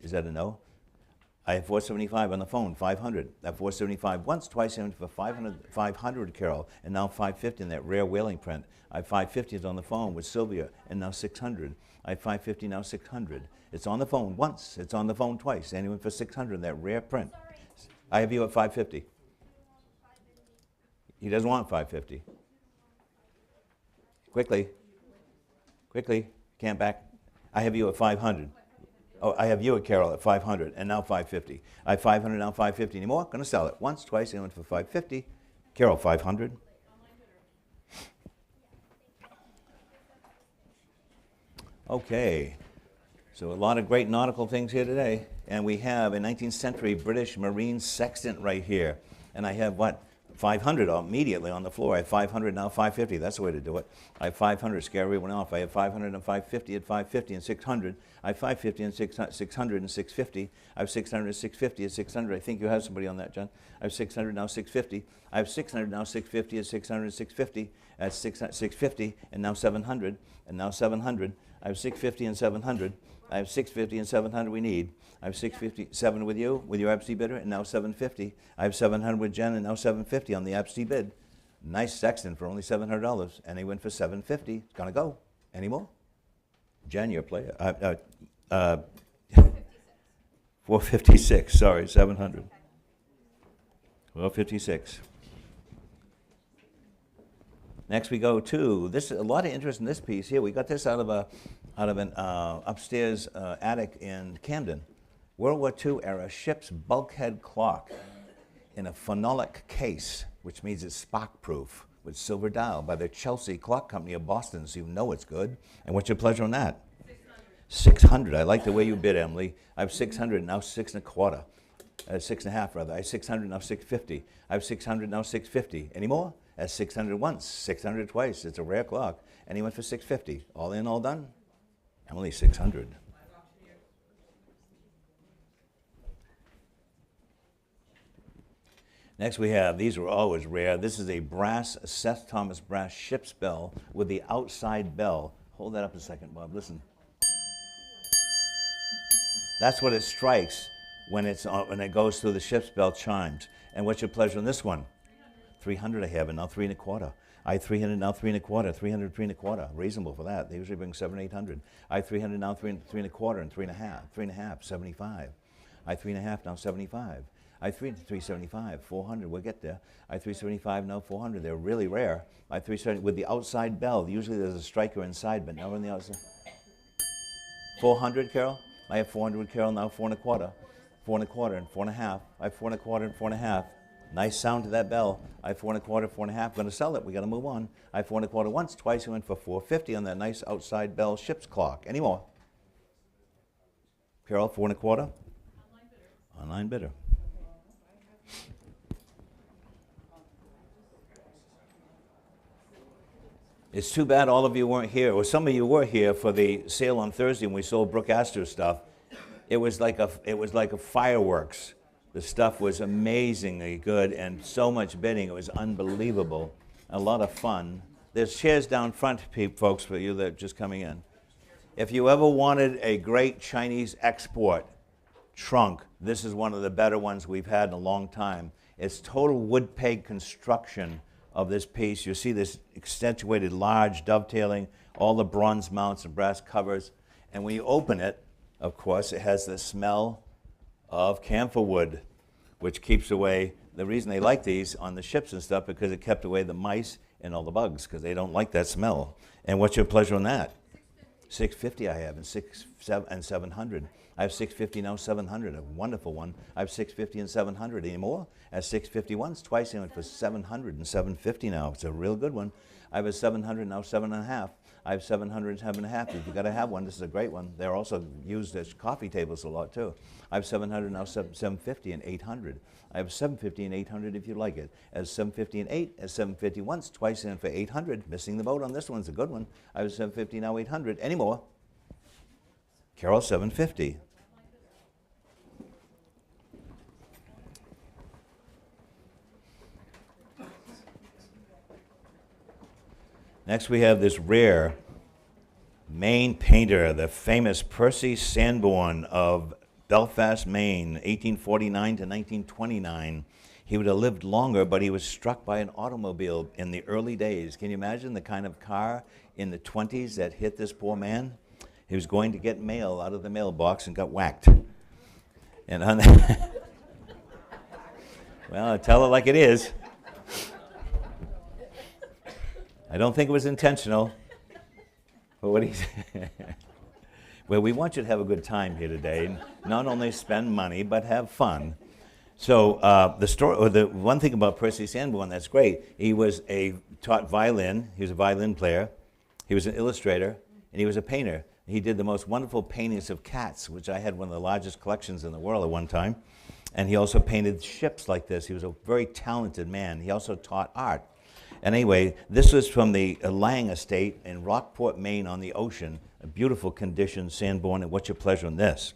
Is that a no? I have 475 on the phone, 500. That 475 once, twice, and for 500, Carol, and now 550 in that rare whaling print. I have 550 on the phone with Sylvia, and now 600. I have 550, now 600. It's on the phone once, it's on the phone twice. Anyone for 600 in that rare print? I have you at 550. He doesn't want 550. Quickly, can't back. I have you at 500. Oh, I have you at Carol at 500, and now 550. I have 500, now 550 anymore. Going to sell it once, twice, and for 550. Carol, 500. Okay, so a lot of great nautical things here today. And we have a 19th century British Marine sextant right here. And I have what? 500 immediately on the floor. I have 500, now 550. That's the way to do it. I have 500, scare everyone off. I have 500 and 550 at 550 and 600. I have 550 and 600 and 650. I have 600 and 650 at 600. I think you have somebody on that, John. I have 600, now 650. I have 600, now 650 at 600 and 650 at 650 and now 700 and now 700. I have 650 and 700. I have 650 and 700 we need. I have 657 with you, with your absentee bidder, and now 750. I have 700 with Jen, and now 750 on the absentee bid. Nice sextant for only $700, and they went for 750. It's gonna go. Any more? Jen, your player. 456. Sorry, 700. 456. Next we go to this. A lot of interest in this piece here. We got this out of an upstairs attic in Camden. World War II era ship's bulkhead clock in a phenolic case, which means it's spark-proof, with silver dial by the Chelsea Clock Company of Boston, so you know it's good. And what's your pleasure on that? 600. I like the way you bid, Emily. I have 600, now 6 1/4. 6 1/2 rather. I have 600, now 650. I have 600, now 650. Any more? That's 600 once, 600 twice. It's a rare clock. Anyone for 650? All in, all done? Emily, 600. Next we have, these were always rare. This is a brass, Seth Thomas brass ship's bell with the outside bell. Hold that up a second, Bob, listen. That's what it strikes when it goes through the ship's bell chimes. And what's your pleasure on this one? 300 I have, and now 3 1/4. I have 300, now 3 1/4, 300, 3 1/4. Reasonable for that. They usually bring 700, 800. I have 300, now 3 1/4, and 3 1/2. 3 1/2, 75. I have 3 1/2, now 75. I have 375, 400, we'll get there. I have 375, now 400. They're really rare. I have 370 with the outside bell. Usually there's a striker inside, but never on the outside. 400, Carol? I have 400 with Carol, now 4 1/4. 4 1/4 and 4 1/2. I have 4 1/4 and 4 1/2. Nice sound to that bell. I have 4 1/4, 4 1/2. Going to sell it. We got to move on. I have 4 1/4 once, twice. We went for 450 on that nice outside bell ship's clock. Any more? Carol, 4 1/4. Online bidder. It's too bad all of you weren't here, or some of you were here for the sale on Thursday when we sold Brooke Astor's stuff. It was like a fireworks. The stuff was amazingly good and so much bidding. It was unbelievable. A lot of fun. There's chairs down front, folks, for you that are just coming in. If you ever wanted a great Chinese export trunk, this is one of the better ones we've had in a long time. It's total wood peg construction of this piece. You see this accentuated large dovetailing, all the bronze mounts and brass covers. And when you open it, of course, it has the smell of camphor wood, which keeps away, the reason they like these on the ships and stuff, because it kept away the mice and all the bugs, because they don't like that smell. And what's your pleasure on that? 650 I have, and 700. I have 650, now 700, a wonderful one. I have 650 and 700. Any more? At 650 once, twice, I went for 700 and 750 now. It's a real good one. I have a 700, now 7 1/2. I have 700 and 7 1/2. If you've got to have one, this is a great one. They're also used as coffee tables a lot, too. I have 700, now 750 and 800. I have 750 and 800 if you like it. As 750 and 8, as 750 once, twice, and for 800. Missing the boat on this one's a good one. I have 750, now 800. Any more? Carol, 750. Next we have this rare Maine painter, the famous Percy Sanborn of Belfast, Maine, 1849 to 1929. He would have lived longer, but he was struck by an automobile in the early days. Can you imagine the kind of car in the 20s that hit this poor man? He was going to get mail out of the mailbox and got whacked. And on that, well, I tell it like it is. I don't think it was intentional. But what he said. Well, we want you to have a good time here today. Not only spend money, but have fun. So the one thing about Percy Sanborn that's great, he taught violin. He was a violin player. He was an illustrator, and he was a painter. He did the most wonderful paintings of cats, which I had one of the largest collections in the world at one time. And he also painted ships like this. He was a very talented man. He also taught art. And anyway, this was from the Lang estate in Rockport, Maine, on the ocean. A beautiful condition, Sanborn. And what's your pleasure in this?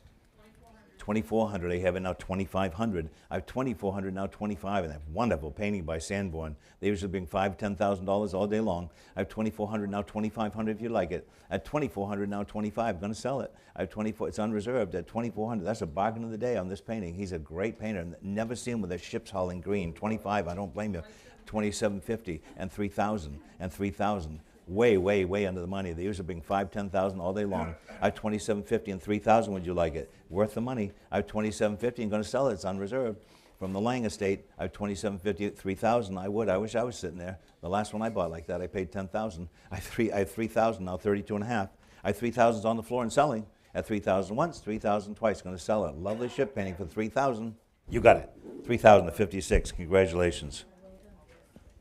2,400. I have it now 2,500. I have 2,400 now 25, and that wonderful painting by Sanborn. They usually bring $5,000 to $10,000 all day long. I have 2,400 now 2,500 if you like it. At 2,400 now 25. I'm going to sell it. I have 24. It's unreserved at 2,400. That's a bargain of the day on this painting. He's a great painter. Never seen him with a ship's hull in green. 25. I don't blame you. 2,750 and 3,000 and 3,000. Way, way, way under the money. They usually bring $5,000, $10,000 all day long. I have 2,750 and 3,000. Would you like it? Worth the money. I have 2,750 and going to sell it. It's unreserved. From the Lang estate, I have 2,750 at 3,000. I would. I wish I was sitting there. The last one I bought like that, I paid 10,000. I have 3,000 now, 32 and a half. I have 3,000 on the floor and selling. At 3,000 once, 3,000 twice. Going to sell it. Lovely ship painting for 3,000. You got it. 3,000 to 56. Congratulations.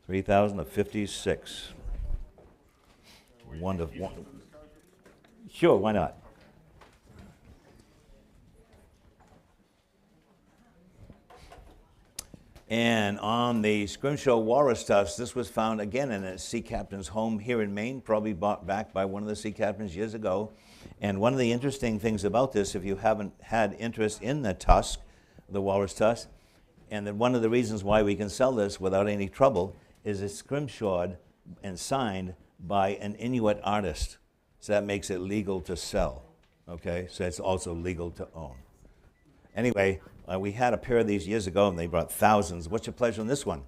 3,000 to 56. Wonderful. Sure, why not? And on the Scrimshaw Walrus tusks, this was found again in a sea captain's home here in Maine, probably bought back by one of the sea captains years ago. And one of the interesting things about this, if you haven't had interest in the tusk, the walrus tusk, and then one of the reasons why we can sell this without any trouble is it's scrimshawed and signed by an Inuit artist. So that makes it legal to sell, okay? So it's also legal to own. Anyway, we had a pair of these years ago, and they brought thousands. What's your pleasure on this one?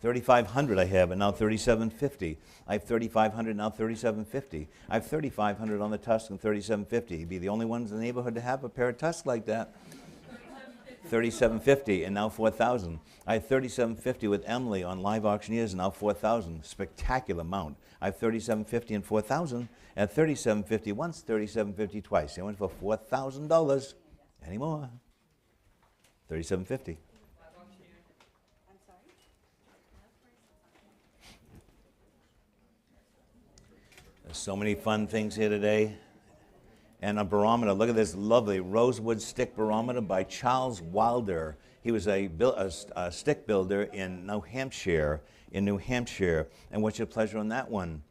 3,500 I have, and now 3,750. I have 3,500, now 3,750. I have 3,500 on the tusk and 3,750. You'd be the only ones in the neighborhood to have a pair of tusks like that. 3,750 and now 4,000. I have 3,750 with Emily on Live Auctioneers and now 4,000. Spectacular mount. I have 3,750 and 4,000. At 3,750 once, 3,750 twice. I went for $4,000. Any more? 3,750. There's so many fun things here today. And a barometer. Look at this lovely rosewood stick barometer by Charles Wilder. He was a stick builder in New Hampshire. And what's your pleasure on that one?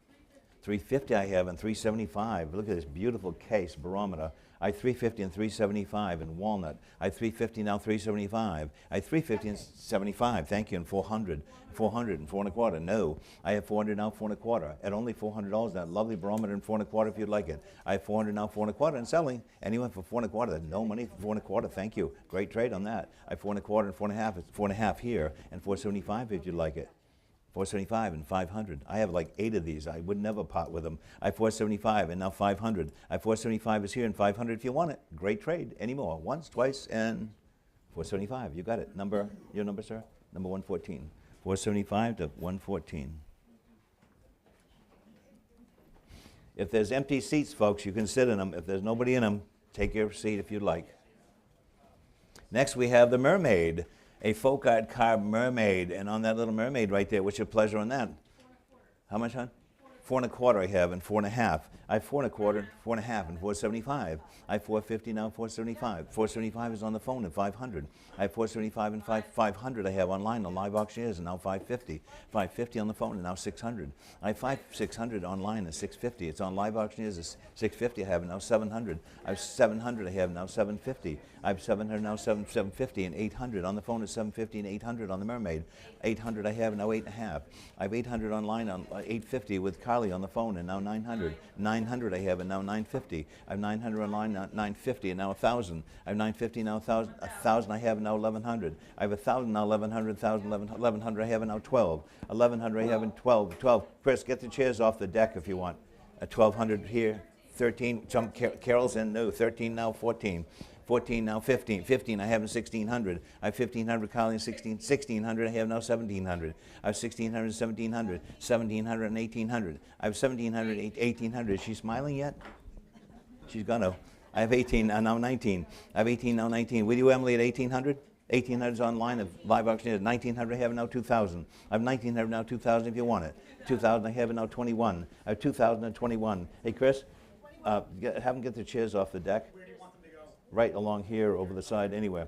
350 I have and 375. Look at this beautiful case barometer. I have 350 and 375 in walnut. I have 350 now 375. I have 350 and 75. Thank you. And 400. 400 and 4.25. No. I have 400 now 4.25. At only $400. That lovely barometer and 4.25 if you'd like it. I have 400 now 4.25 and selling. Anyone for 4.25? No money for 4.25. Thank you. Great trade on that. I have 4.25 and 4.5. It's 4.5 here and 475 if you'd like it. 475 and 500. I have like 8 of these. I would never part with them. I have 475 and now 500. I have 475 is here and 500 if you want it. Great trade. Any more? Once, twice, and 475. You got it. Your number, sir? Number 114. 475 to 114. If there's empty seats, folks, you can sit in them. If there's nobody in them, take your seat if you'd like. Next, we have the mermaid. A folk art carved mermaid, and on that little mermaid right there, what's your pleasure on that? How much, hon? 4.25 I have, and 4.5. I have 4.25, 4.5, and 475. I have 450 now, 475. 475 is on the phone at 500. I have 475 and 500 I have online on Live Auctioneers, and now 550. 550 on the phone, and now 600. I have 600 online at 650. It's on Live Auctioneers at 650 I have, and now 700. I have 700 I have, now 750. I have 700 now, 750 and 800 on the phone at 750 and 800 on the mermaid. 800 I have, now 8.5. I have 800 online on 850 with Carla. Callie on the phone, and now 900. 900 I have, and now 950. I have 900 online, now 950, and now 1,000. I have 950, now 1,000. 1,000 I have, and now 1,100. I have 1,000, now 1,100, 1,000, 1,100 I have, and now 12. 1,100 I have, and 12. 12. Chris, get the chairs off the deck if you want. 1,200 here. 13. Some Carol's in, no. 13 now, 14. 14 now, 15. 15 I have in 1,600. I have 1,500, Colleen, 16. 1,600 I have now 1,700. I have 1,600, 1,700. 1,700 and 1,800. I have 1,700, 1,800. Is she smiling yet? She's gonna. I have 18, now 19. I have 18, now 19. With you, Emily, at 1,800? 1,800 is online, of live auction. 1,900 I have now 2,000. I have 1,900 now 2,000 if you want it. 2,000 I have now 21. I have 2,000 and 21. Hey, Chris, have them get the chairs off the deck. Right along here, over the side, anywhere.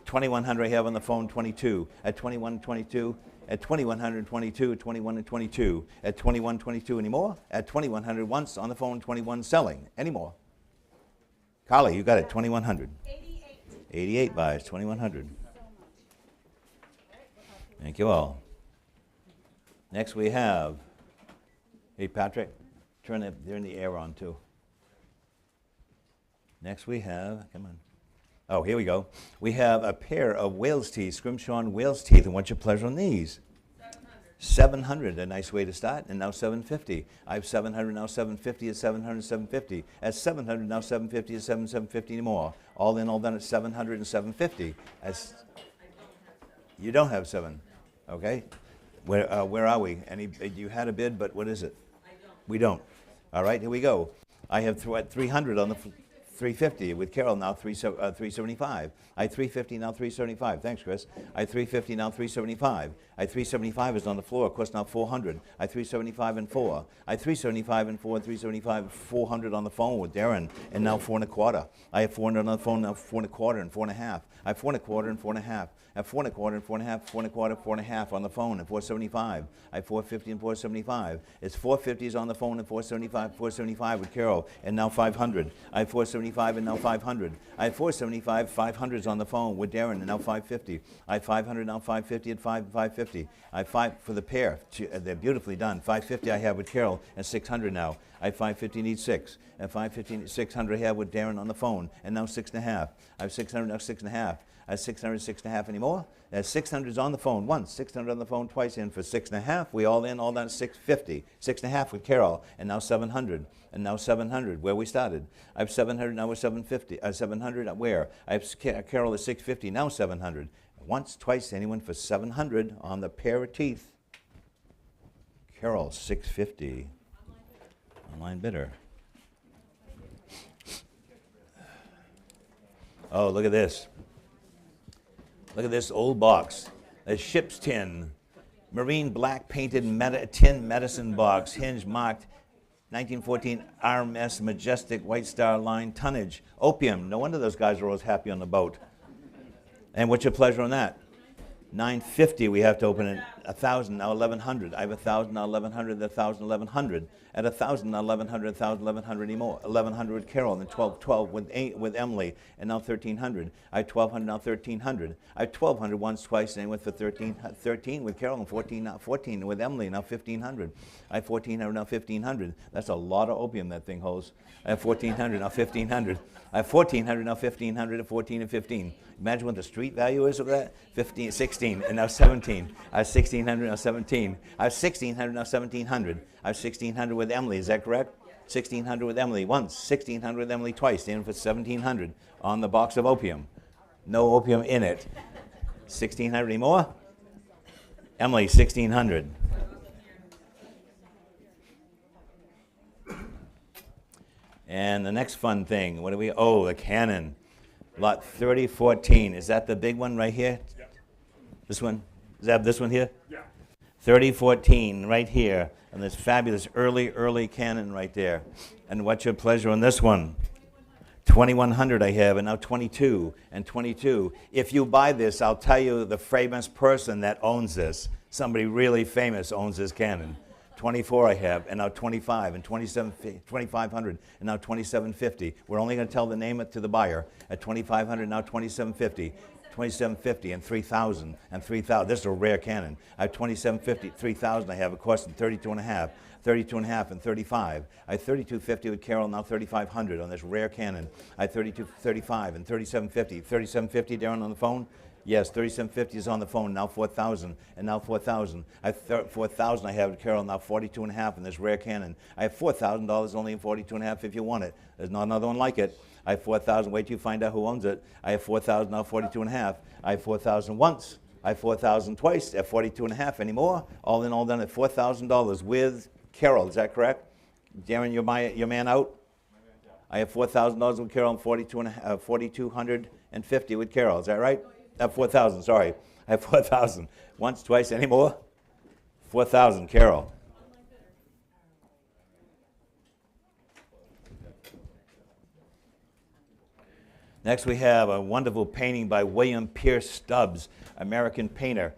2,100 I have on the phone, 22. At 2122, at 2,122, at 21 and 22. At 2122 anymore? At 2,100 once on the phone, 21 selling. Anymore? Carly, you got it, 2,100. 88. 88 buys, 2,100. Thank you all. Next we have, hey Patrick, turn the air on too. Next we have, come on. Oh, here we go. We have a pair of whale's teeth, Scrimshaw whale's teeth. And what's your pleasure on these? 700, a nice way to start. And now 750. I have 700, now 750 at 700, 750. At 700, now 750 at 750 more. All in, all done at 700 and 750. As you don't have 7. Okay. Where are we? You had a bid, but what is it? I don't. We don't. All right, here we go. I have 300 on the 350 with Carol now 375. I 350 now 375. Thanks, Chris. I 350 now 375. I 375 is on the floor. Of course now 400. I 375 and 4. I 375 and 4 and 375. 400 on the phone with Darren and now 4 1/4. I have 400 on the phone now 4 1/4 and 4 1/2. I have 4 1/4 and 4 1/2. I have 4 1/4 and 4 1/2. 4 1/4, 4 1/2 on the phone and 475. I have 450 and 475. It's 450s on the phone and 475. 475 with Carol and now 500. I have 475 and now 500. I have 475. 500s on the phone with Darren and now 550. I have 500 now 550 and 550. I have 5 for the pair. They're beautifully done. 550 I have with Carol and 600 now. I have 550 need 6. And 550 600 I have with Darren on the phone and now 6 1/2. I have 600 now 6 1/2. I have 600 6 1/2 anymore. 600 is on the phone once, 600 on the phone twice, in for 6 1/2. We all in, all done 650. 6 1/2 with Carol and now 700. And now 700, where we started. I have 700, now we're 750. 700, where? I have Carol at 650, now 700. Once, twice, anyone for 700 on the pair of teeth. Carol, 650. Online bidder. Oh, look at this. Look at this old box. A ship's tin. Marine black painted tin medicine box, hinge marked 1914 RMS Majestic White Star Line tonnage. Opium. No wonder those guys are always happy on the boat. And what's your pleasure on that? 950 we have to open it. 1,000, now 1,100. I have 1,000, now 1,100, 1,000, 1,100. At 1,000, now 1,100, 1,000, 1,100 anymore. 1,100 with Carol, and then 12 with Emily, and now 1,300. I have 1,200, now 1,300. I have 1,200 once, twice, and went for 13 with Carol, and 14, now 14 with Emily, now 1,500. I have 1,400, now 1,500. That's a lot of opium that thing holds. I have 1,400, now 1,500. I have 1,400, now 1,500, and 14 and 15. Imagine what the street value is of that. 15, 16, and now 17. I have 1,600, now 17. I have 1,600, now 1,700. I have 1,600 with Emily, is that correct? 1,600 with Emily once, 1,600 with Emily twice, standing for 1,700 on the box of opium. No opium in it. 1,600 anymore? Emily, 1,600. And the next fun thing, what do we, oh, the cannon. Lot 3014, is that the big one right here? Yeah. This one? Is that this one here? Yeah. 3014 right here, and this fabulous early cannon right there. And what's your pleasure on this one? 2,100 I have, and now 22 and 22. If you buy this, I'll tell you the famous person that owns this. Somebody really famous owns this cannon. 24 I have, and now 25, and 2,500, and now 2,750. We're only going to tell the name to the buyer. At 2,500, now 2,750. 2750 and 3000 and 3000. This is a rare cannon. I have 2750, 3000. I have, of course, in 32 and a half. 32 and a half and 35. I have 3250 with Carol, now 3500 on this rare cannon. I have 3235 and 3750. 3750, Darren, on the phone? Yes, 3750 is on the phone, now 4000 and now 4000. I have 4000 I have with Carol, now 42 and a half in this rare cannon. I have $4,000 only in 42 and a half if you want it. There's not another one like it. I have 4,000, wait till you find out who owns it. I have 4,000, now 42 and a half. I have 4,000 once. I have 4,000 twice at 42 and a half anymore. All in all done at $4,000 with Carol, is that correct? Darren, your man out? I have $4,000 with Carol and 4,250 with Carol, is that right? 4,000, sorry. I have 4,000. Once, twice, any more? 4,000, Carol. Next we have a wonderful painting by William Pierce Stubbs, American painter.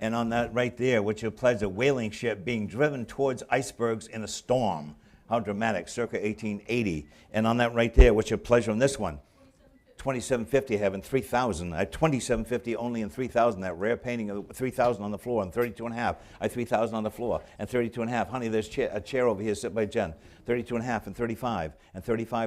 And on that right there, which implies a whaling ship being driven towards icebergs in a storm. How dramatic, circa 1880. And on that right there, what's your pleasure on this one? 2750 I have in 3000. I have 2750 only in 3000. That rare painting of 3000 on the floor and 32 and a half. I have 3000 on the floor and 32 and a half. Honey, there's a chair over here sit by Jen. 32 and a half and 35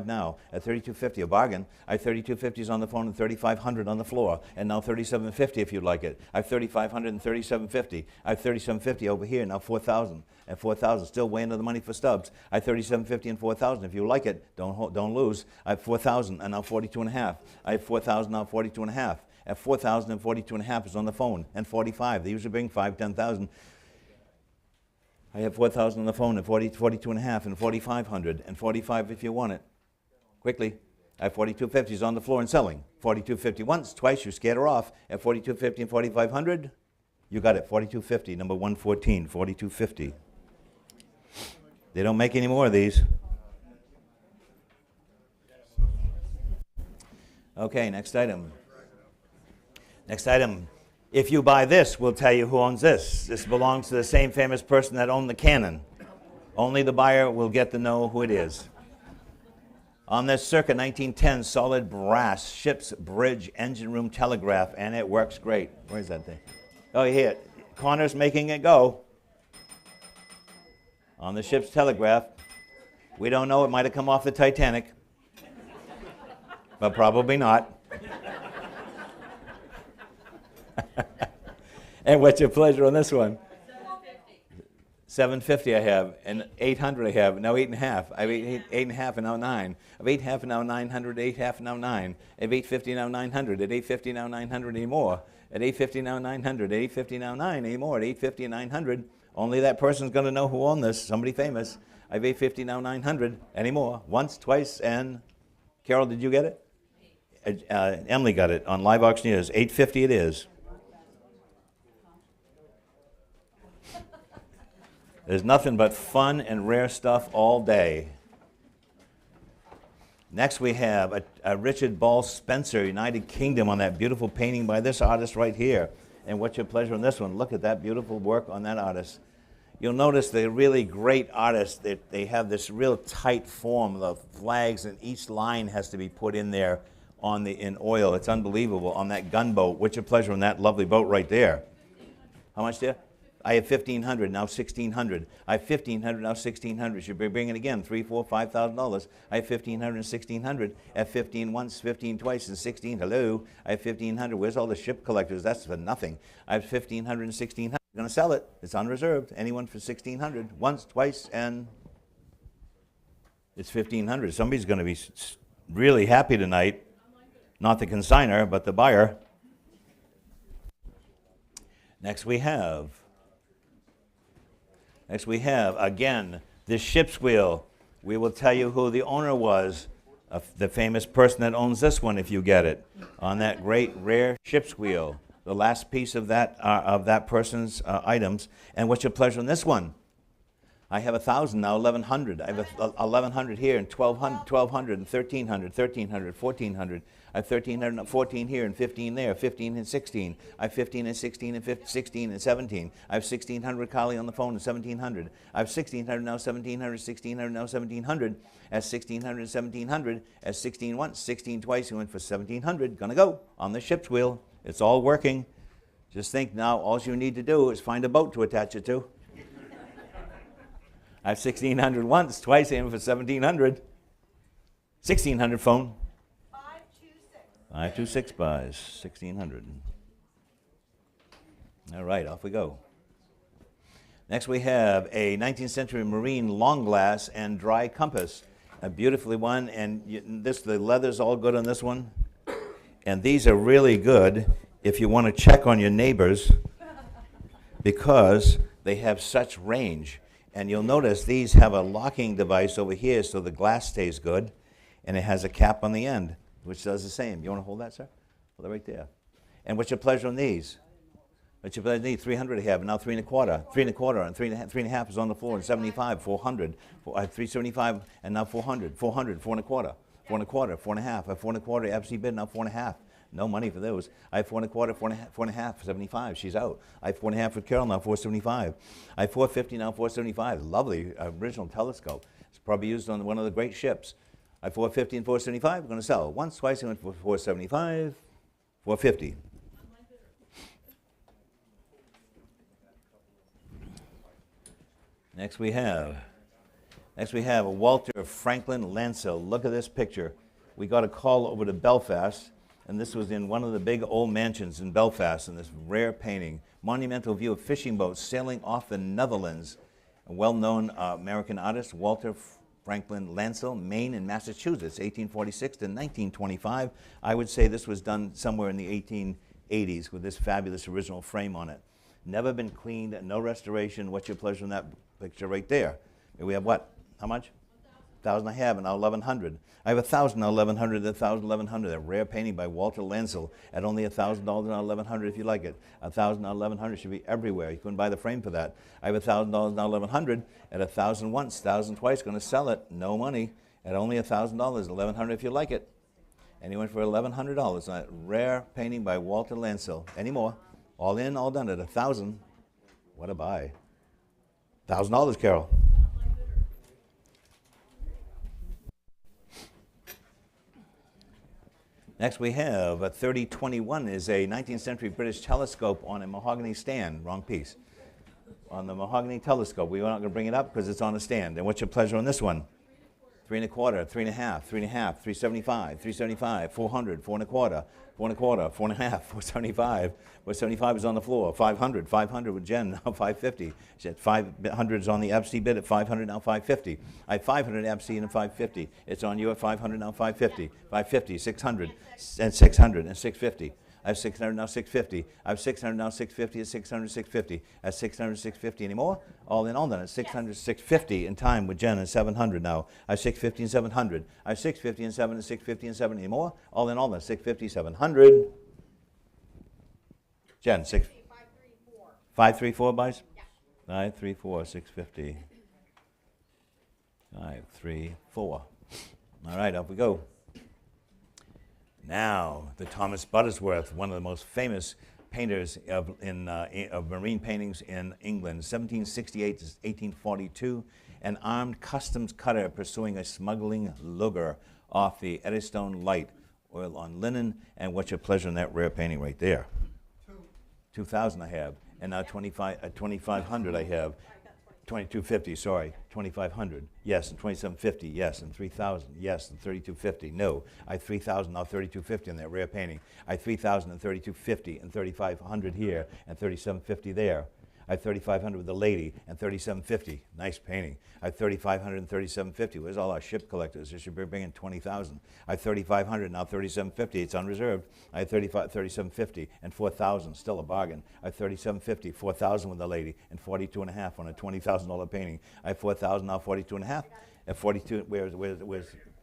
now at 3250, a bargain. I have 3250s on the phone and 3500 on the floor and now 3750 if you'd like it. I have 3500 and 3750. I have 3750 over here, now 4000 and 4,000, still way into the money for Stubbs. I have 3750 and 4,000. If you like it, don't lose. I have 4,000 and now 42 and a half. I have 4,000 now 42 and a half. At 4,000 and 42 and a half is on the phone, and 45. They usually bring 5, 10,000. I have 4,000 on the phone and 42 and a half and 4,500 and 45 if you want it. Quickly. I have 4250s on the floor and selling. 4250 once, twice, you scared her off. At 4250 and 4,500, you got it. 4250, number 114, 4250. They don't make any more of these. Okay, next item. Next item. If you buy this, we'll tell you who owns this. This belongs to the same famous person that owned the cannon. Only the buyer will get to know who it is. On this circa 1910 solid brass ship's bridge engine room telegraph, and it works great. Where's that thing? Oh, you hear it. Connor's making it go. On the ship's telegraph. We don't know, it might have come off the Titanic. But probably not. And what's your pleasure on this one? 750 I have, and 800 I have, now 8.5. I have 8.5 and now 9. Of 8.5 and now 900, 8.5 and now 9. At 850 now 900, at 850 now 900 anymore. At 850 now 900, at 850 now 9 anymore. At 850 and 900, only that person's going to know who owned this, somebody famous. I have 850 now 900 anymore. Once, twice, and Carol, did you get it? Emily got it on Live Auctioneers. 850 it is. There's nothing but fun and rare stuff all day. Next we have a Richard Ball Spencer, United Kingdom, on that beautiful painting by this artist right here. And what's your pleasure on this one? Look at that beautiful work on that artist. You'll notice they're really great artists. They have this real tight form. The flags and each line has to be put in there in oil. It's unbelievable on that gunboat. What's your pleasure on that lovely boat right there? How much there? I have 1,500, now 1,600. I have 1,500, now 1,600. Should be bringing again $3,000, $4,000, $5,000. I have 1,500 and 1,600. At 15 once, 15 twice, and 16. Hello. I have 1,500. Where's all the ship collectors? That's for nothing. I have 1,500 and 1,600. I'm going to sell it. It's unreserved. Anyone for 1,600. Once, twice, and it's 1,500. Somebody's going to be really happy tonight. Not the consigner, but the buyer. Next we have, again, this ship's wheel. We will tell you who the owner was, the famous person that owns this one if you get it, on that great rare ship's wheel, the last piece of that person's items. And what's your pleasure on this one? I have 1,000 now, 1,100. I have 1,100 here, and 1,200, 1,200, and 1,300, 1,300, 1,400. I have 1,300, and 14 here, and 15 there, 15 and 16. I have 15 and 16, and 16 and 17. I have 1,600 Carly on the phone, and 1,700. I have 1,600 now, 1,700, 1,600 now, 1,700. As 1,600 and 1,700, as 16 once, 16 twice, you went for 1,700. Gonna go on the ship's wheel. It's all working. Just think now, all you need to do is find a boat to attach it to. I have 1,600 once, twice, aiming for 1,700. 1,600 phone. 526 buys, 1,600. All right, off we go. Next we have a 19th century marine long glass and dry compass. A beautifully one, and the leather's all good on this one. And these are really good if you want to check on your neighbors because they have such range. And you'll notice these have a locking device over here so the glass stays good, and it has a cap on the end, which does the same. You want to hold that, sir? Hold it right there. And what's your pleasure on these? What's your pleasure on these? 300 I have, and now 3 1/4. 3 1/4, and 3 1/2 is on the floor, and 75, 400. 375, and now 400. 400, 4 1/4. 4 1/4, 4 1/2. I have 4 1/4, FC bid, now 4 1/2. No money for those. I have 4 1/4, 4 1/2, 75. She's out. I have 4 1/2 with Carol now, 475. I have 450 now, 475. Lovely original telescope. It's probably used on one of the great ships. I have 450 and 475. I'm going to sell once, twice. I went for 475, 450. Next we have a Walter Franklin Lancel. Look at this picture. We got a call over to Belfast. And this was in one of the big old mansions in Belfast, in this rare painting. Monumental view of fishing boats sailing off the Netherlands. A well-known American artist, Walter Franklin Lancel, Maine and Massachusetts, 1846 to 1925. I would say this was done somewhere in the 1880s with this fabulous original frame on it. Never been cleaned, no restoration. What's your pleasure in that picture right there? We have what? How much? 1,000 I have, and now 1,100. I have 1,000 now, 1,100, 1,000, 1,100. A rare painting by Walter Lancel at only $1,000 now, 1,100 if you like it. 1,000 now, 1,100 should be everywhere. You couldn't buy the frame for that. I have $1,000 now, 1,100 at 1,000 once, 1,000 twice. Going to sell it, no money at only $1,000, 1,100 if you like it. And he went for $1,100 on that rare painting by Walter Lancel. Any more? All in, all done at 1,000. What a buy! $1,000, Carol. Next we have a 3021 is a 19th century British telescope on a mahogany stand. Wrong piece. On the mahogany telescope. We're not going to bring it up because it's on a stand. And what's your pleasure on this one? 3 1/4, 3 1/2, 3 1/2, 375, 375, 400, 4 1/4, 4 1/4, 4 1/2, 475. 475 is on the floor. 500, 500 with Jen, now 550. She had 500 is on the FC bid at 500, now 550. I have 500 FC and 550. It's on you at 500, now 550. 550, 600, and 600, and 650. I have 600, now 650. I have 600, now 650, at 600, 650. At 600, 650 anymore? All in all then, at 600, 650 in time with Jen and 700 now. I have 650 and 700. I have 650 and 7 and 650 and 7 anymore? All in all then, 650, 700. Jen, 534 buys? Yeah. 534, 650. 534. All right, up we go. Now, the Thomas Buttersworth, one of the most famous painters of marine paintings in England, 1768 to 1842, an armed customs cutter pursuing a smuggling lugger off the Eddystone Light, oil on linen, and what's your pleasure in that rare painting right there? 2,000 I have, and now 2,500 I have. 2250, sorry, 2500, yes, and 2750, yes, and 3000, yes, and 3250, no. I have 3000, now 3250 in that rare painting. I have 3000 and 3250 and 3500 here and 3750 there. I have 3500 with the lady and 3750, nice painting. I have 3500 and 3750. Where's all our ship collectors? They should be bringing 20,000. I have 3500, now 3750, it's unreserved. I have 3750 and 4,000, still a bargain. I have 3750, 4,000 with the lady and 42.5 on a $20,000 painting. I have 4,000, now 42.5. At 42, where's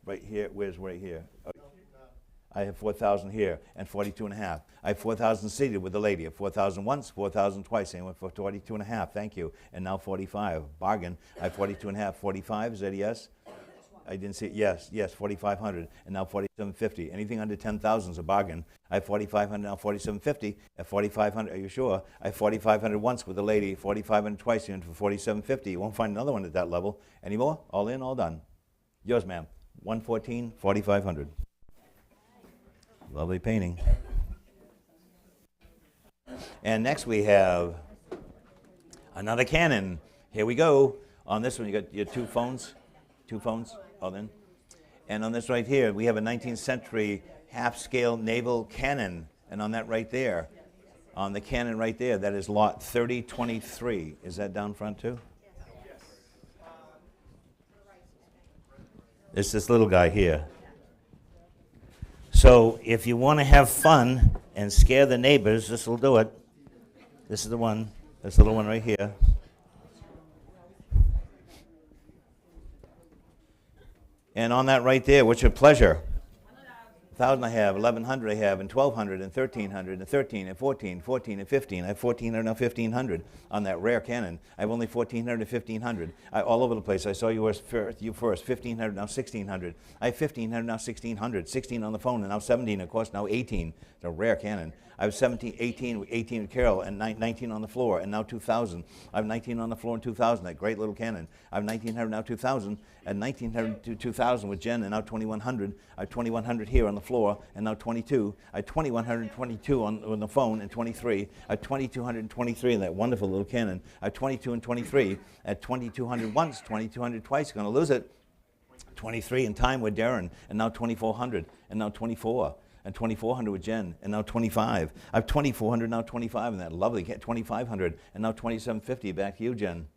right here? Where's right here? I have 4,000 here, and 42 and a half. I have 4,000 seated with the lady. 4,000 once, 4,000 twice. Anyone for 42 and a half? Thank you. And now 45. Bargain. I have 42 and a half. 45. Is that a yes? I didn't see it. Yes, yes. 4,500. And now 4,750. Anything under 10,000 is a bargain. I have 4,500 now. 4,750. At 4,500. Are you sure? I have 4,500 once with the lady. 4,500 twice. And for 4,750. You won't find another one at that level anymore. All in, all done. Yours, ma'am. 114, 4,500. Lovely painting. And next we have another cannon. Here we go. On this one, you got your two phones, all in. And on this right here, we have a 19th century half-scale naval cannon. And on that right there, on the cannon right there, that is lot 3023. Is that down front too? It's this little guy here. So if you want to have fun and scare the neighbors, this will do it. This is the one. This little one right here. And on that right there, what's your pleasure? 1,000 I have, 1,100 I have, and 1,200, and 1,300, and 13, and 14, 14, and 15. I have 1,400 now, 1,500 on that rare cannon. I have only 1,400 and 1,500. All over the place. I saw you first. 1,500 now, 1,600. I have 1,500 now, 1,600. 16 on the phone, and now 17. Of course, now 18. It's a rare cannon. I have 17, 18 with Carol, and 19 on the floor, and now 2,000. I have 19 on the floor and 2,000. That great little cannon. I have 1,900 now, 2,000, and 1,900 to 2,000 with Jen, and now 2,100. I have 2,100 here on the floor, and now 22. I have 2,122 on the phone, and 23. I have 2,223 in that wonderful little cannon. I have 22 and 23. At 2,200 once, 2,200 twice. You're going to lose it. 23 in time with Darren, and now 2,400, and now 24. And 2,400 with Jen, and now 25. I have 2,400, now 25, and that lovely 2,500, and now 2,750. Back to you, Jen.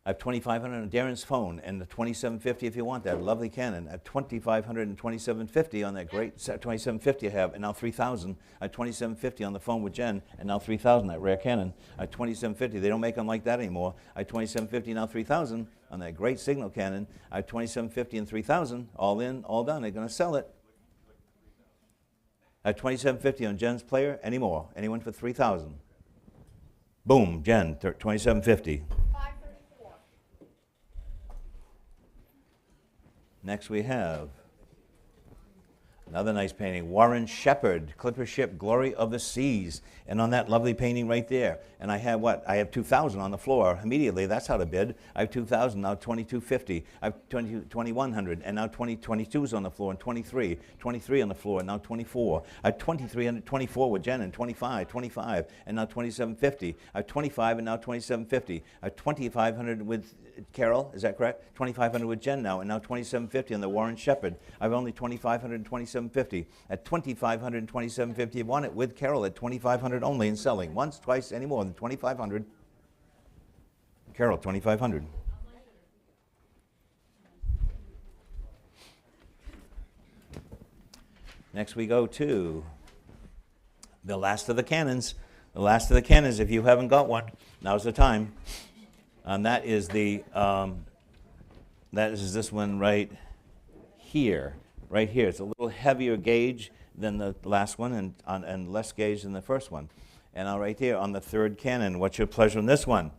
I have 2,500 on Darren's phone, and the 2,750 if you want that lovely cannon. I have 2,500 and 2,750 on that great 2,750 I have, and now 3,000. I have 2,750 on the phone with Jen, and now 3,000. That rare cannon. I have 2,750. They don't make them like that anymore. I have 2,750 now 3,000 on that great signal cannon. I have 2,750 and 3,000. All in, all done. They're going to sell it. At 2,750 on Jen's player, any more? Anyone for 3,000? Boom, Jen, 2,750. 534. Next we have another nice painting, Warren Shepherd, Clipper Ship, Glory of the Seas. And on that lovely painting right there, and I have what? I have 2,000 on the floor immediately. That's how to bid. I have 2,000, now 2,250. I have 2,100, and now 22's on the floor, and 23 on the floor, and now 24. I have 2,324 with Jen, and 25, and now 2,750. I have 25, and now 2,750. I have 2,500 with Carol, is that correct? 2,500 with Jen now, and now 2,750 on the Warren Shepherd. I have only 2,500 and 2,750. At 2,500 and 2,750, you want it with Carol at 2,500 only and selling. Once, twice, any more than 2,500. Carol, 2,500. Next we go to the last of the cannons. The last of the cannons, if you haven't got one, now's the time. And that is this one right here. Right here. It's a little heavier gauge than the last one and less gauge than the first one. And now right here on the third cannon, what's your pleasure on this one?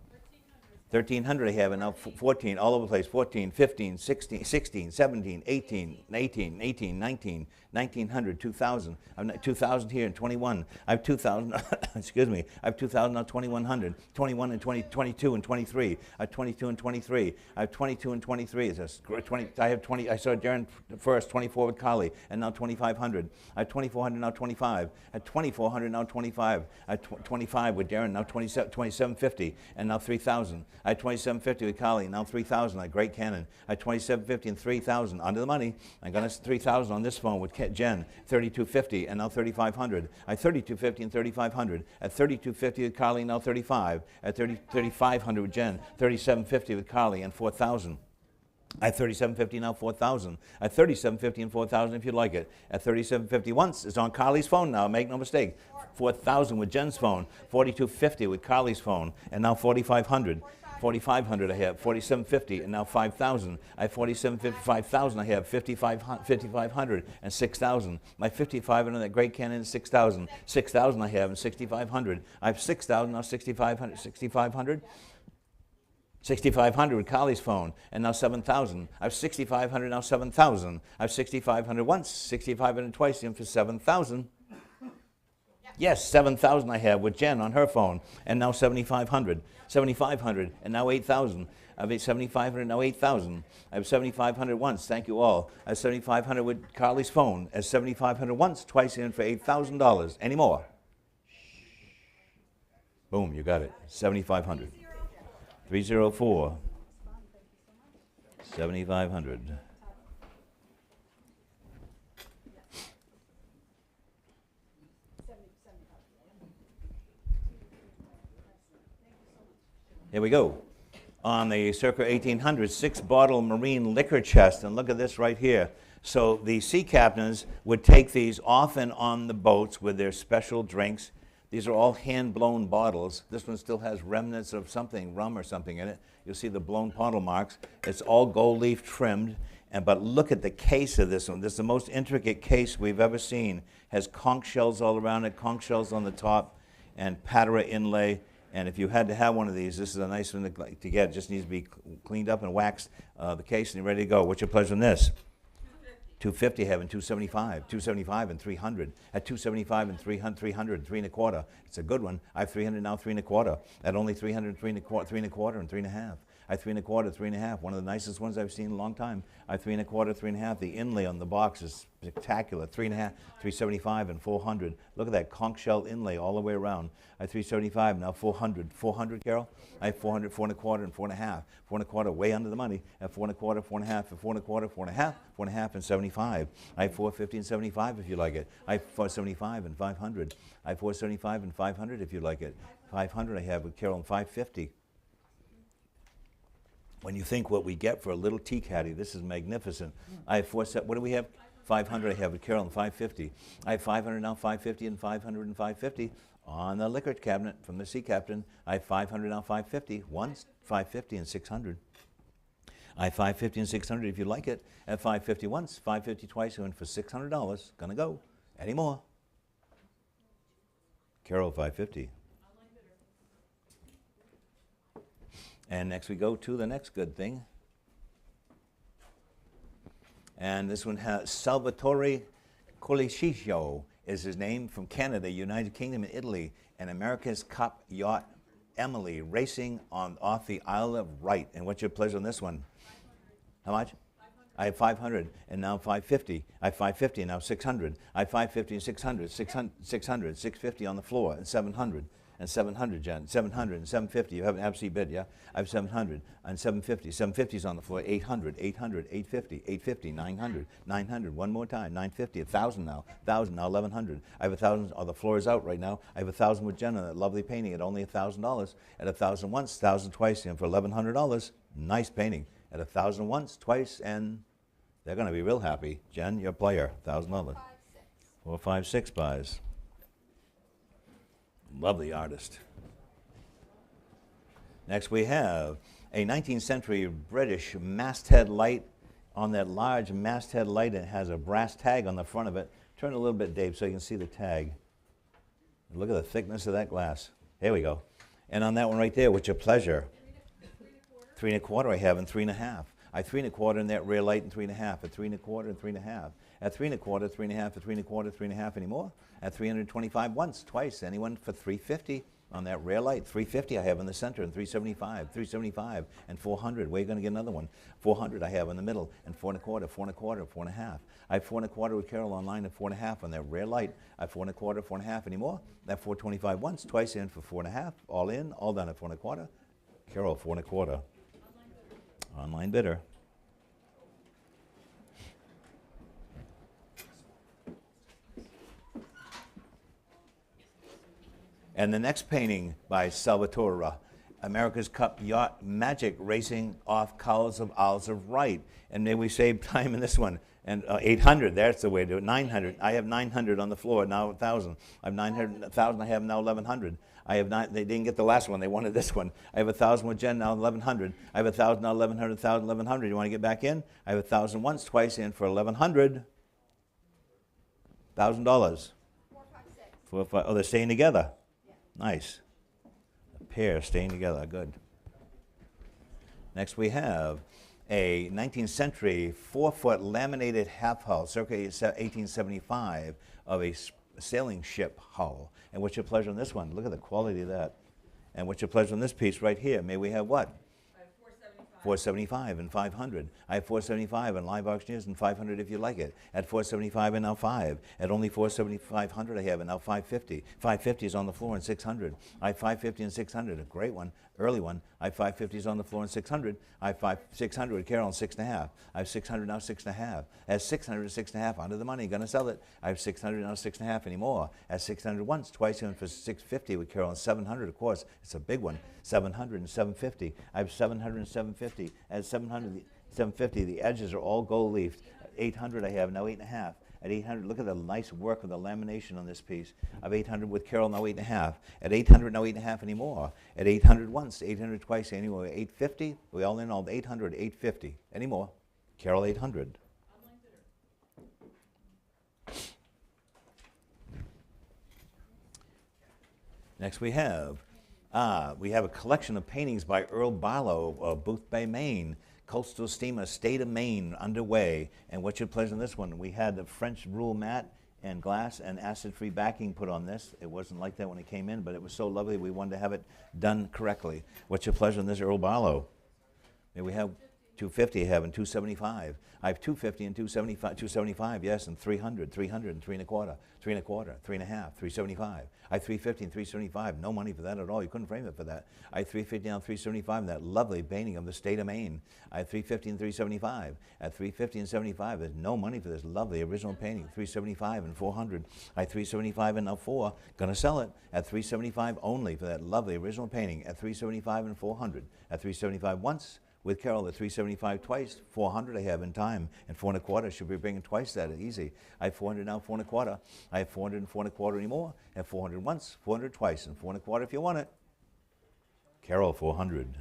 1,300 I have, and now 14, all over the place. 14, 15, 16, 17, 18, 19, 1,900, 2,000. I have 2,000 here and 21. I have 2,000, excuse me. I have 2,000 now, 2,100. 21 and 20, 22 and 23. I have 22 and 23. I have 22 and 23. It's a 20, I have 20, I saw Darren first, 24 with Carly, and now 2,500. I have 2,400 now, 25. At 2,400 now, 25. I have 25 with Darren, now 2,750, and now 3,000. I had 2,750 with Carly, now 3,000. A great cannon. I had 2,750 and 3,000 under the money. I got us 3,000 on this phone with Jen, 3,250, and now 3,500. I had 3,250 and 3,500. At 3,250 with Carly, now 35. At 3,500 with Jen, 3,750 with Carly, and 4,000. I have 3,750 now, 4,000. At 3,750 and 4,000 if you'd like it. At 3,750 once, it's on Carly's phone now, make no mistake. 4,000 with Jen's phone, 4,250 with Carly's phone, and now 4,500. 4,500 I have, 4,750, and now 5,000. I have 4,750, 5,000 I have, 5,500 and 6,000. My 5,500 that Great Canyon is 6,000. 6,000 I have and 6,500. I have 6,000, now 6,500, 6,500. 6,500 with Carly's phone, and now 7,000. I have 6,500, now 7,000. I have 6,500 once, 6,500 twice, in for 7,000. Yes, 7,000 I have with Jen on her phone, and now 7,500. 7,500, and now 8,000. I have 7,500, now 8,000. I have 7,500 once, thank you all. I have 7,500 with Carly's phone, as 7,500 once, twice, in for $8,000. Any more? Boom, you got it. 7,500. 304. 7,500. Here we go. On the circa 1800s, 6-bottle marine liquor chest, and look at this right here. So the sea captains would take these often on the boats with their special drinks. These are all hand-blown bottles. This one still has remnants of something, rum or something in it. You'll see the blown bottle marks. It's all gold leaf trimmed. But look at the case of this one. This is the most intricate case we've ever seen. Has conch shells all around it, conch shells on the top, and patera inlay. And if you had to have one of these, this is a nice one to get. It just needs to be cleaned up and waxed, the case, and you're ready to go. What's your pleasure on this? 250 having 275, 275 and 300. At 275 and 300, 300, 3 1/4. It's a good one. I have 300 now, 3 1/4. At only 300, 3 1/4, 3 1/4, and 3 1/2. I have 3 1/4, 3 1/2. One of the nicest ones I've seen in a long time. I have 3 1/4, 3 1/2. The inlay on the box is spectacular. 3 1/2, 375 and 400. Look at that conch shell inlay all the way around. I have 375 now, 400. 400, Carol? I have 400, 4 1/4, and 4 1/2. 4 1/4, way under the money. At 4 1/4, 4 1/2, 4 1/4, 4 1/2, 4 1/2, and 75. I have 450 and 75 if you like it. I have 475 and 500. I have 475 and 500 if you like it. 500 I have with Carol and 550. When you think what we get for a little tea caddy, this is magnificent. I have what do we have? 500 I have with Carol and 550. I have 500 now, 550 and 500 and 550 on the liquor cabinet from the sea captain. I have 500 now, 550 once, 550 and 600. I have 550 and 600 if you like it. At 550 once, 550 twice, and for $600. Gonna go. Any more? Carol, 550. And next we go to the next good thing. And this one has Salvatore Colliciccio is his name, from Canada, United Kingdom, and Italy, and America's Cup yacht Emily racing off the Isle of Wight. And what's your pleasure on this one? 500. How much? 500. I have 500 and now 550. I have 550 and now 600. I have 550 and 600, 600, 650 on the floor, and 700. And 700, Jen, 700 and 750. You have an absolute bid, yeah? I have 700 and 750. 750 is on the floor. 800, 800, 850, 850, 900, 900. One more time, 950. 1,000 now, 1,000 now, 1,100. I have 1,000. Oh, the floor is out right now. I have 1,000 with Jen on that lovely painting at only $1,000. At 1,000 once, 1,000 twice, and for $1,100. Nice painting. At 1,000 once, twice, and they're going to be real happy. Jen, your player, $1,000. 4, 5, 6 buys. Lovely artist. Next we have a 19th century British masthead light. On that large masthead light, it has a brass tag on the front of it. Turn a little bit, Dave, so you can see the tag. Look at the thickness of that glass. Here we go. And on that one right there, what's your pleasure? 3 1/4 I have, and 3 1/2. I have 3 1/4 in that rear light, and 3 1/2. At 3 1/4 and 3 1/2. At 3 1/4, 3 1/2, at 3 1/4, 3 1/2 anymore. At 325 once, twice. Anyone for 350 on that rear light? 350 I have in the center, and 375, 375, and 400. Where are you going to get another one? 400 I have in the middle, and 4 1/4, 4 1/4, 4 1/2. I have 4 1/4 with Carol online, and 4 1/2 on that rear light. I have 4 1/4, 4 1/2 anymore. At 425 once, twice, in for 4 1/2. All in, all done at 4 1/4. Carol, 4 1/4. Online bidder. And the next painting by Salvatore America's Cup Yacht Magic Racing off Cowls of Isles of Wight. And may we save time in this one. And 800, that's the way to do it. 900, I have 900 on the floor, now 1,000. I have 900, 1,000, I have now 1,100. I have not, they didn't get the last one, they wanted this one. I have 1,000 with Jen, now 1,100. I have 1,000, now 1,100, 1,000, 1,100. You want to get back in? I have 1,000 once, twice in for 1,100. $1,000. 4, 5, 6. 4, 5, oh, they're staying together. Yeah. Nice. A pair staying together, good. Next we have a 19th century 4-foot laminated half hull, circa 1875, of a sailing ship hull. And what's your pleasure on this one? Look at the quality of that. And what's your pleasure on this piece right here? May we have what? I have 475. 475 and 500. I have 475 and live auctioneers and 500 if you like it. At 475 and now 5. At only 475 I have and now 550. 550 is on the floor and 600. I have 550 and 600, a great one, early one. I have 550 is on the floor and 600. I have 600 with Carol and 6.5. I have 600 now 6.5. At 600 and 6.5 under the money, gonna sell it. I have 600 now 6.5 anymore. At 600 once, twice in for 650 with Carol and 700 of course. It's a big one. 700 and 750. I have 700 and 750. At 700, 750, the edges are all gold leafed. At 800 I have now 8.5. At 800, look at the nice work of the lamination on this piece. I have 800 with Carol, now 8.5. At 800, now 8.5 anymore. At 800 once, 800 twice anymore. 850, we all in all 800, 850 anymore. Carol 800. Next we have a collection of paintings by Earl Barlow of Booth Bay, Maine. Coastal steamer, State of Maine, underway. And what's your pleasure on this one? We had the French rule mat and glass and acid-free backing put on this. It wasn't like that when it came in, but it was so lovely we wanted to have it done correctly. What's your pleasure on this, Earl Barlow? May we have 250 I have and 275. I have 250 and 275, yes, and 300, 300 and 3 1/4, 3 1/4, 3 1/2, 375. I have 350 and 375, no money for that at all. You couldn't frame it for that. I have 350 and 375, that lovely painting of the State of Maine. I have 350 and 375. At 350 and 75, there's no money for this lovely original painting. 375 and 400. I have 375 and now 4. Gonna sell it at 375 only for that lovely original painting. At 375 and 400. At 375 once. With Carol, the 375 twice, 400 I have in time, and 4 1/4 should be bringing twice that, easy. I have 400 now, 4 1/4. I have 400 and 4 1/4 anymore, and 400 once, 400 twice, and 4 1/4 if you want it. Carol, 400.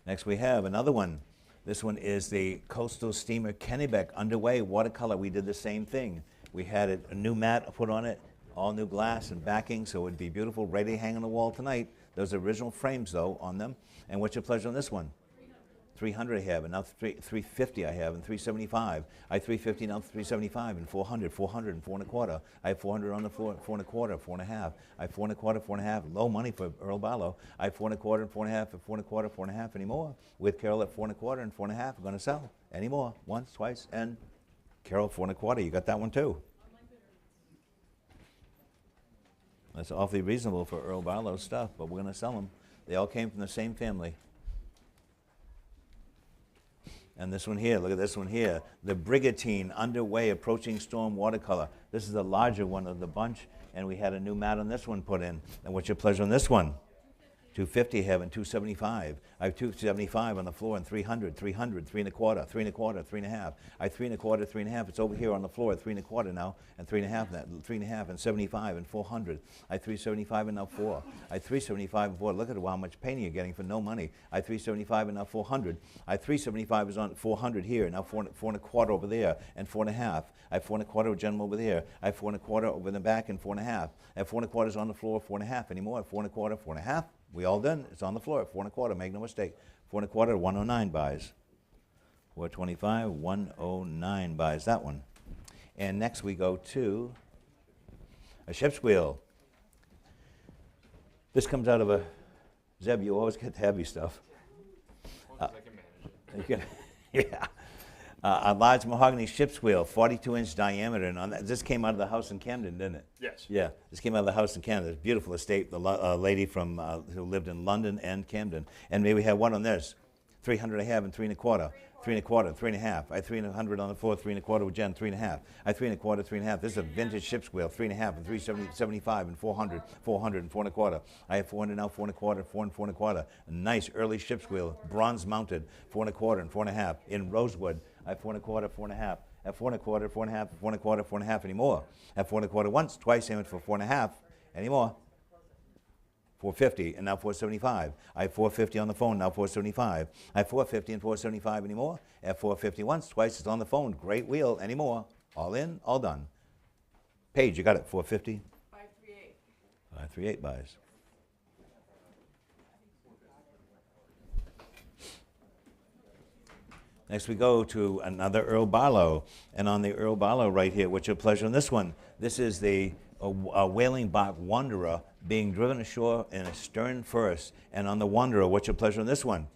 Next we have another one. This one is the Coastal Steamer Kennebec underway watercolor. We did the same thing. We had a new mat put on it, all new glass and backing, so it would be beautiful, ready to hang on the wall tonight. Those original frames, though, on them. And what's your pleasure on this one? 300 I have, and now 350 I have, and 375. I have 350, now 375, and 400, 400, and 4 1/4. I have 400 on the floor, 4 1/4, 4 1/2. I have 4 1/4, 4 1/2. Low money for Earl Barlow. I have 4 1/4 and 4 1/2, and 4 1/4, 4 1/2 anymore. With Carol at 4 1/4 and 4 1/2, we're going to sell anymore. Once, twice, and Carol 4 1/4. You got that one too. That's awfully reasonable for Earl Barlow's stuff, but we're going to sell them. They all came from the same family. And this one here, look at this one here. The Brigantine Underway Approaching Storm watercolor. This is the larger one of the bunch, and we had a new mat on this one put in. And what's your pleasure on this one? 250 I have and 275. I have 275 on the floor and 300, 300, 3 1/4, 3 1/4, 3 1/2. I have 3 1/4, 3 1/2. It's over here on the floor at 3 1/4 now, and 3 1/2 that, 3 1/2 and 75 and 400. I have 375 and now 4. I have 375 and 4. Look at how much painting you're getting for no money. I have 375 and now 400. I have 375 is on 400 here, now 4 1/4 over there, and 4 1/2. I have 4 1/4 with gentleman over there. I have 4 1/4 over in the back and 4 1/2. I have 4 1/4 is on the floor, 4 1/2 anymore. 4 1/4, 4 1/2. We all done. It's on the floor at 4 1/4. Make no mistake. 4 1/4, 109 buys. 425, 109 buys that one. And next we go to a ship's wheel. This comes out of a Zeb. You always get the heavy stuff. As long as I can manage it. You can, yeah. A large mahogany ship's wheel, 42-inch diameter, and on that, this came out of the house in Camden, didn't it? Yes. Yeah, this came out of the house in Camden. It's a beautiful estate. The lady from who lived in London and Camden. And maybe we have one on this. 300 I have and 3 1/4. 3 1/4, 3 1/2. I have 300 on the floor, 3 1/4 with Jen, 3 1/2. I have 3 1/4, 3 1/2. This is a vintage ship's wheel, 3 1/2 and 375 and 400, 400 and 4 1/4. I have 400 now, 4 1/4, 4 and 4 1/4. A nice early ship's wheel, bronze mounted, 4 1/4 and 4 1/2 in rosewood. I have 4 1/4, 4 1/2. At 4 1/4, 4 1/2, 4 1/4, 4 1/2 anymore. At 4 1/4 once, twice, aiming for 4 1/2 anymore. 450 and now 475. I have 450 on the phone, now 475. I have 450 and 475 anymore. At 450 once, twice, it's on the phone. Great wheel anymore. All in, all done. Paige, you got it. 450. 538. 538 buys. Next we go to another Earl Barlow. And on the Earl Barlow right here, what's your pleasure on this one? This is the whaling bark Wanderer being driven ashore in a stern first. And on the Wanderer, what's your pleasure on this one?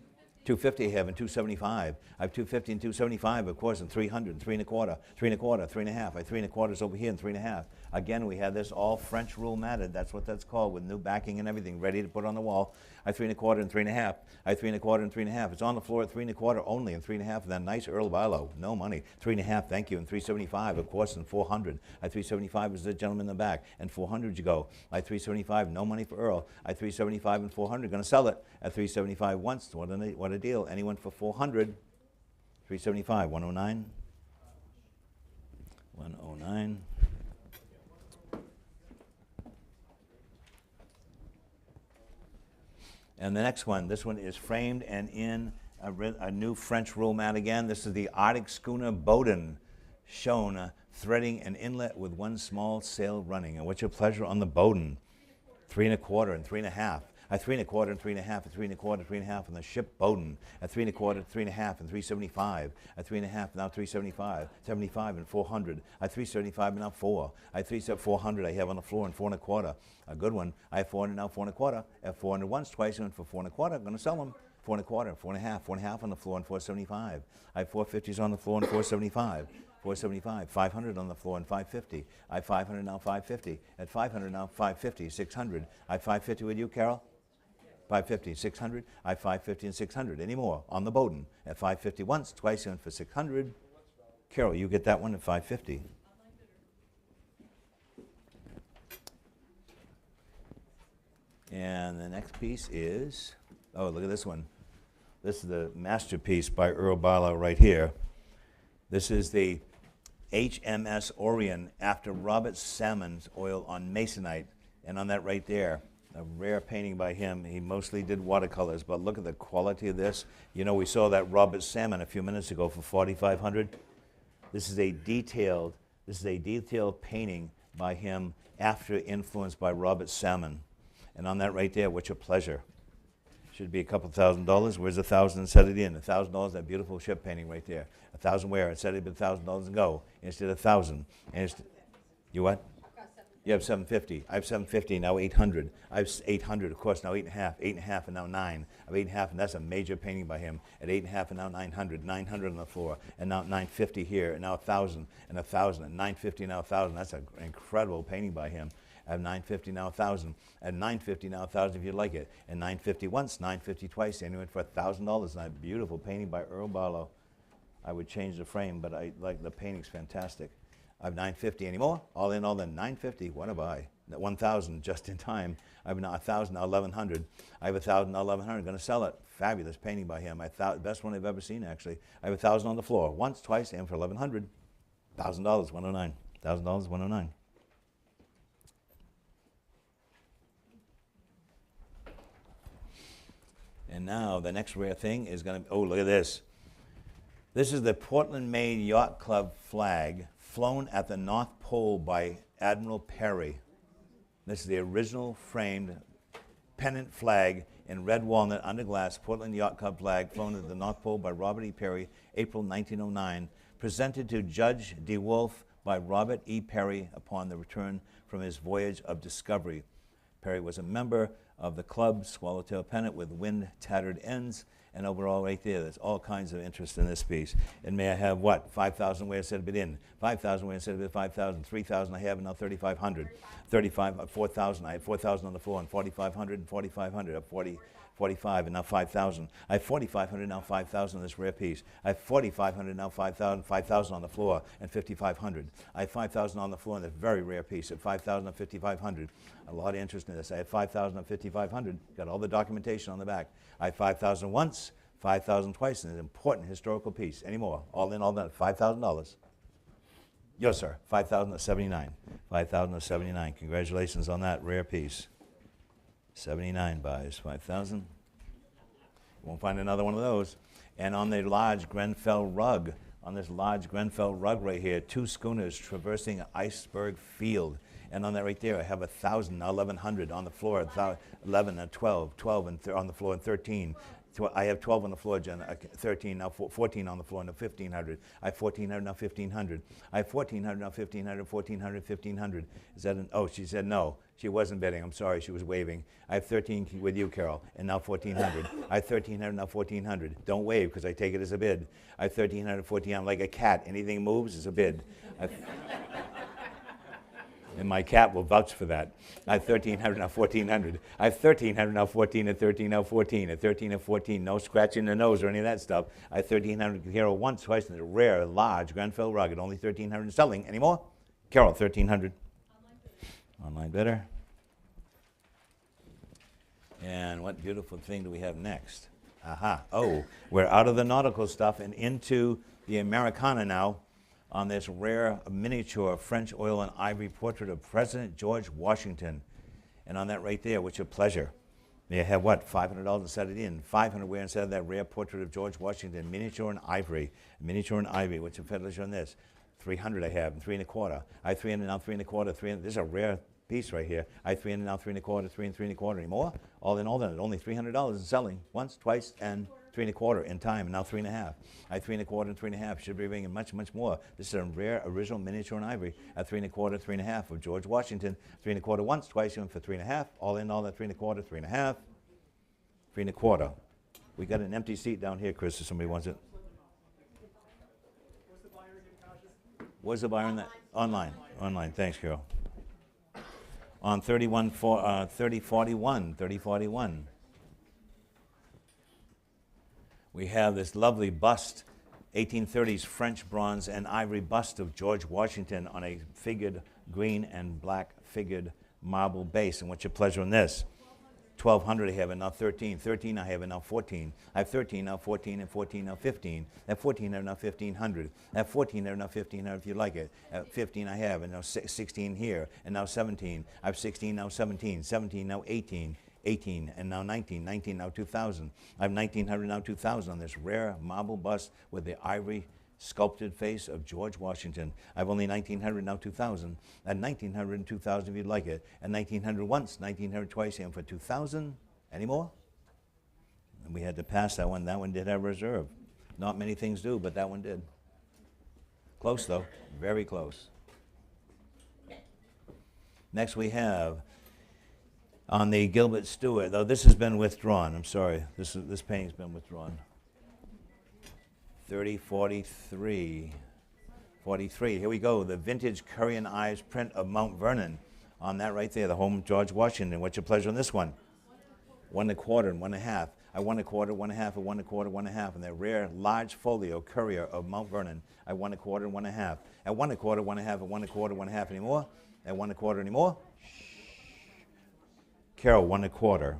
250 I have and 275. I have 250 and 275, of course, and 300 and 3 1/4, 3 1/4, 3 1/2. I have 3 1/4 over here and 3 1/2. Again, we have this all French rule matted. That's what that's called, with new backing and everything, ready to put on the wall. I have 3 1/4 and 3 1/2. I have 3 1/4 and 3 1/2. It's on the floor at 3 1/4 only and 3 1/2. And that nice Earl Barlow, no money. 3 1/2, thank you, and 375, of course, and 400. I have 375 is the gentleman in the back, and 400 you go. I have 375, no money for Earl. I have 375 and 400, going to sell it at 375 once. What a deal. Anyone for 400? 375, 109. 109. And the next one, this one is framed and in a new French rule mat again. This is the Arctic schooner Bowden, shown threading an inlet with one small sail running. And what's your pleasure on the Bowden? 3 1/4 and 3 1/2. At 3 1/4 and 3 1/2, at 3 1/4, 3 1/2 on the ship Bowden. At 3 1/4, 3 1/2 and 375. At 3 1/2, now 375, 75 and 400. At 375 now 4. At 400 I have on the floor and 4 1/4. A good one. I have 400 now 4 1/4. At 400 once, twice, and for 4 1/4, I'm going to sell them. 4 1/4, 4 1/2, 4 1/2 on the floor and 475. I have 450s on the floor and 475. 475, 500 on the floor and 550. I have 500 now 550. At 500 now 550, 600. I have 550 with you, Carol? 550, 600. I have 550 and 600. Any more on the Bowden? At 550 once, twice, and for 600. Carol, you get that one at 550. And the next piece is, oh, look at this one. This is the masterpiece by Earl Barlow right here. This is the HMS Orion after Robert Salmon's oil on Masonite. And on that right there, a rare painting by him. He mostly did watercolors, but look at the quality of this. You know, we saw that Robert Salmon a few minutes ago for $4,500. This is a detailed painting by him after influenced by Robert Salmon. And on that right there, what's your pleasure? Should be a couple $1,000. Where's $1,000 and set it in? $1,000, that beautiful ship painting right there. $1,000 where? I said it'd be $1,000 and go. Instead of $1,000. And you what? You have 750. I have 750, now 800. I have 800, of course, now 8.5. 8.5 and now 9. I have 8.5, and that's a major painting by him. At 8.5 and now 900. 900 on the floor, and now 950 here, and now 1,000, and 1,000, and 950 now 1,000. That's an incredible painting by him. At 950 now 1,000. At 950 now 1,000 if you like it. And 950 once, 950 twice. And he went for $1,000. And a beautiful painting by Earl Barlow. I would change the frame, but I like the painting's fantastic. I have 950 anymore. All in all, then 950. What a buy. 1,000 just in time. I have now 1,000 now 1,100. I have 1,000 now 1,100. Going to sell it. Fabulous painting by him. Best one I've ever seen actually. I have 1,000 on the floor. Once, twice, and for 1,100. $1,000, 109. $1,000, 109. And now the next rare thing is going to, oh, look at this. This is the Portland-made Yacht Club flag flown at the North Pole by Admiral Perry. This is the original framed pennant flag in red walnut under glass, Portland Yacht Club flag flown at the North Pole by Robert E. Perry, April 1909, presented to Judge DeWolf by Robert E. Perry upon the return from his voyage of discovery. Perry was a member of the club, Swallowtail Pennant, with wind-tattered ends, and overall right there, there's all kinds of interest in this piece. And may I have what? 5,000 where I said it in. 5,000 where I said it 5,000. 3,000 I have, and now 3,500. 4,000. I have 4,000 on the floor, and 4,500 and 4,500. 4,500 45 and now 5,000. I have 4,500 now 5,000 on this rare piece. I have 4,500 now 5,000, 5,000 on the floor and 5,500. I have 5,000 on the floor on this very rare piece at 5,000 and 5,500. A lot of interest in this. I have 5,000 and 5,500. Got all the documentation on the back. I have 5,000 once, 5,000 twice, and an important historical piece. Any more? All in, all done. $5,000. Yes, sir. 5,079. 5,079. Congratulations on that rare piece. 79 buys. 5,000. Won't find another one of those. And on the large Grenfell rug, on this large Grenfell rug right here, 2 schooners traversing an iceberg field. And on that right there, I have 1,000, now 1,100 on the floor, 11 and 12, 12 and on the floor, and 13. I have 12 on the floor, Jen, 13, now 14 on the floor, now 1,500. I have 1,400, now 1,500. I have 1,400, now 1,500, 1,400, 1,500. Is that oh, she said no. She wasn't bidding. I'm sorry, she was waving. I have 13 with you, Carol, and now 1,400. I have 1,300, now 1,400. Don't wave, because I take it as a bid. I have 1,300, 1,400. I'm like a cat. Anything moves is a bid. And my cat will vouch for that. I have 1,300, now 1,400. I have 1,300, now 14, and 13, now 14. At 13 and 14, no scratching the nose or any of that stuff. I have 1,300 Carol once, twice, and a rare, large Grenfell rug at only 1,300 selling. Any more? Carol, 1,300. Online bidder. And what beautiful thing do we have next? Aha. Oh, we're out of the nautical stuff and into the Americana now, on this rare miniature French oil and ivory portrait of President George Washington. And on that right there, which a pleasure. They have what, $500 and set it in. 500 where instead of that rare portrait of George Washington, miniature and ivory, which a pleasure on this. 300 I have, and 3 1/4. I have 300 now, 3 1/4, 300. This is a rare piece right here. I have 300 now, 3 1/4, 3 and 3 1/4 anymore. All in all, then, at only $300 in selling once, twice, and 3 1/4 in time, and now 3 1/2. I have 3 1/4 and 3 1/2. Should be bringing much, much more. This is a rare original miniature and ivory at 3 1/4, 3 1/2 of George Washington. 3 1/4 once, twice, and for 3 1/2. All in all, that 3 1/4, 3 1/2, 3 1/4. We got an empty seat down here, Chris, if somebody wants it. Where's the buyer in that? Online. Online. Thanks, Carol. On 3041. We have this lovely bust, 1830s French bronze and ivory bust of George Washington on a figured green and black figured marble base. And what's your pleasure in this? 1,200 I have it now 13. 13 I have it now 14. I have 13 now 14 and 14 now 15. At 14 I have now 1,500. At 14 I have now 1,500 if you like it. At 15 I have and now 16 here and now 17. I have 16 now 17. 17 now 18. 18 and now 19. 19 now 2,000. I have 1,900 now 2,000 on this rare marble bust with the ivory sculpted face of George Washington. I have only 1,900 now 2,000. At 1,900 and 2,000 if you'd like it. At 1,900 once, 1,900 twice, and for 2,000. Any more? And we had to pass that one. That one did have reserve. Not many things do, but that one did. Close though, very close. Next we have on the Gilbert Stewart, though this has been withdrawn. I'm sorry, this painting's been withdrawn. 3043. 43. Here we go. The vintage Curry and Ives print of Mount Vernon. On that right there, the home of George Washington. What's your pleasure on this one? 1 1/4 and 1 1/2. I 1 1/4, 1 1/2, and 1 1/4, 1 1/2. And that rare large folio courier of Mount Vernon. I 1 1/4 and 1 1/2. At 1 1/4, 1 1/2, and 1 1/4, 1 1/2 anymore? At 1 1/4 anymore? Carol, 1 1/4.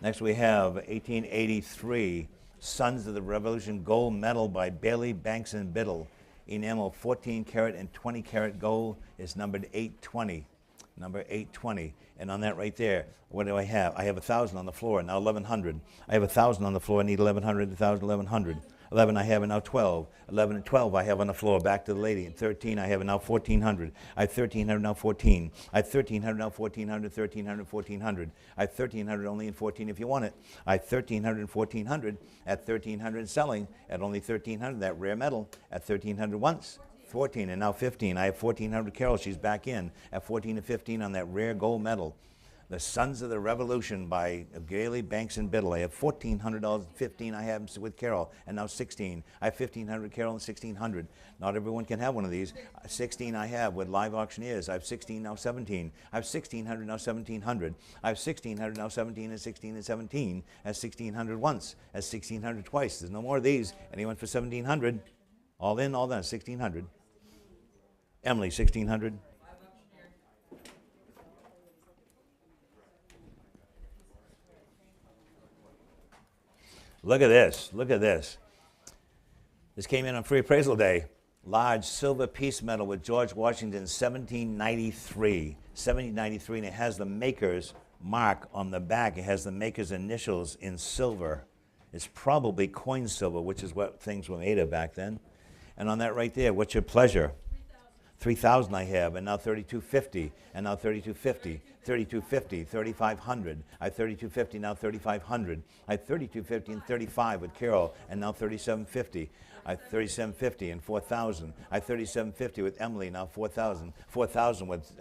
Next we have 1883 Sons of the Revolution gold medal by Bailey, Banks and Biddle. Enamel 14 karat and 20 karat gold is numbered 820. Number 820. And on that right there, what do I have? I have 1,000 on the floor, now 1,100. I have 1,000 on the floor, I need 1,100, 1,000, 1,100. 11 I have, and now 12. 11 and 12 I have on the floor, back to the lady. And 13 I have, and now 1,400. I have 1,300, now 14. I have 1,300, now 1,400, 1,300, 1,400. I have 1,300 only in 14 if you want it. I have 1,300 and 1,400 at 1,300 selling at only 1,300, that rare metal at 1,300 once. 14 and now 15. I have 1,400 Carol, she's back in at 14 and 15 on that rare gold medal. The Sons of the Revolution by Gailey Banks and Biddle. I have $1,400, 15 I have with Carol, and now 16. I have 1,500 Carol and 1,600. Not everyone can have one of these. 16 I have with Live Auctioneers. I have 16, now 17. I have 1,600, now 1,700. I have 1,600, now 17, and 16, and 17. As 1,600 once, as 1,600 twice. There's no more of these. Anyone for 1,700? All in, all done, 1,600. Emily, 1,600. Look at this. Look at this. This came in on free appraisal day. Large silver piece medal with George Washington, 1793. 1793, and it has the maker's mark on the back. It has the maker's initials in silver. It's probably coin silver, which is what things were made of back then. And on that right there, what's your pleasure? 3,000 I have, and now 3,250, and now 3,250, 3,250, 3,500. I have 3,250, now 3,500. I have 3,250 and 35 with Carol, and now 3,750. I have 3,750 and 4,000. I have 3,750 with Emily, now 4,000. 4,000 with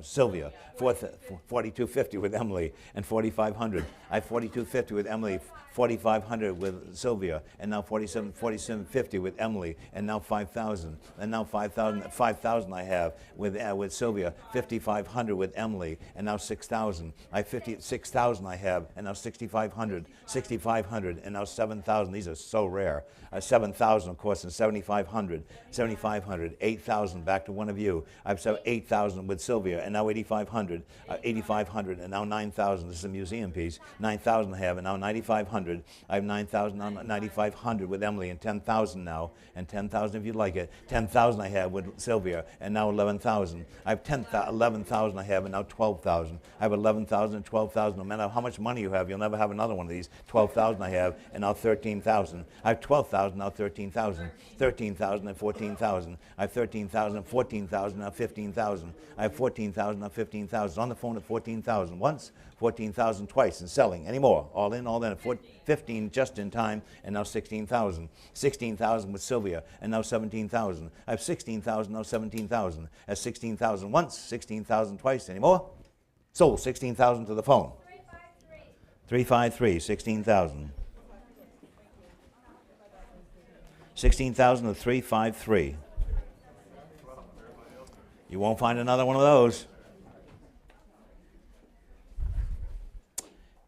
Sylvia. 4,250 with Emily, and 4,500. I have 4,250 with Emily, 4,500 with Sylvia, and now 4,750 with Emily, and now 5,000. And now 5,000 I have with Sylvia, 5,500 with Emily, and now 6,000. I have 6,000 I have, and now 6,500, 6,500, and now 7,000. These are so rare. 7,000, of course, and 7,500, 7,500, 8,000. Back to one of you. I have 8,000 with Sylvia, and now 8,500, 8,500, and now 9,000. This is a museum piece. 9,000 I have, and now 9,500. I have 9,000, now 9,500 with Emily, and 10,000 now, and 10,000 if you like it. 10,000 I have with Sylvia, and now 11,000. I have 11,000 I have, and now 12,000. I have 11,000 and 12,000. No matter how much money you have, you'll never have another one of these. 12,000 I have, and now 13,000. I have 12,000, now 13,000. 13,000 and 14,000. I have 13,000 and 14,000, now 15,000. I have 14,000, now 15,000. On the phone at 14,000 once, 14,000 twice, and selling. Any more? All in, all in. 15 just in time, and now 16,000. 16,000 with Sylvia, and now 17,000. I have 16,000, now 17,000. At 16,000 once, 16,000 twice. Any more? Sold. 16,000 to the phone. 353, 16,000. 16,000 to 353. You won't find another one of those.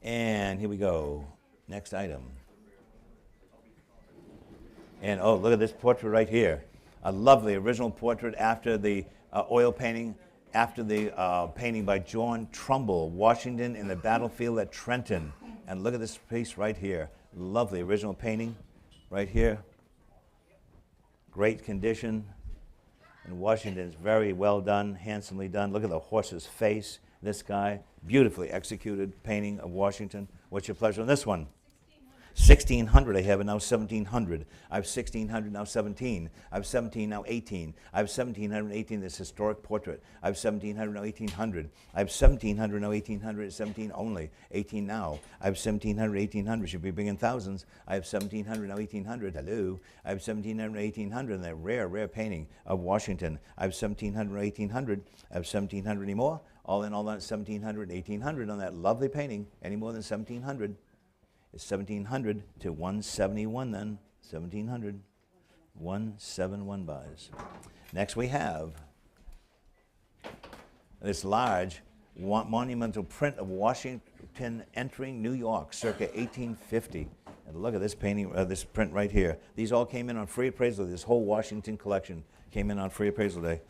And here we go. Next item. And oh, look at this portrait right here. A lovely original portrait after the oil painting, after the painting by John Trumbull, Washington in the battlefield at Trenton. And look at this piece right here. Lovely original painting right here. Great condition. And Washington is very well done, handsomely done. Look at the horse's face. This guy, beautifully executed painting of Washington. What's your pleasure on this one? 1,600 I have, and now 1,700. I have 1,600, now 17. I have 17, now 18. I have 1,718, this historic portrait. I have 1,700, now 1,800. I have 1,700, now 1,800, 17 only. 18 now. I have 1,700, 1,800, should be bringing thousands. I have 1,700, now 1,800, hello. I have 1,700, 1,800, and that rare, rare painting of Washington. I have 1,700, 1,800. I have 1,700 anymore. All in all, that 1,700, 1,800 on that lovely painting. Any more than 1,700? It's 1,700 to 171 then. 1,700. 171 buys. Next we have this large monumental print of Washington entering New York circa 1850. And look at this painting, this print right here. These all came in on free appraisal. This whole Washington collection came in on free appraisal day.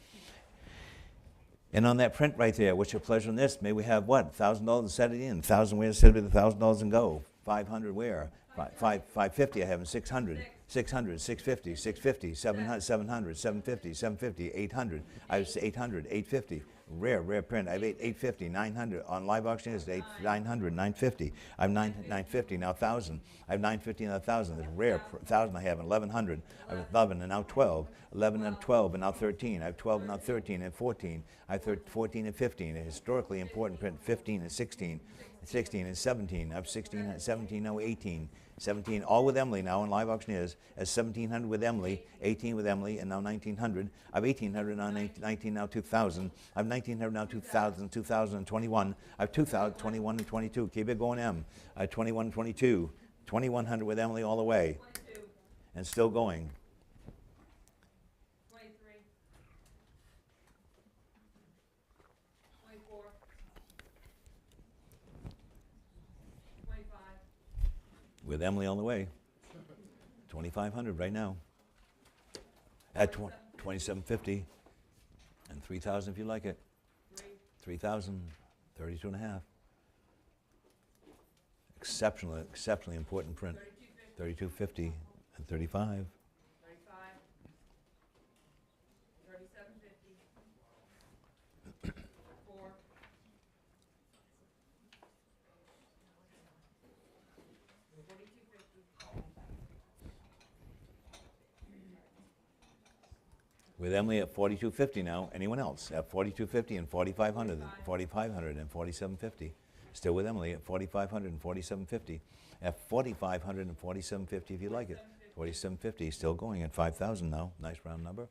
And on that print right there, what's your pleasure on this? May we have what? $1,000 and set it in. 1,000 where? Set it with $1,000 and go. 500 where? 550 I have, and 600. 600, 650, 650, 700, 700, 750, 750, 800. I have 800, 850. Rare, rare print. I have 850, 900. On live auction is 900, 950. I have 950, now 1,000. I have 950 and 1,000. There's rare 1,000 I have, and 1,100. I have 11 and now 12. 11 and 12 and now 13. I have 12 and now 13 and 14. I have 14 and 15. A historically important print, 15 and 16. 16 and 17. I have 16 and 17, now 18. 17, all with Emily now in Live Auctioneers. As 1700 with Emily, 18 with Emily, and now 1900. I have 1800 now, 19 now 2000. I have 1900 now 2000, 2021. I have 2000, 21 and 22. Keep it going, M. I have 21 and 22. 2100 with Emily all the way. 22, And still going. 23, 24, 25, With Emily all the way. 2500 right now. At 2750. And 3000 if you like it. 3, 3000, 32 and a half. Exceptionally important print. 3250, 3250 and 35. 35, 3750, 4, 4250, With Emily at 4250 now. Anyone else at 4250 and 4500, 4500 and 4750. Still with Emily at 4500 and 4750. At 4500 and 4750 if you like it. 4750 still going at 5000 now. Nice round number.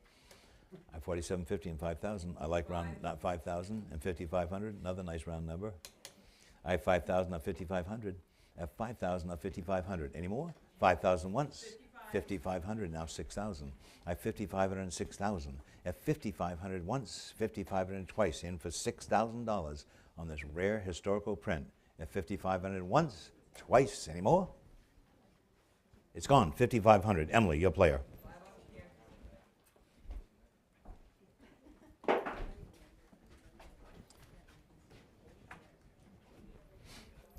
At 4750 and 5000. I like round not 5000 and 5500. Another nice round number. I have 5000 at 5500. At 5000 at 5500. Any more? 5000 once. 5500 now 6000. I have 5500 and 6000. At 5500 once. 5500 twice. In for $6,000 on this rare historical print. At 5500 once. Twice. Any more? It's gone. 5500. Emily, your player.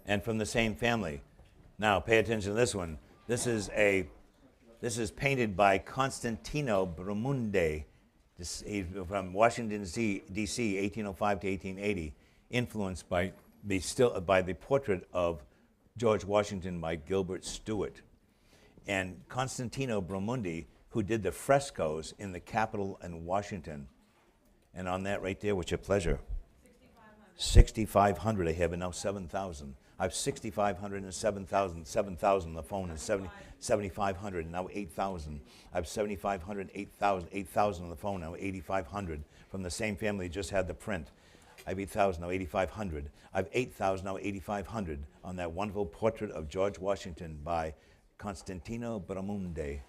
And from the same family. Now, pay attention to this one. This is painted by Constantino Bramundi. He's from Washington, D.C., 1805 to 1880, influenced by the portrait of George Washington by Gilbert Stuart. And Constantino Bramundi, who did the frescoes in the Capitol in Washington. And on that right there, what's your pleasure? 6,500 I have, and now 7,000. I have 6,500 and 7,000. 7,000 on the phone and 7,500 and now 8,000. I have 7,500, 8,000. 8,000 on the phone now 8,500. From the same family, just had the print. I have 8,000 now 8,500. I have 8,000 now 8,500 on that wonderful portrait of George Washington by Constantino Bramundi.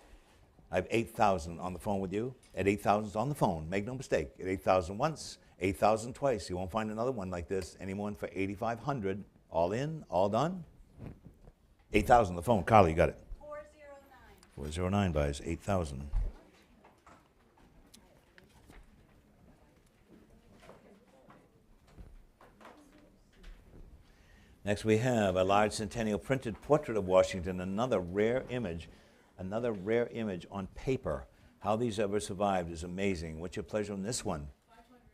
I have 8,000 on the phone with you. At 8,000 on the phone, make no mistake. At 8,000 once, 8,000 twice. You won't find another one like this. Anyone for 8,500. All in, all done. 8,000 on the phone. Carly, you got it. 409. 409 buys 8,000. Next we have a large centennial printed portrait of Washington, another rare image on paper. How these ever survived is amazing. What's your pleasure on this one?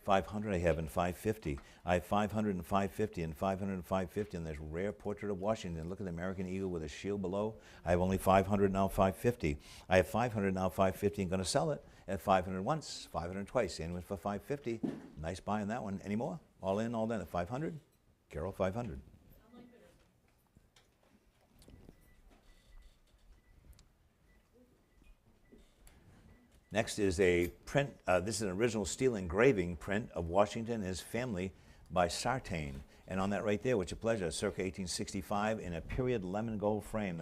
500 I have and 550. I have 500 and 550 and 500 and 550 and this rare portrait of Washington. Look at the American eagle with a shield below. I have only 500 now 550. I have 500 now 550 and going to sell it at 500 once, 500 twice. Anyone for 550. Nice buy on that one. Any more? All in, all done at 500. Carol, 500. Next is a print, this is an original steel engraving print of Washington and his family by Sartain. And on that right there, what's your pleasure, circa 1865 in a period lemon gold frame.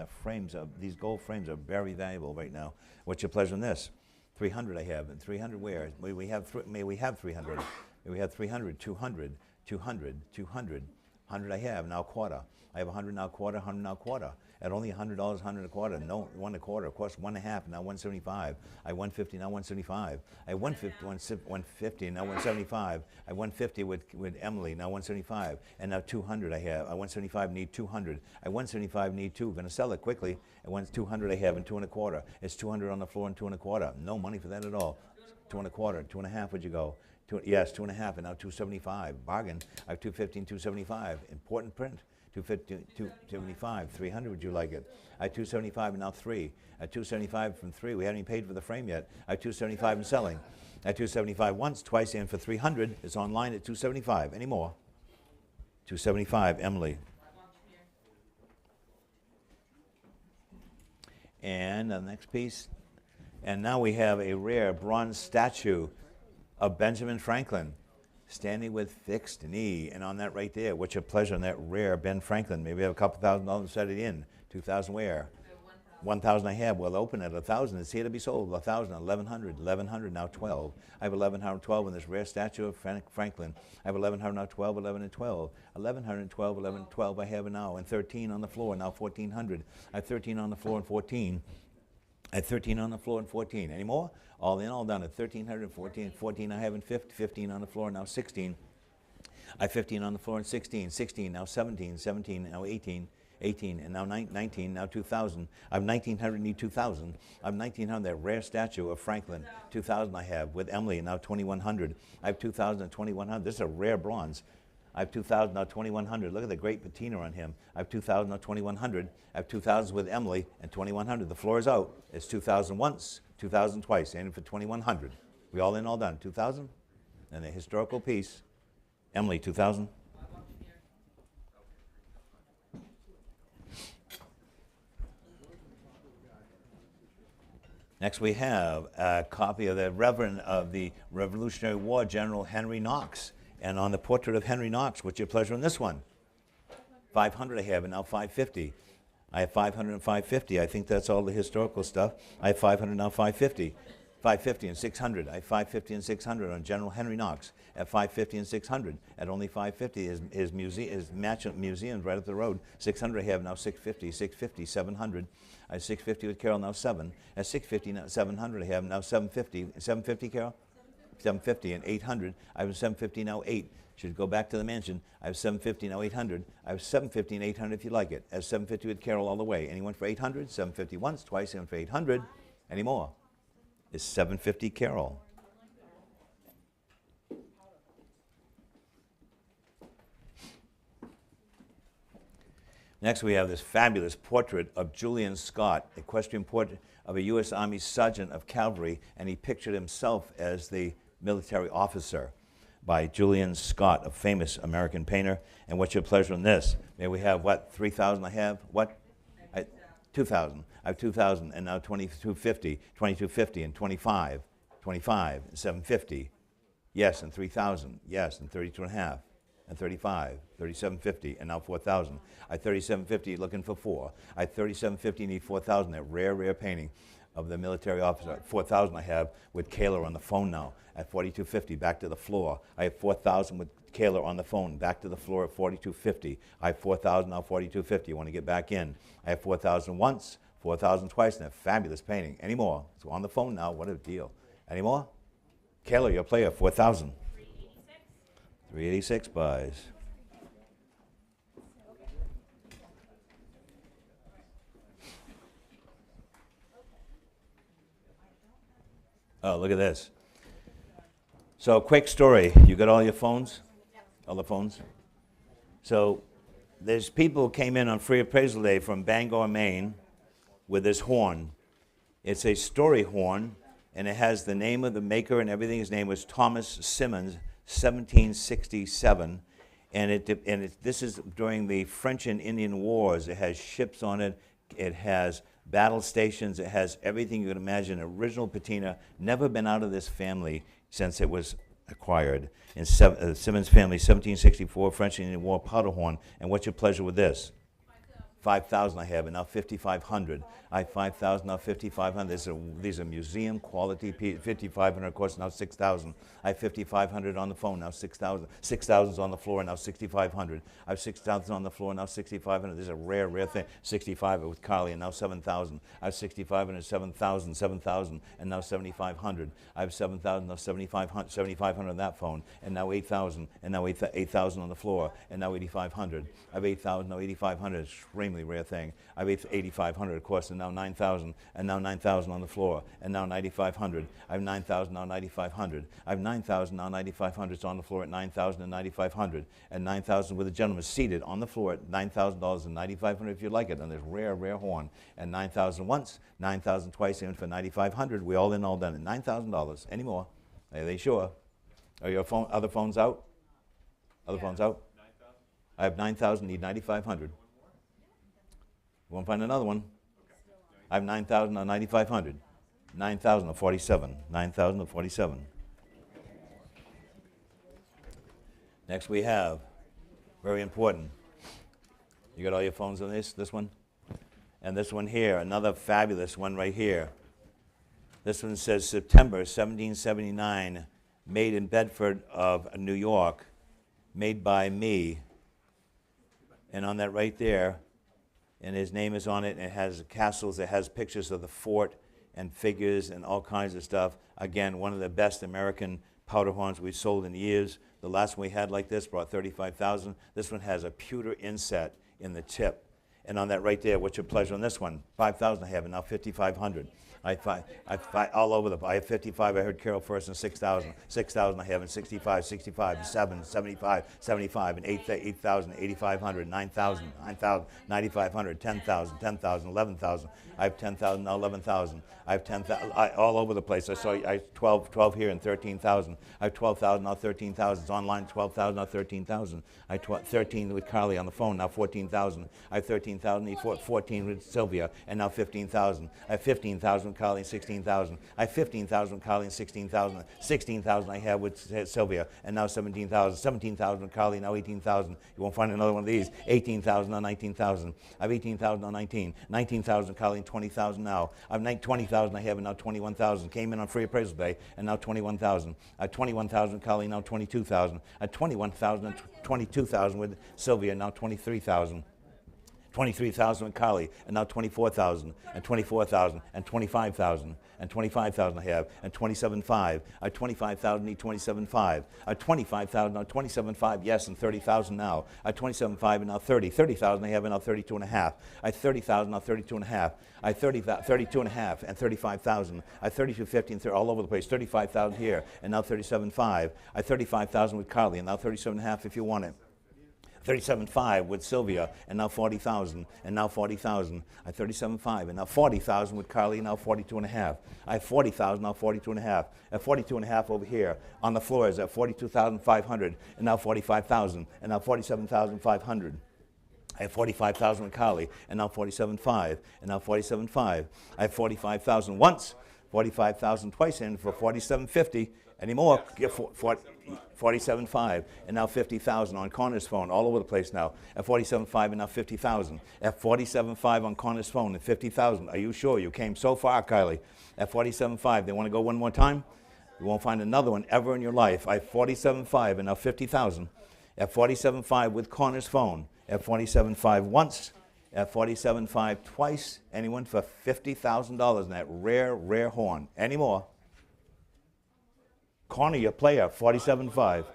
These gold frames are very valuable right now. What's your pleasure on this? 300 I have, and 300 where? May we have 300? May we have 300, 200, 200, 200, 100 I have, now quarter. I have 100 now quarter, 100 now quarter. At only $100, 100 a quarter. No, 1 a quarter. Of course, 1 1/2, now 175. I 150, now 175. I 150, 150, now 175. I 150 with Emily, now 175. And now 200 I have. I 175 need 200. I 175 need 2. Going to sell it quickly. At 200 I have and 2 1/4. It's 200 on the floor and 2 1/4. No money for that at all. 2 1/4, 2 1/2 would you go? Yes, 2 1/2 and now 275. Bargain. I have 250 and 275. Important print. 250, 275, 300, would you like it? At 275 and now 3. At 275 from 3, we haven't even paid for the frame yet. At 275 and selling. At 275 once, twice, and for 300, it's online at 275. Any more? 275, Emily. And the next piece. And now we have a rare bronze statue of Benjamin Franklin standing with fixed knee. And on that right there, what's your pleasure on that rare Ben Franklin? Maybe have a couple $1,000 set it in. 2,000 where? 1,000 I have. Well, open at 1,000. It's here to be sold. 1,000, 1,100, 1,100, now 12. I have 1,112 in this rare statue of Franklin. I have 1,100 now 12, 11 and 12. 1,112, 11 and 12 I have now. And 13 on the floor, now 1,400. I have 13 on the floor and 14. I have 13 on the floor and 14. Any more? All in, all done at 1,300, 14, 14 I have in 15 on the floor, now 16. I have 15 on the floor and 16, 16, now 17, 17, now 18, 18, and now 19, now 2,000. I have 1,900, need 2,000. I have 1,900, that rare statue of Franklin. 2,000 I have with Emily, now 2,100. I have 2,000 and 2,100. This is a rare bronze. I have 2,000, now 2,100. Look at the great patina on him. I have 2,000, now 2,100. I have 2,000 with Emily and 2,100. The floor is out. It's 2,000 once, 2,000 twice, and for 2,100. We all in, all done. 2,000? And a historical piece. Emily, 2,000? Next we have a copy of the Reverend of the Revolutionary War General Henry Knox. And on the portrait of Henry Knox, what's your pleasure on this one? 500 I have, and now 550. I have 500 and 550. I think that's all the historical stuff. I have 500, now 550. 550 and 600. I have 550 and 600 on General Henry Knox. At 550 and 600. At only 550, his museum's right up the road. 600 I have, now 650, 650, 700. I have 650 with Carol, now 7. At 650, now 700 I have, now 750. 750, Carol? 750 and 800. I have 750, now 8. Should go back to the mansion. I have 750, now 800. I have 750 and 800 if you like it. I have 750 with Carol all the way. Anyone for 800? 750 once, twice, anyone for 800? Any more? It's 750 Carol. Next we have this fabulous portrait of Julian Scott, equestrian portrait of a U.S. Army Sergeant of Cavalry, and he pictured himself as the military officer by Julian Scott, a famous American painter. And what's your pleasure in this? May we have what, 3,000 I have? What? 2,000. I have 2,000 and now 2,250, 2,250 and 25, 25 and 750. Yes, and 3,000. Yes, and 32 and a half. And 35, 3750, and now 4,000. I 3750 looking for 4. I 3750 need 4,000. That rare painting of the military officer. 4,000 I have with Kayla on the phone now. At 4250, back to the floor. I have 4,000 with Kayla on the phone, back to the floor at 4250. I have 4,000 now 4250. I want to get back in. I have 4,000 once, 4,000 twice, and a fabulous painting. Any more? So on the phone now. What a deal. Any more? Kayla, your player. 4,000. 386 buys. Oh, look at this. So, quick story. You got all your phones? All the phones? So, there's people who came in on free appraisal day from Bangor, Maine, with this horn. It's a story horn, and it has the name of the maker and everything. His name was Thomas Simmons. 1767, and this is during the French and Indian Wars. It has ships on it. It has battle stations. It has everything you could imagine. Original patina. Never been out of this family since it was acquired. In Simmons family, 1764, French and Indian War powder horn. And what's your pleasure with this? 5,000 I have, and now 5,500. I have 5,000, now 5,500. These are museum quality, 5,500, of course, now 6,000. I have 5,500 on the phone, now 6,000. 6,000's on the floor, now 6,500. I have 6,000 on the floor, now 6,500. This is a rare thing. 65 with Carly, and now 7,000. I have 6,500, 7,000, 7,000, and now 7,500. I have 7,000, now 7,500 on that phone, and now 8,000, and now 8,000 on the floor, and now 8,500. I have 8,000, now 8,500. Extremely rare thing. I have 8,500, of course, and now 9,000, and now 9,000 on the floor, and now 9,500. I have 9,000, now 9,500. I have 9,000, now 9,500. It's on the floor at 9,000 and 9,500, and 9,000 with a gentleman seated on the floor at $9,000 and 9,500 if you like it, on this rare horn, and 9,000 once, 9,000 twice, and for 9,500. We all in, all done at $9,000. Any more? Are they sure? Are your other phones out? Other phones out? 9,000? I have 9,000, need 9,500. Won't find another one. I have 9,000 or 9,500. 9,000 or 47. 9,000 or 47. Next we have, very important. You got all your phones on this one? And this one here, another fabulous one right here. This one says September 1779, made in Bedford of New York, made by me. And on that right there, and his name is on it, and it has castles, it has pictures of the fort and figures and all kinds of stuff. Again, one of the best American powder horns we've sold in years. The last one we had like this brought 35,000. This one has a pewter inset in the tip. And on that right there, what's your pleasure on this one? 5,000 I have, and now 5,500. All over I have 55, I heard Carol first, and 6,000. 6,000 I have, and 65, 65, and 7, 75, 75, and 8,000, 8,500, 9,000, 9,000, 9,500, 10,000, 10,000, 11,000. I have 10,000, now 11,000. I have 10,000, all over the place. I saw 12 here and 13,000. I have 12,000, now 13,000. It's online, 12,000, now 13,000. I have 13 with Carly on the phone, now 14,000. I have 13,000, 14 with Sylvia, and now 15,000. I have 15,000 with Carly and 16,000. I have 15,000 with Carly and 16,000. 16,000 I have with Sylvia, and now 17,000. 17,000 with Carly, now 18,000. You won't find another one of these. 18,000, now 19,000. I have 18,000, now 19. 19,000 Carly and 20,000 now. I have 20,000 I have, and now 21,000. Came in on free appraisal day, and now 21,000. I have 21,000 with Carly, now 22,000. I have 21,000 and 22,000 with Sylvia, and now 23,000. 23,000 with Carly, and now 24,000, and 24,000, and 25,000, and 25,000 I have, and 27,500. I have 25,000, need 27,500. I have 25,000, now 27,500, yes, and 30,000 now. I have 27,500, and now 30. 30,000 I have, and now 32,500. I have 30,000, now 32,500. I have 32,500, and 35,000. I have 32,50, and all over the place. 35,000 here, and now 37,500. I have 35,000 with Carly, and now 37,500 if you want it. 37,500 with Sylvia, and now 40,000, and now 40,000. I have 37,500, and now 40,000 with Carly, and now 42,500. I have 40,000, now 42,500. I have 42,500 over here. On the floor is at 42,500, and now 45,000, and now 47,500. I have 45,000 with Carly, and now 47,500, and now 47,500. I have 45,000 once, 45,000 twice, and for 47,50. Anymore, get 47,500, and now 50,000 on Connor's phone, all over the place now. At 47,500, and now 50,000. At 47,500 on Connor's phone, and 50,000. Are you sure? You came so far, Kylie. At 47,500, they want to go one more time? You won't find another one ever in your life. I have 47,500, and now 50,000. At 47,500 with Connor's phone. At 47,500 once. At 47,500 twice. Anyone for $50,000 in that rare, rare horn. Any more? Connor, your player, 47,500.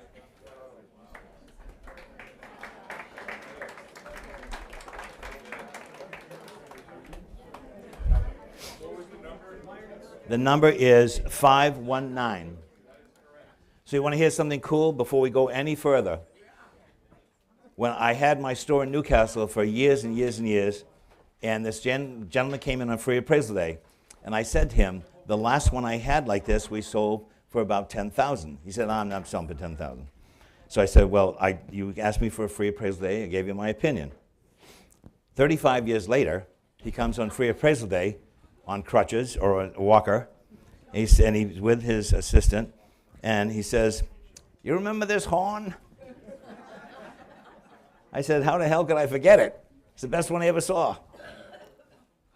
The number is 519. So you want to hear something cool before we go any further? When I had my store in Newcastle for years and years and years, and this gentleman came in on free appraisal day, and I said to him, the last one I had like this, we sold for about 10,000. He said, I'm not selling for 10,000. So I said, well, you asked me for a free appraisal day. I gave you my opinion. 35 years later, he comes on free appraisal day on crutches or a walker, and he's with his assistant, and he says, you remember this horn? I said, how the hell could I forget it? It's the best one I ever saw.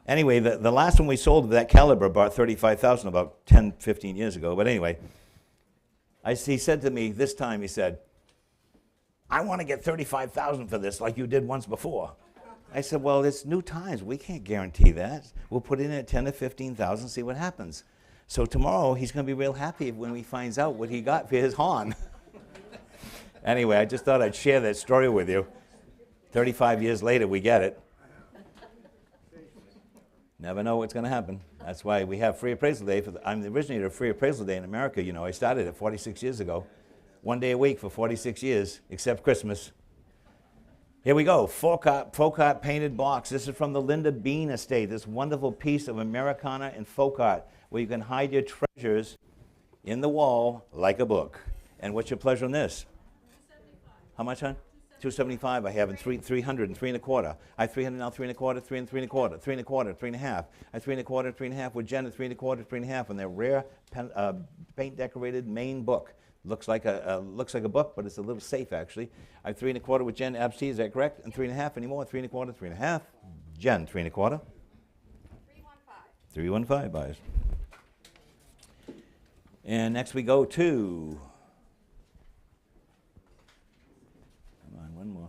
Anyway, the last one we sold of that caliber bought 35,000 about 10, 15 years ago. But anyway, he said to me this time, he said, I want to get 35,000 for this like you did once before. I said, well, it's new times. We can't guarantee that. We'll put it in at 10 to 15,000, see what happens. So tomorrow, he's going to be real happy when he finds out what he got for his horn. Anyway, I just thought I'd share that story with you. 35 years later, we get it. Never know what's going to happen. That's why we have free appraisal day. I'm the originator of free appraisal day in America. You know, I started it 46 years ago. 1 day a week for 46 years, except Christmas. Here we go. Folk painted box. This is from the Linda Bean estate. This wonderful piece of Americana and folk art where you can hide your treasures in the wall like a book. And what's your pleasure on this? 275. How much, hon? 275 I have in 300 and 3 and a quarter. I have 300 now, 3 and a quarter, 3 and 3 and a quarter, 3 and a quarter, 3 and a half. I have 3 and a quarter, 3 and a half with Jen, and 3 and a quarter, 3 and a half, and they're rare paint decorated Maine book. Looks like a book, but it's a little safe actually. I have 3 and a quarter with Jen Absty, is that correct? And 3 and a half anymore, 3 and a quarter, 3 and a half. Jen, 3 and a quarter. 315. 315 buys. And next we go to, come on, one more.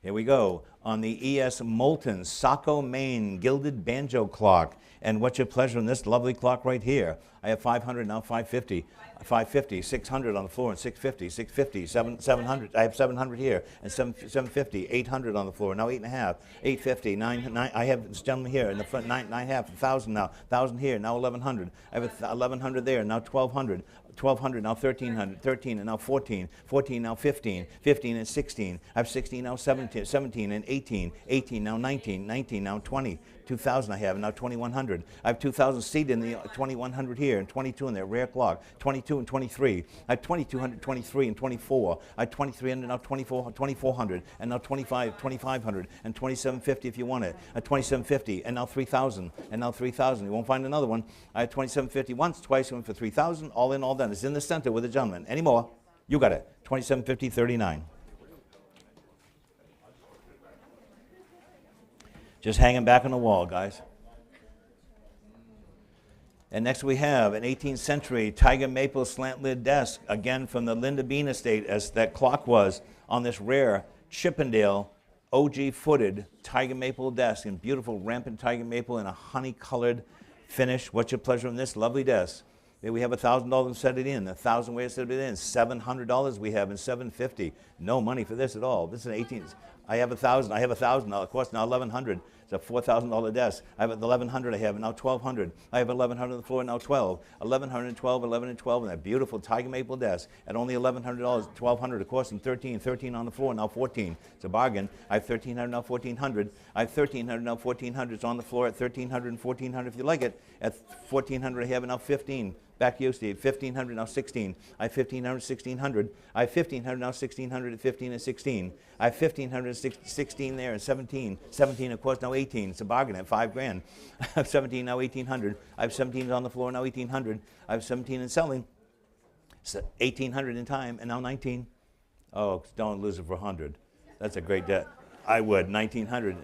Here we go, on the ES Moulton Saco Maine Gilded Banjo Clock. And what's your pleasure in this lovely clock right here? I have 500, now 550. 550, 600 on the floor, and 650, 650, 700. I have 700 here, and 750, 800 on the floor, now 8.5, 850, 9. I have this gentleman here in the front, 9.5, 1,000 now, 1,000 here, now 1,100. I have 1,100 there, now 1,200. 1,200, now 1,300, 13, and now 14, 14, now 15, 15 and 16. I have 16, now 17, 17 and 18, 18, now 19, 19, now 20, 2,000 I have, and now 2,100. I have 2,000 seated in the 2,100 here, and 22 in there, rare clock, 22 and 23. I have 2,200, 23 and 24. I have 2,300, now 2,400, and now 2,500, and 2,750 if you want it. I have 2,750, and now 3,000, and now 3,000. You won't find another one. I have 2,750 once, twice, one for 3,000, all in, all done. It's in the center with the gentleman. Any more? You got it. 2750, 39. Just hanging back on the wall, guys. And next we have an 18th century tiger maple slant lid desk, again from the Linda Bean estate, as that clock was, on this rare Chippendale OG footed tiger maple desk, in beautiful rampant tiger maple in a honey colored finish. What's your pleasure in this lovely desk? Here we have $1,000 to set it in, 1,000 ways to set it in, $700 we have, and $750. No money for this at all. This is an 18th. I have 1,000. I have $1,000. Of course, now 1,100. It's a $4,000 desk. I have 1,100. I have now 1,200. I have 1,100 on the floor, now 12. 1,112, 11 and 12, and that beautiful tiger maple desk at only $1,100. 1,200, of course, and 13. 13 on the floor, now 14. It's a bargain. I have 1,300, now 1,400. I have 1,300, now 1,400. It's on the floor at 1,300 and 1,400 if you like it. At 1,400, I have it now 15. Back to you, Steve. 1,500, now 16. I have 1,500, 1,600. I have 1,500, now 1,600 at 15 and 16. I have 1,500, 16 there, and 17. 17, of course, now 18. It's a bargain at $5,000. I have 17, now 1,800. I have 17 on the floor, now 1,800. I have 17 in selling. So 1,800 in time, and now 19. Oh, don't lose it for 100. That's a great debt. I would, 1,900.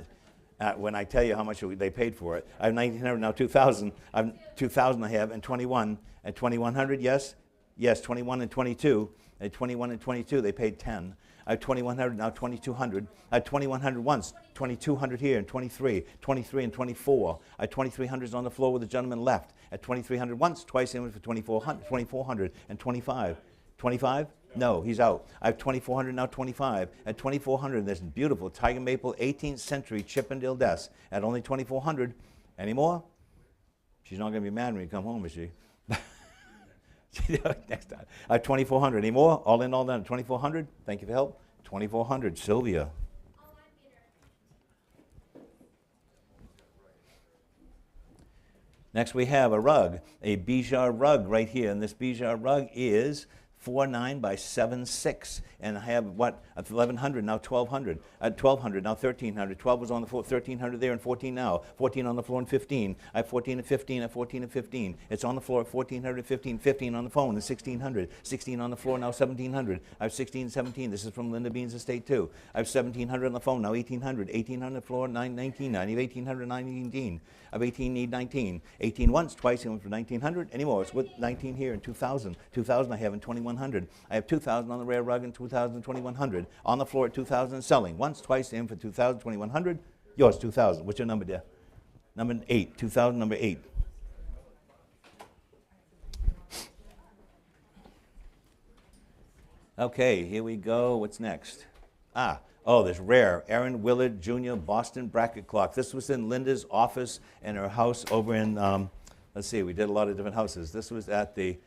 When I tell you how much they paid for it. I have 1,900, now 2,000. I have 2,000 I have, and 21. At 2,100, yes? Yes, 21 and 22. At 21 and 22, they paid 10. I have 2,100, now 2,200. I had 2,100 once, 2,200 here, and 23. 23 and 24. I had 2,300 on the floor with the gentleman left. At 2,300 once, twice in for 2,400, and 25. 25? No, he's out. I have 2,400, now 25. At 2,400, this beautiful tiger maple 18th century Chippendale desk at only 2,400. Any more? She's not going to be mad when you come home, is she? Next time. I have 2,400. Any more? All in, all done. 2,400. Thank you for help. 2,400. Sylvia. Next we have a rug, a Bijar rug right here. And this Bijar rug is 4.9 by 7.6, and I have what, 1,100, now 1,200, 1,200, now 1,300, 12 was on the floor, 1,300 there, and 14 now, 14 on the floor, and 15, I have 14 and 15, I have 14 and 15, it's on the floor at 1,400, 15, 15 on the phone, and 1,600, 16 on the floor, now 1,700, I have 16, 17, this is from Linda Bean's estate too, I have 1,700 on the phone, now 1,800, 18 on the floor, 19, I need 1,800, 19, I have 18, need 19, 18 once, twice, and for 1,900, anymore, it's with 19 here, and 2,000, 2,000 I have in 21. I have 2,000 on the rare rug and 2,000, 2,100. On the floor at 2,000 selling. Once, twice, in for 2,000, 2,100. Yours, 2,000. What's your number, dear? Number 8. 2,000, number 8. Okay, here we go. What's next? Oh, this rare Aaron Willard Jr. Boston bracket clock. This was in Linda's office in her house over in, let's see, we did a lot of different houses. This was at the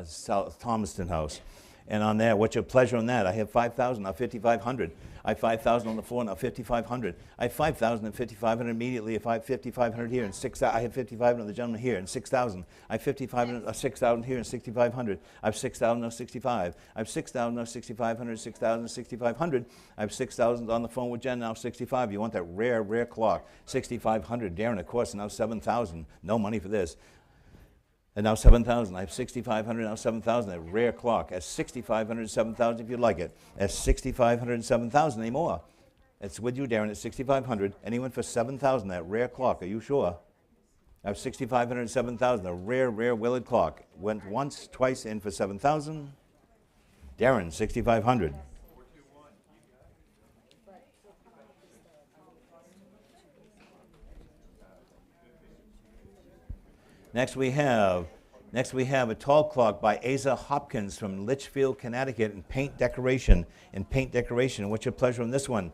South Thomaston house. And on there, what's your pleasure on that? I have 5,000, now 5,500. I have 5,000 on the floor, now 5,500. I have 5,000 and 5,500 immediately. If I have 5,500 here and 6,000, I have 5,500 on the gentleman here and 6,000. I have 5,500, 6,000 here and 6,500. I have 6,000, now 65. I have 6,000, now 6,500, 6,000, 6,500. I have 6,000 on the phone with Jen, now 65. You want that rare, rare clock. 6,500. Darren, of course, now 7,000. No money for this. And now 7,000. I have 6,500, now 7,000. A rare clock. At 6,500, 7,000 if you like it. At 6,500, 7,000. Any more? It's with you, Darren, at 6,500. Anyone for 7,000, that rare clock. Are you sure? I have 6,500, 7,000. A rare, rare Willard clock. Went once, twice, in for 7,000. Darren, 6,500. Next we have a tall clock by Asa Hopkins from Litchfield, Connecticut, in paint decoration. And what's your pleasure on this one?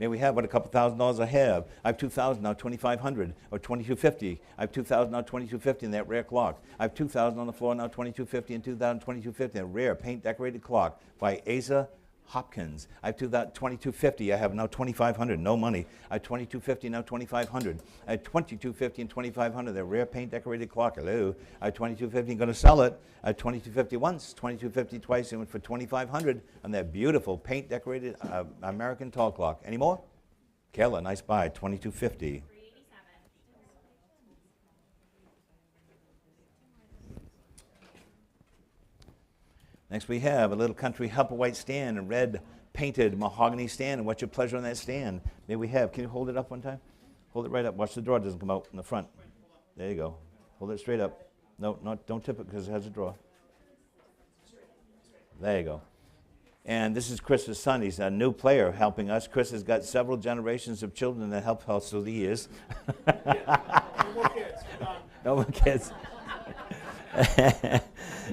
May we have what, a couple $1,000 I have. I have 2,000, now 2,500, or 2,250. I have 2,000, now 2,250 in that rare clock. I have 2,000 on the floor, now 2,250, and 2,000, 2,250, a rare paint decorated clock by Asa Hopkins. I have 2,250. I have now 2,500. No money. I have 2,250. Now 2,500. I have 2,250 and 2,500. They're rare paint decorated clock. Hello. I have 2,250. I'm going to sell it. I have 2,250 once, 2,250 twice, and went for 2,500 on that beautiful paint decorated American tall clock. Any more? Kayla, nice buy. 2,250. Next we have a little country Hepplewhite stand, a red painted mahogany stand. And what's your pleasure on that stand? May we have, can you hold it up one time? Hold it right up. Watch the drawer doesn't come out in the front. There you go. Hold it straight up. No, don't tip it because it has a drawer. There you go. And this is Chris's son. He's a new player helping us. Chris has got several generations of children that help us through the years. No more kids. We're done. No more kids.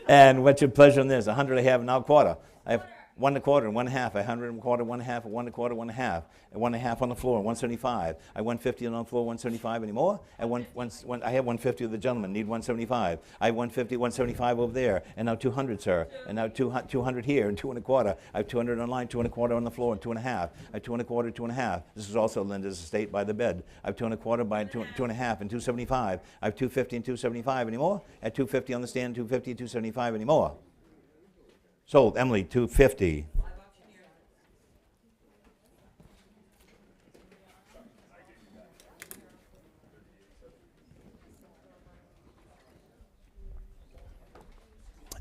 And what's your pleasure on this? 100 I have now quarter. I have 1 1/4 and 1 1/2. 100 and 1/4, 1 1/2, 1 1/4, 1 1/2, and 1 1/2 on the floor, 175. I have 150 on the floor, 175 anymore. I have 150 of the gentleman, need 175. I have 150, 175 over there, and now 200, sir. And now 200 here, and 2 1/4. I have 200 on line, 2 1/4 on the floor, and 2 1/2. I have 2 1/4, 2 1/2. This is also Linda's estate by the bed. I have 2 1/4 by 2 1/2 and 275. I have 250 and 275 anymore. At 250 on the stand, 250, 275 anymore. Sold. Emily, 250.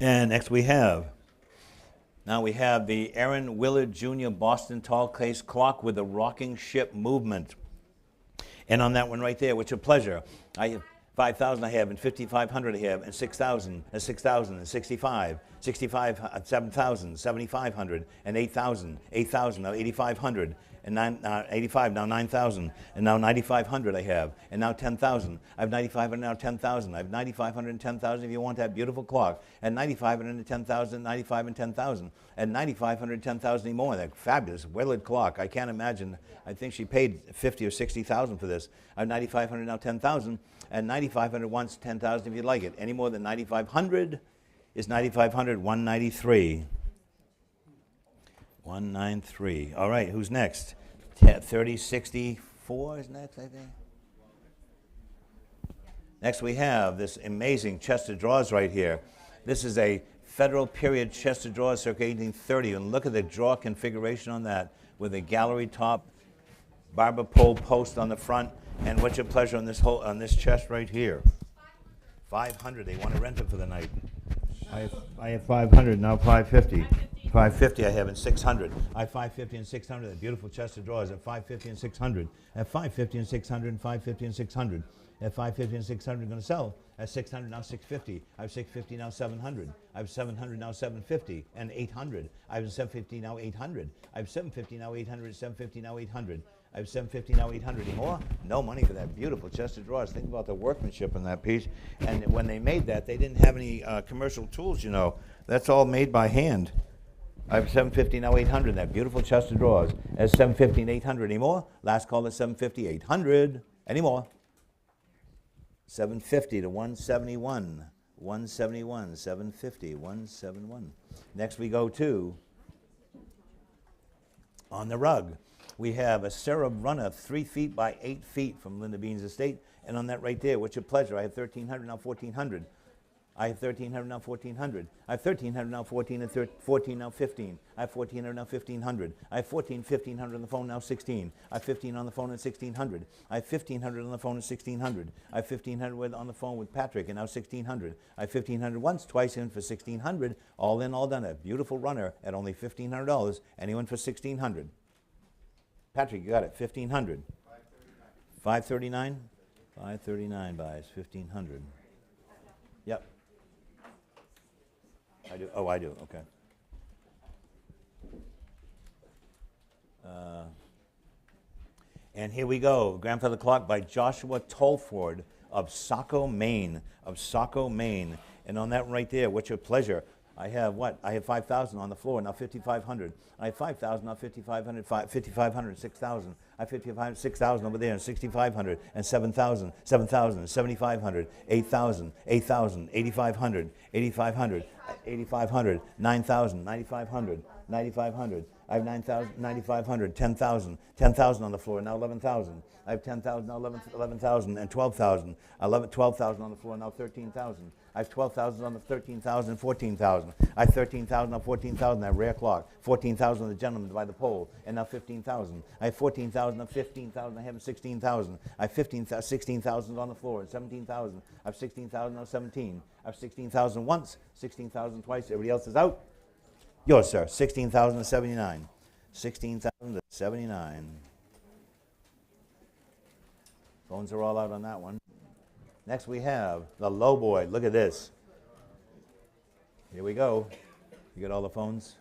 And next we have the Aaron Willard Jr. Boston Tall Case Clock with the rocking ship movement. And on that one right there, what's your pleasure? I have 5,000 I have, and 5,500 I have, and 6,000, and 6,000, and 65, 7,000, 7,500, and 8,000, 8,000, now 8,500, and 85, now 9,000, and now 9,500 I have, and now 10,000. I have 9,500, now 10,000. I have 9,500 and 10,000 if you want that beautiful clock, and 9,500 and 10,000, 95 and 10,000, and 9,500 and 10,000 anymore. That fabulous Willard clock. I can't imagine. I think she paid 50 or 60,000 for this. I have 9,500, now 10,000, and 9,500 once, 10,000 if you'd like it. Any more than 9,500 is 9,500, 193. 193. All right, who's next? 3064 is next, I think. Next we have this amazing chest of drawers right here. This is a Federal period chest of drawers circa 1830, and look at the drawer configuration on that with a gallery top, barber pole post on the front. And what's your pleasure on this chest right here? 500. They want to rent it for the night. I have 500 now. 550. 550 I have, and 600. I have 550 and 600. A beautiful chest of drawers at 550 and 600. At 550 and 600 and 550 and 600. At 550 and 600, I'm going to sell. At 600 now 650. I have 650 now 700. I have 700 now 750 and 800. I have 750 now 800. I have 750 now 800. 750 now 800. I have 750 now 800 anymore. No money for that beautiful chest of drawers. Think about the workmanship in that piece. And when they made that, they didn't have any commercial tools, you know. That's all made by hand. I have 750 now 800. That beautiful chest of drawers. At 750 and 800 anymore. Last call at 750, 800 anymore. 750 to 171. 171, 750, 171. Next we go to, on the rug, we have a Sarah Runner 3 feet by 8 feet from Linda Bean's estate. And on that right there, what's your pleasure? I have 1,300, now 1,400. I have 1,300, now 1,400. I have 1,300, now 14, and 14, now 15. I have 1,400, now 1,500. I have 1,500 on the phone, now 16. I have 15 on the phone, and 1,600. I have 1,500 on the phone, and 1,600. I have 1,500 on the phone with Patrick, and now 1,600. I have 1,500 once, twice in for 1,600. All in, all done. A beautiful runner at only $1,500. Anyone for 1,600? Patrick, you got it. 1,500. 539. 539 buys 1,500. Yep. I do. Oh, I do. Okay. And here we go. Grandfather Clock by Joshua Tolford of Saco, Maine. And on that right there, what's your pleasure? I have what? I have 5,000 on the floor, now 5,500. I have 5,000, now 5,500, 5,500, 6,000. I have 5,500, 6,000 over there, and 6,500, and 7,000, 7,000, 7,500, 8,000, 8,000, 8,500, 8,500, 8,500, 9,000, 9,500, 9,500. I have 9,000, 9,500, 10,000, 10,000 on the floor, now 11,000. I have 10,000, now 11,000, and 12,000. 12,000 on the floor, now 13,000. I have 12,000 on the 13,000 and 14,000. I have 13,000 on 14,000, that rare clock. 14,000 on the gentleman by the pole, and now 15,000. I have 14,000 on 15,000, I have 16,000. I have 16,000 on the floor, and 17,000. I have 16,000 on 17. I have 16,000 once, 16,000 twice. Everybody else is out? Yours, sir. 16,079. 16,079. Phones are all out on that one. Next we have the low boy. Look at this. Here we go. You got all the phones?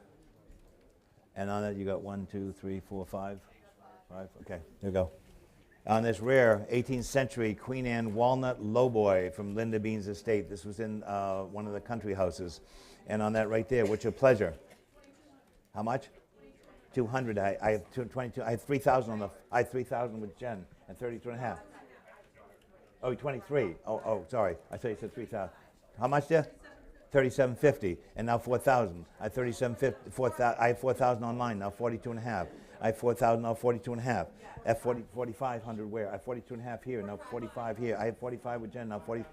And on it you got 1, 2, 3, 4, 5. 5. Okay, here we go. On this rare 18th century Queen Anne walnut lowboy from Linda Bean's estate. This was in one of the country houses. And on that right there, what's your pleasure? How much? 200. I have 22. I have 3,000 on the. I have 3,000 with Jen and 32 and a half. Oh, 23. Oh, sorry. I thought you said 3,000. How much there? 37.50. And now 4,000. I have 37.50. 4,000. I have 4,000 online now. 42 and a half. I have 4,000 now. 42 and a half. At 4,500 where? I have 42 and a half here. Now 45 here. I have 45 with Jen now. I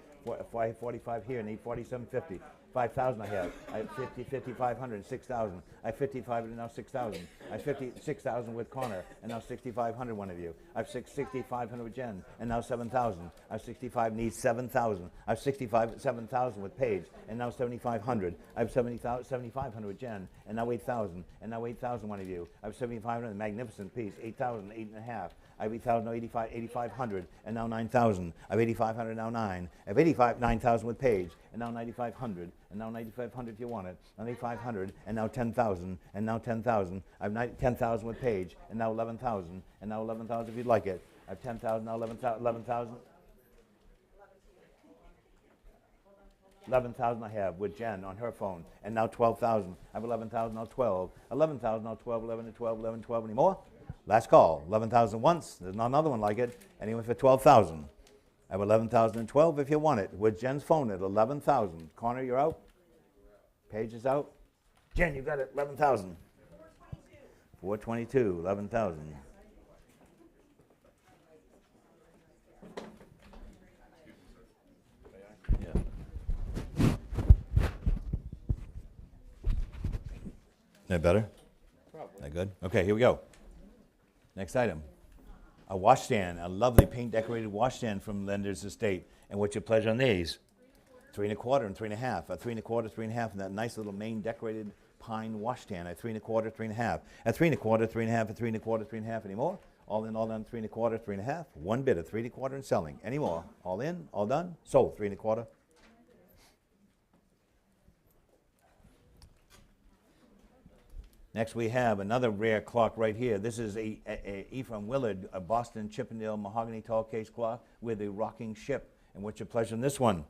have 45 here and need 47.50. 5,000 I have. I have 5,500, 6,000. I have 5,500 and now 6,000. I have 6,000 with Connor and now 6,500 one of you. I have 6,500 with Jen and now 7,000. I have 65 needs 7,000. I have 7,000 with Paige and now 7,500. I have 7,500 with Jen and now 8,000 and now 8,000 one of you. I have 7,500, a magnificent piece. 8,000, 8 and a half. I have 8,000, now 8,500, and now 9,000. I have 8,500, now 9. I have 9,000 with Paige, and now 9,500, and now 9,500 if you want it. Now 9,500, and now 10,000, and now 10,000. I have 10,000 with Paige, and now 11,000, and now 11,000 if you'd like it. I have 10,000, now 11,000. 11,000 I have with Jen on her phone, and now 12,000. I have 11,000, now 12. 11,000, now 12, 11, and 12, 11, 12. Any more? Last call. 11,000 once. There's not another one like it. Anyone for 12,000? I have 11,012 if you want it. With Jen's phone at 11,000. Connor, you're out. Paige is out. Jen, you got it. 11,000. 422. 11,000. Yeah. That better? Probably. That good? Okay, here we go. Next item. A washstand, a lovely paint decorated washstand from Lender's estate. And what's your pleasure on these? 3 1/4 and 3 1/2. A 3 1/4, 3 1/2, and that nice little Maine decorated pine washstand. At 3 1/4, 3 1/2. At 3 1/4, 3 1/2, at 3 1/4, 3 1/2. Any more? All in, all done. 3 1/4, 3 1/2. One bid of 3 1/4 and selling. Any more? All in, all done. Sold. 3 1/4. Next we have another rare clock right here. This is a Ephraim Willard, a Boston Chippendale mahogany tall case clock with a rocking ship. And what's your pleasure on this one?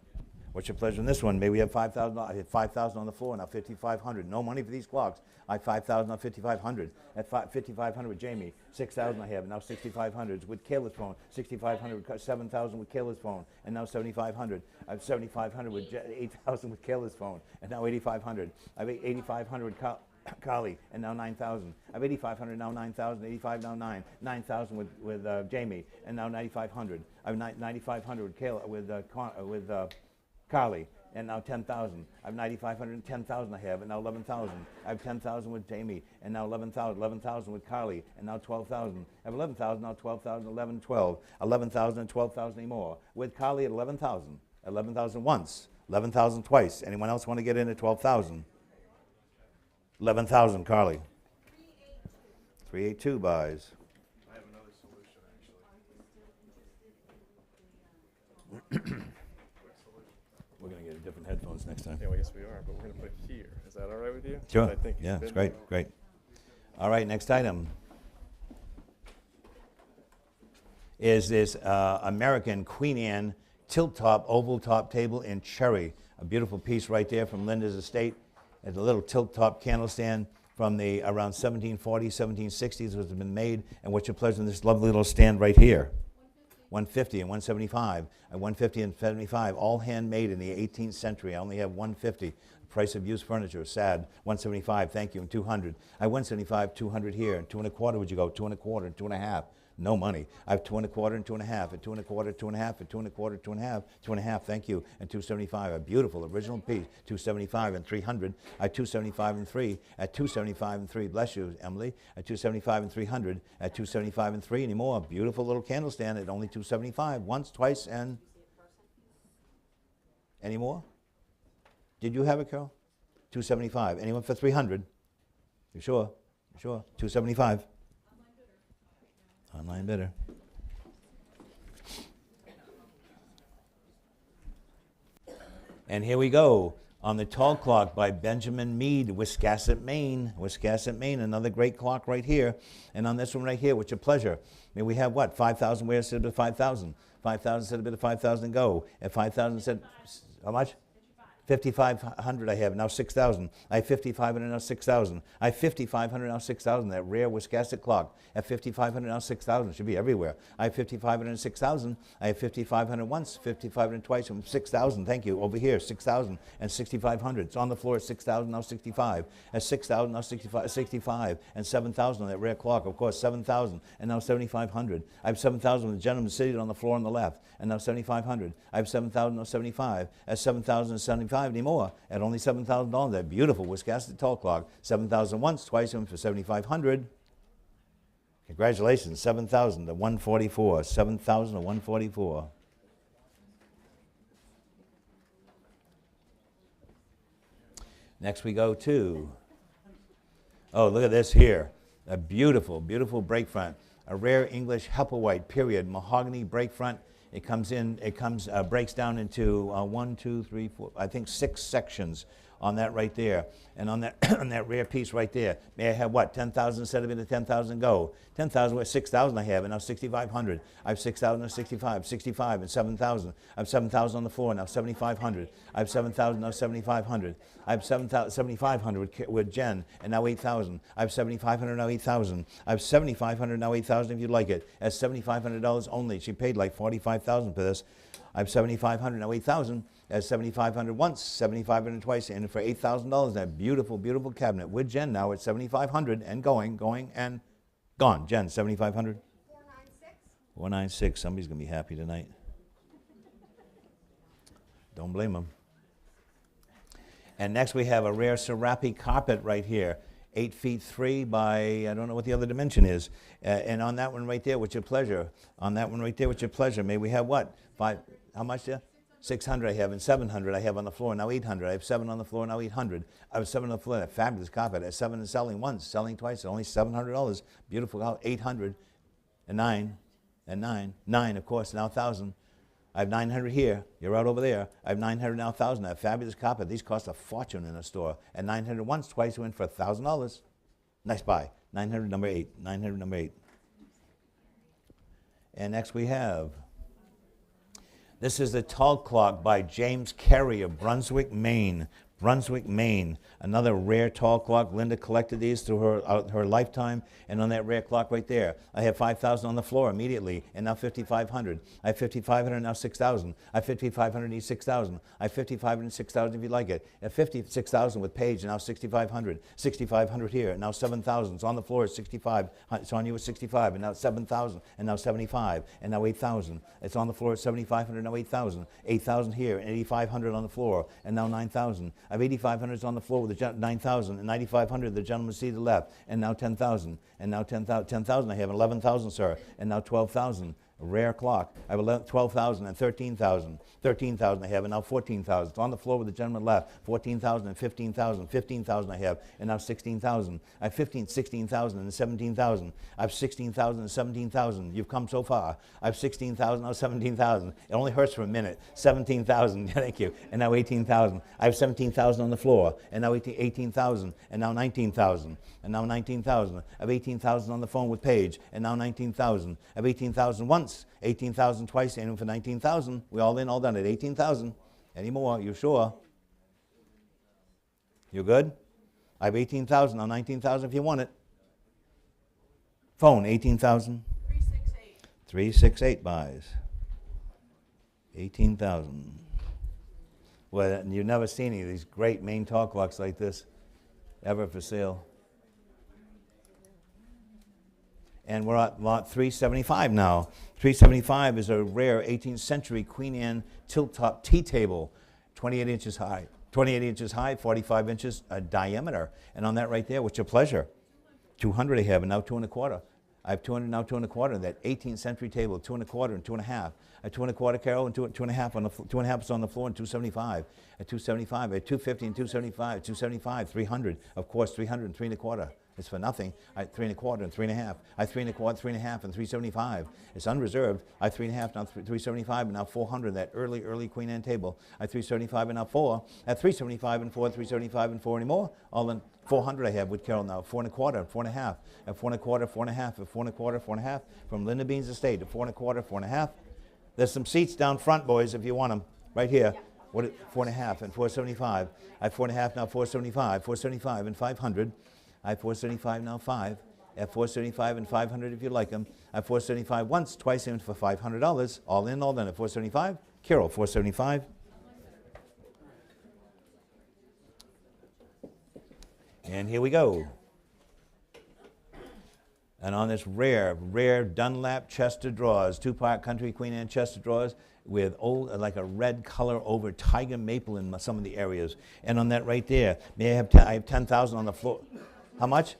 What's your pleasure in this one? Maybe we have $5,000. I had $5,000 on the floor, now $5,500. No money for these clocks. I have $5,000, now $5,500. At $5,500 with Jamie, $6,000 I have, now $6,500. With Kayla's phone, $6,500, $7,000 with Kayla's phone, and now $7,500. I have $7,500 with $8,000 with Kayla's phone, and now $8,500. I have $8,500 with Carly, and now $9,000. I have $8,500, now $9,000, $85 now $9, $9,000 with Jamie, and now $9,500. I have $9,500 with Kayla, with Carly, and now $10,000. I have $9,500 and $10,000 I have, and now $11,000. I have $10,000 with Jamie, and now $11,000. $11,000 with Carly, and now $12,000. I have $11,000, now $12,000, 11, 12. $11,000 and $12,000 anymore. With Carly at $11,000. $11,000 once, $11,000 twice. Anyone else want to get in at $12,000? $11,000, Carly. 382 buys. I have another solution, actually. We're going to get different headphones next time. Yeah, well, yes, we are, but we're going to put it here. Is that all right with you? Sure. I think Yeah, it's it's been- great, great. All right, next item is this American Queen Anne tilt-top, oval-top table in cherry. A beautiful piece right there from Linda's estate. It's a little tilt-top candle stand from the around 1740s, 1760s, was been made. And what's your pleasure in this lovely little stand right here? 150 and 175, and 150 and 75, all handmade in the 18th century. I only have 150. Price of used furniture, sad. 175, thank you, and 200. I have 175, 200 here, and 2 1/4 would you go? 2 1/4 and 2 1/2. No money. I have 2 1/4 and 2 1/2, and 2 1/4, 2 1/2, and 2 1/4, 2 1/2, 2 1/2, thank you, and 275. A beautiful original piece. 275 and 300. I have 275 and 3. At 275 and 3, bless you, Emily. At 275 and 300. At 275 and 3 anymore. Beautiful little candle stand at only 275. Once, twice, and any more? Did you have it, Carol? 275. Anyone for 300? You sure? You sure? 275. Online bidder. And here we go on the tall clock by Benjamin Mead, Wiscasset, Maine. Wiscasset, Maine, another great clock right here. And on this one right here, what's your pleasure? May we have what? 5,000, where instead of 5,000? 5,000 said a bit of 5,000 go. At 5,000 said, how much? 5,500 I have, now 6,000. I have 5,500, now 6,000. I have 5,500, now 6,000. That rare Wiscasset clock. At 5,500, now 6,000. It should be everywhere. I have 5,500 and 6,000. I have 5,500 once, 5,500 twice, and 6,000. Thank you. Over here, 6,000 and 6,500. It's on the floor at 6,000, now 65. At 6,000, now 65, and 7,000 on that rare clock. Of course, 7,000, and now 7,500. I have 7,000 with the gentleman sitting on the floor on the left, and now 7,500. I have 7,000, now 75. At 7,000 and 75 anymore. At only $7,000. That beautiful Wiscasset tall clock. 7,000 once, twice, and for 7,500. Congratulations, 7,000 to 144. 7,000 to 144. Next we go to, oh, look at this here. A beautiful, beautiful break front. A rare English Hepplewhite period mahogany break front. It breaks down into 1, 2, 3, 4, I think 6 sections on that right there. And on that on that rare piece right there, may I have what? 10,000 instead of it, 10,000 go. 10,000 with 6,000 I have, and now 6,500. I have 6,000 and 65, 65 and 7,000. I have 7,000 on the floor, now 7,500. I have 7,000, now 7,500. I have 7,500 with Jen, and now 8,000. I have 7,500, now 8,000. I have 7,500, now 8,000 if you'd like it. At $7,500 only. She paid like $45,000 for this. I have 7,500, now 8,000. At 7,500 once, 7,500 twice, and for $8,000, that beautiful, beautiful cabinet with Jen now at 7,500 and going, and gone. Jen, 7,500? 496. 496. Somebody's going to be happy tonight. Don't blame them. And next we have a rare Serape carpet right here. 8 feet 3 by, I don't know what the other dimension is. And on that one right there, what's your pleasure? On that one right there, what's your pleasure? May we have what? 5, how much there? 600 I have, and 700 I have on the floor, now 800. I have 7 on the floor, now 800. I have 7 on the floor, that fabulous carpet. At 7 and selling once, selling twice, at only $700. Beautiful, 800, and 9, and 9. 9, of course, now 1,000. I have 900 here. You're out over there. I have 900 now, 1,000. I have fabulous carpet. These cost a fortune in a store. And 900 once, twice, you win for $1,000. Nice buy. 900, number 8. 900, number 8. And next we have This is the tall clock by James Carey of Brunswick, Maine. Brunswick, Maine. Another rare tall clock. Linda collected these through her lifetime, and on that rare clock right there, I have 5,000 on the floor immediately, and now 5,500. I have 5,500, now 6,000. I have 5,500, need 6,000. I have 5,500, 6,000 if you like it. I have 56,000 with Paige, and now 6,500. 6,500 here, and now 7,000. It's on the floor at 65. It's on you at 65, and now 7,000, and now 75, and now 8,000. It's on the floor at 7,500, now 8,000. 8,000 here, and 8,500 on the floor, and now 9,000. I have 8,500 on the floor with the 9,000, and 9,500 the gentleman seated left, and now 10,000, and now 10,000. 10,000 I have 11,000, sir, and now 12,000. A rare clock. I have 12,000 and 13,000. 13,000 I have, and now 14,000. It's on the floor with the gentleman left. 14,000 and 15,000. 15,000 I have, and now 16,000. I have 16,000 and 17,000. I have 16,000 and 17,000. You've come so far. I have 16,000, now 17,000. It only hurts for a minute. 17,000, thank you. And now 18,000. I have 17,000 on the floor, and now 18,000, and now 19,000, and now 19,000. I have 18,000 on the phone with Paige, and now 19,000. I have 18,000 once. 18,000 twice, and for 19,000. We all in, all done at 18,000. Any more? You sure? You good? I have 18,000, now 19,000 if you want it. Phone, 18,000. 368. 368 buys. 18,000. Well, you've never seen any of these great Maine tall clocks like this ever for sale. And we're at lot 375 now. 375 is a rare 18th century Queen Anne tilt-top tea table, 28 inches high. 28 inches high, 45 inches diameter. And on that right there, what's your pleasure? 200 I have, and now 2 1/4. I have 200, now 2 1/4. That 18th century table, 2 1/4 and 2 1/2. I have 2 1/4, Carol, and 2 1/2 on the 2 1/2 is on the floor, and 275. At 275, I have 250 and 275, 275, 300. Of course, 300 and 3 1/4. It's for nothing. I have 3 1/4 and 3 1/2. I have 3 1/4, 3 1/2, and 375. It's unreserved. I have 3 1/2, now 375, and now 400. That early Queen Anne table. I have 375 and now 4. At 375 and 4, 375 and 4 anymore. All in 400 I have with Carol now. 4 1/4, 4 1/2. At 4 1/4, 4 1/2. At 4 1/4, 4 1/2. From Linda Bean's estate at 4 1/4, 4 1/2. There's some seats down front, boys, if you want them. Right here. What? 4 1/2 and 475. I have 4 1/2 now 475. 475 and 500. I have 475 now 5. At 475 and 500 if you like them. I have 475 once, twice in for $500. All in, all done at 475. Carol, 475. And here we go. And on this rare Dunlap chest of drawers, 2-part country Queen Anne chest of drawers with old, like a red color over tiger maple in some of the areas. And on that right there, I have 10,000 on the floor. How much?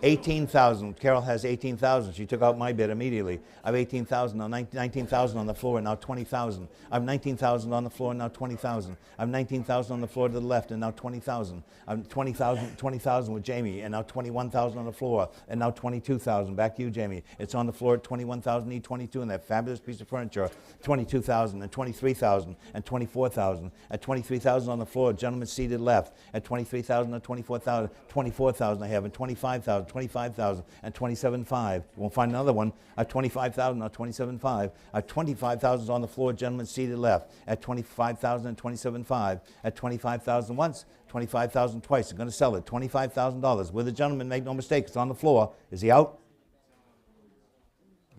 18,000. Carol has 18,000. She took out my bid immediately. I have 18,000, now 19,000 on the floor, and now 20,000. I have 19,000 on the floor, and now 20,000. I have 19,000 on the floor to the left, and now 20,000. I have 20,000 with Jamie, and now 21,000 on the floor, and now 22,000. Back to you, Jamie. It's on the floor at 21,000, need 22, and that fabulous piece of furniture, 22,000, and 23,000, and 24,000. At 23,000 on the floor, gentleman seated left. At 23,000 and 24,000, 24,000 I have, and 25,000. 25,000 and 27,500. You won't find another one. At 25,000, now 27,500. At 25,000 is on the floor, gentleman seated left. At 25,000 and 27,500. At 25,000 once, 25,000 twice. They're going to sell it. $25,000. With the gentleman, make no mistake, it's on the floor. Is he out?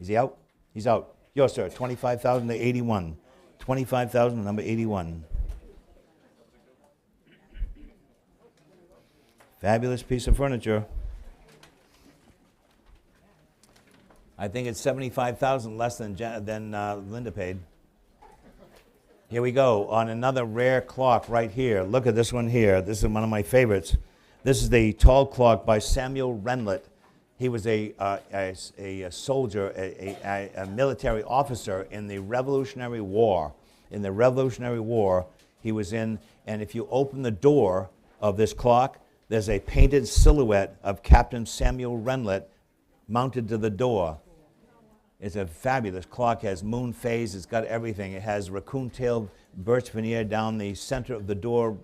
Is he out? He's out. Yours, sir. 25,000 to 81. 25,000, number 81. Fabulous piece of furniture. I think it's 75,000 less than Linda paid. Here we go on another rare clock right here. Look at this one here. This is one of my favorites. This is the tall clock by Samuel Renlet. He was a soldier, a military officer in the Revolutionary War. In the Revolutionary War, he was in, and if you open the door of this clock, there's a painted silhouette of Captain Samuel Renlet mounted to the door. It's a fabulous clock. It has moon phase. It's got everything. It has raccoon tail birch veneer down the center of the door,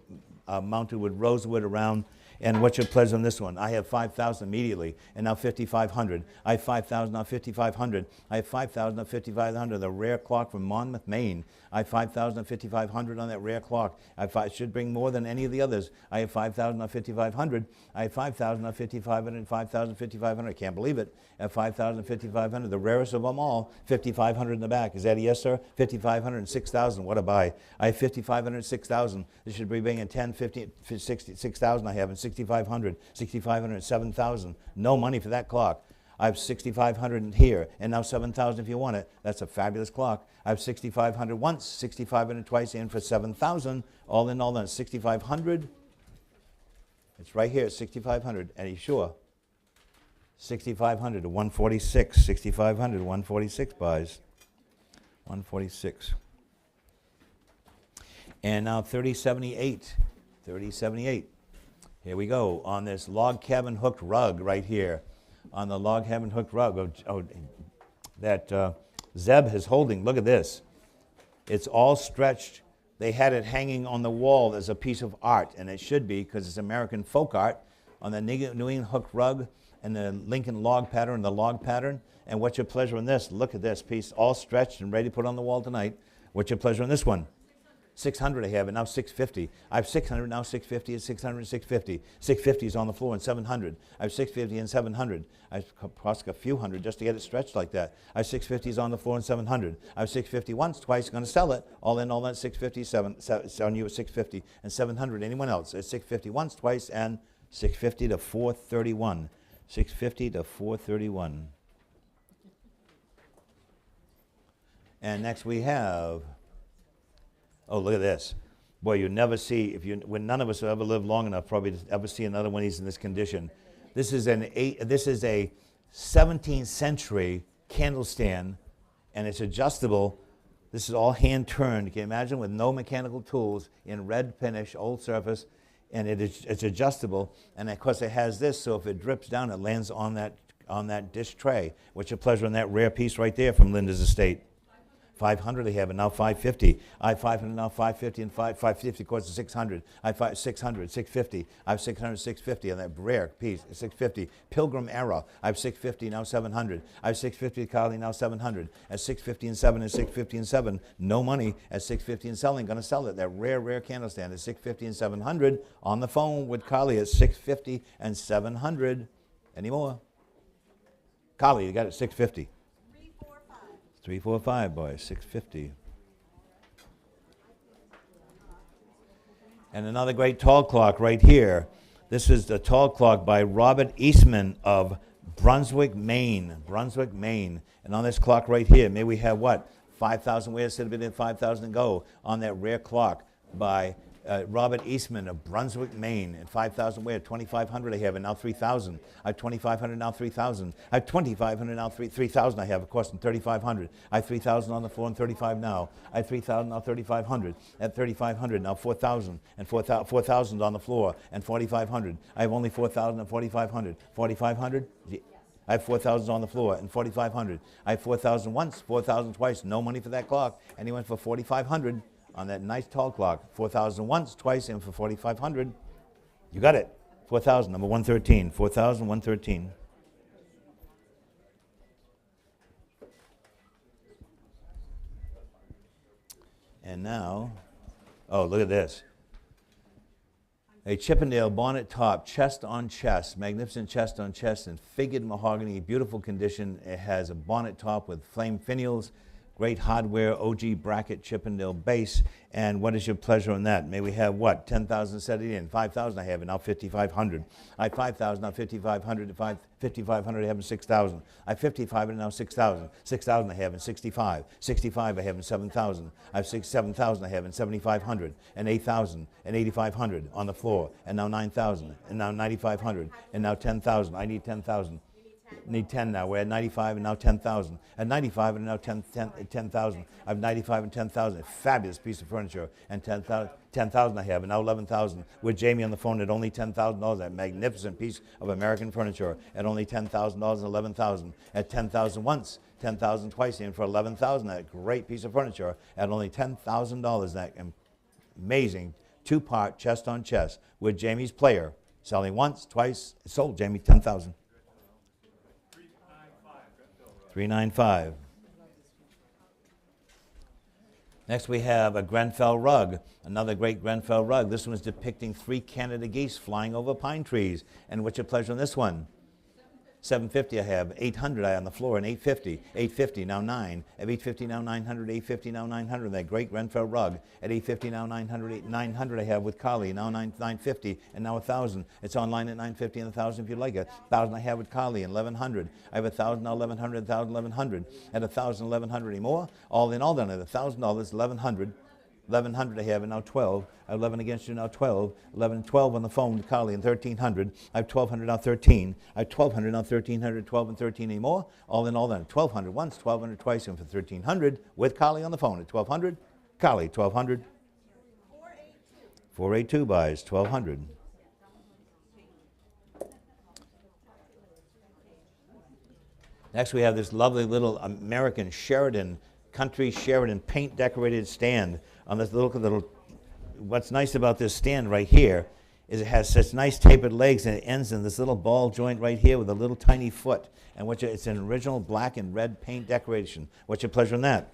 mounted with rosewood around. And what's your pleasure on this one? I have 5,000 immediately, and now 5,500. I have 5,000, now 5,500. I have 5,000, now 5,500. The rare clock from Monmouth, Maine. I have 5,000, now 5,500 on that rare clock. I should bring more than any of the others. I have 5,000, now 5,500. I have 5,000, now 5,500, 5,000, 5,500. I can't believe it. At 5,000, 5,500, the rarest of them all, 5,500 in the back. Is that a yes, sir? 5,500 and 6,000. What a buy. I have 5,500 and 6,000. This should be bringing 10, 15, 60, 6,000 I have, and 6,500, 6,500 and 7,000. No money for that clock. I have 6,500 in here, and now 7,000 if you want it. That's a fabulous clock. I have 6,500 once, 6,500 twice, in for 7,000. All in all, then 6,500. It's right here at 6,500. Are you sure? 6,500 to 146. 6,500 to 146 buys. 146. And now 3078. 3078. Here we go on this log cabin hooked rug right here. On the log cabin hooked rug that Zeb is holding. Look at this. It's all stretched. They had it hanging on the wall as a piece of art, and it should be because it's American folk art on the New England hooked rug and the Lincoln log pattern, the log pattern. And what's your pleasure in this? Look at this piece, all stretched and ready to put on the wall tonight. What's your pleasure in this one? 600 I have it, now 650. I have 600, now 650, and 600, and 650. 650 is on the floor, and 700. I have 650 and 700. I cost a few hundred just to get it stretched like that. I have 650 is on the floor, and 700. I have 650 once, twice, going to sell it. All in, all that, 650, selling you at 650 and 700. Anyone else? It's 650 once, twice, and 650 to 431. 650 to 431. And next we have, oh, look at this. Boy, you never see, when none of us will ever live long enough probably to ever see another one of these in this condition. This is a 17th century candle stand, and it's adjustable. This is all hand turned. Can you imagine, with no mechanical tools, in red finish, old surface, and it's adjustable. And of course it has this, so if it drips down, it lands on that dish tray. What's your pleasure on that rare piece right there from Linda's estate? 500 they have, and now 550. I have 500, now 550, and 550 costs 600. I have 600, 650. I have 600, 650 on that rare piece, 650. Pilgrim Era. I have 650, now 700. I have 650 Carly, now 700. At 650 and 7 and 650 and 7, no money. At 650 and selling, going to sell it. That rare candle stand at 650 and 700. On the phone with Carly at 650 and 700. Any more? Carly, you got it, 650. 345, boys, 650. And another great tall clock right here. This is the tall clock by Robert Eastman of Brunswick, Maine. Brunswick, Maine. And on this clock right here, may we have what? 5,000 wear, instead of it in 5,000 go on that rare clock by Robert Eastman of Brunswick, Maine, at 5,000 wear, 2,500 I have, and now 3,000. I have 2,500, now 3,000. I have 2,500, now 3,000 I have, of course, and 3,500. I have 3,000 on the floor and 35 now. I have 3,000, now 3,500. At 3,500, now 4,000, and 4,000 on the floor, and 4,500. I have only 4,000 and 4,500. 4,500? I have 4,000 on the floor and 4,500. I have 4,000 once, 4,000 twice. No money for that clock. And he went for 4,500 on that nice tall clock. 4,000 once, twice, and for 4,500. You got it. 4,000, number 113. 4,000, 113. And now, oh, look at this. A Chippendale bonnet top, chest on chest, magnificent chest on chest, in figured mahogany, beautiful condition. It has a bonnet top with flame finials, great hardware, OG bracket Chippendale base. And what is your pleasure on that? May we have what? 10,000 set it in. 5,000 I have it, now 5,500. I have 5,000, now 5,500. 5,500 I have in 6,000. I have 5,500, now 6,000. 6,000 I have in 65. 65 I have in 7,000. I have 7,000 I have in 7,500. And 8,000 and 8,500 on the floor. And now 9,000. And now 9,500. And now 10,000. I need 10,000. Need 10 now. We're at 95 and now 10,000. At 95 and now 10,000. I have 95 and 10,000. A fabulous piece of furniture. And 10,000 I have, and now 11,000. With Jamie on the phone at only $10,000. That magnificent piece of American furniture at only $10,000 and 11,000. At 10,000 once, 10,000 twice, and for 11,000. That great piece of furniture at only $10,000. That amazing two-part chest on chest with Jamie's player. Selling once, twice. It's sold, Jamie. 10,000. 395. Next we have a Grenfell rug, another great Grenfell rug. This one is depicting 3 Canada geese flying over pine trees. And what's your pleasure on this one? 750 I have, 800 I on the floor, and 850, 850 now 9, at 850 now 900, 850 now 900. That great Grenfell rug at 850 now 900, 900 I have with Carly, now 950 and now 1,000. It's online at 950 and 1,000 if you like it. 1,000 I have with Carly and 1,100. I have 1,000 now 1,100, 1,000, 1,100. At 1,000, 1,100 anymore. All in all done at $1,000, 1,100. 1,100 I have, and now 12. I have 11 against you, now 12. 11 and 12 on the phone with Carly, and 1,300. I have 1,200, now 13. I have 1,200, now 1,300, 12 and 13 anymore. All in all then, 1,200 once, 1,200 twice, and for 1,300 with Carly on the phone at 1,200. Carly, 1,200. 482 buys, 1,200. Next we have this lovely little American Sheridan, country Sheridan paint decorated stand on this little, what's nice about this stand right here is it has such nice tapered legs and it ends in this little ball joint right here with a little tiny foot. And it's an original black and red paint decoration. What's your pleasure on that?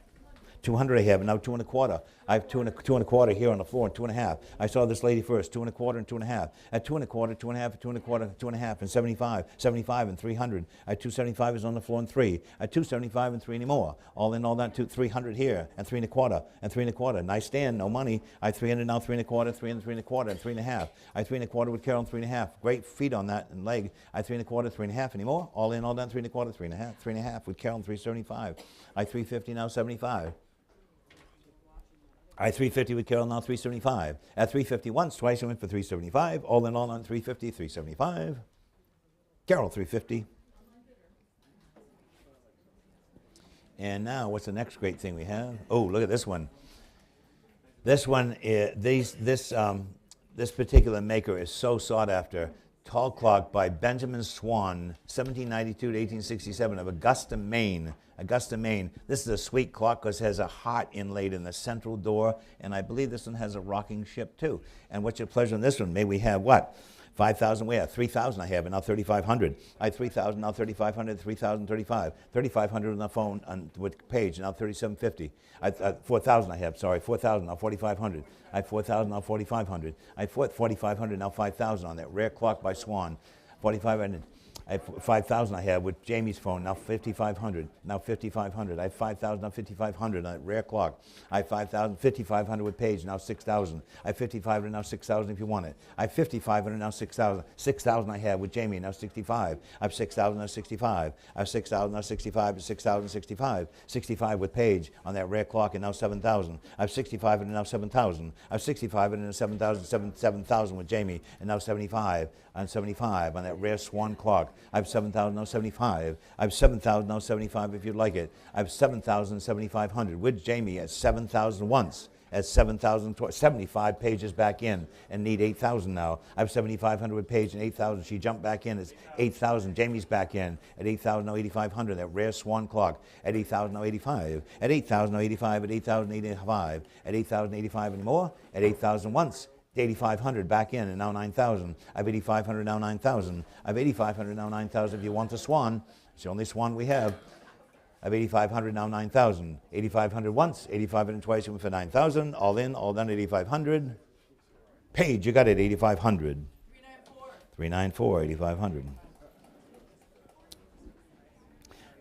200 I have, and now 2 1/4. I have 2 1/4 here on the floor, and 2 1/2. I saw this lady first, 2 1/4 and 2 1/2. At 2 1/4, 2 1/2, 2 1/4, 2 1/2, and 75, 75 and 300. At 275 is on the floor and 3. At 275 and 3 anymore. All in all that, 300 here, and 3 1/4, and 3 1/4. Nice stand, no money. I have 300 now, 3 1/4, 300, 3 1/4, and 3 1/2. I have 3 1/4 with Carol and 3 1/2. Great feet on that and leg. I have 3 1/4, 3 1/2 anymore. All in all done, 3 1/4, 3 1/2, 3 1/2 with Carol and 375. I have 350 now, 75. I 350 with Carol, now 375. At 350 once, twice I went for 375. All in all on 350, 375. Carol, 350. And now, what's the next great thing we have? Oh, look at this one. This one, this particular maker is so sought after. Tall clock by Benjamin Swan, 1792 to 1867 of Augusta, Maine. Augusta, Maine. This is a sweet clock because it has a heart inlaid in the central door, and I believe this one has a rocking ship too. And what's your pleasure on this one? May we have what? 5,000 where? 3,000 I have, and now 3,500. I have 3,000, now 3,500, 3,035. 3,500 on the phone with Paige, now 3,750. 4,000 I have, sorry, 4,000, now 4,500. I have 4,000, now 4,500. I have 4,500, now 5,000 on that rare clock by Swan. 4,500. I have 5,000 I have with Jamie's phone, now 5,500, now 5,500. I have 5,000, now 5,500 on that rare clock. I have 5,000, 5,500 with Paige, now 6,000. I have 5,500, now 6,000 if you want it. I have 5,500, now 6,000. 6,000 I have with Jamie, now 65. I have 6,000, now 65. I have 6,000, now 65, 6,000, 65. 65 with Paige on that rare clock, and now 7,000. I have 65 and now 7,000. I have 65 and now 7,000, 7,000 with Jamie, and now 75 on 75 on that rare Swan clock. I have 7,000, now 75. I have 7,000, now 75 if you'd like it. I have 7,000, 7,500 with Jamie at 7,000 once. At 7,000, 75 pages back in and need 8,000 now. I have 7,500 with Paige and 8,000. She jumped back in. It's 8,000. Jamie's back in at 8,000, now 8,500. That rare Swan clock at 8,000, now 85. At 8,000, now 85. At 8,000, 85. At 8,000, 85 anymore. At 8,000 once. 8,500 back in, and now 9,000. I have 8,500, now 9,000. I have 8,500, now 9,000 if you want the Swan. It's the only Swan we have. I have 8,500, now 9,000. 8,500 once, 8,500 twice, and for 9,000. All in, all done, 8,500. Paige, you got it, 8,500. 394, 8,500.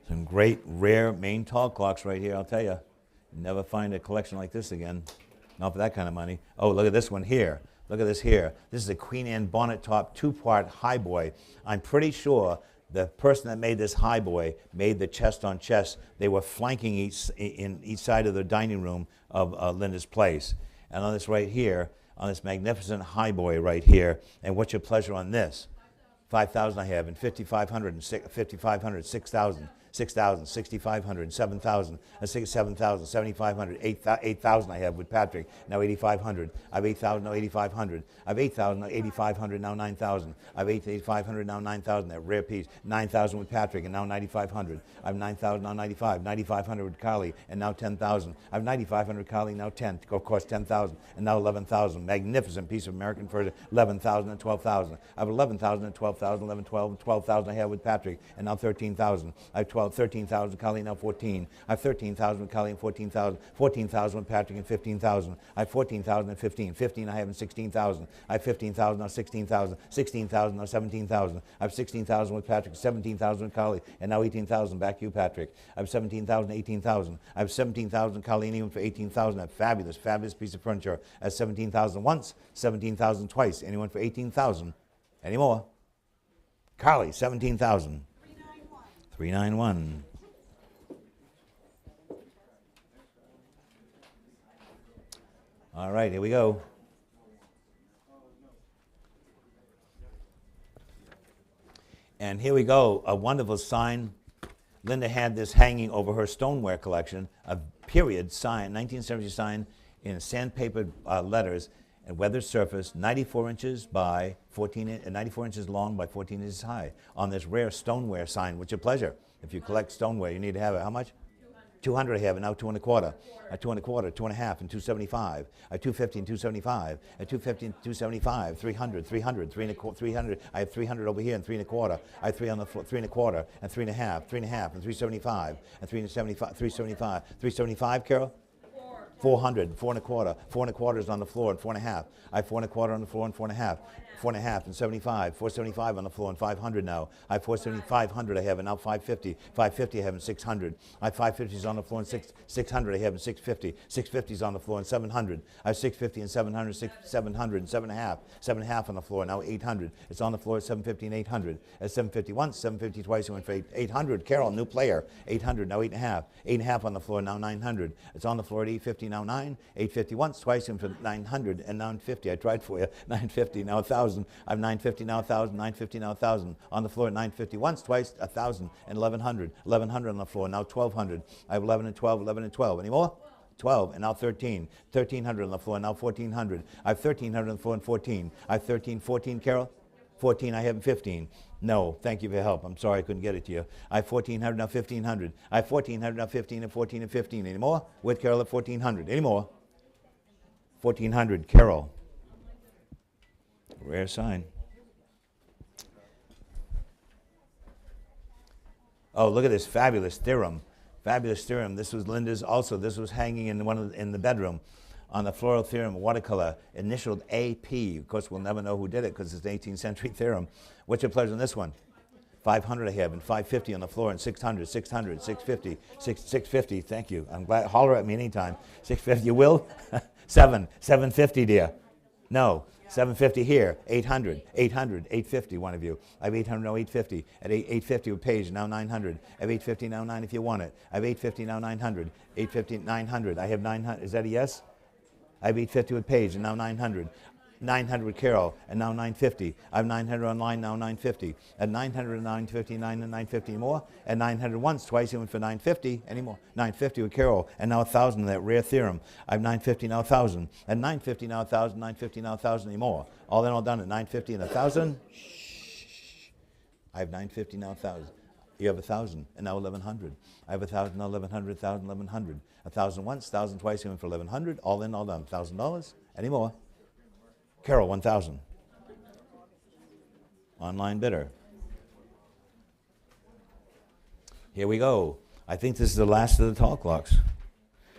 Some great, rare Maine tall clocks right here, I'll tell you. Never find a collection like this again. Not for that kind of money. Oh, look at this one here. Look at this here. This is a Queen Anne bonnet top 2-part highboy. I'm pretty sure the person that made this highboy made the chest on chest. They were flanking each side of the dining room of Linda's place. And on this right here, on this magnificent highboy right here, and what's your pleasure on this? 5,000 I have, and 5,500, and 5,500, 6,000. 6,000, 6,500, 7,000, 7,000, 7,500, 8,000 I have with Patrick, now 8,500. I have 8,000, now 8,500. I have 8,000, now 8,500, now 9,000. I have 8,500, now 9,000, that rare piece. 9,000 with Patrick, and now 9,500. I have 9,000, now 95. 9,500 with Carly, and now 10,000. I have 9,500 with Carly, now 10. Of course, 10,000, and now 11,000. Magnificent piece of American furniture. 11,000 and 12,000. I have 11,000 and 12,000, 11, 12, 12,000 I have with Patrick, and now 13,000. I have 13,000 with Carly, now 14. I have 13,000 with Carly and 14,000. 14,000 with Patrick and 15,000. I have 14,000 and 15. 15 I have and 16,000. I have 15,000, now 16,000. 16,000, now 17,000. I have 16,000 with Patrick, 17,000 with Carly, and now 18,000. Back to you, Patrick. I have 17,000, 18,000. I have 17,000 Carly, and even for 18,000. A fabulous, fabulous piece of furniture. I have 17,000 once, 17,000 twice. Anyone for 18,000? Any more? Carly, 17,000. 391. 391. All right, here we go. And here we go, a wonderful sign. Linda had this hanging over her stoneware collection, a period sign, 1970 sign in sandpaper letters and weathered surface, 94 inches by 94 inches long by 14 inches high, on this rare stoneware sign, which is a pleasure. If you collect stoneware, you need to have it. How much? 200 I have, and now 2 1/4. At 2 1/4, 2 1/2, and 275. At 250 and 275. At 250 and 275. 300, 300, 3 1/4, 300. I have 300 over here and 3 1/4. I have 3 on the floor, 3 1/4, and 3 1/2, 3 1/2, and 375, and 375, 375, 375, Carol? 400, 4 1/4. 4 1/4 is on the floor and 4 1/2. I have 4 1/4 on the floor and 4 1/2. 4 1/2 and 75. 475 on the floor and 500 now. I have 500 I have, and now 550. 550 I have and 600. I have 550s on the floor and 600 I have and 650. 650s on the floor and 700. I have 650 and 700, 700 and 7 1/2. 7 1/2 on the floor, now 800. It's on the floor at 750 and 800. At 750 once, 750 twice, I went for 800. Carol, new player. 800, now 8 1/2. 8 1/2 on the floor, now 900. It's on the floor at 850, now 9. 850 once, twice, and for 900 and 950. I tried for you. 950, now 1,000. I have 950, now 1,000. 950, now 1,000. On the floor at 950 once, twice, 1,000 and 1,100. 1,100 on the floor, now 1,200. I have 11 and 12, 11 and 12. Any more? 12, and now 13. 1,300 on the floor, now 1,400. I have 1,300 on the floor and 14. I have 13, 14, Carol? 14, I have 15. No, thank you for your help. I'm sorry I couldn't get it to you. I have 1,400, now 1,500. I have 1,400, now 15, and 14, and 15. Any more? With Carol at 1,400. Any more? 1,400, Carol. Rare sign. Oh, look at this fabulous theorem. Fabulous theorem. This was Linda's also. This was hanging in the bedroom on the floral theorem watercolor, initialed AP. Of course, we'll never know who did it because it's an 18th century theorem. What's your pleasure on this one? 500 I have, and 550 on the floor, and 600, 600, 650, 650. Thank you. I'm glad. Holler at me anytime. 650. You will? 750, dear. No. 750 here, 800, 800, 850, one of you. I have 800, now 850. At 850 with Paige, now 900. I have 850, now 9 if you want it. I have 850, now 900. 850, 900. I have 900. Is that a yes? I have 850 with Paige, and now 900. 900 with Carol, and now 950. I have 900 online, now 950. At 900 and 950, 9 and 950 more. At 900 once, twice, even for 950, any more. 950 with Carol, and now 1,000 in that rare theorem. I have 950, now 1,000. At 950, now 1,000, 950, now 1,000 anymore. All in all done at 950 and 1,000. Shh. I have 950, now 1,000. You have 1,000, and now 1,100. I have 1,000, now 1,100, 1,000, 1,100. 1,000 once, 1,000 twice, even for 1,100. All in, all done. $1,000. Any more? Carol, 1,000. Online bidder. Here we go. I think this is the last of the tall clocks.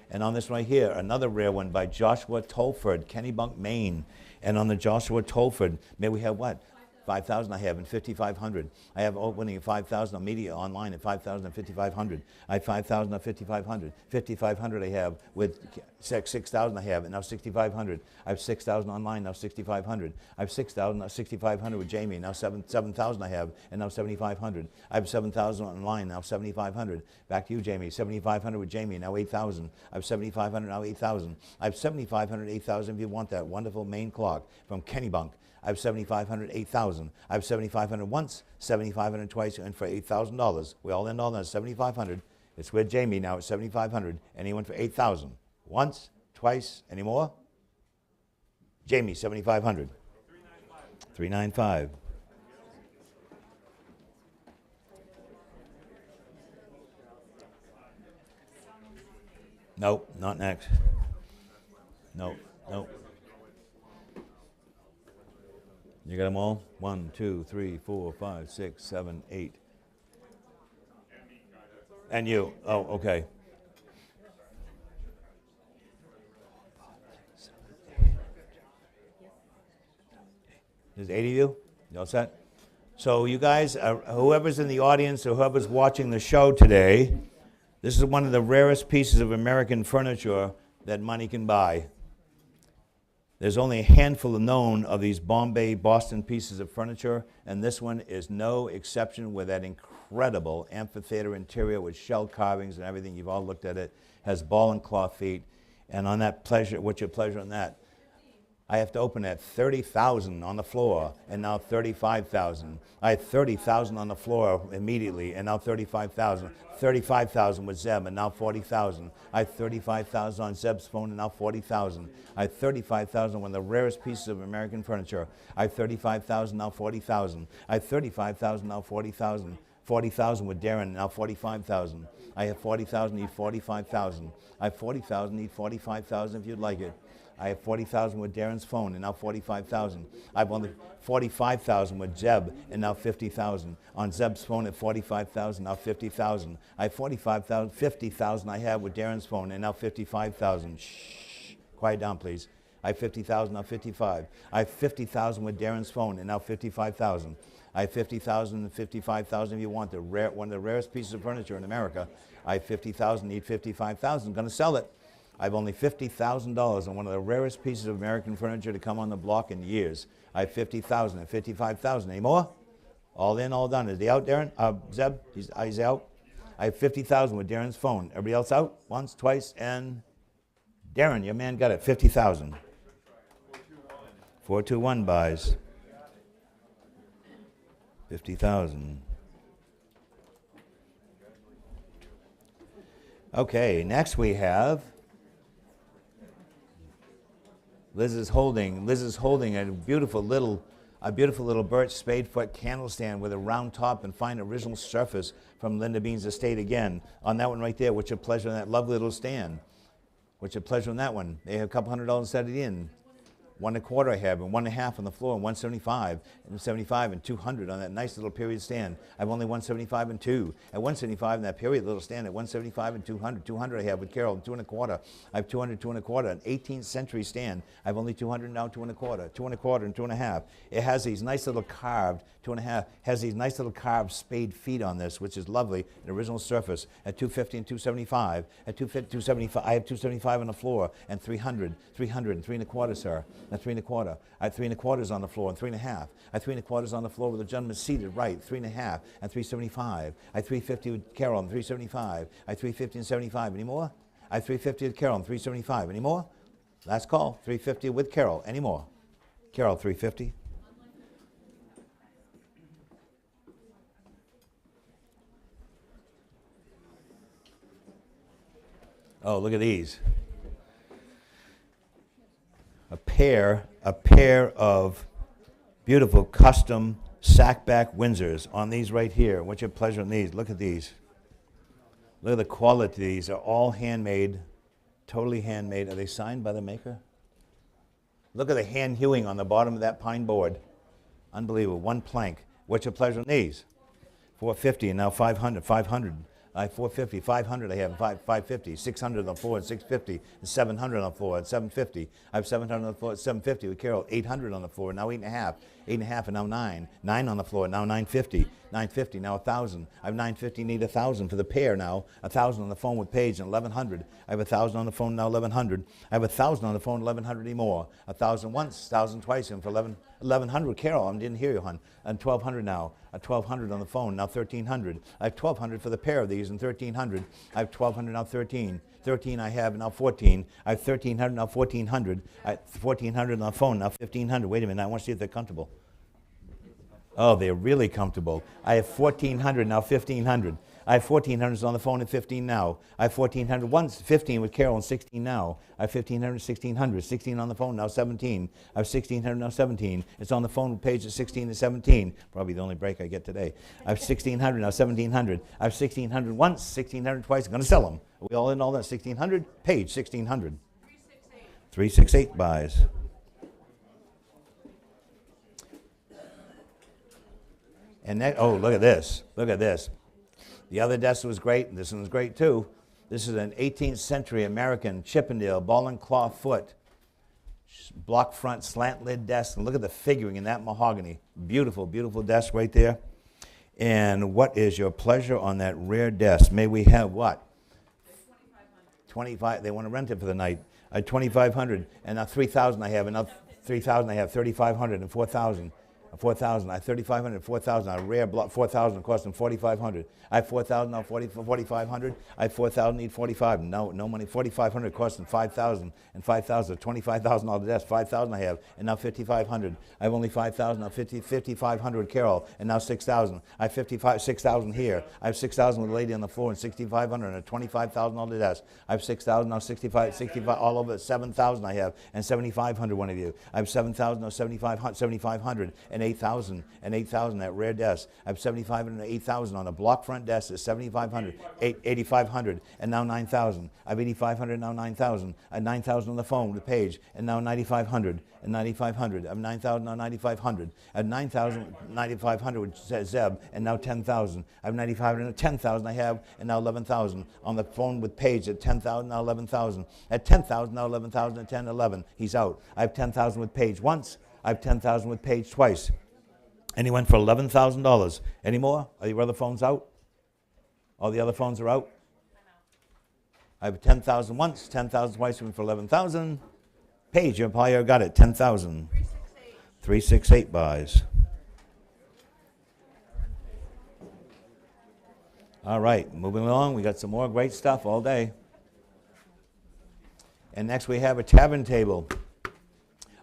And on this right here, another rare one by Joshua Tolford, Kennebunk, Maine. And on the Joshua Tolford, may we have what? 5,000 I have, and 5,500. I have opening at 5,000 on media online at 5,000 and 5,500. I have 5,000 and 5,500. 5,500 I have with 6,000 I have, and now 6,500. I have 6,000 online, now 6,500. I have 6,000, now 6,500 with Jamie, now 7,000 I have, and now 7,500. I have 7,000 online, now 7,500. Back to you, Jamie. 7,500 with Jamie, now 8,000. I have 7,500, now 8,000. I have 7,500, 8,000 if you want that wonderful Maine clock from Kennebunk. I have 7,500, 8,000. I have 7,500 once, 7,500 twice, and for $8,000. We all end all that 7,500. It's with Jamie now at 7,500. Anyone for 8,000? Once, twice, any more? Jamie, 7,500. 395. Nope, not next. Nope, nope. You got them all? 1, 2, 3, 4, 5, 6, 7, 8. And you. Oh, okay. There's 8 of you? You all set? So you guys, whoever's in the audience or whoever's watching the show today, this is one of the rarest pieces of American furniture that money can buy. There's only a handful known of these Bombay, Boston pieces of furniture, and this one is no exception with that incredible amphitheater interior with shell carvings and everything. You've all looked at it. Has ball and claw feet. And on that pleasure, what's your pleasure on that? I have to open at 30,000 on the floor, and now 35,000. I had 30,000 on the floor immediately, and now 35,000. 35,000 with Zeb, and now 40,000. I had 35,000 on Zeb's phone, and now 40,000. I had 35,000, one of the rarest pieces of American furniture. I had 35,000, now 40,000. I had 35,000, now 40,000. 40,000 with Darren, now 45,000. I have 40,000, need 45,000. I have 40,000, need 45,000 if you'd like it. I have 40,000 with Darren's phone, and now 45,000. I've only 45,000 with Zeb, and now 50,000. On Zeb's phone at 45,000, now 50,000. I have 45,000, 50,000 I have with Darren's phone, and now 55,000. Shh, quiet down, please. I have 50,000, now 55. I have 50,000 with Darren's phone, and now 55,000. I have 50,000 and 55,000 if you want one of the rarest pieces of furniture in America. I have 50,000, need 55,000. Going to sell it. I have only $50,000 on one of the rarest pieces of American furniture to come on the block in years. I have 50,000 and 55,000. Any more? All in, all done. Is he out, Darren? Zeb? He's out. I have 50,000 with Darren's phone. Everybody else out? Once, twice, and Darren, your man got it. 50,000. 421 buys. 50,000. Okay, next we have Liz is holding a beautiful little birch spadefoot candle stand with a round top and fine original surface from Linda Bean's estate again. On that one right there, which a pleasure on that lovely little stand. Which a pleasure on that one. They have a couple $100 set it in. 1 1/4 I have, and 1 1/2 on the floor, and 175, and 75, and 200 on that nice little period stand. I have only 175 and 2. At 175 in that period little stand, at 175 and 200. 200 I have with Carol, and 2 1/4. I have 200, 2 1/4, an 18th century stand. I have only 200 now, 2 1/4, 2 1/4, and 2 1/2. It has these nice little carved, 2 1/2, has these nice little carved spade feet on this, which is lovely, an original surface. At 250 and 275. At 250, 275, I have 275 on the floor, and 300, 300, and 3 1/4, sir. And 3 1/4. I had 3 1/4 on the floor, and 3 1/2. I had 3 1/4 on the floor with the gentleman seated right, 3 1/2, and 375. I had 350 with Carol, and 375. I had 350 and 75. Any more? I had 350 with Carol, and 375. Any more? Last call. 350 with Carol. Any more? Carol, 350. Oh, look at these. A pair of beautiful custom sackback Windsors on these right here. What's your pleasure on these? Look at these. Look at the quality of these. They're all handmade, totally handmade. Are they signed by the maker? Look at the hand hewing on the bottom of that pine board. Unbelievable. One plank. What's your pleasure on these? 450 and now 500. 500. I have 450, 500 I have, 550, 600 on the floor at 650, and 700 on the floor at 750. I have 700 on the floor at 750 with Carol, 800 on the floor, now 8 1/2. 8.5, and now 9. 9 on the floor, now 950. 950, now 1,000. I have 950, need 1,000 for the pair now. 1,000 on the phone with Paige and 1,100. I have 1,000 on the phone now, 1,100. I have 1,000 on the phone, 1,100 anymore. 1,000 once, 1,000 twice, and for 1,100. Carol, I didn't hear you, hon. And 1,200 now. 1,200 on the phone, now 1,300. I have 1,200 for the pair of these and 1,300. I have 1,200 now, 13. 13 I have now 14. I have 1,300 now 1,400. I have 1,400 on the phone now 1,500. Wait a minute, I want to see if they're comfortable. Oh, they're really comfortable. I have 1,400 now 1,500. I have 1,400 on the phone and 15 now. I have 1,400 once, 15 with Carol and 16 now. I have 1,500, 1,600, 16 on the phone now 17. I have 1,600 now 17. It's on the phone with Paige at 16 and 17. Probably the only break I get today. I have 1,600 now 1,700. I have 1,600 once, 1,600 twice. I'm going to sell them. Are we all in all that? 1,600? Paige, 1,600. 368 buys. And that, oh, look at this. Look at this. The other desk was great, and this one was great too. This is an 18th century American Chippendale ball and claw foot, block front slant lid desk. And look at the figuring in that mahogany. Beautiful, beautiful desk right there. And what is your pleasure on that rare desk? May we have what? 25. They want to rent it for the night. 2,500, and now 3,000 I have, and now 3,000 I have, 3,500 and 4,000. 4,000. I have 3,500, 4,000. A rare block, 4,000 cost them 4,500. I have 4,000 now, 4,500. I have 4,000, need 45. No money. 4,500 cost them 5,000 and 5,000. $25,000 desk. 5,000 I have, and now 5,500. I have only 5,000 now. 5,500 Carol, and now 6,000. I have 6,000 here. I have 6,000 with a lady on the floor, and 6,500 and a $25,000 desk. I have 6,000 now. 65 all over. 7,000 I have, and 7,500 one of you. I have 7,000 now. 7,500 and 8,000 and 8,000 that rare desk. I have 7,500 and 8,000 on the block front desk. Is 7,500, 8,500, and now 9,000. I have 8,500 now 9,000. I have 9,000 on the phone with Paige, and now 9,500 and 9,500. I have 9,000 now 9,500. I have 9,000 9,500 with Zeb, and now 10,000. I have 9,500 and 10,000 I have, and now 11,000 on the phone with Paige at 10,000 now 11,000. At 10,000 now 11,000 and 10 11. He's out. I have 10,000 with Paige once. I have 10,000 with Paige twice. And he went for $11,000. Any more? Are your other phones out? All the other phones are out? I have 10,000 once, 10,000 twice, he went for 11,000. Paige, your employer got it, 10,000. 368 buys. All right, moving along. We got some more great stuff all day. And next we have a tavern table.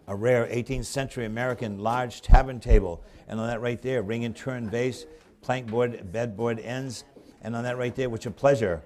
A rare 18th century American large tavern table. And on that right there, ring and turn base, plank board, bedboard ends. And on that right there, which a pleasure,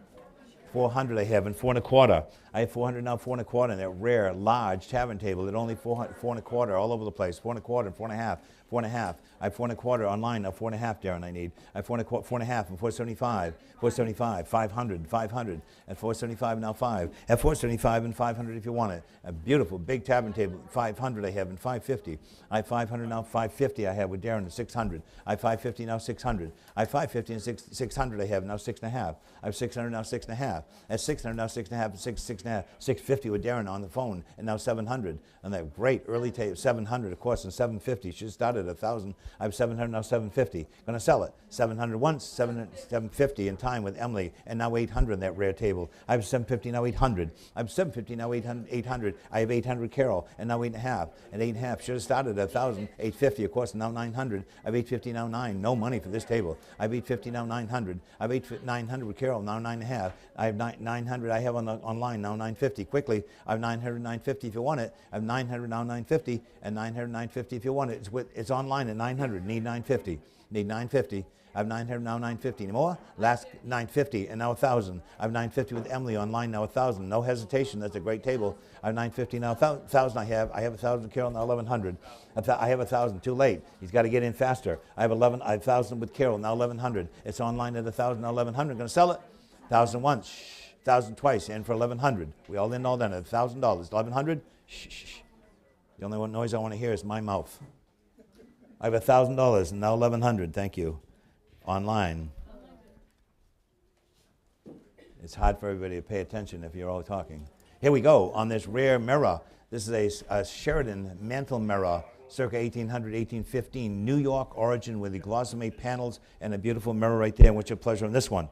400 I have, and 4.25. I have 400 now, 4.25, and that rare, large tavern table at only 4.25 all over the place, 4.25 and 4.5, 4.5. I have 4.25 online now, 4.5, Darren, I need. I have 4.25 and 475, 475, 500, 500, and 475 now 5. At 475 and 500 if you want it. A beautiful big tavern table, 500 I have, and 550. I have 500 now, 550 I have with Darren, and 600. I have 550 now, 600. I have 550 and 600 I have, now 6.5. I have 600 now, 6.5. At 600 now, 6.5, and 6.5. 650 with Darren on the phone, and now 700. And that great early tape, 700 of course, and 750. Should have started at 1,000. I have 700 now, 750. Going to sell it. 700 once, 750 in time with Emily, and now 800 that rare table. I have 750 now, 800. I have 750 now, 800. I have 800 Carol, and now 8.5. And 8.5 should have started at 1,000. 850 of course, now 900. I have 850 now 9. No money for this table. I have 850 now 900. I have 900 with Carol, now 9.5. I have 900 I have on the online now 950. Quickly, I have 900, 950 if you want it. I have 900 now 950, and 900, 950 if you want it. It's online at 900. Need 950. Need 950. I have 900 now 950. Any more? Last 950 and now 1,000. I have 950 with Emily online now 1,000. No hesitation. That's a great table. I have 950 now 1,000. I have 1,000 Carol now 1,100. I have 1,000. Too late. He's got to get in faster. I have 1,000 with Carol now 1,100. It's online at 1,000 now 1,100. Going to sell it. 1,000 once. 1,000 twice, and for 1,100. We all in, all done at $1,000. 1,100. Shh, shh, shh. The only one noise I want to hear is my mouth. I have $1,000 and now 1,100. Thank you. Online. It's hard for everybody to pay attention if you're all talking. Here we go on this rare mirror. This is a Sheridan mantle mirror circa 1800, 1815. New York origin with the glossy panels and a beautiful mirror right there. What's your pleasure on this one?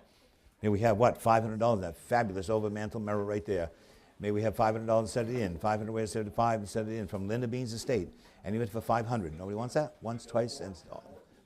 Here we have what? $500. That fabulous overmantel mirror right there. May we have $500 set it in. 500 ways to set it 5 and set it in from Linda Bean's estate. And even for 500. Nobody wants that? Once, twice, and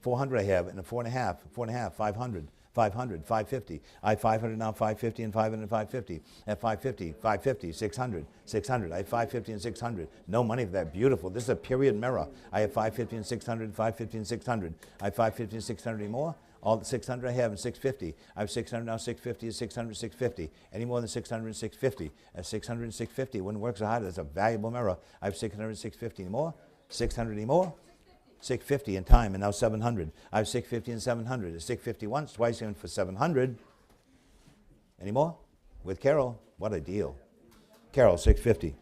400 I have, and a 4.5, 500. 500, 550. I have 500 now, 550 and 500, 550. At 550, 550, 600, 600. I have 550 and 600. No money for that. Beautiful. This is a period mirror. I have 550 and 600, 550 and 600. I have 550 and 600 anymore. All the 600 I have and 650. I have 600 now, 650 and 600, 650. Any more than 600 and 650. At 600 and 650, it wouldn't work so hard. That's a valuable mirror. I have 600 and 650 anymore. 600 anymore. 650 in time, and now 700. I have 650 and 700. It's 650 once, twice, and for 700. Any more? With Carol, what a deal. Carol, 650.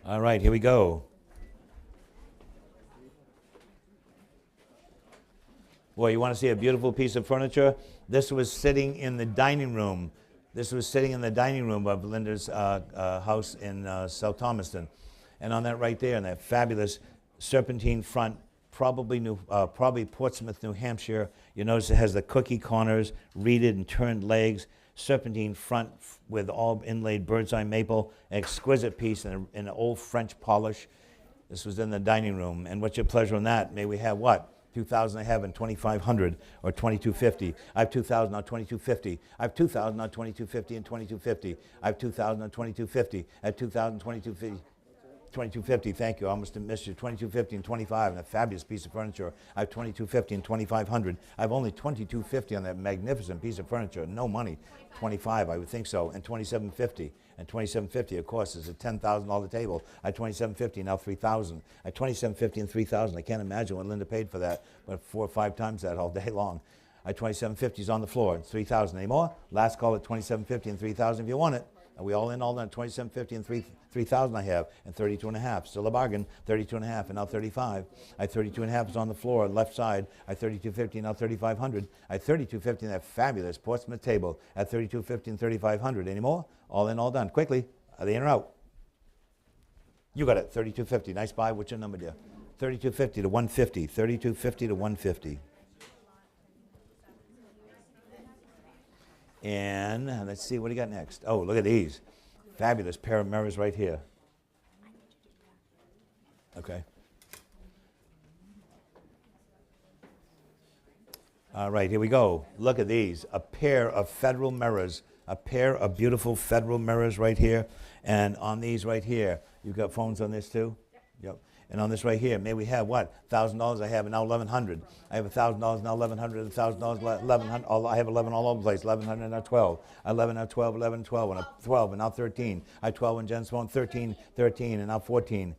All right, here we go. Boy, you want to see a beautiful piece of furniture? This was sitting in the dining room. This was sitting in the dining room of Linda's house in South Thomaston. And on that right there, in that fabulous serpentine front, probably Portsmouth, New Hampshire. You notice it has the cookie corners, reeded and turned legs, serpentine front with all inlaid bird's eye maple, an exquisite piece in an old French polish. This was in the dining room. And what's your pleasure on that? May we have what? 2,000 I have and 2,500 or 2,250. I have 2,000 on 2,250. I have 2,000 on 2,250 and 2,250. I have 2,000 on 2,250 at 2,000, 2,250. 2250, thank you. I almost missed you. 2250 and 25, and a fabulous piece of furniture. I have 2250 and 2500. I have only 2250 on that magnificent piece of furniture. No money. 25, I would think so. And 2750. And 2750, of course, is a $10,000 table. I have 2750, now 3,000. I have 2750 and 3,000. I can't imagine what Linda paid for that, but 4 or 5 times that all day long. I have 2750 is on the floor. It's 3,000 anymore. Last call at 2750 and 3,000 if you want it. Are we all in all done? 2750 and 3,000 I have, and 32 and a half. Still a bargain. 32 and a half, and now 35. I have 32 and a half is on the floor, left side. I have 3250, now 3,500. I have 3250 in that fabulous Portsmouth table at 3250 and 3,500. Any more? All in, all done. Quickly. Are they in or out? You got it. 3250. Nice buy. What's your number, dear? 3250 to 150. 3250 to 150. And let's see, what do you got next? Oh, look at these. Fabulous pair of mirrors right here. Okay. All right, here we go. Look at these. A pair of Federal mirrors. A pair of beautiful Federal mirrors right here. And on these right here, you've got phones on this too? Yep. And on this right here, may we have what? $1,000 I have, and now 1,100. I have $1,000, now 1,100, $1,000, 1,100. I have 11 all over the place. 1,100, and now 12. 11, now 12, 11, 12, and 12, and now 13. I have 12 on Jen's phone, 13, 13, and now 14.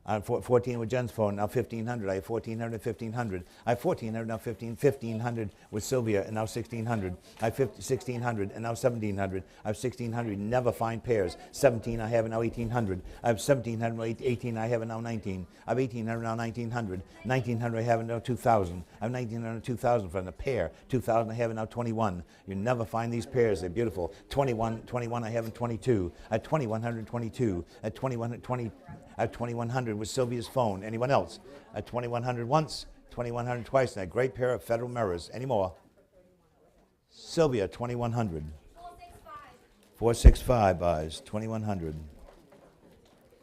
I have 14 with Jen's phone, now 1,500. I have 1,400 and 1,500. I have 1,400, now 1,500 with Sylvia, and now 1,600. I have 1,600, and now 1,700. I have 1,600, never find pairs. 17 I have, and now 1,800. I have 1,700, 18 I have, and now 19. I have 1,800, now 1,900. 1,900 I have, and now 2,000. I have 1,900, 2,000 for a pair. 2,000 I have, and now 21. You never find these pairs. They're beautiful. 21 I have, and 22. At 2,122. At 2,120. At 2,100 with Sylvia's phone. Anyone else? At 2,100 once, 2,100 twice, and a great pair of Federal mirrors. Any more? Sylvia, 2,100. 465 buys, 2,100.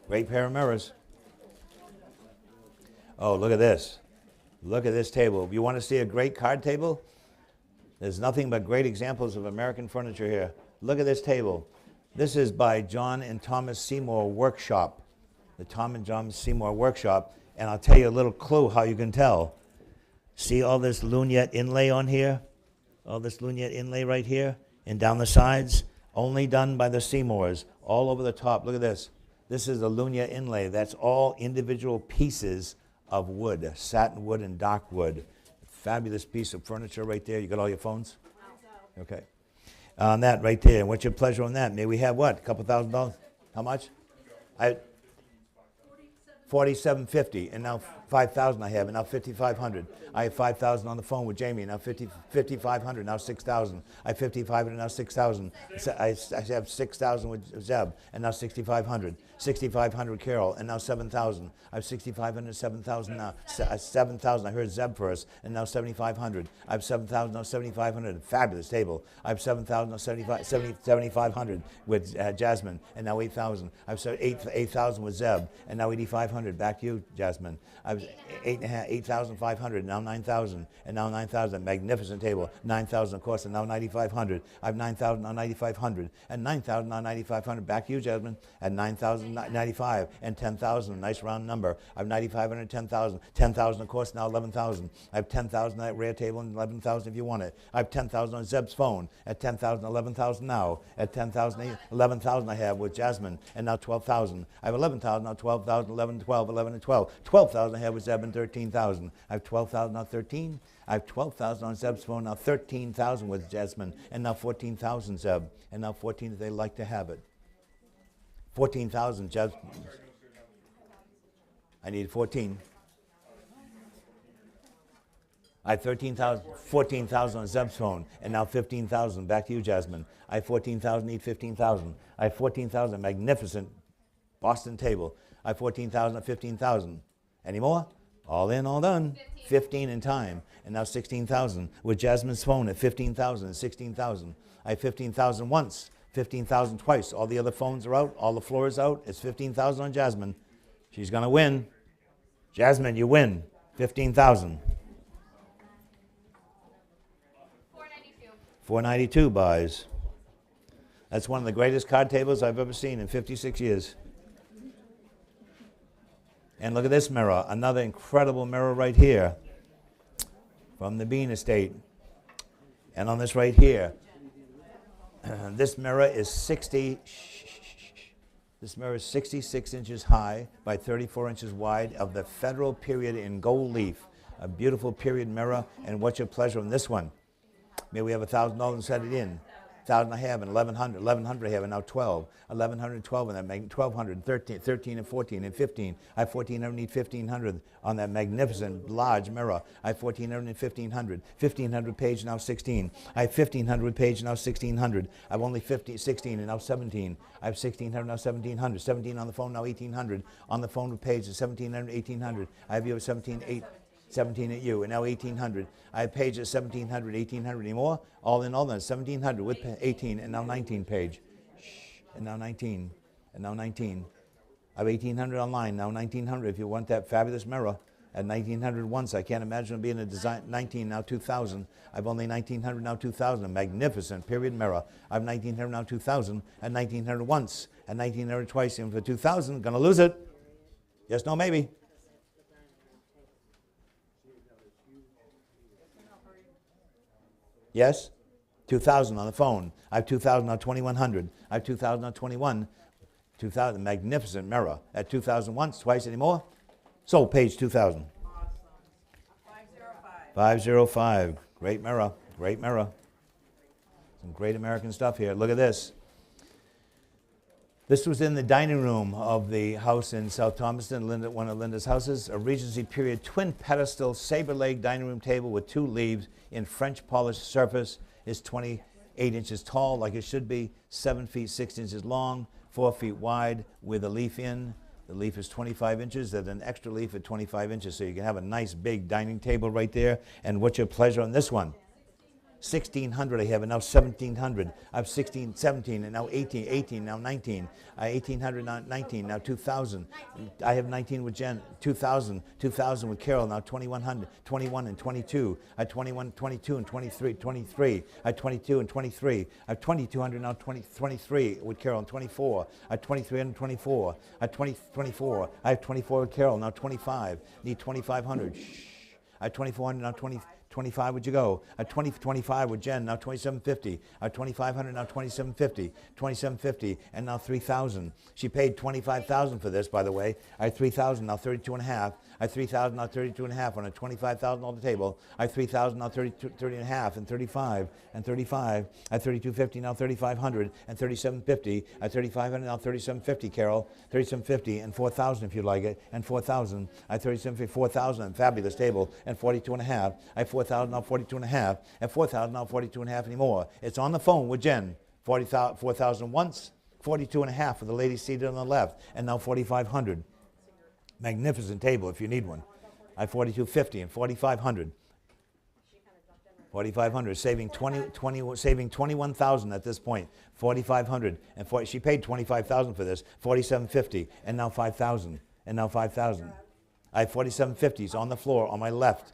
Great pair of mirrors. Oh, look at this. Look at this table. If you want to see a great card table, there's nothing but great examples of American furniture here. Look at this table. This is by John and Thomas Seymour Workshop. The Tom and John Seymour Workshop, and I'll tell you a little clue how you can tell. See all this luniette inlay on here? All this luniette inlay right here and down the sides? Only done by the Seymours, all over the top. Look at this. This is the luniette inlay. That's all individual pieces of wood, satin wood and dark wood. Fabulous piece of furniture right there. You got all your phones? Okay. On that right there, and what's your pleasure on that? May we have what? A couple $1,000? How much? $4,750, and now 5,000 I have, and now 5,500. I have 5,000 on the phone with Jamie, now 5,500, now 6,000. I have 5,500, now 6,000. I have 6,000 with Zeb, and now 6,500. 6,500 Carol, and now 7,000. I have 6,500, 7,000 now. 7,000, I heard Zeb first, and now 7,500. I have 7,000, now 7,500. Fabulous table. I have 7,000, now 7,500 with Jasmine, and now 8,000. I have 8,000 with Zeb, and now 8,500. Back to you, Jasmine. I was 8,500, now 9,000, and now 9,000. Magnificent table. 9,000, of course, and now 9,500. I have 9,000, now 9,500, and 9,000, now 9,500. Back to you, Jasmine. At 9,095 and 10,000. Nice round number. I have 9,500 and 10,000. 10,000, of course, now 11,000. I have 10,000 on that rare table and 11,000 if you want it. I have 10,000 on Zeb's phone. At 10,000, 11,000 now. At 10,000, 11,000 I have with Jasmine, and now 12,000. I have 11,000, now 12,000, 11, 12, 11, and 12. 12,000 I have with Zeb, and 13,000. I have 12,000, now 13. I have 12,000 on Zeb's phone, now 13,000 with Jasmine, and now 14,000 Zeb, and now 14 if they like to have it. 14,000, Zeb. I need 14. I have 13,000, 14,000 on Zeb's phone, and now 15,000. Back to you, Jasmine. I have 14,000, need 15,000. I have 14,000, magnificent Boston table. I have 14,000 and 15,000. Any more? All in, all done. 15 in time, and now 16,000 with Jasmine's phone at 15,000 and 16,000. I have 15,000 once, 15,000 twice. All the other phones are out, all the floor is out. It's 15,000 on Jasmine. She's going to win. Jasmine, you win. 15,000. 492. 492 buys. That's one of the greatest card tables I've ever seen in 56 years. And look at this mirror, another incredible mirror right here from the Bean Estate. And on this right here, this mirror is 66 inches high by 34 inches wide of the Federal period in gold leaf. A beautiful period mirror, and what's your pleasure on this one? May we have $1,000 and set it in. 1,000 I have, and 1,100. 1,100 I have, and now 12. 1,112 on that, 1,200, 13 and 14 and 15. I have 1,400, need 1,500 on that magnificent large mirror. I have 1,400 and 1,500. 1,500 page, now 16. I have 1,500 page, now 1,600. I have only 16 and now 17. I have 1,600, now 1,700. 17 on the phone, now 1,800. On the phone with Page is 1,700, 1,800. I have you at 17 at you, and now 1,800. I have Page at 1,700, 1,800 anymore. All in all, then 1,700 with 18, and now 19 Page. And now 19, and now 19. I have 1,800 online, now 1,900 if you want that fabulous mirror. At 1,900 once, I can't imagine it being a design. 19, now 2,000. I have only 1,900, now 2,000. A magnificent period mirror. I have 1,900, now 2,000. At 1,900 once, at 1,900 twice, and for 2,000, gonna lose it. Yes, no, maybe. Yes? 2,000 on the phone. I have 2,000, now 2,100. I have 2,000, now 21. 2,000, magnificent mirror. At 2,000 once, twice anymore. Sold, Page 2,000. 505. 505. Great mirror. Great mirror. Some great American stuff here. Look at this. This was in the dining room of the house in South Thomaston, one of Linda's houses. A Regency period twin pedestal saber leg dining room table with 2 leaves in French polished surface. Is 28 inches tall, like it should be, 7 feet 6 inches long, 4 feet wide with a leaf in. The leaf is 25 inches. There's an extra leaf at 25 inches, so you can have a nice big dining table right there. And what's your pleasure on this one? 1,600 I have, and now 1,700. I have 16, 17, and now 18, 18, now 19. 1,800, now 19, now 2,000. I have 19 with Jen, 2,000, 2,000 with Carol, now 2,100, 21 and 22. I have 21, 22 and 23, 23. I have 22 and 23. I have 2,200, now 23 with Carol, and 24. I have 2,324. I have 24. I have 24 with Carol, now 25. Need 2,500. Shh. I have 2,400, now 20. 25, would you go? At 25 with Jen, now 2750. At 2500, now 2750. 2750, and now 3000. She paid 25,000 for this, by the way. I had 3,000, now 32 and a half. I had 3,000, now 32 and a half on a $25,000 on the table. I had 3,000, now 30 and a half, and 35, and 35. I had 3250, now 3,500, and 3750. I had 3,500, now 3750, Carol. 3750, and 4,000 if you like it, and 4,000. I had 3750, 4,000, and fabulous table, and 42 and a half. I had 4,000, now 42 and a half, and 4,000, now 42 and a half anymore. It's on the phone with Jen. 4,000 once, 42 and a half for the lady seated on the left, and now 4,500. Magnificent table if you need one. I have 4,250 and 4,500. 4,500, saving 21,000 at this point. 4,500 and she paid 25,000 for this. 4,750 and now 5,000 and now 5,000. I have 4,750s on the floor on my left,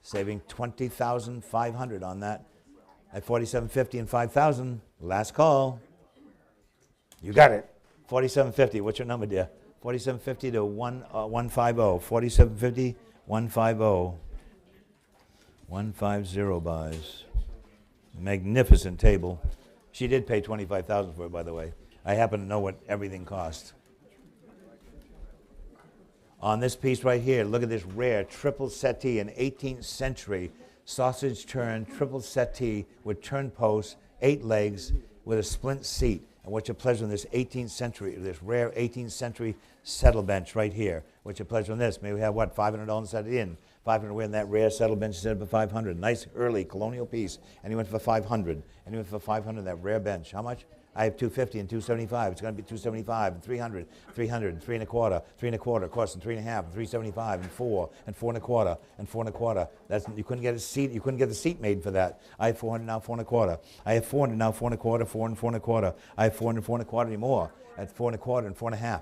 saving 20,500 on that. I have 4,750 and 5,000. Last call. You got it. 4,750. What's your number, dear? 4,750 to 150. 4,750, 150. 150 buys. Magnificent table. She did pay 25,000 for it, by the way. I happen to know what everything cost. On this piece right here, look at this rare triple settee, an 18th century sausage turn triple settee with turn posts, 8 legs, with a splint seat. And what's your pleasure in this 18th century, this rare 18th century settle bench right here? What's your pleasure in this? Maybe we have, what, $500 set it in. 500 we're in that rare settle bench set for 500. Nice early colonial piece. And he went for 500. And he went for 500, that rare bench. How much? I have 250 and 275. It's going to be 275 and 300, 300, and 3 and a quarter, 3 and a quarter, of course, and 3 and a half, and 375, and 4, and 4 and a quarter, and 4 and a quarter. That's, you couldn't get a seat. You couldn't get the seat made for that. I have 400 now, 4 and a quarter. I have 400 now, 4 and a quarter, 4 and 4 and a quarter. I have 400, 4 and a quarter anymore. At 4 and a quarter and 4 and a half.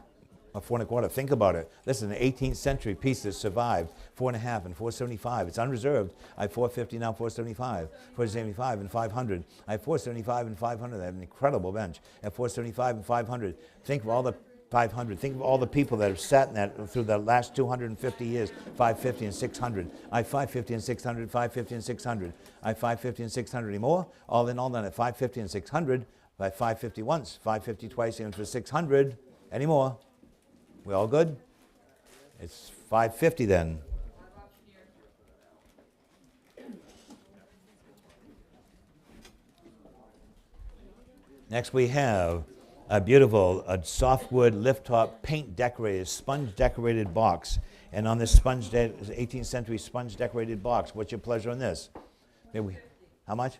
4 and a quarter. Think about it. This is an 18th century piece that survived. 4 and a half and 475. It's unreserved. I have 450 now, 475. 475 and 500. I have 475 and 500. I have an incredible bench. At 475 and 500. Think of all the 500. Think of all the people that have sat in that through the last 250 years. 550 and 600. I have 550 and 600. 550 and 600. I have 550 and 600 anymore. All in all, then at 550 and 600. I have 550 once. 550 twice, and for 600 anymore. We all good? It's 550 then. Next we have a beautiful softwood lift top paint decorated, sponge decorated box. And on this 18th century sponge decorated box, what's your pleasure on this? Maybe, how much?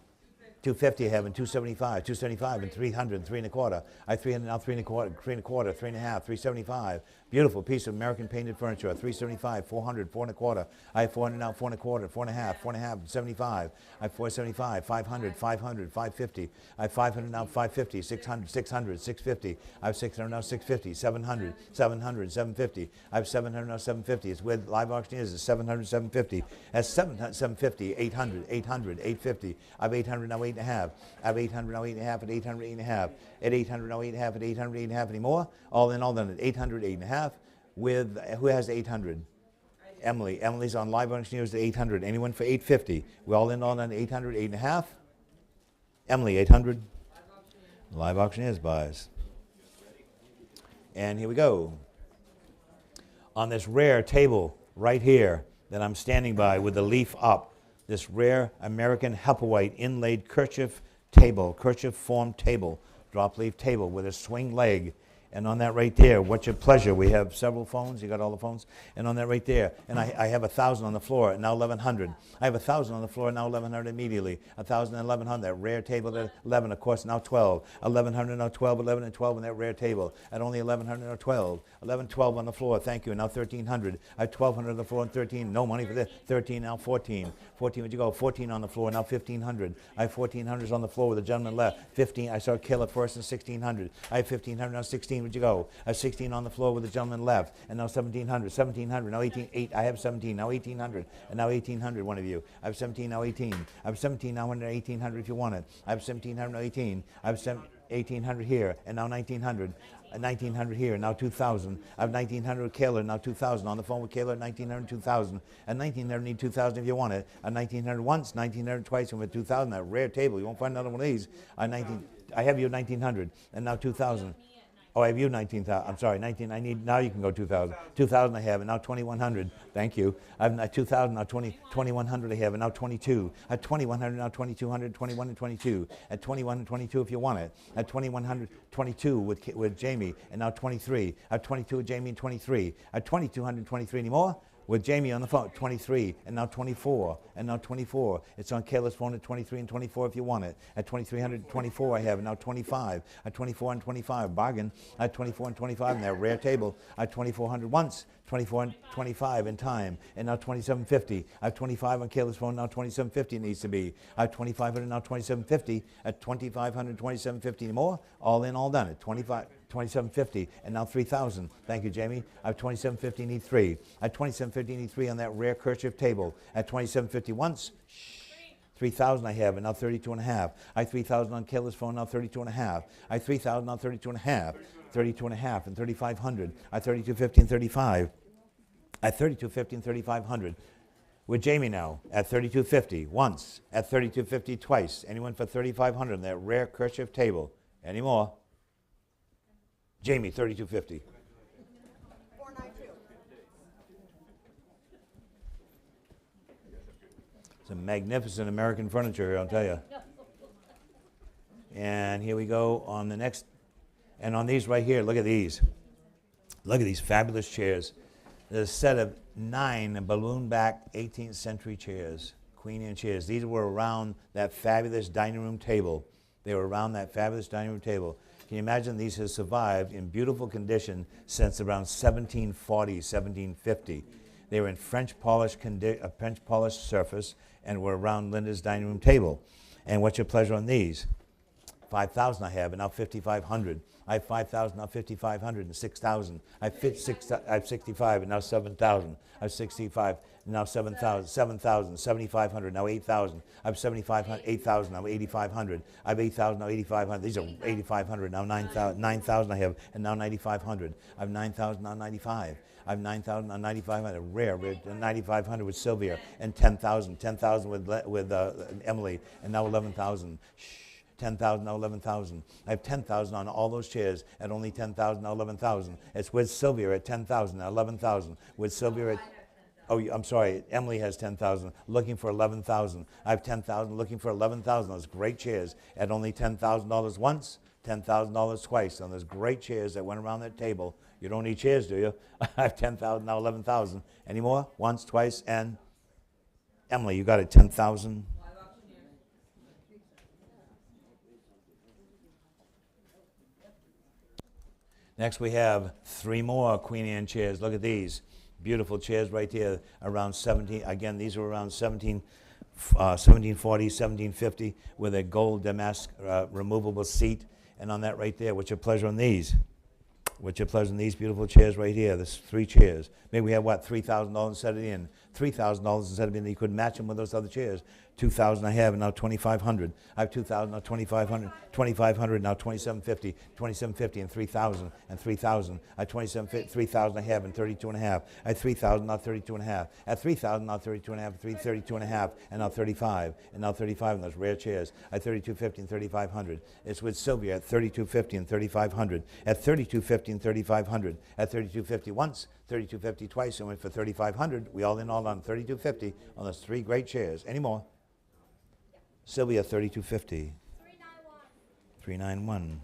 250 I have, and 275, 275 and 300 and 3 and a quarter. I have 300 now, 3 and a quarter, 3 and a quarter, 3 and a half, 375. Beautiful piece of American painted furniture. 375, 400, 4 and a quarter. I have 400 now, 4 and a quarter, 4 and a half, 4 and a half, 75. I have 475, 500, 500, 550. I have 500 now, 550, 600, 600, 650. I have 600 now, 650, 700, 700, 750. I have 700 now, 750. It's with live auctioneers. It's 700, 750. That's 750, 800, 800, 850. I have 800 now, 8 and a half. I have 800 now, 8 and a half, at 800, 8 and a half. At 800 now, 8 and a half, at 800, 8 and a half anymore. All in all, then at 800, 8 and a half. With, who has 800? Emily. Emily's on live auctioneers at 800. Anyone for 850? We're all in on 800, 8 and a half. Emily, 800. Live auctioneers buys. And here we go. On this rare table right here that I'm standing by with the leaf up, this rare American Hepplewhite inlaid kerchief table, kerchief formed table, drop leaf table with a swing leg. And on that right there, what's your pleasure? We have several phones. You got all the phones? And on that right there, and I have 1,000 on the floor, now 1,100. I have 1,000 on the floor, now 1,100 immediately. 1,000 and 1,100. That rare table, that 11, of course, now 12. 1,100, now 12, 11 and 12 on that rare table. At only 1,100, now 12. 11, 12 on the floor, thank you. Now 1,300. I have 1,200 on the floor and 13. No money for this. 13, now 14. 14, where'd you go? 14 on the floor, now 1,500. I have 1,400 on the floor with the gentleman left. 15, I saw Kill at first and 1,600. I have 1,500, now 16. Where'd you go? I have 16 on the floor with the gentleman left, and now 1,700, 1,700, now 18, 8, I have 17, now 1,800, and now 1,800, one of you. I have 17, now 18. I have 17, now 1,800 if you want it. I have 1,700, now 18. I have 1800 here, and now 1900. 1900 here, now 2000. I have 1900 with Kayla, now 2000. On the phone with Kayla, 1900, 2000. And 1900 need 2000 if you want it. 1900 once, 1900 twice, and with 2000, that rare table. You won't find another one of these. I have you 1900, and now 2000. Oh, I have you 19,000. I'm sorry, 19. I need, now you can go 2,000. 2,000 I have, and now 2,100. Thank you. I have 2,000, now 2,100 I have, and now 22. At 2,100, now 2,200, 21 and 22. At 21 and 22 if you want it. At 2,100, 22 with Jamie, and now 23. At 22 with Jamie and 23. At 2,223 anymore? With Jamie on the phone, 23, and now 24, and now 24. It's on Kayla's phone at 23 and 24 if you want it. At 2,324 I have, and now 25. At 24 and 25, bargain. At 24 and 25, and that rare table. At 2,400 once, 24 and 25 in time, and now 2,750. I have 25 on Kayla's phone, now 2,750 it needs to be. I have 2,500, now 2,750. At 2,500, 2,750 anymore. All in, all done. At 2,750, and now 3,000. Thank you, Jamie. I have 2,750, need 3. At 2,750, need 3 on that rare kerchief table. At 2,750 once, 3,000 I have, and now 32 and a half. I have 3,000 on Kayla's phone, now 32 and a half. I have 3,000, now 32 and a half. 32 and a half, and 3,500. I have 32.50 and 35. I have 32.50 and 3,500. With Jamie now, at 32.50 once, at 32.50 twice. Anyone for 3,500 on that rare kerchief table? Any more? Jamie, 32.50. 492. Some magnificent American furniture here, I'll tell you. And here we go on the next, and on these right here, look at these. Look at these fabulous chairs. There's a set of 9 balloon back 18th century chairs, Queen Anne chairs. These were around that fabulous dining room table. They were around that fabulous dining room table. Can you imagine these have survived in beautiful condition since around 1740, 1750. They were in French polished surface and were around Linda's dining room table. And what's your pleasure on these? 5,000 I have, and now 5,500. I have 5,000, now 5,500, and 6,000. I have 65, and now 7,000. I have 65, and now 7,000, 7,000, 7,500, now 8,000. I have 7,500, 8,000, now 8,500. I have 8,000, now 8,500. These are 8,500, now 9,000. 9,000 I have, and now 9,500. I have 9,000, now 95. I have 9,000, now 9,500. Rare, 9,500 with Sylvia, and 10,000. 10,000 with Emily, and now 11,000. 10,000, now 11,000. I have 10,000 on all those chairs at only 10,000, now 11,000. It's with Sylvia at 10,000, now 11,000. With Sylvia at, oh, I'm sorry, Emily has 10,000, looking for 11,000. I have 10,000, looking for 11,000. Those great chairs at only $10,000 once, $10,000 twice on those great chairs that went around that table. You don't need chairs, do you? I have 10,000, now 11,000. Any more? Once, twice, and Emily, you got it, 10,000. Next we have 3 more Queen Anne chairs. Look at these. Beautiful chairs right here around 17. Again, these were around 1740, 1750 with a gold damask removable seat. And on that right there, what's your pleasure on these? What's your pleasure on these beautiful chairs right here? There's 3 chairs. Maybe we have, what, $3,000 instead of in. $3,000 instead of in. You could match them with those other chairs. 2,000 I have, and now 2,500. I have 2,000, now 2,500. 2,500, now 2,750. 2,750 and 3,000 and 3,000. I have 3,000 I have, and 32 and a half. I have 3,000, now 32 and a half. At 3,000, now 32 and a half. 32 and a half, and now 35. And now 35 in those rare chairs. I have 3,250 and 3,500. It's with Sylvia at 3,250 and 3,500. At 3,250 and 3,500. At 3,250 once. 3,250 twice, and went for 3,500. We all in all on 3,250 on those 3 great chairs. Any more? Sylvia, 3,250. 391.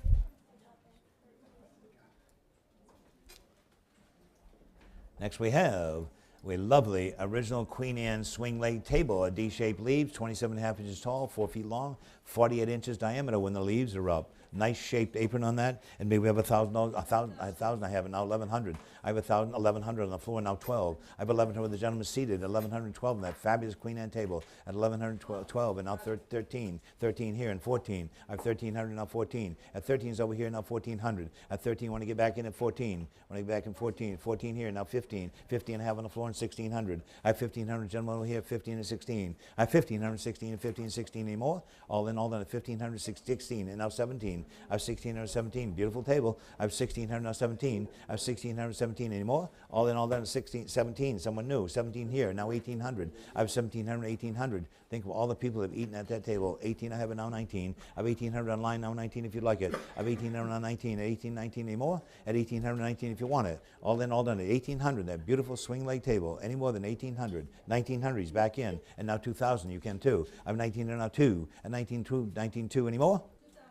Next we have a lovely original Queen Anne swing leg table, a D-shaped leaves, 27.5 inches tall, 4 feet long, 48 inches diameter when the leaves are up. Nice shaped apron on that, and maybe we have $1,000, 1,000 I have, and now 1,100. I have 1,100 on the floor, now 12. I have 1,100 with the gentleman seated, 1,112 on that fabulous Queen Anne table, at 1,112, and now 13. 13 here, and 14. I have 1,300, now 14. At 13 is over here, now 1,400. At 13, want to get back in at 14. Want to get back in 14. 14 here, now 15. 15 and a half on the floor, and 1,600. I have 1,500, gentlemen over here, 15 and 16. I have 1,500, 16, and 15, 16 anymore. All in all, then at 1,500, 16, and now 17. I have 1,617. Beautiful table. I have 1,617. I have 1,617 anymore. All in, all done. 16, 17. Someone new. 17 here. Now 1,800. I have 1,700, 1,800. Think of all the people that have eaten at that table. 18. I have it now 19. I have 1,800 online now 19 if you'd like it. I have 1,800 now 19. At 1819 anymore. At 1,819 if you want it. All in, all done. At 1,800. That beautiful swing leg table. Any more than 1,800. 1,900. He's back in. And now 2,000. You can too. I have 1,900 now 2. At 19,2 anymore.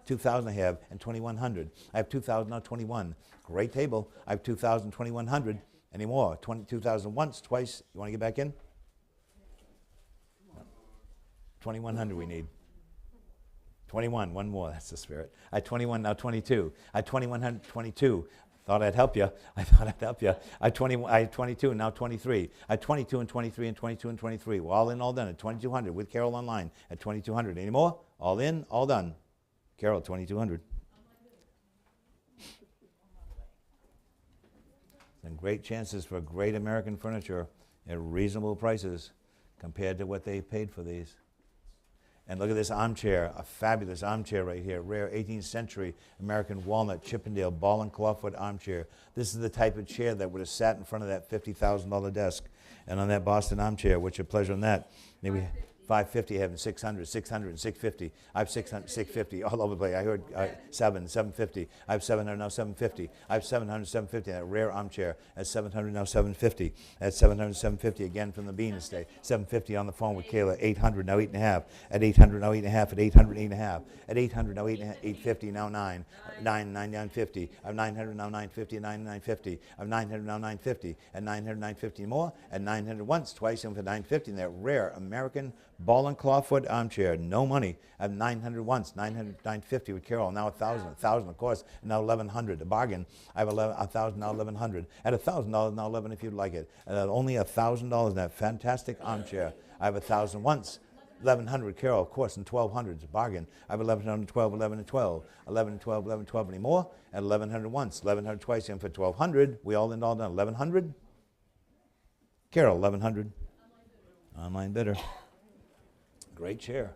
2,000 I have, and 2,100. I have 2,000 now 21. Great table. I have 2,000, 2,100. Any more? 2,000 once, twice. You want to get back in? 2,100 we need. 21, one more. That's the spirit. I have 21 now 22. I have 2,100, 22. Thought I'd help you. I thought I'd help you. I have 22 and now 23. I have 22 and 23 and 22 and 23. We're all in, all done at 2,200 with Carol online at 2,200. Any more? All in, all done. Carol, 2,200. And great chances for great American furniture at reasonable prices compared to what they paid for these. And look at this armchair, a fabulous armchair right here, rare 18th century American walnut Chippendale ball and clawfoot armchair. This is the type of chair that would have sat in front of that $50,000 desk. And on that Boston armchair, what's your pleasure on that? Maybe 550, having 600, 600, and 650. I have 600, 650, all over the place. I heard 750. I have 700, now 750. I have 700, 750, that rare armchair. At 700, now 750. At 700, 750, again from the Bean Estate. 750 on the phone with Kayla. 800, now 8.5. At 800, now 8.5. At 800, 8.5. At 800, now 8.5. 850, now 9. 950. I have 900, now 950. 950. I have 900, now 950. At 900, 950 more. At 900 once, twice, and for 950, that rare American ball and clawfoot armchair, no money. I have 900 once, 900, 950 with Carol, now 1,000, 1,000 of course, now 1,100, a bargain. I have 1,000, now 1,100. At $1,000, now 11 if you'd like it. At only $1,000 in that fantastic armchair. I have 1,000 once, 1,100 Carol, of course, and 1,200 is a bargain. I have 1,100, 12, 11, and 12. 11 and 12, 11, 12 anymore. At 1,100 once, 1,100 twice, and for 1,200, we all in all done. 1,100? Carol, 1,100. Online bidder. Great chair.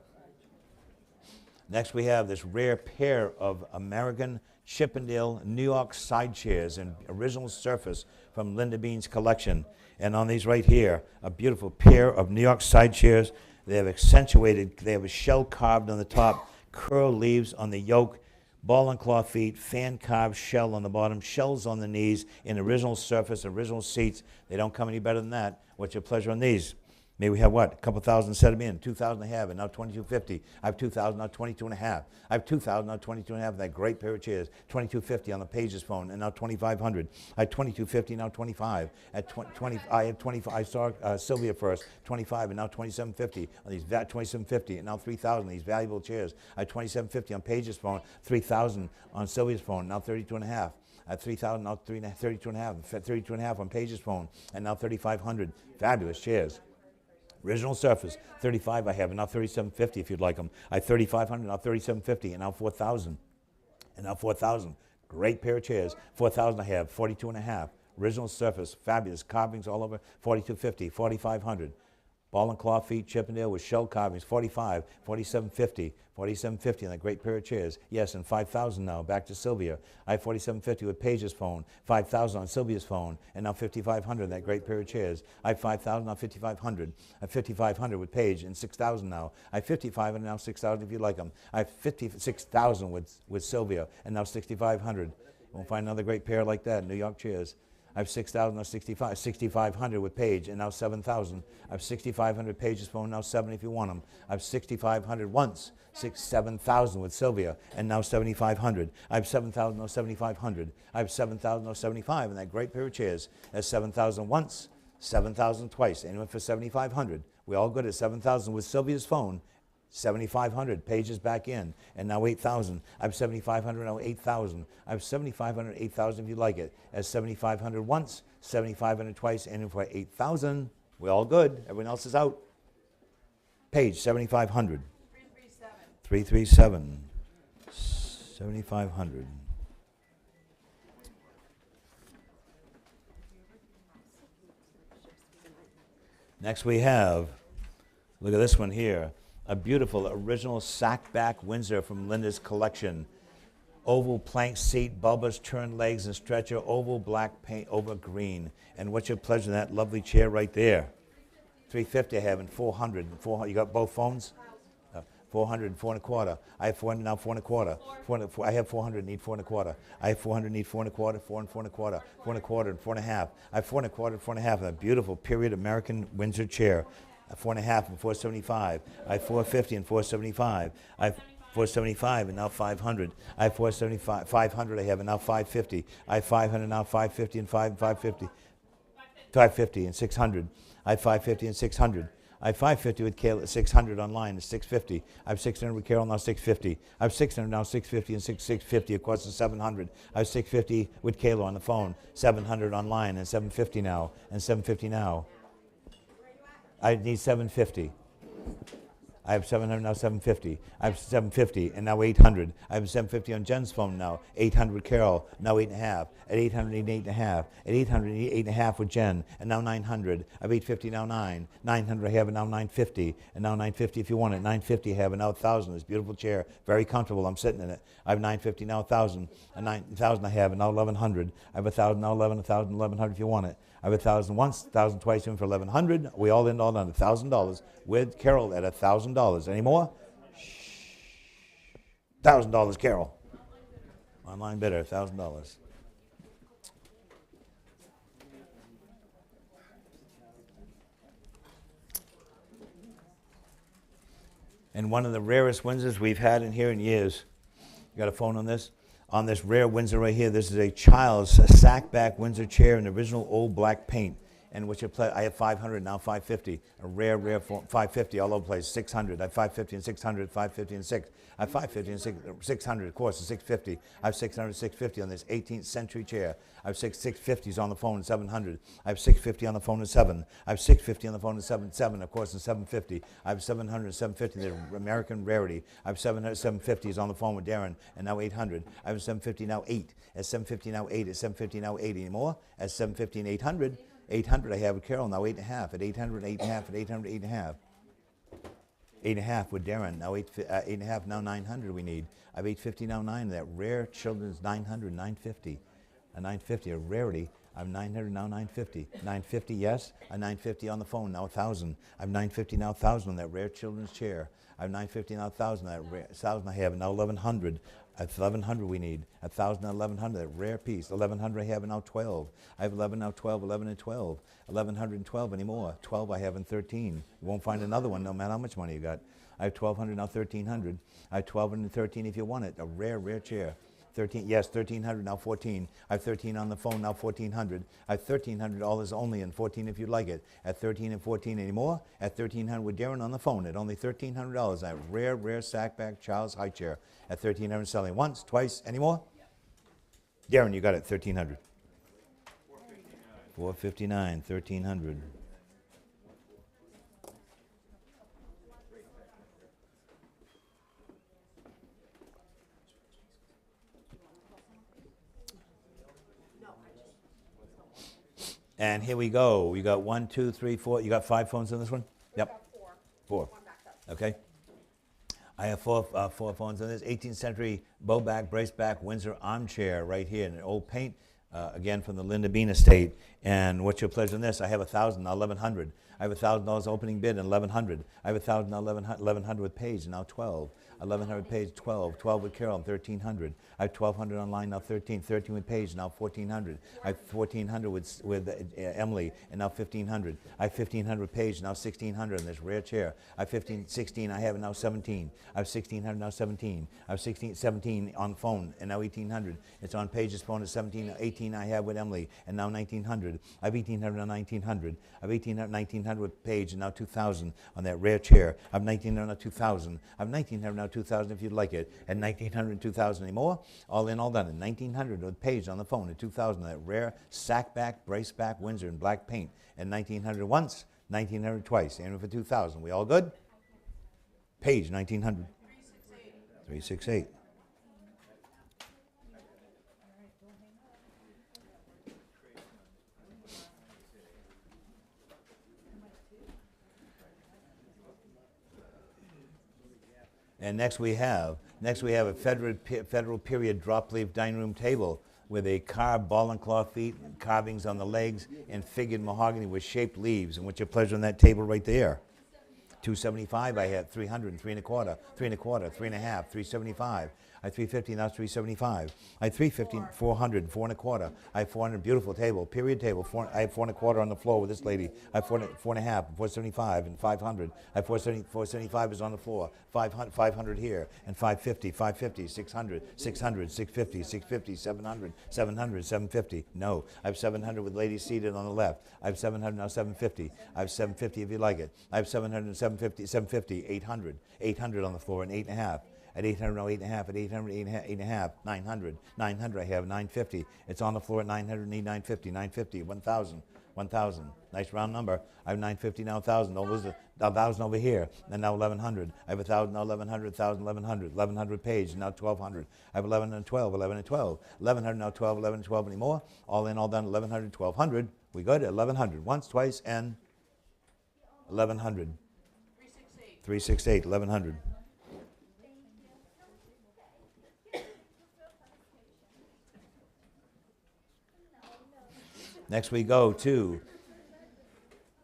Next we have this rare pair of American Chippendale New York side chairs in original surface from Linda Bean's collection. And on these right here, a beautiful pair of New York side chairs. They have accentuated, they have a shell carved on the top, curl leaves on the yoke, ball and claw feet, fan carved shell on the bottom, shells on the knees in original surface, original seats. They don't come any better than that. What's your pleasure on these? Maybe we have what? A couple thousand set them in. 2,000 I have, and now 2,250. I have 2,000, now 22 and a half. I have 2,000, now 22 and a half. That great pair of chairs. 2,250 on the Page's phone, and now 2,500. I have 2,250, now 25. At 20, I have 25. I saw Sylvia first, 25, and now 2,750 on these 2,750, and now 3,000. These valuable chairs. I have 2,750 on Page's phone, 3,000 on Sylvia's phone, now 32 and a half. At 3,000, now 32 and a half. 32 and a half on Page's phone, and now 3,500. Fabulous chairs. Original surface, 35 I have, and now 3750 if you'd like them. I have 3,500, now 3750, and now 4,000. And now 4,000. Great pair of chairs. 4,000 I have, 42 and a half. Original surface, fabulous carvings all over. 4,250, 4,500. Ball and claw feet, Chippendale with shell carvings, 45, 4,750, 4,750 on that great pair of chairs. Yes, and 5,000 now, back to Sylvia. I have 4,750 with Paige's phone, 5,000 on Sylvia's phone, and now 5,500 that great pair of chairs. I have 5,000, now 5,500. I have 5,500 with Paige, and 6,000 now. I have 55 and now 6,000 if you like them. I have 56,000 with Sylvia, and now 6,500. Won't find another great pair like that, New York chairs. I have 6,000, now 6,500 with Paige, and now 7,000. I have 6,500 Paige's phone, now 7 if you want them. I have 6,500 once, 7,000 with Sylvia, and now 7,500. I have 7,000, now 7,500. I have 7,000, now 75, and that great pair of chairs. That's 7,000 once, 7,000 twice. Anyone for 7,500? We all good at 7,000 with Sylvia's phone. 7,500, Pages back in, and now 8,000. I have 7,500, now 8,000. I have 7,500, 8,000 if you like it. As 7,500 once, 7,500 twice, and for 8,000, we're all good. Everyone else is out. Page, 7,500. 337. 7,500. Next we have, look at this one here. A beautiful original sack-back Windsor from Linda's collection. Oval plank seat, bulbous turned legs and stretcher, oval black paint over green. And what's your pleasure in that lovely chair right there? 350 I have, and 400. You got both phones? 400 and 4 and a quarter. I have 400 now, 4 and a quarter. I have 400, need 4 and a quarter. I have 400, need 4 and a quarter, 4 and 4 and a quarter, 4 and a quarter and 4 and a half. I have 4 and a quarter, 4 and a half, and a beautiful period American Windsor chair. 4 and a half and 475. I have 450 and 475. I have 475 and now 500. I have 475, 500 I have, and now 550. I have 500 now, 550 and 550. 550 and 600. I have 550 and 600. I have 550 with Carol at 600 online, it's 650. I have 600 with Carol, now 650. I have 600 now, 650 and 650, of course, it's 700. I have 650 with Kayla on the phone, 700 online, and 750 now, and 750 now. I need 750. I have 700 now, 750. I have 750 and now 800. I have 750 on Jen's phone now. 800 with Carol, now 8.5. At 800, I need 8.5. At 800, I need 8.5 with Jen, and now 900. I have 850 now 9. 900 I have, and now 950. And now 950 if you want it. 950 I have, and now 1,000. This beautiful chair, very comfortable. I'm sitting in it. I have 950 now 1,000. And 9,000 I have, and now 1,100. I have 1,000 now 11, 1,000, 1,100 if you want it. I have 1,000 once, 1,000 twice, in for 1,100. We all in all done $1,000 with Carol at $1,000. Any more? $1,000, Carol. Online bidder, $1,000. And one of the rarest Windsors we've had in here in years. You got a phone on this? On this rare Windsor right here, this is a child's sack-back Windsor chair in original old black paint. And which I have 500 now, 550. A rare 550 all over the place. 600. I have 550 and 600. 550 and 6. I have 550 and 600. Of course, it's 650. I have 600, 650 on this 18th century chair. I have 650s on the phone, 700. I have 650 on the phone, and 7. I have 650 on the phone, and 7. Of course, and 750. I have 700, 750. They're American rarity. I have 700, 750s on the phone with Darren, and now 800. I have 750 now 8. At 750 now 8. At 750 now 8 anymore. At 750 and 800. 800 I have with Carol, now 8.5. At 800, 8.5. At 800, 8.5. 8.5 with Darren, now 8.5, now 900 we need. I have 850 now 9, that rare children's 900, 950. A 950, a rarity. I have 900 now 950. 950, yes. A 950 on the phone, now 1,000. I have 950 now 1,000 on that rare children's chair. I have 950 now 1,000, that rare 1,000 I have, now 1,100. At 1,100 we need. 1,000 and 1,100, that rare piece. 1,100 I have, and now 12. I have 11 now 12, 11 and 12. 1,112 anymore. 12 I have, and 13. You won't find another one no matter how much money you got. I have 1,200 now 1,300. I have 1,213 if you want it. A rare, rare chair. 13, yes, 1,300 now 14. I have 13 on the phone, now 1,400. I have $1,300 only, and 14 if you'd like it. At 13 and 14 anymore. At 1,300 with Darren on the phone at only $1,300. I have rare, rare sack-back child's high chair. At 1,300 selling once, twice, anymore? Darren, you got it, 1,300. 459, 1,300. And here we go. We got 1, 2, 3, 4. You got 5 phones on this one? Yep. 4. Okay. I have four phones on this. 18th century bowback, braceback, Windsor armchair right here in an old paint. Again, from the Linda Bean estate. And what's your pleasure in this? I have 1,000, now 1,100. I have $1,000 opening bid and 1,100. I have 1,000 now 1,100 with Paige, now 12. 1,100 with Paige, 12. 12 with Carol, 1,300. I have 1,200 online, now 13. 13 with Paige, now 1,400. I have 1,400 with Emily, and now 1,500. I have 1,500 with Paige, now 1,600 in this rare chair. I have 16 I have, and now 17. I have 1,600, now 17. I have 17 on phone, and now 1,800. It's on Paige's phone at 17. 18 I have with Emily, and now 1,900. I have 1,800, now 1,900. I have 1,800, 1,900 with Paige, and now 2,000 on that rare chair. I have 1,900, now 2,000. I have 1,900, now 2,000 if you'd like it. And 1,900 and 2,000 anymore. All in, all done. And 1,900 with Paige on the phone at 2,000. That rare sackback, braceback Windsor in black paint. And 1,900 once, 1,900 twice. And for 2,000. We all good? Paige, 1,900. 368. And next we have Next, we have a federal period drop leaf dining room table with a carved ball and claw feet, carvings on the legs, and figured mahogany with shaped leaves. And what's your pleasure on that table right there? $275. I had 300, 3 1/4, 3 1/4, 3 1/2, 375. I had 350, now it's 375. I had 350, 400, 4 1/4. I had 400, beautiful table, period table. I had 4 1/4 on the floor with this lady. I had 4 1/2, 475, and 500. I had 475 is on the floor. 500 here, and 550, 550, 600, 600, 650, 650, 700, 700, 750. No, I have 700 with ladies seated on the left. I have 700, now 750. I have 750 if you like it. I have 700 and 750, 750, 800, 800 on the floor, and 8 1/2. At 800, no, 8 1/2. At 800, 8 1/2, 900. 900, I have 950. It's on the floor at 900, need 950, 950, 1,000, 1,000. Nice round number. I have 950, now 1,000. Oh, there's 1,000 over here, and now 1,100. I have 1,000, now 1,100, 1,000, 1,100. 1,100 page, now 1,200. I have 11 and 12, 11 and 12. 1,100, now 12, 11 and 12 anymore. All in, all done, 1,100, 1,200. We good at 1,100. Once, twice, and 1,100. 368, 1,100. Next we go to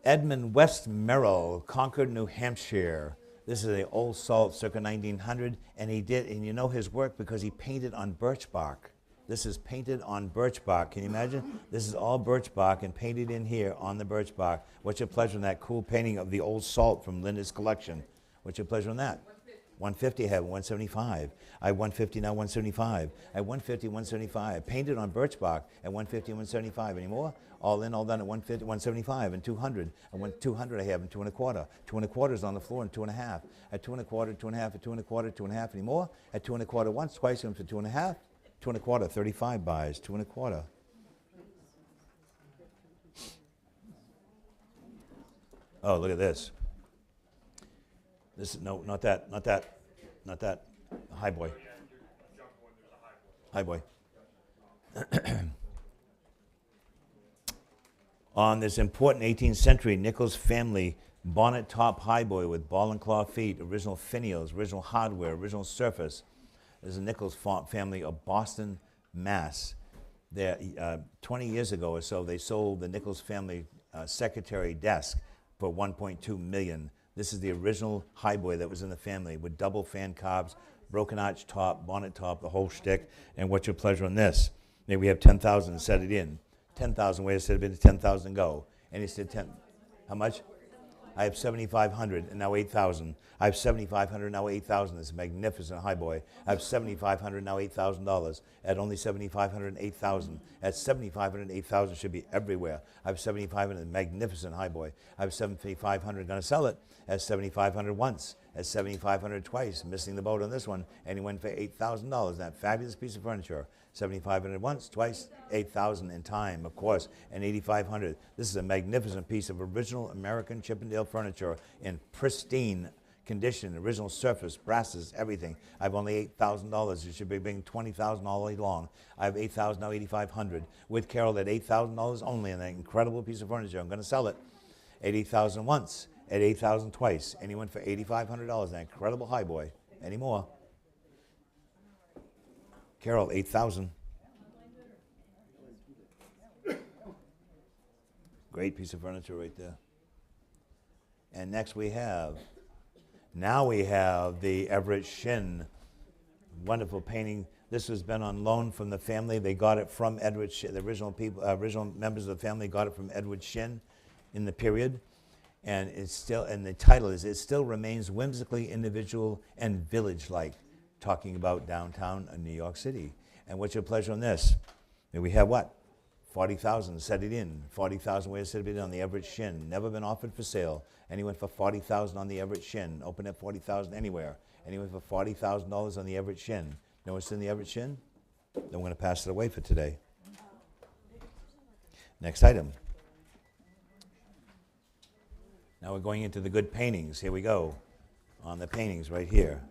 Edmund West Merrill, Concord, New Hampshire. This is an old salt circa 1900, and you know his work because he painted on birch bark. This is painted on birch bark. Can you imagine? This is all birch bark and painted in here on the birch bark. What's your pleasure on that cool painting of the old salt from Linda's collection? What's your pleasure on that? 150, I have 175. I have 150, now 175. I have 150, 175. Painted on birch bark at 150 and 175. Any more? All in, all done at 150, 175 and 200. And 200 I have and 2 1/4. 2 1/4 is on the floor and 2 1/2. At 2 1/4, 2 1/2, at 2 1/4, 2 1/2. Any more? At 2 1/4 once, twice, and for 2 1/2. 2 1/4, 35 buys, 2 1/4. Oh, look at this. This is, no, not that, not that, not that. High boy. High boy. On this important 18th century Nichols family bonnet top high boy with ball and claw feet, original finials, original hardware, original surface. This is a Nichols family of Boston, Mass. There, 20 years ago or so, they sold the Nichols family secretary desk for $1.2 million. This is the original highboy that was in the family with double fan cobs, broken arch top, bonnet top, the whole shtick. And what's your pleasure on this? Maybe we have 10,000, set it in. 10,000, where I said it 10,000 go. And he said 10, how much? I have 7,500 and now 8,000. I have 7,500 now 8,000. This is a magnificent highboy. I have 7,500 now $8,000. At only 7,500 and 8,000. At 7,500 and 8,000 should be everywhere. I have 7,500, magnificent highboy. I have 7,500, going to sell it. At 7,500 once. At 7,500 twice. Missing the boat on this one. And he went for $8,000. That fabulous piece of furniture. 7,500 once, twice, 8,000 in time, of course, and 8,500. This is a magnificent piece of original American Chippendale furniture in pristine condition, original surface, brasses, everything. I have only $8,000. You should be paying $20,000 all day long. I have 8,000, now 8,500. With Carol at $8,000 only on that incredible piece of furniture. I'm going to sell it at 8,000 once, at 8,000 twice. And he went for $8,500, that incredible highboy. Any more? Carol, 8,000. Great piece of furniture right there. And next we have the Everett Shin. Wonderful painting. This has been on loan from the family. They got it from Edward Shin. The original members of the family got it from Edward Shin in the period. And it's still, and the title is, It Still Remains Whimsically Individual and Village-like, talking about downtown New York City. And what's your pleasure on this? And we have what? 40,000, set it in. 40,000, where set it in on the Everett Shin. Never been offered for sale. And he went for 40,000 on the Everett Shin. Open at 40,000 anywhere. And he went for $40,000 on the Everett Shin. Know what's in the Everett Shin? Then we're going to pass it away for today. Next item. Now we're going into the good paintings. Here we go. On the paintings right here.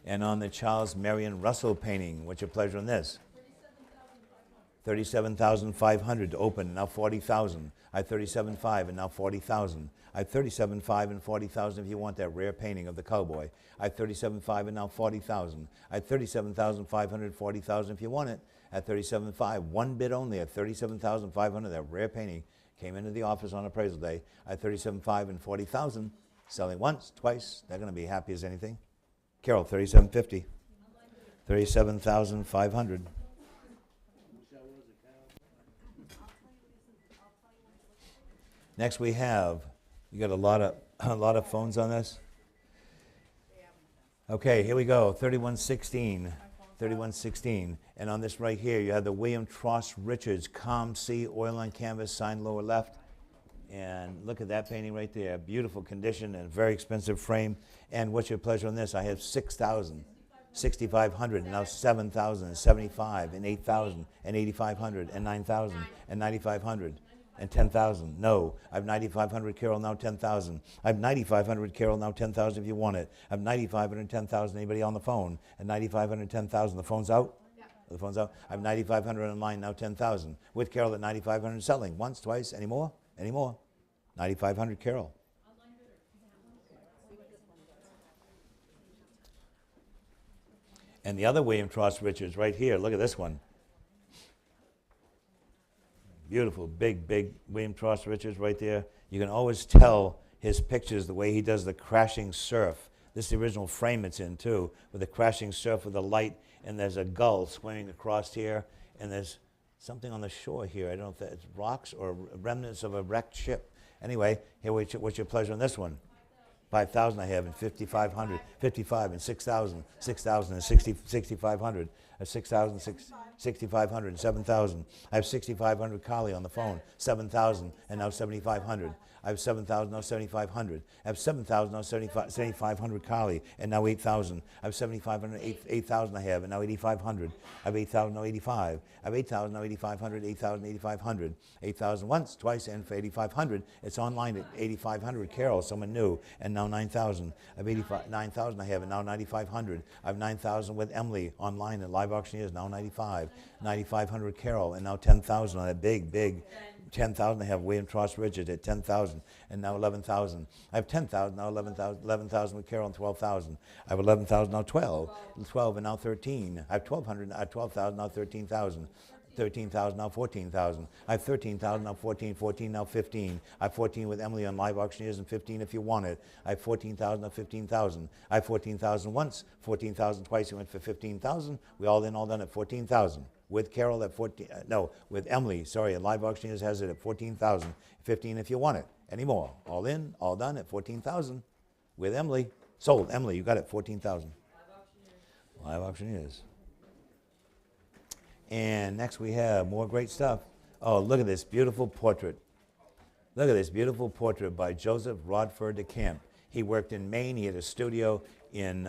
And on the Charles Marion Russell painting. What's your pleasure on this? $37,500 to open, and now $40,000. I have $37,500 and now $40,000. I have $37,500 and $40,000 if you want that rare painting of the cowboy. I have $37,500 and now $40,000. I have $37,500, $40,000 if you want it. At $37,500, one bid only at $37,500. That rare painting came into the office on appraisal day. I have $37,500 and $40,000. Selling once, twice. They're going to be happy as anything. Carol, $37,500. $37,500. Next we have, you got a lot of phones on this. Okay, here we go. 3116. 3116. And on this right here, you have the William Tross Richards Calm Sea Oil on Canvas, signed lower left. And look at that painting right there. Beautiful condition and very expensive frame. And what's your pleasure on this? I have 6,000, 6,500, and now 7,000, and 75, and 8,000, and 8,500, and 9,000, and 9,500, and 10,000. No, I have 9,500, Carol, now 10,000. I have 9,500, Carol, now 10,000 if you want it. I have 9,500 and 10,000. Anybody on the phone? And 9,500 and 10,000. The phone's out? Yeah. The phone's out. I have 9,500 online, now 10,000. With Carol at 9,500 selling. Once, twice, any more? Any more? 9,500, Carol. And the other William Tross Richards right here. Look at this one. Beautiful, big William Tross Richards right there. You can always tell his pictures the way he does the crashing surf. This is the original frame it's in too, with the crashing surf with the light, and there's a gull swimming across here, and there's something on the shore here. I don't know if that's rocks or remnants of a wrecked ship. Anyway, here, what's your pleasure on this one? 5,000 I have, and 5,500, 55, and 6,000, 6,000, and 6,500, 6,000, 6,500, and 7,000. I have 6,500 Carly on the phone, 7,000, and now 7,500. I have 7,000, now 7,500. I have 7,000, now 7,500 Carly, and now 8,000. I have 7,500, 8,000 I have, and now 8,500. I have 8,000, now 85. I have 8,000, now 8,500, 8,000, 8,500. 8,000 once, twice, and for 8,500. It's online at 8,500, Carol, someone new, and now 9,000. I have 9,000 I have, and now 9,500. I have 9,000 with Emily online at Live Auctioneers, now 95. 9,500, Carol, and now 10,000 on that big 10,000 I have William Tross Richards at 10,000, and now 11,000. I have 10,000, now 11,000, 11,000 with Carol, and 12,000. I have 11,000, now 12, 12, and now 13. I have 1,200, I have 12,000, now 13,000. 13,000, now 14,000. I have 13,000, now 14, 14, now 15. I have 14 with Emily on Live Auctioneers, and 15 if you want it. I have 14,000, now 15,000. I have 14,000 once, 14,000 twice. We went for 15,000. We all done at 14,000. With Carol at 14, with Emily, sorry, at Live Auctioneers has it at 14,000. 15 if you want it. Any more? All in, all done at 14,000. With Emily, sold. Emily, you got it, 14,000. Live Auctioneers. And next we have more great stuff. Oh, look at this beautiful portrait. Look at this beautiful portrait by Joseph Rodford de Camp. He worked in Maine. He had a studio in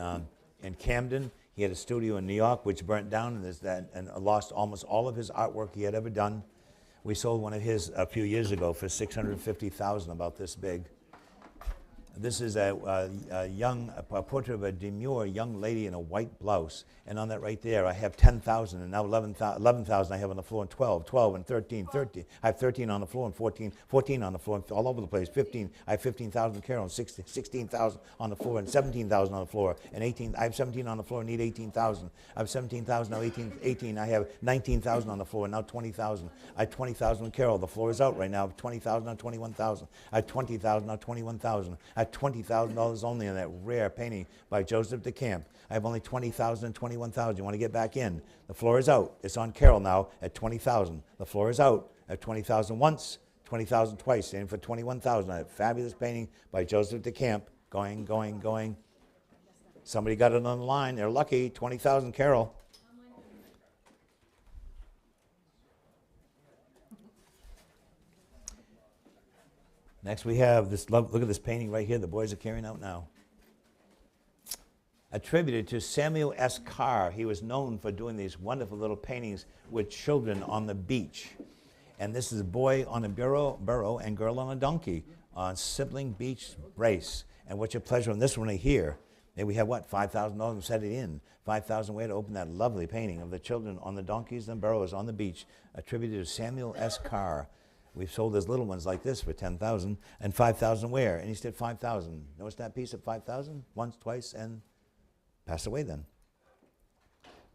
Camden. He had a studio in New York, which burnt down and lost almost all of his artwork he had ever done. We sold one of his a few years ago for $650,000, about this big. This is a portrait of a demure young lady in a white blouse. And on that right there, I have 10,000, and now 11,000 I have on the floor, and 12, 12, and 13, 13. I have 13 on the floor, and 14, 14 on the floor, and all over the place. 15, I have 15,000, Carol, and 16,000 on the floor, and 17,000 on the floor, and 18. I have 17 on the floor, and need 18,000. I have 17,000, now 18. I have 19,000 on the floor, and now 20,000. I have 20,000 with Carol. The floor is out right now. 20,000, now 21,000. I have 20,000, now 21,000. I have $20,000 only on that rare painting by Joseph de Camp. I have only 20,000 and 21,000. You want to get back in? The floor is out. It's on Carol now at 20,000. The floor is out at 20,000 once, 20,000 twice, and for 21,000. A fabulous painting by Joseph de Camp. Going. Somebody got it on the line. They're lucky. 20,000, Carol. Next we have this, look at this painting right here the boys are carrying out now. Attributed to Samuel S. Carr. He was known for doing these wonderful little paintings with children on the beach. And this is a boy on a burro and girl on a donkey on Sibling Beach Race. And what's your pleasure on this one right here? Maybe we have what? $5,000 and set it in. 5,000 where to open that lovely painting of the children on the donkeys and burros on the beach, attributed to Samuel S. Carr. We've sold those little ones like this for 10,000 and 5,000 where? And he said 5,000. Notice that piece at 5,000? Once, twice, and pass away then.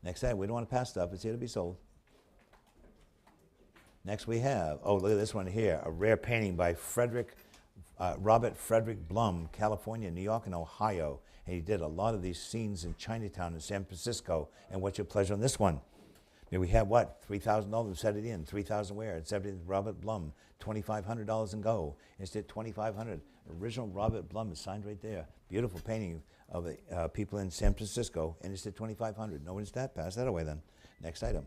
Next item, we don't want to pass stuff. It's here to be sold. Next we have, oh, look at this one here, a rare painting by Robert Frederick Blum, California, New York, and Ohio. And he did a lot of these scenes in Chinatown and San Francisco. And what's your pleasure on this one? Here we have what? $3,000, set it in. 3,000 where? It's Robert Blum. $2,500 and go. Instead, $2,500. Original Robert Blum is signed right there. Beautiful painting of the people in San Francisco. And instead, $2,500. Nobody's that. Pass that away then. Next item.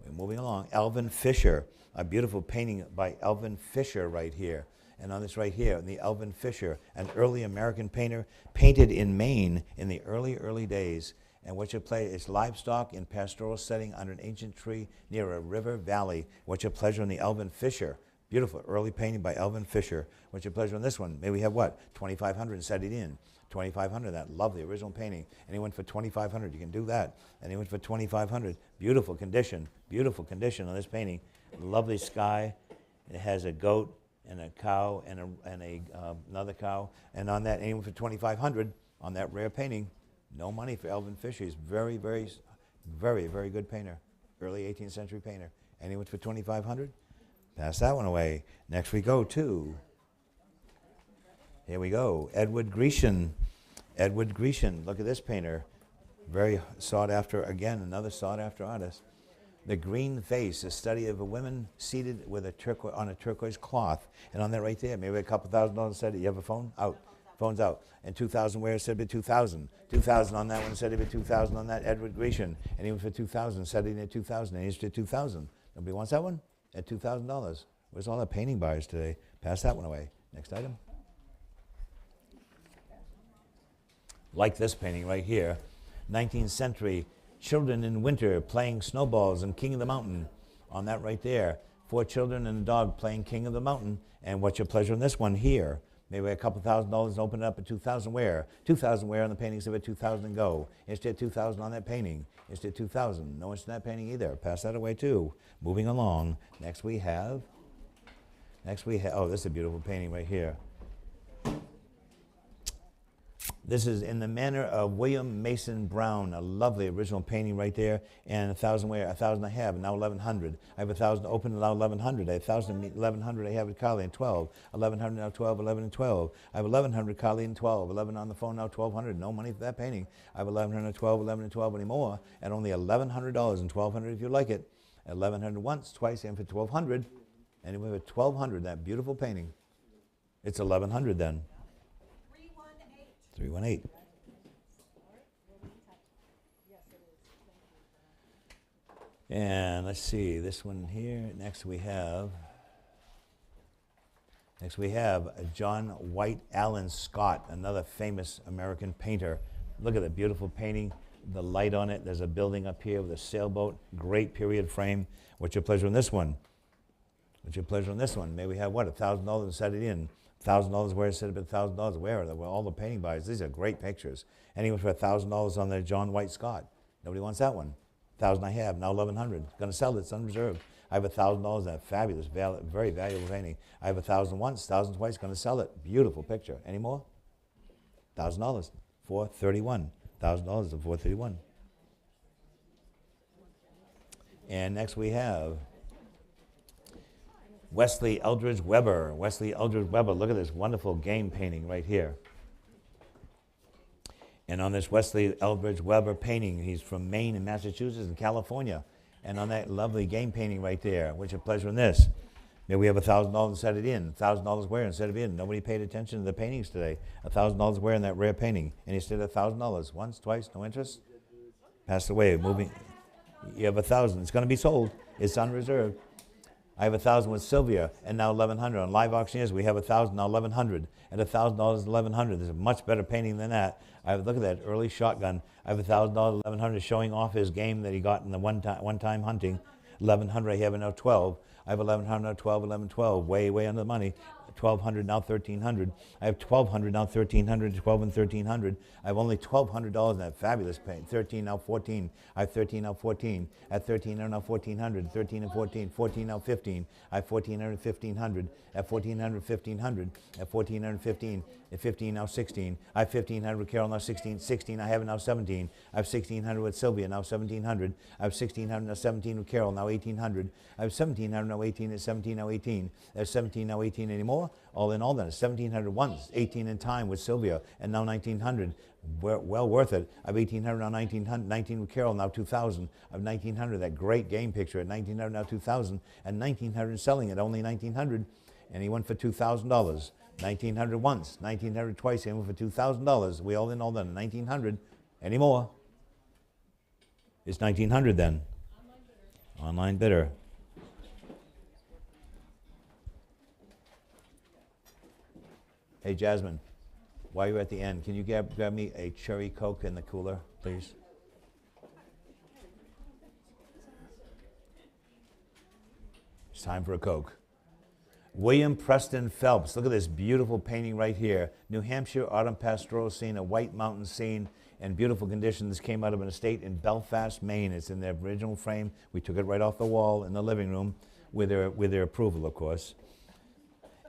We're moving along. Alvin Fisher. A beautiful painting by Alvin Fisher right here. And on this right here, the Alvin Fisher, an early American painter, painted in Maine in the early days. And what you play is livestock in pastoral setting under an ancient tree near a river valley. What's your pleasure on the Alvin Fisher? Beautiful early painting by Alvin Fisher. What's your pleasure on this one? Maybe we have what? 2,500 and set it in. 2,500, that lovely original painting. Anyone for 2,500, you can do that. Anyone for 2,500, beautiful condition on this painting. Lovely sky. It has a goat and a cow and another cow. And on that, anyone for 2,500 on that rare painting. No money for Alvin Fisher. He's very, very good painter. Early 18th century painter. Anyone for 2,500? Pass that one away. Next we go to, here we go, Edward Grecian. Edward Grecian, look at this painter. Very sought after, again, another sought after artist. The Green Face, a study of a woman seated with on a turquoise cloth. And on that right there, maybe a couple $1,000 said it. You have a phone? Out. Phone's out. And 2,000 where it said it'd be 2,000. 2,000 on that one said it'd be 2,000 on that Edward Grecian. And even for 2,000 said it at 2,000. And he's to 2,000. Nobody wants that one? At $2,000. Where's all the painting buyers today? Pass that one away. Next item. Like this painting right here. 19th century, children in winter playing snowballs and King of the Mountain. On that right there. 4 children and a dog playing King of the Mountain. And what's your pleasure on this one here? Maybe a couple $1,000 and open it up at 2,000 where? 2,000 where on the painting, so at 2,000 and go. Instead 2,000 on that painting. Instead 2,000. No interest in that painting either. Pass that away too. Moving along. Next we have, oh, this is a beautiful painting right here. This is in the manner of William Mason Brown, a lovely original painting right there. And 1,000 where? 1,000 I have, now 1,100. I have 1,000 open, now 1,100. I have 1,100 I have at Carly and 12. 1,100 now 12, 11 and 12. I have 1,100 Carly and 12. 11 on the phone now 1,200. No money for that painting. I have 1,100 12, 11 and 12 anymore. And only $1,100 and 1,200 if you like it. 1,100 once, twice, and for 1,200. And we have 1,200, that beautiful painting. It's 1,100 then. 318. And let's see, this one here. Next we have John White Allen Scott, another famous American painter. Look at the beautiful painting, the light on it. There's a building up here with a sailboat, great period frame. What's your pleasure on this one? What's your pleasure on this one? Maybe we have what, $1,000 and set it in. $1,000 where it said it $1,000 where? Well, all the painting buyers. These are great pictures. Anyone for $1,000 on the John White Scott. Nobody wants that one. 1,000 I have, now 1,100. Going to sell it, it's unreserved. I have $1,000, that fabulous, very valuable painting. I have 1,000 once, 1,000 twice, going to sell it. Beautiful picture. Any more? $1,000, $431. $1,000 to $431. And next we have Wesley Eldridge Weber. Wesley Eldridge Weber, look at this wonderful game painting right here. And on this Wesley Eldridge Weber painting, he's from Maine and Massachusetts and California. And on that lovely game painting right there, what's your pleasure in this? Maybe we have $1,000 and set it in. $1,000 where and set it in. Nobody paid attention to the paintings today. $1,000 where in that rare painting. And he said $1,000. Once, twice, no interest. Passed away, moving. You have 1,000. It's going to be sold. It's unreserved. I have 1,000 with Sylvia, and now 1,100. On live auctioneers, we have 1,000, now 1,100. At $1,000, 1,100. There's a much better painting than that. Look at that early shotgun. I have $1,000, 1,100, showing off his game that he got in the one-time hunting. 1,100, I have now 12. I have 1,100, 12, 11, 12. Way under the money. 1200 now 1300. I have 1200 now 1300, 12 and 1300. I have only $1,200 in that fabulous paint. 13 now 14. I have 13 now 14. At 13 now 1400. 13 and 14. 14 now 15. I have 1400, 1500. At 1400, 1500. At 1400, 15. At 15 now 16. I have 1500 with Carol now 16. 16 I have it now 17. I have 1600 with Sylvia now 1700. I have 1600 now 17 with Carol now 1800. I have 1700 now 18 at 17 now 18. There's 17 now 18 anymore. All in all then, 1700 once, 18 in time with Sylvia, and now 1900. Well worth it. I have 1800 now 1900, 19 with Carol, now 2000. I have 1900, that great game picture at 1900 now 2000, and 1900 selling it, only 1900. And he went for $2,000. 1900 once, 1900 twice, he went for $2,000. We all in all then, 1900 anymore. It's 1900 then. Online bidder. Hey, Jasmine, while you're at the end, can you grab me a cherry Coke in the cooler, please? It's time for a Coke. William Preston Phelps. Look at this beautiful painting right here. New Hampshire autumn pastoral scene, a white mountain scene in beautiful condition. This came out of an estate in Belfast, Maine. It's in the original frame. We took it right off the wall in the living room with their approval, of course.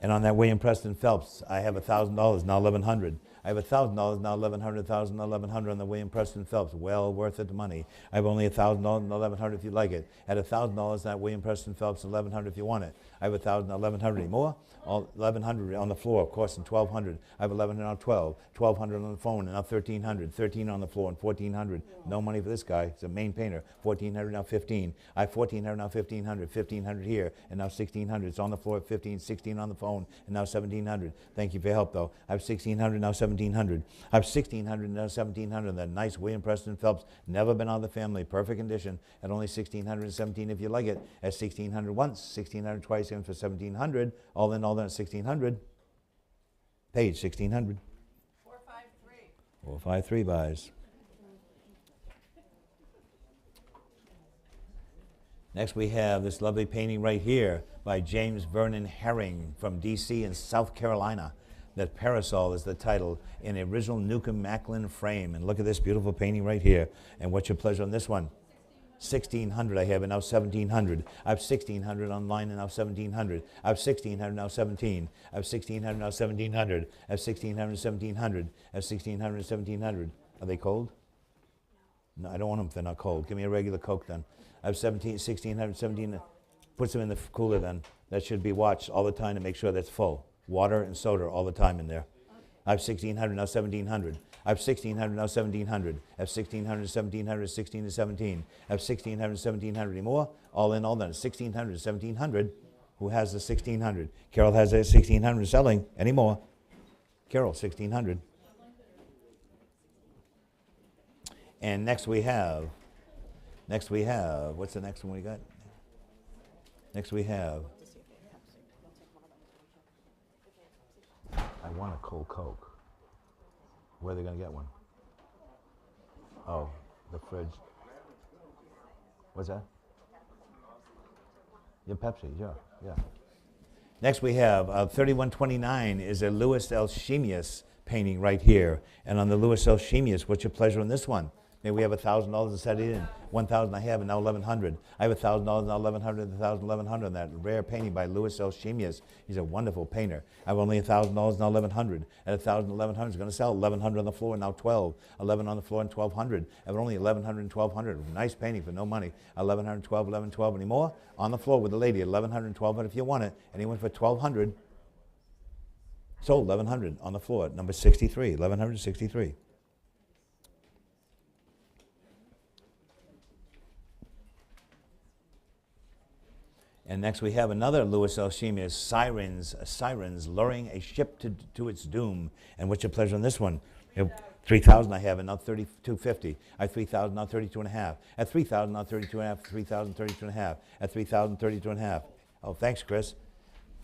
And on that William Preston Phelps, I have $1,000, now $1,100. I have $1,000, now $1,100, $1,000, now $1,100 on the William Preston Phelps. Well worth it, the money. I have only $1,000, now $1,100 if you like it. At $1,000, that William Preston Phelps, $1,100 if you want it. I have $1,000, now $1,100 anymore. All $1,100 on the floor, of course, and $1,200. I have $1,100 now $12. $1,200 on the phone, and now $1,300. $13 on the floor, and $1,400. No money for this guy. He's a Maine painter. $1,400 now $15. I have $1,400 now $1,500. $1,500 here, and now $1,600. It's on the floor at $15. $16 on the phone, and now $1,700. Thank you for your help, though. I have $1,600 now $1,700. I have $1,600 now $1,700. That nice William Preston Phelps, never been out of the family, perfect condition. At only $1,617 if you like it. At $1,600 once, $1,600 twice, and for $1,700. All in all, then $1,600. Page $1,600. 453. 453 buys. Next we have this lovely painting right here by James Vernon Herring from D.C. in South Carolina. That Parasol is the title in the original Newcomb Macklin frame. And look at this beautiful painting right here. And what's your pleasure on this one? 1,600 I have, and now 1,700. I have 1,600 online, and now 1,700. I have 1,600, now 17. I have 1,600, now 1,700. I have 1,600, 1,700. I have 1,600, 1,700. Are they cold? No, I don't want them if they're not cold. Give me a regular Coke then. I have 1,600, 1,700. Puts them in the cooler then. That should be watched all the time to make sure that's full. Water and soda all the time in there. I have 1,600, now 1,700. I have 1,600, now 1,700. I have 1,600, 1,700, 16 to 17. I have 1,600, 1,700 anymore. All in all then, 1,600, 1,700. Who has the 1,600? Carol has a 1,600 selling anymore. Carol, 1,600. And next we have, what's the next one we got? Next we have, I want a cold Coke. Where are they going to get one? Oh, the fridge. What's that? Yeah, Pepsi, yeah. Next we have 3129 is a Louis Alchemius painting right here. And on the Louis Alchemius, what's your pleasure on this one? Maybe we have $1,000 and set it in. 1,000 I have, and now 1,100. I have $1,000, now 1,100, 1,000, 1,100 on that rare painting by Louis Alchemius. He's a wonderful painter. I have only $1,000, now 1,100. At 1,000, 1,100 is going to sell. 1,100 on the floor, now 12. 11 on the floor, and 1,200. I have only 1,100 and 1,200. Nice painting for no money. 1,100, 12, 11, 12 anymore. On the floor with the lady at 1,100 and 1,200 if you want it. And he went for 1,200. Sold 1,100 on the floor, number 63. 1,163. And next we have another Louis Alchemius, Sirens luring a ship to its doom. And what's your pleasure on this one? 3,000 I have, and now 3,250. I have 3,000, now 32 and a half. At 3,000, now 32 and a half. 3,000, 32 and a half. At 3,000, 32 and a half. Oh, thanks, Chris.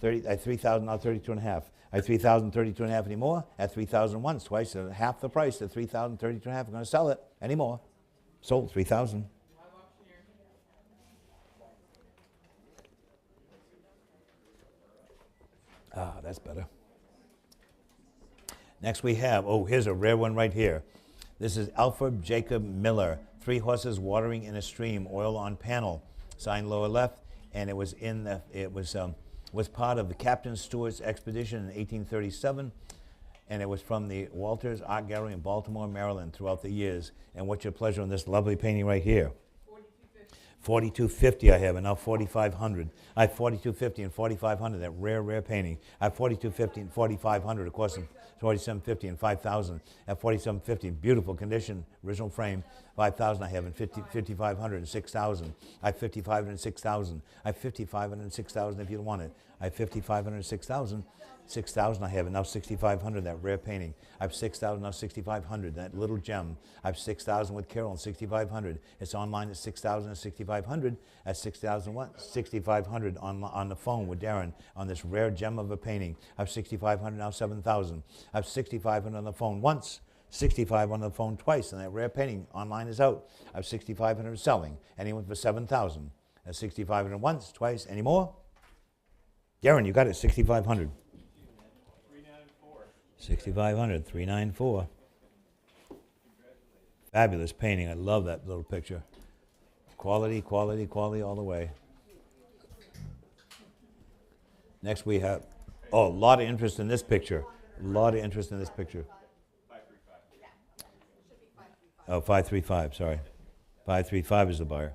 At 3,000, now 32 and a half. I have 3,000, 32 and a half anymore. At 3,000 once, twice, half the price. At 3,000, 32 and a half. I'm going to sell it anymore. Sold 3,000. Ah, that's better. Next we have, oh, here's a rare one right here. This is Alfred Jacob Miller, 3 horses watering in a stream, oil on panel, sign lower left, and it was was part of the Captain Stewart's expedition in 1837, and it was from the Walters Art Gallery in Baltimore, Maryland, throughout the years. And what's your pleasure on this lovely painting right here? 4250 I have, and now 4500. I have 4250 and 4500, that rare painting. I have 4250 and 4500, of course, and 4750 and 5000. At 4750, beautiful condition, original frame. 5000 I have, and 5500 and 6000. I have 5500 and 6000. I have 5500 and 6000 if you want it. I have 5500 and 6000. 6000 I have, and now 6500, that rare painting. I have 6000, now 6500, that little gem. I have 6000 with Carol and 6500. It's online at 6000 and 6500. At 6500 on the phone with Darren on this rare gem of a painting. I have 6500, now 7000. I have 6500 on the phone once, 65 on the phone twice, and that rare painting online is out. I have 6500 selling. Anyone for 7000. At 6500 once, twice, any more? Darren, you got it, 6500. 6500, 394. Fabulous painting. I love that little picture. Quality, quality, quality all the way. Next we have, oh, a lot of interest in this picture. A lot of interest in this picture. 535. Oh, 535, sorry. 535 is the buyer.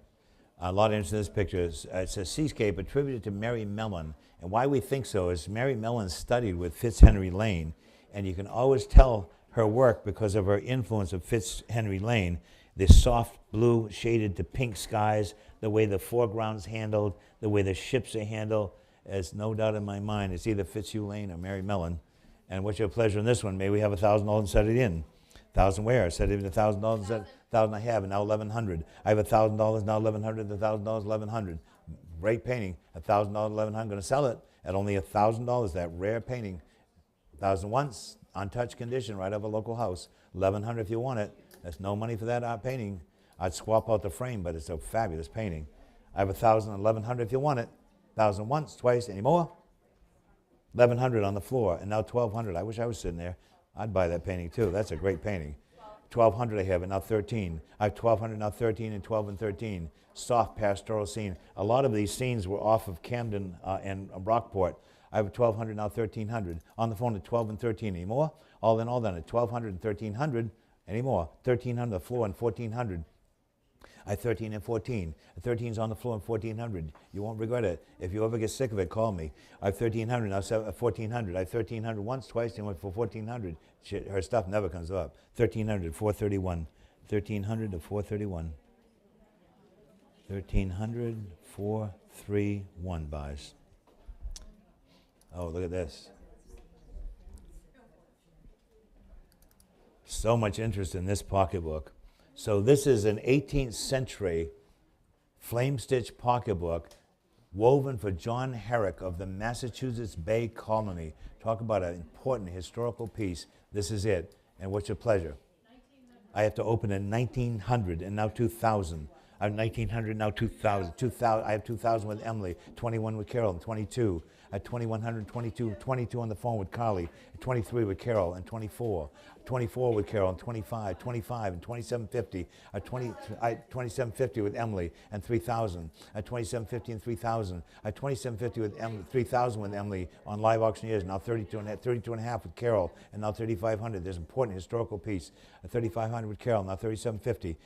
A lot of interest in this picture. It's a seascape attributed to Mary Mellon. And why we think so is Mary Mellon studied with Fitzhenry Lane, and you can always tell her work because of her influence of Fitzhenry Lane. This soft blue shaded to pink skies, the way the foreground's handled, the way the ships are handled. There's no doubt in my mind it's either Fitzhugh Lane or Mary Mellon. And what's your pleasure in this one? May we have $1,000 and set it in. 1,000 where? Set it in $1,000 and set 1,000 I have, and now 1,100. I have $1,000, now 1,100, $1,000, 1,100. Great painting. $1,000, 1,100. I'm going to sell it at only $1,000. That rare painting. 1,000 once, untouched condition, right out of a local house. 1,100 if you want it. There's no money for that art painting. I'd swap out the frame, but it's a fabulous painting. I have 1,000 and 1,100 if you want it. 1,000 once, twice, any more? 1,100 on the floor, and now 1,200. I wish I was sitting there. I'd buy that painting too. That's a great painting. 1,200 I have, and now 13. I have 1,200, now 13, and 12 and 13. Soft pastoral scene. A lot of these scenes were off of Camden and Rockport. I have 1,200, now 1,300. On the phone at 12 and 13. Any more? All in all then at 1,200 and 1,300. Any more? 1,300 on the floor and 1,400. I have 13 and 14. 13's on the floor and 1,400. You won't regret it. If you ever get sick of it, call me. I have 1,300, now 1,400. I have 1,300 once, twice, and went for 1,400. Her stuff never comes up. 1,300 to 431. 1,300 to 431. 1,300, 431 buys. Oh, look at this. So much interest in this pocketbook. So this is an 18th century flame stitch pocketbook woven for John Herrick of the Massachusetts Bay Colony. Talk about an important historical piece. This is it. And what's your pleasure? I have to open in 1900 and now 2000. I have 1900, now 2000. 2000. I have 2000 with Emily, 21 with Carol, and 22. At 2100, 22 on the phone with Carly, 23 with Carol, and 24 with Carol, and 25, and 2750, 2750 with Emily, and 3000, at 2750 and 3000, at 2750 with Emily, 3000 with Emily on live auctioneers, now 32 and a half with Carol, and now 3500. There's an important historical piece. At 3500 with Carol, now 3750.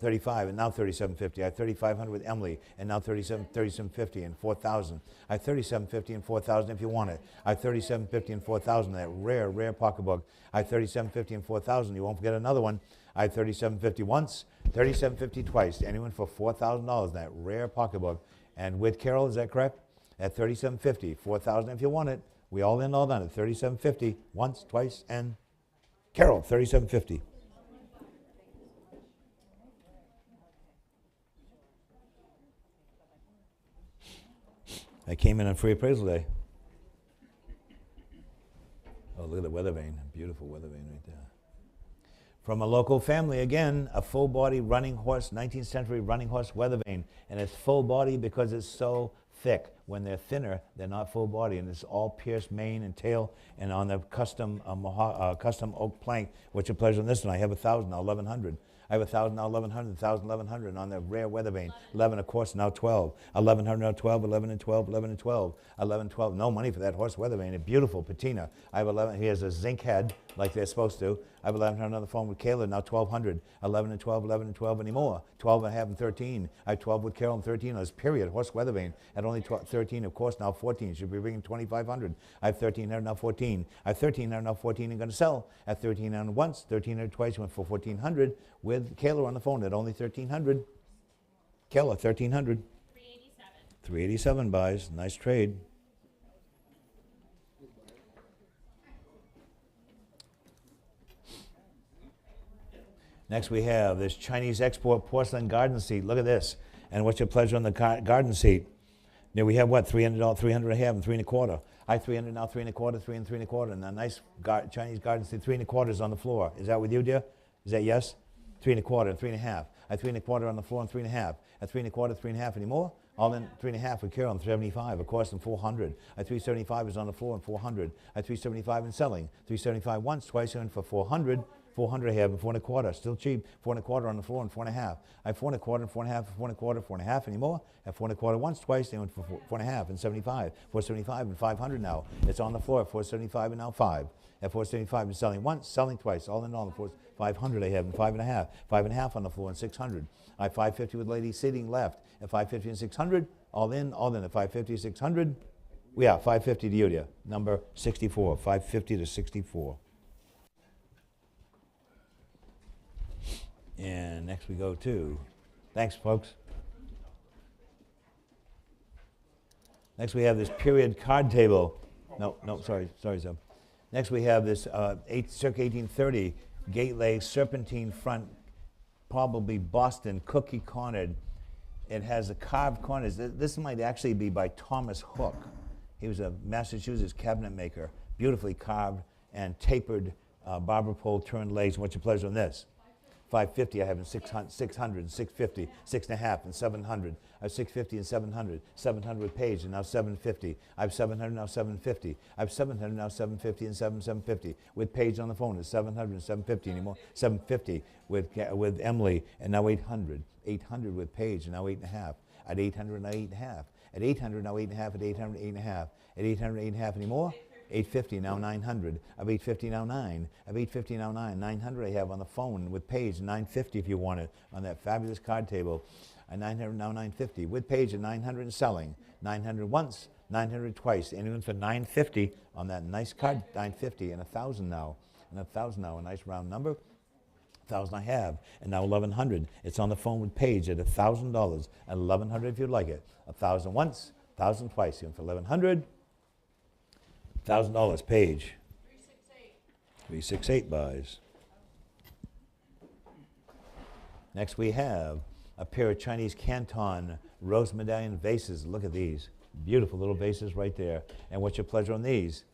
35 and now 3750. I have 3500 with Emily and now 3750 and 4000. I have 3750 and 4000 if you want it. I have 3750 and 4000, that rare pocketbook. I have 3750 and 4000. You won't forget another one. I have 3750 once, 3750 twice. Anyone for $4,000, that rare pocketbook. And with Carol, is that correct? At 3750, 4000 if you want it. We all in, all done at 3750 once, twice, and Carol, 3750. I came in on free appraisal day. Oh, look at the weather vane. Beautiful weather vane right there. From a local family, again, a full-body running horse, 19th century running horse weather vane. And it's full body because it's so thick. When they're thinner, they're not full body, and it's all pierced mane and tail, and on the custom custom oak plank. What's your pleasure on this one? I have 1,000 now, 1,100. I have 1,000 now, 1,100, 1,000, 1,100 on the rare weather vane. 11, of course, now 12. 1,100 now, 12, 11 and 12, 11 and 12, 11, 12. No money for that horse weather vane. A beautiful patina. I have 11. He has a zinc head like they're supposed to. I have 1,100 on the phone with Kayla, now 1,200. 11 and 12, 11 and 12 anymore. 12 and a half and 13. I have 12 with Carol and 13 on this period. Horse weather vane at only 13, of course, now 14. Should be bringing 2,500. I have 1,300 now 14. I have 1,300 now 14 and going to sell. At 1,300 once, 1,300 twice, went for 1,400 with Kayla on the phone at only 1,300. Kayla, 1,300. 387. 387 buys. Nice trade. Next we have this Chinese export porcelain garden seat. Look at this. And what's your pleasure on the garden seat? Now we have what? $300, 300 I have, and 3 1/4. I have 300 now, 3 1/4, 3 and 3 1/4. And a nice Chinese garden seat, 3 1/4 is on the floor. Is that with you, dear? Is that yes? 3 1/4 and 3 1/2. I have 3 1/4 on the floor and 3 1/2. At 3 1/4, 3 1/2 anymore? All in 3 1/2 with Carol and 75, of course, and 400. At 375 is on the floor and 400. At 375 and selling. 375 once, twice, and for 400. 400 I have and 4 1/4, still cheap. 4 1/4 on the floor and 4 1/2. I have 4 1/4 and 4 1/2, 4 1/4, 4 1/2 anymore. At 4 1/4 once, twice, they went for 4 1/2 and 75. 475 and 500 now. It's on the floor at 475 and now 5. At 475 and selling once, selling twice. All in all, 500 I have and 5 1/2. 5 1/2 on the floor and 600. I have 550 with ladies sitting left. At 550 and 600, all in. At 550, 600. Yeah, 550 to you, dear. Number 64, 550 to 64. And next we go to, thanks folks. Next we have this period card table. No, sorry, Zeb. Next we have this circa 1830 gate-leg serpentine front, probably Boston, cookie cornered. It has the carved corners. This might actually be by Thomas Hook. He was a Massachusetts cabinet maker, beautifully carved and tapered barber pole turned legs. What's your pleasure on this? 550 I have in 600, 650, 6 1/2 and 700. I have 650 and 700. 700 with Page and now 750. I have 700 now 750. I have 700 now 750 and 750 with Page on the phone. It's 700 and 750 anymore. 750 with Emily and now 800. 800 with Page and now 8 1/2. At 800 now 8 1/2. At 800 now 8 1/2. At 800 8 1/2. At 800 8 1/2 anymore. 850 now 900. Of 850 now 9. Of 850 now 9. 900 I have on the phone with Page. 950 if you want it on that fabulous card table. 900 now 950 with Page at 900 and selling. 900 once, 900 twice. Anyone for 950 on that nice card? 950 and 1,000 now. And 1,000 now, a nice round number. 1,000 I have, and now 1,100. It's on the phone with Page at $1,000 and 1,100 if you'd like it. 1,000 once, 1,000 twice. And for 1,100. $1,000 Page. 368. 368 buys. Next we have a pair of Chinese Canton rose medallion vases. Look at these. Beautiful little vases right there. And what's your pleasure on these?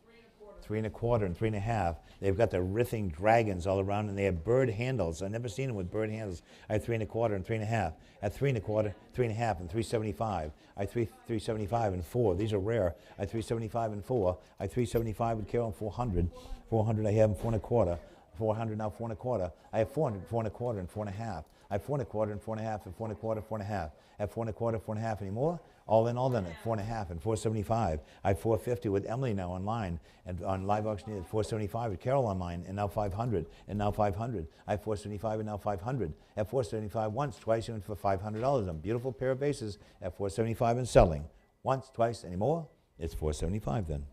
3 1/4 and 3 1/2. They've got the writhing dragons all around, and they have bird handles. I've never seen them with bird handles. I have 3 1/4 and 3 1/2. At 3 1/4, 3 1/2, and 375. I have 375 and 4. These are rare. I have 375 and 4. I have 375 with Carol and 400. 400 I have and 4 1/4. 400 now 4 1/4. I have 400, 4 1/4 and 4 1/2. I have 4 1/4 and 4 1/2 and 4 1/4, 4 1/2. I have 4 1/4, 4 1/2 anymore. All in at 4 1/2 and 475. I have 450 with Emily now online and on live auction at 475 with Carol online and now 500 and now 500. I have 475 and now 500. At 475 once, twice, and for $500. A beautiful pair of vases at 475 and selling. Once, twice, anymore. It's 475 then.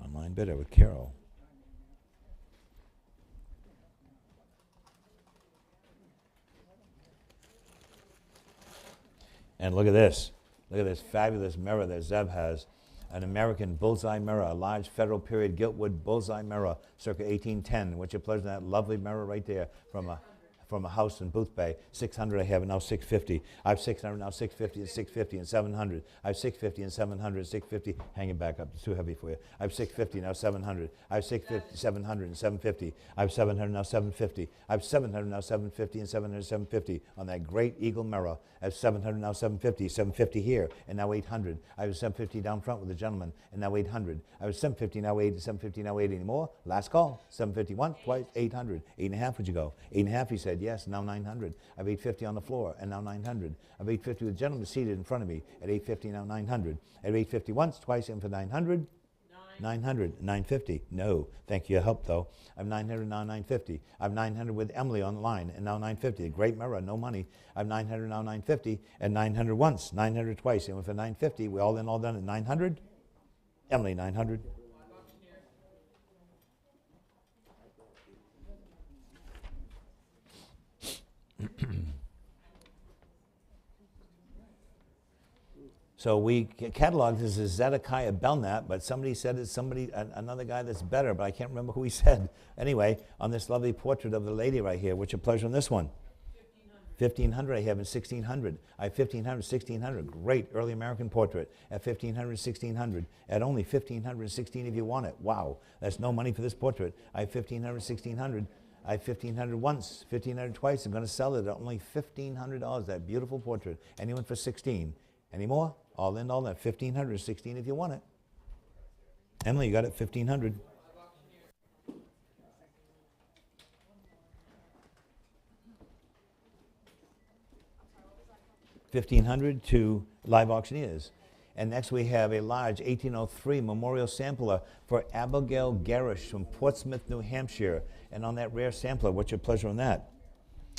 Online bidder with Carol. And look at this. Look at this fabulous mirror that Zeb has. An American bullseye mirror, a large federal period giltwood bullseye mirror, circa 1810. What's your pleasure on that lovely mirror right there from from a house in Booth Bay. 600 I have, and now 650. I have 600, now 650, and 650, and 700. I have 650 and 700, and 650. Hang it back up, it's too heavy for you. I have 650, now 700. I have 650, 700, and 750. I have 700, now 750. I have 700, now 750, and 700, 750 on that great eagle mirror. I have 700, now 750, 750 here, and now 800. I have 750 down front with the gentleman, and now 800. I have 750, now 8, 750, now 8 anymore. Last call, 750 once, twice, 800. 8.5 would you go? 8.5, he said, yes, now 900. I have 850 on the floor, and now 900. I have 850 with the gentleman seated in front of me at 850, now 900. At 850 once, twice, in for 900. 900, 950. No, thank you, help though. I have 900, now 950. I have 900 with Emily on the line, and now 950. A great mirror, no money. I have 900, now 950, and 900 once, 900 twice, and for 950. We all done at 900. Emily, 900. So we cataloged this as Zedekiah Belknap, but somebody said it's another guy that's better, but I can't remember who he said. Anyway, on this lovely portrait of the lady right here, what's your pleasure on this one? 1500 I have in 1600. I have 1500, 1600. Great early American portrait at 1500, 1600. At only 1516 if you want it. Wow, that's no money for this portrait. I have 1500, 1600. I have 1500 once, 1500 twice. I'm going to sell it at only $1,500. That beautiful portrait. Anyone for 16? Any more? All in, all that. 1500, 16 if you want it. Emily, you got it. 1500. $1,500 to live auctioneers. And next we have a large 1803 memorial sampler for Abigail Garish from Portsmouth, New Hampshire. And on that rare sampler, what's your pleasure on that?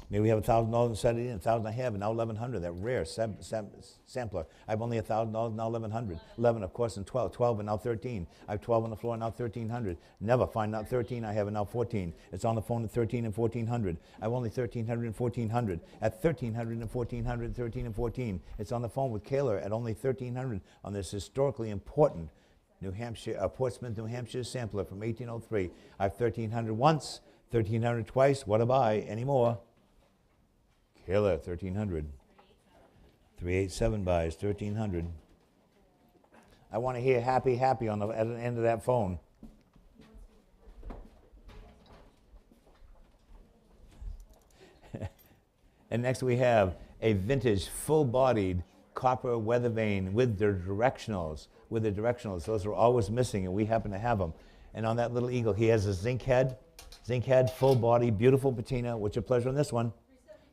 Maybe we have $1,000 and set it in, $1,000 I have, and now $1,100. That rare sampler. I have only $1,000, now $1,100. 11, of course, and 12. 12 and now 13. I have 12 on the floor, now 1,300. Never find out 13. I have it now 14. It's on the phone at 13 and 1,400. I have only 1,300 and 1,400. At 1,300 and 1,400, 13 and 14. It's on the phone with Kayla at only 1,300 on this historically important New Hampshire, Portsmouth, New Hampshire sampler from 1803. I have 1,300 once, 1,300 twice. What a buy? Any more? Kayla, 1,300. 387 buys, 1,300. I want to hear happy, happy at the end of that phone. And next we have a vintage, full-bodied copper weather vane with the directionals. Those are always missing, and we happen to have them. And on that little eagle, he has a zinc head, full body, beautiful patina. What's your pleasure on this one?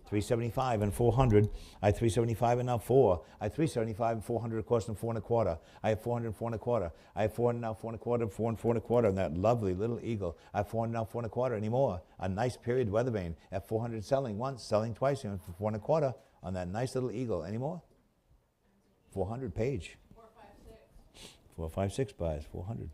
375 and 400. I have 375 and now 4. I have 375 and 400, of course, and 4 1/4. I have 400 and 4 1/4. I have 400 now 4 1/4, 4 and 4 1/4, and that lovely little eagle. I have 400 now 4 1/4 anymore. A nice period weather vane at 400, selling once, selling twice, and for 4 1/4 on that nice little eagle. Any more? 400 page. 456. 456 buys, 400.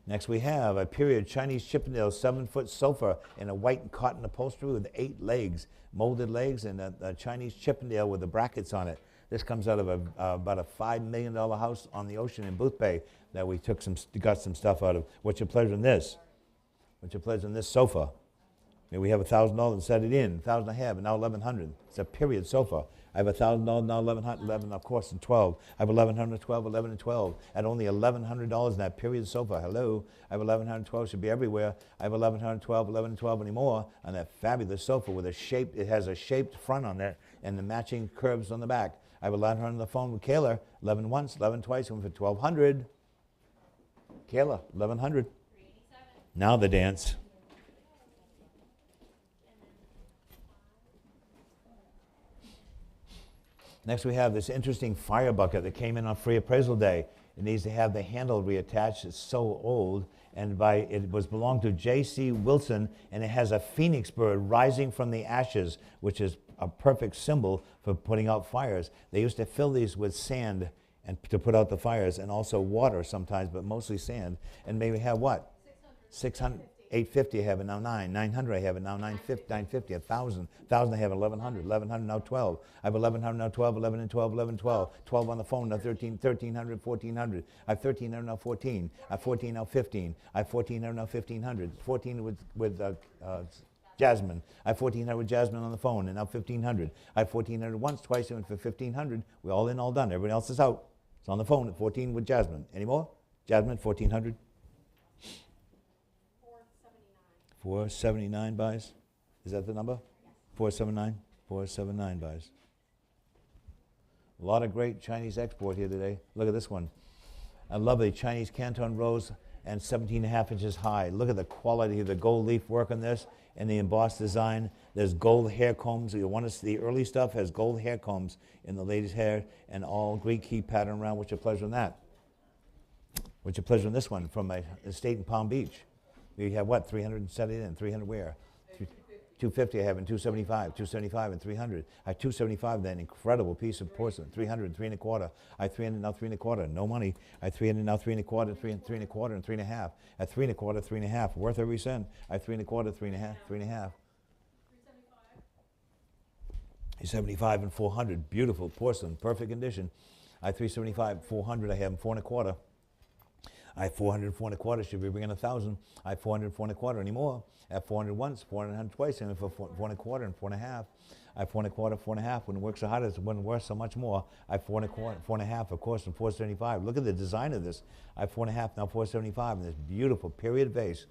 Next we have a period Chinese Chippendale 7-foot sofa in a white cotton upholstery with 8 legs, molded legs, and a Chinese Chippendale with the brackets on it. This comes out of about a $5 million house on the ocean in Booth Bay that we got some stuff out of. What's your pleasure in this? What's your pleasure in this sofa? Maybe we have $1,000 and set it in. 1,000 I have, and now 1,100. It's a period sofa. I have $1,000, now 1,100, 11, of course, and 12. I have 1,100, 12, 11, and 12. At only $1,100 in that period sofa. Hello. I have 1,112, should be everywhere. I have 1,112, 11, and 12 anymore on that fabulous sofa with it has a shaped front on there and the matching curves on the back. I have 1,100 on the phone with Kayla. 11 once, 11 twice, one for 1,200. Kayla, 1,100. 387. Now the dance. Next we have this interesting fire bucket that came in on free appraisal day. It needs to have the handle reattached. It's so old, and it belonged to J.C. Wilson, and it has a phoenix bird rising from the ashes, which is a perfect symbol for putting out fires. They used to fill these with sand and to put out the fires, and also water sometimes, but mostly sand. And maybe have what? 600. 850 I have it now 9. 900 I have it now 950. 1,000. 1,000 I have 1,100. 1,100 now 12. I have 1,100 now 12. 11 and 12. 11 12. 12 on the phone now 13. 1,300. 1,400. I have 1,300 now 14. I have 14 now 15. I have 1,400 now 1,500. 14 with Jasmine. I have 1,400 with Jasmine on the phone, and now 1,500. I have 1,400 once, twice, and for 1,500. We're all in, all done. Everybody else is out. It's on the phone at 14 with Jasmine. Any more? Jasmine, 1,400. 479 buys. Is that the number? 479? 479 buys. A lot of great Chinese export here today. Look at this one. I love the Chinese Canton rose and 17.5 inches high. Look at the quality of the gold leaf work on this and the embossed design. There's gold hair combs. You want to see the early stuff has gold hair combs in the lady's hair and all Greek key pattern around. What's your pleasure on that? What's your pleasure on this one from my estate in Palm Beach? We have what, 370 and 300 where? 250 I have and 275, 275 and 300. I have 275, that incredible piece of porcelain, 300, 3 1/4. I have 300 now 3 1/4, no money. I have 300 now 3 1/4, 3 1/4 and 3 1/2. At 3 1/4, 3 1/2, worth every cent. I have 3 1/4, 3 1/2, 3 1/2. 375 and 400, beautiful porcelain, perfect condition. I have 375, 400, I have 4 1/4. I have 400 and 4 1/4, should be bringing 1,000. I have 400 and 4 1/4 anymore. I have 400 once, 400 twice, and for 4 1/4 and 4 1/2. I have 4 1/4, 4 1/2. When it works so hard, it wouldn't work so much more. I have 4 1/4, 4 1/2, of course, and 475. Look at the design of this. I have 4 1/2, now 475, and this beautiful period vase.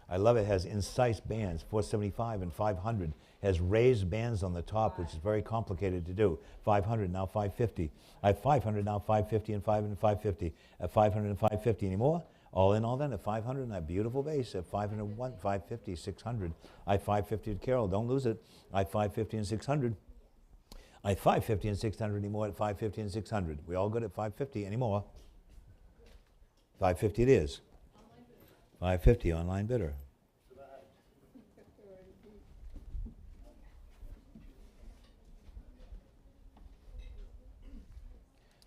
I love it. It has incised bands, 475 and 500. Has raised bands on the top, which is very complicated to do. 500, now 550. I have 500, now 550 and 550. At 500 and 550 anymore? All in, all done at 500, and that beautiful vase at 501, 550, 600. I have 550 at Carol, don't lose it. I have 550 and 600. I have 550 and 600 anymore at 550 and 600. We all good at 550 anymore? 550 it is. 550 online bidder.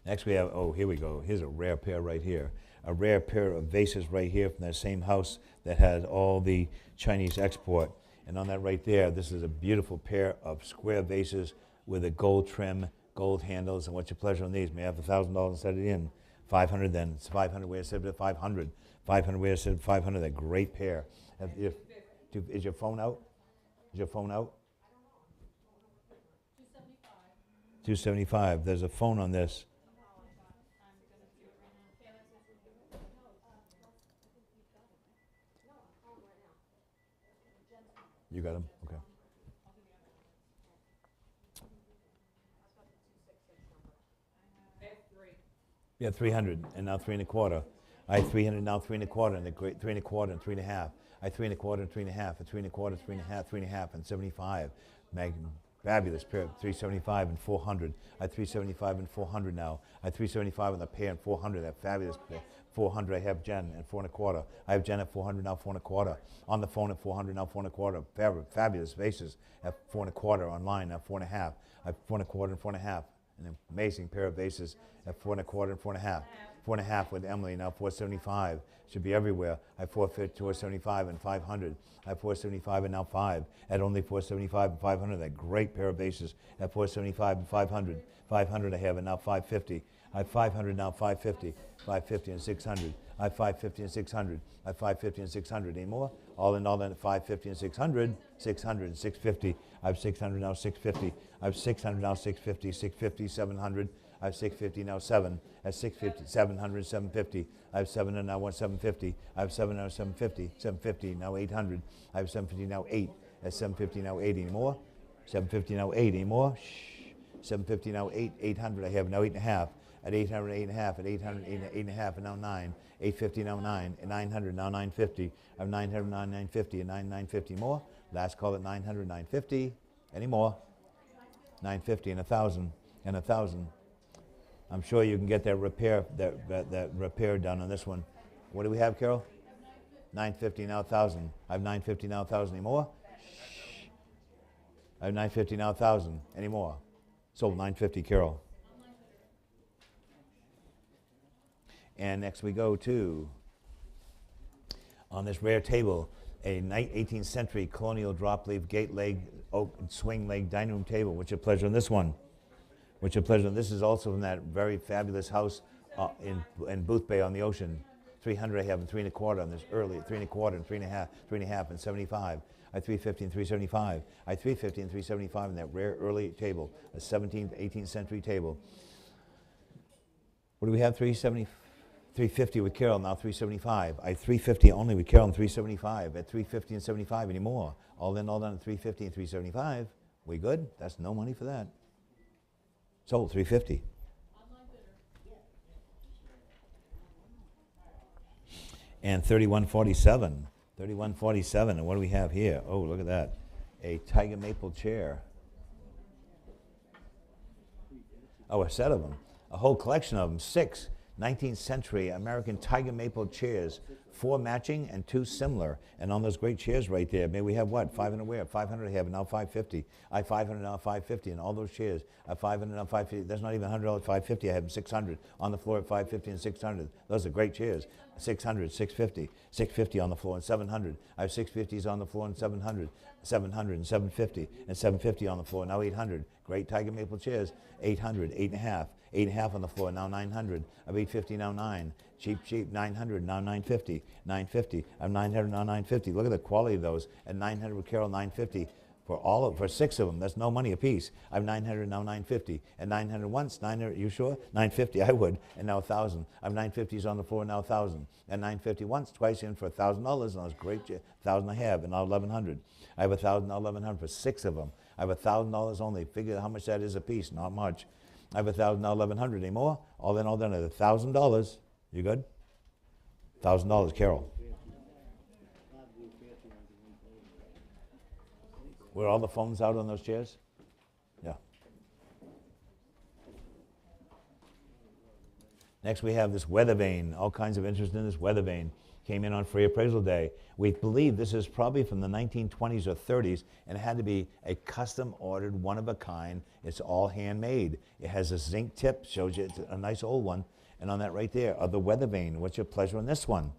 Next we have, oh, here we go. Here's a rare pair right here. A rare pair of vases right here from that same house that had all the Chinese export. And on that right there, this is a beautiful pair of square vases with a gold trim, gold handles. And what's your pleasure on these? May I have $1,000 and set it in? 500 then. It's 500 where I said it 500. 500 where I said 500. That great pair. Is your phone out? Is your phone out? 275. There's a phone on this. You got them? Okay. Yeah, 300 and now 3 1/4. I have 300 now 3 1/4 and the great 3 1/4 and 3 1/2. I have 3 1/4 and 3 1/2 and 3 1/4, 3 1/2, 3 1/2 and 75. Fabulous pair, 375 and 400. I have 375 and 400 now. I have 375 on the pair and 400. That fabulous pair. 400 I have Jen and 4 1/4. I have Jen at 400 now 4 1/4. On the phone at 400 now 4 1/4. Fabulous vases at 4 1/4 online now 4 1/2. I have 4 1/4 and 4 1/2. An amazing pair of vases at 4 1/4 and 4 1/2. 4 1/2 with Emily now 475. Should be everywhere. I have 475 and 500. I have 475 and now 5. At only 475 and 500. That great pair of vases at 475 and 500. 500 I have and now 550. I have 500 now 550. 550 and 600. I have 550 and 600. I have 550 and 600. Any more? All in all, then 550 and 600. 600 and 650. I have 600 now 650. I have 600 now 650. 650, 700. I have 650 now 7. At 650, 700, 750. I have 700 now 750. I have 700 now 750. 750 now 800. I have 750 now 8. At 750 now 8 anymore. 750 now 8 anymore. Shh. 750 now 8. 800 I have now 8 1/2. At 800, 8 1/2. At 800, 8 1/2 and now 9. 850 now 9. At 900 now 950. I have 900 now 950 and 950 more. Last call at 900, 950. Any more? 950 and 1,000 and 1,000. I'm sure you can get that repair done on this one. What do we have, Carol? 950 now 1,000. I have 950 now 1,000. Any more? Shh. I have 950 now 1,000. Any more? Sold 950, Carol. And next we go to, on this rare table, a 18th century colonial drop leaf gate leg oak swing leg dining room table. What's your pleasure on this one? What's your pleasure? This is also from that very fabulous house in Booth Bay on the ocean. 300 I have and 3 1/4 on this early, 3 1/4 and 3 1/2 and 75. I 350 and 375. I 350 and 375 in that rare early table, a 17th, 18th century table. What do we have? 350 with Carol, now 375. I 350 only with Carol and 375. At 350 and 75 anymore. All done at 350 and 375. We good? That's no money for that. Sold 350. And 3147. 3147. And what do we have here? Oh, look at that. A tiger maple chair. Oh, a set of them. A whole collection of them. 6 19th century American tiger maple chairs. 4 matching and 2 similar. And on those great chairs right there, maybe we have what? 500 where? 500 I have, now 550. I 500 now 550. And all those chairs are 500 now 550. That's not even $100 550. I have them 600 on the floor at 550 and 600. Those are great chairs. 600, 650, 650 on the floor and 700. I have 650s on the floor and 700, 700 and 750 and 750 on the floor. Now 800. Great tiger maple chairs. 800, 8.5, 8.5 on the floor. Now 900. I have 850 now 9. Cheap, cheap. 900 now 950. 950. I have 900 now 950. Look at the quality of those. At 900 with Carol 950. For 6 of them, that's no money a piece. I have 900 now 950, and 900 once. 900, you sure? 950, I would, and now 1,000. I have 950s on the floor, now 1,000, and 950 once, twice in for $1,000. And that's great. 1,000 I have, and now 1,100. I have 1,000 now 1,100 for 6 of them. I have $1,000 only. Figure how much that is a piece. Not much. I have 1,000 now 1,100 anymore. All done at $1,000. You good? $1,000, Carol. Were all the phones out on those chairs? Yeah. Next we have this weather vane. All kinds of interest in this weather vane. Came in on free appraisal day. We believe this is probably from the 1920s or 30s, and it had to be a custom ordered, one of a kind. It's all handmade. It has a zinc tip, shows you it's a nice old one. And on that right there are the weather vane. What's your pleasure on this one?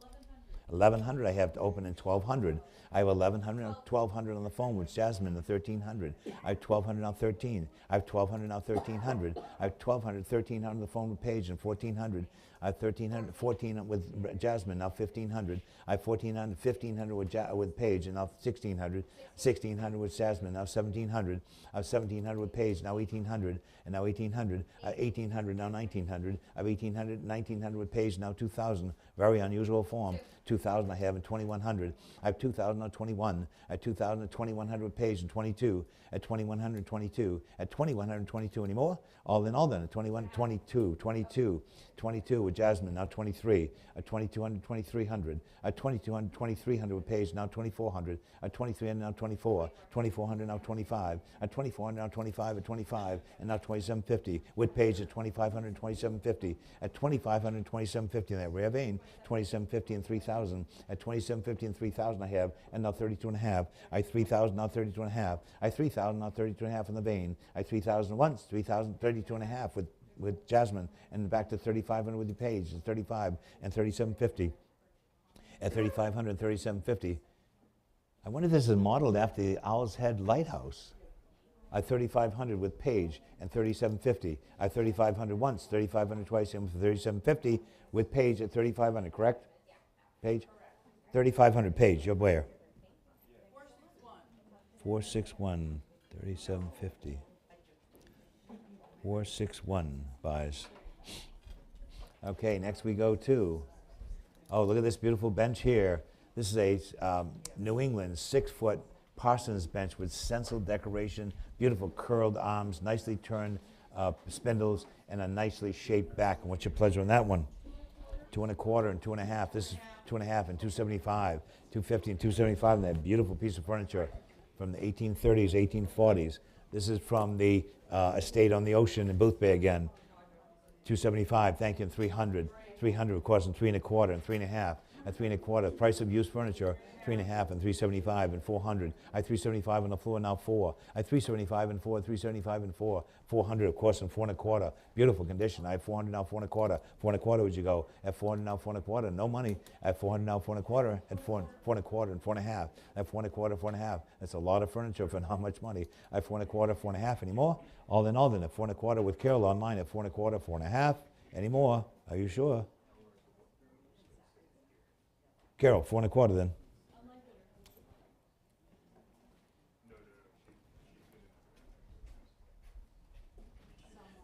1,100 I have to open in 1,200. I have 1,100 and 1,200 on the phone with Jasmine, the 1,300. I have 1,200 now 13. I have 1,200 now 1,300. I have 1,200, 1,300 on the phone with Paige and 1,400. I have 1,300, 14 with Jasmine, now 1,500. I have 1,400, 1,500 with Paige, and now 1,600. 1,600 with Jasmine, now 1,700. I have 1,700 with Paige, now 1,800, and now 1,800. 1,800, now 1,900. I have 1,800, 1,900 with Paige, now 2,000. Very unusual form. 2,000 I have in 2,100. I have 2,000 on 21. At 2,000 at 2,100 with Paige and 22. At 2,100, 22. At 2,100, 22 anymore? All in all then, at 21, 22, 22, 22 with Jasmine, now 23. At 2,200, 2,300. At 2,200, 2,300 with Paige, now 2,400. At 2,300, now 24. 2,400, now 25. At 2,400, now 25. At 25, and now 2,750 with Paige at 2,500, 2,750. At 2,500, 2,750 in that rare vein. 2,750 and 3,000. At 2,750 and 3,000 I have, and now 32 and a half. I 3,000, now 32 and a half. I 3,000, now 32 and a half in the vein. I 3,000 once, 3,000, 32 and a half with Jasmine, and back to 3,500 with the Page, and 35 and 3,750. At 3,500 and 3,750. I wonder if this is modeled after the Owl's Head Lighthouse. I 3,500 with Page and 3,750. I 3,500 once, 3,500 twice, and 3,750 with Page at 3,500, correct? Page? 3,500 Page, you're where? 461, 3,750. 461 buys. Okay, next we go to, oh, look at this beautiful bench here. This is a New England 6-foot Parsons bench with stencil decoration, beautiful curled arms, nicely turned spindles, and a nicely shaped back. And what's your pleasure on that one? 2 1/4 and 2 1/2. This is 2 1/2 and 275, 250 and 275. And that beautiful piece of furniture from the 1830s, 1840s. This is from the estate on the ocean in Booth Bay again. 275, thank you, and 300. 300, of course, and 3 1/4 and 3 1/2. at 3.25. Price of used furniture, 3.5 and 375 and 400. I 375 on the floor, now 4. I 375 and 4, 375 and 4. 400, of course, and 4.25. Beautiful condition. I have 400 now, 4.25. 4.25 would you go? At 400 now, 4.25. No money. At 400 now, 4.25. At 4.25 and 4.5. At 4.25, 4.5. That's a lot of furniture for not much money. At 4.25, 4.5 anymore. All in all, then at 4.25 with Carol online at 4.25, 4.5 anymore. Are you sure? Carol, 4.25 then.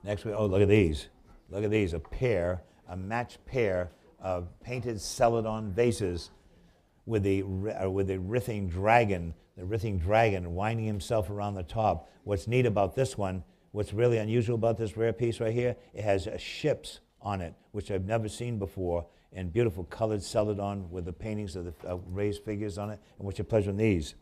Next, oh, look at these. Look at these, a matched pair of painted celadon vases with the writhing dragon winding himself around the top. What's neat about this one, what's really unusual about this rare piece right here, it has ships on it, which I've never seen before, and beautiful colored celadon with the paintings of the raised figures on it. And what's your pleasure in these?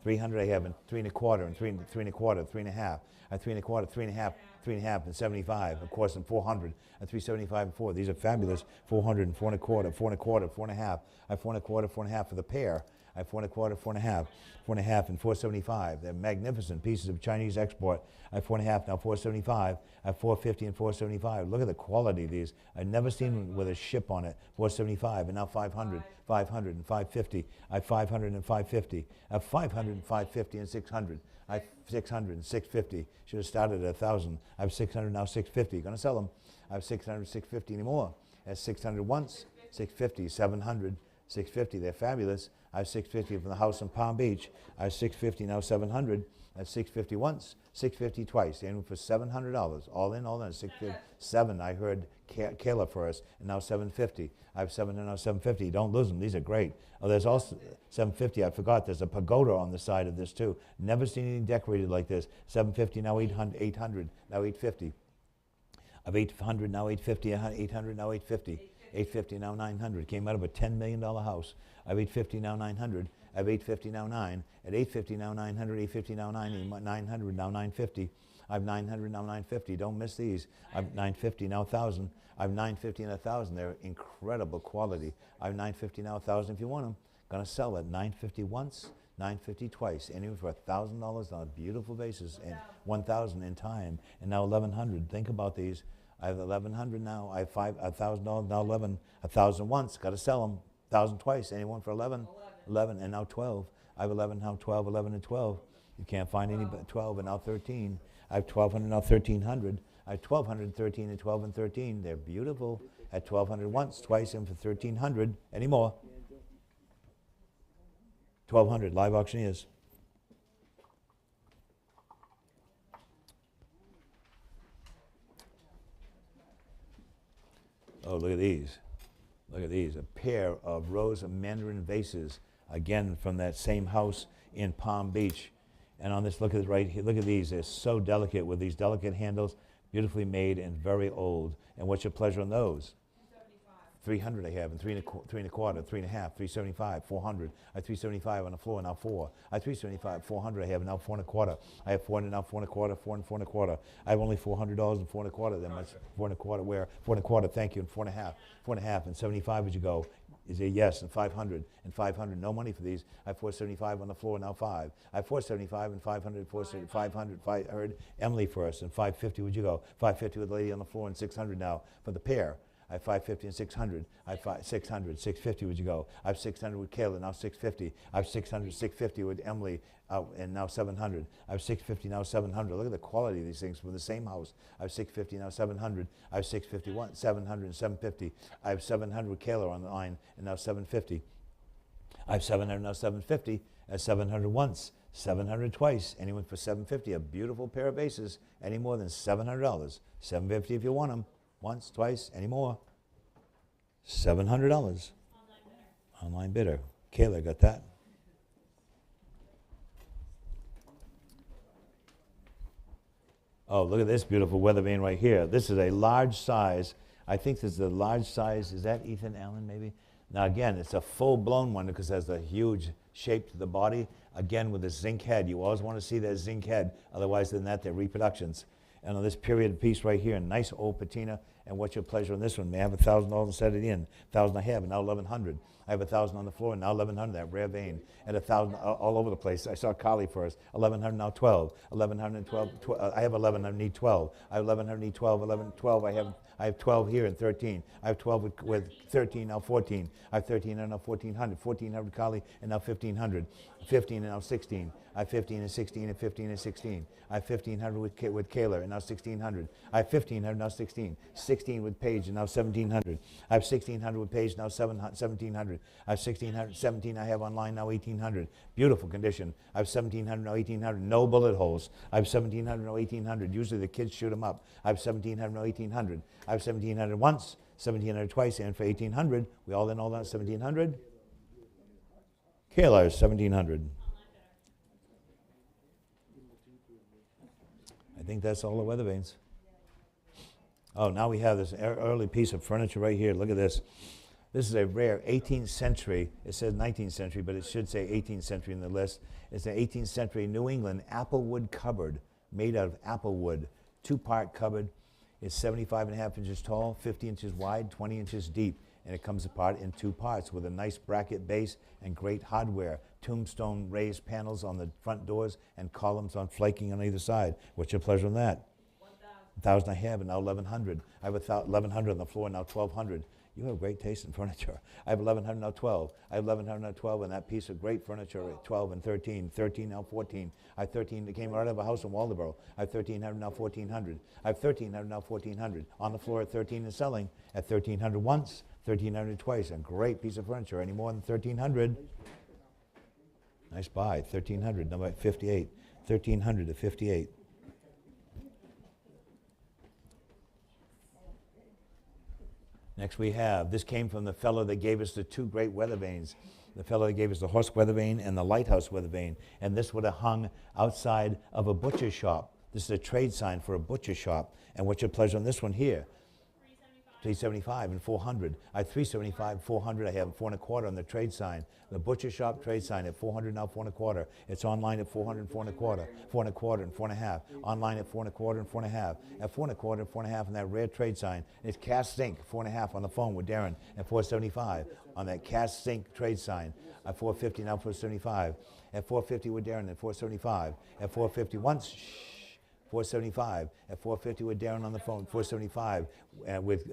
300 I have, and 3.25, and 3.25, 3.5, and 3.25, 3.5, 3.5, and 75, of course, and 400, and 375 and 4. These are fabulous. 400 and 4.25, 4.25, 4.5. I have 4.25, 4.5 for the pair. I have 4.25, 4.5, 4.5, and 475. They're magnificent pieces of Chinese export. I have 4.5 now, 475. I have 450 and 475. Look at the quality of these. I've never seen one with a ship on it. 475 and now 500, 500 and 550. I have 500 and 550. I have 500 and 550 and 600. I have 600 and 650. Should have started at 1,000. I have 600 now, 650. Going to sell them. I have 600, 650 anymore. I have 600 once, 650, 700, 650. They're fabulous. I have 650 from the house in Palm Beach. I have 650 now, 700. I have 650 once, 650 twice. And for $700, all in, 650. 7. I heard Kayla first, and now 750. I have 700 now, 750. Don't lose them. These are great. Oh, there's also 750. I forgot. There's a pagoda on the side of this too. Never seen anything decorated like this. 750 now, 800, 800 now, 850. Of 800 now, 850. 800 now, 850. 850 now, 900. Came out of a $10 million house. I have 850 now, 900. I have 850 now, 9. At 850 now, 900. 850 now, 900 now, 950. I have 900 now, 950. Don't miss these. I have 950 now, 1,000. I have 950 and 1,000. They're incredible quality. I have 950 now, 1,000 if you want them. Gonna sell at 950 once, 950 twice. Anywhere for $1,000 on a beautiful basis, and 1,000 in time. And now 1,100. Think about these. I have 1,100 now. I have $1,000 now, 11. 1,000 once. Got to sell them. 1,000 twice. Anyone for 11? 11 and now 12. I have 11 now, 12, 11 and 12. You can't find any but 12 and now 13. I have 1,200 now, 1,300. I have 1,200, 13 and 12 and 13. They're beautiful. At 1,200 once, twice, and for 1,300. Any more? 1,200. Live auctioneers. Oh, look at these. Look at these. A pair of rose of mandarin vases, again from that same house in Palm Beach. And on this, look at it right here. Look at these. They're so delicate with these delicate handles, beautifully made and very old. And what's your pleasure on those? 300 I have, and 3.25, 3.5, 375, 400. I have 375 on the floor, now 4. I have 375, 400 I have, now 4.25. I have 400 now, 4.25, 4 and 4.25. I have only $400 and 4.25. Then much 4.25 where? 4.25, thank you, and 4.5. 4.5 and 75 would you go? Is a yes, and 500 and 500. No money for these. I have 475 on the floor, now 5. I have 475 and 500, 500. I heard Emily first, and 550 would you go? 550 with the lady on the floor, and 600 now for the pair. I have 550 and 600. I have 600, 650 would you go? I have 600 with Kayla, now 650. I have 600, 650 with Emily, and now 700. I have 650, now 700. Look at the quality of these things from the same house. I have 650, now 700. I have 651, 700 and 750. I have 700 with Kayla on the line, and now 750. I have 700, now 750. I have 700 once, 700 twice. Anyone for 750? A beautiful pair of bases. Any more than $700. 750 if you want them. Once, twice, any more? $700. Online bidder. Kayla got that. Oh, look at this beautiful weather vane right here. This is a large size. I think this is a large size. Is that Ethan Allen, maybe? Now, again, it's a full-blown one because it has a huge shape to the body. Again, with a zinc head. You always want to see that zinc head. Otherwise than that, they're reproductions. And on this period piece right here, nice old patina. And what's your pleasure on this one? May I have $1,000 and set it in? 1,000 I have, and now 1,100. I have 1,000 on the floor, and now 1,100. That rare vein, at 1,000 all over the place. I saw Carly first. 1,100 now 12. 1,112. I have 1,100. Need 12. I have 1,100. Need 12. 11, 12. I have 12 here and 13. I have 12 with 13, now 14. I have 13 and now 1,400. 1,400 Carly and now 1,500. 15 and now 16. I have 15 and 16 and 15 and 16. I have 1,500 with Kayla and now 1,600. I have 1,500 now 16. 16 with Paige and now 1,700. I have 1,600 with Paige now 1,700. I have 1,600, 17 I have online now 1,800. Beautiful condition. I have 1,700 now 1,800. No bullet holes. I have 1,700 now 1,800. Usually the kids shoot them up. I have 1,700 now 1,800. I have 1,700 once, 1,700 twice, and for 1,800, we all in all that 1,700. Kayla is 1,700. I think that's all the weather vanes. Oh, now we have this early piece of furniture right here. Look at this. This is a rare 18th century. It says 19th century, but it should say 18th century in the list. It's an 18th century New England applewood cupboard made out of applewood. Two-part cupboard. It's 75.5 inches tall, 50 inches wide, 20 inches deep. And it comes apart in two parts with a nice bracket base and great hardware. Tombstone raised panels on the front doors and columns on flanking on either side. What's your pleasure on that? 1,000 I have, and now 1,100. I have 1,100 on the floor, now 1,200. You have great taste in furniture. I have 1,100, now 12. I have 1,100, now 12, and that piece of great furniture at 12 and 13. 13, now 14. I have 13 that came right out of a house in Waldoboro. I have 1,300, now 1,400. I have 1,300, now 1,400. On the floor at 13 and selling. At 1,300 once, 1,300 twice. A great piece of furniture. Any more than 1,300? Nice buy. 1,300, number 58. 1,300 to 58. Next we have, this came from the fellow that gave us the two great weather vanes. The fellow that gave us the horse weather vane and the lighthouse weather vane. And this would have hung outside of a butcher shop. This is a trade sign for a butcher shop. And what's your pleasure on this one here? 375 and 400. I have 375, 400. I have 4 1/4 on the trade sign. The butcher shop trade sign at 400, now 4 1/4. It's online at 400 and 4 1/4. 4 1/4 and 4 1/2. Online at 4 1/4 and 4 1/2. At 4 1/4 and 4 1/2 on that rare trade sign. It's cast zinc 4 1/2 on the phone with Darren at 475 on that cast zinc trade sign. At 450, now 475. At 450 with Darren at 475. At 450 once. 475 at 450 with Darren on the phone. 475 with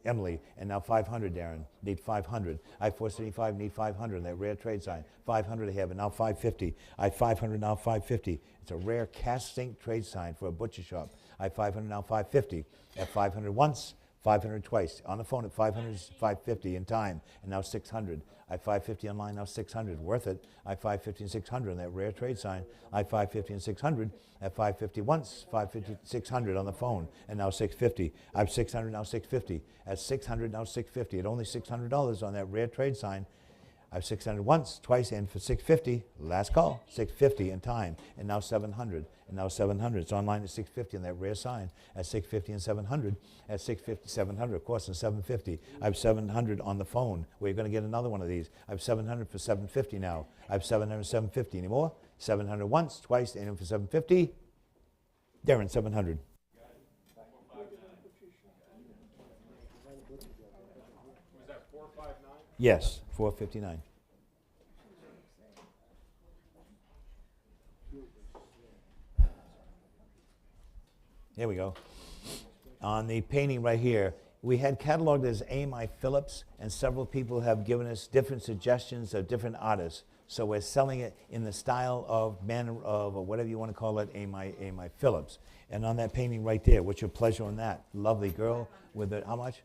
Emily, and now 500. Darren need 500. I have 475, need 500. That rare trade sign. 500 I have, and now 550. I have 500 now 550. It's a rare cast zinc trade sign for a butcher shop. I have 500 now 550. At 500 once, 500 twice. On the phone at 500, 550 in time, and now 600. I have 550 online, now 600. Worth it. I have 550 and 600 on that rare trade sign. I have 550 and 600. At 550 once, 550, 600 on the phone, and now 650. I have 600, now 650. At 600, now 650. At only $600 on that rare trade sign. I have 600 once, twice, and for 650, last call, 650 in time, and now 700, and now 700. It's online at 650 on that rare sign, at 650 and 700, at 650, 700, of course, and 750. I have 700 on the phone. We're going to get another one of these. I have 700 for 750 now. I have 700, 750 anymore. 700 once, twice, and for 750. Darren, 700. Was that 459? Yes, 459. Here we go. On the painting right here, we had cataloged as A.M.I. Phillips, and several people have given us different suggestions of different artists. So we're selling it in the style of manner of, or whatever you want to call it, A.M.I. Phillips. And on that painting right there, what's your pleasure on that? Lovely girl with it, how much?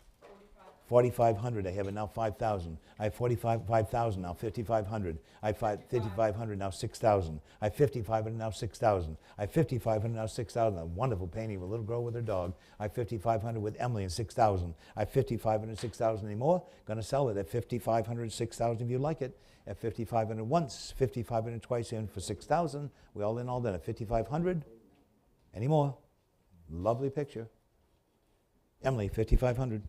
4,500. I have it now 5,000. I have 5,000 now 5,500. I have 5,500 now 6,000. I have 5,500 now 6,000. I have 5,500 now 6,000. A wonderful painting of a little girl with her dog. I have 5,500 with Emily and 6,000. I have 5,500 6,000 anymore. Going to sell it at 5,500 6,000 if you like it. At 5,500 once, 5,500 twice, in for 6,000. We all in all done at 5,500. Any more? Lovely picture. Emily, 5,500.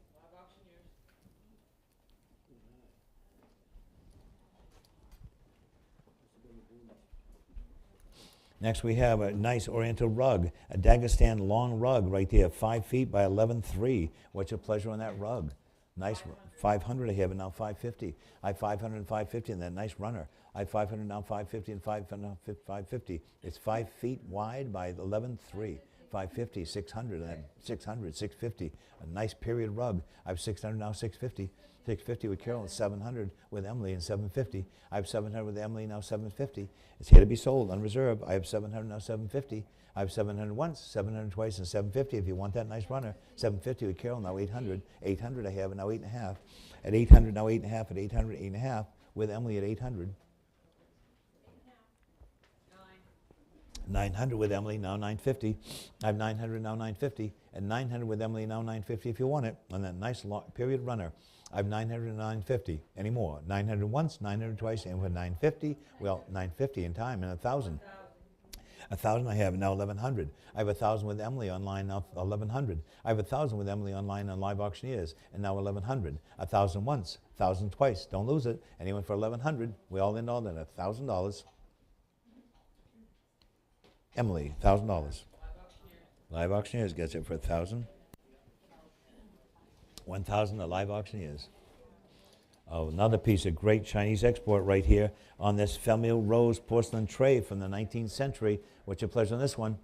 Next we have a nice oriental rug, a Dagestan long rug right there, 5 feet by 11.3. What's your pleasure on that rug? Nice, 500 I have it now, 550. I have 500 and 550 and that nice runner. I have 500 now, 550 and 550. It's 5 feet wide by 11.3. 550, 600, and then 600, 650. A nice period rug. I have 600 now, 650. 650 with Carol and 700 with Emily and 750. I have 700 with Emily now, 750. It's here to be sold on reserve. I have 700 now, 750. I have 700 once, 700 twice, and 750 if you want that nice runner. 750 with Carol now, 800. 800 I have and now 8.5. At 800 now, 8.5. At 800, 8.5 with Emily at 800. 900 with Emily, now 950. I have 900 now, 950. And 900 with Emily, now 950 if you want it. On that nice long period runner, I have 900 and 950. Any more? 900 once, 900 twice, and with 950, well, 950 in time, and 1,000. 1,000 I have now 1,100. I have 1,000 with Emily online now 1,100. I have 1,000 with Emily online on Live Auctioneers and now 1,100. 1,000 once, 1,000 twice. Don't lose it. Anyone for 1,100. We all in all at $1,000. Emily, $1,000. Live Auctioneers gets it for 1,000. 1,000 at Live Auctioneers. Oh, another piece of great Chinese export right here on this Famille Rose porcelain tray from the 19th century. What's your pleasure on this one?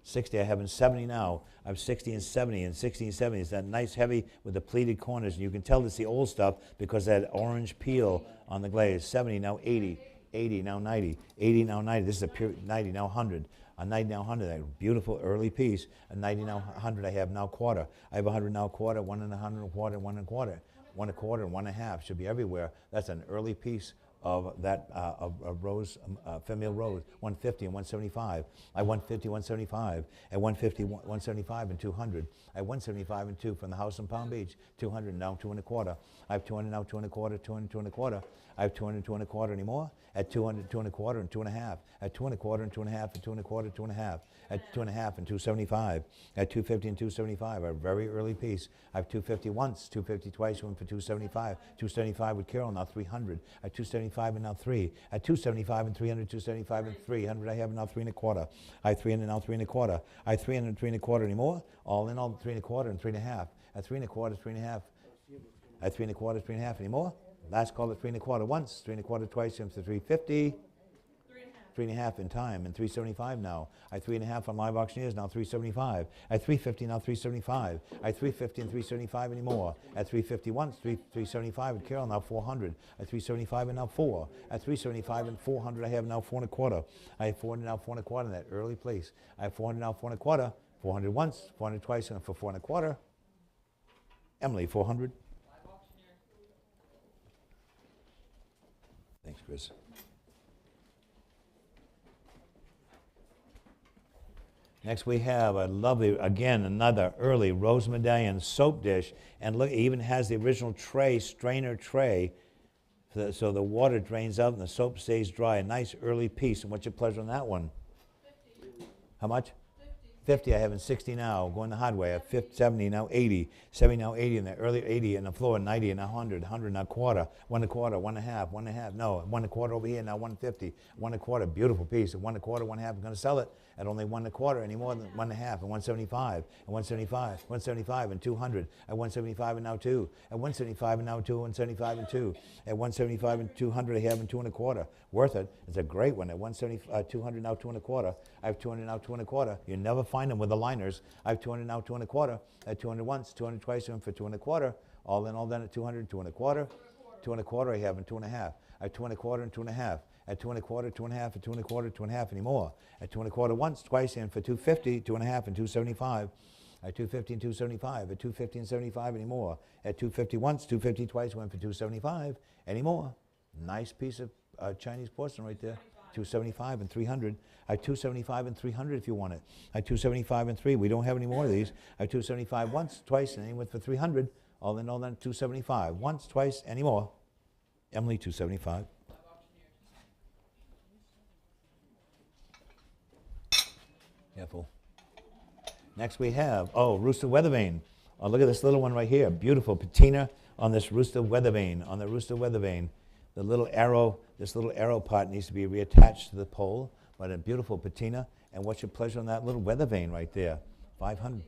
60. I have in 70 now. I have 60 and 70 and 60 and 70. It's that nice heavy with the pleated corners. And you can tell it's the old stuff because of that orange peel on the glaze. 70 now 80. 80 now 90. 80 now 90. This is a pure 90 now 100. A 90 now 100, that beautiful early piece. A 90 now 100 I have now quarter. I have 100 now quarter, 1 and 100 quarter, 1 and quarter. 1 a quarter and 1 and a half should be everywhere. That's an early piece of that of rose, Famille Rose, 150 and 175. I 150, 175. At 150, 175 and 200. I 175 and 2 from the house in Palm Beach. 200 now 2 and a quarter. I have 200 now 2 and a quarter, 200, 2 and a quarter. I have 200, 2 and a quarter anymore. At 200, 2 and a quarter and 2 and a half. At 2 and a quarter and 2 and a half and 2 and a quarter, 2 and a half. At 2 and a half and 275. At 250 and 275, a very early piece. I have 250 once, 250 twice, one for 275. 275 with Carol, now 300. At 275 and now 3. At 275 and 300, 275 and 300, I have now 3 and a quarter. I have 300 now 3 and a quarter. I have 300, 3 and a quarter anymore. All in all, 3 and a quarter and 3 and a half. At 3 and a quarter, 3 and a half. At 3 and a quarter, 3 and a half anymore. Last call at 3 and a quarter once, 3 and a quarter twice, and for 350. 3 and a half in time, and 375 now. I 3 and a half on Live Auctioneers, now 375. At 350 now 375. I 350 and 375 anymore. At 350 once, 375 with Carol, now 400. At 375 and now 4. At 375 and 400, I have now 4 and a quarter. I have 400 now 4 and a quarter in that early place. I have 400 now 4 and a quarter. 400 once, 400 twice, and for 4 and a quarter. Emily, 400. Thanks, Chris. Next we have a lovely, again, another early rose medallion soap dish. And look, it even has the original tray, strainer tray, so the water drains out and the soap stays dry. A nice early piece. And what's your pleasure on that one? 50. How much? 50. I have in 60 now, going the hard way. I have 50, 70, now 80. 70 now 80, and the early 80 on the floor, 90 and 100, 100 now quarter, 1 a quarter, 1 and a half, 1 and a half. No, 1 a quarter over here, now 150. 1 a quarter, beautiful piece. 1 a quarter, 1 and a half, I'm going to sell it at only 1 a quarter any more than 1 and a half, and 175, and 175, 175 and 200. At 175 and now 2. At 175 and now 2, 175 and 2. At 175 and 200, I have in 2 and a quarter. Worth it. It's a great one. At 170, 200 now 2 and a quarter. I have 200 now 2 and a quarter. You never find them with the liners. I have 200 now 2 and a quarter. At 200 once, 200 twice, and for 2 and a quarter. All in all done at 200, 2 and a quarter. 2 and a quarter I have in 2 and a half. At 2 and a quarter and 2 and a half. At 2 and a quarter, 2 and a half, at 2 and a quarter, 2 and a half anymore. At 2 and a quarter once, twice, and for 250, 2 and a half, and 275. At 250 and 275. At 250 and 75 anymore. At 250 once, 250 twice, went for 275 anymore. Nice piece of Chinese porcelain right there. 275 and 300. At 275 and 300 if you want it. At 275 and 3. We don't have any more of these. At 275 once, twice, and then went for 300. All in all, then 275. Once, twice, anymore. Emily, 275. Careful. Next we have, Rooster Weathervane. Oh, look at this little one right here. Beautiful patina on this Rooster Weathervane. On the Rooster Weathervane. The little arrow, this little arrow part needs to be reattached to the pole. What a beautiful patina. And what's your pleasure on that little weather vane right there? 500.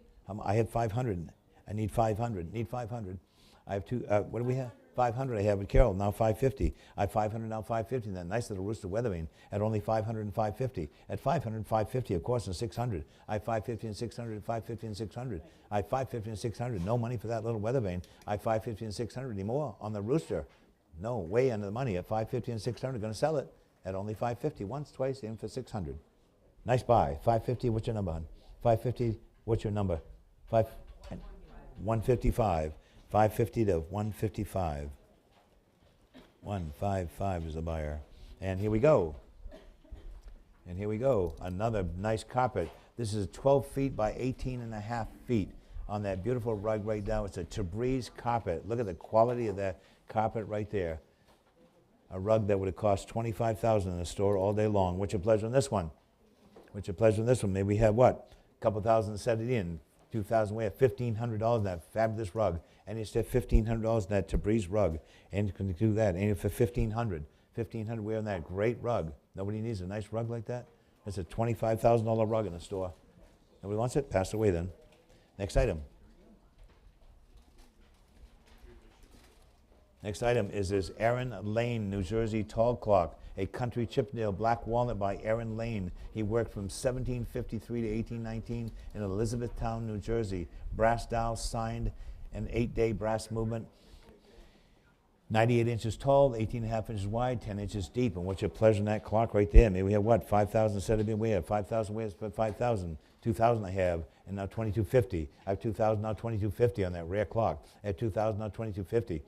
I have 500. I need 500. Need 500. I have two. What do we have? 500 I have with Carol, now 550. I have 500, now 550. That nice little rooster weather vane at only 500 and 550. At 500 and 550, of course, and 600. I have 550 and 600 and 550 and 600. I have 550 and 600. No money for that little weather vane. I have 550 and 600 anymore on the rooster. No, way under the money at 550 and 600. Going to sell it at only 550. Once, twice, in for 600. Nice buy. 550, what's your number, hon? 550, what's your number? 155. 550 to 155. 155 is the buyer. And here we go. And here we go. Another nice carpet. This is 12 feet by 18 and a half feet on that beautiful rug right now. It's a Tabriz carpet. Look at the quality of that carpet right there. A rug that would have cost $25,000 in the store all day long. What's your pleasure on this one? What's your pleasure on this one? Maybe we have what? A couple thousand to set it in. 2,000, we have $1,500 in that fabulous rug. And it's at $1,500 in that Tabriz rug. And you can do that. And for $1,500. $1,500, we're on that great rug. Nobody needs a nice rug like that? It's a $25,000 rug in the store. Nobody wants it? Pass it away then. Next item. Next item is this Aaron Lane, New Jersey tall clock, a country Chippendale black walnut by Aaron Lane. He worked from 1753 to 1819 in Elizabethtown, New Jersey. Brass dial, signed, an 8-day brass movement. 98 inches tall, 18 and a half inches wide, 10 inches deep. And what's your pleasure in that clock right there? Maybe we have what? 5,000 set of in. We have 5,000 ways for 5,000. 2,000 I have, and now 2,250. I have 2,000, now 2,250 on that rare clock. At 2,000, now 2,250.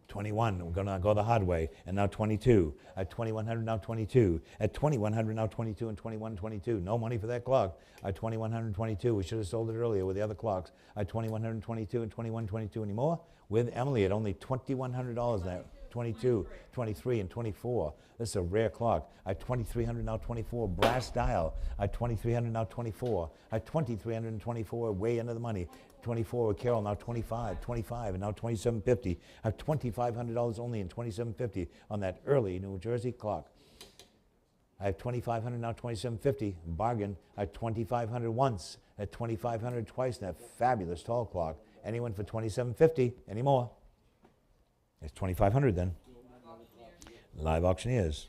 21, we're going to go the hard way, and now 22. At 2,100, now 22. At 2,100, now 22, and 2122. No money for that clock. At 2,122, we should have sold it earlier with the other clocks. At 2,122 and 2,122 anymore. With Emily at only $2,100 now. 22, 23, and 24. This is a rare clock. At 2,300, now 24. Brass dial. At 2,300, now 24. At 2,324, way under the money. 24 with Carol, now 25, 25, and now 2750. I have $2,500 only in 2750 on that early New Jersey clock. I have 2,500, now 2750, bargain. I have 2,500 once, at 2,500 twice, that fabulous tall clock. Anyone for 2750 anymore? It's 2,500 then. Live auctioneers.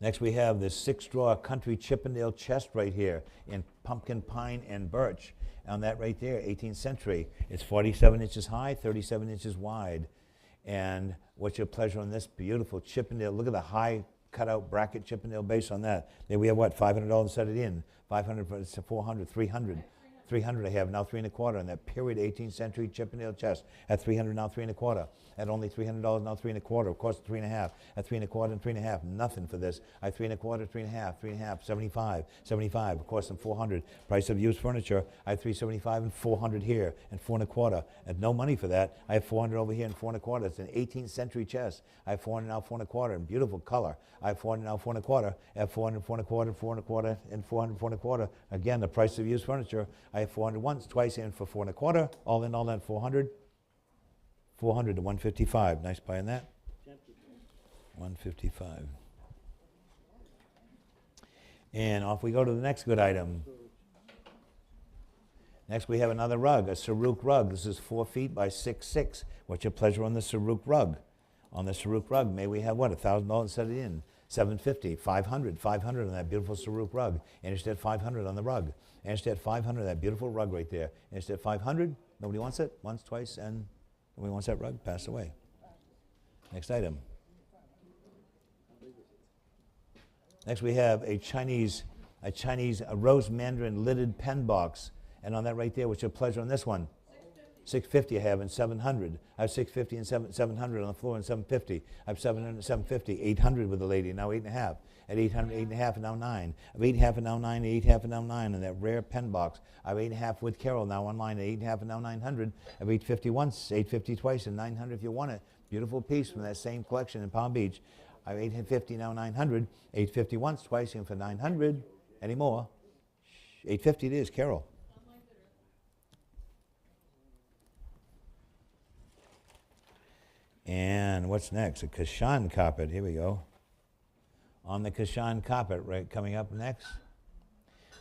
Next we have this 6-drawer country Chippendale chest right here in pumpkin pine and birch. On that right there, 18th century. It's 47 inches high, 37 inches wide. And what's your pleasure on this beautiful Chippendale? Look at the high cutout bracket Chippendale base on that. There we have what? $500 to set it in. 500 for 400, 300. 300 I have, now 3 1/4 on that period 18th century Chippendale chest. At 300, now 3 1/4. At only $300, now 3 1/4. Of course, 3 1/2. At 3 1/4 and 3 1/2. Nothing for this. At 3 1/4, 3 1/2, 3 1/2, 75, 75. Of course, and 400. Price of used furniture. I have 375 and 400 here and 4 1/4. And no money for that. I have 400 over here and 4 1/4. It's an 18th century chest. I have 400 now 4 1/4 and beautiful color. I have 400 now 4 1/4. At 400, 4 1/4, 4 1/4, and 400, 4 1/4. Again, the price of used furniture. I have 400 once, twice, and for 4 1/4. All in all, that 400. 400 to 155. Nice buy on that. 155. And off we go to the next good item. Next we have another rug, a Saruk rug. This is 4 feet by 6'6". What's your pleasure on the Saruk rug? On the Saruk rug, may we have what? $1,000 set it in. 750, 500, 500 on that beautiful Saruk rug. And instead 500 on the rug. And instead 500, that beautiful rug right there. And instead 500, nobody wants it. Once, twice, and nobody wants that rug. Pass away. Next item. Next we have a Chinese rose mandarin lidded pen box. And on that right there, what's your pleasure on this one? 650 I have and 700. I have 650 and 700 on the floor and 750. I have 700 and 750. 800 with the lady, now 8 1/2. At 800, 8 1/2 and now 9. I have 8 1/2 and now 9, 8 1/2 and now 9 on that rare pen box. I have 8 1/2 with Carol now online at 8 1/2 and now 900. I have 850 once, 850 twice, and 900 if you want it. Beautiful piece from that same collection in Palm Beach. I have 850 now 900. 850 once, twice, and for 900. Any more? 850 it is, Carol. And what's next? A Kashan carpet. Here we go. On the Kashan carpet, right, coming up next.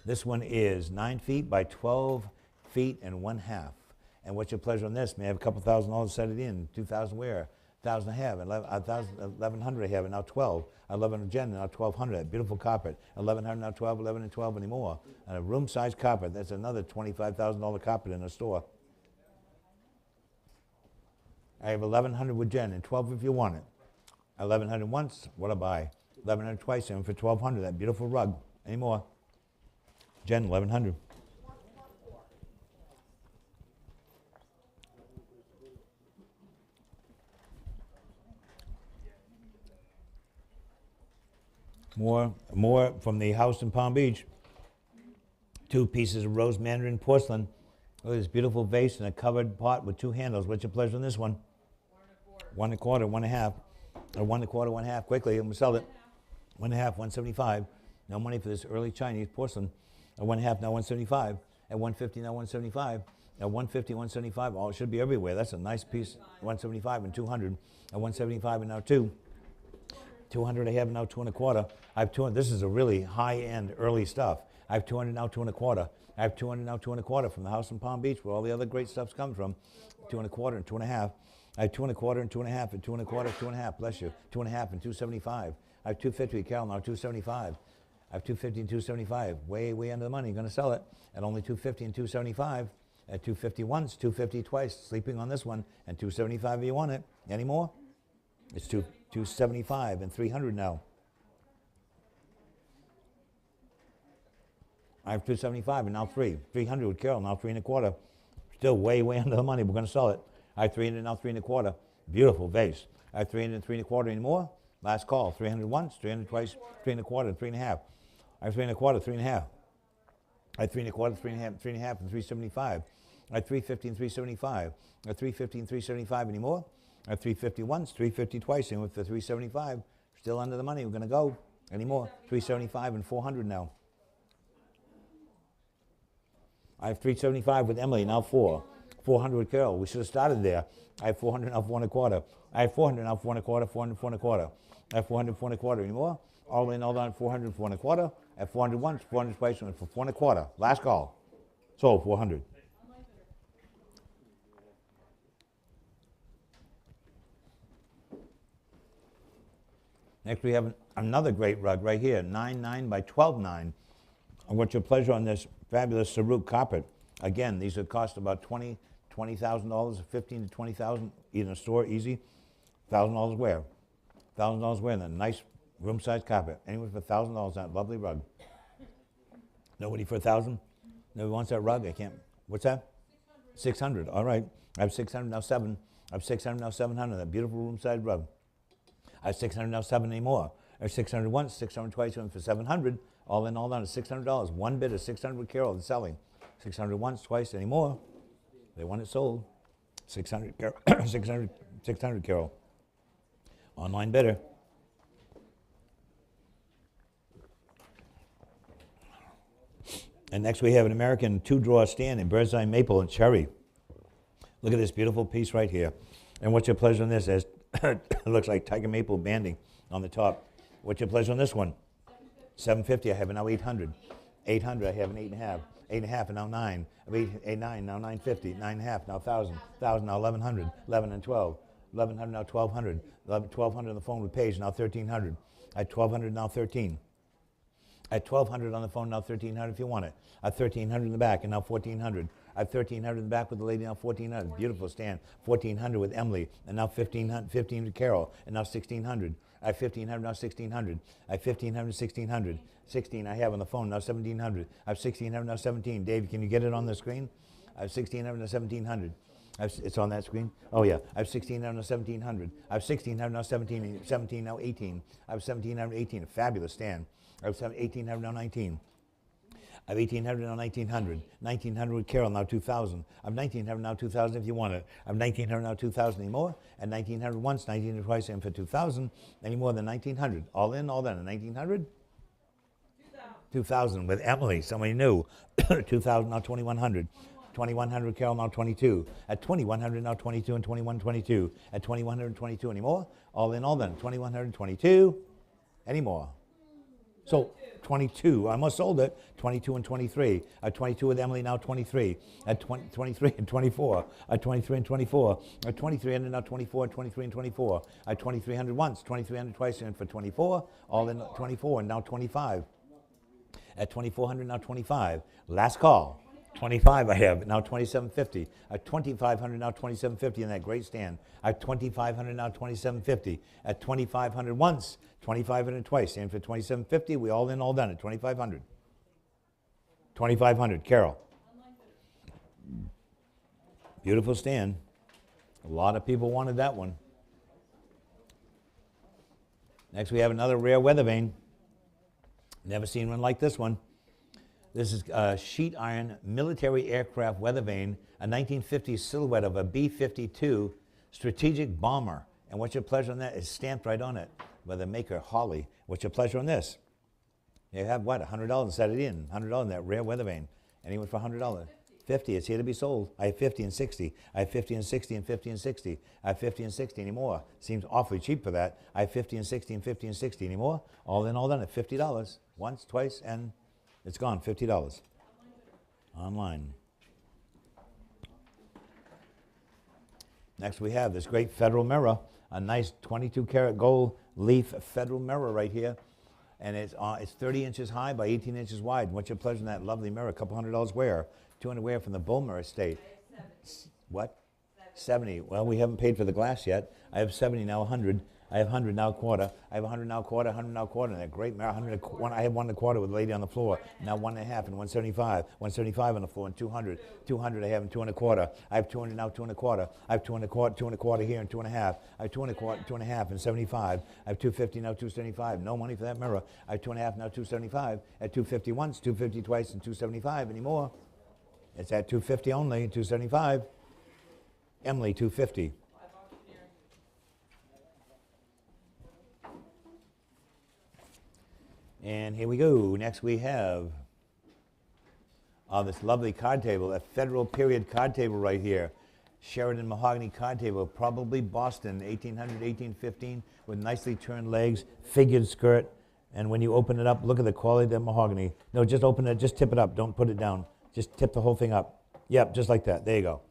This one is 9 feet by 12 feet and 1/2. And what's your pleasure on this? May I have a couple $1,000 set it in. 2,000 where? 1,000 I have. 1,100 I have, and now 12. 1,100 Jen, now 1,200. Beautiful carpet. 1,100 now 12, 11 and 12 anymore. And a room size carpet. That's another $25,000 carpet in a store. I have 1,100 with Jen and 12 if you want it. 1,100 once, what I buy? 1,100 twice, and for 1,200, that beautiful rug. Any more? Jen, 1,100. More from the house in Palm Beach. 2 pieces of rose mandarin porcelain. Look at this beautiful vase and a covered pot with 2 handles. What's your pleasure on this one? 1 1/4, 1 1/2. Or 1 1/4, 1 1/2. Quickly, I'm going to sell it. 1 1/2, 175. No money for this early Chinese porcelain. At 1 1/2, now 175. At 150, now 175. At 150, 175. Oh, it should be everywhere. That's a nice piece. 175 and 200. At 175 and now 2. 200 I have now 2 1/4. I have 200. This is a really high-end early stuff. I have 200 now 2 1/4. I have 200 now 2 1/4 from the house in Palm Beach where all the other great stuff's come from. 2 1/4 and 2 1/2. I have 2 1/4 and 2 1/2 and 2 1/4, 2 1/2. Bless you. 2 1/2 and 275. I have 250. Carol now 275. I have 250 and 275. Way under the money. Going to sell it at only 250 and 275. At 250 once, 250 twice. Sleeping on this one and 275 if you want it. Any more? It's 275 and 300 now. I have 275 and now 300 with Carol, now 3 1/4. Still way under the money. We're going to sell it. I have 300 now 3 1/4. Beautiful vase. I have 300 and 3 1/4 anymore. Last call. 300 once, 300 twice, 3 1/4, 3 1/2. I have 3 1/4, 3 1/2. I have 3 1/4, 3 1/2, 3 1/2 and 375. I have 350 and 375. I have 350 and 375 anymore. I have 350 once, 350 twice, and with the 375, still under the money. We're going to go. Any more? 375 and 400 now. I have 375 with Emily, now 4. 400 with Carol. We should have started there. I have 400 now 4 1/4. I have 400 now 4 1/4, 400, 4 1/4. I have 400, 4 1/4 anymore. All in, all down, 400, 4 1/4. I have 400 once, 400 twice, and for 4 1/4. Last call. Sold, 400. Next we have another great rug right here, 9 by 12 And what's your pleasure on this fabulous Saruk carpet? Again, these would cost about $20,000, 15 to 20,000 in a store, easy. $1,000 where? $1,000 where? And a nice room-sized carpet. Anyone for $1,000 that lovely rug? Nobody for 1,000? Nobody wants that rug? I can't. What's that? 600. All right. I have 600 now 7. I have 600 now 700. That beautiful room-sized rug. I have 600 now 7 anymore. I have 600 once, 600 twice, and for 700. All in, all down, is $600. One bid is 600 Carol is selling. 600 once, twice, anymore. They want it sold. 600 Carol. 600 Carol. Online bidder. And next we have an American 2-drawer stand in bird's eye maple and cherry. Look at this beautiful piece right here. And what's your pleasure on this? It looks like tiger maple banding on the top. What's your pleasure on this one? 750. I have it now 800. 800. I have an 8.5. 8.5 and now 9. I have 8, 9 now 950. 9.5 now 1,000. 1,000 now 1,100. 11 and 12. 1,100 now 1,200. 1,200 on the phone with Paige now 1,300. At 1,200 now 13. At 1,200 on the phone now 1,300 if you want it. At 1,300 in the back and now 1,400. At 1,300 in the back with the lady now 1,400. Beautiful stand. 1,400 with Emily and now 1,500. 15 with Carol and now 1,600. At 1,500 now 1,600. At 1,500 1,600. 16 I have on the phone now 1,700. I have 1,600 now 17. Dave, can you get it on the screen? I have 1,600 now 1,700. It's on that screen? Oh yeah. I have 1,600 now 1,700. I have 1,600 now 17. 17 now 18. I have 1,700 18. A fabulous stand. I have 1,800 now 19. I have 1,800 now 1,900. 1,900 with Carol now 2,000. I have 1,900 now 2,000 if you want it. I have 1,900 now 2,000 anymore. And 1,900 once, 1,900 twice, and for 2,000 any more than 1,900. All in, all done. 1,900. 2,000 with Emily. Somebody new. 2,000 now 2,100. 2100, Carol, now 22. At 2100, now 22, and 2122. At 2122, any more? All in, all done. 2122, any more? So 22, I almost sold it. 22 and 23. At 22 with Emily, now 23. At 23 and 24. At 23 and 24. At 2300, now 24. At 23 and 24. At 2300 once. 2300 twice, and for 24. All in 24, and now 25. At 2400, now 25. Last call. 25 I have, now 2750. At 2500, now 2750 in that great stand. At 2500, now 2750. At 2500 once, 2500 twice. And for 2750, we all in, all done at 2500. 2500, Carol. Beautiful stand. A lot of people wanted that one. Next we have another rare weather vane. Never seen one like this one. This is a sheet iron military aircraft weather vane, a 1950s silhouette of a B-52 strategic bomber. And what's your pleasure on that? It's stamped right on it by the maker, Holly. What's your pleasure on this? You have what, $100, set it in, $100 in that rare weather vane. Anyone for $100? 50, it's here to be sold. I have 50 and 60. I have 50 and 60 and 50 and 60. I have 50 and 60 anymore. Seems awfully cheap for that. I have 50 and 60 and 50 and 60 anymore. All in, all done at $50. Once, twice, and it's gone, $50. Online. Next we have this great Federal mirror, a nice 22 karat gold leaf Federal mirror right here. And it's 30 inches high by 18 inches wide. What's your pleasure in that lovely mirror? A couple $100 wear. 200 wear from the Bulmer estate. What? 70. Well, we haven't paid for the glass yet. I have 70 now, 100. I have 100 now, quarter. I have 100 now, quarter, 100 now, quarter. And that great mirror, 100, I have 1 and a quarter with a lady on the floor. Now 1 and a half and 175. 175 on the floor and 200. 200 I have and 2 and a quarter. I have 200 now, 2 and a quarter. I have 2 and a quarter, 2 and a quarter here and 2 and a half. I have 2 and a quarter, 2 and a half and 75. I have 250 now, 275. No money for that mirror. I have 2 and a half now, 275. At 250 once, 250 twice, and 275 anymore. It's at 250 only, 275. Emily, 250. And here we go. Next we have this lovely card table, a Federal period card table right here. Sheridan mahogany card table, probably Boston, 1800, 1815, with nicely turned legs, figured skirt. And when you open it up, look at the quality of that mahogany. No, just open it, just tip it up. Don't put it down. Just tip the whole thing up. Yep, just like that. There you go.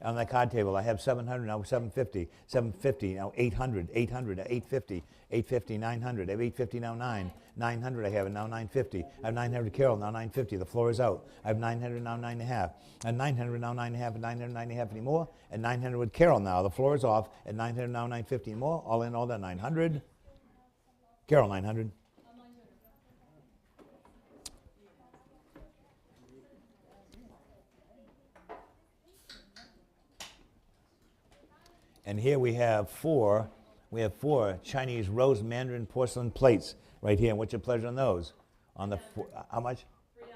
On that card table, I have 700, now 750, 750, now 800, 800, 850, 850, 900, I have 850, now 900 I have, and now 950. I have 900, Carol, now 950, the floor is out. I have 900, now 9.5, and 900, now 9.5, and 900, 9.5 anymore, and 900 with Carol now, the floor is off, and 900, now 950 anymore, all in, all that, 900. Carol, 900. And here we have four Chinese rose mandarin porcelain plates right here. And what's your pleasure on those? On the how much?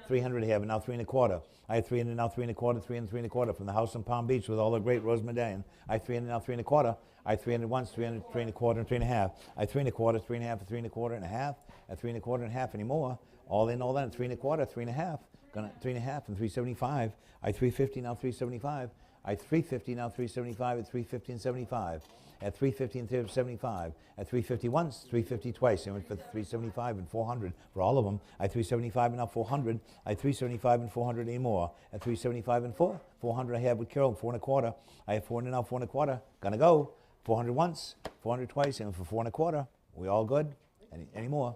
300 I have, and now 3 and a quarter. I have 300 now, 3 and a quarter, 3 and 3 and a quarter from the house in Palm Beach with all the great rose medallion. I have 300 now, 3 and a quarter. I have 300 once, 300, 3 and a quarter, and 3 and a half. I have 3 and a quarter, 3 and a half, 3 and a quarter and a half, and 3 and a quarter and a half anymore. All in, all that, 3 and a quarter, 3 and a half. Gonna 3 and a half and 375. I have 350 now, 375. I have 350 now, 375 at 350 and 75. At 350 and 375. At 350 once, 350 twice. I went for 375 and 400 for all of them. At 375 and now 400. At 375 and 400 anymore. At 375 and 400 I have with Carol, 4 and a quarter. I have 400 now, 4 and a quarter. Gonna go. 400 once, 400 twice, and for 4 and a quarter. We all good? Any more?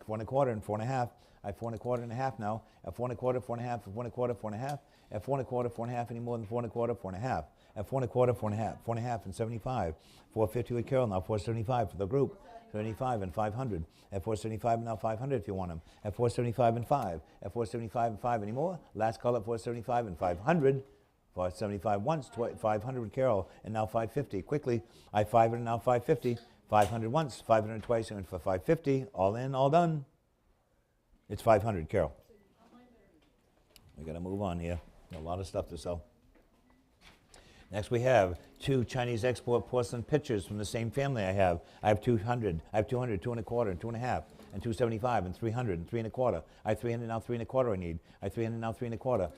4 and a quarter and 4 and a half. I have 4 and a quarter and a half now. At 4 and a quarter, 4 and a half, 4 and a quarter, 4 and a half. At 4 and a quarter, 4 and a half, any more than 4 and a quarter, 4 and a half. At 4 and a quarter, 4 and a half, 4 and a half and 75. 450 with Carol, now 475 for the group. 75 and 500. At 475 now 500 if you want them. At 475 and 5. At 475 and 5 anymore. Last call at 475 and 500. 475 once, 500 with Carol, and now 550. Quickly, I have 500 now 550. 500 once, 500 twice, and for 550. All in, all done. It's 500, Carol. We got to move on here. A lot of stuff to sell. Next we have 2 Chinese export porcelain pitchers from the same family I have. I have 200. I have 200, 2 and a quarter, and 2 and a half, and 275, and 300, and 3 and a quarter. I have 300 now, 3 and a quarter I need. I have 300 now, 3 and a quarter.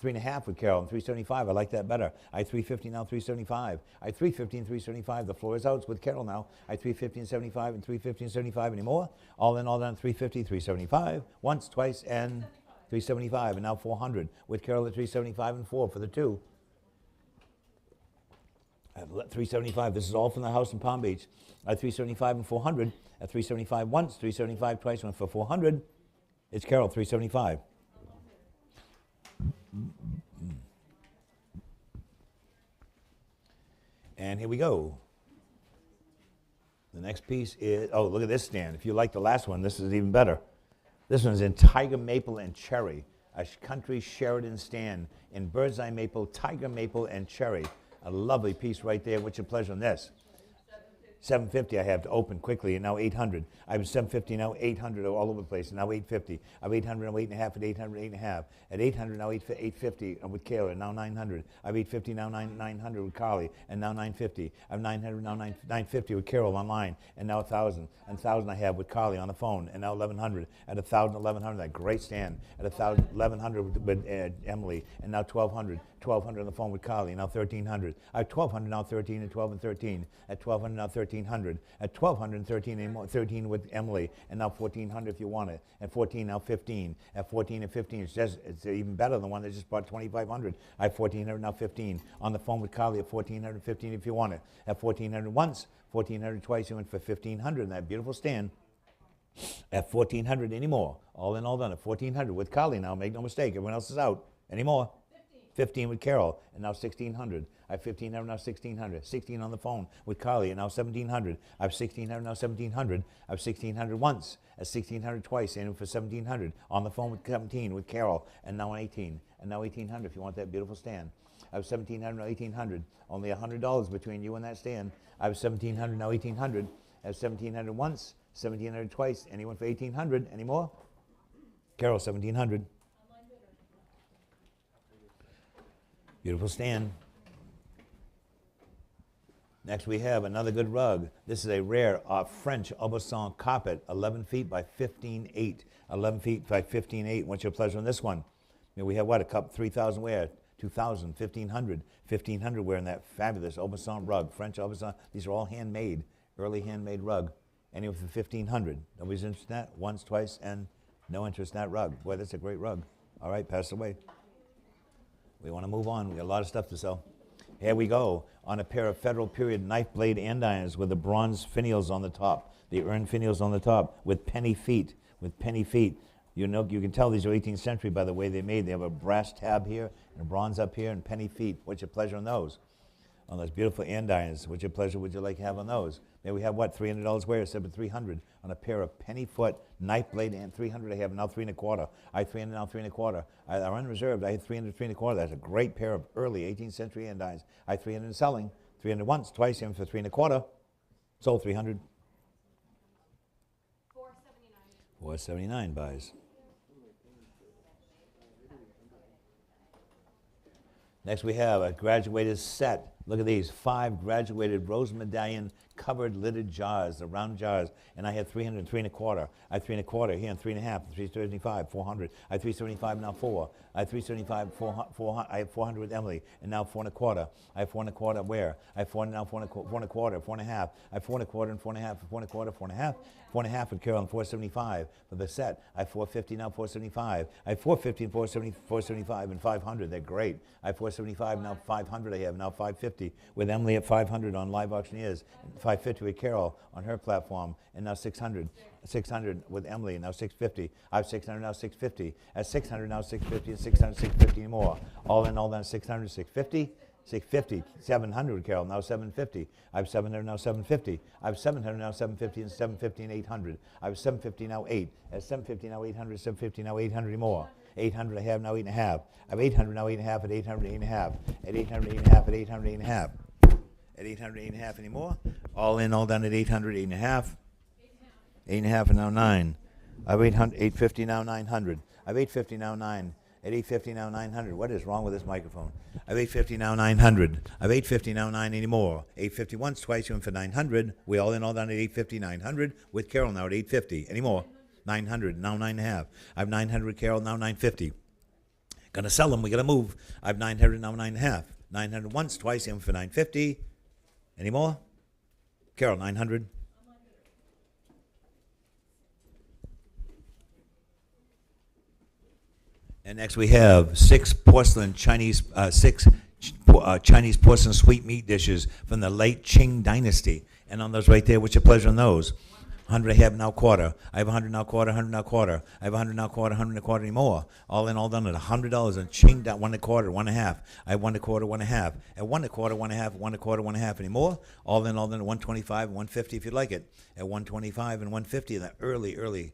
3.5 with Carol and 375. I like that better. I 350 now 375. I 350 and 375. The floor is out with Carol now. I 350 and 75 and 350 and 75 anymore. All in, all down 350, 375. Once, twice, and 375. And now 400 with Carol at 375 and 4 for the 2. At 375. This is all from the house in Palm Beach. At 375 and 400. At 375 once, 375 twice, went for 400. It's Carol, 375. And here we go. The next piece is, oh, look at this stand. If you like the last one, this is even better. This one's in tiger maple and cherry, a country Sheridan stand in bird's eye maple, tiger maple, and cherry. A lovely piece right there. What's your pleasure on this? 750 I have to open quickly, and now 800. I have 750, now 800 all over the place, and now 850. I have 800, now 8.5, at 800, 8.5. At 800, now 850 with Kayla, and now 900. I have 850, now 900 with Carly, and now 950. I have 900, now 950 with Carol online, and now 1,000. And 1,000 I have with Carly on the phone, and now 1,100. At 1,000, 1,100, that great stand. At 1,000, 1,100 with Emily, and now 1,200. 1,200 on the phone with Carly, and now 1,300. I have 1,200, now 13, and 12 and 13. At 1,200, now 1,300. At 1,200 and 13, and 13 with Emily, and now 1,400 if you want it. At 14, now 15. At 14 and 15, it's even better than the one that just bought 2,500. I have 1,400, now 15. On the phone with Carly at 1,400, 15 if you want it. At 1,400 once, 1,400 twice, you went for 1,500 in that beautiful stand. At 1,400 anymore. All in, all done. At 1,400 with Carly now, make no mistake. Everyone else is out. Anymore. 15 with Carol, and now 1,600. I have 1,500, now 1,600. 16 on the phone with Carly, and now 1,700. I have 1,600, now 1,700. I have 1,600 once, at 1,600 twice, and for 1,700. On the phone with 17 with Carol, and now 18. And now 1,800 if you want that beautiful stand. I have 1,700, now 1,800. Only $100 between you and that stand. I have 1,700, now 1,800. I have 1,700 once, 1,700 twice. Anyone for 1,800? Any more? Carol, 1,700. Beautiful stand. Next we have another good rug. This is a rare French Aubusson carpet, 11 feet by 15.8. 11 feet by 15.8. What's your pleasure on this one? We have what, a cup, 3,000 wear, 2,000, 1,500. 1,500 wearing that fabulous Aubusson rug, French Aubusson. These are all handmade, early handmade rug. Anywhere for 1,500. Nobody's interested in that? Once, twice, and no interest in that rug. Boy, that's a great rug. All right, pass it away. We want to move on. We got a lot of stuff to sell. Here we go on a pair of Federal Period knife blade andirons with the bronze finials on the top, the urn finials on the top with penny feet. With penny feet, you know, you can tell these are 18th century by the way they're made. They have a brass tab here and a bronze up here and penny feet. What's your pleasure on those? On those beautiful andirons, what's your pleasure would you like to have on those? Maybe we have what, $300 wear, instead of 300 on a pair of penny foot knife blade and 300 I have now 3.25. I have 300 now 3.25. I are unreserved. I have 300 3.25. That's a great pair of early 18th century andirons. I have 300 selling, 300 once, twice, in for 3.25. Sold 300. 479 buys. Next we have a graduated set. Look at these, 5 graduated rose medallion covered lidded jars, the round jars, and I had 300, 3.25. I had 3.25 here and 3.5, 375, 400. I had 375 now 4. I had 375, 400. I have 400 with Emily, and now 4.25. I have 4.25 where? I have 4 now 4.25, 4.5. I have 4.25 and 4.5, 4.25, 4.5. 4.5 with Carol and 475 for the set. I have 450 now 475. I have 450 and 475 and 500. They're great. I have 475 now 500. I have now 550 with Emily at 500 on Live Auctioneers. 550 with Carol on her platform, and now 600. 600 with Emily, now 650. I have 600 now 650. At 600 now 650 and 600 650 more. All in all, then 600 650. 650, 700 with Carol, now 750. I have 700 now 750. I have 700 now 750 and 750 and 800. I have 750 now 8. At 750 now 800, 750 now 800 more. 800 I have now 8.5. I have 800 now 8.5 at 800 8.5. At 800 8.5 at 800 8.5. At 800 8.5 anymore. All in, all done at 800 8.5. 8.5 and now 9. I have 800, 850 now 900. I have 850 now 9. At 850 now 900. What is wrong with this microphone? I have 850 now 900. I have 850 now 9 anymore. 850 once, twice, you went for 900. We all in, all down at 850, 900. With Carol now at 850. Any more? 900, now 9.5. I have 900 with Carol, now 950. Gonna sell them. We gotta move. I have 900 now, 9.5. 900 once, twice, in for 950. Any more? Carol, 900. And next we have six Chinese porcelain sweet meat dishes from the late Qing dynasty. And on those right there, what's your pleasure on those? 100 I have now quarter. I have 100 now quarter, 100 now quarter. I have 100 now quarter, 100 and a quarter anymore. All in all done at $100 and Qing that 1 and a quarter, 1 and a half. I have 1 and a quarter, 1 and a half. At 1 and a quarter, 1 and a half, 1 and a quarter, 1 and a half anymore. All in all done at 125, 150 if you'd like it. At 125 and 150, that early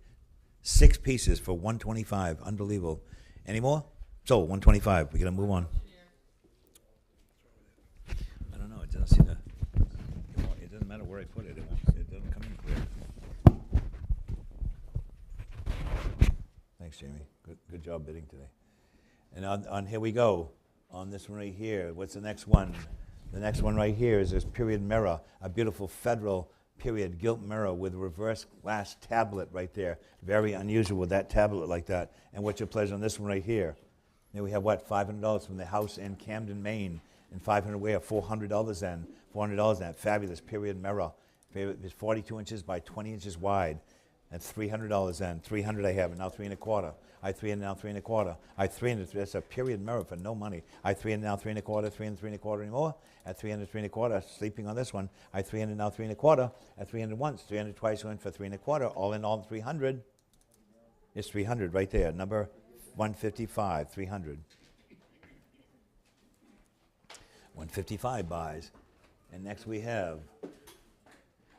6 pieces for 125. Unbelievable. Any more? So 125. We gotta move on. I don't know. It doesn't seem to. It doesn't matter where I put it. It doesn't come in clear. Thanks, Jamie. Good job bidding today. And on here we go. On this one right here. What's the next one? The next one right here is this period mirror, a beautiful federal period gilt mirror with reverse glass tablet right there. Very unusual with that tablet like that. And what's your pleasure on this one right here? Then we have what? $500 from the house in Camden, Maine. And $500 where? $400 then. $400 then. Fabulous period mirror. It's 42 inches by 20 inches wide. That's $300 then. $300 I have, and now 3 and a quarter. I have 300 now, 3 and a quarter. I have 300. That's a period mirror for no money. I have 300 now, 3 and a quarter, 300, 3 and a quarter anymore. At 300, 3 and a quarter, sleeping on this one. I have 300 now, 3 and a quarter. At 300 once, 300 twice, went for 3 and a quarter. All in all, 300. It's 300 right there. Number 155, 300. 155 buys. And next we have,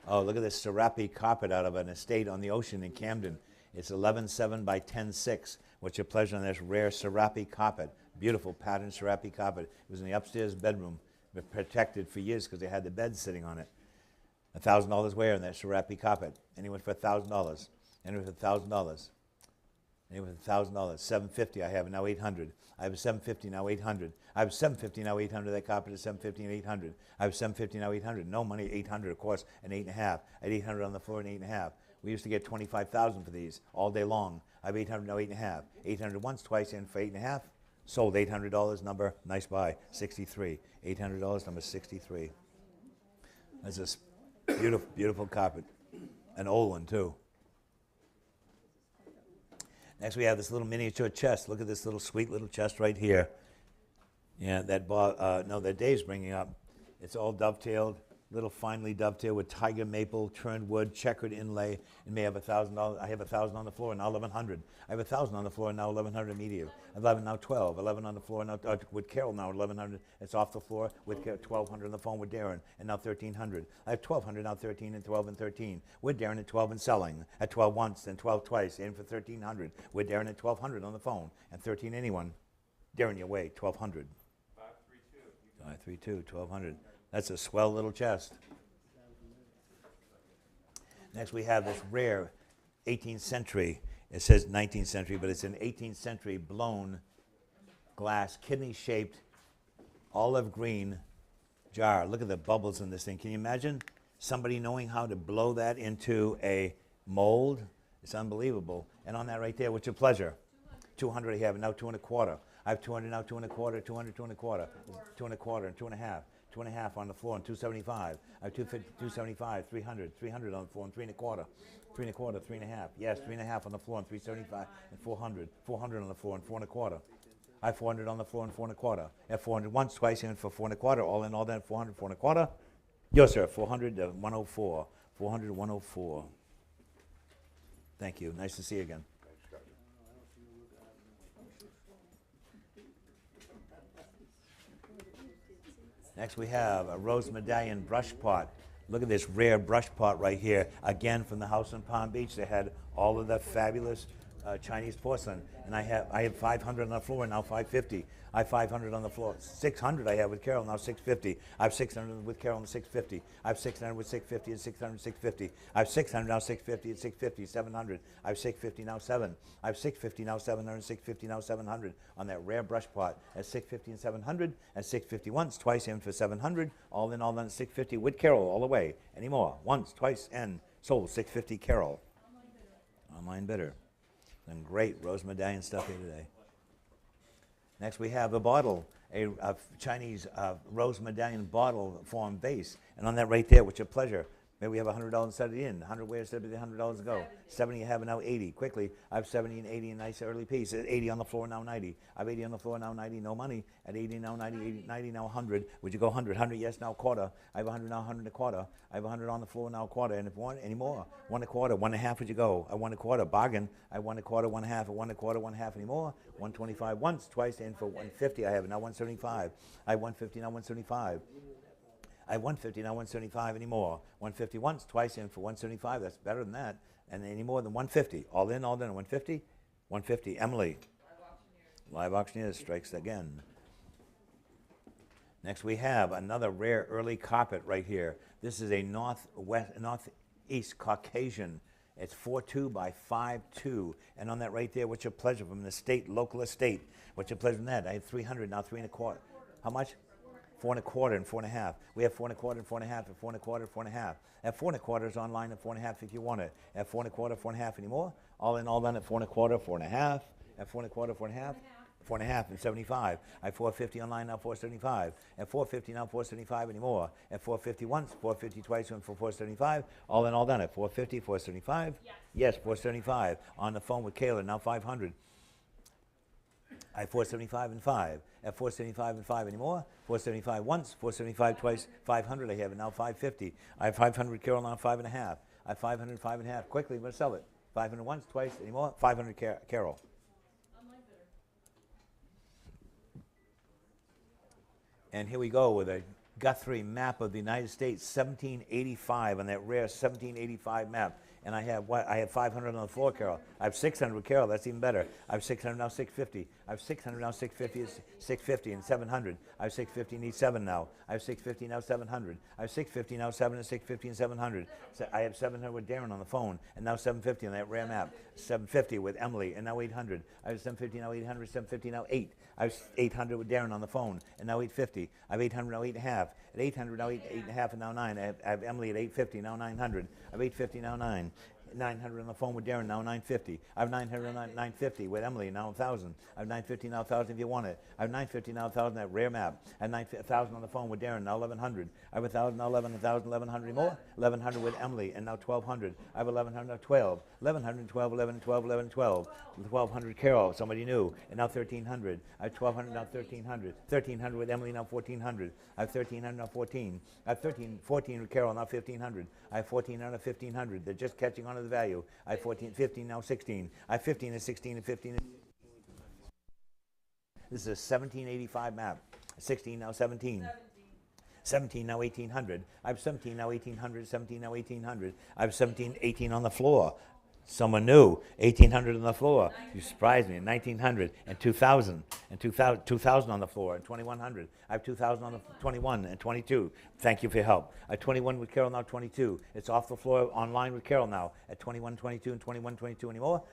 oh, look at this Serape carpet out of an estate on the ocean in Camden. It's 11.7 by 10.6. What's your pleasure on this rare Serape carpet? Beautiful patterned Serape carpet. It was in the upstairs bedroom, but protected for years because they had the bed sitting on it. $1,000 where in that Serape carpet? Anyone for $1,000? Anyone for $1,000? Anyone for $1,000? $750 I have, now 800. I have a $750 now 800. I have $750 now 800. That carpet is $750 and 800. I have $750 now 800. No money, 800 of course, and 8.5. I had 800 on the floor and 8.5. We used to get 25,000 for these all day long. I have 800 now 8.5. 800 once, twice, in for 8.5. Sold $800 number. Nice buy. 63. $800 number 63. That's this beautiful, beautiful carpet. An old one too. Next we have this little miniature chest. Look at this little sweet little chest right here. Yeah, that Dave's bringing up. It's all dovetailed, little finely dovetailed with tiger maple, turned wood, checkered inlay. It may have $1,000. I have 1,000 on the floor, now 1,100. I have 1,000 on the floor, now 1,100 immediately. 11 now 12. 11 on the floor now with Carol now 1,100. It's off the floor with 1,200 on the phone with Darren, and now 1,300. I have 1,200 now 13 and 12 and 13. With Darren at 12 and selling at 12 once, then 12 twice, in for 1,300. With Darren at 1,200 on the phone and 13 anyone. Darren, your way 1,200. 532, 1,200. That's a swell little chest. Next we have this rare 18th century, it says 19th century, but it's an 18th century blown glass, kidney-shaped, olive green jar. Look at the bubbles in this thing. Can you imagine somebody knowing how to blow that into a mold? It's unbelievable. And on that right there, what's your pleasure? 200 I have, and now 2 and a quarter. I have 200 now, 2 and a quarter, 200, 2 and a quarter, 2 and a quarter, and 2 and a half. 2 and a half on the floor and 275. I have 250, 275, 300, 300 on the floor and 3 and a quarter, 3 and a quarter, 3 and a half. Yes, 3 and a half on the floor and 375 and 400, 400 on the floor and 4 and a quarter. I have 400 on the floor and 4 and a quarter. I have 400 once, twice, and for 4 and a quarter. All in all, then 400, 4 and a quarter. Yes, sir. 400 to 104. 400 to 104. Thank you. Nice to see you again. Next we have a rose medallion brush pot. Look at this rare brush pot right here. Again, from the house in Palm Beach. They had all of the fabulous Chinese porcelain. And I have 500 on the floor, now 550. I have 500 on the floor. 600 I have with Carol, now 650. I have 600 with Carol and 650. I have 600 with 650 and 600 and 650. I have 600 now 650 and 650, 700. I have 650 now 7. I have 650 now 700, 650 now 700 on that rare brush pot at 650 and 700 and 650 once, twice, in for 700. All in all done at 650 with Carol all the way. Any more? Once, twice, and sold 650 Carol. Online bidder. Some great rose medallion stuff here today. Next we have a bottle, a Chinese rose medallion bottle form vase. And on that right there, with your pleasure, maybe we have $100 set it in. 100 where said $100 to go. 70 you have, and now 80. Quickly, I have 70 and 80, a nice early piece. At 80 on the floor, now 90. I have 80 on the floor, now 90, no money. At 80, now 90, 80, 90, now 100. Would you go 100? 100, yes, now quarter. I have 100, now 100 and a quarter. I have 100 on the floor, now quarter. And if you want any more, 1 1/4, 1 1/2 would you go? I 1 1/4, bargain. I 1 1/4, 1 1/2, 1 1/4, 1 1/2 anymore. 125 once, twice, and for 150 I have it, now 175. I have 150, now 175. I have 150, now 175 anymore. 150 once, twice in for 175. That's better than that. And any more than 150. All in, all done. 150? 150. Emily. Live auctioneers strikes again. Next we have another rare early carpet right here. This is a northeast Caucasian. It's 4'2" by 5'2". And on that right there, what's your pleasure from the state, local estate? What's your pleasure from that? I have 300, now 3 1/4. How much? 4 1/4 and 4 1/2. We have 4 1/4 and 4 1/2 and 4 1/4 and 4 1/2. At 4 1/4 is online at 4 1/2 if you want it. At 4 1/4, 4 1/2 anymore. All in, all done at 4 1/4, 4 1/2. At 4 1/4, 4 1/2. 4 1/2 and 75. I have 450 online, now 475. At 450, now 475 anymore. At 450 once, 450 twice, and for 475. All in, all done at 450, 475. Yes, 475. On the phone with Kayla, now 500. I have 475 and 5. At 475 and 5 anymore. 475 once, 475 twice, 500 I have it, now 550. I have 500 Carol, now 5 1/2. I have 500, 5 1/2. Quickly, I'm going to sell it. 500 once, twice, anymore. 500 Carol. And here we go with a Guthrie map of the United States, 1785, on that rare 1785 map. And I have what? I have 500 on the floor, Carol. I have 600 Carol. That's even better. I have 600 now, 650. I have 600 now, 650 is 650 and 700. I have 650, need 7 now. I have 650 now, 700. I have 650 now, 7 and 650 and 700. So I have 700 with Darren on the phone, and now 750 on that rare map. 750 with Emily, and now 800. I have 750 now, 800, 750 now 8. I have 800 with Darren on the phone, and now 850. I have 800 now, 8 1/2. At 800 now, 8 1/2, and now 9. I have Emily at 850, now 900. I have 850 now 9. 900 on the phone with Darren, now 950. I have 900 now 950 with Emily, now 1,000. I have 950 now 1,000 if you want it. I have 950 now 1,000, that rare map. I have 1,000 on the phone with Darren, now 1,100. I have 1,000 now 11, 1,000, 1,100 more. 1,100 with Emily, and now 1,200. I have 1,100 now 12. 1,100, 12, 11, 12, 11, 12. 1,200 Carol, somebody new, and now 1,300. I have 1,200 now 1,300. 1,300 with Emily, now 1,400. I have 1,300 now 14. I have 14 with Carol, now 1,500. I have 14 now 1,500. They're just catching on to the value. I have 14, 15 now 16. I have 15 and 16 and 15. This is a 1785 map. 16 now 17. 17 now 1800. I have 17 now 1800. 17 now 1800. I have 17, 18 on the floor. Someone new, 1,800 on the floor. You surprised me. 1,900 and 2,000 and 2,000 on the floor and 2,100. I have 2,000 on the 21 and 22. Thank you for your help. I have 21 with Carol, now 22. It's off the floor online with Carol now at 21, 22 and 21, 22 anymore.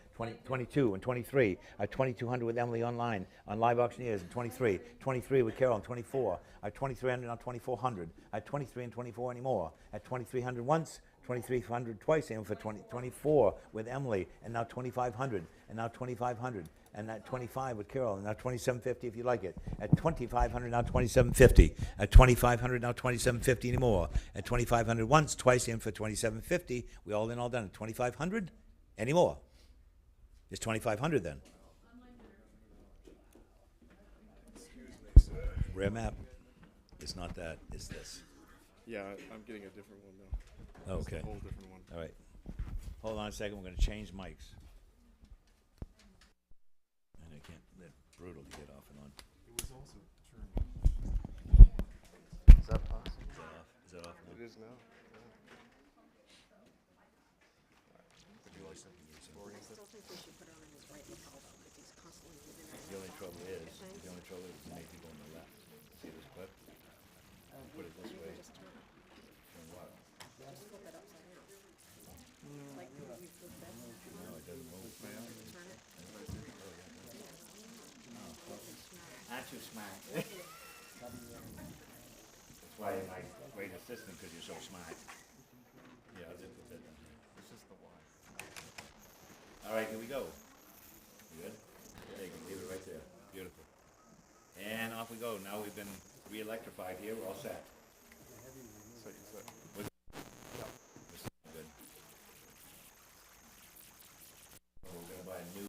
22 and 23. I have 2,200 with Emily online on Live Auctioneers and 23. 23 with Carol and 24. I have 2,300 now 2,400. I have 23 and 24 anymore. At 2,300 once. 2,300 twice, and for 24 with Emily, and now 2,500, and now 2,500, and that 25 with Carol, and now 2,750 if you like it. At 2,500 now 2,750. At 2,500 now 2,750 anymore. At 2,500 once, twice, and for 2,750. We all in, all done. At 2,500 anymore. It's 2,500 then. Rare map. It's not that. It's this. Yeah, I'm getting a different one now. Okay. It's a whole different one. All right. Hold on a second. We're going to change mics. And I can't. They're brutal to get off and on. It was also turned. Is that possible? Is that off? Is that off? It is now. I still think we should put it on his right lapel though, because he's constantly moving it. The only trouble is to make people on the left. See this clip? Put it this way. Just turn it. Turn what? Just flip it upside down. Like you flip that. No, it doesn't move. Turn it. Aren't you smart? That's why you're my great assistant, because you're so smart. Yeah, I'll just put that down here. It's just the Y. All right, here we go. You good? There you go. Leave it right there. Beautiful. And off we go. Now we've been re-electrified here. We're all set. So you said. We're good. We're going to buy a new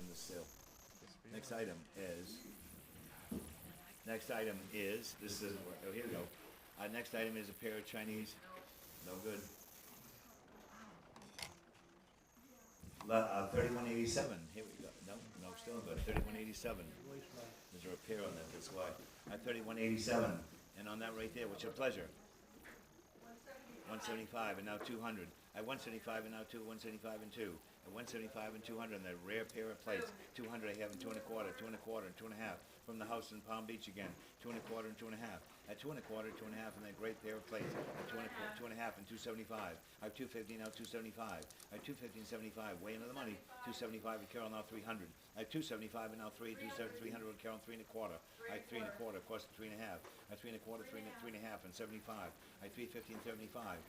in the sill. Next item is, this doesn't work. Oh, here we go. Next item is a pair of Chinese. No good. 3187. Here we go. No, still good. 3187. There's a repair on that. That's why. 3187. And on that right there, what's your pleasure? 175 and now 200. At 175 and now 175 and 2. At 175 and 200, and that rare pair of plates. 200 I have and 2 and a quarter, 2 and a quarter, and 2 and a half. From the house in Palm Beach again. 2 and a quarter and 2 and a half. At 2 and a quarter, 2 and a half, and that great pair of plates. At 2 and a half and 275. I have 250 now 275. I have 250 and 75. Way into the money. 275 with Carol now 300. I have 275 and now 300 with Carol 3 and a quarter. I have 3 and a quarter, of course 3 and a half. I have 3 and a quarter, 3 and a half, and 75. I have 350 and 75.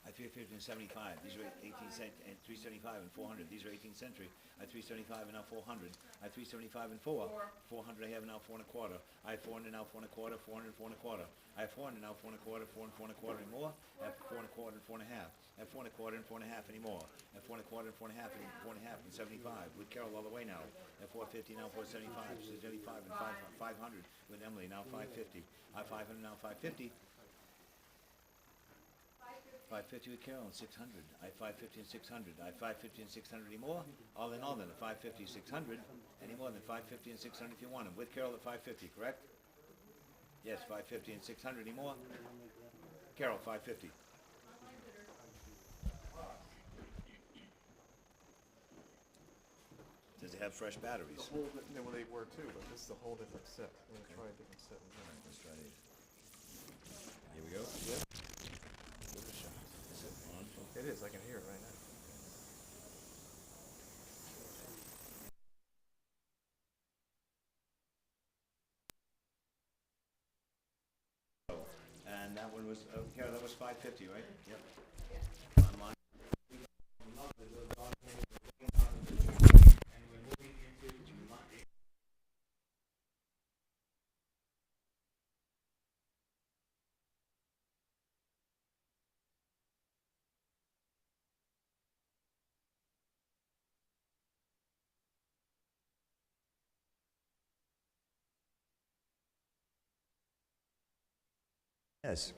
I 350 and 75. These are 18th century and 375 and 400. These are 18th century. I 375 and now 400. I 375 and 4. 400 I have now 4 and a quarter. I have 400 now 4 and a quarter. 400 4 and a quarter. I have 400 now 4 and a quarter. 4 and 4 and a quarter anymore. I have 4 and a quarter and 4 and a half. I have 4 and a quarter and 4 and a half anymore. I have 4 and a quarter and 4 and a half and 4 and a half and 75 with Carol all the way now. I have 450 now 475. 75 and 500 with Emily now 550. I have 500 now 550. 550 with Carol and 600. I have 550 and 600. I have 550 and 600 anymore. All in all then, at 550, 600. Any more than 550 and 600 if you want them. With Carol at 550, correct? Yes, 550 and 600 anymore. Carol, 550. Does it have fresh batteries? Well, they were too, but this is a whole different set. I'm gonna try a different set. Let's try these. Here we go. Yep. Give it a shot. Is it on? It is. I can hear it right now. And that one was, Carol, that was 550, right? Yep. Online. Yes.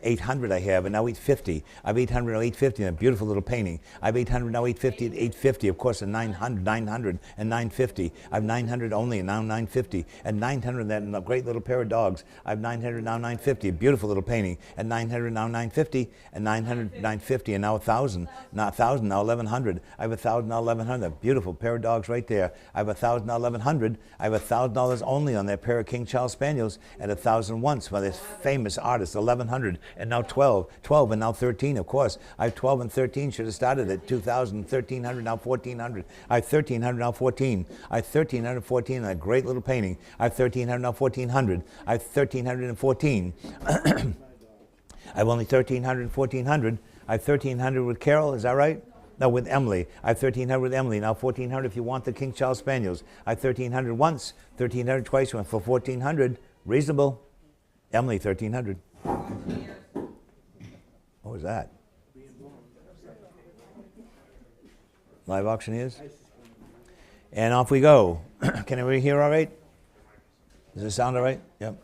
800 I have, and now 850. I have 800, now 850, and a beautiful little painting. I have 800, now 850, and 850, of course, and 900, and 950. I have 900 only, and now 950. And 900, and a great little pair of dogs. I have 900, now 950, a beautiful little painting. And 900, now 950, and 900, 950, and now 1,000. Now 1,000, now 1,100. I have 1,000, now 1,100. A beautiful pair of dogs right there. I have 1,000, now 1,100. I have $1,000 only on that pair of King Charles Spaniels, and 1,000 once by this famous artist, 1,100. And now 12, and now 13, of course. I have 12 and 13, should have started at 2,000, 1,300, now 1,400. I have 1,300, now 14. I have 1,300, 14, and a great little painting. I have 1,300, now 1,400. I have 1,314. I have only 1,300 and 1,400. I have 1,300 with Carol, is that right? No, with Emily. I have 1,300 with Emily. Now 1,400 if you want the King Charles Spaniels. I have 1,300 once, 1,300 twice, went for 1,400. Reasonable. Emily, 1,300. What was that? Live auctioneers? And off we go. Can everybody hear all right? Does it sound all right? Yep.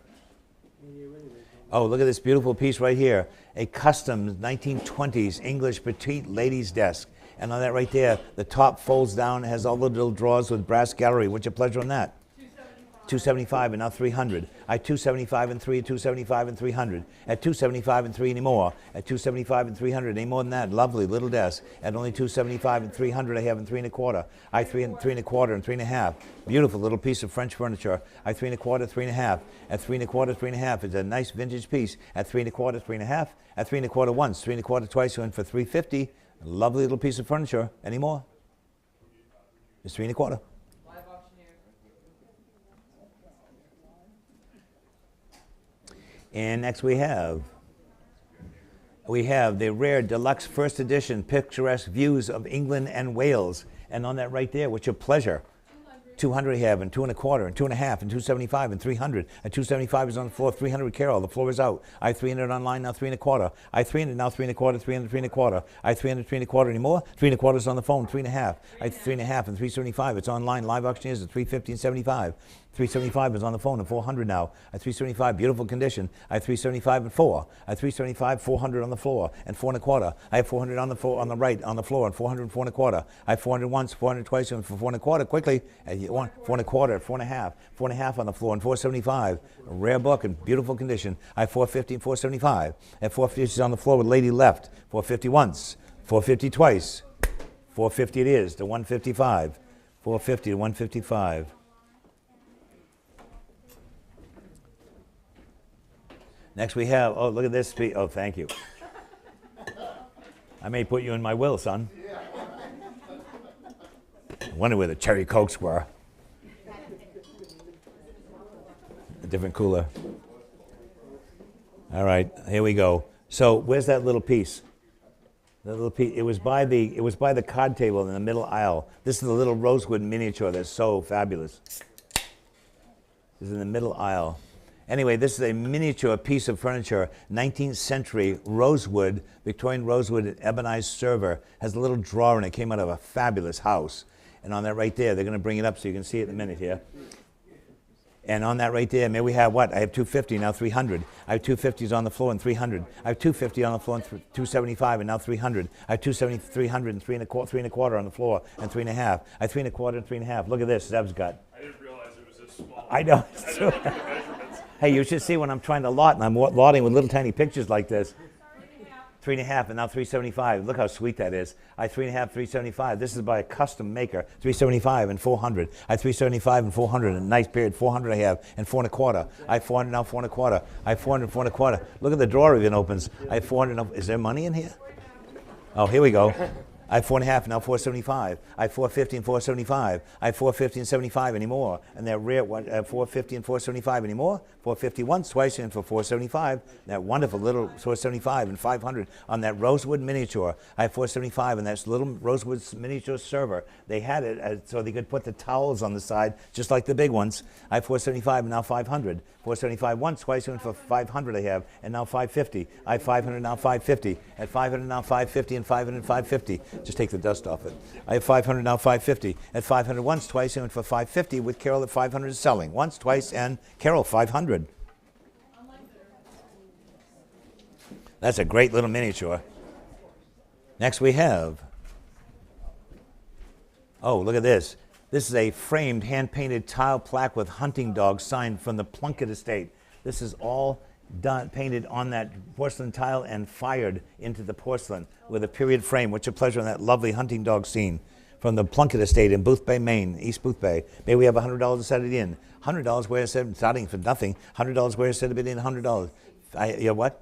Oh, look at this beautiful piece right here. A custom 1920s English petite ladies desk. And on that right there, the top folds down, has all the little drawers with brass gallery. What's your pleasure on that? 275 and now 300. I have 275 and 3, 275 and 300. At 275 and 3 anymore. At 275 and 300, any more than that. Lovely little desk. At only 275 and 300, I have in 3 and a quarter. I have 3 and a quarter and 3 and a half. Beautiful little piece of French furniture. I have 3 and a quarter, 3 and a half. At 3 and a quarter, 3 and a half. It's a nice vintage piece. At 3 and a quarter, 3 and a half. At 3 and a quarter once, 3 and a quarter twice, went for 350. A lovely little piece of furniture. Any more? It's 3 and a quarter. And next we have the rare deluxe first edition picturesque views of England and Wales. And on that right there, what's your pleasure? 200 I have, and 2 1/4, and 2 1/2, and 275, and 300, and 275 is on the floor, 300 Carol, the floor is out. I have 300 online, now 3 1/4. I have 300, now 3 1/4, 300, 3 1/4. I have 300, 3 1/4 anymore. 3 1/4 is on the phone, 3 1/2. I have 3 1/2 and 375. It's online, live auction is at 350 and 75. 375 is on the phone and 400 now. At 375, beautiful condition. I have 375 and 4. I have 375, 400 on the floor and 4 1/4. I have 400 on the floor, on the right, on the floor, and 400 and 4 1/4. I have 400 once, 400 twice, and for 4 1/4 quickly. And you want 4 1/4, 4 1/2, 4 1/2 on the floor and 475. A rare book in beautiful condition. I have 450 and 475. At 450 is on the floor with lady left. 450 once, 450 twice. 450 it is to 155. 450 to 155. Next we have, oh, look at this. Oh, thank you. I may put you in my will, son. I wonder where the cherry cokes were. A different cooler. All right, here we go. So where's that little piece? That little piece. It was by the card table in the middle aisle. This is the little rosewood miniature that's so fabulous. This is in the middle aisle. Anyway, this is a miniature piece of furniture, 19th century rosewood, Victorian rosewood ebonized server. Has a little drawer in it. Came out of a fabulous house. And on that right there, they're going to bring it up so you can see it in a minute here. And on that right there, may we have what? I have 250, now 300. I have 250s on the floor and 300. I have 250 on the floor and 275 and now 300. I have 270, 300 and 3 1/4 on the floor and 3 1/2. I have 3 1/4 and 3 1/2. Look at this, Zeb's got. I didn't realize it was this small. I know. I didn't look at the measurements. Hey, you should see when I'm trying to lot, and I'm lotting with little tiny pictures like this. 3 1/2 and now 375. Look how sweet that is. I have 3 1/2, 375. This is by a custom maker. 375 and 400. I have 375 and 400. A nice period. 400 I have and 4 1/4. I have 400 now 4 1/4. I have 400 4 1/4. Look at the drawer even opens. I have 400. Now, is there money in here? Oh, here we go. I have 4 1/2 now 475. I have 450 and 475. I have 450 and 75 anymore. And that rare 450 and 475 anymore. 450 once, twice, and for 475. That wonderful little 475 and 500 on that rosewood miniature. I have 475 and that little rosewood miniature server. They had it so they could put the towels on the side just like the big ones. I have 475 and now 500. 475 once, twice, and for 500 I have, and now 550. I have 500 now 550. At 500 now 550 and 500 550. Just take the dust off it. I have 500 now 550. At 500 once, twice, and for 550 with Carol at 500 is selling. Once, twice, and Carol 500. That's a great little miniature. Next we have, oh, look at this. This is a framed, hand-painted tile plaque with hunting dogs signed from the Plunkett estate. This is all done, painted on that porcelain tile and fired into the porcelain with a period frame. What's your pleasure on that lovely hunting dog scene from the Plunkett estate in Boothbay, Maine, East Boothbay. May we have $100 to set it in. $100 where I said, starting for nothing. $100 where I said it in, $100. You know what?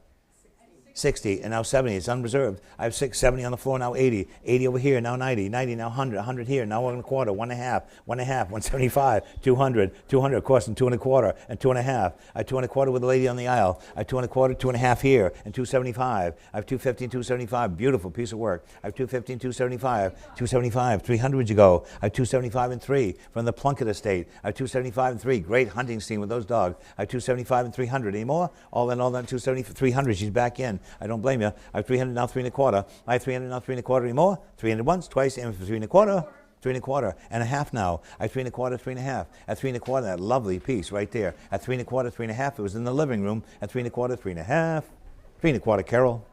60 and now 70. It's unreserved. I have 70 on the floor, now 80. 80 over here, now 90. 90 now 100. 100 here, now 1 1/4. 1 1/2. 1 1/2. 175. 200. 200 of course, and 2 1/4 and 2 1/2. I have 2 1/4 with the lady on the aisle. I have 2 1/4, 2 1/2 here, and 275. I have 250 and 275. Beautiful piece of work. I have 250 and 275. 275. 300 you go. I have 275 and 3 from the Plunkett estate. I have 275 and 3. Great hunting scene with those dogs. I have 275 and 300. Any more? All that 270, 300. She's back in. I don't blame you. I have 300 now 3 1/4. I have 300 now 3 1/4 anymore. 300 once, twice, and for 3 1/4. 3 1/4 and a half now. I have 3 1/4, 3 1/2. At 3 1/4, that lovely piece right there. At 3 1/4, 3 1/2, it was in the living room. At 3 1/4, 3 1/2. 3 1/4, Carol.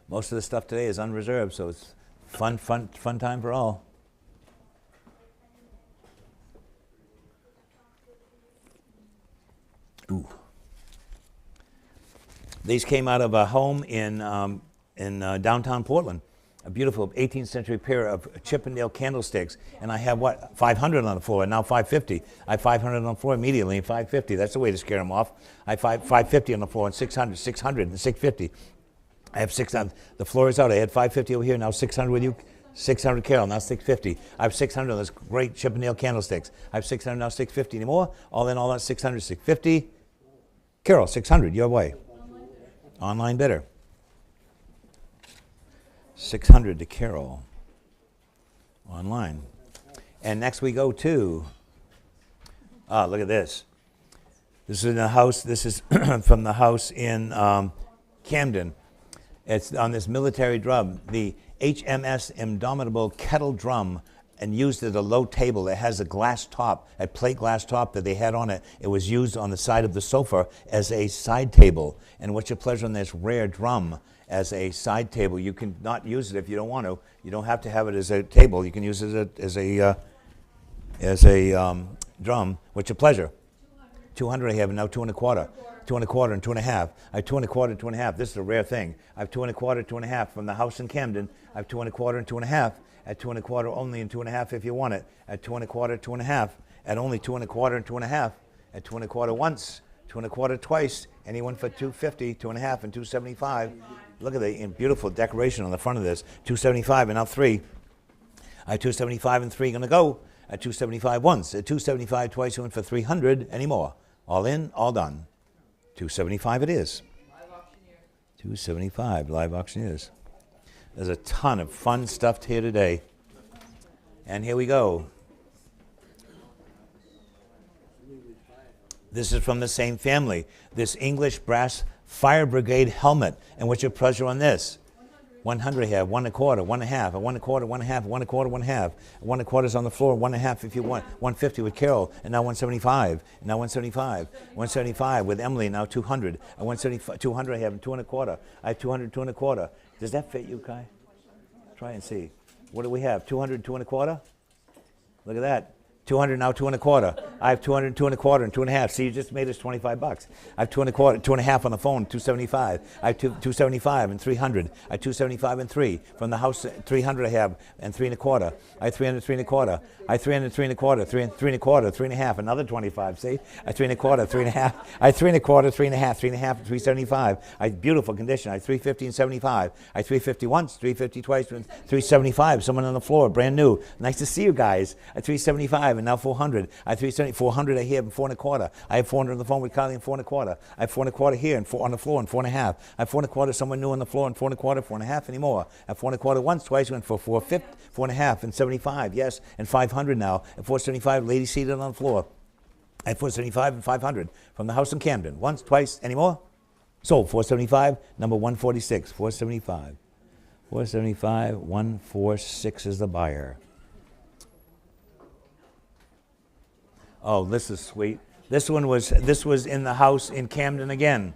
Most of the stuff today is unreserved, so it's fun time for all. Ooh. These came out of a home in downtown Portland. A beautiful 18th century pair of Chippendale candlesticks. And I have, 500 on the floor, and now 550. I have 500 on the floor immediately, and 550. That's the way to scare them off. I have 550 on the floor, and 600, 600, and 650. I have 600. The floor is out. I had 550 over here, now 600 with you. 600 Carol, now 650. I have 600 on those great Chippendale candlesticks. I have 600, now 650 anymore. All that 600, 650. Carol, 600, your way. Online bidder. 600 to Carol. online. And next we go to, look at this. This is in the house. This is from the house in Camden. It's on this military drum, the HMS Indomitable kettle drum, and used at a low table. It has a glass top, a plate glass top that they had on it. It was used on the side of the sofa as a side table. And what's your pleasure on this rare drum as a side table? You can not use it if you don't want to. You don't have to have it as a table. You can use it as a drum. What's your pleasure? 200 I have, and now 2 1/4. 2 1/4 and 2 1/2. I have 2 1/4, 2 1/2. This is a rare thing. I have 2 1/4, 2 1/2 from the house in Camden. I have 2 1/4 and 2 1/2. At 2 1/4 only and 2 1/2 if you want it. At 2 1/4, 2 1/2. At only 2 1/4 and 2 1/2. At 2 1/4 once, 2 1/4 twice. Anyone for 250, 2 1/2 and 275. Look at the beautiful decoration on the front of this. 275 and now 3. I have 275 and 3 gonna go. At 275 once. At 275 twice, you went for 300. Any more? All in, all done. 275 it is. 275 live auctioneers. There's a ton of fun stuff here today. And here we go. This is from the same family. This English brass fire brigade helmet. And what's your pleasure on this? 100 here, 1 1/4, 1 1/2, 1 1/4, 1 1/2, 1 1/4, 1 1/2. 1 1/4 is on the floor, 1 1/2 if you want. 150 with Carol, and now 175. And now 175. 175 with Emily, now 200. 175, 200 I have, and 2 1/4. I have 200, 2 1/4. Does that fit you, Kai? Try and see. What do we have? 200, 2 1/4? Look at that. 200 now, 2 1/4. I have 200, 2 1/4, and 2 1/2. See, you just made us $25. I have 2 1/4, 2 1/2 on the phone, 275. I have 275 and 300. I have 275 and 3. From the house, 300 I have, and 3 1/4. I have 300, 3 1/4. I have 300, 3 1/4, 3 1/4, 3 1/2, another 25. See? I have 3 1/4, 3 1/2. I have 3 1/4, 3 1/2, 3 1/2, and 375. I have beautiful condition. I have 350 and 75. I have 350 once, 350 twice, 375. Someone on the floor, brand new. Nice to see you guys. I have 375. And now 400. I have 370, 400 I have, and 4 1/4. I have 400 on the phone with Carly and 4 1/4. I have 4 1/4 here and 4 on the floor and 4 1/2. I have 4 1/4, someone new on the floor and 4 1/4, 4 1/2 anymore. I have 4 1/4 once, twice, went for 450, 4 1/2 and 75, yes, and 500 now. And 475, lady seated on the floor. I have 475 and 500 from the house in Camden. Once, twice, anymore? Sold, 475, number 146, 475. 475, 146 is the buyer. Oh, this is sweet. This was in the house in Camden again.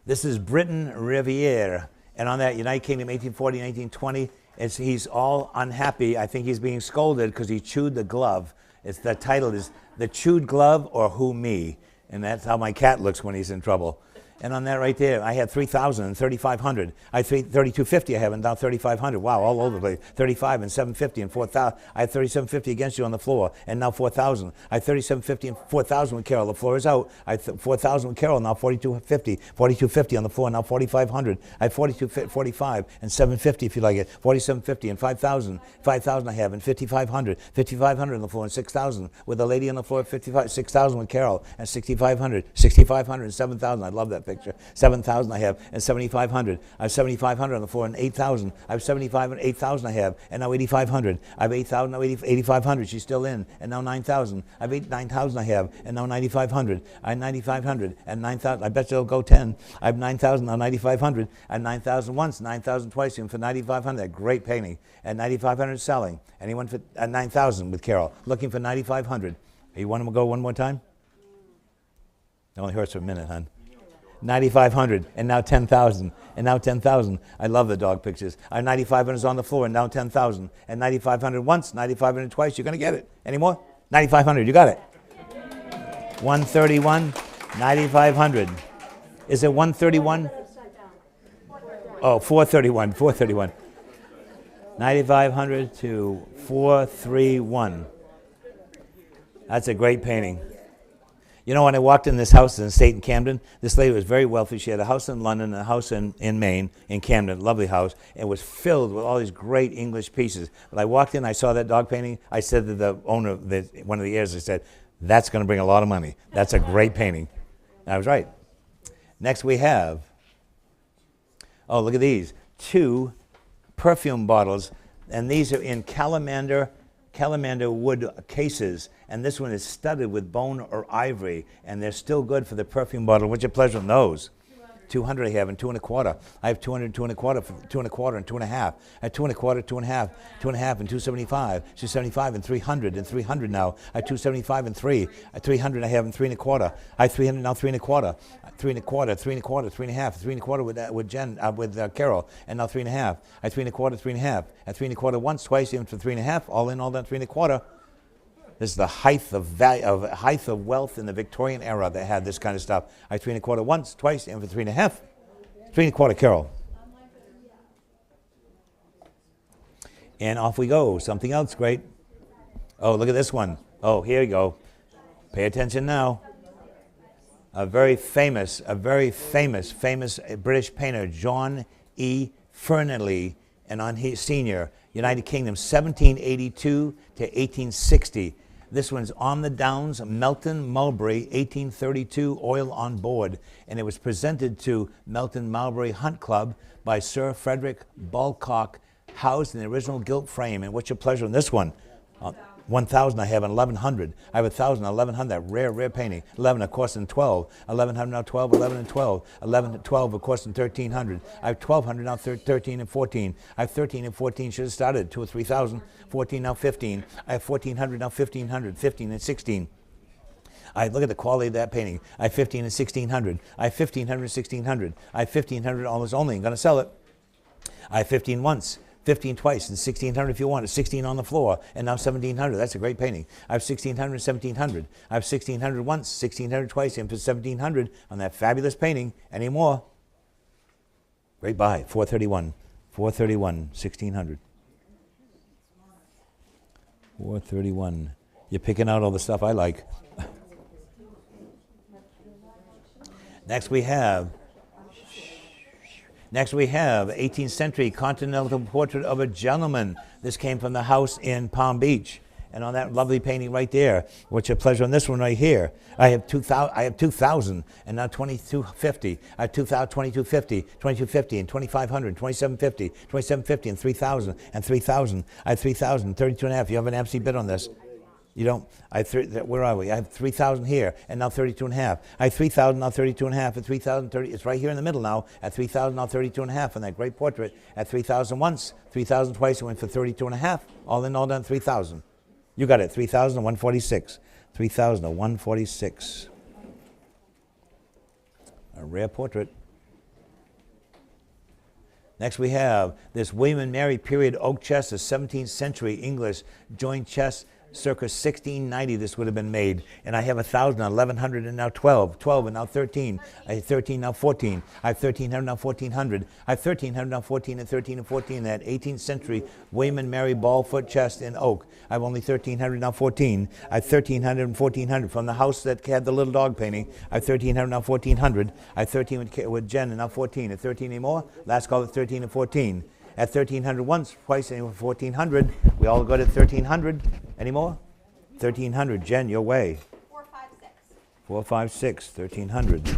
This is Britain Riviere. And on that, United Kingdom, 1840, 1920, he's all unhappy. I think he's being scolded because he chewed the glove. The title is The Chewed Glove or Who Me? And that's how my cat looks when he's in trouble. And on that right there, I had 3,000 and 3,500. I had 3,250 I have, and now 3,500. Wow, all over the place. 35 and 750 and 4,000. I had 3,750 against you on the floor, and now 4,000. I had 3,750 and 4,000 with Carol. The floor is out. I had 4,000 with Carol, now 4,250. 4,250 on the floor, now 4,500. I have 4,245 and 750 if you like it. 4,750 and 5,000. 5,000 I have, and 5,500. 5,500 on the floor, and 6,000 with the lady on the floor. 6,000 with Carol, and 6,500. 6,500 and 7,000. I love that picture. 7,000 I have, and 7,500. I have 7,500 on the floor, and 8,000. I have 75 and 8,000 I have, and now 8,500. I have 8,000, now 8,500. She's still in, and now 9,000. I have 9,000 I have, and now 9,500. I have 9,500 and 9,000. I bet you'll go 10. I have 9,000, now 9,500. I have 9,000 once, 9,000 twice, and for 9,500. A great painting. And 9,500 selling. Anyone for 9,000 with Carol, looking for 9,500. You want to go one more time? It only hurts for a minute, hon. 9,500 and now 10,000 and now 10,000. I love the dog pictures. Our 9,500 is on the floor and now 10,000 and 9,500 once, 9,500 twice. You're going to get it. Any more? 9,500. You got it. 131, 9,500. Is it 131? Oh, 431. 431. 9,500 to 431. That's a great painting. You know, when I walked in this house in the estate in Camden, this lady was very wealthy. She had a house in London and a house in Maine, in Camden, lovely house. It was filled with all these great English pieces. When I walked in, I saw that dog painting. I said to the owner, one of the heirs, I said, that's going to bring a lot of money. That's a great painting. And I was right. Next we have, oh, look at these. 2 perfume bottles. And these are in calamander wood cases. And this one is studded with bone or ivory. And they're still good for the perfume bottle. What's your pleasure on those? 200 I have, and 2 1/4. I have 200, 2 1/4, 2 1/4, and 2 1/2. I have 2 1/4, 2 1/2, 2 1/2, and 275, 275, and 300 now. I have 275 and 3. 300 I have, and 3 1/4. I have 300 now, 3 1/4, 3 1/4, 3 1/4, 3 1/2, 3 1/4 with Jen, with Carol, and now 3 1/2. I have 3 1/4, 3 1/2, and 3 1/4 once, twice, even for 3 1/2. All in, all done, 3 1/4. This is the height of wealth in the Victorian era that had this kind of stuff. I have 3 1/4 once, twice, and for 3 1/2. 3 1/4, Carol. And off we go. Something else great. Oh, look at this one. Oh, here you go. Pay attention now. A very famous British painter, John E. Fernley, and on his senior, United Kingdom, 1782 to 1860. This one's On the Downs, Melton Mulberry, 1832, oil on board. And it was presented to Melton Mulberry Hunt Club by Sir Frederick Balcock, housed in the original gilt frame. And what's your pleasure on this one? 1,000 I have, and 1,100. I have 1,000, 1,100, that rare painting. 11, of course, and 12. 1,100 now, 12, 11 and 12. 11 and 12, of course, and 1,300. I have 1,200 now, 13 and 14. I have 13 and 14, should have started 2 or 3,000. 14 now, 15. I have 1,400 now, 1,500. 15 and 16. Look at the quality of that painting. I have 15 and 1,600. I have 1,500, 1,600. I have 1,500 almost only. I'm going to sell it. I have 15 once. 15 twice, and 1,600 if you want it. 16 on the floor, and now 1,700. That's a great painting. I have 1,600 and 1,700. I have 1,600 once, 1,600 twice, and for 1,700 on that fabulous painting. Any more? Great buy. 431. 431, 1,600. 431. You're picking out all the stuff I like. Next we have 18th century continental portrait of a gentleman. This came from the house in Palm Beach. And on that lovely painting right there, what's your pleasure on this one right here? I have 2,000, and now 2,250. I have 2,000, 2,250, 2,250, and 2,500, 2,750, 2,750, and 3,000, and 3,000. I have 3,000, 32 and a half. You have an MC bid on this? You don't. Where are we? I have 3,000 here, and now 32 and a half. I have 3,000, now 32 and a half, and 3,000, 30. It's right here in the middle now, at 3,000, now 32 and a half, on that great portrait. At 3,000 once, 3,000 twice, it went for 32 and a half. All in, all done, 3,000. You got it, 3,146. 3,146. A rare portrait. Next we have this William and Mary period oak chest, a 17th century English joint chest, circa 1690 this would have been made. And I have 1,000, 1,100, and now 12. 12 and now 13. I have 13, now 14. I have 1,300, now 1,400. I have 1,300, now 14, and 13 and 14. That 18th century William and Mary ballfoot chest in oak. I have only 1,300, now 14. I have 1,300 and 1,400 from the house that had the little dog painting. I have 1,300, now 1,400. I have 13 with Jen, and now 14. At 13 anymore? Last call at 13 and 14. At 1,300 once, twice, and 1,400. We all go to 1,300. Any more? 1,300. Jen, your way. 456. 456, 1,300.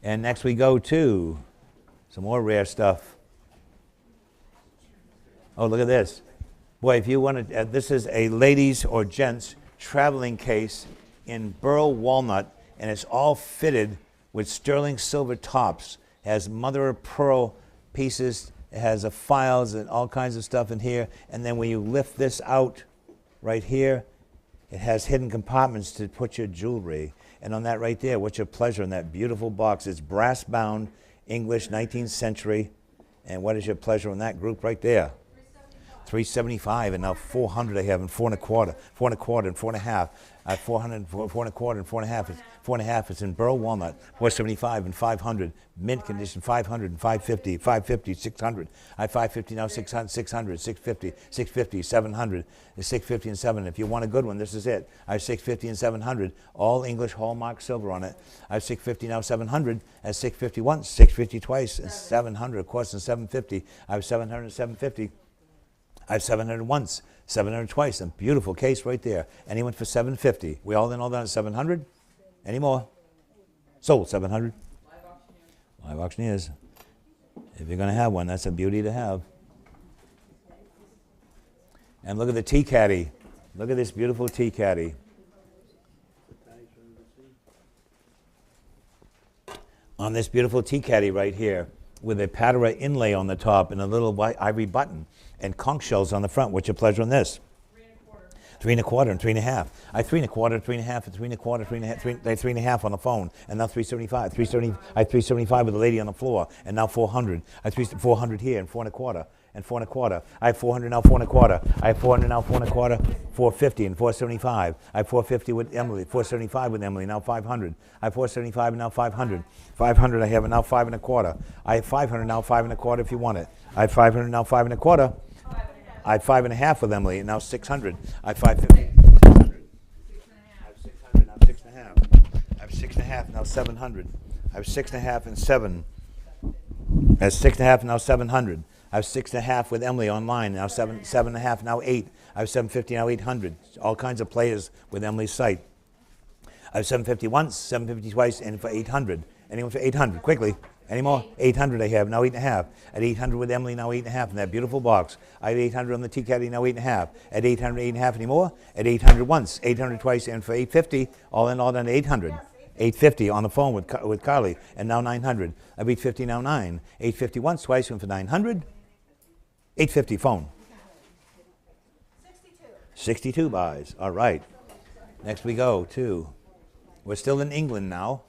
And next we go to some more rare stuff. Oh, look at this. Boy, if you want to, this is a ladies' or gents' traveling case in burl walnut, and it's all fitted with sterling silver tops. It has mother of pearl pieces. It has files and all kinds of stuff in here. And then when you lift this out right here, it has hidden compartments to put your jewelry. And on that right there, what's your pleasure in that beautiful box? It's brass bound, English, 19th century. And what is your pleasure in that group right there? 375, and now 400 I have, and 4 1/4, 4 1/4, and 4 1/2. 400, 4 1/4, and 4 1/2. 4 1/2. It's in burl walnut. 475 and 500. Mint condition. 500 and 550. 550, 600. I have 550 now. 600, 600, 650, 650, 700. 650 and 700. If you want a good one, this is it. I have 650 and 700. All English hallmark silver on it. I have 650 now. 700. At 650 once, 650 twice, and 700 of course, and 750. I have 700 and 750. I have 700 once, 700 twice. A beautiful case right there. Anyone for 750? We all in all done at 700? Any more? Sold 700. Live auctioneers. If you're going to have one, that's a beauty to have. And look at the tea caddy. Look at this beautiful tea caddy. On this beautiful tea caddy right here, with a Patera inlay on the top and a little white ivory button and conch shells on the front. What's your pleasure on this? 3 1/4 and 3 1/2. I 3 1/4, 3 1/2, and 3 1/4, 3 1/2, 3 1/2 on the phone, and now 375. 370. I 375 with the lady on the floor, and now 400. I 400 here and 4 1/4 and 4 1/4. I have 400 now 4 1/4. I have 400 now 4 1/4. 450 and 475. I have 450 with Emily. 475 with Emily. Now 500. I have 475 and now 500. 500 I have, and now 5 1/4. I have 500 now 5 1/4 if you want it. I have 500 now 5 1/4. I have 5 1/2 with Emily, and now 600. I have 550. 600. I have 600, now 6 1/2. I have 6 1/2, now 700. I have 6 1/2 and 7. I have 6 1/2, now 700. I have 6 1/2 with Emily online, now 7 1/2, now 8. I have 750, now 800. All kinds of players with Emily's site. I have 750 once, 750 twice, and for 800. Anyone for 800? Quickly. Any more? 800 I have, now 8 1/2. At 800 with Emily, now 8 1/2 in that beautiful box. I have 800 on the tea caddy, now 8 1/2. At 800, 8 1/2 anymore? At 800 once, 800 twice, and for 850, all in all done 800. 850 on the phone with Carly, and now 900. I have 850, now 9. 850 once, twice, and for 900. 850 phone. 62 buys. All right. Next we go to, we're still in England now.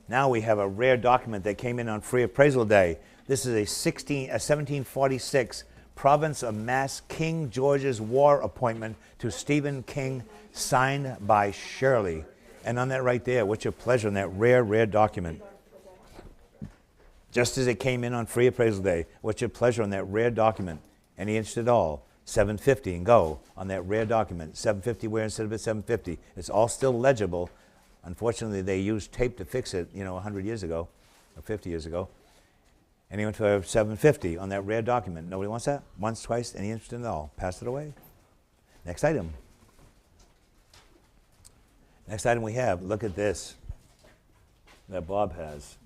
Now we have a rare document that came in on Free Appraisal Day. This is a 1746 Province of Mass King George's War appointment to Stephen King, signed by Shirley. And on that right there, what's your pleasure on that rare document? Just as it came in on Free Appraisal Day, what's your pleasure on that rare document? Any interest at all? 750 and go on that rare document. 750 where instead of a 750? It's all still legible. Unfortunately, they used tape to fix it, 100 years ago, or 50 years ago. Anyone for 750 on that rare document? Nobody wants that? Once, twice, any interest at all? Pass it away. Next item. Next item we have, look at this that Bob has.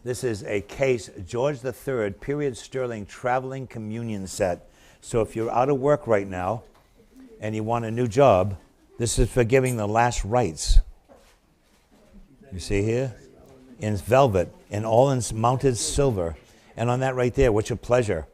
This is a case, George III, period sterling traveling communion set. So if you're out of work right now and you want a new job, this is for giving the last rites. You see here? In velvet, and all in mounted silver. And on that right there, what's your pleasure?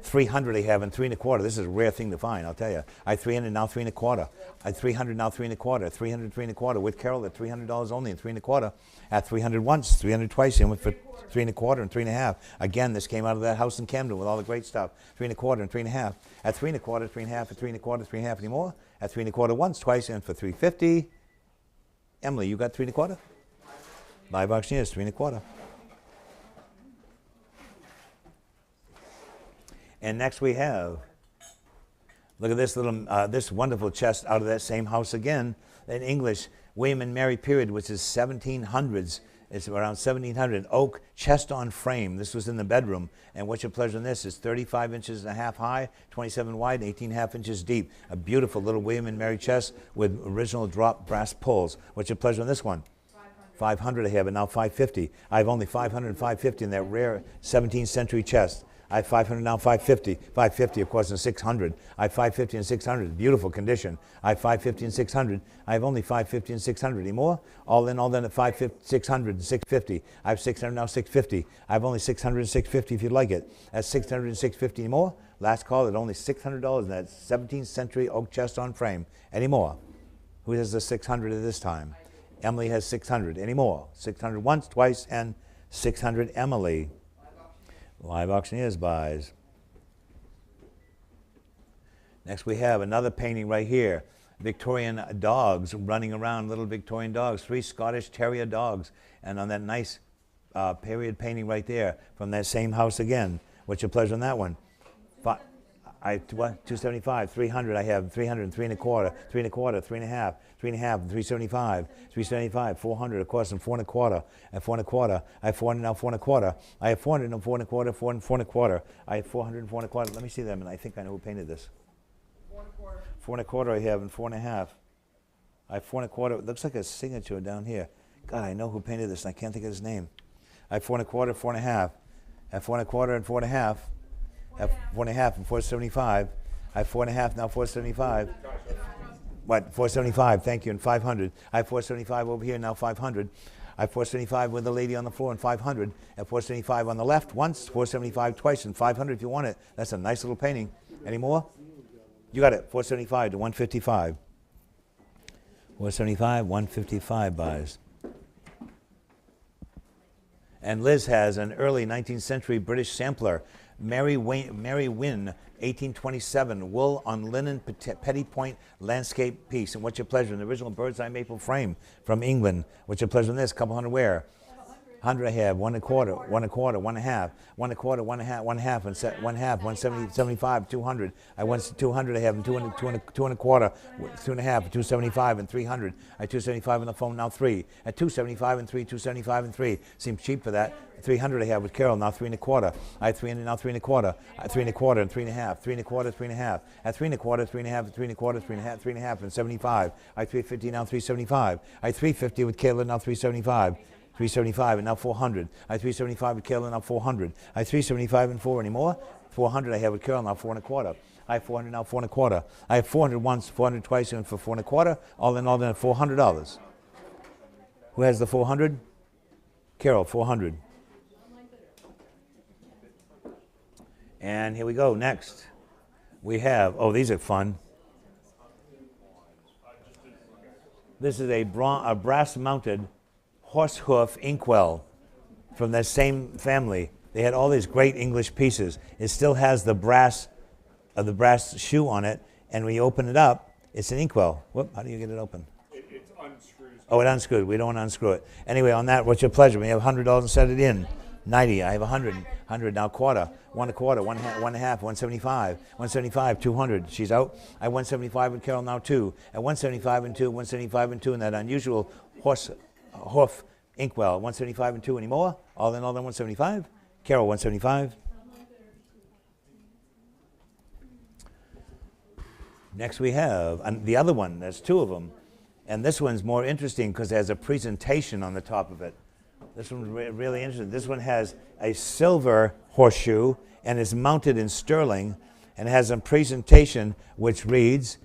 300 I have, and 3 1/4. This is a rare thing to find, I'll tell you. I 300, now 3 1/4. I 300, now 3 1/4. 300, 3 1/4. With Carol at $300 only, and 3 1/4. At 300 once, 300 twice, and went for 3 1/4 and 3 1/2. Again, this came out of that house in Camden with all the great stuff. 3 1/4 and 3 1/2. At 3 1/4, 3 1/2, at 3 1/4, 3 1/2 anymore. At 3 1/4 once, twice, and for 350. Emily, you got 3 1/4? Live auctioneers, 3 1/4. And next we have, look at this little, this wonderful chest out of that same house again, in English, William and Mary period, which is 1700s. It's around 1700, oak chest on frame. This was in the bedroom. And what's your pleasure in this? It's 35 inches and a half high, 27 wide, and 18.5 inches deep. A beautiful little William and Mary chest with original drop brass pulls. What's your pleasure on this one? 500 I have, and now 550. I have only 500 and 550 in that rare 17th century chest. I have 500, now 550. 550, of course, and 600. I have 550 and 600. Beautiful condition. I have 550 and 600. I have only 550 and 600. Any more? All in, at 550, 600 and 650. I have 600, now 650. I have only 600 and 650 if you'd like it. That's 600 and 650. Any more? Last call at only $600 in that 17th century oak chest on frame. Any more? Who has the 600 at this time? Emily has 600. Any more? 600 once, twice, and 600 Emily. Live auctioneers buys. Next we have another painting right here. Victorian dogs running around, little Victorian dogs, 3 Scottish Terrier dogs. And on that nice period painting right there from that same house again. What's your pleasure on that one? I 275, 300 I have, 300 and 3 1/4, 3 1/4, 3 1/2, 3 1/2, 375, 375, 400 of course, and 4 1/4, and 4 1/4. I have 400 now, 4 1/4. I have 400 and 4 1/4, 4 and 4 1/4. I have 400 and 4 1/4. Let me see them, and I think I know who painted this. 4 1/4 I have, and 4 1/2. I have 4 1/4. It looks like a signature down here. God, I know who painted this, and I can't think of his name. I have 4 1/4, 4 1/2. I have 4 1/4 and 4 1/2. I have 4 1/2 and 475. I have 4 1/2 now, 475. What? 475, thank you, and 500. I have 475 over here, now 500. I have 475 with the lady on the floor and 500. I have 475 on the left once, 475 twice, and 500 if you want it. That's a nice little painting. Any more? You got it, 475 to 155. 475, 155 buys. And Liz has an early 19th century British sampler, Mary Wynne, 1827, wool on linen petty point landscape piece. And what's your pleasure? An original bird's eye maple frame from England. What's your pleasure in this? Couple hundred where? 100 I have, 1 1/4, 1 1/4, 1 1/2, 1 1/4, 1 1/2, 1 1/2, and 1 1/2, 175, 200. I want 200 I have, and 2 1/4, 2 1/2, 275, and 300. I 275 on the phone, now 3. At 275 and 3, 275 and 3. Seems cheap for that. 300 I have with Carol, now 3 1/4. I have 300, now 3 1/4. 3 1/4 and 3 1/2. 3 1/4, 3 1/2. At 3 1/4, 3 1/2, 3 1/4, 3 1/2, 3 1/2, and 75. I 350, now 375. I 350 with Kayla, now 375. 375 and now 400. I 375 with Carol, now 400. I 375 and 4 anymore. 400 I have with Carol, now 4 1/4. I have 400, now 4 1/4. I have 400 once, 400 twice, and for 4 1/4. All in all, then $400. Who has the 400? Carol, 400. And here we go. Next, we have, oh, these are fun. This is a brass-mounted horsehoof inkwell from that same family. They had all these great English pieces. It still has the brass shoe on it, and when you open it up, it's an inkwell. Whoop, how do you get it open? It unscrews. Oh, it unscrewed. We don't want to unscrew it. Anyway, on that, what's your pleasure? We have $100 and set it in. 90. I have 100. 100 now quarter. 1 1/4. 1 1/2. 175. 175. 200. She's out. I 175 with Carol now 2. At 175 and 2. 175 and 2 in that unusual hoof inkwell. 175 and 2 anymore. All in all, then 175. Carol 175. Next we have the other one. There's 2 of them. And this one's more interesting because it has a presentation on the top of it. This one's really interesting. This one has a silver horseshoe and is mounted in sterling and has a presentation which reads,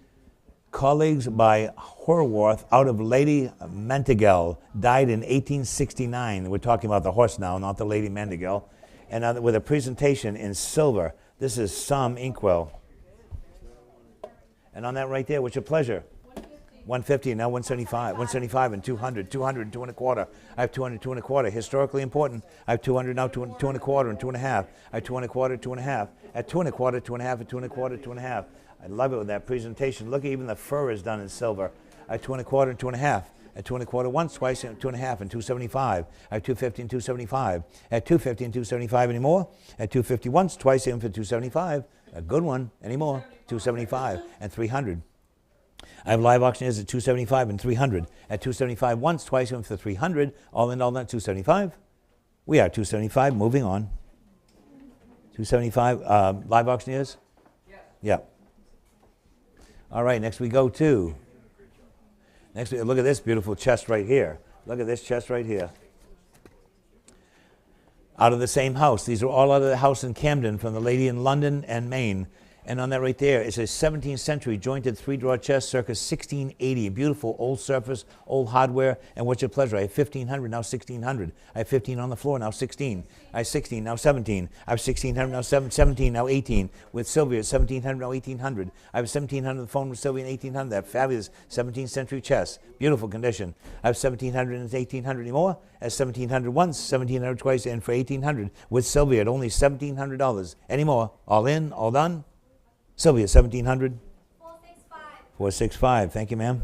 colleagues by Horwath out of Lady Mantegel, died in 1869. We're talking about the horse now, not the Lady Mantegel. And with a presentation in silver. This is some inkwell. And on that right there, what's your pleasure? 150, now 175, 175 and 200, 200 and 2 1/4. I have 200, 2 1/4, historically important. I have 200 now, 2 1/4 and 2 1/2. I have 2 1/4, 2 1/2. At 2 1/4, 2 1/2, and 2 1/4, 2 1/2. I love it with that presentation. Look, even the fur is done in silver. I have 2 1/4 and 2 1/2. At 2 1/4 once, twice, and 2 1/2 and 275. I have 250 and 275. At 250 and 275 anymore. At 250 once, twice, and for 275. A good one anymore. 275 and 300. I have live auctioneers at 275 and 300. At 275 once, twice, and for 300. All in all, that 275. We are 275. Moving on. 275 live auctioneers. Yeah. All right. Next we go to. Look at this beautiful chest right here. Look at this chest right here. Out of the same house. These are all out of the house in Camden from the lady in London and Maine. And on that right there, it's a 17th century jointed 3-drawer chest circa 1680. Beautiful old surface, old hardware. And what's your pleasure? I have 1,500, now 1,600. I have 15 on the floor, now 16. I have 16, now 17. I have 1,600, now 17, now 18. With Sylvia, 1,700, now 1,800. I have 1,700 on the phone with Sylvia and 1,800. That fabulous 17th century chest. Beautiful condition. I have 1,700 and 1,800 anymore. At 1,700 once, 1,700 twice, and for 1,800 with Sylvia at only $1,700. Any more? All in, all done? Sylvia, 1,700? 465. 465. Thank you, ma'am.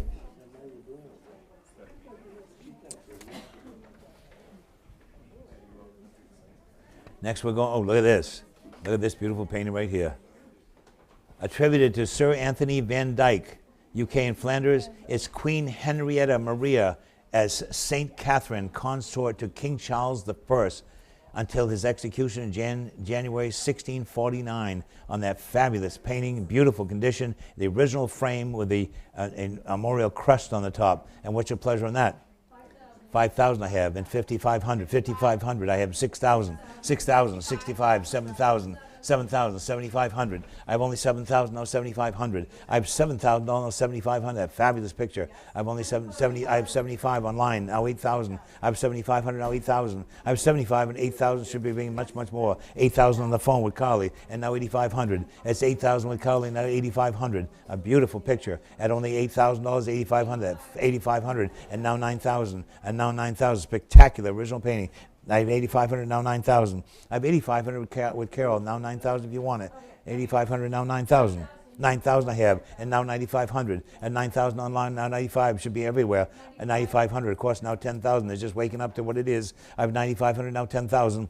Next we're going, oh, look at this. Look at this beautiful painting right here. Attributed to Sir Anthony Van Dyck, UK and Flanders, it's Queen Henrietta Maria as Saint Catherine, consort to King Charles I, until his execution in January 1649 on that fabulous painting, beautiful condition, the original frame with the armorial crest on the top. And what's your pleasure on that? 5,000 I have, and 5,500, 5,500 I have, 6,000, 6,000, 65, 7,000, 7,000, 7,500. I have only 7,000, now 7,500. I have 7,000, now 7,500. A fabulous picture. I have only 70, I have 75 online, now 8,000. I have 7,500, now 8,000. I have 75 and 8,000 should be bringing much, much more. 8,000 on the phone with Carly, and now 8,500. It's 8,000 with Carly, now 8,500. A beautiful picture. At only $8,000, 8,500, 8,500, and now 9,000, and now 9,000. Spectacular original painting. I have 8,500, now 9,000. I have 8,500 with Carol, now 9,000 if you want it. 8,500, now 9,000. 9,000 I have, and now 9,500. And 9,000 online, now 95. Should be everywhere. And 9,500, of course, now 10,000. It's just waking up to what it is. I have 9,500, now 10,000.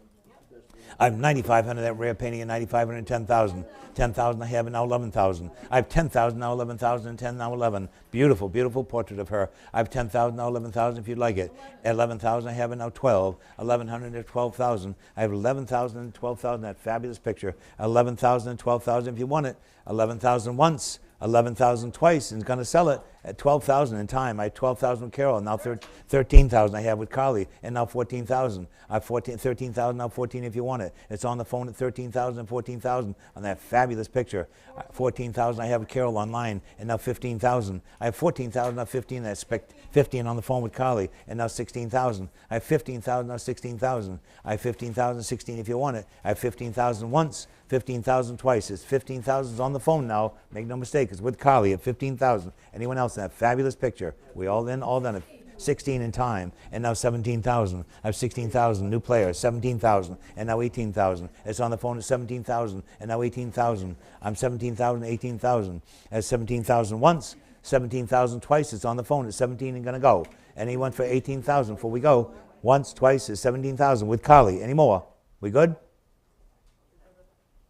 I have 9,500, that rare painting, and 9,500 and 10,000. 10,000 I have, and now 11,000. I have 10,000, now 11,000, and 10, now 11. Beautiful, beautiful portrait of her. I have 10,000, now 11,000 if you'd like it. 11,000 I have, and now 12. 1,100 and 12,000. I have 11,000 and 12,000, that fabulous picture. 11,000 and 12,000 if you want it. 11,000 once. 11,000 twice, and is going to sell it at 12,000 in time. I had 12,000 with Carol, now 13,000 I have with Carly, and now 14,000. I have 13,000, now 14 if you want it. It's on the phone at 13,000 and 14,000 on that fabulous picture. 14,000 I have with Carol online, and now 15,000. I have 14,000, now 15, that's 15 on the phone with Carly, and now 16,000. I have 15,000, now 16,000. I have 15,000, 16 if you want it. I have 15,000 once, 15,000 twice. It's 15,000 on the phone now. Make no mistake, it's with Carly at 15,000. Anyone else in that fabulous picture? We all done it. 16 in time, and now 17,000. I have 16,000 new players, 17,000, and now 18,000. It's on the phone at 17,000, and now 18,000. I'm 17,000, 18,000. That's 17,000 once, 17,000 twice. It's on the phone at 17 and gonna go. Anyone for 18,000 before we go? Once, twice is 17,000 with Carly. Any more? We good?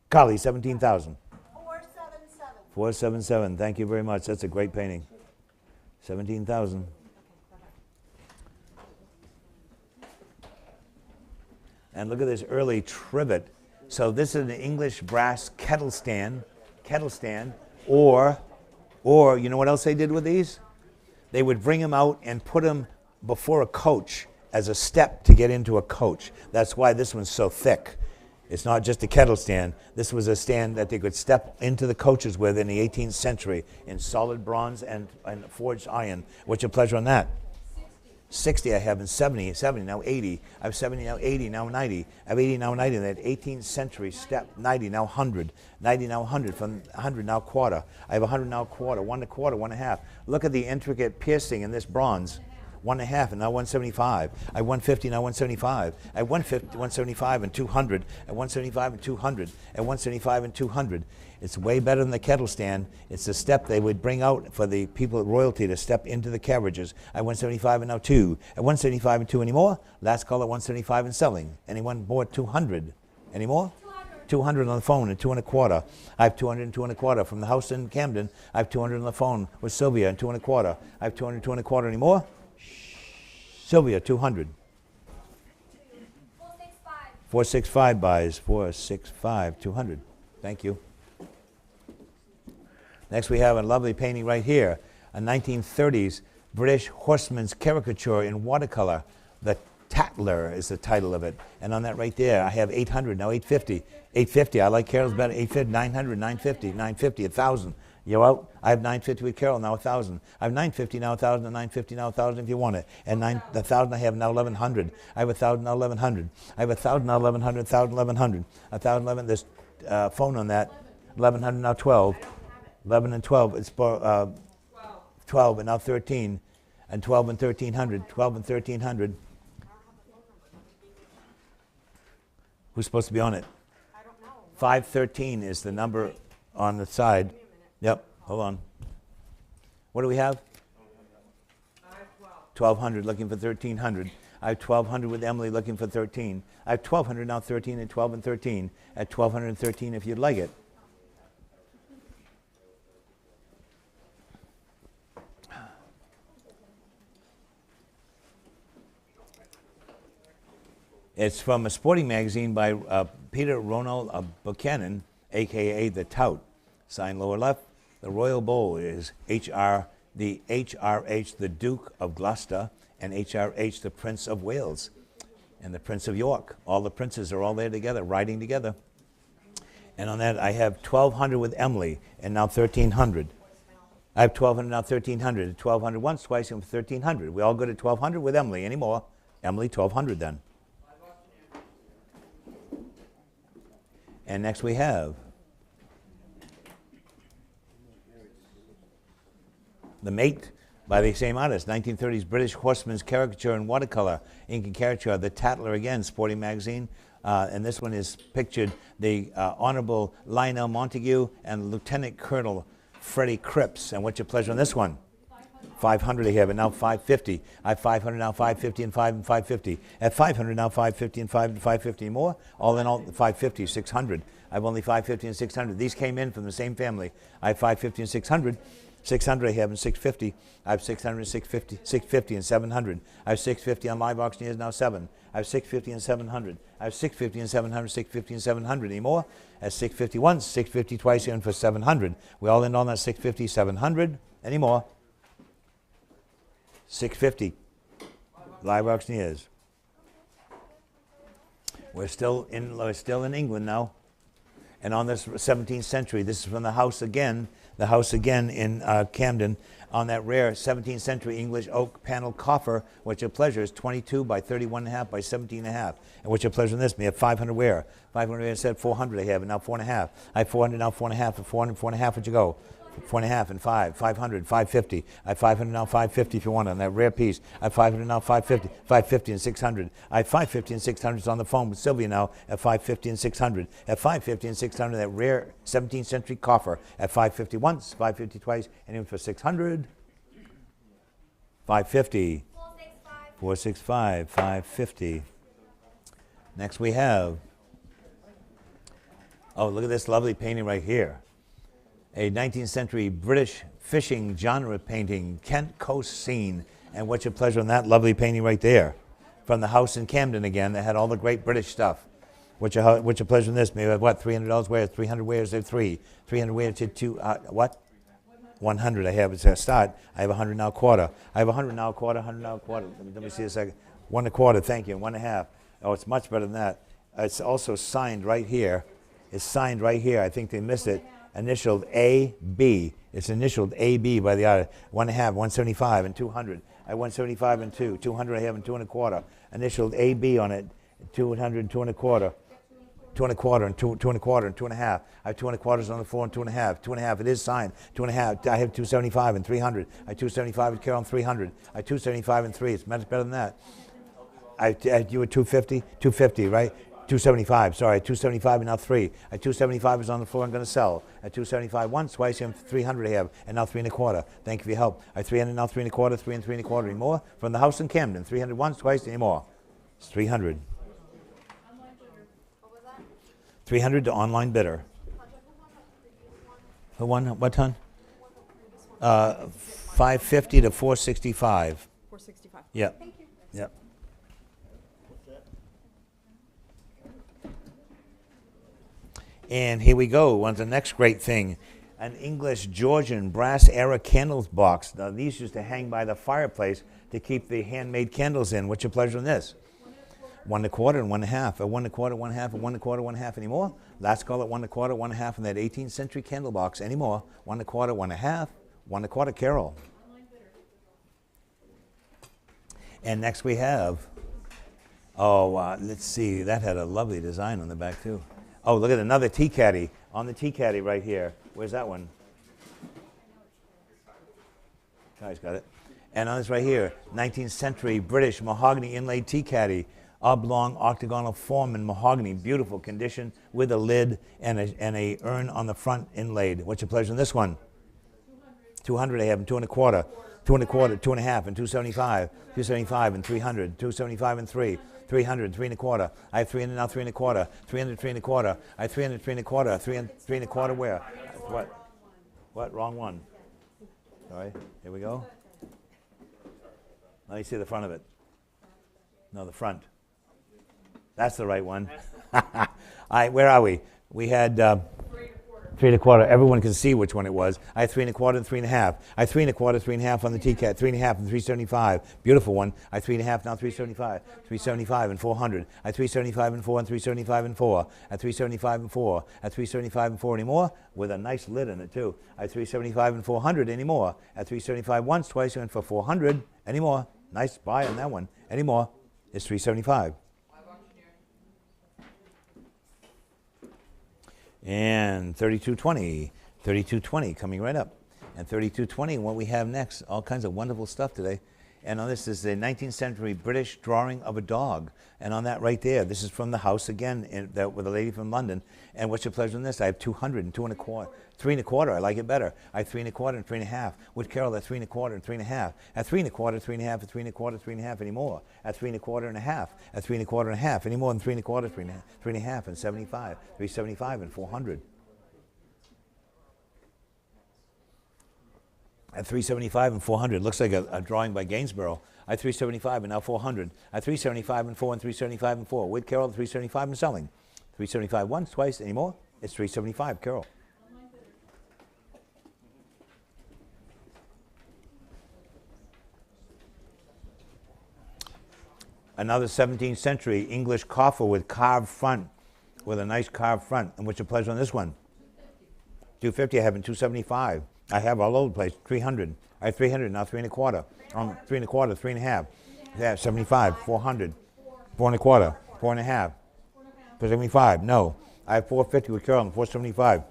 Carly, 17,000. 477. 477. Thank you very much. That's a great painting. 17,000. And look at this early trivet. So this is an English brass kettle stand, or you know what else they did with these? They would bring them out and put them before a coach as a step to get into a coach. That's why this one's so thick. It's not just a kettle stand. This was a stand that they could step into the coaches with in the 18th century in solid bronze and forged iron. What's your pleasure on that? 60 I have, and 70, now 80. I have 70, now 80, now 90. I have 80, now 90. That 18th century step, 90, now 100. 90, now 100. From 100, now quarter. I have 100, now quarter. 1 1/4, 1 1/2. Look at the intricate piercing in this bronze. 1 1/2, and now 175. I have 150, now 175. I have 150, 175 and 200. At 175 and 200. At 175 and 200. It's way better than the kettle stand. It's the step they would bring out for the people at royalty to step into the carriages. At 175 and now 2. At 175 and 2 anymore? Last call at 175 and selling. Anyone bought 200? Any more? 200 on the phone and 2 1/4. I have 200 and 2 1/4 from the house in Camden. I have 200 on the phone with Sylvia and 2 1/4. I have 200, 2 1/4 anymore? Sylvia, 200. 465. 465 buys. 465, 200. Thank you. Next we have a lovely painting right here, a 1930s British horseman's caricature in watercolor. The Tattler is the title of it. And on that right there, I have 800, now 850. 850, I like Carol's better. 850, 900, 950, 950, 1,000. You out? I have 950 with Carol, now 1,000. I have 950, now 1,000, and 950, now 1,000 if you want it. And the 1,000 I have now 1,100. I have 1,000, now 1,100. I have 1,000, now 1,100, 1,000, 1,100. 1,000, 11, there's phone on that. 1,100, now 12. 11 and 12, it's 12 and now 13, and 12 and 1,300, 12 and 1,300. Who's supposed to be on it? I don't know. 513 is the number on the side. Yep, hold on. What do we have? 1,200 looking for 1,300. I have 1,200 with Emily looking for 13. I have 1,200 now 13 and 12 and 13. At 1,213 if you'd like it. It's from a sporting magazine by Peter Ronald Buchanan, a.k.a. The Tout. Sign lower left. The Royal Bowl is the HRH, the Duke of Gloucester, and HRH, the Prince of Wales, and the Prince of York. All the princes are all there together, riding together. And on that, I have 1,200 with Emily, and now 1,300. I have 1,200, now 1,300. 1,200 once, twice, and 1,300. We all go to 1,200 with Emily anymore. Emily, 1,200 then. And next we have The Mate by the same artist, 1930s British horseman's caricature in watercolor, ink and caricature, The Tattler again, Sporting Magazine. And this one is pictured the Honorable Lionel Montague and Lieutenant Colonel Freddie Cripps. And what's your pleasure on this one? 500 I have, and now 550. I have 500 now, 550 and 5 and 550. At 500 now, 550 and 5 and 550 more. All in all, 550, 600. I have only 550 and 600. These came in from the same family. I have 550 and 600. 600 I have and 650. I have 600 and 650, 650 and 700. I have 650 on live auctioneers, now 7. I have 650 and 700. I have 650 and 700, 650 and 700. Any more? At 650 once, 650 twice, and for 700. We all in on that 650, 700. Any more? 650. Live auctioneers. We're still in England now. And on this 17th century, this is from the house again in Camden, on that rare 17th century English oak panel coffer, which your pleasure is 22 by 31.5 by 17.5. And what's your pleasure in this? We have 500 where? 500 where? I said 400 I have, and now 4.5. I have 400 now, 4.5, and 400, 4.5, would you go? 4.5 and 5, 500, 550. I have 500 now, 550 if you want on that rare piece. I have 500 now, 550, 550 and 600. I have 550 and 600 is on the phone with Sylvia now at 550 and 600. At 550 and 600, that rare 17th century coffer at 550 once, 550 twice, and even for 600. 550. 465, 550. Next we have, oh, look at this lovely painting right here. A 19th century British fishing genre painting, Kent Coast Scene. And what's your pleasure on that lovely painting right there? From the house in Camden again, that had all the great British stuff. What's your pleasure in this? Maybe what, $300 where? 300 where's there? 3. 300 where's there? 2, what? 100 I have. It's a start. I have 100 now quarter. I have 100 now quarter, 100 now quarter. Let me see a second. 1 1/4, thank you, 1 1/2. Oh, it's much better than that. It's also signed right here. It's signed right here. I think they missed it. Initialed A-B. It's initialed A-B by the artist. 1 1/2, 175 and 200. I have 175 and 2. 200 I have and 2 1/4. Initialed A-B on it. 200, 2 1/4. 2 1/4 and 2 1/4 and 2 1/2. I have 2 1/4s on the floor and 2 1/2. 2 1/2. It is signed. 2 1/2. I have 275 and 300. I have 275 and Carol and 300. I have 275 and 3. It's much better than that. You were 250. 250, right? 275, sorry, 275 and now 3. At 275 is on the floor I'm going to sell. At 275 once, twice, and 300 I have, and now 3 1/4. Thank you for your help. At 300 now 3 1/4, 3 and 3 1/4 any more. From the house in Camden, 300 once, twice, any more. It's 300. 300 to online bidder. For one, what ton? 550 to 465. 465. Yep. Thank you. Yep. And here we go on the next great thing, an English Georgian brass era candles box. Now these used to hang by the fireplace to keep the handmade candles in. What's your pleasure in this? 1 1/4 and 1 1/2. A 1 1/4, 1 1/2, and 1 1/4, 1 1/2 anymore. Last call it 1 1/4, 1 1/2 in that 18th century candle box anymore. 1 1/4, 1 1/2, 1 1/4 Carol. And next we have, let's see, that had a lovely design on the back too. Oh, look at another tea caddy. On the tea caddy right here. Where's that one? Guy's got it. And on this right here, 19th century British mahogany inlaid tea caddy. Oblong octagonal form in mahogany. Beautiful condition with a lid and a urn on the front inlaid. What's your pleasure in this one? 200 I have and 2 1/4. 2 1/4, 2 1/2 and 275. 275 and 300. 275 and 3. 300, 3 1/4. I have 300 now, 3 1/4. 300, 3 1/4. I have 300, 3 1/4. 300, 3 1/4 where? What? What? Wrong one. Sorry. Here we go. Let me see the front of it. No, the front. That's the right one. All right, where are we? We had 3 3 1/4. Everyone can see which one it was. I had 3 1/4 and 3 1/2. I had 3 1/4, 3 1/2 on the TCAT, 3 1/2 and 375. Beautiful one. I had 3 1/2, now 375. 375 and 400. I had 375 and 4 and 375 and 4. At 375 and 4. At 375 and 4 anymore, with a nice lid in it too. At 375 and 400 anymore. At 375 once, twice, and for 400 anymore. Nice buy on that one. Anymore. It's 375. And 3220, 3220 coming right up. And 3220, what we have next, all kinds of wonderful stuff today. And on this is the 19th century British drawing of a dog. And on that right there, this is from the house again with a lady from London. And what's your pleasure in this? I have 200 and 2 1/4. 3 1/4, I like it better. I have 3 1/4 and 3 1/2. With Carol, at 3 1/4 and 3 1/2. At 3 1/4, 3 1/2, at 3 1/4, 3 1/2 anymore. At 3 1/4 and a half. At 3 1/4 and a half. Any more than 3 1/4, 3 1/2, 3 1/2 and 75. 375 and 400. At 375 and 400, looks like a drawing by Gainsborough. At 375 and now 400. At 375 and 4 and 375 and 4. With Carol, 375 and selling. 375 once, twice, anymore. It's 375, Carol. Another 17th century English coffer with carved front, with a nice carved front. And what's your pleasure on this one? 250, I have in 275. I have all over the place. 300. I have 300, now 3 1/4. 3 1/4, 3 1/2. Yeah, 75, 400. 4 1/4, 4 1/2. 475, no. I have 450 with Carol and 475.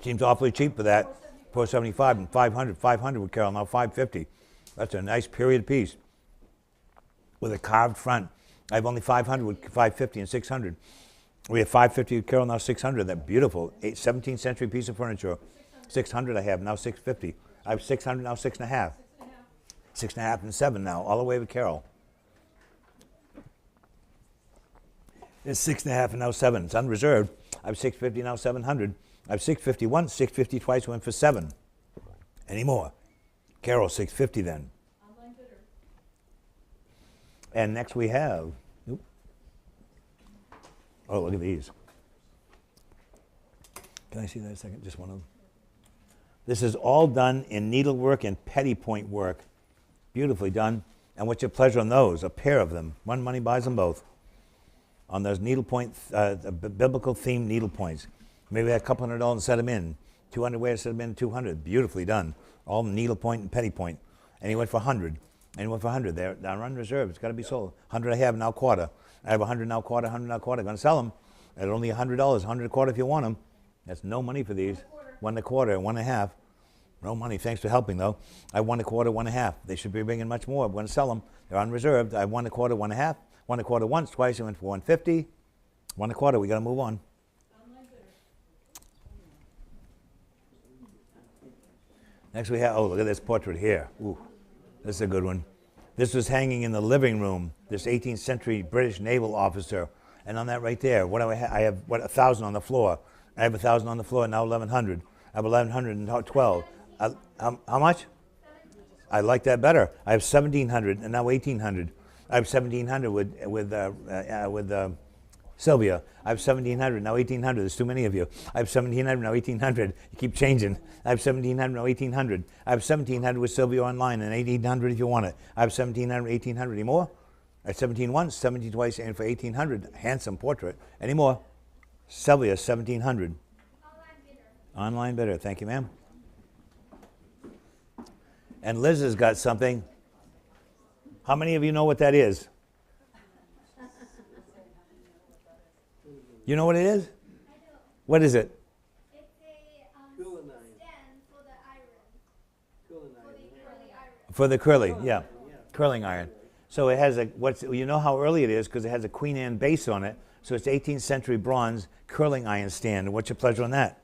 Seems awfully cheap for that. 475 and 500, 500 with Carol, now 550. That's a nice period piece with a carved front. I have only 500 with 550 and 600. We have 550 with Carol, now 600. That beautiful 17th century piece of furniture. 600 I have, now 650. I have 600, now 6 1/2. 6 1/2 and 7 now, all the way with Carol. It's 6 1/2 and now 7. It's unreserved. I have 650, now 700. I have 650 once, 650 twice, went for 7. Any more? Carol, 650 then. And next we have, oh, look at these. Can I see that a second? Just one of them. This is all done in needlework and petty point work. Beautifully done. And what's your pleasure on those? A pair of them. One money buys them both. On those needlepoint, biblical themed needlepoints. Maybe a couple $100 and set them in. 200 ways to set them in, 200. Beautifully done. All needlepoint and petty point. And he went for 100. And he went for 100. They're unreserved. It's got to be sold. 100 I have, now quarter. I have 100 now quarter, 100 now quarter. Going to sell them at only $100. 100 a quarter if you want them. That's no money for these. 1 1/4, 1 1/2. No money. Thanks for helping, though. I have 1 1/4, 1 1/2. They should be bringing much more. I'm going to sell them. They're unreserved. I have 1 1/4, 1 1/2. 1 1/4 once, twice. I went for 150. 1 1/4. We got to move on. Next we have, oh, look at this portrait here. Ooh, this is a good one. This was hanging in the living room, this 18th century British naval officer. And on that right there, what do I have? I have, 1,000 on the floor. I have 1,000 on the floor, now 1,100. I have 1,112. How much? I like that better. I have 1,700 and now 1,800. I have 1,700 with Sylvia. I have 1,700, now 1,800. There's too many of you. I have 1,700, now 1,800. You keep changing. I have 1,700, now 1,800. I have 1,700 with Sylvia online and 1,800 if you want it. I have 1,700, 1,800. Any more? I have 17 once, 17 twice, and for 1,800. Handsome portrait. Any more? Sylvia, 1,700. Online bidder. Thank you, ma'am. And Liz has got something. How many of you know what that is? You know what it is? I do. What is it? It's a stand for the iron. For the curly iron. For the curly, yeah. Curling iron. So it has you know how early it is because it has a Queen Anne base on it. So it's 18th century bronze curling iron stand. What's your pleasure on that?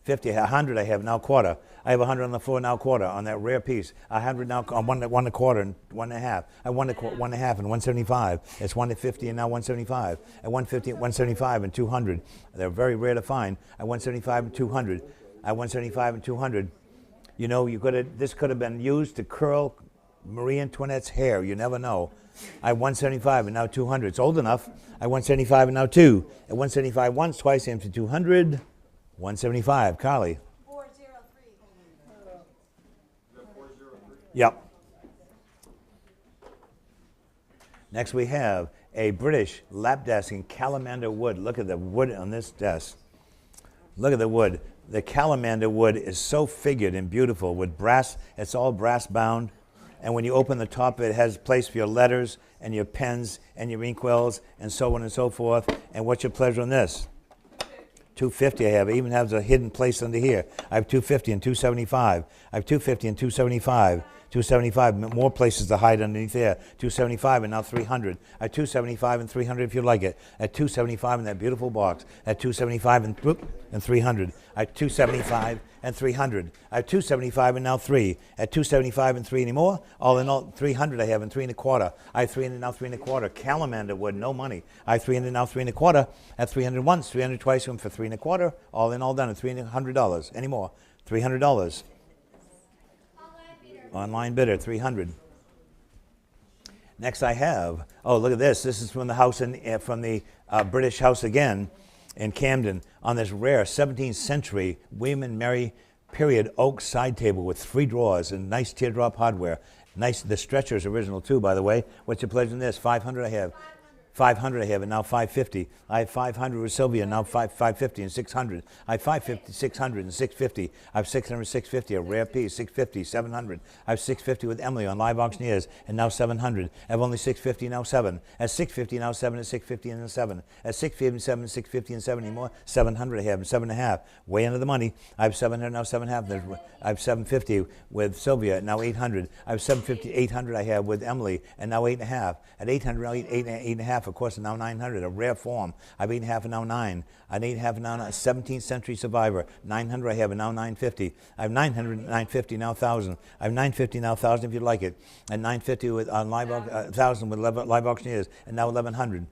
50. 100 I have, now quarter. I have 100 on the floor, now quarter, on that rare piece. 100 now, on 1 1/4 and 1 1/2. I have 1 1/2 and 175. It's 1 50 and now 175. At 150, 175 and 200. They're very rare to find. At 175 and 200. At 175 and 200. You know, this could have been used to curl Marie Antoinette's hair. You never know. I have 175 and now 200. It's old enough. I have 175 and now 2. At 175 once, twice, and to 200. 175. Carly. 403. Yep. Next we have a British lap desk in calamander wood. Look at the wood on this desk. Look at the wood. The calamander wood is so figured and beautiful with brass. It's all brass bound. And when you open the top, it has place for your letters and your pens and your inkwells and so on and so forth. And what's your pleasure on this? 250 I have. It even has a hidden place under here. I have 250 and 275. I have 250 and 275. 275, more places to hide underneath there. 275 and now 300. At 275 and 300 if you like it. At 275 in that beautiful box. At 275 and 300. At 275 and 300. At 275 and now 3. At 275 and 3 anymore. All in all, 300 I have and 3 1/4. I have 300 now 3 1/4. Calamander wood, no money. I have 300 now 3 1/4. At 300 once, 300 twice, and for 3 1/4. All in all done at $300. Any more? $300. Online bidder, 300. Next I have, oh, look at this. This is from the house from the British house again in Camden on this rare 17th century William and Mary period oak side table with 3 drawers and nice teardrop hardware. Nice, the stretcher is original too, by the way. What's your pleasure in this? 500 I have. 500 I have, and now 550. I have 500 with Sylvia, now 550 and 600. I have 550, 600 and 650. I have 600, 650, a rare piece, 650, 700. I have 650 with Emily on live auctioneers, and now 700. I have only 650, now 7. At 650, now 7, at 650 and then 7. At 650 and 7, 650 and 7 anymore. 700 I have, and 7.5. Way under the money. I have 700, now 7.5. I have 750 with Sylvia, now 800. I have 750, 800 I have with Emily, and now 8.5. At 800, now 8.5. Of course, now 900, a rare form. I have 8.5 and now 9. I have 8.5 and now 17th century survivor. 900 I have and now 950. I have 900, 950 now 1,000. I have 950 now 1,000 if you'd like it. And 950 with on live 1,000 with live auctioneers and now 1,100.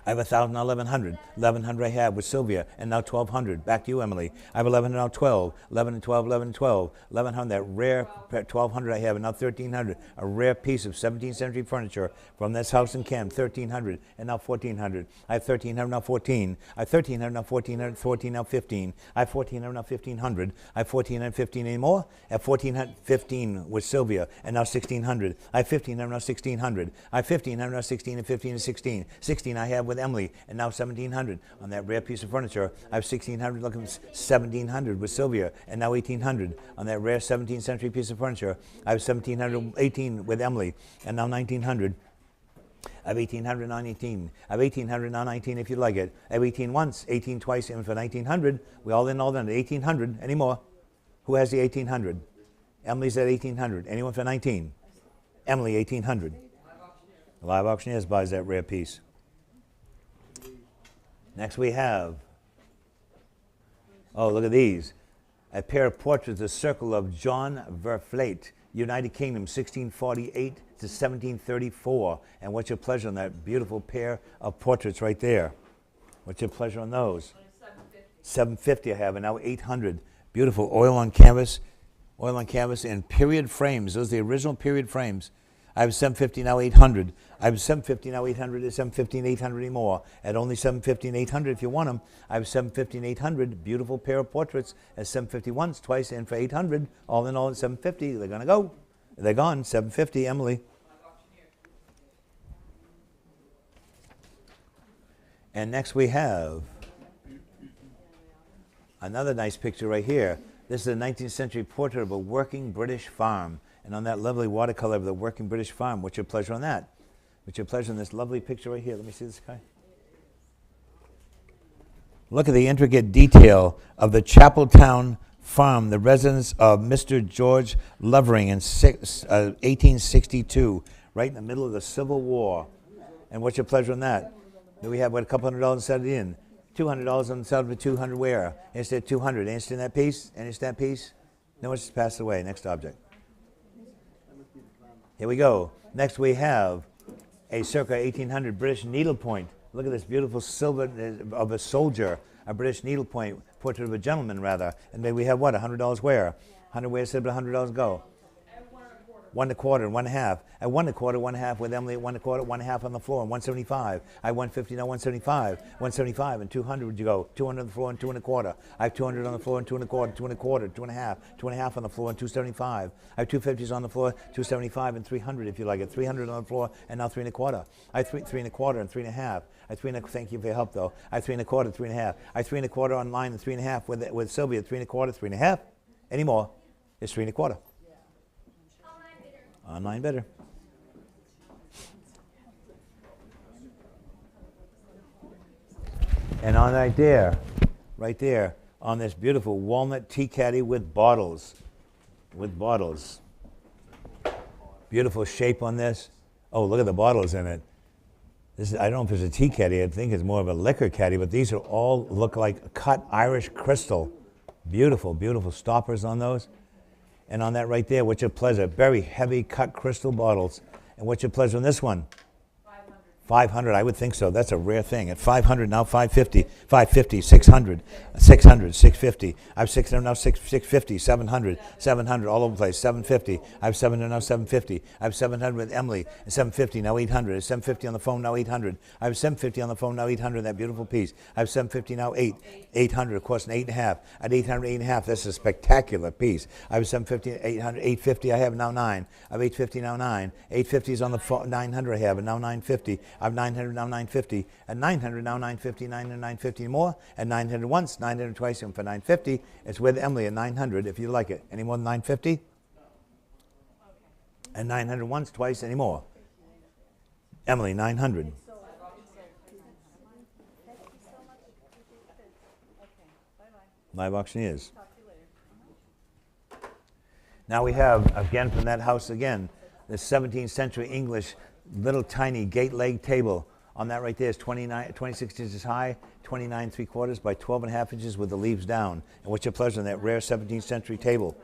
I have 1,000 now 1,100. 1,100 I have with Sylvia and now 1,200. Back to you, Emily. I have 1,100 now 12. 11 and 12, 11 and 12. 1,100, that rare 1,200 I have and now 1,300. A rare piece of 17th century furniture from this house in Camp. 1,300 and now 1,400. I have 1,300 now 14. I have 1,300 now 1,400. 14 now 15. I have 1,400 now 1,500. I have 1,400 15 anymore. At 1,400 15 with Sylvia and now 1,600. I have 1,500 now 1,600. I have 1,500 now 16 and 15 and 16. 16 I have with Emily and now 1,700 on that rare piece of furniture. I have 1,600, look, 1,700 with Sylvia and now 1,800 on that rare 17th century piece of furniture. I have 1,718 with Emily and now 1,900. I have 1,800 now 19. I have 1,800 now 19 if you like it. I have 18 once, 18 twice, and for 1,900, we all done 1,800 anymore. Who has the 1,800? Emily's at 1,800. Anyone for 19? Emily, 1,800. Live Auctioneers buys that rare piece. Next we have, oh, look at these. A pair of portraits, the circle of John Verflate, United Kingdom, 1648 to 1734. And what's your pleasure on that beautiful pair of portraits right there? What's your pleasure on those? 750 I have, and now 800. Beautiful oil on canvas and period frames. Those are the original period frames. I have 750 now 800. I have 750 now 800. At 750 and 800 anymore. At only 750 and 800 if you want them. I have 750 and 800. Beautiful pair of portraits at 750 once, twice, and for 800. All in all at 750. They're gonna go. They're gone. 750. Emily. And next we have another nice picture right here. This is a 19th century portrait of a working British farm. And on that lovely watercolor of the working British farm, what's your pleasure on that? What's your pleasure on this lovely picture right here? Let me see this guy. Look at the intricate detail of the Chapeltown farm, the residence of Mr. George Lovering in 1862, right in the middle of the Civil War. And what's your pleasure on that? Do we have, what, a couple $100 set it in? $200 on the side for 200 where? Instead 200. Instead that piece? Instead that piece? No, it's just passed away. Next object. Here we go. Next we have a circa 1800 British needlepoint. Look at this beautiful silver of a soldier, a British needlepoint, portrait of a gentleman rather. And then we have what, $100 where? 100 where, said, but $100 go. 1 1/4 and 1 1/2. At 1 1/4, 1 1/2 with Emily at 1 1/4, 1 1/2 on the floor, and 175. I have 150, now 175. 175 and 200 would you go? 200 on the floor and 2 1/4. I have 200 on the floor and 2 1/4, 2 1/4, 2 1/2, 2 1/2 on the floor and 275. I have 250s on the floor, 275 and 300 if you like it. 300 on the floor and now 3 1/4. I have 3 1/4 and 3 1/2. I have 3 thank you for your help though. I have 3 1/4, 3 1/2. I have 3 1/4 online and 3 1/2 with Sylvia, 3 1/4, 3 1/2. Any more? It's 3 1/4. Online bidder. And on right there, on this beautiful walnut tea caddy with bottles. Beautiful shape on this. Oh, look at the bottles in it. This is, I don't know if it's a tea caddy, I think it's more of a liquor caddy, but these are all look like cut Irish crystal. Beautiful, beautiful stoppers on those. And on that right there, what's your pleasure? Very heavy cut crystal bottles. And what's your pleasure on this one? 500, I would think so. That's a rare thing. At 500 now, 550, 550, 600, 600, 650. I have 600 now, 650, 700, 700, all over the place. 750. I have 700 now, 750. I have 700 with Emily. 750 now, 800. 750 on the phone now, 800. I have 750 on the phone now, 800. That beautiful piece. I have 750 now, 800. Of course, an 8.5. At 800, 8.5. That's a spectacular piece. I have 750, 800, 850. I have now 9. I have 850 now, 9. 850 is on the phone. 900 I have, and now 950. I have 900 now, 950. At 900 now, 950, 900, 950 more. At 900 once, 900 twice, and for 950, it's with Emily at 900 if you like it. Any more than 950? And 900 once, twice, any more? Emily, 900. Live auctioneers. Now we have, again from that house again, the 17th century English little tiny gate leg table. On that right there is 26 inches high, 29 3/4 by 12.5 inches with the leaves down. And what's your pleasure on that rare 17th century table?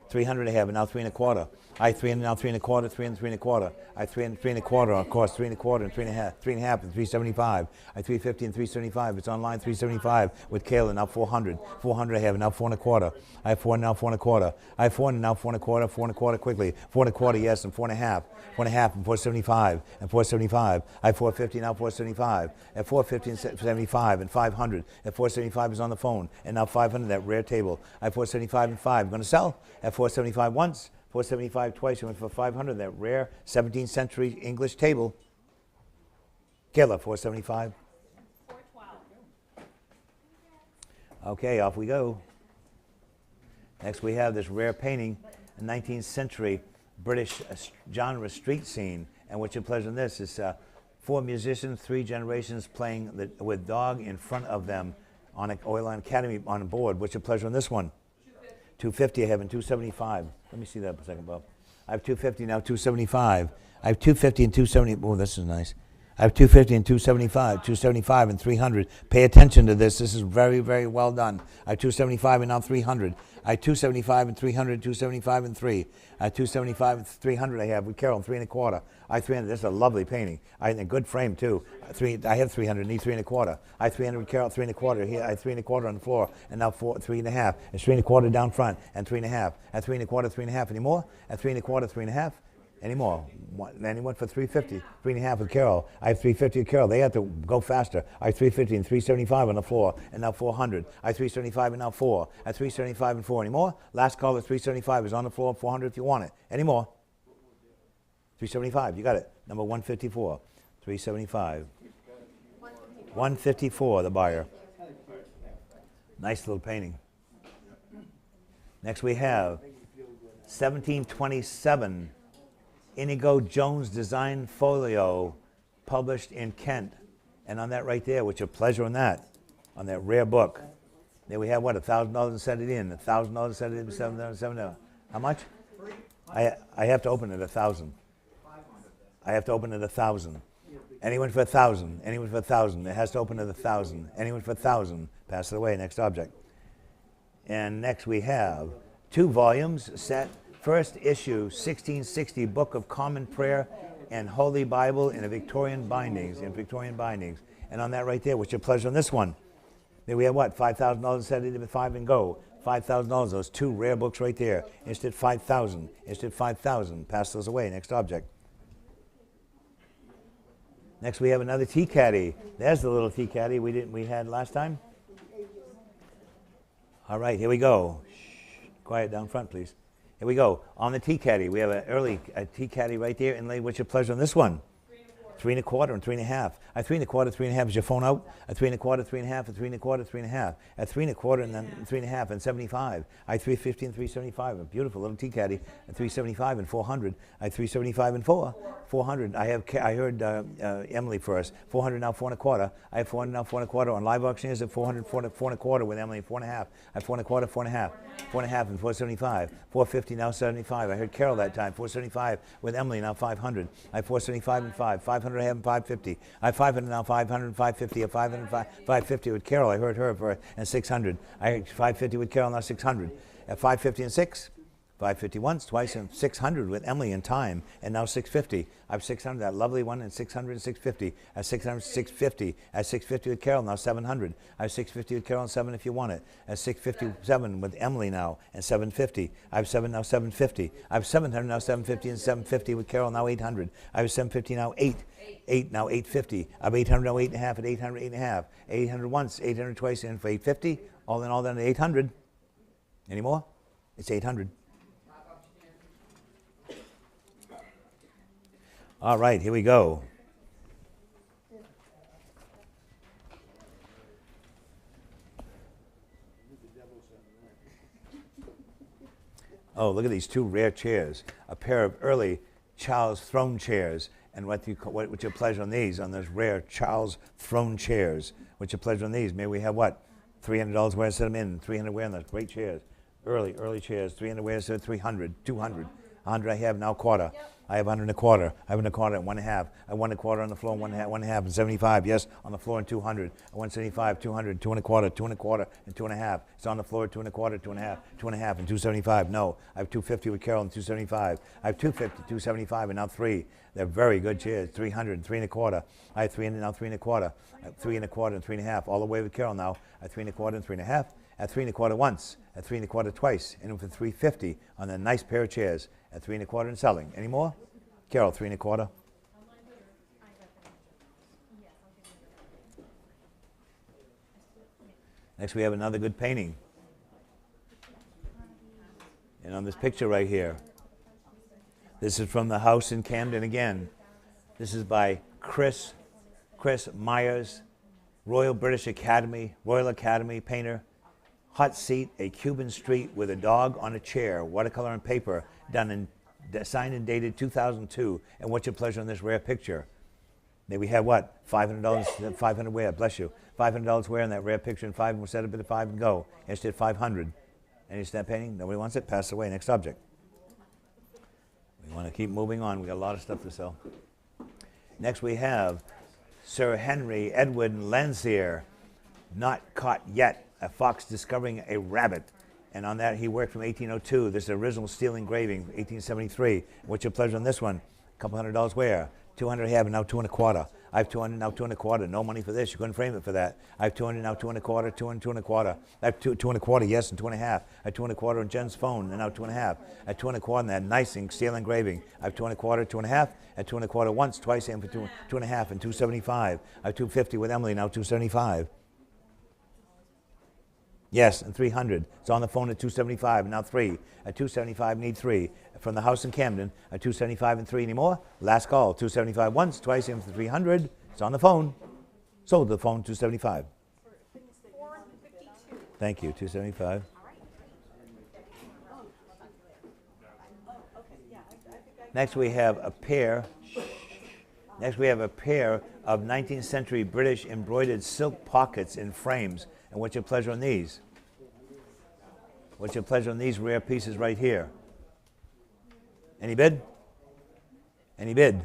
300 I have, and now 3 1/4. I have 300 now, 3 1/4, 3 and 3 1/4. I have 3 and 3 1/4, of course, 3 1/4 and 3 1/2, 3 1/2 and 375. I have 350 and 375. It's online 375 with Kayla now 400. 400 I have, and now 4 1/4. I have 4 now, 4 1/4. I have 4 now, 4 1/4, 4 1/4 quickly. 4 1/4 yes, and 4 1/2. 4 1/2 and 475 and 475. I have 450 now, 475. At 450 and 75 and 500. At 475 is on the phone, and now 500 that rare table. I have 475 and 5. Going to sell at 475 once. 475 twice, you went for 500, that rare 17th century English table. Kayla, 475. 412. Okay, off we go. Next we have this rare painting, a 19th century British genre street scene. And what's your pleasure in this? It's 4 musicians, 3 generations playing with dog in front of them on an Oil Line Academy on board. What's your pleasure on this one? 250 I have, and 275. Let me see that for a second, Bob. I have 250 now, 275. I have 250 and 270. Oh, this is nice. I have 250 and 275, 275 and 300. Pay attention to this. This is very, very well done. I have 275 and now 300. I have 275 and 300, 275 and 3. I have 275 and 300 I have with Carol, 3 1/4. I have 300. This is a lovely painting. I have a good frame too. I have 300, need 3 1/4. I have 300 with Carol, 3 1/4. Here I have 3 1/4 on the floor, and now 3 1/2. It's 3 1/4 down front, and 3 1/2. At 3 1/4, 3 1/2. Any more? At 3 1/4, 3 1/2. Any more? Anyone for 350? 3 1/2 with Carol. I have 350 with Carol. They have to go faster. I have 350 and 375 on the floor, and now 400. I have 375 and now 4. At 375 and 4. Any more? Last call at 375 is on the floor. 400 if you want it. Any more? 375. You got it. Number 154. 375. 154. The buyer. Nice little painting. Next we have 1727. Inigo Jones design folio, published in Kent. And on that right there, what's your pleasure on that rare book? There we have what, $1,000 and set it in, $1,000 set it in, $7. How much? I have to open it 1,000. I have to open it 1,000. Anyone for 1,000? Anyone for 1,000? It has to open at 1,000. Anyone for 1,000? Pass it away. Next object. And next we have 2 volumes set. First issue, 1660 Book of Common Prayer and Holy Bible in Victorian bindings. And on that right there, what's your pleasure on this one? There we have what? $5,000 set it in 5 and go. $5,000. Those two rare books right there. Instant 5,000. Instant 5,000. Pass those away. Next object. Next we have another tea caddy. There's the little tea caddy we had last time. All right, here we go. Shh, quiet down front, please. Here we go. On the tea caddy, we have an early tea caddy right there. Inlaid. What's your pleasure on this one? 3 1/4 and 3 1/2. At 3 1/4, 3 1/2 is your phone out. At 3 1/4, 3 1/2. At 3 1/4, 3 1/2. At 3 1/4 and then 3 1/2 and 75. I 350 and 375. A beautiful little tea caddy. At 375 and 400. I 375 and 400. I heard Emily first. 400 now 4 1/4. I have 400 now 4 1/4 on live auctioneers at 400 4 1/4 with Emily 4 1/2. I have 4 1/4 4 1/2. 4 1/2 and 475. 450 now 75. I heard Carol that time. 475 with Emily now 500. I have 475 and 5. 500 I have and 550. I have 500 now 500 and 550. I have 500 550 with Carol. I heard her for and 600. I heard 550 with Carol now 600. At 550 and 6. 550 once, twice, and 600 with Emily in time, and now 650. I have 600, that lovely one, and 600 and 650. At 600, 650. At 650 with Carol, now 700. I have 650 with Carol and 7 if you want it. At 657 with Emily now, and 750. I have 7 now 750. I have 700 now 750, and 750 with Carol, now 800. I have 750 now 8. 8 now 850. I have 800 now 8 1/2 at 800, 8 1/2. 800 once, 800 twice, and for 850. All in all, then 800. Any more? It's 800. All right, here we go. Oh, look at these two rare chairs. A pair of early Charles throne chairs. And what's your pleasure on these, on those rare Charles throne chairs? What's your pleasure on these? Maybe we have what? $300 where to set them in. 300 where in those great chairs. Early chairs. 300 where to set 300, 200. 100 I have now quarter. Yep. I have 100 1/4. I have 1 1/4 at 1 1/2. I have 1 1/4 on the floor, 1 1/2 and 75. Yes, on the floor and 200. 175, 200, 2 1/4, 2 1/4 and 2 1/2. It's on the floor, 2 1/4, 2 1/2, 2 1/2 and 275. No, I have 250 with Carol and 275. I have 250, 275 and now 3. They're very good chairs. 300, 3 1/4. I have 300 now 3 1/4. I have 3 1/4 and 3 1/2. All the way with Carol now. At 3 1/4 and 3 1/2. At 3 1/4 once. At 3 1/4 twice. And for 350 on a nice pair of chairs. At 3 1/4 and selling. Any more? Carol, 3 1/4. Next we have another good painting. And on this picture right here, this is from the house in Camden again. This is by Chris Myers, Royal Academy painter. Hot seat, a Cuban street with a dog on a chair, watercolor and paper, signed and dated 2002. And what's your pleasure on this rare picture? May we have what? $500, 500 where? Bless you. $500 where in that rare picture, and 5, we'll set it at 5 and go. Instead 500. Any stamp painting? Nobody wants it? Pass away. Next object. We want to keep moving on. We got a lot of stuff to sell. Next we have Sir Henry Edward Landseer, not caught yet. A fox discovering a rabbit. And on that, he worked from 1802. This is original steel engraving, 1873. What's your pleasure on this one? A couple $100 where? 200 I have, and now 2 1/4. I have 200 now 2 1/4. No money for this. You couldn't frame it for that. I have 200 now 2 1/4, 200, 2 1/4. I have 2 1/4, yes, and 2 1/2. I have 2 1/4 on Jen's phone, and now 2 1/2. At 2 1/4 on that nice steel engraving. I have 2 1/4, 2 1/2. At 2 1/4 once, twice, and for 2 1/2 and 275. I have 250 with Emily, now 275. Yes, and 300. It's on the phone at 275, and now 3. At 275, need 3. From the house in Camden, at 275 and 3 anymore. Last call, 275 once, twice, and for 300. It's on the phone. Sold the phone, 275. Thank you, 275. Next we have a pair. Next we have a pair of 19th century British embroidered silk pockets in frames. And what's your pleasure on these? What's your pleasure on these rare pieces right here? Any bid? Any bid?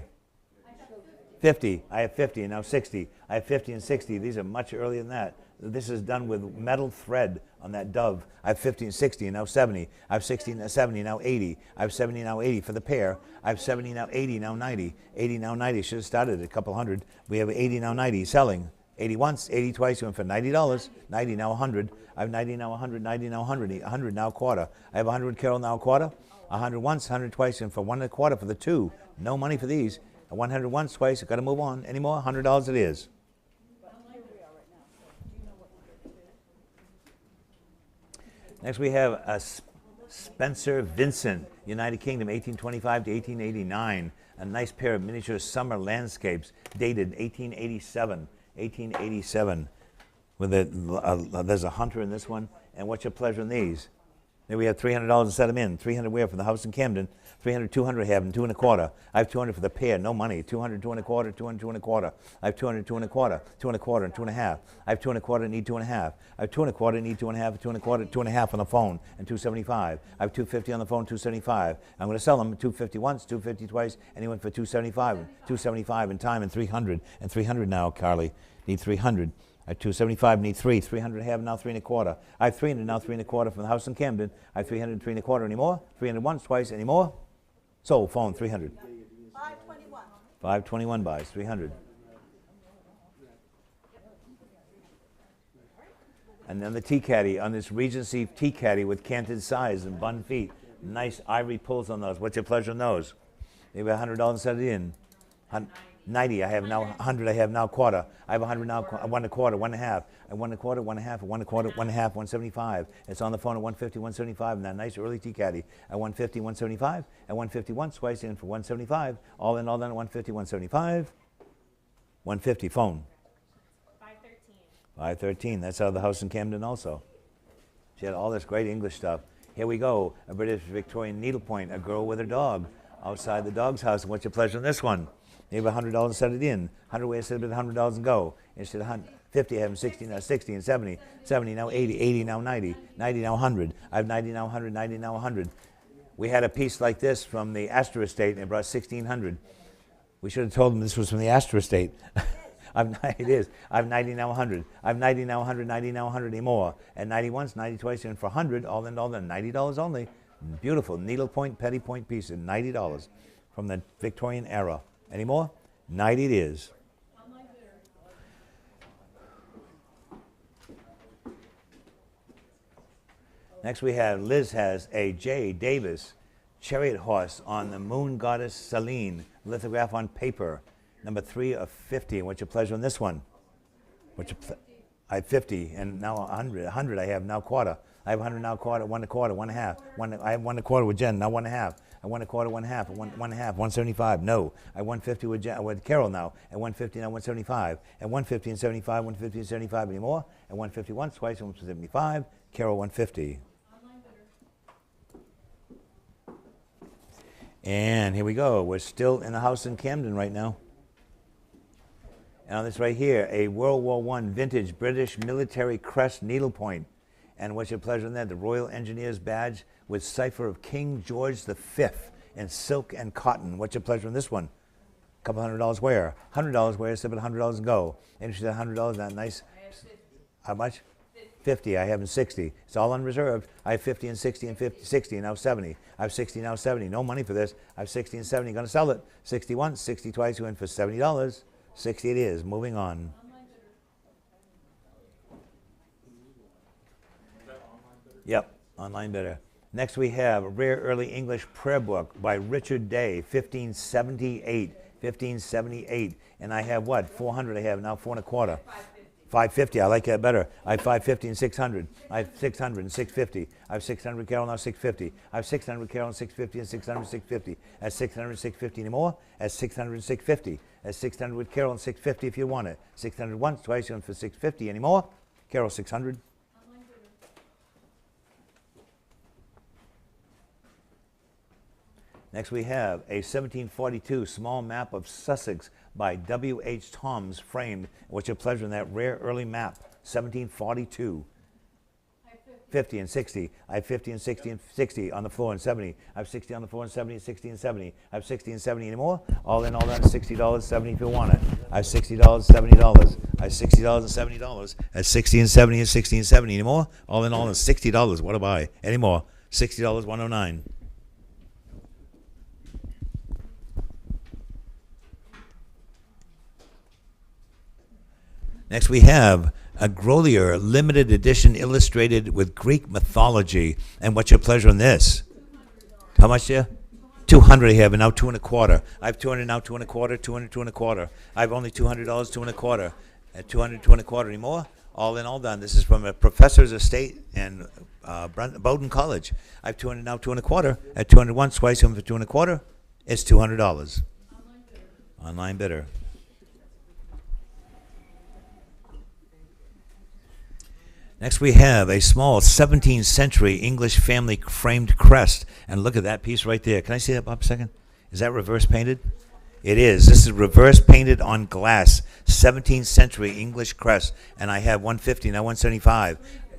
50. I have 50 and now 60. I have 50 and 60. These are much earlier than that. This is done with metal thread on that dove. I have 50 and 60 and now 70. I have 60 and 70 now 80. I have 70 now 80 for the pair. I have 70 now 80 now 90. 80 now 90. Should have started at a couple hundred. We have 80 now 90 selling. 80 once, 80 twice, you went for $90. 90, now 100. I have 90, now 100, 90, now 100, 100, now a quarter. I have 100 with Carol, now a quarter. 100 once, 100 twice, and for 1 1/4 for the 2. No money for these. 100 once, twice, I've got to move on. Any more? $100 it is. Next we have a Spencer Vincent, United Kingdom, 1825 to 1889. A nice pair of miniature summer landscapes, dated 1887. 1887. With there's a hunter in this one. And what's your pleasure in these? There we have $300 to set them in. 300 where for the house in Camden. 300, 200 I have them, 2 1/4. I have 200 for the pair, no money. 200, 2 1/4, 200, 2 1/4. I have 200, 2 1/4, 2 1/4, and 2 1/2. I have 2 1/4, need 2 1/2. I have 2 1/4, need 2 1/2, 2 1/4, 2 1/2 on the phone, and 275. I have 250 on the phone, 275. I'm going to sell them 250 once, 250 twice, anyone for 275, 275 in time, and 300, and 300 now, Carly. Need 300. I have 275, need 3. 300 I have now, 3 1/4. I have 300 now, 3 1/4 from the house in Camden. I have 300, 3 1/4 anymore. 300 once, twice, anymore. Sold, phone, 300. 521. 521 buys, 300. And then the tea caddy on this Regency tea caddy with canted sides and bun feet. Nice ivory pulls on those. What's your pleasure on those? Maybe $100 set it in. 90, I have now 100, I have now quarter. I have 100 now, 1 1/4, 1 1/2. I 1 1/4, 1 1/2, 1 1/4, 1 1/2, 175. It's on the phone at 150, 175, and that nice early tea caddy at 150, 175, at 150 once, twice in for 175. All in, all done at 150, 175. 150, phone. 513. 513, that's out of the house in Camden also. She had all this great English stuff. Here we go, a British Victorian needlepoint, a girl with her dog outside the dog's house. And what's your pleasure in this one? Maybe $100 set it in. 100 ways set it with $100 and go. Instead of 50, I have them 60, now 60 and 70. 70 now 80, 80 now 90, 90 now 100. I have 90 now 100, 90 now 100. We had a piece like this from the Astor Estate and it brought 1,600. We should have told them this was from the Astor Estate. It is. I have 90 now 100. I have 90 now 100, 90 now 100 anymore. And 90 once, 90 twice, and for 100, all in all, $90 only. Beautiful needlepoint, petty point piece at $90 from the Victorian era. Any more? 90 it is. Next we have, Liz has a J. Davis chariot horse on the moon goddess Selene, lithograph on paper, number 3 of 50. What's your pleasure on this one? I have 50, and now 100. 100 I have now quarter. I have 100 now quarter, 1 1/4, 1 1/2. I have 1 1/4 with Jen, now 1 1/2. I 1 1/4, 1 1/2, 1 1/2, 175. No, I 150 with Carol now. At 150 now 175. At 150 and 75, 150 and 75 anymore. At 150 once, twice, 175. Carol 150. And here we go. We're still in the house in Camden right now. And on this right here, a World War I vintage British military crest needlepoint. And what's your pleasure in that? The Royal Engineers badge with cipher of King George V in silk and cotton. What's your pleasure in this one? A couple $100 wear. $100 wear, so about $100 and go. Interested in $100, that nice? How much? 50. I have in 60. It's all unreserved. I have 50 and 60 and 50, 60 and now 70. I have 60 now 70. No money for this. I have 60 and 70. Going to sell it. 60 once, 60 twice. You win for $70. 60 it is. Moving on. Yep, online bidder. Next we have a rare early English prayer book by Richard Day, 1578. 1578. And I have what? 400 I have now, 4 1/4. 550, I like that better. I have 550 and 600. I have 600 and 650. I have 600 with Carol, now 650. I have 600 with Carol and 650 and 600 and 650. At 600 and 650 anymore? At 600 and 650. At 600 with Carol and 650 if you want it. 600 once, twice, and for 650 anymore? Carol 600. Next we have a 1742 small map of Sussex by W.H. Toms, framed. What's your pleasure in that rare early map? 1742. 50 and 60. I have 50 and 60 and 60 on the floor and 70. I have 60 on the floor and 70 and 60 and 70. I have 60 and 70 anymore. All in all that $60, 70 if you want it. I have $60, $70. I have $60 and $70. At 60 and 70 and 60 and 70 anymore. All in all, it's $60. What do I buy? Anymore? $60, 109. Next we have a Grolier limited edition illustrated with Greek mythology. And what's your pleasure on this? How much there? 200 I have, and now 2 and a quarter. I have 200 now, 2 and a quarter, 200, 2 and a quarter. I have only $200, 2 and a quarter. At 200, 2 and a quarter anymore. All in, all done. This is from a professor's estate in Bowdoin College. I have 200 now, 2 and a quarter. At 200 once, twice, and for 2 and a quarter, it's $200. Online bidder. Next we have a small 17th century English family framed crest. And look at that piece right there. Can I see that, Bob, a second? Is that reverse painted? It is. This is reverse painted on glass. 17th century English crest. And I have 150, now 175.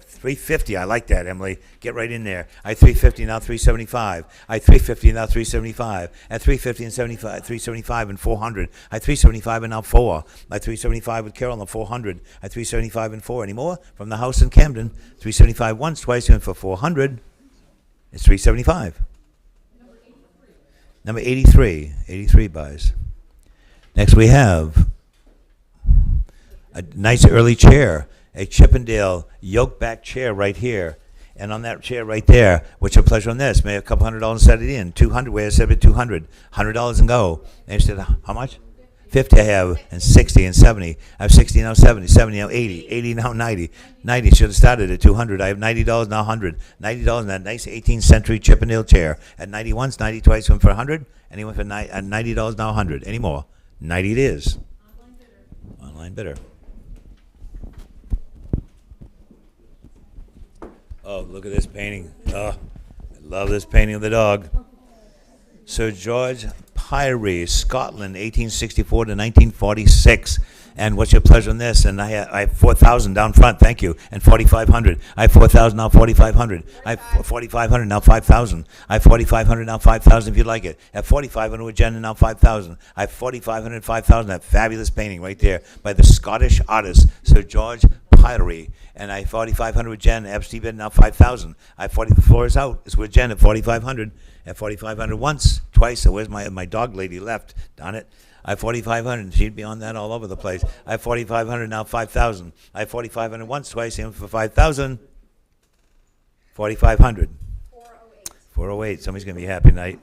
350, I like that, Emily. Get right in there. I 350, now 375. I 350, now 375. At 350 and 75, 375 and 400. I 375 and now 4. I 375 with Carol and 400. I 375 and 4. Any more? From the house in Camden. 375 once, twice, and for 400. It's 375. Number 83. 83 buys. Next we have a nice early chair. A Chippendale yoke back chair right here. And on that chair right there, what's your pleasure on this? Maybe a couple $100 set it in. 200, where I said it, 200. $100 and go. And you said, how much? 50 I have, and 60 and 70. I have 60 now 70, 70 now 80, 80 now 90. 90 should have started at 200. I have $90 now 100. $90 in that nice 18th century Chippendale chair. At 90 once, 90 twice, went for 100. Anyone for at $90 now 100. Any more? 90 it is. Online bidder. Oh, look at this painting. Oh, I love this painting of the dog. Sir George Pyrie, Scotland, 1864 to 1946. And what's your pleasure on this? And I have 4,000 down front, thank you, and 4,500. I have 4,000, now 4,500. I have 4,500, now 5,000. I have 4,500, now 5,000 if you'd like it. I have 4,500 with Jen, and now 5,000. I have 4,500, 5,000. That fabulous painting right there by the Scottish artist, Sir George Pyrie. And I have 4,500 with Jen, FST bid, now 5,000. I have 40, the floor is out. It's with Jen at 4,500. At 4,500 once, twice. So where's my dog lady left? Darn it. I have 4,500. She'd be on that all over the place. I have 4,500, now 5,000. I have 4,500 once, twice, and for 5,000. 4,500. 408. 408. Somebody's going to be happy tonight.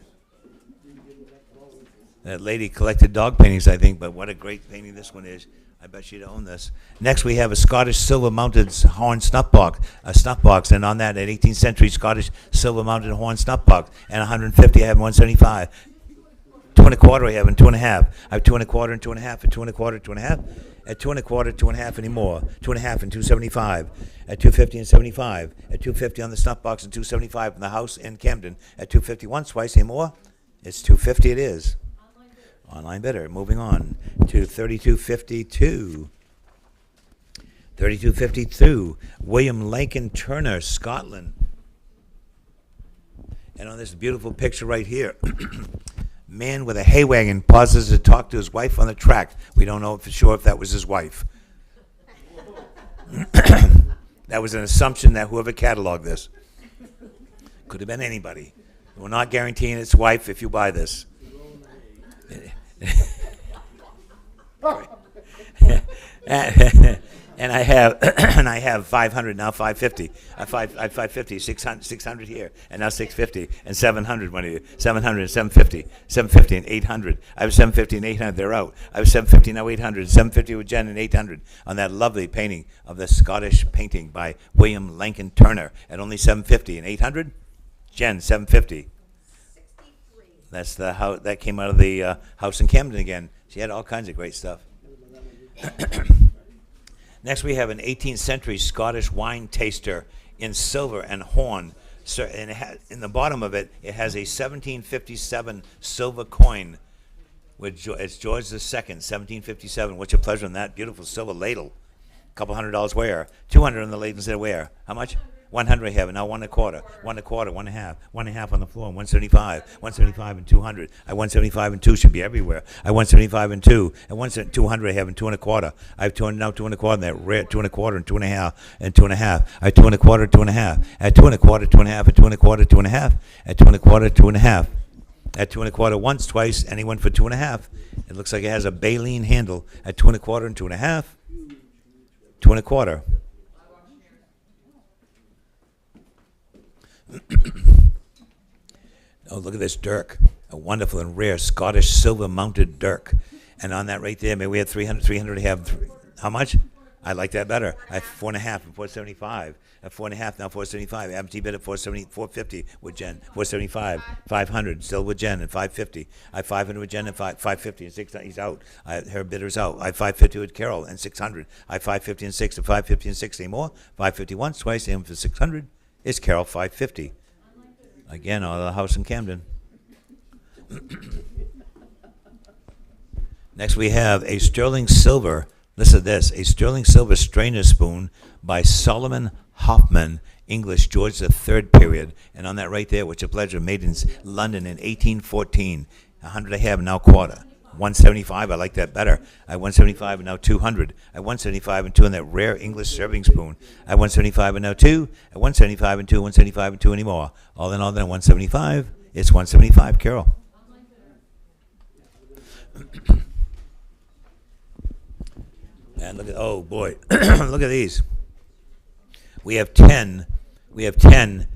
That lady collected dog paintings, I think, but what a great painting this one is. I bet she'd own this. Next, we have a Scottish silver-mounted horn snuff box, and on that, an 18th century Scottish silver-mounted horn snuff box, and 150, I have 175. 2 and a quarter, I have, and 2 and a half. I have 2 and a quarter and 2 and a half, and 2 and a quarter, 2 and a half. At 2 and a quarter, 2 and a half anymore. 2 and a half and 275. At 250 and 75. At 250 on the snuff box and 275 in the house in Camden. At 250 once, twice, any more. It's 250 it is. Online bidder. Moving on to 3252. 3252. William Lincoln Turner, Scotland. And on this beautiful picture right here, man with a hay wagon pauses to talk to his wife on the track. We don't know for sure if that was his wife. That was an assumption that whoever cataloged this could have been anybody. We're not guaranteeing it's wife if you buy this. And I have 500 now, 550. I 550, 600 here, and now 650 and 700. 700 and 750, 750 and 800. I have 750 and 800. They're out. I have 750 now, 800. 750 with Jen and 800 on that lovely painting of the Scottish painting by William Lincoln Turner at only 750 and 800. Jen 750. That's the house that came out of the house in Camden again. She had all kinds of great stuff. Next, we have an 18th century Scottish wine taster in silver and horn. So, and in the bottom of it, it has a 1757 silver coin. It's George II, 1757. What's your pleasure on that beautiful silver ladle? A couple $100 wear. 200 on the ladle instead of wear. How much? 100 I have, and now 1 and a quarter, 1 and a quarter, 1 and a half, 1 and a half on the floor, 175, 175 and 200. I 175 and 2 should be everywhere. I 175 and 2, and 200 I have, and 2 and a quarter. I have 200 now, 2 and a quarter, and that rare 2 and a quarter, and 2 and a half, and 2 and a half. I 2 and a quarter, 2 and a half. At 2 and a quarter, 2 and a half, at 2 and a quarter, 2 and a half. At 2 and a quarter, 2 and a half. At 2 and a quarter once, twice, anyone for 2 and a half. It looks like it has a baleen handle at 2 and a quarter and 2 and a half. 2 1/4. Oh, look at this dirk. A wonderful and rare Scottish silver-mounted dirk. And on that right there, maybe we had 300 have, how much? I like that better. I have 4.5 and 475. At 4.5 now 475. Empty bid at 470, 450 with Jen. 475, 500 still with Jen and 550. I have 500 with Jen and 550 and 600. He's out. Her bidder's out. I have 550 with Carol and 600. I have 550 and 6 and 550 and 6 anymore. 550 once, twice, and for 600 is Carol 550. Again, out of the house in Camden. Next we have a sterling silver. Listen to this, a sterling silver strainer spoon by Solomon Hoffman, English, George III period. And on that right there, which a pleasure, made in London in 1814. 100 I have, now quarter. 175, I like that better. I have 175 and now 200. I have 175 and 2 on that rare English serving spoon. I have 175 and now 2. I have 175 and 2, 175 and 2 anymore. All in all, then 175. It's 175, Carol. And look at, oh boy, look at these. We have 10 Quimper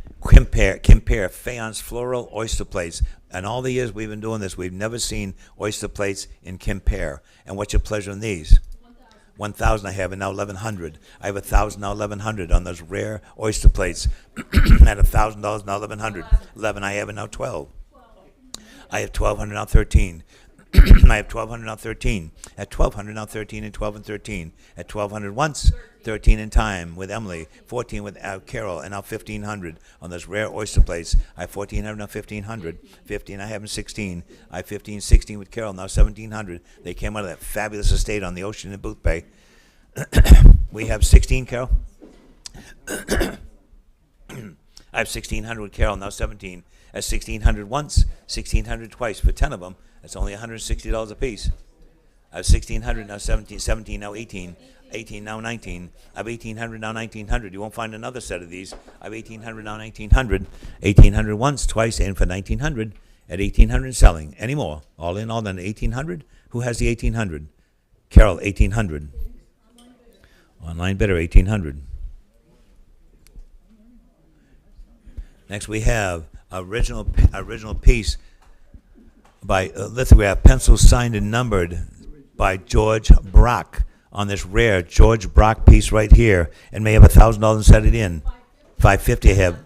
Faience floral oyster plates. And all the years we've been doing this, we've never seen oyster plates in Quimper. And what's your pleasure in these? 1,000 I have, and now 1,100. I have 1,000, now 1,100 on those rare oyster plates. At $1,000, now 1,100. 11 I have, and now 12. I have 1,200, now 13. I have 1,200, now 13. At 1,200, now 13, and 12 and 13. At 1,200 once, 13 in time with Emily, 14 with Carol, and now 1,500 on those rare oyster plates. I have 1,400, now 1,500. 15 I have, and 16. I have 15, 16 with Carol, now 1,700. They came out of that fabulous estate on the ocean in Booth Bay. We have 16, Carol. I have 1,600 with Carol, now 17. At 1,600 once, 1,600 twice. For 10 of them, that's only $160 a piece. I have 1,600, now 17, 17, now 18, 18, now 19. I have 1,800, now 1,900. You won't find another set of these. I have 1,800, now 1,900. 1,800 once, twice, and for 1,900. At 1,800 selling. Any more? All in all, then 1,800. Who has the 1,800? Carol, 1,800. Online bidder, 1,800. Next we have original piece by lithograph, pencil signed and numbered by George Brock on this rare George Brock piece right here, and may have $1,000 set it in. 550 I have.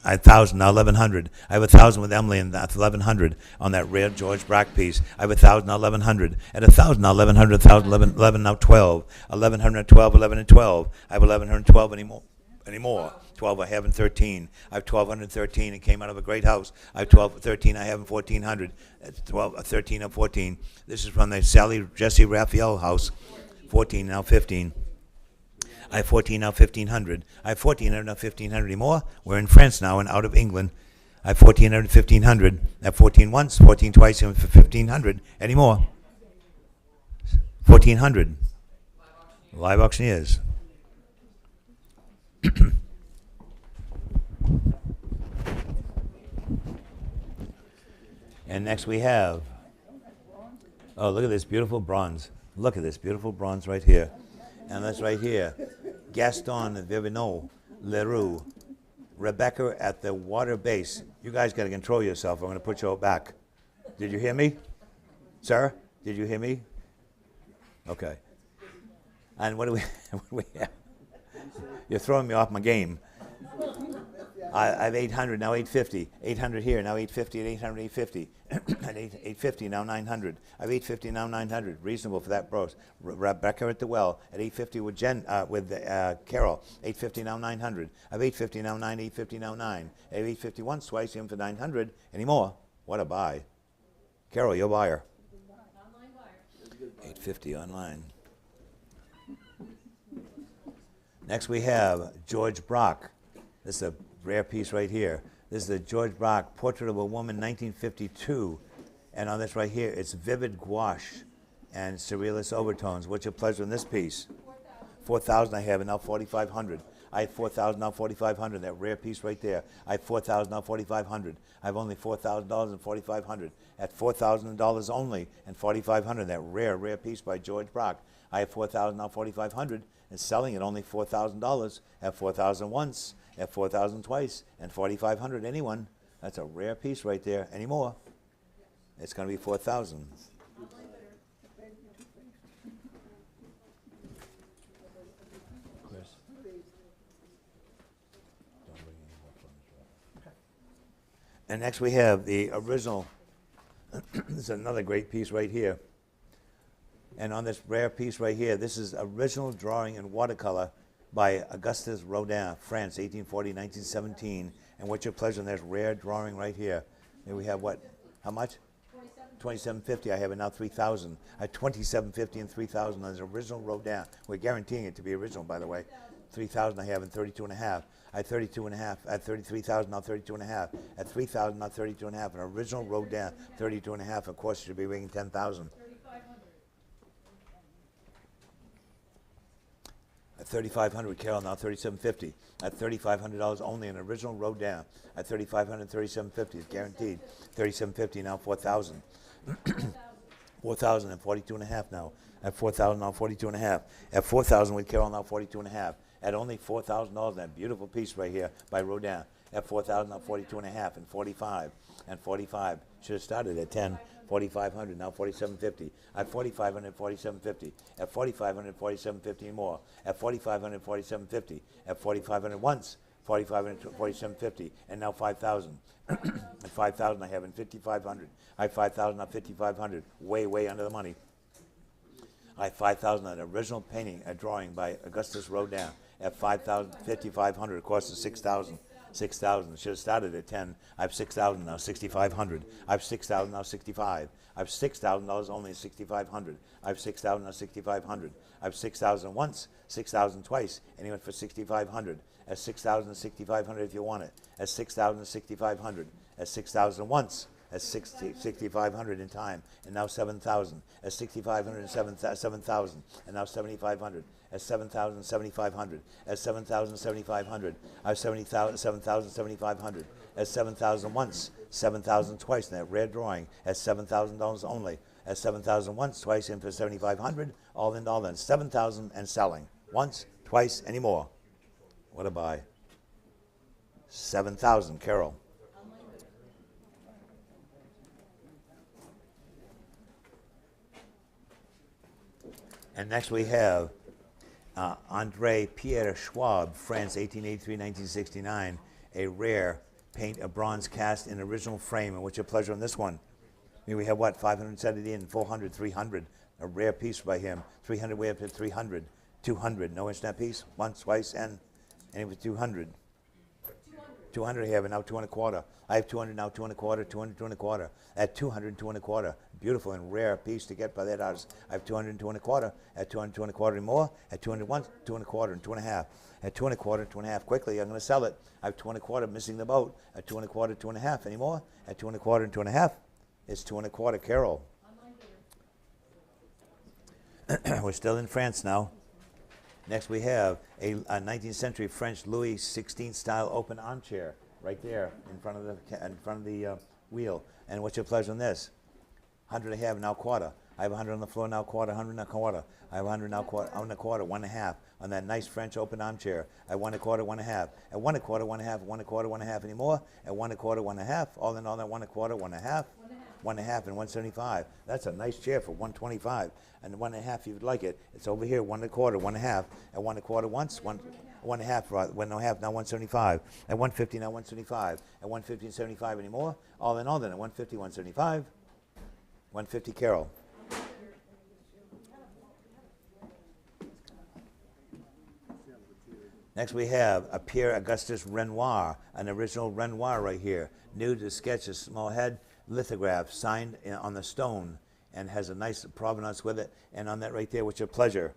1,000, now 1,100. I have 1,000 with Emily, and that's 1,100 on that rare George Brock piece. I have 1,000, now 1,100. At 1,000, now 1,100, 1,000, 11, now 12. 1,100, 12, 11, and 12. I have 1,112 anymore. 12 I have, and 13. I have 1,213. It came out of a great house. I have 12, 13 I have, and 1,400. 12, 13, and 14. This is from the Sally Jesse Raphael house. 14, now 15. I have 14, now 1,500. I have 1,400, now 1,500 anymore. We're in France now and out of England. I have 1,400, 1,500. I have 14 once, 14 twice, and for 1,500 anymore. 1,400. Live auctioneers. And next we have, oh, look at this beautiful bronze. Look at this beautiful bronze right here. And that's right here. Gaston Vivineau, Leroux, Rebecca at the water base. You guys got to control yourself. I'm going to put you all back. Did you hear me? Sir, did you hear me? Okay. And what do we have? You're throwing me off my game. I have 800, now 850. 800 here, now 850 at 800, 850. At 850, now 900. I have 850, now 900. Reasonable for that bros. Rebecca at the well at 850 with Carol. 850, now 900. I have 850, now 9, 850, now 9. I have 850 once, twice, in for 900. Any more? What a buy. Carol, your buyer. Online buyer. 850 online. Next we have George Brock. This is a rare piece right here. This is the George Brock Portrait of a Woman, 1952. And on this right here, it's vivid gouache and surrealist overtones. What's your pleasure in this piece? 4,000 I have, and now 4,500. I have 4,000, now 4,500. That rare piece right there. I have 4,000, now 4,500. I have only $4,000 and 4,500. At $4,000 only and 4,500. That rare piece by George Brock. I have 4,000, now 4,500, and selling at only $4,000 at 4,000 once, at 4,000 twice, and 4,500 anyone. That's a rare piece right there. Any more? It's going to be 4,000. Chris. And next we have the original. This is another great piece right here. And on this rare piece right here, this is original drawing in watercolor by Augustus Rodin, France, 1840, 1917. And what's your pleasure in this rare drawing right here? Here we have what? How much? 2750. I have it now 3,000. I have 2750 and 3,000 on this original Rodin. We're guaranteeing it to be original, by the way. 3,000 I have in 32 and a half. At 32 and a half, at 33,000, now 32 and a half. At 3,000, now 32 and a half. An original Rodin, 32 and a half. Of course, it should be ringing 10,000. At 3,500, Carol, now 3,750. At $3,500 only, an original Rodin. At 3,500, 3,750 is guaranteed. 3,750 now 4,000. 4,000 and 42 and a half now. At 4,000 now 42 and a half. At 4,000 with Carol now 42 and a half. At only $4,000, that beautiful piece right here by Rodin. At 4,000 now 42 and a half and 45 and 45. Should have started at 10. 4,500 now 4,750. At 4,500, 4,750. At 4,500, 4,750 and more. At 4,500, 4,750. At 4,500 once. 4,500, 4,750, and now 5,000. At 5,000 I have in 5,500. I have 5,000, now 5,500. Way, way under the money. I have 5,000 an original painting, a drawing by Augustus Rodin. At 5,000, 5,500, of course, it's 6,000. 6,000. Should have started at 10. I have 6,000 now, 6,500. I have 6,000 now, 65. I have $6,000 only, 6,500. I have 6,000 now, 6,500. I have 6,000 once, 6,000 twice, and he went for 6,500. At 6,000 and 6,500 if you want it. At 6,000 and 6,500. At 6,000 once. At 6,500 in time, and now 7,000. At 6,500 and 7,000, and now 7,500. At 7,000, 7,500. At 7,000, 7,500. I have 7,000, 7,500. At 7,000 once, 7,000 twice in that rare drawing. At $7,000 only. At 7,000 once, twice, in for 7,500. All in, all in. 7,000 and selling. Once, twice, any more. What a buy. 7,000, Carol. And next we have André Pierre Schwab, France, 1883-1969, a rare paint, a bronze cast in original frame. And what's your pleasure on this one? I mean, we have what, 570 and 400, 300, a rare piece by him. 300 way up to 300, 200. No inch that piece, once, twice, and it was 200. 200 I have, and now 2 1/4. I have 200 now, 2 1/4, 200, 2 1/4. At 200, 2 1/4. Beautiful and rare piece to get by that artist. I have 200, 2 1/4. At 200, 2 1/4 and more. At 200 once, 2 1/4 and 2 1/2. At 2 1/4, 2 1/2. Quickly, I'm going to sell it. I have 2 1/4, missing the boat. At 2 1/4, 2 1/2. Any more? At 2 1/4 and 2 1/2. It's 2 1/4, Carol. We're still in France now. Next we have a 19th century French Louis XVI style open armchair right there in front of the wheel. And what's your pleasure on this? 100 I have, now quarter. I have 100 on the floor, now quarter, 100 now quarter. I have 100 now quarter, 1/4, 1 1/2 on that nice French open armchair. At 1 1/4, 1 1/2. At 1 1/4, 1 1/2, 1 1/4, 1 1/2 anymore. At 1 1/4, 1 1/2. All in all, that 1 1/4, 1 1/2. 1 1/2 and 175. That's a nice chair for 125. And 1 1/2 if you'd like it. It's over here, 1 1/4, 1 1/2. At 1 1/4 once, 1 1/2 rather, 1 1/2, now 175. At 150, now 175. At 150 and 75 anymore. All in all, then at 150, 175. 150, Carol. Next we have a Pierre Augustus Renoir, an original Renoir right here. New to sketch, a small head lithograph signed on the stone, and has a nice provenance with it. And on that right there, what's your pleasure?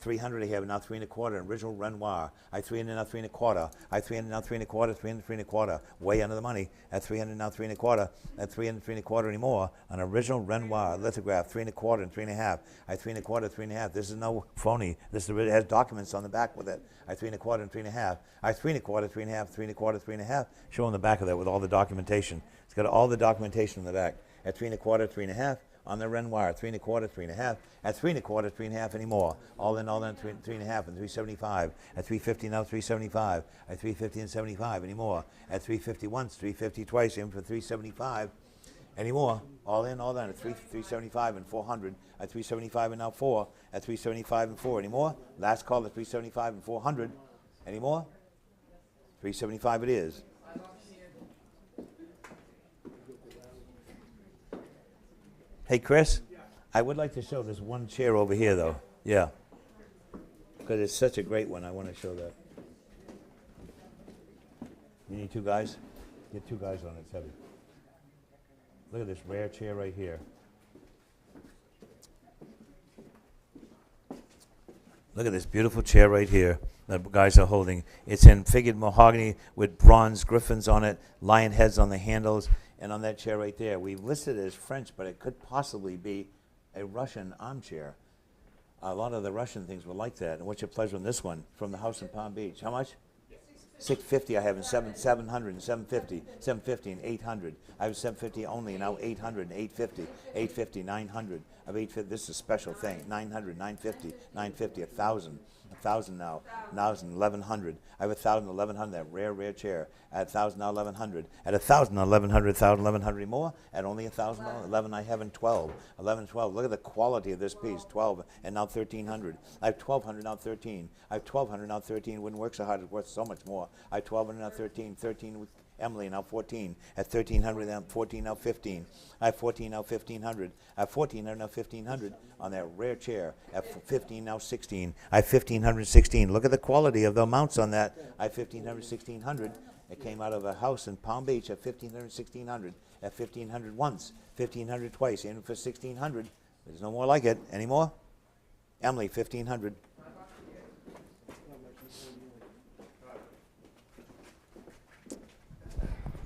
300 I have, now 3 1/4, original Renoir. I 300 now 3 1/4. I 300 now 3 1/4, 300, 3 1/4. Way under the money. At 300 now 3 1/4. At 300, 3 1/4 anymore. An original Renoir lithograph, 3 1/4 and 3 1/2. I 3 1/4, 3 1/2. This is no phony. This is, it has documents on the back with it. I 3 1/4 and 3 1/2. I 3 1/4, 3 1/2, 3 1/4, 3 1/2. Show on the back of that with all the documentation. It's got all the documentation in the back. At 3 1/4, 3 1/2. On the Renoir, 3 1/4, 3 1/2. At 3 1/4, 3 1/2 anymore. All in, 3 1/2 and 375. At 350 now, 375. At 350 and 75 anymore. At 350 once, 350 twice, in for 375 anymore. All in, at 375 and 400. At 375 and now 4. At 375 and 4 anymore. Last call at 375 and 400 anymore. 375 it is. Hey, Chris, I would like to show this one chair over here, though. Yeah. Because it's such a great one. I want to show that. You need 2 guys? Get 2 guys on it. It's heavy. Look at this rare chair right here. Look at this beautiful chair right here that guys are holding. It's in figured mahogany with bronze griffins on it, lion heads on the handles, and on that chair right there. We've listed it as French, but it could possibly be a Russian armchair. A lot of the Russian things were like that. And what's your pleasure on this one from the house in Palm Beach? How much? $650 I have, and $700 and $750, $750 and $800. I have $750 only, and now $800 and $850, $850, $900. I have $850. This is a special thing. $900, $950, $950, $1,000. $1,000 now, $1,000, $1,100. I have $1,000, $1,100. That rare chair. At $1,000 now, $1,100. At $1,000 now, $1,100, $1,000, $1,100 more. At only $1,000, $11 I have, and $12, $11, $12. Look at the quality of this piece. $12 and now $1,300. I have $1,200 now, $13. I have $1,200 now, $13. Wouldn't work so hard. It's worth so much more. I have $1,200 now, $13. 13 with Emily now 14. At 1,300 now 14 now 15. I have 14 now 1,500. I have 1,400 now 1,500 on that rare chair. At 15 now 16. I have 1,516. Look at the quality of the amounts on that. I have 1,500, 1,600. It came out of a house in Palm Beach at 1,500, 1,600. At 1,500 once, 1,500 twice, in for 1,600. There's no more like it anymore. Emily, 1,500.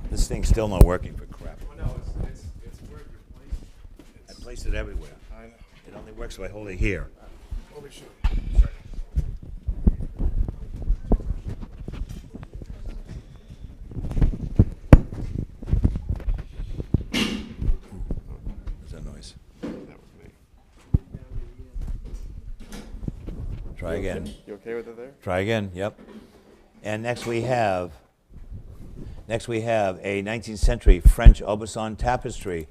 This thing's still not working for crap. Well, no, it's where you place it. I place it everywhere. I know. It only works if I hold it here. Let me show What's that noise? you. That was me. Try again. You okay with it there? Try again, yep. And next we have a 19th century French Aubusson tapestry.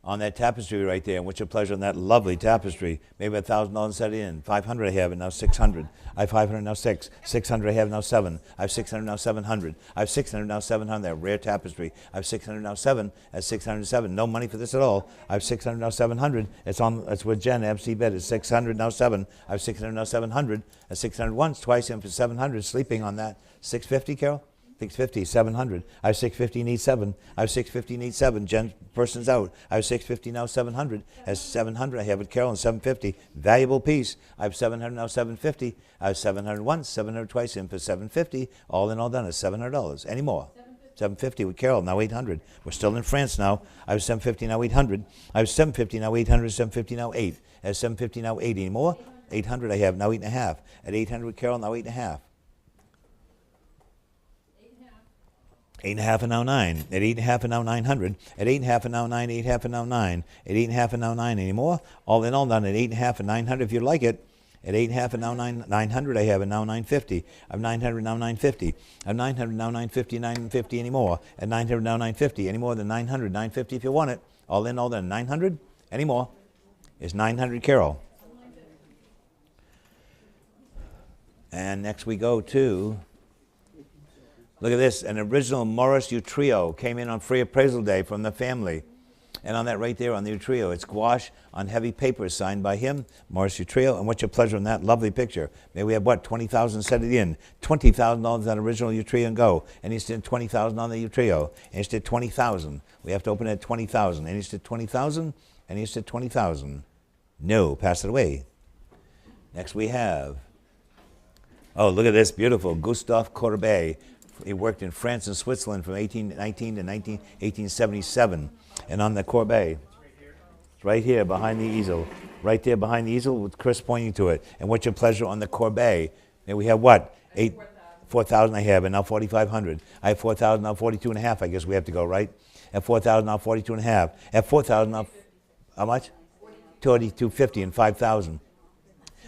On that tapestry right there, and what's your pleasure on that lovely tapestry? Maybe $1,000 set in. 500 I have, and now 600. I have 500 now 6. 600 I have now 7. I have 600 now 700. I have 600 now 700. That rare tapestry. I have 600 now 7. At 607, no money for this at all. I have 600 now 700. It's with Jen MC bed. It's 600 now 7. I have 600 now 700. At 600 once, twice, in for 700. Sleeping on that. 650, Carol. 650, 700. I have 650, need 7. I have 650, need 7. Jen, person's out. I have 650 now, 700. As 700, I have it, Carol, and 750. Valuable piece. I have 700 now, 750. I have 700 once, 700 twice, in for 750. All in all done is $700. Any more? 750 with Carol, now 800. We're still in France now. I have 750 now, 800. I have 750 now, 800. 750 now, 8. At 750 now, 8. Any more? 800 I have, now 8.5. At 800 with Carol, now 8.5. 8.5 and now 9. At 8.5 and now 900. At 8.5 and now 9. 8.5 and now 9. At 8.5 and now 9 anymore. All in all done at 8.5 and 900 if you like it. At 8.5 and now 900 I have, and now 950. I have 900 now 950. I have 900 now 950. 950 anymore. At 900 now 950. Any more than 900. 950 if you want it. All in all done 900. Any more? Is 900 Carol. And next we go to. Look at this, an original Morris Utrio came in on free appraisal day from the family. And on that right there on the Utrio, it's gouache on heavy paper signed by him, Morris Utrio. And what's your pleasure on that lovely picture? May we have what, 20,000 set it in. $20,000 on that original Utrio and go. And he's did 20,000 on the Utrio. And he's did 20,000. We have to open it at 20,000. And he's did 20,000. And he's did 20,000. No, pass it away. Next we have, oh, look at this beautiful Gustave Courbet. He worked in France and Switzerland from 1819 to 1877. And on the Courbet, it's right here behind the easel. Right there behind the easel with Chris pointing to it. And what's your pleasure on the Courbet? And we have what? 4,000 I have, and now 4,500. I have 4,000, now 42.5, I guess we have to go, right? At 4,000, now 42.5. At 4,000, now, how much? 4250 and 5,000.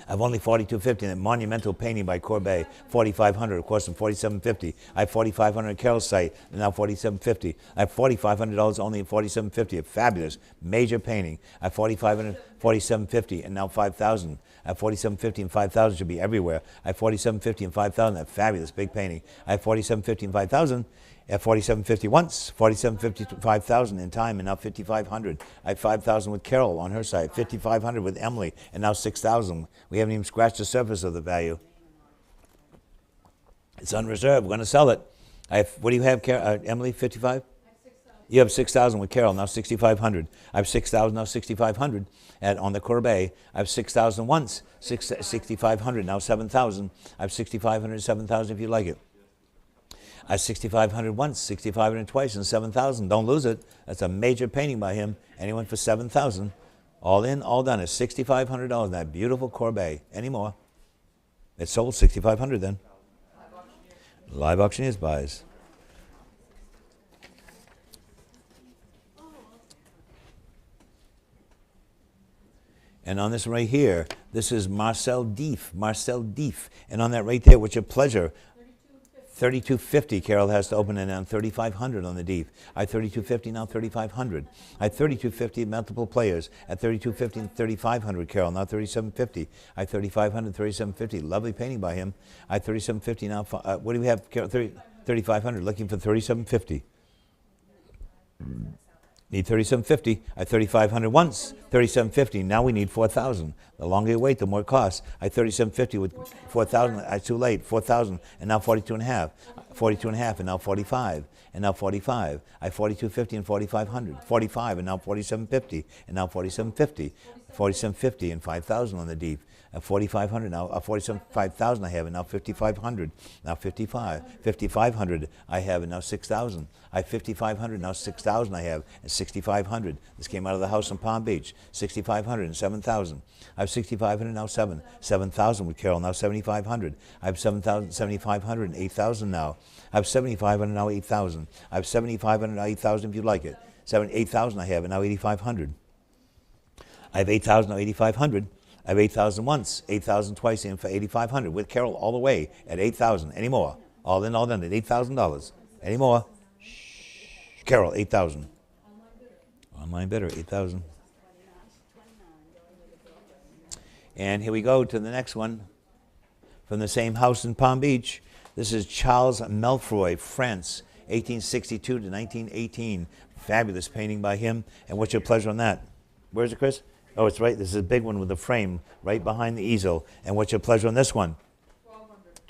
I've only 4250 and a monumental painting by Courbet, 4500, of course, and 4750. I have 4500 at Carol's site, and now 4750. I have $4,500 only in 4750, a fabulous major painting. I have 4500, 4750, and now 5,000. I have 4750 and 5,000 should be everywhere. I have 4750 and 5,000, a fabulous big painting. I have 4750 and 5,000. At 4750 once, 4750 5,000 in time, and now 5,500. I have 5,000 with Carol on her side, 5,500 with Emily, and now 6,000. We haven't even scratched the surface of the value. It's unreserved. We're going to sell it. I have, what do you have, Emily? 55. I have 6,000. You have 6,000 with Carol, now 6,500. I have 6,000, now 6,500. On the Courbet, I have 6,000 once, 6,500, now 7,000. I have 6,500, 7,000 if you like it. I have 6,500 once, 6,500 twice, and 7,000. Don't lose it. That's a major painting by him. And he went for 7,000. All in, all done. It's $6,500. That beautiful Courbet. Any more? It's sold 6,500 then. Live auctioneers buys. And on this right here, this is Marcel Dief. Marcel Dief. And on that right there, what's your pleasure? 3250, Carol has to open it on 3,500 on the Deep. I have 3250, now 3,500. I have 3250 multiple players at 3250 and 3,500, Carol, now 3,750. I have 3,500, 3,750. Lovely painting by him. I have 3,750 now. What do we have, Carol? 3,500, looking for 3,750. Need 3,750. I have 3,500 once, 3,750. Now we need 4,000. The longer you wait, the more it costs. I have 3,750 with 4,000. It's too late. 4,000 and now 42 and a half. 42 and a half and now 45 and now 45. I have 4250 and 4,500. 45 and now 4750 and now 4750. 4750 and 5,000 on the Deep. At 4,500 now, 5,000 I have, and now 5,500, now 55, 5,500 I have, and now 6,000. I have 5,500, now 6,000 I have, and 6,500. This came out of the house in Palm Beach. 6,500 and 7,000. I have 6,500, now 7,000 with Carol, now 7,500. I have 7,000, 7,500 and 8,000 now. I have 7,500, now 8,000. I have 7,500, now 8,000 if you like it. 8,000 I have, and now 8,500. I have 8,000, now 8,500. I have 8,000 once, 8,000 twice, in for 8,500 with Carol all the way at 8,000. Any more? All in, all done at $8,000. Any more? Shh. Carol, 8,000. Online bidder, 8,000. And here we go to the next one from the same house in Palm Beach. This is Charles Melfroy, France, 1862 to 1918. Fabulous painting by him. And what's your pleasure on that? Where is it, Chris? Oh, it's right. This is a big one with the frame right behind the easel. And what's your pleasure on this one?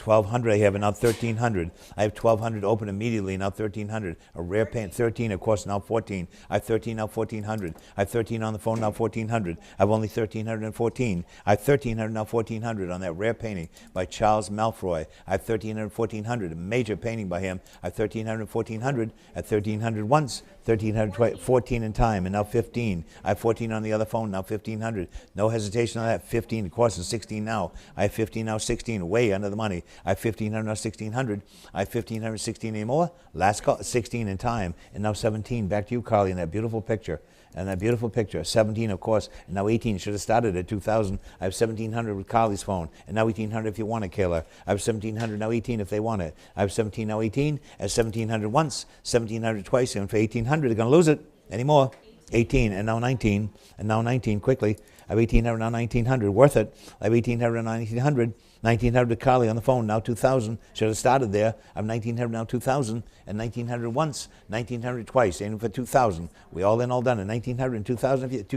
1,200 I have, and now 1,300. I have 1,200 open immediately, now 1,300. A rare paint, 13, of course, now 14. I have 13, now 1,400. I have 13 on the phone, now 1,400. I have only 1,314. I have 1,300, now 1,400 on that rare painting by Charles Melfroy. I have 1,300, 1,400, a major painting by him. I have 1,300, 1,400. At 1,300 once, 1,300 twice, 14 in time, and now 15. I have 14 on the other phone, now 1,500. No hesitation on that. 15, of course, and 16 now. I have 15, now 16, way under the money. I have 1,500, now 1,600. I have 1,500, 16 anymore. Last call, 16 in time, and now 17. Back to you, Carly, in that beautiful picture. And that beautiful picture. 17, of course, and now 18. Should have started at 2,000. I have 1,700 with Carly's phone, and now 1,800 if you want it, Kayla. I have 1,700, now 18 if they want it. I have 17, now 18. At 1,700 once, 1,700 twice, and for 1,800, they're going to lose it. Any more? 18, and now 19, and now 19, quickly. I have 1,800, now 1,900, worth it. I have 1,800, now 1,900. 1,900 with Carly on the phone, now 2,000. Should have started there. I have 1,900, now 2,000, and 1,900 once, 1,900 twice, aiming for 2,000. We all in, all done. And 1,900 and 2,000,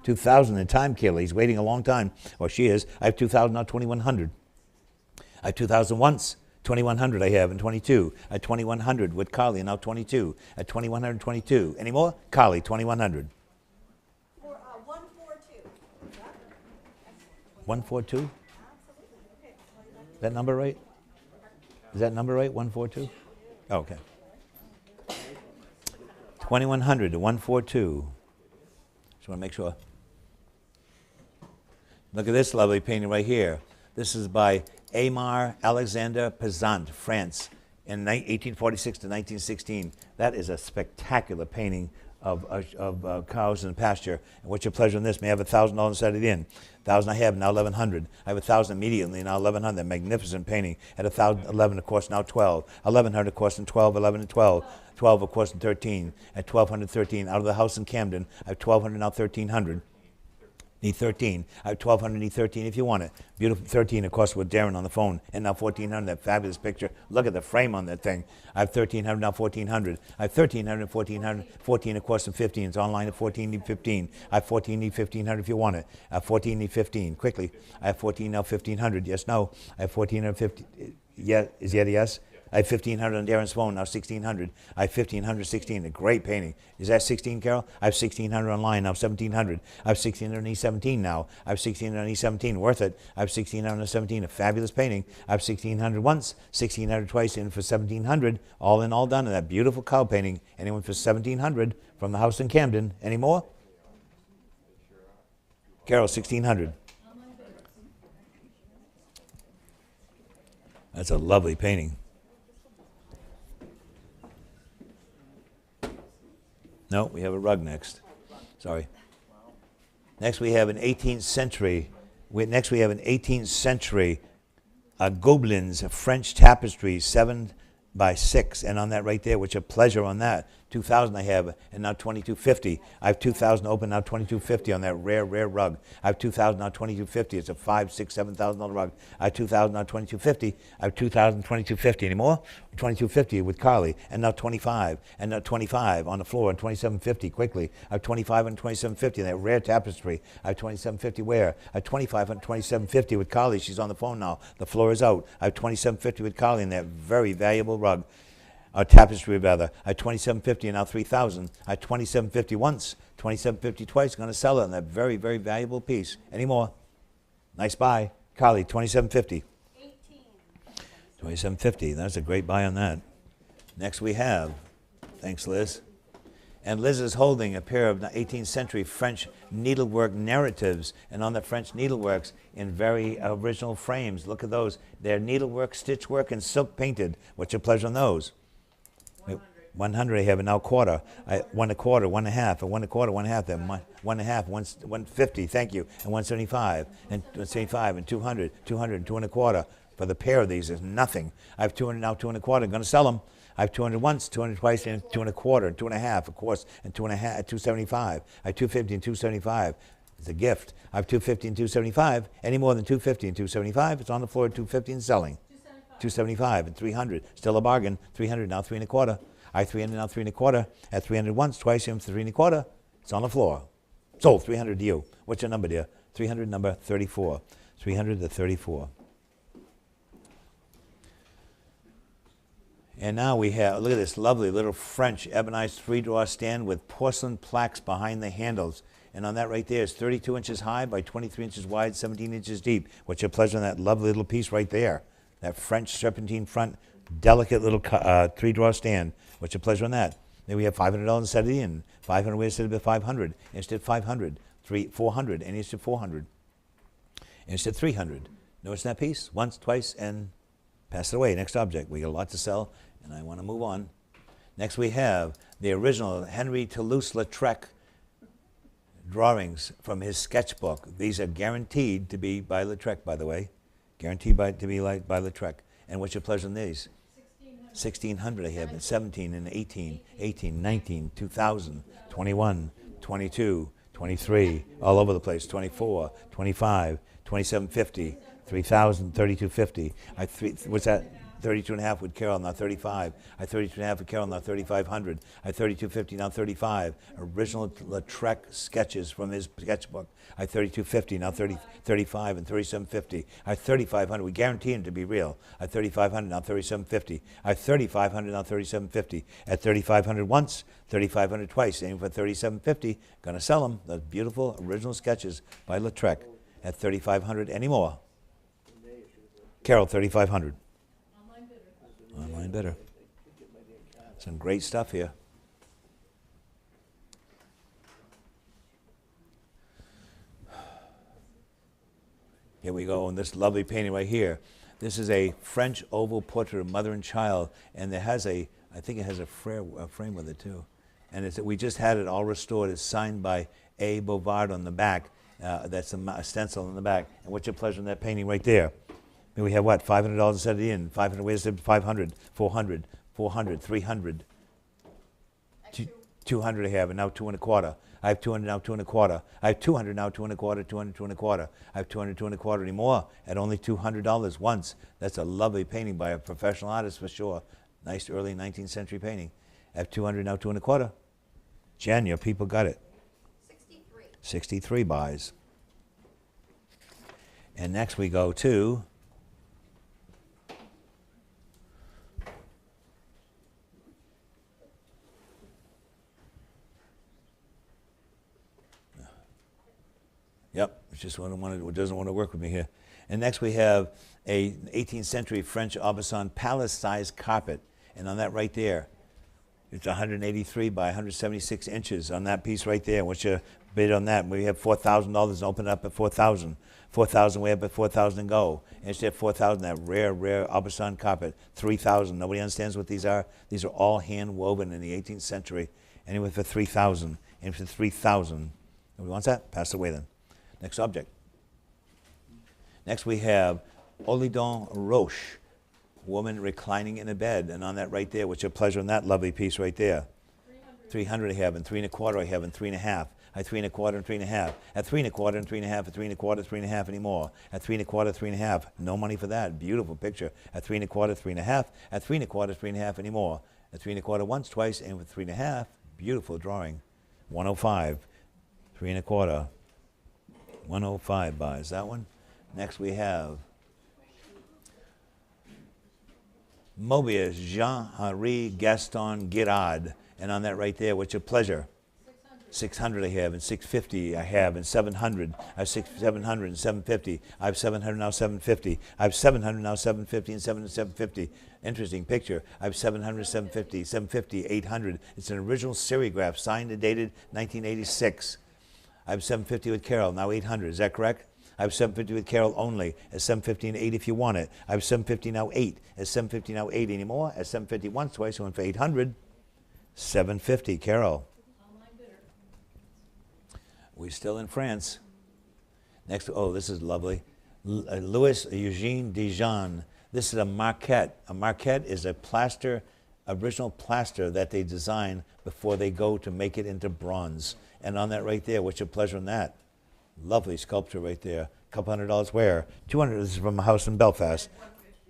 2,000 in time, Kayla. He's waiting a long time. Or she is. I have 2,000, now 2,100. I have 2,000 once. 2,100 I have, and 22. At 2,100 with Carly, and now 22. At 2,122. Any more? Carly, 2,100. 142. 142? Is that number right? Is that number right, 142? Oh, okay. 2,100 to 142. Just want to make sure. Look at this lovely painting right here. This is by Aymar Alexander Pezant, France, in 1846 to 1916. That is a spectacular painting of cows in the pasture. And what's your pleasure in this? May I have $1,000 instead of the inn? 1,000 I have, now 1,100. I have 1,000 immediately, now 1,100. Magnificent painting. At 1,000, 11, of course, now 12. 1,100, of course, and 12, 11 and 12. 12, of course, and 13. At 1,213, out of the house in Camden, I have 1,200, now 1,300. Need 13. I have 1,200, need 13 if you want it. Beautiful 13, of course, with Darren on the phone. And now 1,400, that fabulous picture. Look at the frame on that thing. I have 1,300, now 1,400. I have 1,300, 1,400. 14, of course, and 15. It's online at 14, need 15. I have 14, need 1,500 if you want it. I have 14, need 15. Quickly. I have 14, now 1,500. Yes, no. I have 1,400, 50. Yeah, is yet a yes? I have 1,500 on Darren's phone, now 1,600. I have 1,500, 16, a great painting. Is that 16, Carol? I have 1,600 online, now 1,700. I have 1,600 on E17 now. I have 1,600 on E17, worth it. I have 1,600 on 17, a fabulous painting. I have 1,600 once, 1,600 twice, in for 1,700. All in, all done, and that beautiful cow painting. Anyone for 1,700 from the house in Camden? Any more? Carol, 1,600. That's a lovely painting. No, we have a rug next. Sorry. Next we have an 18th century. Next we have an 18th century Gobelins, a French tapestry, 7 by 6, and on that right there, which a pleasure on that. 2,000 I have, and now 2,250. I have 2,000 open, now 2,250 on that rare rug. I have 2,000, now 2,250. It's a $5,000, $6,000, $7,000 rug. I have 2,000, now 2,250. I have 2,000, 2,250. Any more? 2,250 with Carly, and now 25, and now 25 on the floor, and 2,750 quickly. I have 25 and 2,750, that rare tapestry. I have 2,750 where? I have 25 and 2,750 with Carly. She's on the phone now. The floor is out. I have 2,750 with Carly in that very valuable rug. Tapestry rather. I had 2,750 and now 3,000. I had 2,750 once, 2,750 twice. Going to sell it on that very, very valuable piece. Any more? Nice buy. Carly, 2,750. 2,750. That's a great buy on that. Next we have, thanks Liz. And Liz is holding a pair of 18th century French needlework narratives, and on the French needleworks in very original frames. Look at those. They're needlework, stitchwork, and silk painted. What's your pleasure on those? 100 I have, and now quarter. 1 1/4, 1 1/2, and 1 1/4, 1 1/2. Then 1 1/2, 150. Thank you, and 175, and 175, and 200, 200, and 2 1/4. For the pair of these is nothing. I have 200 now, 2 1/4. I'm going to sell them. I have 200 once, 200 twice, and 2 1/4, and 2 1/2, of course, and 2 1/2, 275. I have 250 and 275. It's a gift. I have 250 and 275. Any more than 250 and 275, it's on the floor at 250 and selling. 275 and 300, still a bargain. 300 now, 3 1/4. I have 300 now, 3 1/4. At 300 once, twice, and 3 1/4. It's on the floor. Sold. 300 to you. What's your number, dear? 300, number 34. 300 to 34. And now we have, look at this lovely little French ebonized 3-drawer stand with porcelain plaques behind the handles. And on that right there is 32 inches high by 23 inches wide, 17 inches deep. What's your pleasure on that lovely little piece right there? That French serpentine front, delicate little 3-drawer stand. What's your pleasure on that? Then we have $500 instead of the inn. 500 instead of 500. Instead 500. 400. And instead 400. Instead 300. Notice that piece? Once, twice, and pass it away. Next object. We got a lot to sell, and I want to move on. Next we have the original Henry Toulouse-Lautrec drawings from his sketchbook. These are guaranteed to be by Lautrec, by the way. Guaranteed to be by Lautrec. And what's your pleasure on these? 1,600 I have, and 17 and 18, 18, 19, 2,000, 21, 22, 23, all over the place, 24, 25, 2,750, 3,000, 3,250. What's that? 32 and a half with Carol, now 35. I 32 and a half with Carol, now 3,500. I 32.50, now 35. Original Lautrec sketches from his sketchbook. I 32.50, now 35 and 37.50. I 3,500. We guarantee him to be real. I 3,500, now 37.50. I 3,500, now 37.50. At 3,500 once, 3,500 twice. Aiming for 37.50. Gonna sell them. The beautiful original sketches by Lautrec at 3,500. Any more? Carol, 3,500. Online bidder. Some great stuff here. Here we go, and this lovely painting right here. This is a French oval portrait of mother and child, and it has I think it has a frame with it too. And we just had it all restored. It's signed by A. Bovard on the back. That's a stencil on the back. And what's your pleasure in that painting right there? And we have what? $500 instead of the inn. 500. Where's it? 500, 400, 400, 300. 200 I have, and now 2 and a quarter. I have 200 now, 2 and a quarter. I have 200 now, 2 and a quarter, 200, 2 and a quarter. I have 200, 2 and a quarter anymore at only $200 once. That's a lovely painting by a professional artist for sure. Nice early 19th century painting. I have 200 now, 2 and a quarter. Jen, your people got it. 63. 63 buys. And next we go to Yep, it's just doesn't want to work with me here. And next we have a 18th century French Aubusson palace-sized carpet. And on that right there, it's 183 by 176 inches on that piece right there. What's your bid on that? We have $4,000 and open it up at $4,000. $4,000, we have at $4,000 and go. And instead of $4,000, that rare Aubusson carpet, $3,000. Nobody understands what these are. These are all hand woven in the 18th century. Anyway, for $3,000 and for $3,000. Nobody wants that? Pass it away then. Next object. Next we have Olidon Roche, woman reclining in a bed. And on that right there, what's your pleasure in that lovely piece right there? 300 I have, and 3 and a quarter I have, and 3 and a half. At 3 and a quarter and 3 and a half. At 3 and a quarter and 3 and a half. At 3 and a quarter, 3 and a half anymore. At 3 and a quarter, 3 and a half. No money for that. Beautiful picture. At 3 and a quarter, 3 and a half. At 3 and a quarter, 3 and a half anymore. At 3 and a quarter once, twice, and with 3 and a half. Beautiful drawing. 105. 3 and a quarter. 105 buys that one. Next we have Mobius Jean-Henri Gaston Girard. And on that right there, what's your pleasure? 600 I have, and 650 I have, and 700. I have 700 and 750. I have 700 now, 750. I have 700 now, 750 and 750. Interesting picture. I have 700, 750, 750, 800. It's an original serigraph, signed and dated 1986. I have 750 with Carol, now 800. Is that correct? I have 750 with Carol only. At 750 and 8 if you want it. I have 750 now 8. At 750 now 8 anymore. At 750 once, twice, one for 800. 750, Carol. We're still in France. Next, oh, this is lovely. Louis Eugene Dijon. This is a marquette. A marquette is a plaster, original plaster that they design before they go to make it into bronze. And on that right there, what's your pleasure in that? Lovely sculpture right there. A couple $100 where? 200 is from a house in Belfast.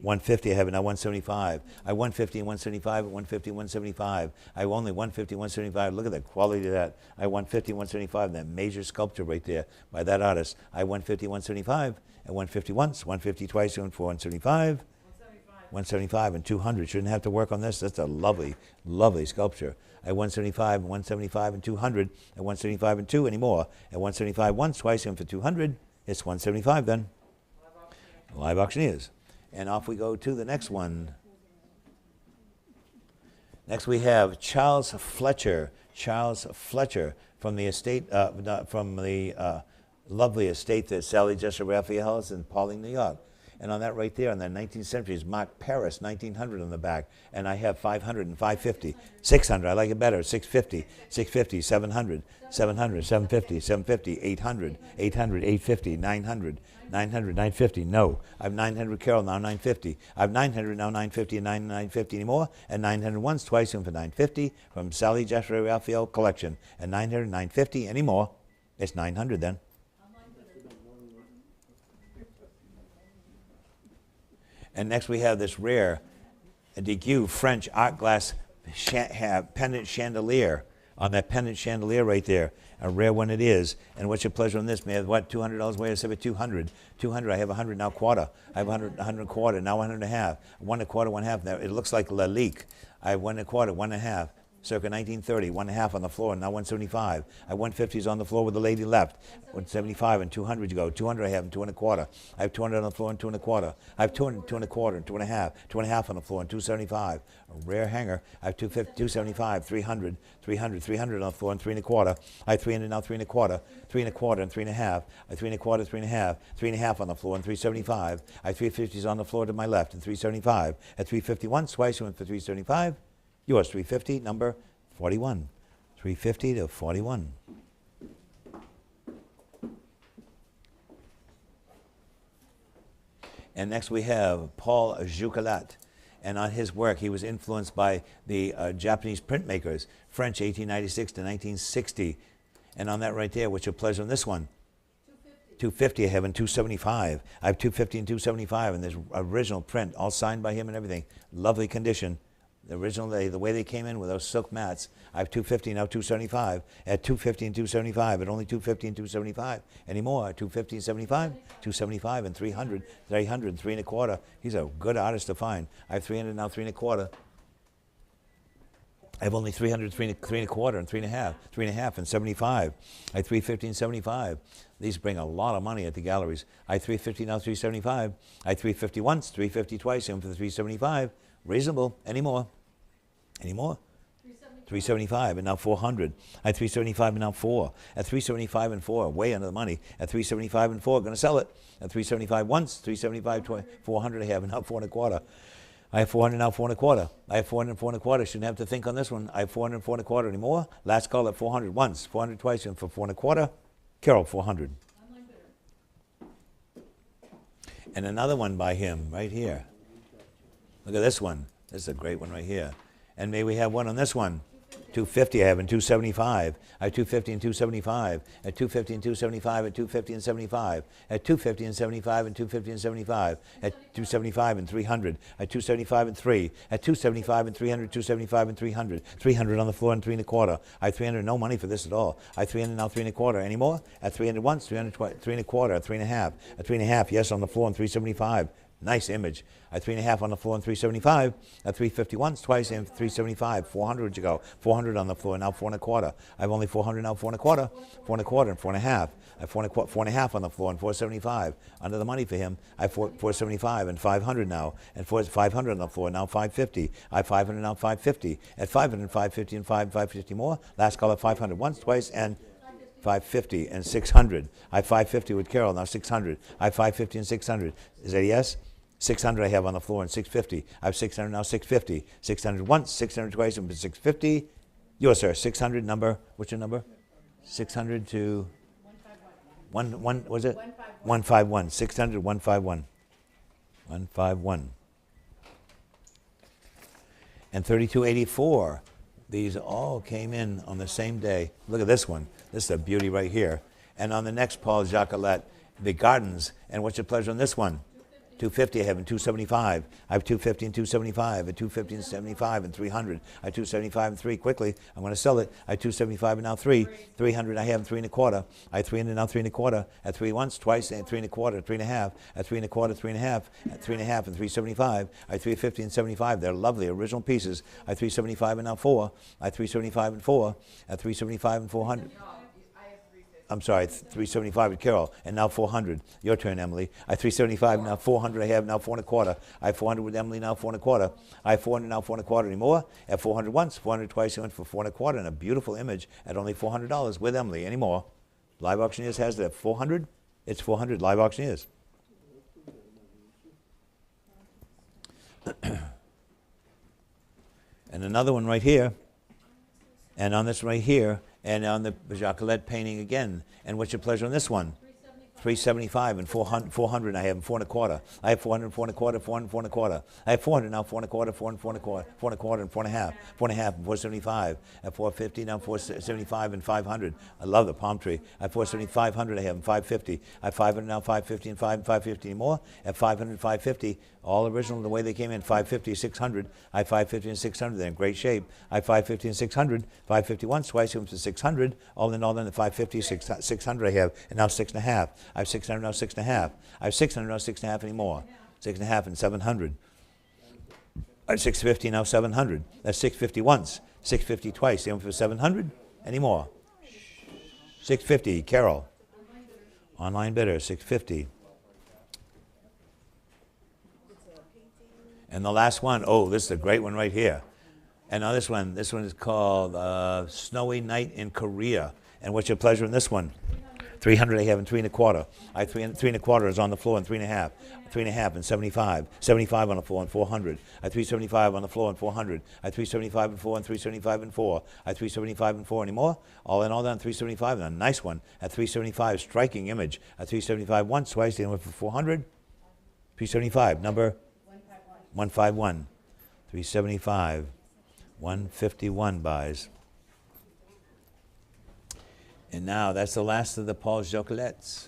150 I have it now, 175. I 150 and 175, 150, 175. I only 150, 175. Look at the quality of that. I 150, 175, that major sculpture right there by that artist. I 150, 175, and 150 once, 150 twice, and for 175. 175 and 200. Shouldn't have to work on this. That's a lovely, lovely sculpture. At 175 and 175 and 200, at 175 and 2 anymore. At 175 once, twice, and for 200, it's 175 then. Live auctioneers. And off we go to the next one. Next we have Charles Fletcher. Charles Fletcher from the estate, from the lovely estate that Sally Jessica Raphael has in Pauling, New York. And on that right there, on that 19th century, is Mark Paris, 1900 on the back. And I have 500 and 550. 600, I like it better. 650, 650, 700, 700, 750, 750, 800, 800, 850, 900, 900, 950. No. I have 900 Carol, now 950. I have 900, now 950, and 950 anymore. And 900 once, twice, and for 950 from Sally Jessica Raphael collection. And 900, 950 anymore. It's 900 then. And next we have this rare Degues French art glass pendant chandelier. On that pendant chandelier right there, a rare one it is. And what's your pleasure on this? May I have what, $200? Wait a second, 200. 200, I have 100 now quarter. I have 100 quarter, now 100 and a half. 1 a quarter, 1 half. Now it looks like La Lique. I have 1 a quarter, 1 and a half. Circa 1930, 1 and a half on the floor, now 175. I 150s on the floor with the lady left. 175 and 200 you go. 200 I have and 2 and a quarter. I have 200 on the floor and 2 and a quarter. I have 200, 2 and a quarter and 2 and a half. 2 and a half on the floor and 275. A rare hanger. I have 250, 275, 300, 300, 300 on the floor and 3 and a quarter. I have 300 now 3 and a quarter. 3 and a quarter and 3 and a half. I have 3 and a quarter, 3 and a half. 3 and a half on the floor and 375. I have 350s on the floor to my left and 375. At 350 once, twice, and for 375. Yours, 350, number 41. 350 to 41. And next we have Paul Joucolat. And on his work, he was influenced by the Japanese printmakers, French 1896 to 1960. And on that right there, what's your pleasure on this one? 250 I have, and 275. I have 250 and 275, and there's original print, all signed by him and everything. Lovely condition. The original, the way they came in with those silk mats. I have 250, now 275. At 250 and 275, at only 250 and 275 anymore. At 250 and 75, 275 and 300, 300, 3 1/4. He's a good artist to find. I have 300, now 3 1/4. I have only 300, 3 1/4, and 3 1/2, 3 1/2, and 75. I have 350 and 75. These bring a lot of money at the galleries. I have 350, now 375. I have 350 once, 350 twice, and for the 375. Reasonable. Any more? Any more? 375 and now 400. At 375 and now 4. At 375 and 4, way under the money. At 375 and 4, going to sell it. At 375 once, 375 twice, 400 I have, and now 4 1/4. I have 400, now 4 1/4. I have 400 and 4 1/4. Shouldn't have to think on this one. I have 400 and 4 1/4 anymore. Last call at 400 once, 400 twice, and for 4 1/4, Carol, 400. And another one by him right here. Look at this one. This is a great one right here. And may we have one on this one? 250 I have, and 275. I have 250 and 275. At 250 and 275, at 250 and 75. At 250 and 75, and 250 and 75. At 275 and 300. At 275 and 3. At 275 and 300, 275 and 300. 300 on the floor and 3 1/4. I have 300, no money for this at all. I have 300, now 3 1/4. Any more? At 300 once, 300 twice, 3 1/4, at 3 1/2. At 3 1/2, yes, on the floor and 375. Nice image. At 3 1/2 on the floor and 375. At 350 once, twice, and 375. 400 you go. 400 on the floor, now 4 1/4. I have only 400, now 4 1/4. 4 1/4 and 4 1/2. I have 4 1/2 on the floor and 475. Under the money for him. I have 475 and 500 now. And 500 on the floor, now 550. I have 500, now 550. At 500, 550 and 550 more. Last call at 500 once, twice, and 550 and 600. I have 550 with Carol, now 600. I have 550 and 600. Is that a yes? 600 I have on the floor and 650. I have 600, now 650. 600 once, 600 twice, and 650. Yours, sir. 600 number. What's your number? 600 to 151. One was it? 151. 600 151. 151. And 3284. These all came in on the same day. Look at this one. This is a beauty right here. And on the next, Paul Joucolat, the gardens. And what's your pleasure on this one? 250 I have, and 275. I have 250 and 275, and 250 and 75, and 300. I have 275 and 3. Quickly, I'm going to sell it. I have 275 and now 3. 300 I have, and 3 1/4. I have 300, now 3 1/4. At 3 once, twice, and 3 1/4, 3 1/2. At 3 1/4, 3 1/2. At 3 1/2 and 375. I have 350 and 75. They're lovely, original pieces. I have 375 and now 4. I have 375 and 4. At 375 and 400. I'm sorry, 375 with Carol, and now 400. Your turn, Emily. I have 375, now 400 I have, now 4 1/4. I have 400 with Emily, now 4 1/4. I have 400, now 4 1/4 anymore. At 400 once, 400 twice, and for 4 1/4, and a beautiful image at only $400 with Emily. Any more? Live Auctioneers has it at 400. It's 400, Live Auctioneers. And another one right here. And on this right here, and on the Joucolat painting again. And what's your pleasure on this one? 375 and 400 I have, and 4 1/4. I have 400, 4 1/4, 400, 4 1/4. I have 400, now 4 1/4, 400, 4 1/4, 4 1/4, and 4 1/2. 4 1/2 and 475. At 450, now 475 and 500. I love the palm tree. At 475, 500 I have, and 550. I have 500, now 550, and 550 more. At 500, 550. All original the way they came in. 550, 600. I have 550 and 600. They're in great shape. I have 550 and 600. 550 once, twice, and 600. All in all, then the 550, 600 I have, and now 6 1/2. I have 600, now 6 1/2. I have 600, now 6 1/2 anymore. 6 1/2 and 700. I have 650, now 700. That's 650 once. 650 twice. Even for 700 anymore. 650, Carol. Online bidder, 650. And the last one, oh, this is a great one right here. And now this one is called Snowy Night in Korea. And what's your pleasure in this one? 300 I have in 3 1/4. I have 3 1/4 is on the floor and 3 1/2. 3 1/2 and 75. 75 on the floor and 400. I have 375 on the floor and 400. I have 375 and 4 and 375 and 4. I have 375 and 4 anymore. All in all down 375 and a nice one at 375. Striking image at 375 once, twice, then went for 400. 375 number 151. 375. 151 buys. And now that's the last of the Paul Jocquelettes.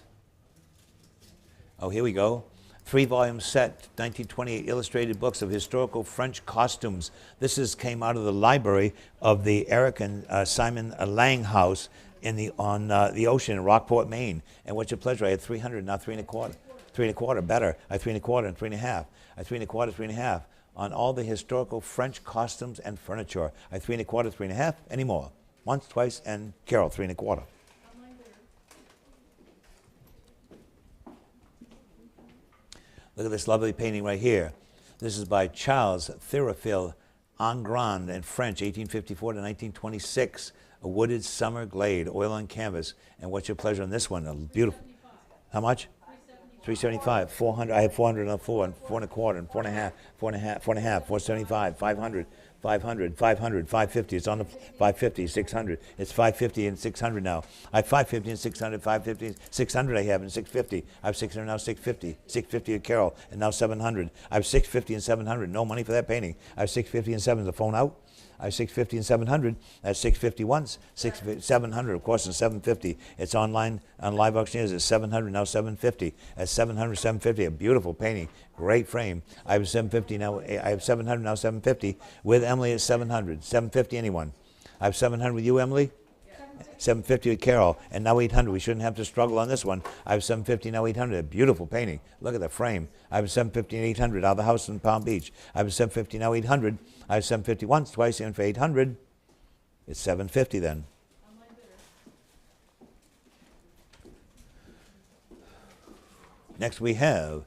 Oh, here we go. 3-volume set, 1928 illustrated books of historical French costumes. Came out of the library of the Eric and Simon Lang House on the ocean in Rockport, Maine. And what's your pleasure? I had 300, now 3 1/4. 3 1/4, better. I had 3 1/4 and 3 1/2. I had 3 1/4, 3 1/2 on all the historical French costumes and furniture. I had 3 1/4, 3 1/2, any more. Once, twice, and Carol, 3 1/4. Look at this lovely painting right here. This is by Charles Theophile Engrand in French, 1854 to 1926. A wooded summer glade, oil on canvas. And what's your pleasure on this one? A beautiful. How much? 375. 400. I have 400 on the floor and 4 1/4 and 4 1/2, 4 1/2, 4 1/2, 475, 500. 500, 500, 550. It's on the 550, 600. It's 550 and 600 now. I have 550 and 600, 550, 600 I have and 650. I have 600 now, 650. 650 at Carol and now 700. I have 650 and 700. No money for that painting. I have 650 and 700. The phone out. I have 650 and 700. That's 650 once, 700 of course, and 750. It's online on live auctioneers. It's 700 now, 750. At 700, 750. A beautiful painting, great frame. I have 750 now. I have 700 now, 750. With Emily, it's 700, 750. Anyone? I have 700 with you, Emily. 750 with Carol, and now 800. We shouldn't have to struggle on this one. I have 750, now 800. A beautiful painting. Look at the frame. I have 750 and 800 out of the house in Palm Beach. I have 750, now 800. I have 750 once, twice, and for 800. It's 750 then. Next we have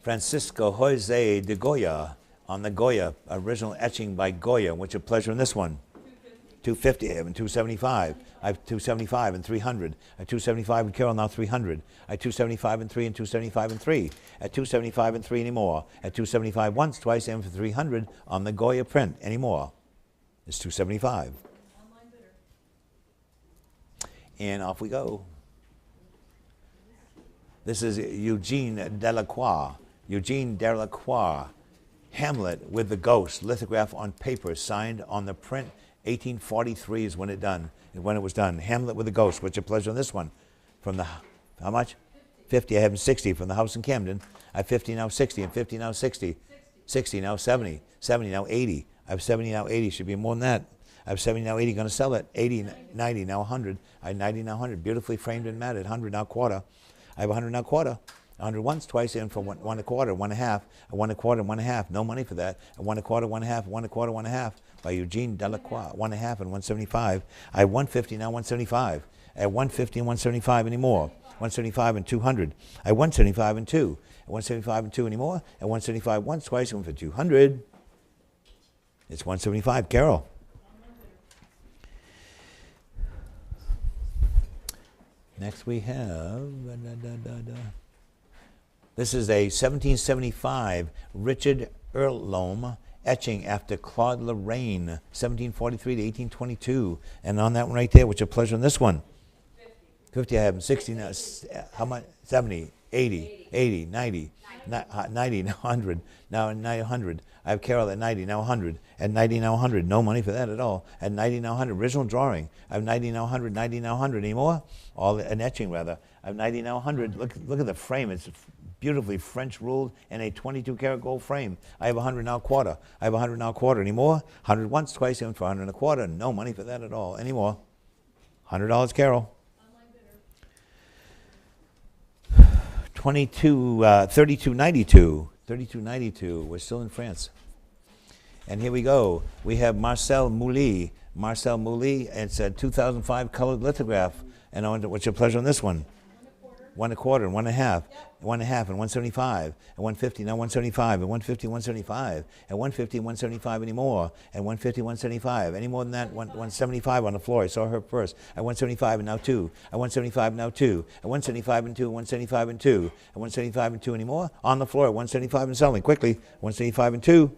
Francisco Jose de Goya on the Goya, original etching by Goya. What's your pleasure in this one? 250, I have, and 275. I have 275 and 300. I have 275 with Carol, now 300. I have 275 and 3 and 275 and 3. At 275 and 3 anymore. At 275 once, twice, and for 300 on the Goya print anymore. It's 275. And off we go. This is Eugene Delacroix. Eugene Delacroix. Hamlet with the Ghost, lithograph on paper, signed on the print. 1843 is when it was done. Hamlet with the Ghost. What's your pleasure on this one? From the, how much? 50. I have 60 from the house in Camden. I have 50 now, 60, and 50 now, 60. 60 now, 70. 70 now, 80. I have 70 now, 80. Should be more than that. I have 70 now, 80. Going to sell it. 80, 90 now, 100. I have 90 now, 100. Beautifully framed and matted. 100 now, quarter. I have 100 now, quarter. 100 once, twice, and for 1 1/4, 1 1/2, a 1 1/4, 1 1/2. No money for that. A 1 1/4, 1 1/2, 1 1/4, 1 1/2 by Eugene Delacroix. 1 1/2 and 175. I have 150 now, 175. I have 150 and 175 anymore. 175 and 200. I have 175 and 2. At 175 and 2 anymore. At 175 once, twice, and for 200. It's 175. Carol. Next we have. This is a 1775 Richard Earlome etching after Claude Lorraine, 1743 to 1822. And on that one right there, what's your pleasure on this one? 50 I have, 60 now. How much? 70, 80, 80, 90, 90, now 100, now 900. I have Carol at 90, now 100. At 90, now 100. No money for that at all. At 90, now 100. Original drawing. I have 90, now 100, 90, now 100. Any more? An etching, rather. I have 90, now 100. Look at the frame. It's beautifully French ruled in a 22 karat gold frame. I have 100 now, quarter. I have 100 now, quarter. Any more? 100 once, twice, and for 100 and a quarter. No money for that at all. Any more? $100, Carol. 3292. 3292. We're still in France. And here we go. We have Marcel Mouly. Marcel Mouly. It's a 2005 colored lithograph. And what's your pleasure on this one? 1 1/4, and 1 1/2, and 1 1/2, and 175, and 150, now 175, and 150, 175, and 150, 175 anymore, and 150, 175. Any more than that, 175 on the floor. I saw her first. At 175 and now 2. At 175 and now 2. At 175 and 2, 175 and 2. At 175 and 2 anymore. On the floor at 175 and selling. Quickly. 175 and 2.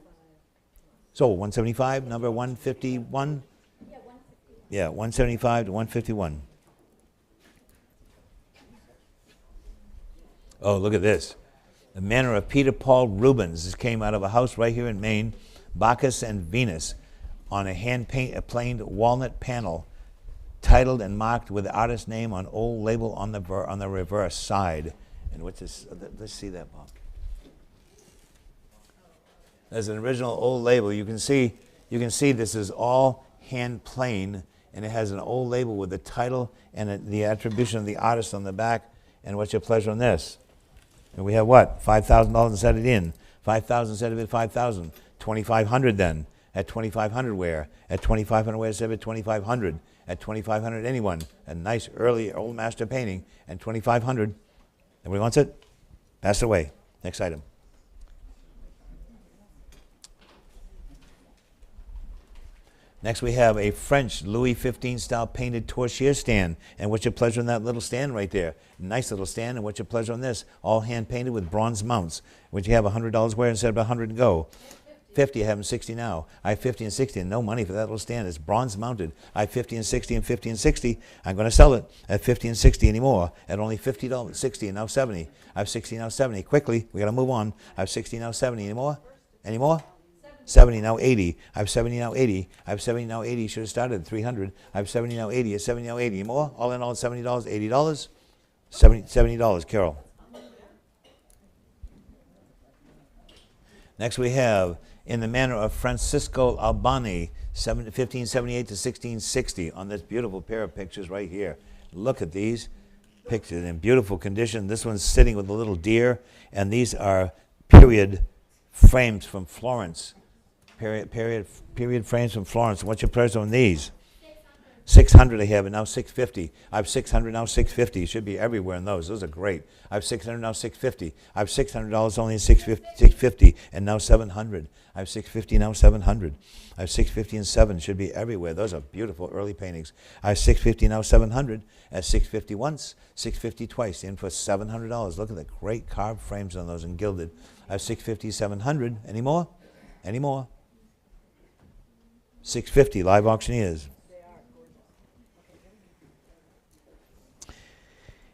Sold. 175, number 151. Yeah, 175 to 151. Oh, look at this. The manner of Peter Paul Rubens. This came out of a house right here in Maine, Bacchus and Venus, on a hand-planed walnut panel, titled and marked with the artist's name on old label on the reverse side. And what's this? Let's see that, Bob. There's an original old label. You can see this is all hand-planed, and it has an old label with the title and the attribution of the artist on the back. And what's your pleasure on this? And we have what? $5,000 and set it in. 5,000 set it at 5,000. 2,500 then. At 2,500 where? At 2,500 where? Set it at 2,500. At 2,500 anyone. A nice early old master painting. And 2,500. Everybody wants it? Pass it away. Next item. Next we have a French Louis XV style painted torchère stand. And what's your pleasure on that little stand right there? Nice little stand. And what's your pleasure on this? All hand painted with bronze mounts. Would you have $100 where instead of 100 and go? 50, I have them 60 now. I have 50 and 60 and no money for that little stand. It's bronze mounted. I have 50 and 60 and 50 and 60. I'm going to sell it at 50 and 60 anymore at only $50, 60 and now 70. I have 60 now 70. Quickly, we got to move on. I have 60 now 70 anymore? Anymore? 70 now 80. I have 70 now 80. I have 70 now 80. Should have started at 300. I have 70 now 80. 70 now 80. More? All in all, $70, $80. $70, Carol. Next we have in the manner of Francisco Albani, 1578 to 1660, on this beautiful pair of pictures right here. Look at these pictures in beautiful condition. This one's sitting with a little deer, and these are period frames from Florence. Period frames from Florence. What's your price on these? 600 I have, and now 650. I have 600 now 650. Should be everywhere in those. Those are great. I have 600 now 650. I have $600 only in 650, and now 700. I have 650 now 700. I have 650 and 7. Should be everywhere. Those are beautiful early paintings. I have 650 now 700. At 650 once, 650 twice, in for $700. Look at the great carved frames on those and gilded. I have 650, 700. Any more? Any more? 650, live auctioneers.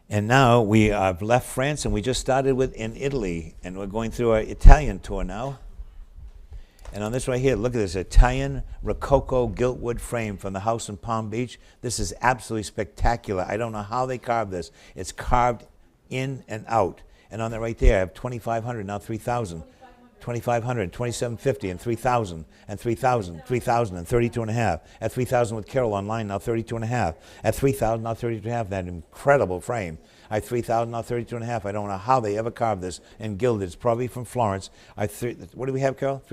And now we have left France, and we just started in Italy, and we're going through our Italian tour now. And on this right here, look at this Italian Rococo giltwood frame from the house in Palm Beach. This is absolutely spectacular. I don't know how they carved this. It's carved in and out. And on that right there, I have 2,500, now 3,000. 2,500, 2,750, and 3,000, and 3,000, 3,000, and 32 and a half. At 3,000 with Carol online, now 32 and a half. At 3,000, now 32 and a half. That incredible frame. I have 3,000, now 32 and a half. I don't know how they ever carved this and gilded. It's probably from Florence. What do we have, Carol?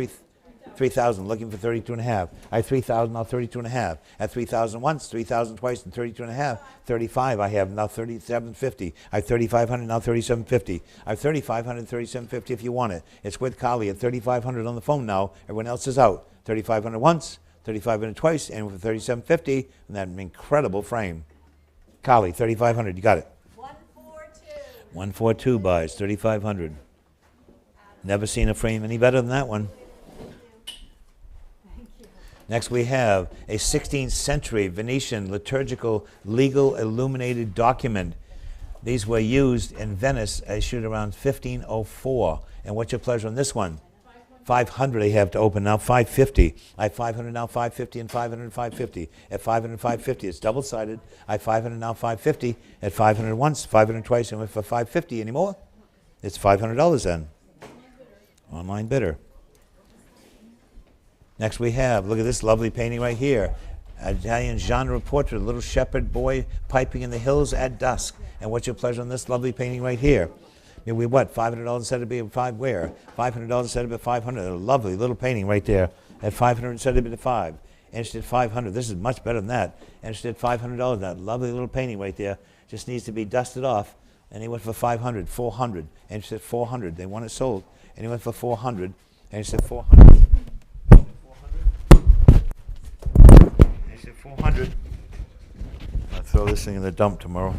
3,000, looking for 32 and a half. I have 3,000, now 32 and a half. At 3,000 once, 3,000 twice, and 32 and a half. 35 I have, now 3,750. I have 3,500, now 3,750. I have 3,500, 3,750 if you want it. It's with Carly at 3,500 on the phone now. Everyone else is out. 3,500 once, 3,500 twice, and for 3,750, and that incredible frame. Carly, 3,500, you got it. 142. 142 buys, 3,500. Never seen a frame any better than that one. Next we have a 16th century Venetian liturgical legal illuminated document. These were used in Venice, issued around 1504. And what's your pleasure on this one? 500 I have to open now, 550. I have 500 now, 550, and 500, 550. At 500, 550, it's double-sided. I have 500 now, 550. At 500 once, 500 twice, and for 550 anymore, it's $500 then. Online bidder. Next we have, look at this lovely painting right here. Italian genre portrait, a little shepherd boy piping in the hills at dusk. And what's your pleasure on this lovely painting right here? We what, $500 set it at 5 where? $500 set it at 500. A lovely little painting right there. At 500 set it at 5. And she did 500. This is much better than that. And she did $500. That lovely little painting right there just needs to be dusted off. And he went for 500, 400, and he said 400. They want it sold. And he went for 400, and he said 400. And he said 400. I'll throw this thing in the dump tomorrow.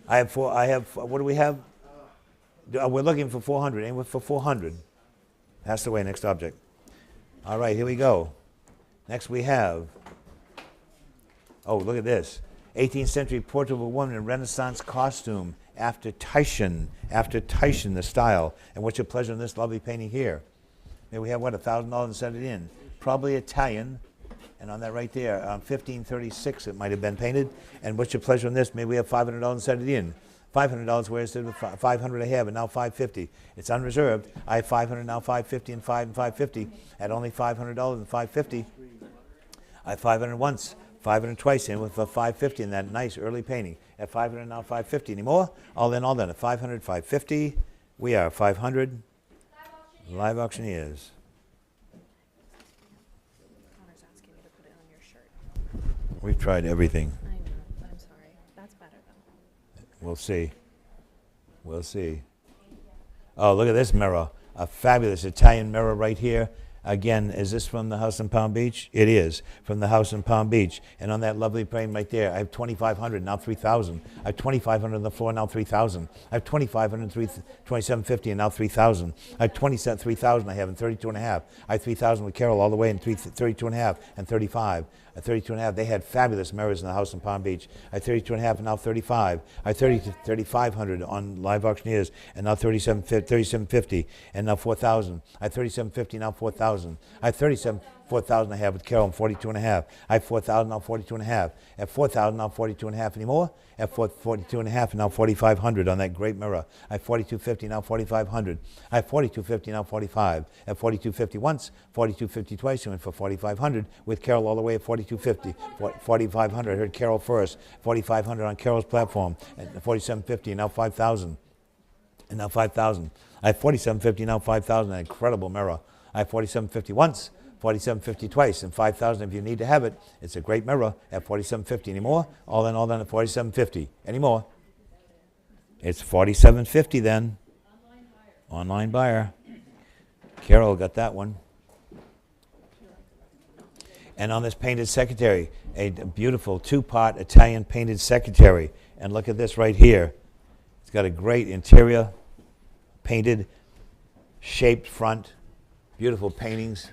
What do we have? We're looking for 400. And we're for 400. Passed away, next object. All right, here we go. Next we have, oh, look at this. 18th century portrait of a woman in Renaissance costume after Titian, the style. And what's your pleasure in this lovely painting here? Maybe we have, what, $1,000 and set it in. Probably Italian. And on that right there, 1536 it might have been painted. And what's your pleasure in this? Maybe we have $500 and set it in. $500 where instead of 500 I have, and now 550. It's unreserved. I have 500 now, 550 and 550 at only $500 and 550. I have 500 once, 500 twice, and with a 550 in that nice early painting. At 500 now, 550 anymore. All done. At 500, 550. We are 500 live auctioneers. Connor's asking you to put it on your shirt. We've tried everything. I know, but I'm sorry. That's better though. We'll see. We'll see. Oh, look at this mirror. A fabulous Italian mirror right here. Again, is this from the house in Palm Beach? It is from the house in Palm Beach. And on that lovely frame right there, I have 2,500, now 3,000. I have 2,500 on the floor, now 3,000. I have 2,500, 2,750, and now 3,000. I have 3,000 I have in 32 and a half. I have 3,000 with Carol all the way in 32 and a half and 35. At 32 and a half, they had fabulous mirrors in the house in Palm Beach. I had 32 and a half and now 35. I had 3,500 on live auctioneers and now 3,750 and now 4,000. I had 3,750 now 4,000. I had 4,000 I have with Carol and 42 and a half. I have 4,000 now 42 and a half. At 4,000 now 42 and a half anymore. At 42 and a half and now 4,500 on that great mirror. I have 4,250 now 4,500. I have 4,250 now 45. At 4,250 once, 4,250 twice, I went for 4,500 with Carol all the way at 4,250. 4,500, I heard Carol first. 4,500 on Carol's platform. At 4,750 and now 5,000. And now 5,000. I have 4,750 now 5,000, an incredible mirror. I have 4,750 once. 4,750 twice, and 5,000 if you need to have it. It's a great mirror at 4,750 anymore. All done at 4,750 anymore. It's 4,750 then. Online buyer. Carol got that one. And on this painted secretary, a beautiful two-part Italian painted secretary. And look at this right here. It's got a great interior, painted, shaped front, beautiful paintings.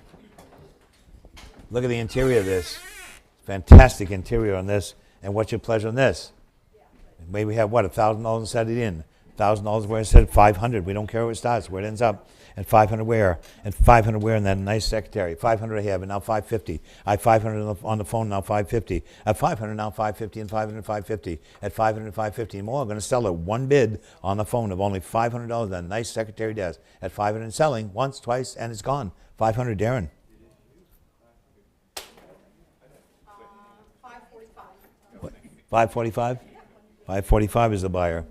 Look at the interior of this. Fantastic interior on this. And what's your pleasure on this? Maybe we have, what, $1,000 and set it in. $1,000 where it said 500. We don't care where it starts, where it ends up. And 500 where? And 500 where in that nice secretary. 500 I have, and now 550. I have 500 on the phone, now 550. At 500 now 550 and 500, 550. At 500, 550 more. I'm going to sell it one bid on the phone of only $500. That nice secretary desk. At 500 and selling once, twice, and it's gone. 500, Darren. 545? 545 is the buyer.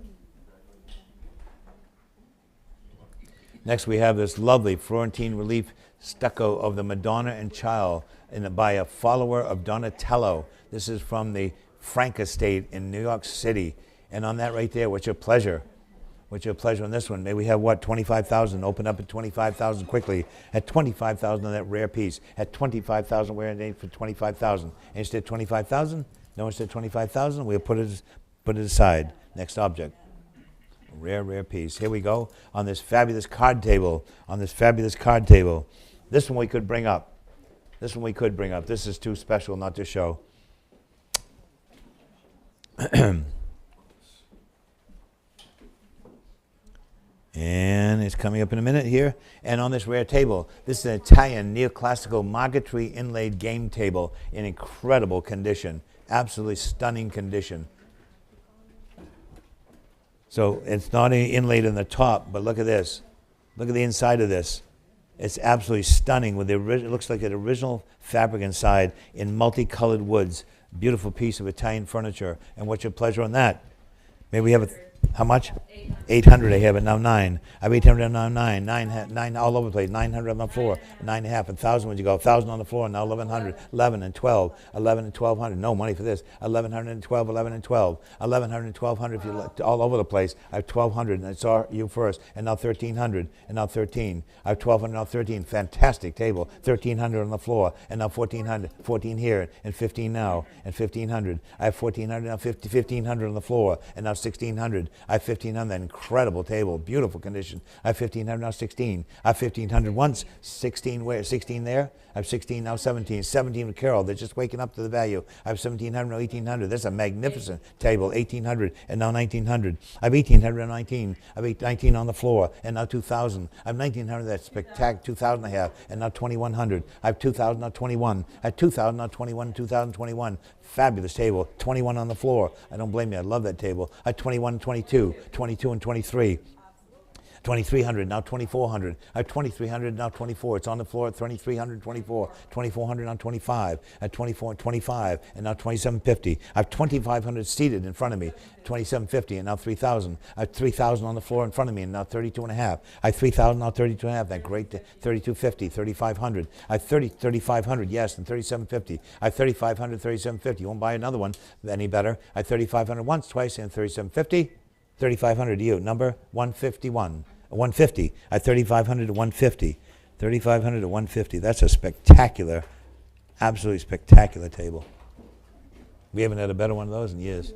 Next we have this lovely Florentine relief stucco of the Madonna and Child by a follower of Donatello. This is from the Frank Estate in New York City. And on that right there, what's your pleasure? What's your pleasure on this one? May we have, what, 25,000? Open up at 25,000 quickly. At 25,000 on that rare piece. At 25,000, we're in for 25,000. Instead 25,000? No, instead 25,000. We'll put it aside. Next object. Rare piece. Here we go on this fabulous card table. This one we could bring up. This is too special not to show. And it's coming up in a minute here. And on this rare table, this is an Italian neoclassical marquetry inlaid game table in incredible condition. Absolutely stunning condition. So it's not inlaid in the top, but look at this. Look at the inside of this. It's absolutely stunning. With it looks like an original fabric inside in multicolored woods. Beautiful piece of Italian furniture. And what's your pleasure on that? Maybe we have How much? 800 I have it now 9. I have 800 now 9. 9 all over the place. 900 on the floor. 9.5. 1,000 when you go. 1,000 on the floor. Now 1,100. 11 and 12. 11 and 1,200. No money for this. 1,100 and 12. 11 and 12. 1,100 and 1,200 if you look all over the place. I have 1,200 and I saw you first. And now 1,300 and now 13. I have 1,200 now 13. Fantastic table. 1,300 on the floor and now 1,400. 14 here and 15 now and 1,500. I have 1,400 now 1,500 on the floor and now 1,600. I have 1,500. Incredible table, beautiful condition. I have 1,500 now 16. I have 1,500 once, 16 where? 16 there. I have 16 now 17. 17 with Carol. They're just waking up to the value. I have 1,700 now 1,800. That's a magnificent table. 1,800 and now 1,900. I have 1,800 and 19. I have 19 on the floor and now 2,000. I have 1,900. That's spectacular. 2,000 I have and now 2,100. I have 2,000 now 21. I have 2,000 now 21. 2,021. Fabulous table. 21 on the floor. I don't blame you. I love that table. I have 21 and 22. 22 and 23. 2,300, now 2,400. I have 2,300, now 24. It's on the floor at 2,300, 24. 2,400, now 25. At 24 and 25, and now 2,750. I have 2,500 seated in front of me. 2,750, and now 3,000. I have 3,000 on the floor in front of me, and now 32 and a half. I have 3,000, now 32 and a half. That great 3,250, 3,500. I have 3,500, yes, and 3,750. I have 3,500, 3,750. You won't buy another one any better. I have 3,500 once, twice, and 3,750. 3,500 to you. Number 151. 150. I 3,500 to 150. 3,500 to 150. That's a spectacular, absolutely spectacular table. We haven't had a better one of those in years.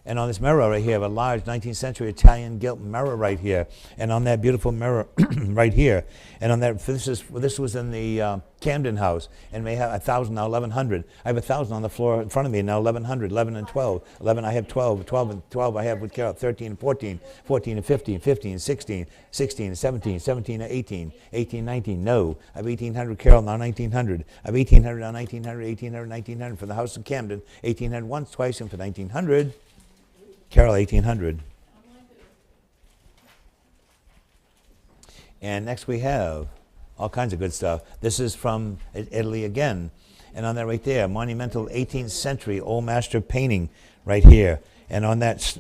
And on this mirror right here, I have a large 19th century Italian gilt mirror right here. And on that beautiful mirror right here, and on that, this was in the Camden house, and may have 1,000 now 1,100. I have 1,000 on the floor in front of me now 1,100, 11 and 12. 11 I have 12, 12 and 12 I have with Carol, 13 and 14, 14 and 15, 15 and 16, 16 and 17, 17 and 18, 18, 19. No, I have 1,800 Carol now 1,900. I have 1,800 now 1,900, 1,800, 1,900 for the house in Camden. 1,800 once, twice, and for 1,900. Carol, 1,800. And next we have all kinds of good stuff. This is from Italy again. And on that right there, monumental 18th century old master painting right here. And on that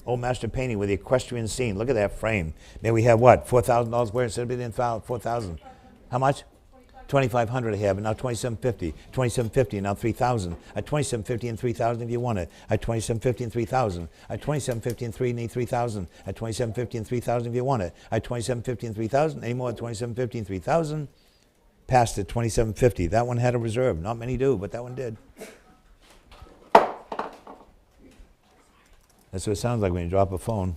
old master painting with the equestrian scene, look at that frame. May we have what? $4,000 where instead of being 4,000. How much? 2,500 I have, and now 2,750. 2,750, now 3,000. At 2,750 and 3,000 if you want it. At 2,750 and 3,000. At 2,750 and 3,000. At 2,750 and 3,000 if you want it. At 2,750 and 3,000. Any more at 2,750 and 3,000? Passed at 2,750. That one had a reserve. Not many do, but that one did. That's what it sounds like when you drop a phone.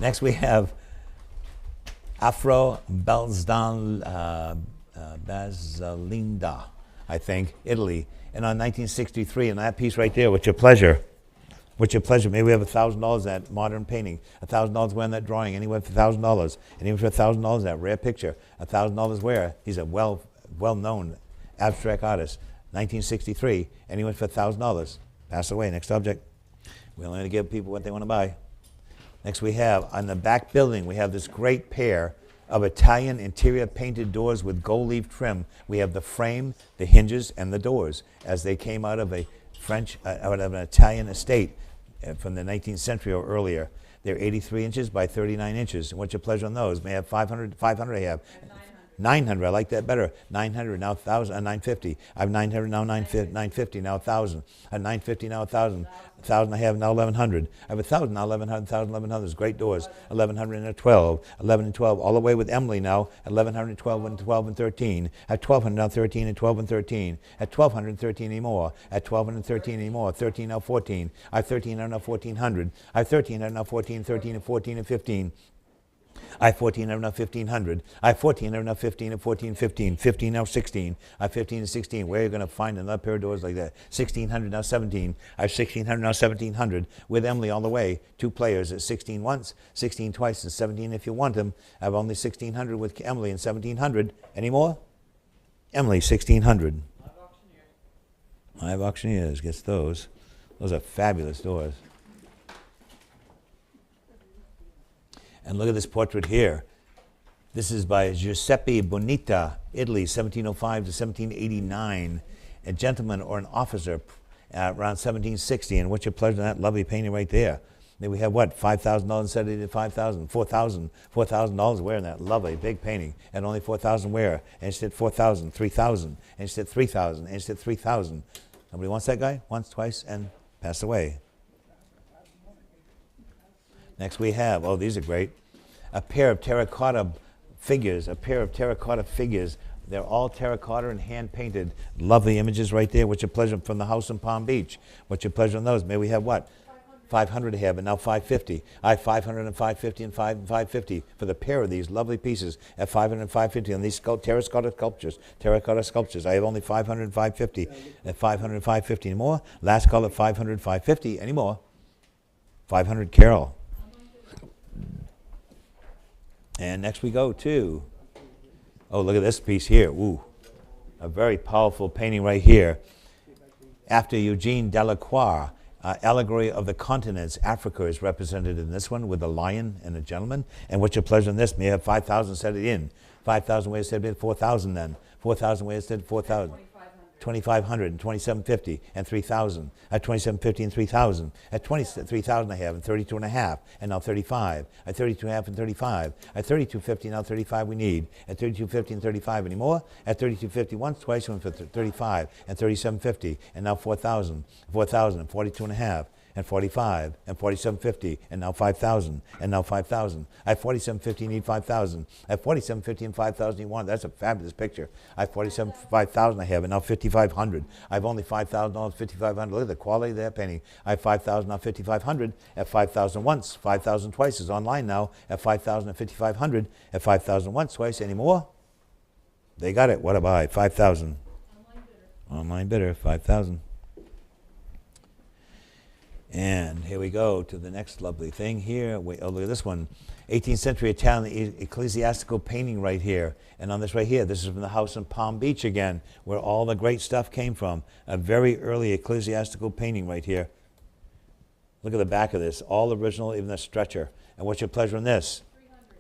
Next we have Afro Basilinda, I think, Italy. And on 1963, and that piece right there, with your pleasure. With your pleasure. Maybe we have $1,000 that modern painting. $1,000 where in that drawing, anywhere for $1,000. And even for $1,000 that rare picture. $1,000 where? He's a well-known abstract artist. 1963, and he went for $1,000. Pass away. Next object. We only to give people what they want to buy. Next we have, on the back building, we have this great pair of Italian interior painted doors with gold leaf trim. We have the frame, the hinges, and the doors as they came out of a out of an Italian estate from the 19th century or earlier. They're 83 inches by 39 inches. And what's your pleasure on those? May I have 500? 500 I have. 900, I like that better. 900, now 1,000, 950. I have 900, now 950, now 1,000. At 950, now 1,000. 1,000 I have, now 1,100. I have 1,000, now 1,100, 1,000, 1,100. Great doors. 1,100 and a 12. 11 and 12, all the way with Emily now. At 1,100 and 12 and 12 and 13. At 1,200, now 13 and 12 and 13. At 1,200 and 13 anymore. At 1,200 and 13 anymore. 13, now 14. I have 13, now 1,400. I have 13, now 14, 13 and 14 and 15. I have 14, now 1,500. I have 14, now 15, and 14, 15. 15, now 16. I have 15 and 16. Where are you going to find another pair of doors like that? 1,600, now 17. I have 1,600, now 1,700. With Emily all the way. Two players at 16 once, 16 twice, and 17 if you want them. I have only 1,600 with Emily and 1,700. Any more? Emily, 1,600. Live Auctioneers gets those. Those are fabulous doors. And look at this portrait here. This is by Giuseppe Bonita, Italy, 1705 to 1789. A gentleman or an officer around 1760. And what's your pleasure in that lovely painting right there? Then we have what, $5,000 instead of $5,000, $4,000 wearing that lovely big painting, and only 4,000 wear. And she did 4,000, 3,000, and she did 3,000, and she did 3,000. Nobody wants that guy? Once, twice, and passed away. Next we have, oh, these are great, a pair of terracotta figures, They're all terracotta and hand painted. Lovely images right there. What's your pleasure from the house in Palm Beach? What's your pleasure on those? May we have what? 500 to have, but now 550. I have 500 and 550 and 550 for the pair of these lovely pieces at 500 and 550 on these terracotta sculptures. I have only 500 and 550 at 500 and 550 anymore. Last call at 500, 550 anymore. 500 Carol. And next we go to, oh, look at this piece here. Ooh, a very powerful painting right here. After Eugene Delacroix. Allegory of the continents. Africa is represented in this one with a lion and a gentleman. And what's your pleasure in this? May I have 5,000 set it in. 5,000 ways set it in. 4,000 then. 4,000 ways set 4,000. 2,500 and 2,750 and 3,000. At 2,750 and 3,000. At 3,000 I have and 32 and a half and now 35. At 32 and a half and 35. At 32.50 now 35 we need. At 32.50 and 35 anymore. At 32.50 once, twice, one for 35 and 37.50 and now 4,000. 4,000 and 42 and a half. And 45 and 47.50 and now 5,000 and now 5,000. At 47.50 you need 5,000. At 47.50 and 5,000 you want. That's a fabulous picture. At 5,000 I have and now 5,500. I have only $5,000, 5,500. Look at the quality of that painting. I have 5,000 now 5,500. At 5,000 once, 5,000 twice is online now. At 5,000 and 5,500. At 5,000 once, twice. Any more? They got it. What about I? 5,000. Online bidder. 5,000. And here we go to the next lovely thing here. Oh, look at this one. 18th century Italian ecclesiastical painting right here. And on this right here, this is from the house in Palm Beach again, where all the great stuff came from. A very early ecclesiastical painting right here. Look at the back of this. All original, even the stretcher. And what's your pleasure in this?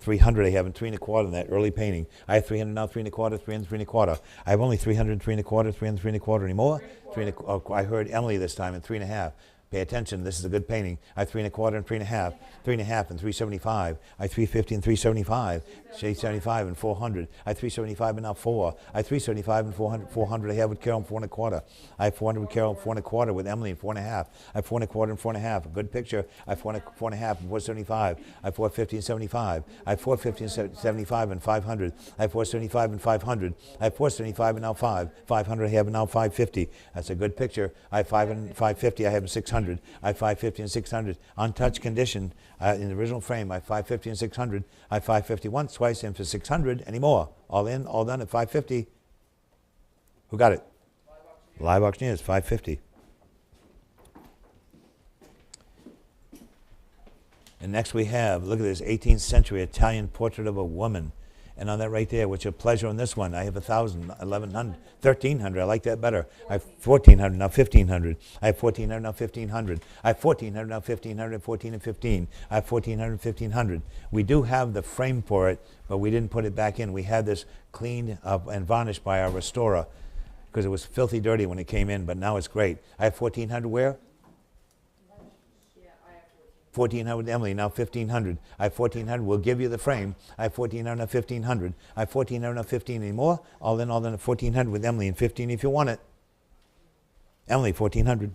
300 I have and 3 1/4 in that early painting. I have 300 now, 3 1/4, 300, 3 1/4. I have only 300, 3 1/4, 300, 3 1/4 anymore. Oh, I heard Emily this time in 3 1/2. Pay attention, this is a good painting. I have 3 1/4 and 3 1/2, 3 1/2 and 375. I have 350 and 375, 375 and 400. I have 375 and now 4. I have 375 and 400. 400 I have with Carol and 4 1/4. I have 400 with Carol and 4 1/4 with Emily and 4 1/2. I have 4 1/4 and 4 1/2. A good picture. I have 4 1/2 and 475. I have 450 and 75. I have 450 and 75 and 500. I have 475 and 500. I have 475 and now 5. 500 I have and now 550. That's a good picture. I have 550. I have 600. I have 550 and 600. Untouched condition in the original frame. I have 550 and 600. I have 550 once, twice, and for 600 anymore. All in, all done at 550. Who got it? Live auctioneers, 550. And next we have, look at this, 18th century Italian portrait of a woman. And on that right there, what's your pleasure on this one? I have 1,000, 1,100, 1,300. I like that better. I have 1,400, now 1,500. I have 1,400, now 1,500. I have 1,400, now 1,500, 14 and 15. I have 1,400, 1,500. We do have the frame for it, but we didn't put it back in. We had this cleaned up and varnished by our restorer because it was filthy dirty when it came in, but now it's great. I have 1,400 where? 1,400 with Emily, now 1,500. I have 1,400. We'll give you the frame. I have 1,400, now 1,500. I have 1,400, now 15 anymore. All in, 1,400 with Emily and 15 if you want it. Emily, 1,400.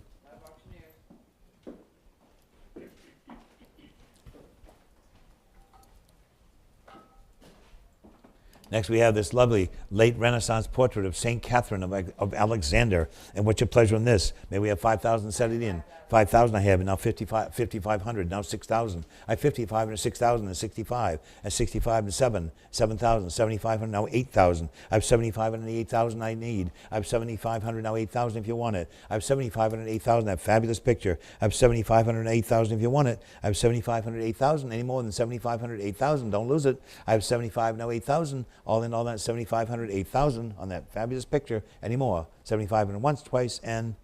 Next we have this lovely late Renaissance portrait of St. Catherine of Alexander. And what's your pleasure in this? May we have 5,000 set it in. 5,000 I have, and now 5,500, now 6,000. I have 5,500 and 6,000 and 65. At 65 and 7,000, 7,500, now 8,000. I have 7,500 and 8,000 I need. I have 7,500, now 8,000 if you want it. I have 7,500 and 8,000, that fabulous picture. I have 7,500 and 8,000 if you want it. I have 7,500 and 8,000, any more than 7,500, 8,000, don't lose it. I have 75, now 8,000. All in, all that, 7,500, 8,000 on that fabulous picture. Any more? 7,500 once, twice, and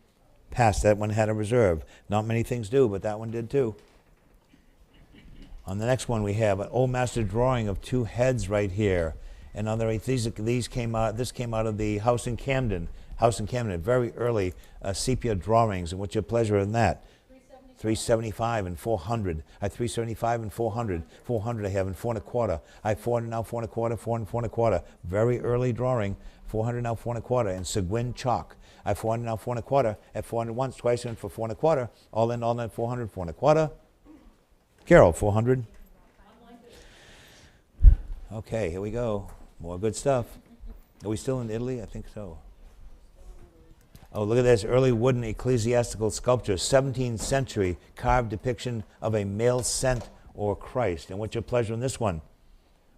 passed. That one had a reserve. Not many things do, but that one did too. On the next one we have an old master drawing of 2 heads right here. And on the right, this came out of the house in Camden. House in Camden, very early sepia drawings. And what's your pleasure in that? 375 and 400. I have 375 and 400. 400 I have and 4 1/4. I have 400 now, 4 1/4, 4 and 4 1/4. Very early drawing. 400 now, 4 1/4. And Seguin chalk. I have 400 now, 4 1/4. At 400 once, twice in for 4 1/4. All in, 400, 4 1/4. Carol, 400. Okay, here we go. More good stuff. Are we still in Italy? I think so. Oh, look at this early wooden ecclesiastical sculpture, 17th century carved depiction of a male saint or Christ. And what's your pleasure in this one?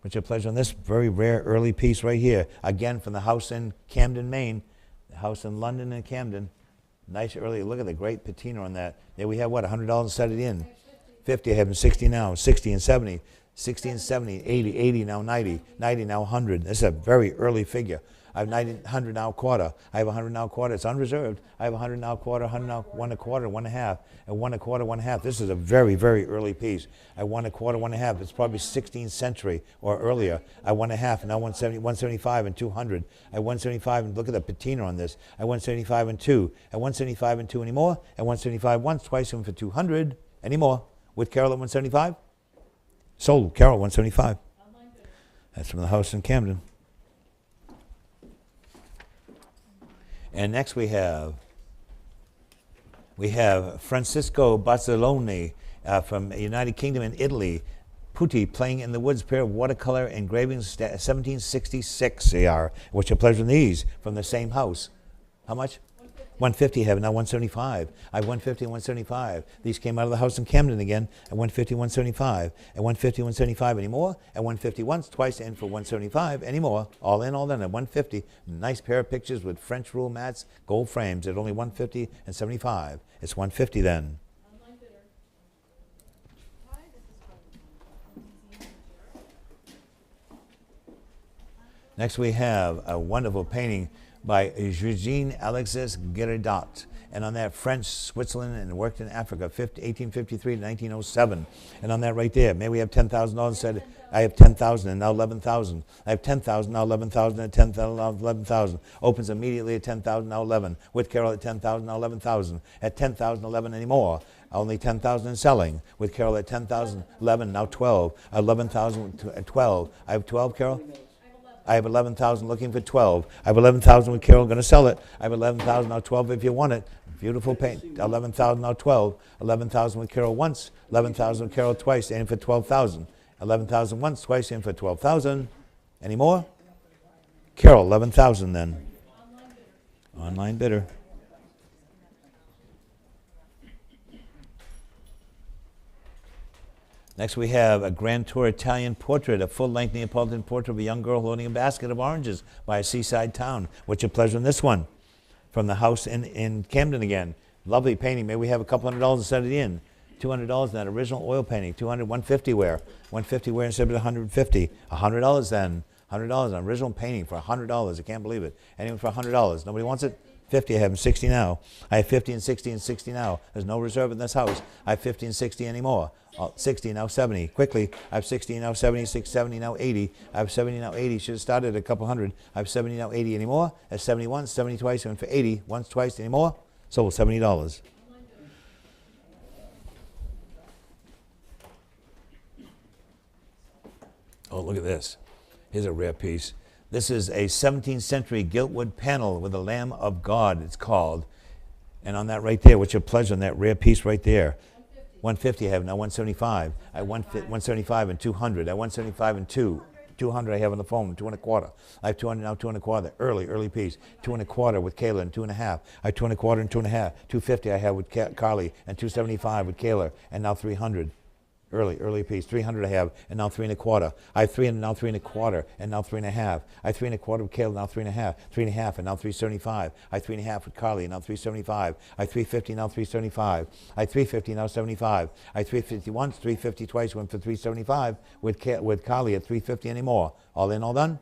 What's your pleasure in this very rare early piece right here? Again, from the house in Camden, Maine. The house in London and Camden. Nice early, look at the great patina on that. There we have what, $100 set it in. 50, I have them 60 now, 60 and 70. 60 and 70, 80, 80 now 90, 90 now 100. This is a very early figure. I have 90, 100 now quarter. I have 100 now quarter. It's unreserved. I have 100 now quarter, 100 now 1 1/4, 1 1/2, and 1 1/4, 1 1/2. This is a very, very early piece. I 1 1/4, 1 1/2. It's probably 16th century or earlier. I 1 1/2, and now 170, 175 and 200. I 175 and look at the patina on this. I 175 and 2. I 175 and 2 anymore. I 175 once, twice, and for 200 anymore. With Carol at 175. Sold Carol 175. That's from the house in Camden. And next we have Francisco Bazzaloni from the United Kingdom and Italy. Putti playing in the woods, pair of watercolor engravings, 1766 they are. What's your pleasure in these from the same house? How much? 150 have now 175. I have 150 and 175. These came out of the house in Camden again at 150, 175. At 150, 175 anymore. At 150 once, twice, and for 175 anymore. All in, all done at 150. Nice pair of pictures with French rule mats, gold frames at only 150 and 75. It's 150 then. Next we have a wonderful painting by Eugene Alexis Guéridot. And on that, French, Switzerland, and worked in Africa, 1853 to 1907. And on that right there, maybe we have $10,000 said, I have 10,000 and now 11,000. I have 10,000, now 11,000, and 10,000, now 11,000. Opens immediately at 10,000, now 11. With Carol at 10,000, now 11,000. At 10,000, 11 anymore. Only 10,000 in selling. With Carol at 10,000, 11, now 12. 11,000 at 12. I have 12, Carol? I have 11,000 looking for 12. I have 11,000 with Carol, going to sell it. I have 11,000, now 12 if you want it. Beautiful paint. 11,000, now 12. 11,000 with Carol once. 11,000 with Carol twice, and for 12,000. 11,000 once, twice, and for 12,000. Any more? Carol, 11,000 then. Online bidder. Next we have a Grand Tour Italian portrait, a full-length Neapolitan portrait of a young girl holding a basket of oranges by a seaside town. What's your pleasure in this one? From the house in Camden again. Lovely painting. Maybe we have a couple $100 to set it in. $200 in that original oil painting. 200, 150 wear. 150 wear instead of 150. $100 then. $100 an original painting for $100. I can't believe it. Anyone for $100. Nobody wants it? 50, I have them 60 now. I have 50 and 60 and 60 now. There's no reserve in this house. I have 50 and 60 anymore. 60, now 70. Quickly, I have 60, now 70, 70, now 80. I have 70, now 80. Should have started at a couple hundred. I have 70, now 80 anymore. I have 70 once, 70 twice, and for 80, once, twice, anymore. Sold $70. Oh, look at this. Here's a rare piece. This is a 17th century giltwood panel with a Lamb of God, it's called. And on that right there, what's your pleasure on that rare piece right there? 150 I have now, 175. I have 175 and 200. I have 175 and 2. 200 I have on the phone, 2 1/4. I have 200 now, 2 1/4. Early piece. 2 1/4 with Kayla and 2 1/2. I have 2 1/4 and 2 1/2. 250 I have with Carly and 275 with Kayla, and now 300. Early piece. 300 I have, and now 3 1/4. I have 300, now 3 1/4, and now 3 1/2. I have 3 1/4 with Caleb, now 3 1/2. 3 1/2, and now 375. I have 3 1/2 with Carly, and now 375. I have 350, now 375. I have 350, now 75. I have 350 once, 350 twice, went for 375 with Carly at 350 anymore. All in, all done?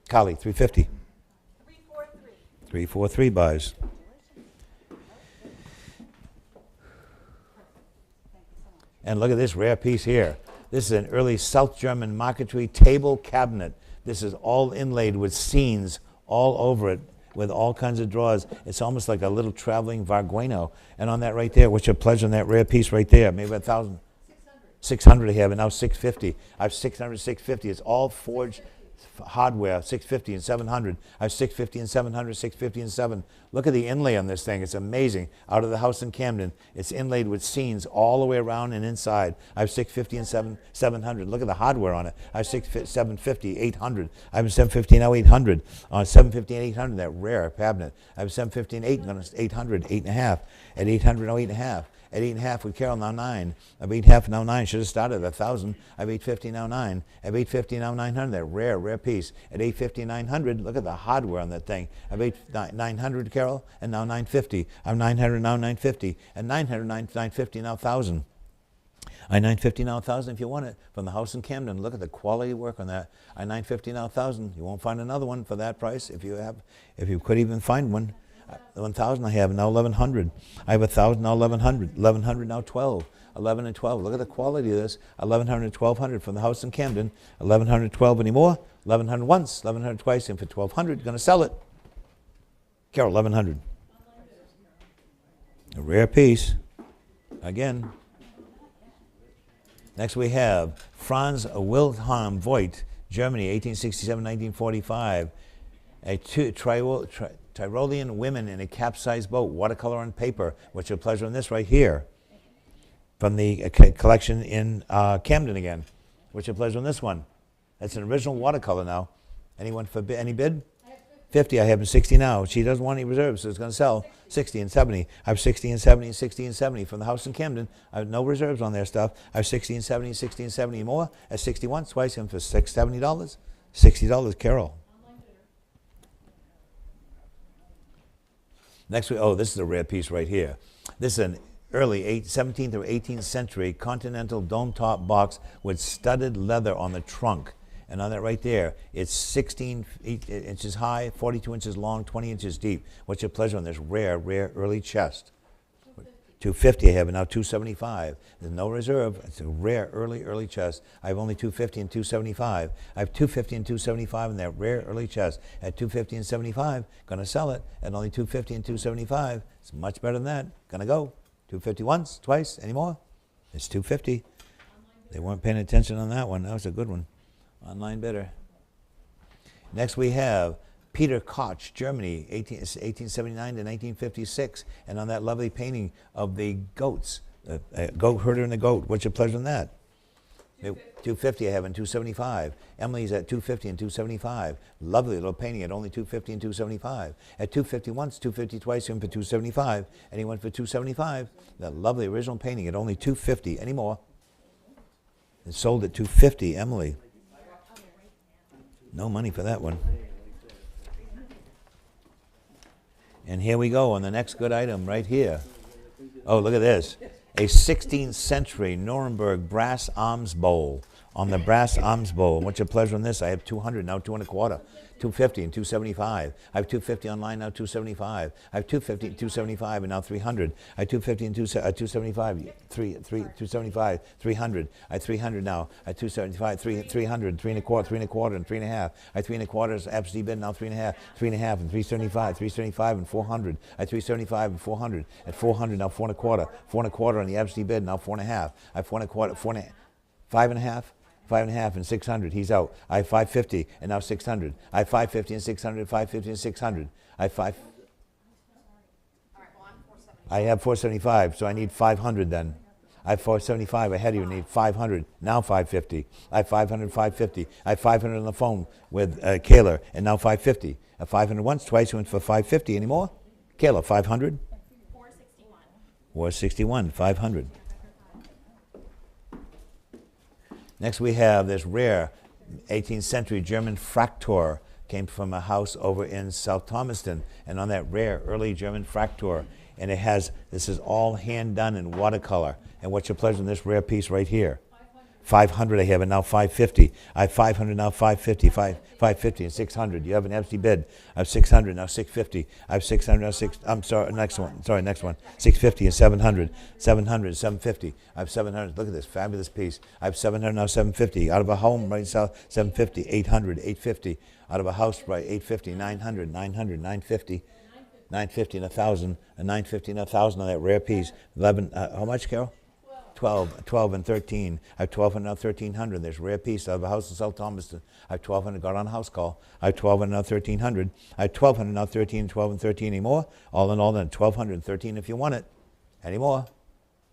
Carly, 350. 343. 343 buys. And look at this rare piece here. This is an early South German marquetry table cabinet. This is all inlaid with scenes all over it. with all kinds of drawers. It's almost like a little traveling Vargueno. And on that right there, what's your pleasure on that rare piece right there? Maybe 1,000. 600 I have, and now 650. I have 600, 650. It's all forged hardware, 650 and 700. I have 650 and 700, 650 and 7. Look at the inlay on this thing. It's amazing. Out of the house in Camden, it's inlaid with scenes all the way around and inside. I have 650 and 700. Look at the hardware on it. I have 750, 800. I have 750 now 800. 750 and 800, that rare cabinet. I have 750 and 800, 8.5. At 800 now 8.5. At 8.5 with Carol, now 9. At 8.5 now 9. Should have started at 1,000. At 850 now 9. At 850 now 900. That rare piece. At 850 900. Look at the hardware on that thing. At 900 Carol, and now 950. I'm 900 now 950. At 900 950 now 1,000. I 950 now 1,000 if you want it from the house in Camden. Look at the quality work on that. I 950 now 1,000. You won't find another one for that price if you could even find one. 1,000 I have now 1,100. I have 1,000 now 1,100. 1,100 now 12. 11 and 12. Look at the quality of this. 1,100, 1,200 from the house in Camden. 1,100, 12 anymore. 1,100 once. 1,100 twice. And for 1,200, going to sell it. Carol, 1,100. A rare piece. Again. Next we have Franz Wilhelm Voigt, Germany, 1867-1945. A Tyrolean women in a capsized boat, watercolor on paper. What's your pleasure on this right here? From the collection in Camden again. What's your pleasure on this one? That's an original watercolor now. Anyone for any bid? 50. I have 60 now. She doesn't want any reserves, so it's going to sell 60 and 70. I have 60 and 70 and 60 and 70 from the house in Camden. I have no reserves on their stuff. I have 60 and 70 and 60 and 70 more. At 60 once, twice, and for $70. $60, Carol. Next, this is a rare piece right here. This is an early 17th or 18th century continental dome-top box with studded leather on the trunk. And on that right there, it's 16 inches high, 42 inches long, 20 inches deep. What's your pleasure on this rare early chest? 250 I have, and now 275. There's no reserve. It's a rare early chest. I have only 250 and 275. I have 250 and 275 in that rare early chest. At 250 and 75, gonna sell it at only 250 and 275. It's much better than that. Gonna go 250 once, twice, any more? It's 250. They weren't paying attention on that one. That was a good one. Online bidder. Next we have Peter Koch, Germany, 1879 to 1956, and on that lovely painting of the goats, goat herder and the goat. What's your pleasure on that? 250 I have and 275. Emily's at 250 and 275. Lovely little painting at only 250 and 275. At 250 once, 250 twice, and for 275. Anyone for 275? That lovely original painting at only 250. Any more? It's sold at 250, Emily. No money for that one. And here we go on the next good item right here. Oh, look at this. A 16th century Nuremberg brass alms bowl. On the brass alms bowl. What's your pleasure on this? I have 200, now 225. 250 and 275. I have 250 online, now 275. I have 250 and 275 and now 300. I have 250 and 275, 275, 300. I have 300 now. I have 275, 300, 3 and a quarter, and 3 and a half. I have 3 and a quarter, absentee bid, now 3 and a half, and 375 and 400. I have 375 and 400. At 400 now 4 and a quarter on the absentee bid, now 4 and a half. I have 4 and a quarter, 5 and a half. 5 and a half and 600. He's out. I have 550 and now 600. I have 550 and 600. 550 and 600. I have 5. I have 475, so I need 500 then. I have 475 ahead of you. Need 500. Now 550. I have 500. 550. I have 500 on the phone with Kayla, and now 550. 500 once, twice. Went for 550. Any more? Kayla, 500. 461. 461. 500. Next we have this rare 18th century German Fraktur. Came from a house over in South Thomaston, and on that rare early German Fraktur. And it has, this is all hand done in watercolor. And what's your pleasure in this rare piece right here? 500 I have, and now 550. I have 500, now 550, 550 and 600. You have an empty bid. I have 600, now 650. I have 600, now I'm sorry, next one. 650 and 700. 700, 750. I have 700. Look at this fabulous piece. I have 700, now 750. Out of a home, right south, 750, 800, 850. Out of a house, right, 850, 900, 900, 950. 950 and 1,000, and 950 and 1,000 on that rare piece. 11, how much, Carol? 12 and 13. I have 1,200 now 1,300. There's a rare piece out of a house in South Thomaston. I have 1,200, got on a house call. I have 1,200 now 1,300. I have 1,200 now 13, 12 and 13. Any more? All in all, then 1,200 and 13 if you want it. Any more?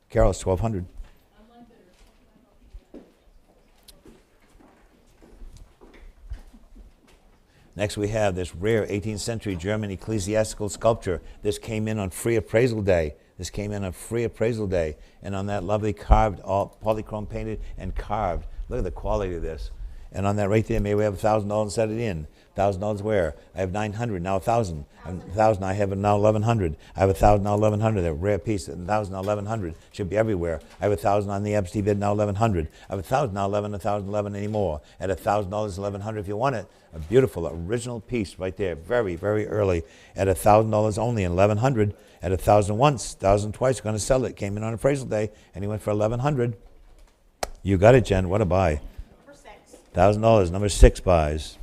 Carol, it's 1,200. Next we have this rare 18th century German ecclesiastical sculpture. This came in on free appraisal day. And on that lovely carved, all polychrome painted and carved. Look at the quality of this. And on that right there, maybe we have $1,000 and set it in. $1,000 where? I have 900, now 1,000. 1,000, I have now 1,100. I have 1,000, now 1,100. A rare piece, 1,000, now 1,100. Should be everywhere. I have 1,000 on the empty bid, now 1,100. I have 1,000, now 11, 1,000, 11 anymore. At $1,000, 1,100 if you want it. A beautiful, original piece right there. Very, very early. At $1,000 only and 1,100. At 1,000 once, 1,000 twice. Going to sell it. Came in on appraisal day, and he went for 1,100. You got it, Jen. What a buy. $1,000. Number 6 buys.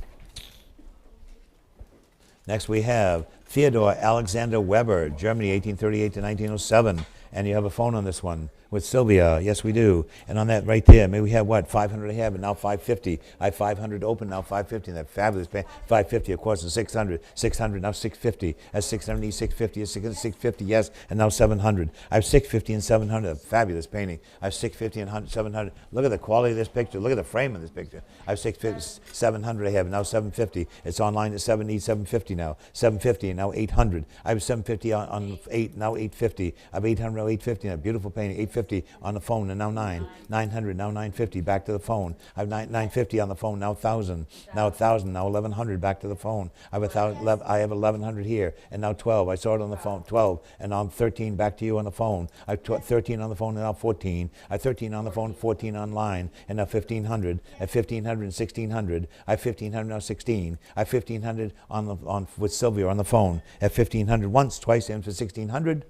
Next we have Theodore Alexander Weber, Germany, 1838 to 1907. And you have a phone on this one with Sylvia. Yes, we do. And on that right there, maybe we have what? 500 I have, and now 550. I have 500 open, now 550. And that fabulous 550, of course, and 600. 600, now 650. At 670, 650. At 650, yes, and now 700. I have 650 and 700. A fabulous painting. I have 650 and 700. Look at the quality of this picture. Look at the frame of this picture. I have 650, 700 I have, now 750. It's online at 750 now. 750, and now 800. I have 750 on 8, now 850. I have 800, now 850. And a beautiful painting. 850 on the phone, and now 900, now 950. Back to the phone. I have 950 on the phone, now 1,000. Now 1,000, now 1,100. Back to the phone. I have 1,100 here, and now 12. I saw it on the phone. 12, and now 13. Back to you on the phone. I have 13 on the phone, and now 14. I have 13 on the phone, 14 online, and now 1,500. At 1,500 and 1,600. I have 1,500, now 16. I have 1,500 on with Sylvia on the phone. At 1,500 once, twice, and for 1,600.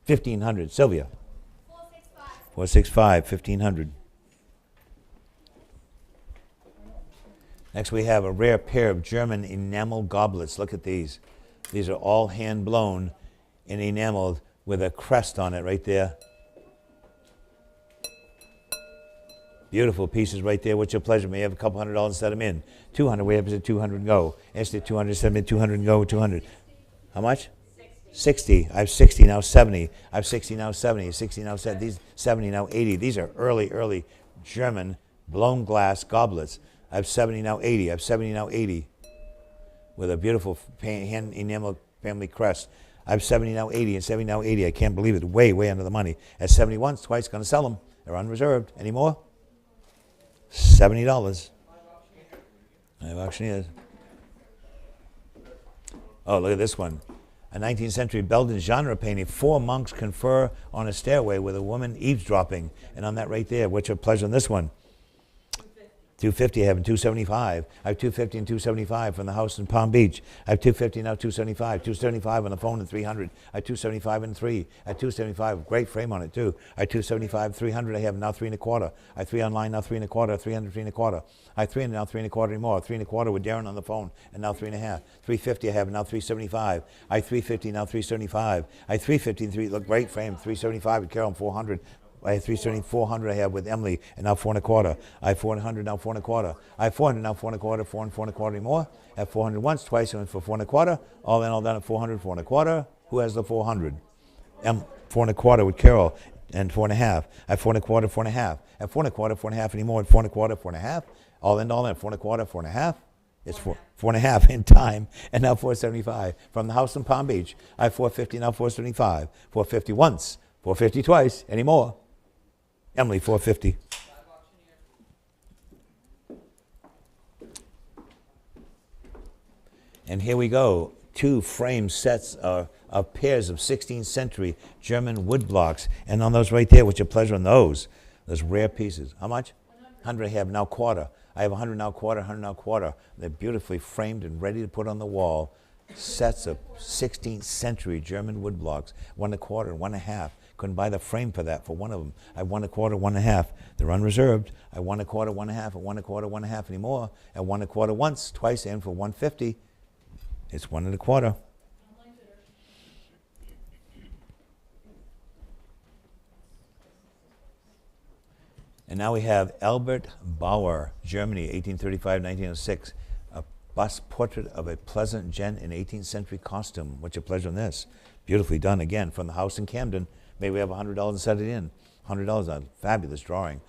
1,500. Sylvia. 465, 1,500. Next we have a rare pair of German enamel goblets. Look at these. These are all hand blown and enameled with a crest on it right there. Beautiful pieces right there. What's your pleasure? May have a couple $100 and set them in. 200, we have to 200 and go. Instead 200, set them in, 200 and go, 200. How much? 60. I have 60, now 70. I have 60, now 70. 60, now 70. These 70, now 80. These are early German blown glass goblets. I have 70, now 80. I have 70, now 80. With a beautiful hand enamel family crest. I have 70, now 80, and 70, now 80. I can't believe it. Way under the money. At 70 once, twice, going to sell them. They're unreserved. Any more? $70. I have auctioneers. Oh, look at this one. A 19th century Belgian genre painting. 4 monks confer on a stairway with a woman eavesdropping. And on that right there, what's your pleasure on this one? 250 I have, and 275. I have 250 and 275 from the house in Palm Beach. I have 250, now 275. 275 on the phone, and 300. I have 275 and 3. I have 275, great frame on it too. I have 275, 300 I have, now 3 1/4. I have 3 online, now 3 1/4. 300, 3 1/4. I have 300, now 3 1/4 anymore. 3 1/4 with Darren on the phone, and now 3 1/2. 350 I have, and now 375. I have 350, now 375. I have 350 and 3, look, great frame. 375 with Carol, and 400. I have 370, 400 I have with Emily, and now 4 1/4. I have 400, now 4 1/4. I have 400, now 4 1/4, 4 and 4 1/4 anymore. I have 400 once, twice, and for 4 1/4. All in, all done at 400, 4 1/4. Who has the 400? 4 1/4 with Carol, and 4 1/2. I have 4 1/4, 4 1/2. At 4 1/4, 4 1/2 anymore. At 4 1/4, 4 1/2. All in, 4 1/4, 4 1/2. It's 4 1/2 in time, and now 475. From the house in Palm Beach, I have 450, now 475. 450 once, 450 twice, anymore. Emily, 450. And here we go. 2 frame sets of pairs of 16th century German wood blocks. And on those right there, what's your pleasure on those? Those rare pieces. How much? 100 I have now quarter. I have 100 now quarter, 100 now quarter. They're beautifully framed and ready to put on the wall. Sets of 16th century German wood blocks. 1 1/4, 1 1/2. Couldn't buy the frame for that for one of them. I have 1 1/4, 1 1/2. They're unreserved. I 1 1/4, 1 1/2, and 1 1/4, 1 1/2 anymore. At 1 1/4 once, twice, and for 150. It's 1 1/4. And now we have Albert Bauer, Germany, 1835-1906, a bust portrait of a pleasant gent in 18th century costume. What's your pleasure on this? Beautifully done, again, from the house in Camden. Maybe we have $100 and set it in. $100, a fabulous drawing.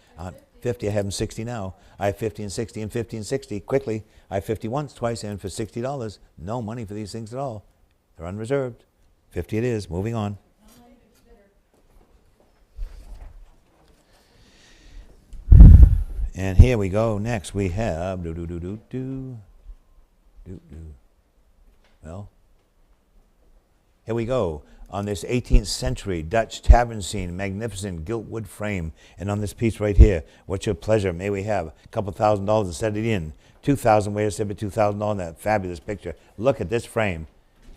50, I have them 60 now. I have 50 and 60 and 50 and 60. Quickly, I have 50 once, twice, and for $60. No money for these things at all. They're unreserved. 50 it is, moving on. And here we go. Next we have Well, here we go. On this 18th century Dutch tavern scene, magnificent gilt wood frame, and on this piece right here, what's your pleasure? May we have a couple $1,000 to set it in? $2,000. Where is it? $2,000 in that fabulous picture. Look at this frame,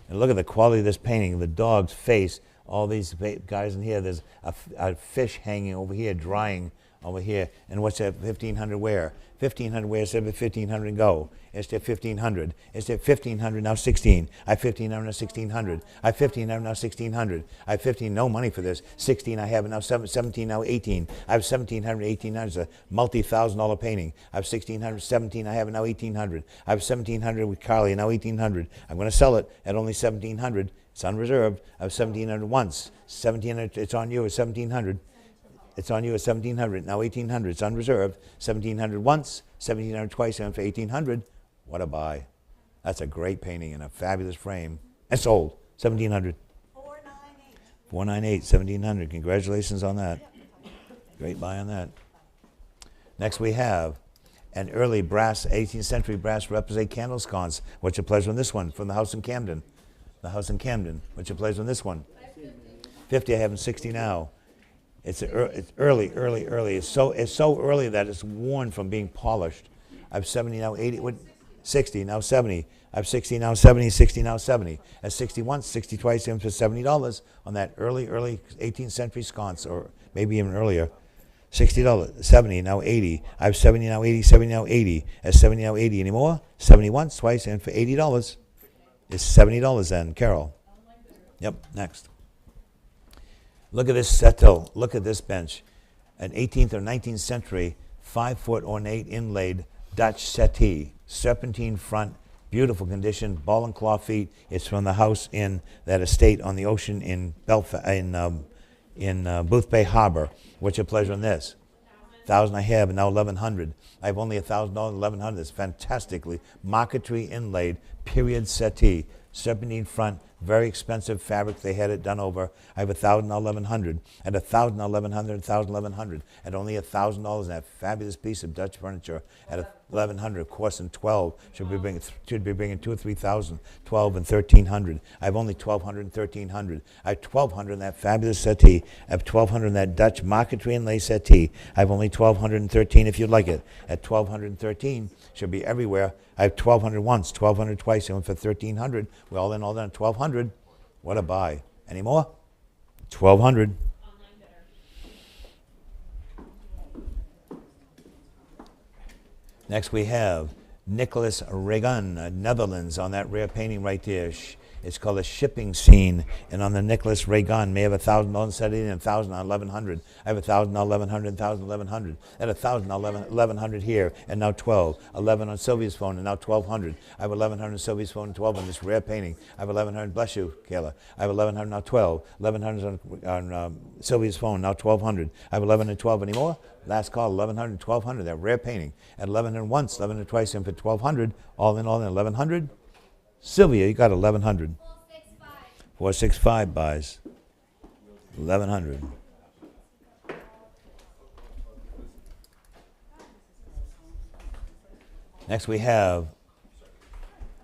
and look at the quality of this painting. The dog's face. All these guys in here. There's a fish hanging over here, drying over here. And what's that? 1,500 where? 1,500 where? Instead of 1,500 go. Instead of 1,500. Instead of 1,500 now 16. I have 1,500 now 1,600. I have 1,500 now 1,600. I have 15. No money for this. 16 I have now 17 now 18. I have 1,700 1,800. It's a multi-$1,000 painting. I have 1,600 17. I have now 1,800. I have 1,700 with Carly now 1,800. I'm going to sell it at only 1,700. It's unreserved. I have 1,700 once. 1,700. It's on you at 1,700. It's on you at 1,700. Now 1,800. It's unreserved. 1,700 once, 1,700 twice, and for 1,800. What a buy. That's a great painting in a fabulous frame. And sold. 1,700. 498. 498, 1,700. Congratulations on that. Great buy on that. Next we have an early brass, 18th century brass represent candle sconce. What's your pleasure on this one? From the house in Camden. The house in Camden. What's your pleasure on this one? 50. I have them 60 now. It's early. It's so early that it's worn from being polished. I have 70 now, 80, 60 now 70. I have 60 now 70, 60 now 70. At 60 once, 60 twice, and for $70 on that early 18th century sconce, or maybe even earlier. $60, 70 now 80. I have 70 now 80, 70 now 80. At 70 now 80 anymore. 70 once, twice, and for $80. It's $70 then, Carol. Yep, next. Look at this settle. Look at this bench. An 18th or 19th century 5-foot ornate inlaid Dutch settee. Serpentine front, beautiful condition, ball and claw feet. It's from the house in that estate on the ocean in Booth Bay Harbor. What's your pleasure on this? 1,000 I have, and now 1,100. I have only $1,000, 1,100. It's fantastically marquetry inlaid period settee. Serpentine front, very expensive fabric. They had it done over. I have 1,000 now 1,100. At 1,000 now 1,100, 1,000 1,100. At only $1,000 in that fabulous piece of Dutch furniture. At 1,100, of course, and 12 should be bringing 2,000 or 3,000. 12 and 1,300. I have only 1,200 and 1,300. I have 1,200 in that fabulous settee. I have 1,200 in that Dutch marquetry inlay settee. I have only 1,213 if you'd like it. At 1,213 should be everywhere. I have 1,200 once, 1,200 twice, and for 1,300. We're all done at 1,200. What a buy. Any more? 1,200. Next we have Nicholas Regan, Netherlands, on that rare painting right there. It's called a shipping scene, and on the Nicholas Regan, may have $1,000 set in, and 1,000 on 1,100. I have 1,000 on 1,100, 1,000 on 1,100. At 1,000 on 1,100 here, and now 12. 11 on Sylvia's phone, and now 1,200. I have 1,100 on Sylvia's phone, and 12 on this rare painting. I have 1,100. Bless you, Kayla. I have 1,100 now 12. 1,100 on Sylvia's phone, now 1,200. I have 1,112 anymore. Last call, 1,100, 1,200. That rare painting. At 1,100 once, 1,100 twice, and for 1,200. All in 1,100. Sylvia, you got 1,100. 465 buys. 1,100. Next we have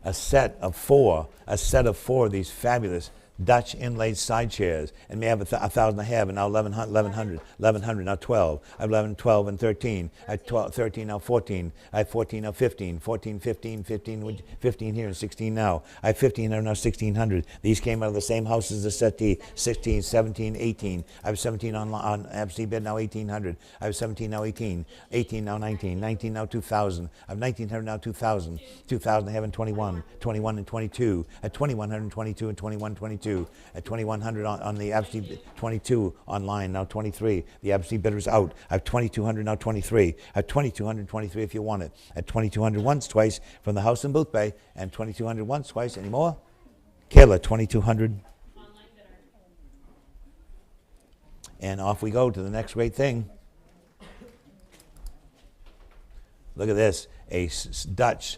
a set of four of these fabulous Dutch inlaid side chairs, and may have 1,000 I have, and now 1,100, now 12. I have 11, 12, and 13. I have 12, 13, now 14. I have 14, now 15. 14, 15, 15 here, and 16 now. I have 1,500, now 1,600. These came out of the same house as the settee. 16, 17, 18. I have 17 on absentee bid, now 1,800. I have 17, now 18. 18, now 19. 19, now 2,000. I have 1,900, now 2,000. 2,000 I have in 21. 21 and 22. At 2,122 and 21, 22. At 2,100 on the absentee bid, 22 online, now 23. The absentee bidder's out. I have 2,200, now 23. I have 2,223 if you want it. At 2,200 once, twice from the house in Booth Bay, and 2,200 once, twice. Any more? Kayla, 2,200. And off we go to the next great thing. Look at this, a Dutch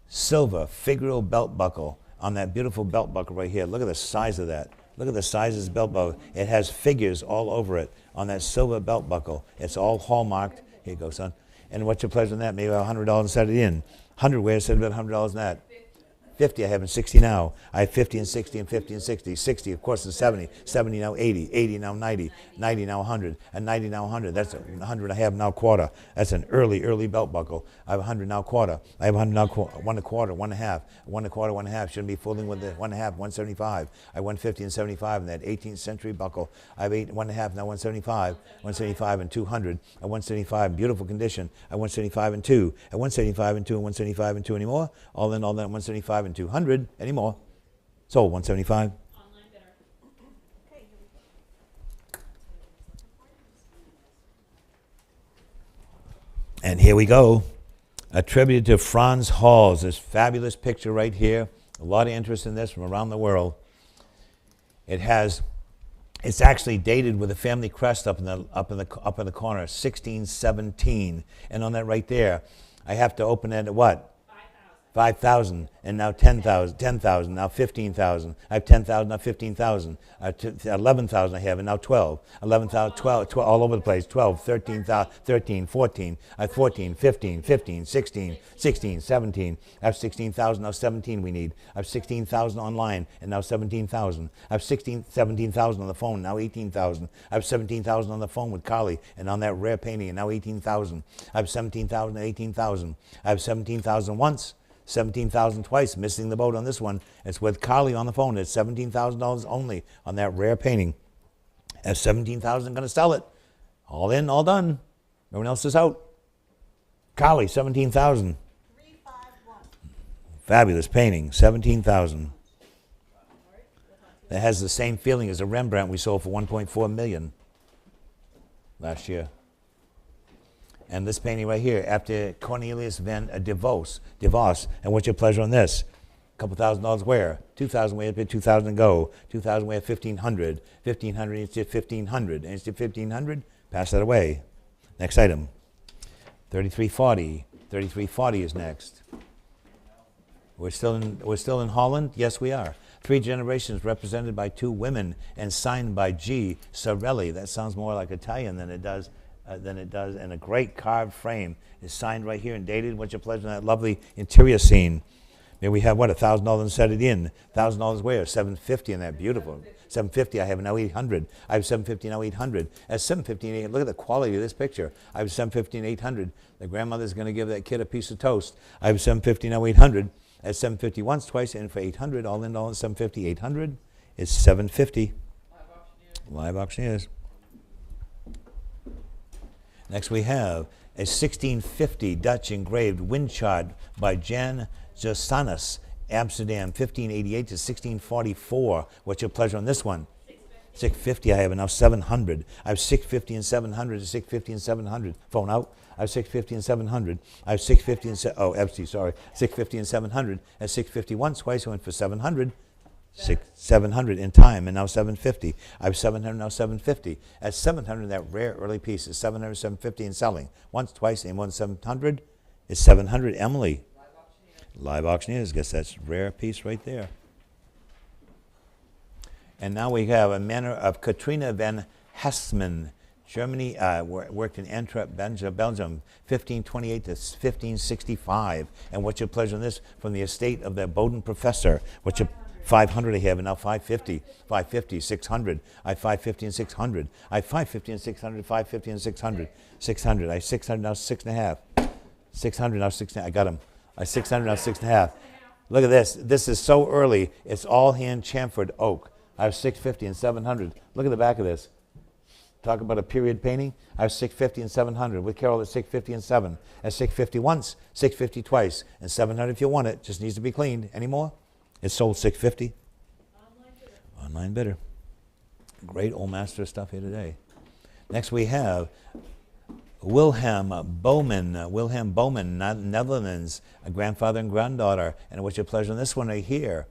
silver figural belt buckle on that beautiful belt buckle right here. Look at the size of that. Look at the size of this belt buckle. It has figures all over it on that silver belt buckle. It's all hallmarked. Here you go, son. And what's your pleasure in that? Maybe $100 and set it in. 100 where? Set about $100 in that. 50 I have in 60 now. I have 50 and 60 and 50 and 60. 60 of course is 70. 70 now 80. 80 now 90. 90 now 100. And 90 now 100. That's 100 I have now quarter. That's an early belt buckle. I have 100 now quarter. I have 100 now 1 1/4, 1 1/2. 1 1/4, 1 1/2. Shouldn't be fooling with the 1 1/2. 175. I have 150 and 75 in that 18th century buckle. I have 1 1/2 now 175. 175 and 200. At 175 beautiful condition. At 175 and 2. At 175 and 2 and 175 and 2 anymore. All in all that 175 and 200 anymore. Sold 175. Online bidder. Okay, here we go. And here we go. Attributed to Franz Hals. This fabulous picture right here. A lot of interest in this from around the world. It's actually dated with a family crest up in the corner, 1617. And on that right there, I have to open it at what? 5,000, and now 10,000, 10,000, now 15,000. I have 10,000, now 15,000. 11,000 I have, and now 12. 11,000, 12, all over the place. 12, 13, 14. I have 14, 15, 15, 16, 16, 17. I have 16,000, now 17 we need. I have 16,000 online, and now 17,000. I have 17,000 on the phone, now 18,000. I have 17,000 on the phone with Carly, and on that rare painting, and now 18,000. I have 17,000 and 18,000. I have 17,000 once. 17,000 twice, missing the boat on this one. It's with Carly on the phone. It's $17,000 only on that rare painting. At 17,000, going to sell it. All in, all done. Everyone else is out. Carly, 17,000. 351. Fabulous painting, 17,000. That has the same feeling as a Rembrandt we sold for 1.4 million last year. And this painting right here, after Cornelius van de Vos. And what's your pleasure on this? A couple $1,000 where? 2,000 where? 2,000 go. 2,000 where? 1,500. 1,500 instead 1,500. And instead 1,500, pass that away. Next item. 3340. 3340 is next. We're still in Holland? Yes, we are. 3 generations represented by 2 women and signed by G. Sorelli. That sounds more like Italian than it does. And a great carved frame is signed right here and dated. What's your pleasure on that lovely interior scene? Here we have what, $1,000 and set it in. $1,000 where? $750 in that beautiful. $750. I have now 800. I have $750 now 800. At $750, look at the quality of this picture. I have $750 and 800. The grandmother's going to give that kid a piece of toast. I have $750 now 800. At $750 once, twice, and for 800, all in all, $750, 800 is $750. Live auctioneers. Next we have a 1650 Dutch engraved wind chart by Jan Josanus, Amsterdam, 1588 to 1644. What's your pleasure on this one? 650 I have, and now 700. I have 650 and 700 to 650 and 700. Phone out. I have 650 and 700. I have 650 and 650 and 700. At 650 once, twice, I went for 700. 700 in time, and now 750. I have 700, now 750. At 700, that rare early piece is 700, 750 and selling. Once, twice, and once 700 is 700. Emily. Live auctioneers. Guess that's a rare piece right there. And now we have a manner of Katrina van Hesman, Germany, worked in Antwerp, Belgium, 1528 to 1565. And what's your pleasure on this? From the estate of the Bowden professor. What's your 500 I have, and now 550, 550, 600. I have 550 and 600. I have 550 and 600, 550 and 600, 600. I have 600 now, 6.5. 600 now, 6.5. I got him. I have 600 now, 6.5. Look at this. This is so early. It's all hand chamfered oak. I have 650 and 700. Look at the back of this. Talk about a period painting. I have 650 and 700. With Carol at 650 and 7. At 650 once, 650 twice, and 700 if you want it. Just needs to be cleaned. Any more? It's sold 650. Online bidder. Great old master stuff here today. Next we have Wilhelm Bowman, Netherlands, a grandfather and granddaughter. And what's your pleasure on this one right here?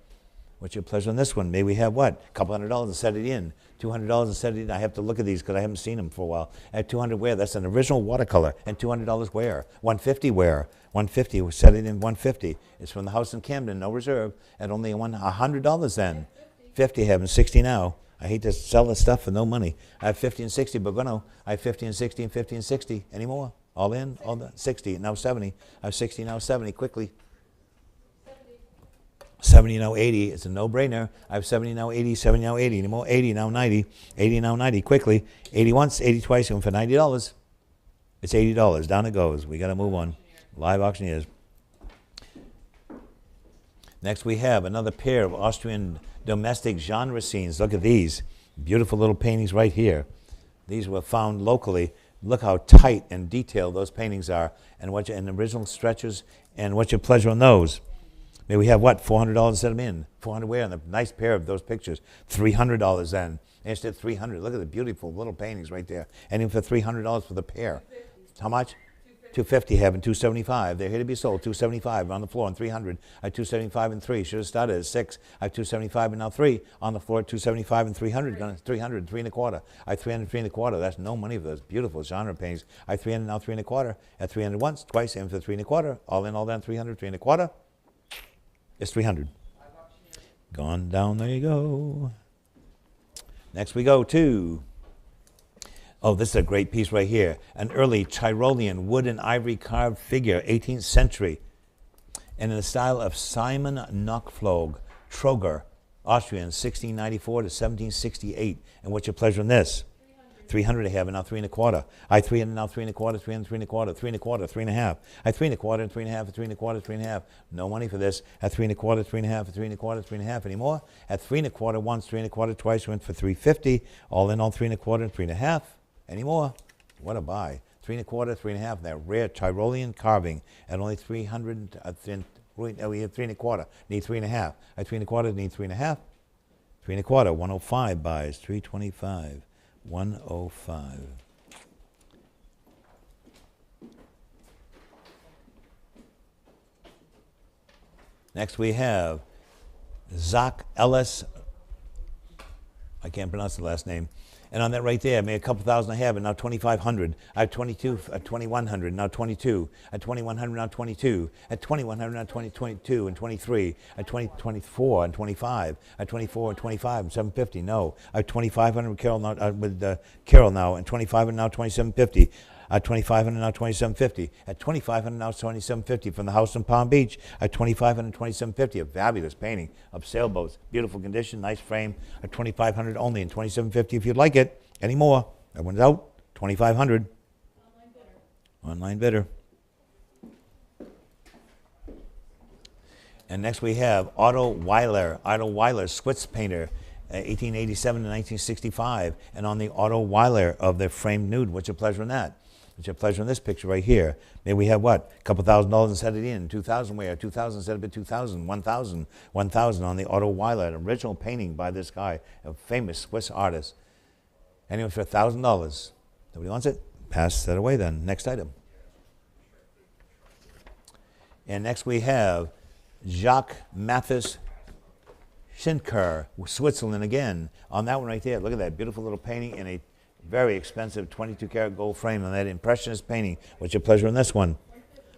What's your pleasure on this one? May we have what? A couple $100 and set it in. $200 and set it in. I have to look at these because I haven't seen them for a while. At $200 where? That's an original watercolor. And $200 where? $150 where? $150. We set it in $150. It's from the house in Camden, no reserve. At only $100 then. 50 having 60 now. I hate to sell this stuff for no money. I have 50 and 60, but I have 50 and 60 and 50 and 60. Any more? All in? All the 60. Now 70. I have 60 now 70. Quickly. 70 now 80. It's a no-brainer. I have 70 now 80. 70 now 80. Any more? 80 now 90. 80 now 90. Quickly. 80 once. 80 twice. And for $90. It's $80. Down it goes. We got to move on. Live auctioneers. Next we have another pair of Austrian domestic genre scenes. Look at these. Beautiful little paintings right here. These were found locally. Look how tight and detailed those paintings are, and original stretches, and what's your pleasure on those? May we have what? $400 set them in. 400 where? And a nice pair of those pictures. $300 then. Instead $300. Look at the beautiful little paintings right there. And even for $300 for the pair. How much? $250 having $275. They're here to be sold. $275 on the floor and $300. I have $275 and $3. Should have started at $6. I have $275 and now $3 on the floor. $275 and $300. Gonna $300, $3.25. I have $300, $3.25. That's no money for those beautiful genre paintings. I have $300 now $3.25. At $300 once, twice, and for $3.25. All in, all down, $300, $3.25. It's $300. Gone down. There you go. Next we go to. Oh, this is a great piece right here. An early Tyrolean wood and ivory carved figure, 18th century, and in the style of Simon Knockflog, Troger, Austrian, 1694 to 1768. And what's your pleasure in this? 300 I have, and now $3.25. I have 300 now $3.25, 300, $3.25, $3.25, 3.5. I have $3.25 and 3.5, $3.25, 3.5. No money for this. At $3.25, 3.5, 3.25, 3.5 anymore. At $3.25 once, $3.25 twice, went for $3.50. All in all, $3.25 and 3.5. Any more? What a buy. $3.25, 3.5. That rare Tyrolean carving at only 300. We have $3.25. Need 3.5. At $3.25, need 3.5. $3.25. 105 buys. $3.25. 105. Next we have Zach Ellis. I can't pronounce the last name. And on that right there, I made a couple thousand I have, and now 2,500. I have 22 at 2,100, now 22. At 2,100, now 22. At 2,100, now 22 and 23. At 24 and 25. At 24 and 25 and 750. No. I have 2,500 with Carol now, Carol now, and 2,500 now 2,750. At 2,500 now 2,750. At 2,500 now 2,750 from the house in Palm Beach. At 2,500 2,750. A fabulous painting of sailboats, beautiful condition, nice frame. At 2,500 only, and 2,750 if you'd like it. Any more? That one's out. 2,500. Online bidder. And next we have Otto Weiler. Otto Weiler, Swiss painter. 1887 to 1965. And on the Otto Weiler of the framed nude. What's your pleasure in that? What's your pleasure in this picture right here? May we have what? A couple $1,000 and set it in. 2,000 where? 2,000 set it at 2,000. 1,000. 1,000 on the Otto Weiler. An original painting by this guy, a famous Swiss artist. Anyone for $1,000. Nobody wants it? Pass that away then. Next item. And next we have Jacques Mathis Schinker, Switzerland again. On that one right there, look at that beautiful little painting in a very expensive 22-karat gold frame on that impressionist painting. What's your pleasure on this one?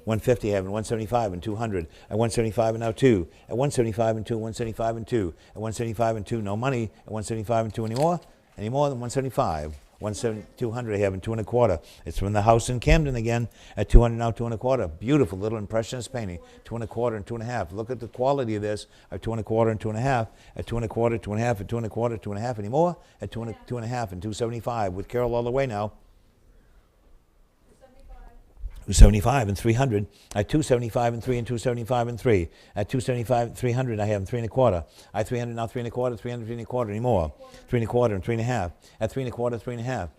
150 having 175 and 200. At 175 and now 2. At 175 and 2, 175 and 2. At 175 and 2, no money. At 175 and 2 anymore? Any more than 175? 200 I have in 2 1/4. It's from the house in Camden again at 200 now, 2 1/4. Beautiful little impressionist painting, 2 1/4 and 2 1/2. Look at the quality of this. At 2 1/4 and 2 1/2. At 2 1/4, 2 1/2, at 2 1/4, 2 1/2 anymore. At 2 1/2 and 275 with Carol all the way now. 275 and 300. At 275 and 3 and 275 and 3. At 275 300 I have 3 1/4. At 300 now 3 1/4, 300 3 1/4 anymore. 3 1/4 and 3 1/2. At 3 1/4, 3 1/2.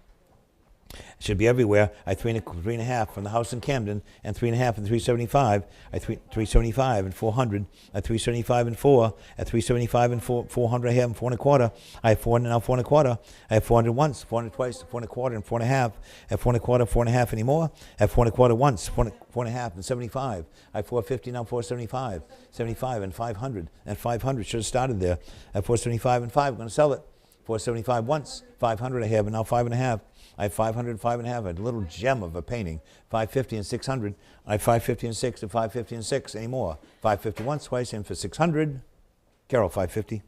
It should be everywhere. At 3 1/2 from the house in Camden and 3 1/2 and 375. At 375 and 400. At 375 and 4. At 375 and 400 I have 4 1/4. I have 400 now 4 1/4. I have 400 once, 400 twice, 4 1/4 and 4 1/2. At 4 1/4, 4 1/2 anymore. At 4 1/4 once, 4 1/2 and 75. I have 450 now 475. 75 and 500. And 500 should have started there. At 475 and 5, I'm going to sell it. 475 once, 500 I have, and now 5 1/2. I have 500, 5 1/2, a little gem of a painting. 550 and 600. I have 550 and 6 and 550 and 6 anymore. 550 once, twice, in for 600. Carol, 550.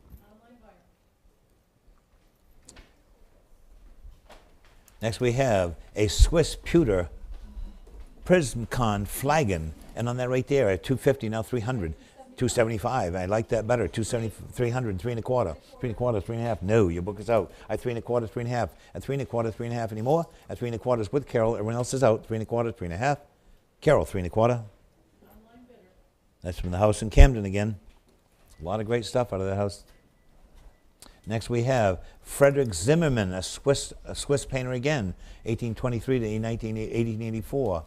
Next we have a Swiss pewter Prismcon flagon. And on that right there, at 250, now 300. 275. I like that better. 270, 300, 3 1/4. 3 1/4, 3 1/2. No, your book is out. At 3 1/4, 3 1/2. At 3 1/4, 3 1/2 anymore. At 3 1/4 is with Carol. Everyone else is out. 3 1/4, 3 1/2. Carol, 3 1/4. That's from the house in Camden again. A lot of great stuff out of that house. Next we have Frederick Zimmermann, a Swiss painter again, 1823 to 1884.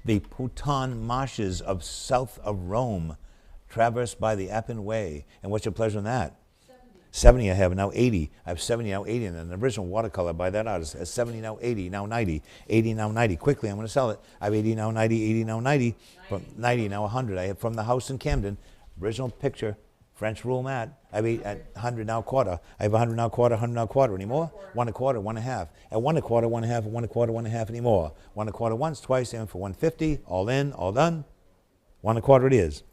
The Puton marshes of south of Rome, traversed by the Appin Way. And what's your pleasure in that? 70 I have, now 80. I have 70, now 80, and an original watercolor by that artist. At 70, now 80, now 90. 80, now 90. Quickly, I'm going to sell it. I have 80, now 90, 80, now 90. From 90, now 100. I have from the house in Camden, original picture, French rule mat. I have 100, now quarter. I have 100, now quarter, 100, now quarter. Anymore? 1 1/4, 1 1/2. At 1 1/4, 1 1/2, 1 1/4, 1 1/2 anymore. 1 1/4 once, twice, in for 150. All in, all done. 1 1/4 it is.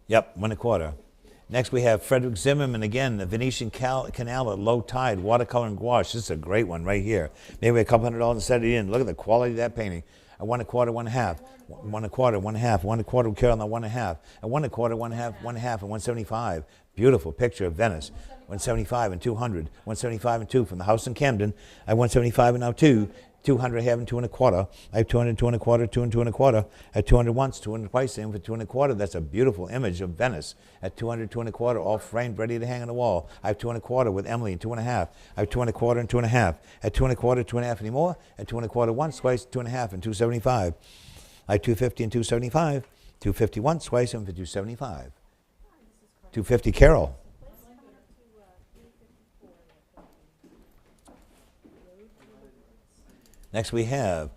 Yep, 1 1/4. Next we have Frederick Zimmermann again, the Venetian Canal at low tide, watercolor and gouache. This is a great one right here. Maybe a couple $100 and set it in. Look at the quality of that painting. At 1 1/4, 1 1/2. 1 1/4, 1 1/2. 1 1/4 with Carol, now 1 1/2. At 1 1/4, 1 1/2, 1 1/2, and 175. Beautiful picture of Venice. 175 and 200. 175 and 2 from the house in Camden. I have 175 and now 2. 200 I have and 2 1/4. I have 200 and 2 1/4, 2 and 2 1/4. At 200 once, 200 twice, in for 2 1/4. That's a beautiful image of Venice. At 200, 2 1/4, all framed, ready to hang on the wall. I have 2 1/4 with Emily and 2 1/2. I have 2 1/4 and 2 1/2. At 2 1/4, 2 1/2 anymore. At 2 1/4 once, twice, 2 1/2 and 275. I have 250 and 275. 250 once, twice, and for 275. 250 Carol. Next we have,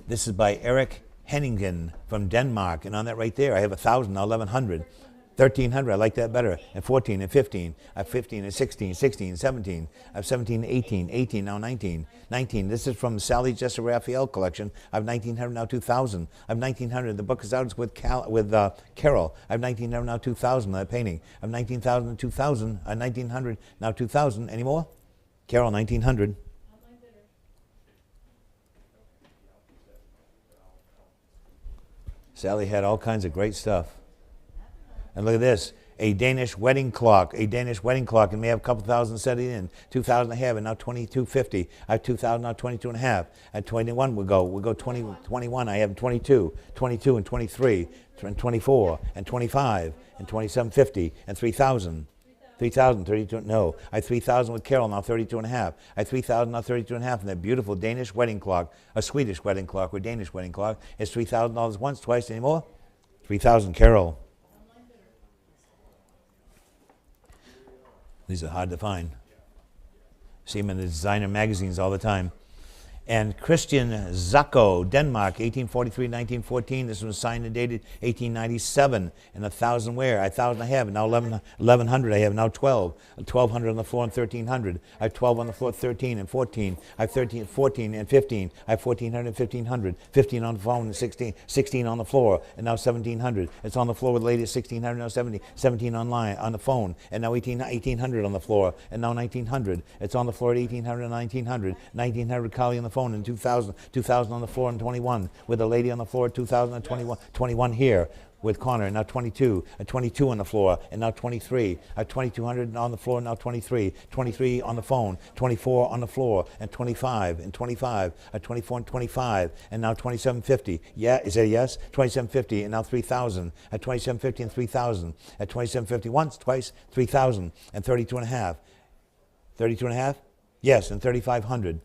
this is by Eric Henningen from Denmark, and on that right there, I have 1,000, now 1,100. 1,300, I like that better, and 14 and 15. I have 15 and 16, 16, 17. I have 17 and 18, 18, now 19. 19, this is from Sally Jessa Raphael collection. I have 1,900, now 2,000. I have 1,900, the book is out, it's with Carol. I have 1,900, now 2,000, that painting. I have 19,000 and 2,000. I have 1,900, now 2,000. Any more? Carol, 1,900. Sally had all kinds of great stuff. And look at this, a Danish wedding clock, and may have a couple thousand set it in. 2,000 I have, and now 2,250. I have 2,000, now 22 and a half. At 21 we'll go 20, 21, I have 22, 22 and 23, and 24, and 25, and 2750, and 3,000. 3,000, 32, no. I have 3,000 with Carol, now 32 and a half. I have 3,000, now 32 and a half, and that beautiful Danish wedding clock, a Swedish wedding clock or Danish wedding clock, is $3,000 once, twice, anymore? 3,000 Carol. These are hard to find. See them in the designer magazines all the time. And Christian Zacco, Denmark, 1843-1914. This was signed and dated 1897. And 1,000 where? 1,000 I have, now 1,100 I have, now 12. 1,200 on the floor and 1,300. I have 12 on the floor, 13 and 14. I have 13, 14 and 15. I have 1,400 and 1,500. 15 on the phone and 16. 16 on the floor, and now 1,700. It's on the floor with the lady at 1,600, now 70. 17 online, on the phone, and now 1,800 on the floor, and now 1,900. It's on the floor at 1,800 and 1,900. 1,900 Kali on the phone, and 2,000. 2,000 on the floor and 21. With a lady on the floor at 2,000 and 21. 21 here with Connor, and now 22. A 22 on the floor, and now 23. A 2,200 on the floor, and now 23. 23 on the phone, 24 on the floor, and 25, and 25. A 24 and 25, and now 2,750. Yeah, is that a yes? 2,750, and now 3,000. At 2,750 and 3,000. At 2,750 once, twice, 3,000, and 32 and a half. 32 and a half? Yes, and 3,500.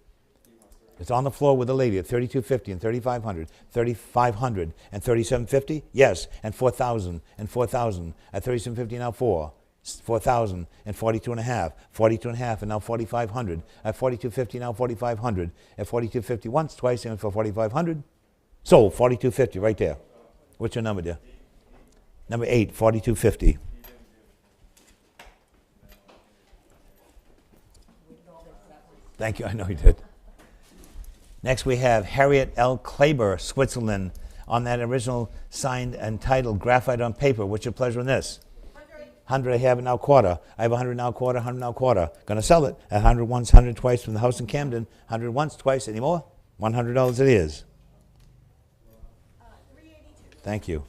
It's on the floor with a lady at 3,250 and 3,500, 3,500 and 3,750. Yes, and 4,000 and 4,000 at 3,750 now 4,000 and 42 and a half, 42 and a half, and now 4,500 at 4,250 now 4,500 at 4,250 once, twice, and for 4,500. Sold 4,250 right there. What's your number, dear? Number 8, 4,250. Thank you. I know you did. Next, we have Harriet L. Kleber, Switzerland, on that original signed and titled Graphite on Paper. What's your pleasure in this? 100 I have it now quarter. I have 100 now quarter, 100 now quarter. Going to sell it at 100 once, 100 twice from the house in Camden. 100 once, twice. Any more? $100 it is. $382. Thank you.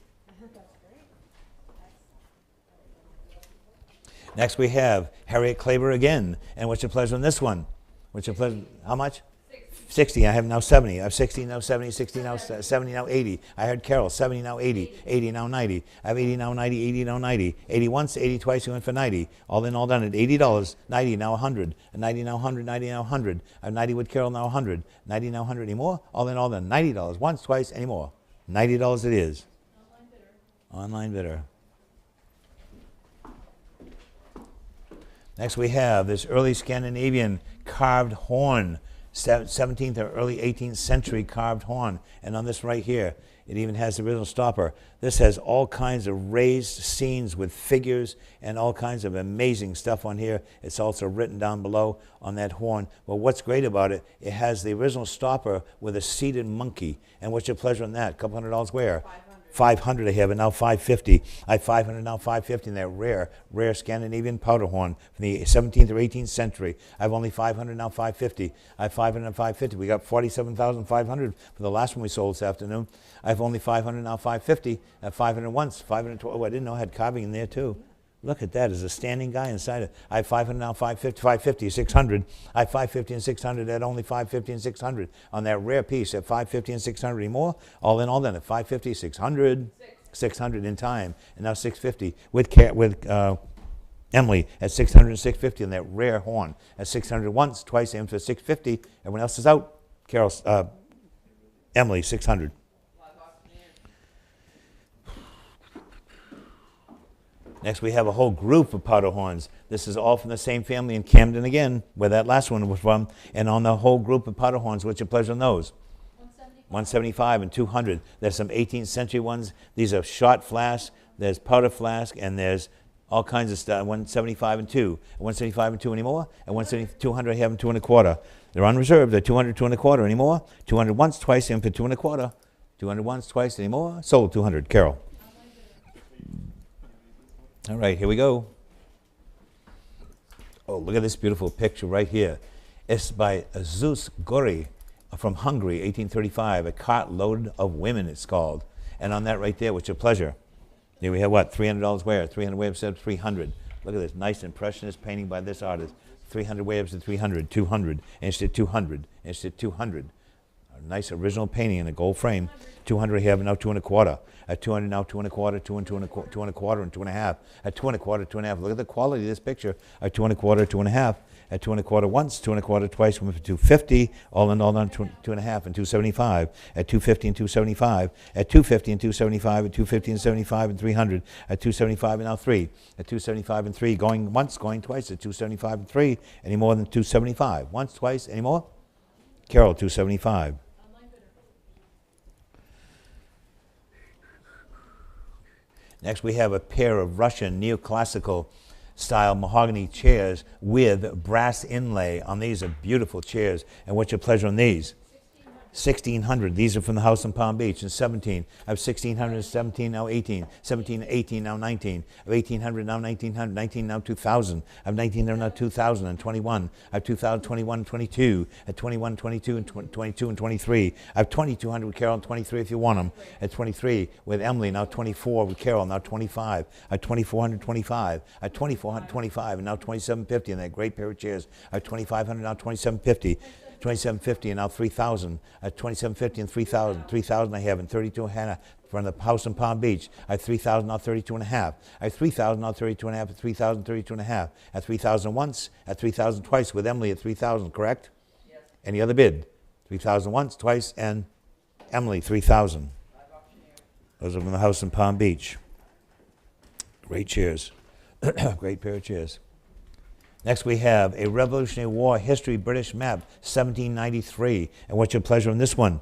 Next, we have Harriet Kleber again. And what's your pleasure in this one? What's your pleasure? How much? 60. I have now 70. I have 60 now 70, 60 now 70 now 80. I heard Carol, 70 now 80, 80 now 90. I have 80 now 90, 80 now 90. 80 once, 80 twice, you went for 90. All in, all done at $80. 90 now 100. 90 now 100, 90 now 100. I have 90 with Carol now 100. 90 now 100 anymore. All in, all done. $90. Once, twice, anymore. $90 it is. Online bidder. Next we have this early Scandinavian carved horn. 17th or early 18th century carved horn. And on this right here, it even has the original stopper. This has all kinds of raised scenes with figures and all kinds of amazing stuff on here. It's also written down below on that horn. Well, what's great about it, it has the original stopper with a seated monkey. And what's your pleasure on that? A couple $100 where? 500 I have, and now 550. I have 500 now 550 in that rare Scandinavian powder horn from the 17th or 18th century. I have only 500 now 550. I have 500 and 550. We got 47,500 for the last one we sold this afternoon. I have only 500 now 550. I have 500 once, 512. Oh, I didn't know I had carving in there too. Look at that. There's a standing guy inside it. I have 500 now, 550, 550, 600. I have 550 and 600 at only 550 and 600 on that rare piece at 550 and 600 anymore. All in, all done at 550, 600, 600 in time, and now 650 with Emily at 600 and 650 on that rare horn at 600 once, twice, and for 650. Everyone else is out. Carol, Emily, 600. Next, we have a whole group of powder horns. This is all from the same family in Camden again, where that last one was from. And on the whole group of powder horns, what's your pleasure on those? 175 and 200. There's some 18th century ones. These are shot flask. There's powder flask, and there's all kinds of stuff. 175 and 2. 175 and 2 anymore? And 170, 200 I have them 2 1/4. They're on reserve. They're 200, 2 1/4 anymore? 200 once, twice, and for 2 1/4. 200 once, twice, anymore? Sold 200. Carol. All right, here we go. Oh, look at this beautiful picture right here. It's by Zeus Gori from Hungary, 1835. A cart load of women, it's called. And on that right there, what's your pleasure? Here we have what? $300 where? 300 waves at 300. Look at this nice impressionist painting by this artist. 300 waves at 300, 200, and it's at 200, and it's at 200. A nice original painting in a gold frame. 200 here, now 2 1/4. At 200 now 2 1/4, 2 and 2 1/4, 2 1/4 and 2 1/2. At 2 1/4, 2 1/2. Look at the quality of this picture. At 2 1/4, 2 1/2. At 2 1/4 once, 2 1/4 twice, went for 250. All in all done 2 1/2 and 275. At 250 and 275. At 250 and 275. At 250 and 75 and 300. At 275 and now 3. At 275 and 3. Going once, going twice. At 275 and 3. Any more than 275? Once, twice, any more? Carol, 275. Next, we have a pair of Russian neoclassical style mahogany chairs with brass inlay on these. Are beautiful chairs. And what's your pleasure on these? 1600. These are from the house in Palm Beach. And 17. I have 1600, 17, now 18. 17, 18, now 19. I have 1800, now 1900. 19, now 2000. I have 1900, now 2000 and 21. I have 2000, 21, 22. At 21, 22, and 22 and 23. I have 2200 with Carol and 23 if you want them. At 23 with Emily, now 24 with Carol, now 25. I have 2425. I have 2425 and now 2750 in that great pair of chairs. I have 2500, now 2750. 2750 and now 3,000. At 2750 and 3,000. 3,000 I have and 32 Hannah from the house in Palm Beach. I have 3,000, now 32 and a half. I have 3,000, now 32 and a half. At 3,000, 32 and a half. At 3,000 once. At 3,000 twice with Emily at 3,000, correct? Yes. Any other bid? 3,000 once, twice, and Emily 3,000. Those are from the house in Palm Beach. Great chairs. Great pair of chairs. Next, we have a Revolutionary War history British map, 1793. And what's your pleasure on this one?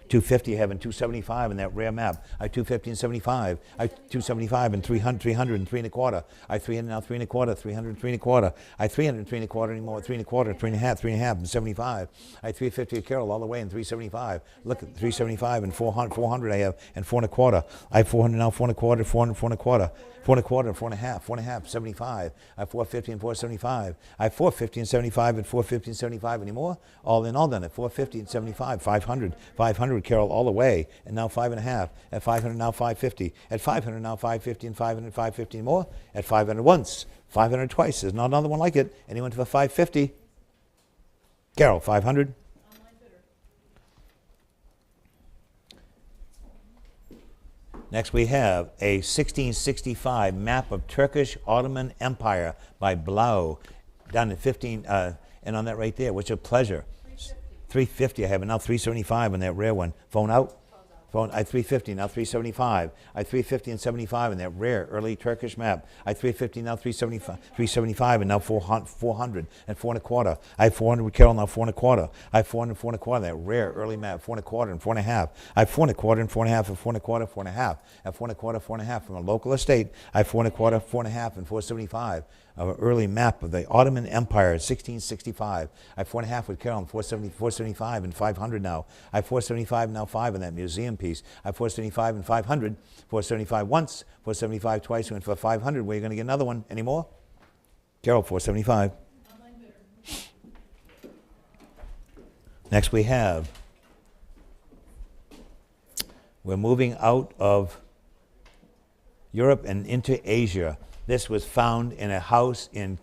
250, having 275 in that rare map. I 250 and 75. I 275 and 300, 300 and 3 and a quarter. I 300 now 3 and a quarter, 300 3 and a quarter. I 300 and 3 and a quarter anymore, 3 and a quarter, 3 and a half, 3 and a half and 75. I 350 at Carol all the way and 375. Look at 375 and 400, 400 I have and 4 and a quarter. I have 400 now, 4 and a quarter, 400, 4 and a quarter. 4 and a quarter, 4 and a half, 4 and a half, 75. I have 450 and 475. I have 450 and 75 and 450 and 75 anymore. All in all done at 450 and 75, 500, 500 Carol all the way, and now 5 and a half. At 500 now 550. At 500 now 550 and 500, 550 more. At 500 once, 500 twice. There's not another one like it. Anyone for 550? Carol, 500. Next, we have a 1665 map of Turkish Ottoman Empire by Blau, done in 15, and on that right there, what's your pleasure? 350. I have it now 375 on that rare one. Phone out? Phone, I 350, now 375. I 350 and 75 in that rare early Turkish map. I 350, now 375, and now 400 and 4 and a quarter. I have 400 with Carol, now 4 and a quarter. I have 400 and 4 and a quarter, that rare early map, 4 and a quarter and 4 and a half. I have 4 and a quarter and 4 and a half and 4 and a quarter, 4 and a half. At 4 and a quarter, 4 and a half from a local estate. I have 4 and a quarter, 4 and a half and 475. Of an early map of the Ottoman Empire, 1665. I have 4 and a half with Carol, 475 and 500 now. I have 475 now 5 in that museum piece. I have 475 and 500. 475 once, 475 twice, and for 500, where are you going to get another one? Any more? Carol, 475. Next we have, we're moving out of Europe and into Asia. This was found in a house in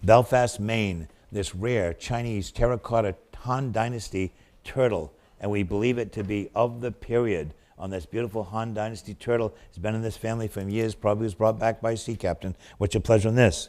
Belfast, Maine, this rare Chinese terracotta Han Dynasty turtle, and we believe it to be of the period on this beautiful Han Dynasty turtle. It's been in this family for years, probably was brought back by a sea captain. What's your pleasure on this?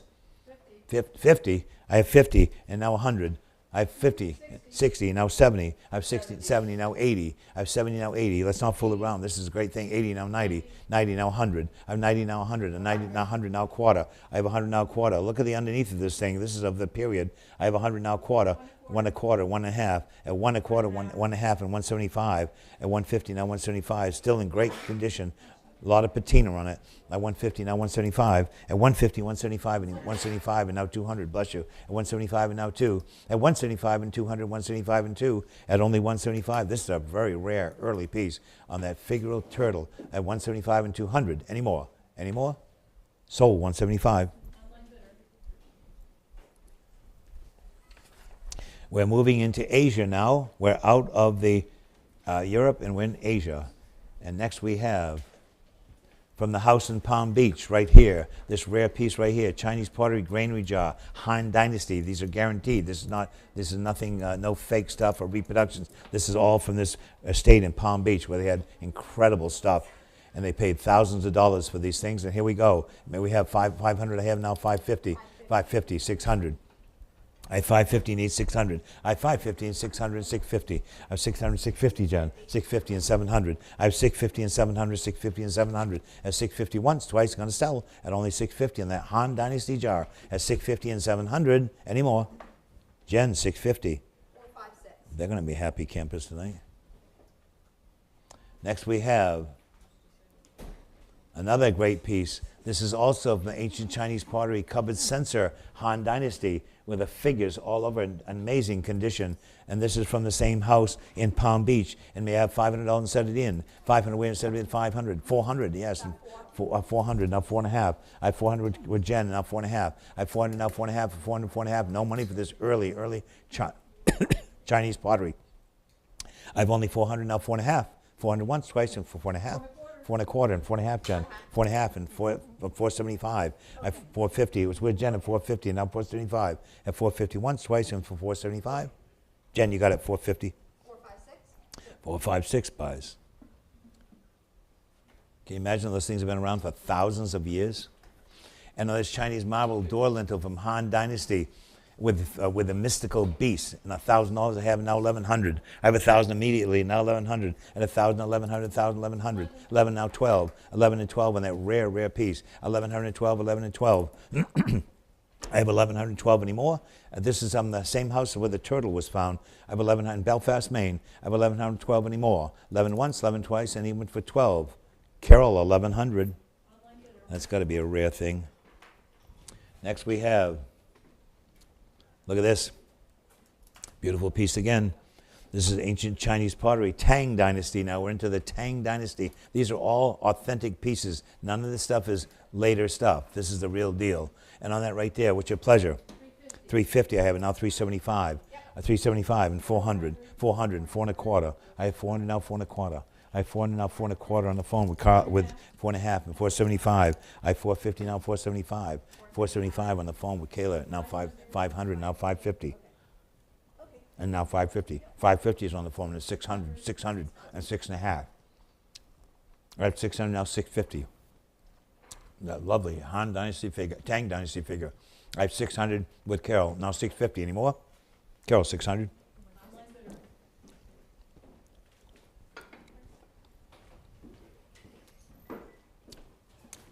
50. I have 50, and now 100. I have 50, 60, now 70. I have 60, 70, now 80. I have 70, now 80. Let's not fool around. This is a great thing. 80, now 90. 90, now 100. I have 90, now 100. And 90, now 100, now quarter. I have 100, now quarter. Look at the underneath of this thing. This is of the period. I have 100, now quarter. 1 a quarter, 1 and a half. At 1 a quarter, 1 and a half, and 175. At 150, now 175. Still in great condition. A lot of patina on it. At 150, now 175. At 150, 175, and 175, and now 200. Bless you. At 175, and now 2. At 175 and 200, 175 and 2. At only 175. This is a very rare early piece on that figural turtle. At 175 and 200. Any more? Any more? Sold 175. We're moving into Asia now. We're out of the Europe and we're in Asia. And next we have, from the house in Palm Beach, right here, this rare piece right here, Chinese pottery granary jar, Han Dynasty. These are guaranteed. This is nothing, no fake stuff or reproductions. This is all from this estate in Palm Beach where they had incredible stuff, and they paid thousands of dollars for these things. And here we go. May we have 500. I have now 550, 550, 600. I have 550 and 600. I have 550 and 600 and 650. I have 600 and 650, John. 650 and 700. I have 650 and 700, 650 and 700. At 650 once, twice, going to sell at only 650 in that Han Dynasty jar. At 650 and 700. Any more? Jen, 650. 456. They're going to be happy campers tonight. Next we have another great piece. This is also from the ancient Chinese pottery covered censer, Han Dynasty, with the figures all over in amazing condition. And this is from the same house in Palm Beach. And we have $500 set it in. 500 where instead of it 500. 400, yes. And 400, now 4.5. I have 400 with Jen, now 4.5. I have 400, now 4.5, 400, 4.5. No money for this early Chinese pottery. I have only 400, now 4.5. 400 once, twice, and 4.5. 4.25 and 4.5, Jen. 4.5 and 475. I have 450. It was with Jen at 450 and now 475. At 450 once, twice, and for 475. Jen, you got it 450. 456. 456 buys. Can you imagine those things have been around for thousands of years? And this Chinese marble door lintel from Han Dynasty with a mystical beast, and $1,000 I have now 1,100. I have 1,000 immediately, now 1,100, and 1,000, 1,100, 1,000, 1,100, 11 now 12, 11 and 12 on that rare piece, 1,112, 11 and 12. I have 1,112 anymore. This is on the same house where the turtle was found. I have 1,100 in Belfast, Maine. I have 1,112 anymore. 11 once, 11 twice, and even for 12. Carol, 1,100. That's got to be a rare thing. Next we have, look at this. Beautiful piece again. This is ancient Chinese pottery, Tang Dynasty. Now we're into the Tang Dynasty. These are all authentic pieces. None of this stuff is later stuff. This is the real deal. And on that right there, what's your pleasure? 350. I have it now 375. 375 and 400. 400 and 4.25. I have 400 now 4.25. I have 400 now 4.25 on the phone with 4.5 and 475. I have 450 now 475. 475 on the phone with Kayla. Now 500 now 550. And now 550. 550 is on the phone, and 600, 600, and 6.5. I have 600, now 650. That lovely Han Dynasty figure, Tang Dynasty figure. I have 600 with Carol, now 650. Any more? Carol, 600.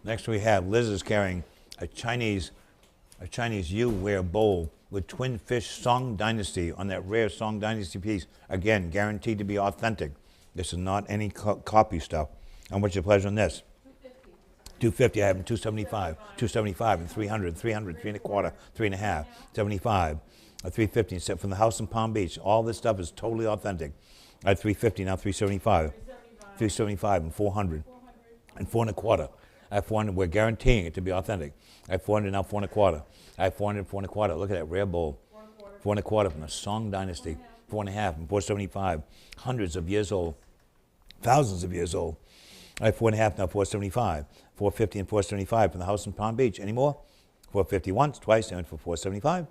Next we have Liz is carrying a Chinese Yu-ware bowl with twin fish Song Dynasty on that rare Song Dynasty piece. Again, guaranteed to be authentic. This is not any copy stuff. And what's your pleasure on this? 250. I have 275. 275 and 300, 300, 3.25, 3.5, 75, 350. Except from the house in Palm Beach. All this stuff is totally authentic. I have 350, now 375. 375 and 400 and 4.25. I have 400. We're guaranteeing it to be authentic. I have 400 now 4.25. I have 400, 4.25. Look at that rare bowl. 4.25 from the Song Dynasty. 4.5 and 475. Hundreds of years old. Thousands of years old. I have 4.5 now 475. 450 and 475 from the house in Palm Beach. Any more? 450 once, twice, and for 475.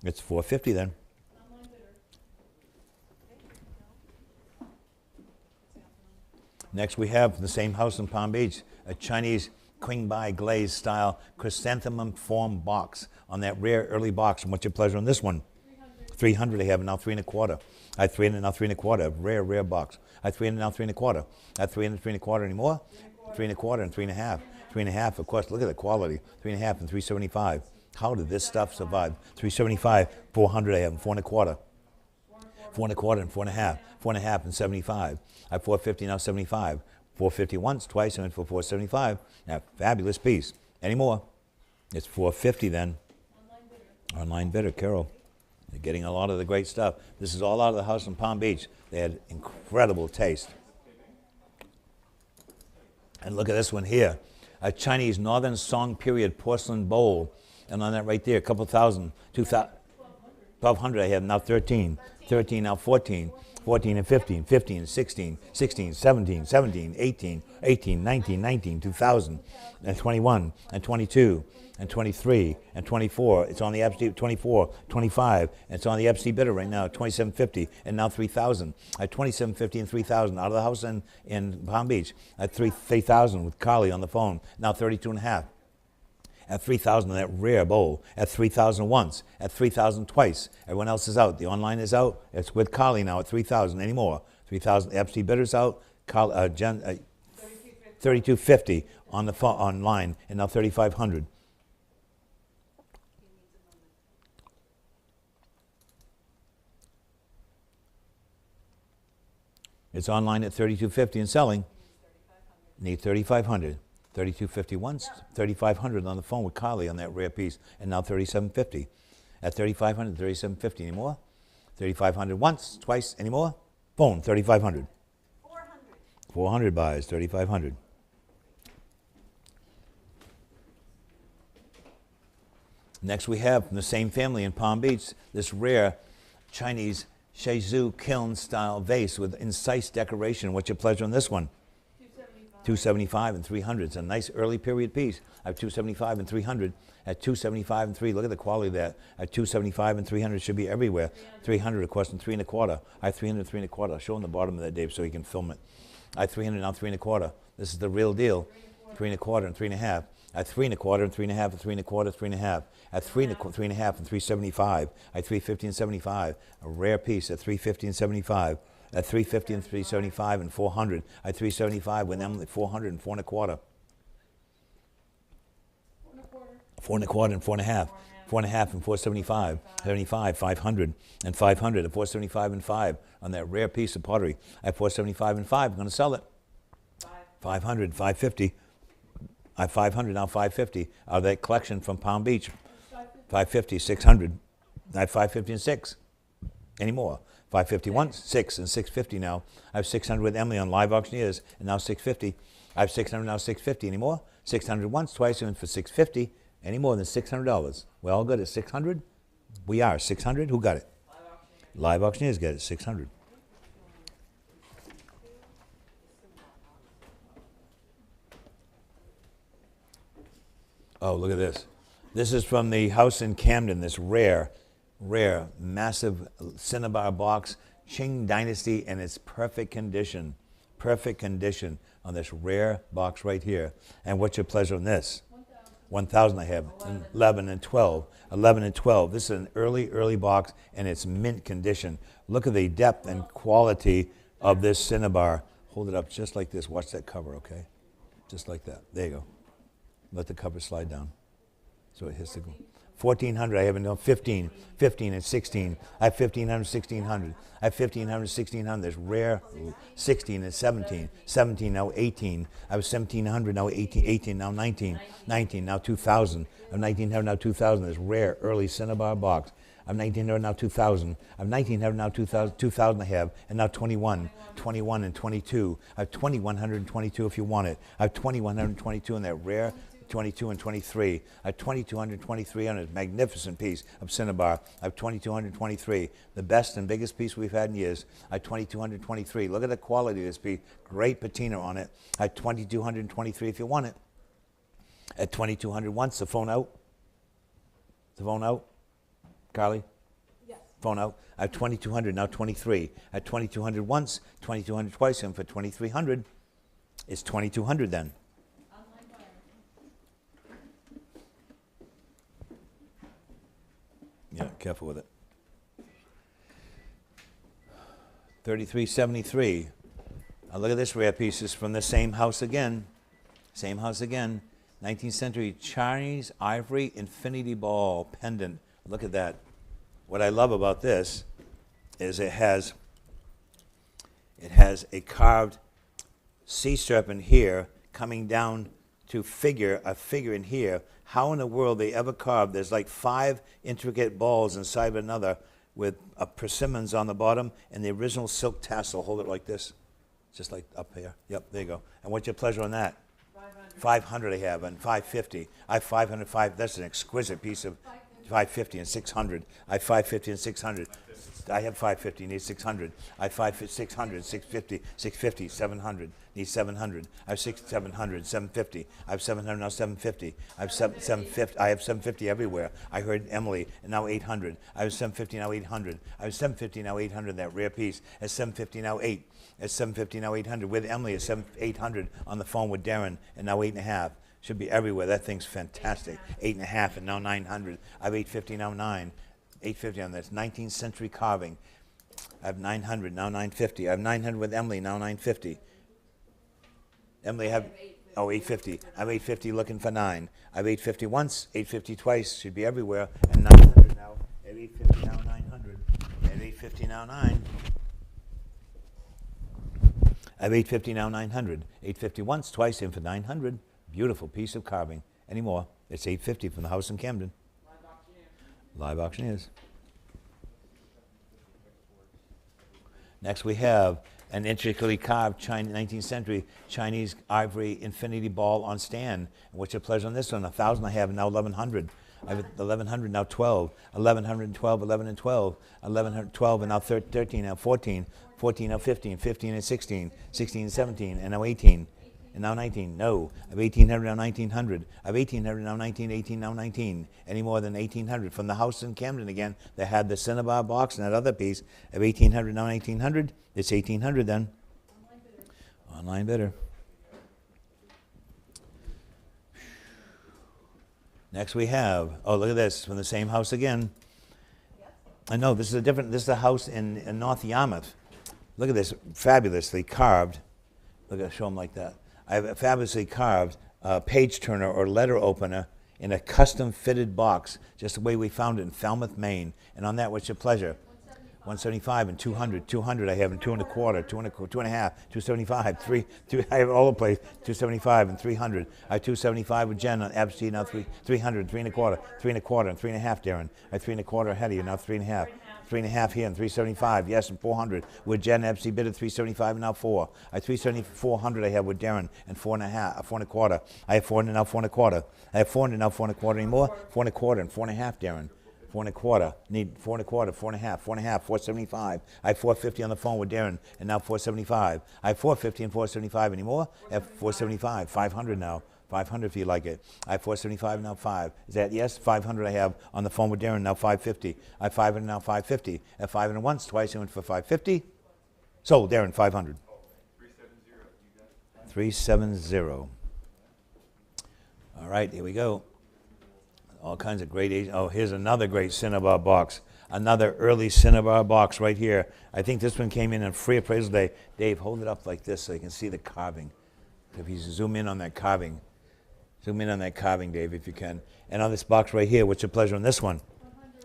It's 450 then. Next we have from the same house in Palm Beach, a Chinese Qingbai glaze style chrysanthemum form box on that rare early box. And what's your pleasure on this one? 300 I have now 3.25. I have 300 now 3.25. Rare box. I have 300 now 3.25. I have 300 3.25 anymore? 3.25 and 3.5. 3.5, of course, look at the quality. 3.5 and 375. How did this stuff survive? 375, 400 I have, 4.25. 4.25 and 4.5. 4.5 and 75. I have 450 now 75. 450 once, twice, and for 475. Now, fabulous piece. Any more? It's 450 then. Online bidder, Carol. They're getting a lot of the great stuff. This is all out of the house in Palm Beach. They had incredible taste. And look at this one here. A Chinese Northern Song period porcelain bowl. And on that right there, a couple thousand, 1,200 I have, now 13. 13 now 14. 14 and 15, 15 and 16, 16, 17, 17, 18, 18, 19, 19, 2000, and 21, and 22, and 23, and 24. It's on the FD 24, 25, and it's on the FC bidder right now, 2750, and now 3,000. At 2750 and 3,000 out of the house in Palm Beach. At 3,000 with Carly on the phone, now 32 and a half. At 3,000 on that rare bowl. At 3,000 once. At 3,000 twice. Everyone else is out. The online is out. It's with Carly now at 3,000 anymore. 3,000 FC bidders out. 3250 on the phone, online, and now 3,500. It's online at $3,250 and selling. Need $3,500. $3,250 once, $3,500 on the phone with Carly on that rare piece, and now $3,750. At $3,500, $3,750 anymore? $3,500 once, twice, anymore? Phone, $3,500. 400 buys, $3,500. Next we have from the same family in Palm Beach, this rare Chinese Shizu kiln style vase with incise decoration. What's your pleasure on this one? 275 and 300. It's a nice early period piece. I have 275 and 300. At 275 and 3, look at the quality of that. At 275 and 300 should be everywhere. 300 of course and 3 1/4. I have 300 and 3 1/4. I'll show him the bottom of that, Dave, so he can film it. I have 300 now 3 1/4. This is the real deal. 3 1/4 and 3 1/2. At 3 1/4 and 3 1/2 and 3 1/4, 3 1/2. At 3 1/2 and 375. At 350 and 75. A rare piece at 350 and 75. At 350 and 375 and 400. At 375 with them 400 and 4 1/4. 4 1/4 and 4 1/2. 4 1/2 and 475. 75, 500 and 500 at 475 and 5 on that rare piece of pottery. At 475 and 5, I'm going to sell it. 500, 550. I have 500 now 550 out of that collection from Palm Beach. 550, 600. I have 550 and 6. Any more? 550 once, 6 and 650 now. I have 600 with Emily on Live Auctioneers and now 650. I have 600 now 650. Any more? 600 once, twice, and for 650. Any more than $600? We're all good at 600? We are 600. Who got it? Live Auctioneers got it. 600. Oh, look at this. This is from the house in Camden, this rare, massive cinnabar box, Qing Dynasty, and it's perfect condition on this rare box right here. And what's your pleasure on this? 1,000 I have, 11 and 12. 11 and 12. This is an early box, and it's mint condition. Look at the depth and quality of this cinnabar. Hold it up just like this. Watch that cover, okay? Just like that. There you go. Let the cover slide down so it hits the ground. 1,400, I have no 15 and 16. I have 1,500, 1,600. I have 1,500, 1,600. There's rare 16 and 17. 17, now 18. I have 1,700, now 18. 18, now 19. 19, now 2,000. I have 1,900, now 2,000. There's rare early cinnabar box. I'm 1,900, now 2,000. I'm 1,900, now 2,000. 2,000 I have, and now 21. 21 and 22. I have 2,122 if you want it. I have 2,122 in that rare 22 and 23. I have 2,223 on a magnificent piece of cinnabar. I have 2,223. The best and biggest piece we've had in years. I have 2,223. Look at the quality of this piece. Great patina on it. I have 2,223 if you want it. At 2,200 once, the phone out. The phone out. Carly? Yes. Phone out. I have 2,200, now 23. At 2,200 once, 2,200 twice, and for 2,300, it's 2,200 then. Yeah, careful with it. 3373. Now look at this rare piece. It's from the same house again. Same house again. 19th century Chinese ivory infinity ball pendant. Look at that. What I love about this is it has a carved sea serpent here coming down to a figure in here. How in the world they ever carved? There's like 5 intricate balls inside of another with persimmons on the bottom and the original silk tassel. Hold it like this, just like up here. Yep, there you go. And what's your pleasure on that? 500 I have, and 550. I have 505. That's an exquisite piece of 550 and 600. I have 550 and 600. I have 550, need 600. I have 600, 650, 650, 700, need 700. I have 700, 750. I have 700, now 750. I have 750. I have 750 everywhere. I heard Emily, and now 800. I have 750, now 800. I have 750, now 800, that rare piece. At 750, now 8. At 750, now 800. With Emily, at 800 on the phone with Darren, and now 8.5. Should be everywhere. That thing's fantastic. 8.5, and now 900. I have 850, now 9. 850 on this 19th century carving. I have 900, now 950. I have 900 with Emily, now 950. Emily, I have 850. I have 850 looking for 9. I have 850 once, 850 twice, should be everywhere, and 900 now. At 850 now 900. At 850 now 9. I have 850 now, 900. 850 once, twice, in for 900. Beautiful piece of carving. Any more? It's 850 from the house in Camden. Live auctioneers. Next we have an intricately carved 19th century Chinese ivory infinity ball on stand. And what's your pleasure on this one? 1,000 I have, now 1,100. I have 1,100, now 12. 1,112, 11 and 12. 1,112 and now 13, now 14. 14, now 15. 15 and 16. 16 and 17, and now 18. And now 19. No. I have 1,800, now 1,900. I have 1,800, now 19. 18, now 19. Any more than 1,800. From the house in Camden again, that had the Cinnabar box and that other piece. I have 1,800, now 1,900. It's 1,800 then. Online bidder. Next we have, oh, look at this, from the same house again. I know, this is a house in North Yarmouth. Look at this, fabulously carved. Look at, show them like that. I have a fabulously carved page turner or letter opener in a custom fitted box, just the way we found it in Falmouth, Maine. And on that, what's your pleasure? 175 and 200. 200 I have in 2 1/4, 2 1/2, 275, 3, I have all the place. 275 and 300. I have 275 with Jen on Epstein, now 300, 3 1/4, 3 1/4, and 3 1/2, Darren. I have 3 1/4 ahead of you, now 3 1/2. 3 1/2 here and 375, yes, and 400 with Jen Epstein bid at 375 and now 4. I have 400 I have with Darren and 4 1/2, 4 1/4. I have 400 now 4 1/4. I have 400 now 4 1/4 anymore. 4 1/4 and 4 1/2, Darren. 4 1/4. Need 4 1/4, 4 1/2, 4 1/2, 475. I have 450 on the phone with Darren, and now 475. I have 450 and 475 anymore. I have 475, 500 now. 500 if you like it. I have 475 now 5. Is that yes? 500 I have on the phone with Darren, now 550. I have 500 now 550. I have 500 once, twice, I went for 550. Sold, Darren, 500. 370. All right, here we go. All kinds of great age. Oh, here's another great Cinnabar box. Another early Cinnabar box right here. I think this one came in on free appraisal day. Dave, hold it up like this so you can see the carving. If you zoom in on that carving. Zoom in on that carving, Dave, if you can. And on this box right here, what's your pleasure on this one?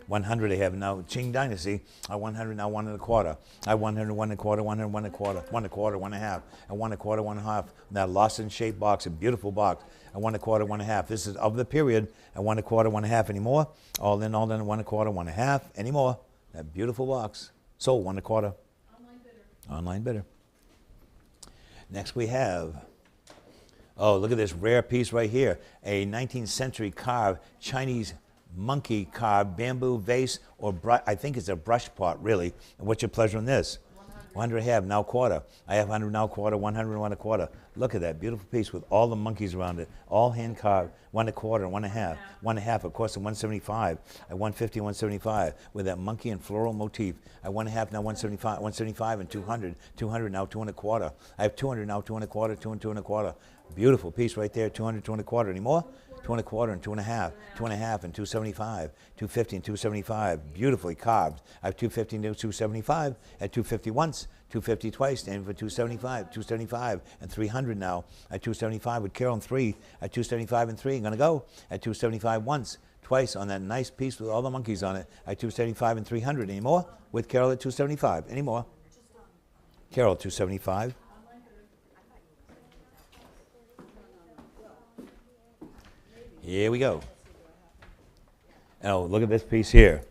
100 I have now. Qing Dynasty. I 100 now 1 1/4. I 100 1 1/4, 100 1 1/4, 1 1/4, 1 1/2, and 1 1/4, 1 1/2. That Lawson shaped box, a beautiful box. A 1 1/4, 1 1/2. This is of the period. A 1 1/4, 1 1/2 anymore. All in, 1 1/4, 1 1/2 anymore. That beautiful box. Sold 1 1/4. Online bidder. Online bidder. Next we have. Oh, look at this rare piece right here. A 19th century carved Chinese monkey carved bamboo vase, or I think it's a brush pot, really. And what's your pleasure on this? 100 I have, now 1/4. I have 100 now 1/4, 100 1 1/4. Look at that beautiful piece with all the monkeys around it, all hand carved. 1 1/4, 1 1/2, 1 1/2. Of course, at 175, at 150, 175 with that monkey and floral motif. At 1 1/2 now 175, 175 and 200, 200 now 2 1/4. I have 200 now 2 1/4, 2 and 2 1/4. Beautiful piece right there. 200, 2 1/4 anymore. 2 1/4 and 2 1/2, 2 1/2 and 275, 250 and 275, beautifully carved. I have 250 and 275, at 250 once, 250 twice, standing for 275, 275 and 300 now. At 275 with Carol and 3, at 275 and 3, I'm gonna go at 275 once, twice on that nice piece with all the monkeys on it. At 275 and 300 anymore, with Carol at 275 anymore. Carol 275. Here we go. Oh, look at this piece here.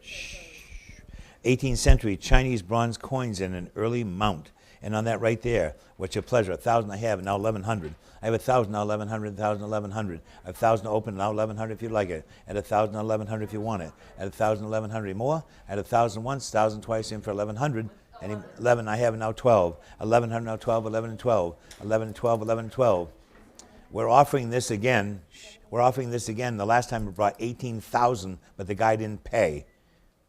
18th century Chinese bronze coins in an early mount. And on that right there, what's your pleasure? 1,000 I have, now 1,100. I have 1,000 now 1,100, 1,000 1100. I have 1,000 open now 1,100 if you like it. At 1,000 now 1,100 if you want it. At 1,000 1,100 more. At 1,000 once, 1,000 twice in for 1,100. And 11 I have now 12. 1,100 now 12, 11 and 12. 11 and 12, 11 and 12. We're offering this again. We're offering this again. The last time we brought 18,000, but the guy didn't pay.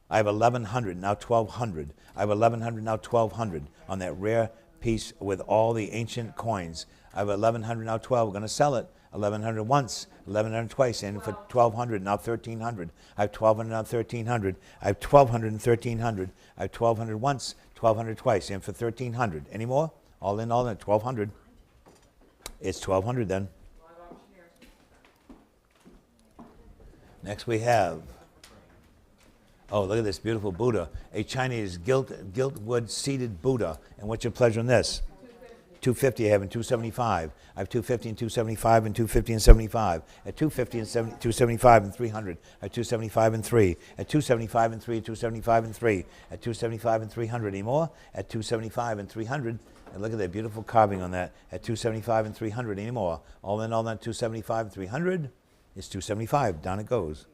I have 1,100, now 1,200. I have 1,100, now 1,200 on that rare piece with all the ancient coins. I have 1,100, now 12. We're going to sell it. 1,100 once, 1,100 twice, and for 1,200, now 1,300. I have 1,200, now 1,300. I have 1,200 and 1,300. I have 1,200 once, 1,200 twice, and for 1,300. Any more? All in, 1,200. It's 1,200 then. Next we have, oh, look at this beautiful Buddha, a Chinese gilt wood seated Buddha. And what's your pleasure on this? 250 I have in 275. I have 250 and 275 and 250 and 75. At 250 and 275 and 300. At 275 and 3. At 275 and 3. At 275 and 3. At 275 and 300. Any more? At 275 and 300. And look at that beautiful carving on that. At 275 and 300. Any more? All in all, that 275 and 300 is 275. Down it goes.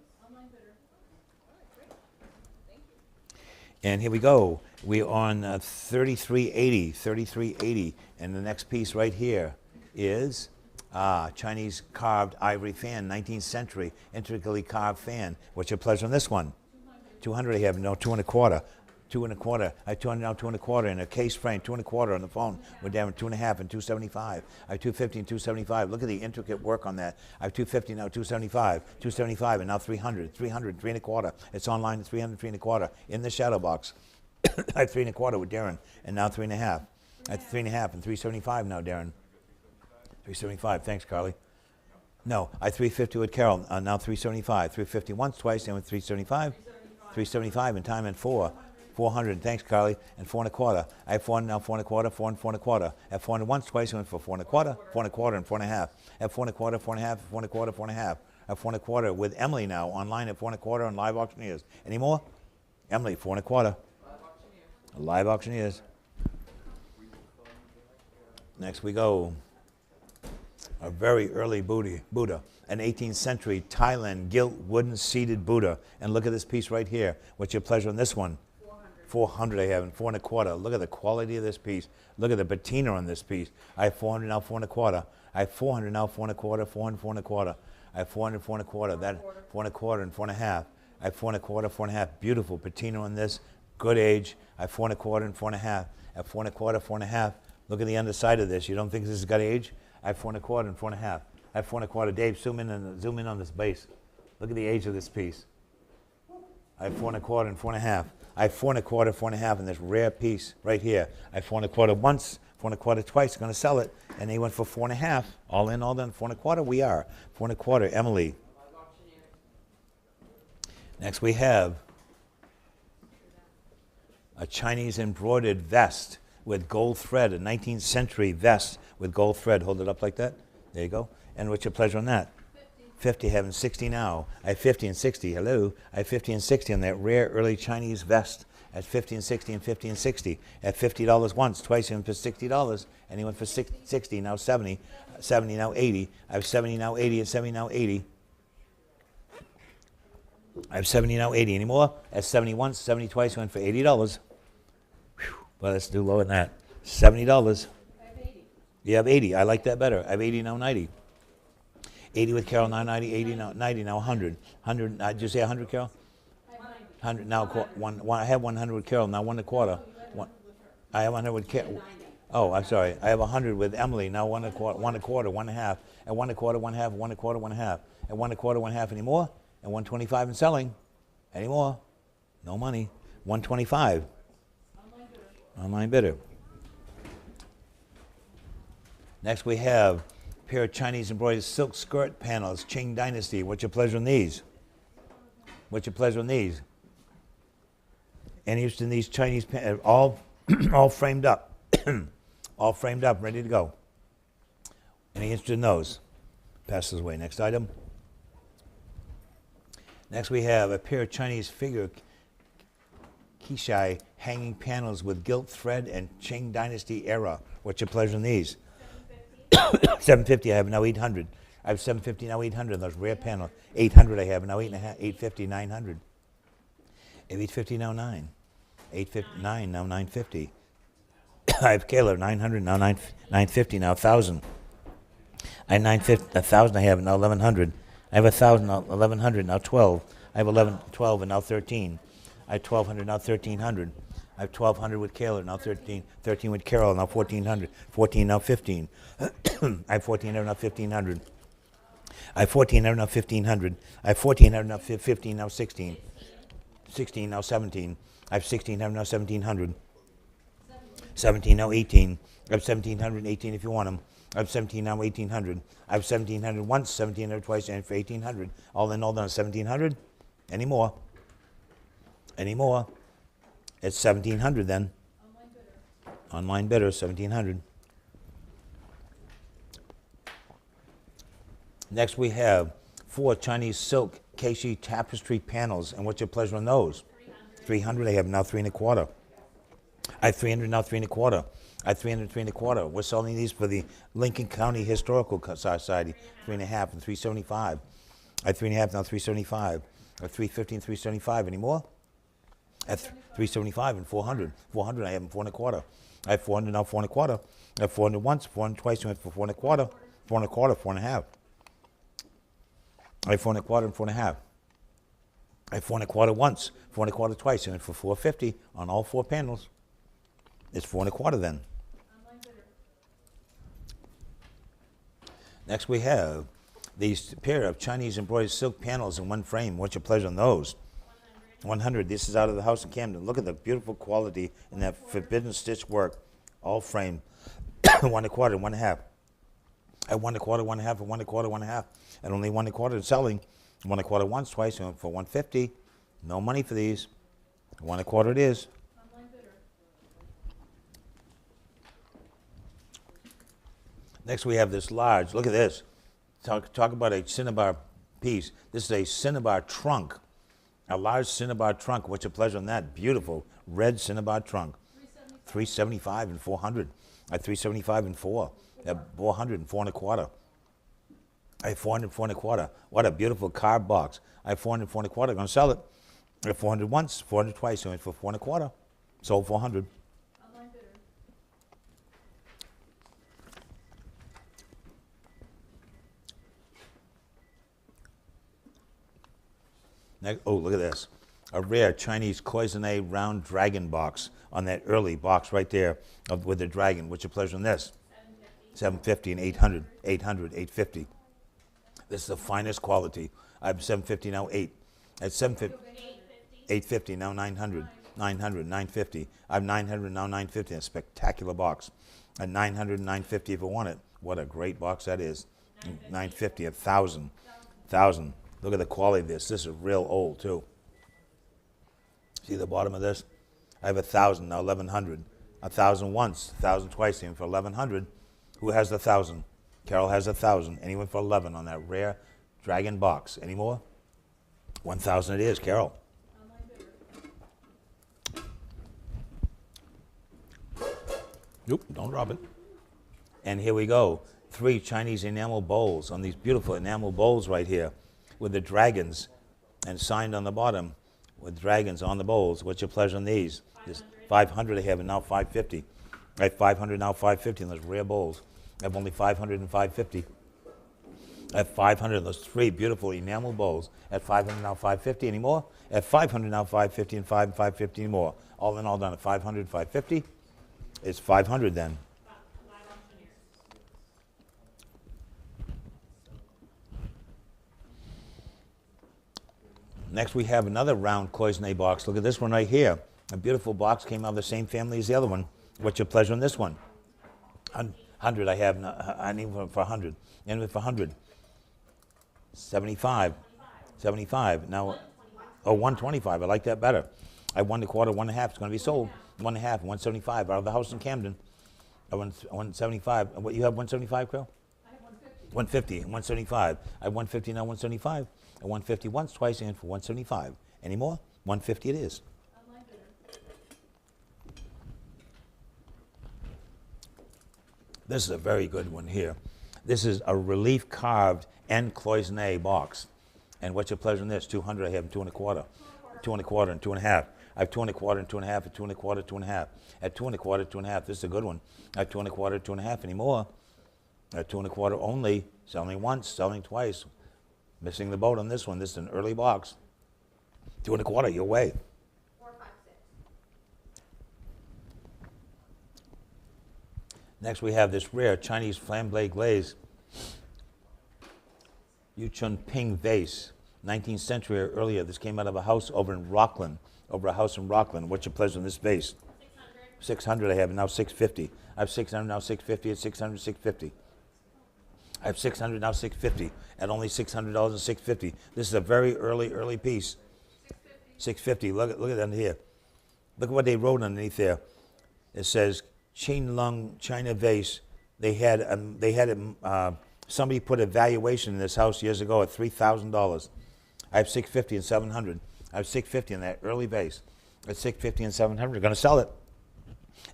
And here we go. We're on 3380, and the next piece right here is Chinese carved ivory fan, 19th century, intricately carved fan. What's your pleasure on this one? 200 I have, no, 2 1/4. 2 1/4. I have 200 now, 2 1/4 in a case frame, 2 1/4 on the phone. We're down at 2 1/2 and 275. I have 250 and 275. Look at the intricate work on that. I have 250 now, 275, 275, and now 300, 300, 3 1/4. It's online at 300, 3 1/4 in the shadow box. I have 3 1/4 with Darren, and now 3 1/2. I have 3 1/2 and 375 now, Darren. 375. Thanks, Carly. No, I have 350 with Carol. Now 375. 350 once, twice, and with 375. 375 and time and 4. 400. Thanks, Carly. And 4 1/4. I have 400 now, 4 1/4, 4 and 4 1/4. I have 400 once, twice, and went for 4 1/4, 4 1/4, and 4 1/2. I have 4 1/4, 4 1/2, 4 1/4, 4 1/2. I have 4 1/4 with Emily now online at 4 1/4 on Live Auctioneers. Any more? Emily, 4 1/4. Live Auctioneers. Next we go. A very early Buddha, an 18th century Thailand gilt wooden seated Buddha. And look at this piece right here. What's your pleasure on this one? 400 I have, and 4 1/4. Look at the quality of this piece. Look at the patina on this piece. I have 400 now, 4 1/4. I have 400 now, 4 1/4, 400, 4 1/4. I have 400, 4 1/4. That 4 1/4 and 4 1/2. I have 4 1/4, 4 1/2. Beautiful patina on this. Good age. I have 4 1/4 and 4 1/2. I have 4 1/4, 4 1/2. Look at the underside of this. You don't think this has got age? I have 4 1/4 and 4 1/2. I have 4 1/4. Dave, zoom in on this base. Look at the age of this piece. I have 4 1/4 and 4 1/2. I have 4 1/4, 4 1/2 in this rare piece right here. I have 4 1/4 once, 4 1/4 twice. Going to sell it, and they went for 4 1/2. All in, all done. 4 1/4. We are 4 1/4. Emily. Next we have a Chinese embroidered vest with gold thread, a 19th century vest with gold thread. Hold it up like that. There you go. And what's your pleasure on that? 50, having 60 now. I have 50 and 60. Hello. I have 50 and 60 on that rare early Chinese vest at 50 and 60 and 50 and 60. At $50 once, twice, and for $60. And he went for 60, now 70. 70, now 80. I have 70, now 80, and 70, now 80. I have 70, now 80. Any more? At 70 once, 70 twice, went for $80. Whew. Well, let's do lower than that. $70. I have 80. You have 80. I like that better. I have 80, now 90. 80 with Carol, now 90, 80, now 90, now 100. 100, did you say 100, Carol? I have 90. 100, now I have 100 with Carol, now 1 1/4. I have 100 with Carol. Oh, I'm sorry. I have 100 with Emily, now 1 1/4, 1 1/4, 1 1/2. At 1 1/4, 1 1/2, 1 1/4, 1 1/2. At 1 1/4, 1 1/2, any more? At 125 and selling. Any more? No money. 125. Online bidder. Next we have a pair of Chinese embroidered silk skirt panels, Qing Dynasty. What's your pleasure on these? What's your pleasure on these? Any interest in these Chinese panels? All framed up. All framed up, ready to go. Any interest in those? Pass this away. Next item. Next we have a pair of Chinese figure Kishai hanging panels with gilt thread and Qing Dynasty era. What's your pleasure on these? 750. I have now 800. I have 750 now 800. Those rare panels. 800 I have now 8.5. 850 900. 850 now 9. 859 now 950. I have Kayla 900 now 950 now 1,000. I have 950 1,000. I have now 1,100. I have 1,000 now 1,100 now 12. I have 12 and now 13. I have 1,200 now 1,300. I have 1,200 with Kayla, now 13. 13 with Carol, now 1,400. 14 now 15. I have 1,400 now 1,500. I have 1,400 now 1,500. I have 1,400 now 15 now 16. 16 now 17. I have 1,600 now 1,700. 17 now 18. I have 1,700 18 if you want them. I have 17 now 1,800. I have 1,700 once, 1,700 twice, and for 1,800. All in all done 1,700. Any more? Any more? It's 1,700 then. Online bidder, 1,700. Next we have 4 Chinese silk Keishi tapestry panels, and what's your pleasure on those? 300. I have now 3 1/4. I have 300 now 3 1/4. I have 300 3 1/4. We're selling these for the Lincoln County Historical Society, 3 1/2 and 375. I have 3 1/2 now 375. I have 350 and 375. Any more? At 375 and 400. 400 I have them 4 1/4. I have 400 now 4 1/4. I have 400 once, 400 twice, and for 4 1/4. 4 1/4, 4 1/2. I have 4 1/4 and 4 1/2. I have 4 1/4 once, 4 1/4 twice, and for 450 on all 4 panels. It's 4 1/4 then. Next we have these pair of Chinese embroidered silk panels in 1 frame. What's your pleasure on those? 100. This is out of the house in Camden. Look at the beautiful quality in that forbidden stitch work, all framed. 1 1/4 and 1 1/2. At 1 1/4, 1 1/2, and 1 1/4, 1 1/2. And only 1 1/4 is selling. 1 1/4 once, twice, and for 150. No money for these. 1 1/4 it is. Next we have this large, look at this. Talk about a cinnabar piece. This is a cinnabar trunk. A large cinnabar trunk. What's your pleasure on that? Beautiful red cinnabar trunk. 375 and 400. I have 375 and 4. I have 400 and 4 1/4. I have 400 and 4 1/4. What a beautiful carved box. I have 400 and 4 1/4. I'm going to sell it. I have 400 once, 400 twice. So for 4 1/4. Sold 400. Next, oh, look at this. A rare Chinese cloisonne round dragon box on that early box right there with the dragon. What's your pleasure on this? 750 and 800, 800, 850. This is the finest quality. I have 750 now 8. At 750, 850 now 900, 900, 950. I have 900 now 950. A spectacular box. At 900 and 950 if you want it. What a great box that is. 950, 1,000, 1,000. Look at the quality of this. This is real old, too. See the bottom of this? I have 1,000, now 1,100. 1,000 once, 1,000 twice, even for 1,100. Who has the 1,000? Carol has 1,000. Anyone for 11 on that rare dragon box? Any more? 1,000 it is, Carol. Nope, don't drop it. And here we go. 3 Chinese enamel bowls on these beautiful enamel bowls right here, with the dragons and signed on the bottom with dragons on the bowls. What's your pleasure on these? 500 I have and now 550. I have 500 now 550 in those rare bowls. I have only 500 and 550. I have 500 in those 3 beautiful enamel bowls. At 500 now 550 anymore. At 500 now 550 and 550 anymore. All in all done at 500, 550. It's 500 then. Next we have another round cloisonne box. Look at this one right here. A beautiful box, came out of the same family as the other one. What's your pleasure on this one? 100 I have, I need for 100. And for 100. 75. 75. Now, oh, 125. I like that better. I have 1 1/4, 1 1/2. It's going to be sold. 1 1/2, 175 out of the house in Camden. I want 175. What, you have 175, Carol? I have 150. 150 and 175. I have 150 now 175. And 150 once, twice, and for 175. Any more? 150 it is. This is a very good one here. This is a relief carved and cloisonne box. And what's your pleasure in this? 200 I have 2 1/4. 2 1/4 and 2 1/2. I have 2 1/4 and 2 1/2 and 2 1/4, 2 1/2. At 2 1/4, 2 1/2. This is a good one. I have 2 1/4, 2 1/2 anymore. At 2 1/4 only. Selling once, selling twice. Missing the boat on this one. This is an early box. 2 1/4, your way. 4, 5, 6. Next we have this rare Chinese flambe glaze Yuchun Ping vase, 19th century or earlier. This came out of a house over in Rockland, What's your pleasure in this vase? 600. 600 I have, and now 650. I have 600, now 650, at 600, 650. I have 600, now 650, at only $600 and 650. This is a very early piece. 650. Look at that here. Look at what they wrote underneath there. It says Qinglong China vase. They had it Somebody put a valuation in this house years ago at $3,000. I have 650 and 700. I have 650 in that early base. At 650 and 700, going to sell it.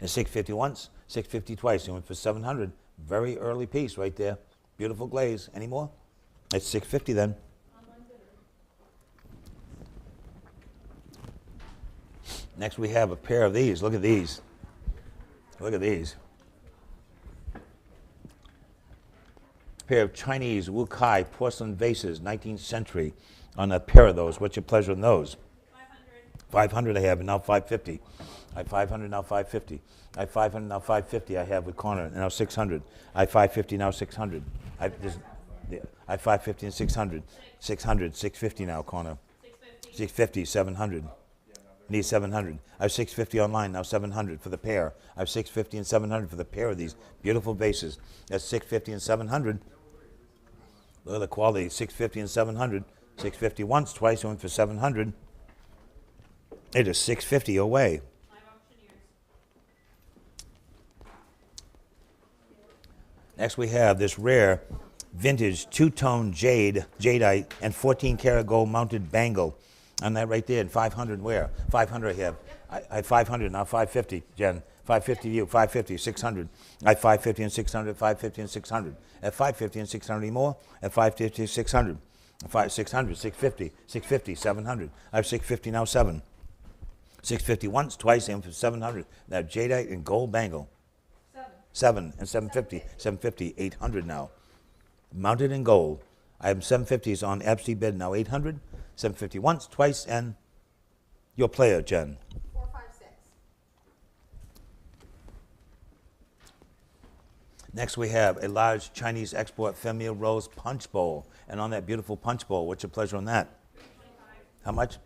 At 650 once, 650 twice. You went for 700. Very early piece right there. Beautiful glaze. Any more? It's 650 then. Next we have a pair of these. Look at these. Look at these. A pair of Chinese Wukai porcelain vases, 19th century. On a pair of those. What's your pleasure in those? 500 I have, and now 550. I have 500, now 550. I have 500, now 550 I have with corner, and now 600. I have 550, now 600. I have 550 and 600. 600, 650 now, corner. 650, 700. Need 700. I have 650 online, now 700 for the pair. I have 650 and 700 for the pair of these beautiful vases. That's 650 and 700. Look at the quality, 650 and 700. 650 once, twice, went for 700. It is 650 away. Next we have this rare vintage two-tone jadeite and 14-karat gold mounted bangle. On that right there, and 500 where? 500 I have. I have 500, now 550, Jen. 550 you, 550, 600. I have 550 and 600, 550 and 600. At 550 and 600 anymore? At 550, 600. 600, 650, 650, 700. I have 650, now 7. 650 once, twice, and for 700. That jadeite and gold bangle. 7 and 750, 750, 800 now. Mounted in gold. I have 750s on Epstein bid, now 800. 750 once, twice, and your player, Jen. 456. Next we have a large Chinese export Femia Rose punch bowl. And on that beautiful punch bowl, what's your pleasure on that? 325. How much?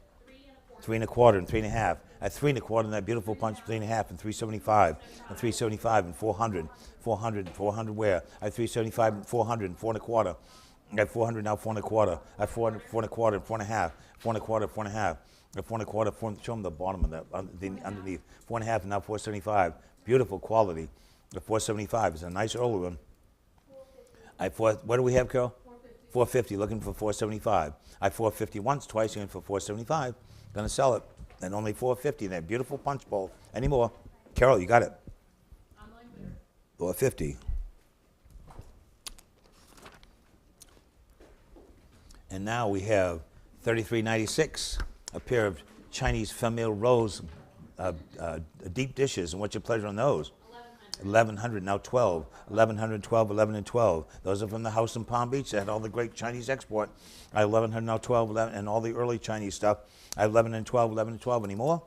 3 and a 3 1/4 quarter. and 3 1/2. At 3 1/4 in that beautiful punch, 3 1/2 and 375 and 375 and 400, 400 and 400 where? At 375 and 400 and 4 1/4. At 400 now 4 1/4. At 4 1/4 and 4 1/2. 4 1/4, 4 1/2. At 4 1/4, show them the bottom of that underneath. 4 1/2 and now 475. Beautiful quality. The 475 is a nice early one. What do we have, Carol? 450, looking for 475. I 450 once, twice, in for 475. Gonna sell it. And only 450 in that beautiful punch bowl. Any more? Carol, you got it. 450. And now we have 3396, a pair of Chinese Famille Rose deep dishes. And what's your pleasure on those? 1100, now 12. 1100, 12, 11 and 12. Those are from the house in Palm Beach that had all the great Chinese export. I have 1100, now 12, 11, and all the early Chinese stuff. I have 11 and 12, 11 and 12 anymore.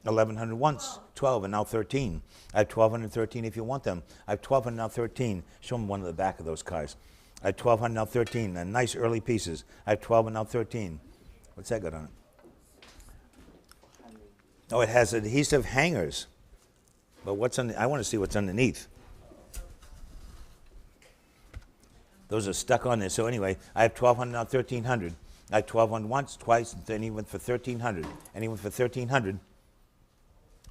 1100 once, 12, and now 13. I have 1213 if you want them. I have 1200, now 13. Show them one of the back of those cars. I have 1200, now 13, and nice early pieces. I have 12 and now 13. What's that got on it? Oh, it has adhesive hangers. But what's on? I want to see what's underneath. Those are stuck on there. So anyway, I have 1200, now 1300. I have 1200 once, twice, and then even for 1300. Anyone for 1300?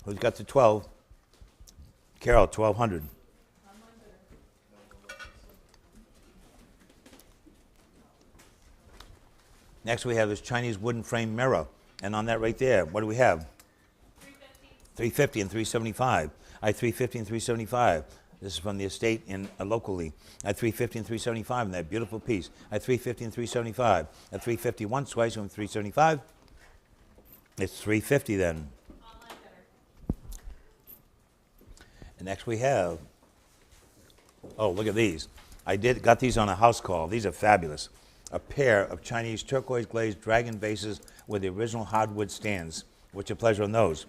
Who's got the 12? Carol, 1200. Next we have this Chinese wooden frame mirror. And on that right there, what do we have? 350 and 375. I have 350 and 375. This is from the estate in locally. I have 350 and 375 in that beautiful piece. I have 350 and 375. At 350 once, twice, and 375. It's 350 then. And next we have, oh, look at these. I got these on a house call. These are fabulous. A pair of Chinese turquoise glazed dragon vases with the original hardwood stands. What's your pleasure on those?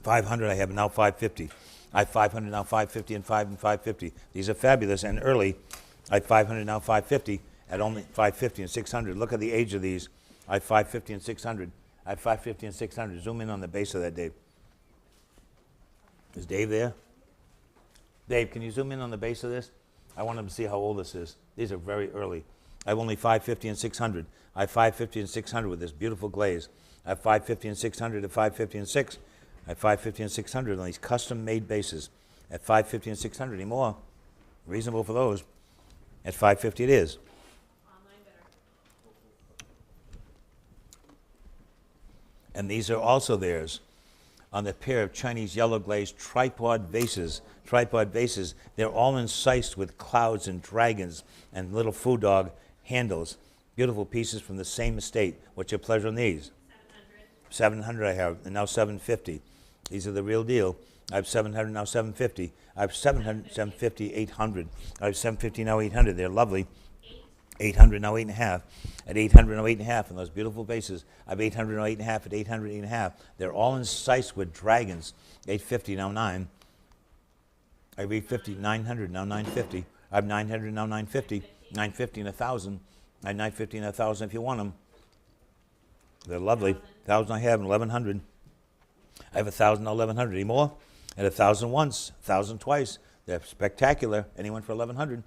500 I have, now 550. I have 500, now 550, and 550. These are fabulous and early. I have 500, now 550, at only 550 and 600. Look at the age of these. I have 550 and 600. I have 550 and 600. Zoom in on the base of that, Dave. Is Dave there? Dave, can you zoom in on the base of this? I want them to see how old this is. These are very early. I have only 550 and 600. I have 550 and 600 with this beautiful glaze. I have 550 and 600 at 550 and 6. At 550 and 600 on these custom-made bases. At 550 and 600 anymore. Reasonable for those. At $5.50 it is. Online bidder. And these are also theirs on the pair of Chinese yellow glazed tripod vases. Tripod vases, they're all incised with clouds and dragons and little food dog handles. Beautiful pieces from the same estate. What's your pleasure on these? 700 I have, and now 750. These are the real deal. I have 700, now 750. I have 700, 750, 800. I have 750, now 800. They're lovely. 800, now 8.5. At 800, now 8.5. And those beautiful vases. I have 800, now 8.5. At 800, 8.5. They're all incised with dragons. 850, now 9. I have 850, 900, now 950. I have 900, now 950. 950 and 1,000. I have 950 and 1,000 if you want them. They're lovely. 1,000 I have and 1,100. I have 1,000, now 1,100. Any more? At 1,000 once, 1,000 twice. They're spectacular. Anyone for 1,100?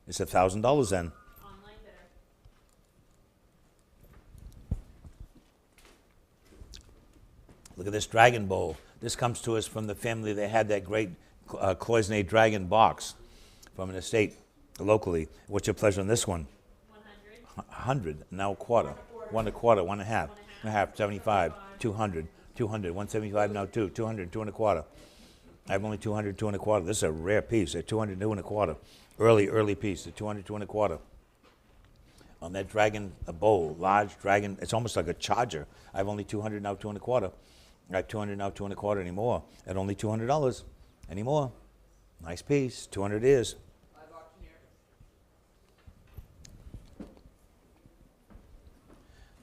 It's $1,000 then. Online bidder. Look at this dragon bowl. This comes to us from the family that had that great cloisonne dragon box from an estate locally. What's your pleasure on this one? 100. 100, now a quarter. 1 1/4, 1 1/2. 1/2, 75, 200, 200, 175, now 2, 200, 2 1/4. I have only 200, 2 1/4. This is a rare piece, a 200, 2 1/4. Early piece, a 200, 2 1/4. On that dragon bowl, large dragon, it's almost like a charger. I have only 200, now 2 1/4. I have 200, now 2 1/4 anymore. At only $200 anymore. Nice piece, 200 is.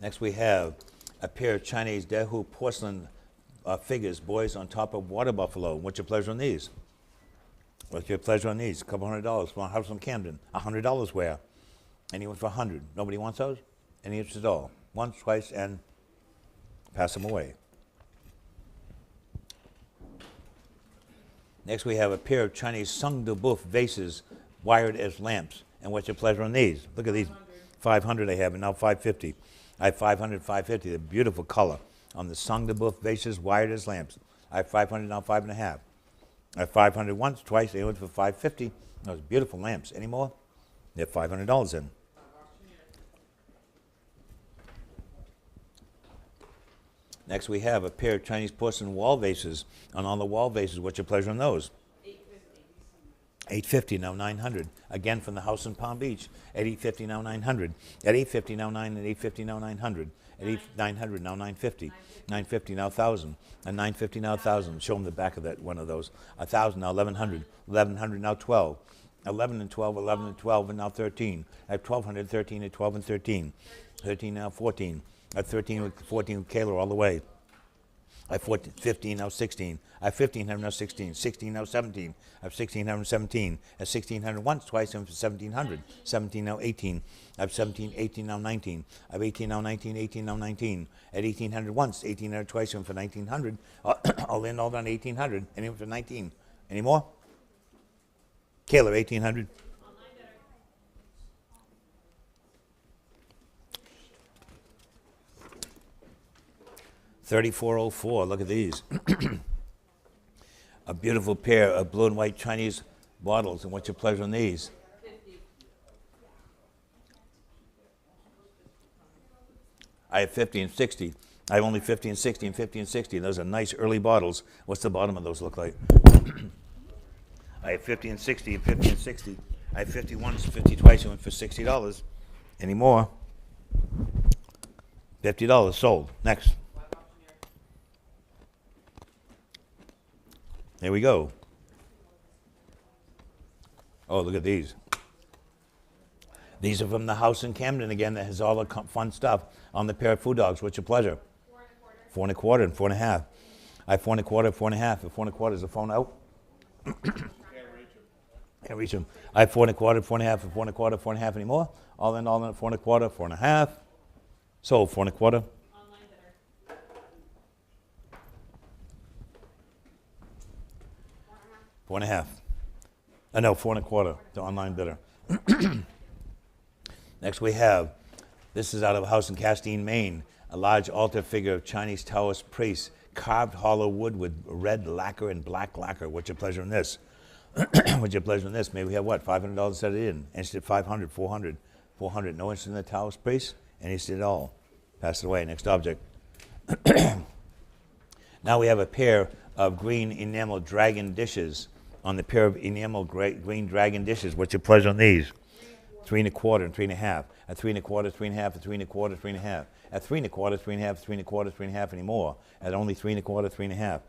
Next we have a pair of Chinese Dahu porcelain figures, boys on top of water buffalo. What's your pleasure on these? What's your pleasure on these? A couple $100 from our house in Camden. $100 where? Anyone for 100? Nobody wants those? Any interest at all? Once, twice, and pass them away. Next we have a pair of Chinese Sung de Boeuf vases wired as lamps. And what's your pleasure on these? Look at these. 500 I have, and now 550. I have 500, 550. They're beautiful color on the Sung de Boeuf vases wired as lamps. I have 500, now 5.5. I have 500 once, twice. They went for 550. Those beautiful lamps. Any more? They're $500 in. Next we have a pair of Chinese porcelain wall vases. On all the wall vases, what's your pleasure on those? 850, now 900. Again from the house in Palm Beach. At 850, now 900. At 850, now 9. At 850, now 900. At 900, now 950. 950, now 1,000. At 950, now 1,000. Show them the back of that one of those. 1,000, now 1,100. 1,100, now 12. 11 and 12, 11 and 12, and now 13. I have 1,200, 13 at 12 and 13. 13, now 14. At 13 with 14 with Kayla all the way. I have 14, 15, now 16. I have 1,500, now 16. 16, now 17. I have 1,600, 17. At 1,600 once, twice, and for 1,700. 17, now 18. I have 17, 18, now 19. I have 18, now 19, 18, now 19. At 1,800 once, 1,800 twice, and for 1,900. I'll end all done 1,800. Anyone for 19? Any more? Kayla, 1,800. Online bidder. $34.04. Look at these. A beautiful pair of blue and white Chinese bottles. And what's your pleasure on these? 50. I have 50 and 60. I have only 50 and 60 and 50 and 60. Those are nice early bottles. What's the bottom of those look like? I have 50 and 60 and 50 and 60. I have 50 once, 50 twice, and went for $60. Any more? $50 sold. Next. There we go. Oh, look at these. These are from the house in Camden again that has all the fun stuff on the pair of food dogs. What's your pleasure? 4 1/4 and 4 1/2. I have 4 1/4, 4 1/2. If 4 1/4 is the phone out? Can't reach them. I have 4 1/4, 4 1/2, and 4 1/4, 4 1/2 anymore. All in, 4 1/4, 4 1/2. Sold 4 1/4. Online bidder. 4 1/2. No, 4 1/4. The online bidder. Next we have, this is out of a house in Castine, Maine, a large altar figure of Chinese Taoist priest, carved hollow wood with red lacquer and black lacquer. What's your pleasure in this? What's your pleasure on this? Maybe we have what? $500 set it in. Instant 500, 400, 400. No instant in the Taoist priest, and he did it all. Pass it away. Next object. Now we have a pair of green enamel dragon dishes. On the pair of enamel green dragon dishes, what's your pleasure on these? 3 1/4 and 3 1/2. At 3 1/4, 3 1/2, at 3 1/4, 3 1/2. At 3 1/4, 3 1/2, 3 1/4, 3 1/2 anymore. At only 3 1/4, 3 1/2.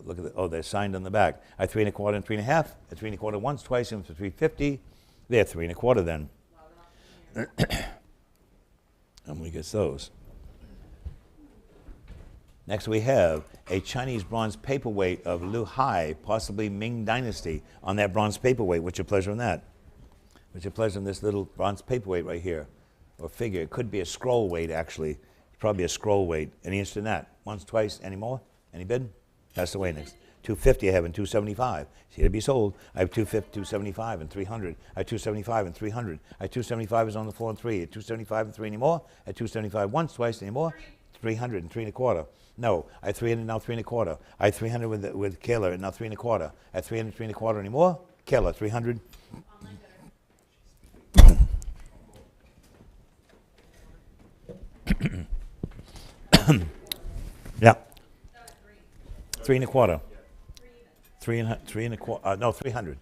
Look at they're signed on the back. At 3 1/4 and 3 1/2. At 3 1/4 once, twice, and for 350. They're 3 1/4 then. And we get those. Next we have a Chinese bronze paperweight of Liu Hai, possibly Ming Dynasty, on that bronze paperweight. What's your pleasure on that? What's your pleasure on this little bronze paperweight right here? Or figure. It could be a scroll weight, actually. It's probably a scroll weight. Any interest in that? Once, twice, any more? Any bid? That's the way next. 250 I have and 275. See to be sold. I have 250, 275 and 300. I have 275 and 300. I have 275 is on the floor and 3. At 275 and 3 anymore. At 275 once, twice, any more? 300 and 3 1/4. No, I have 300 now 3 1/4. I have 300 with Kayla and now 3 1/4. At 300, 3 1/4 anymore? Kayla, 300. Yeah. 3 1/4. 3 1/4. No, 300.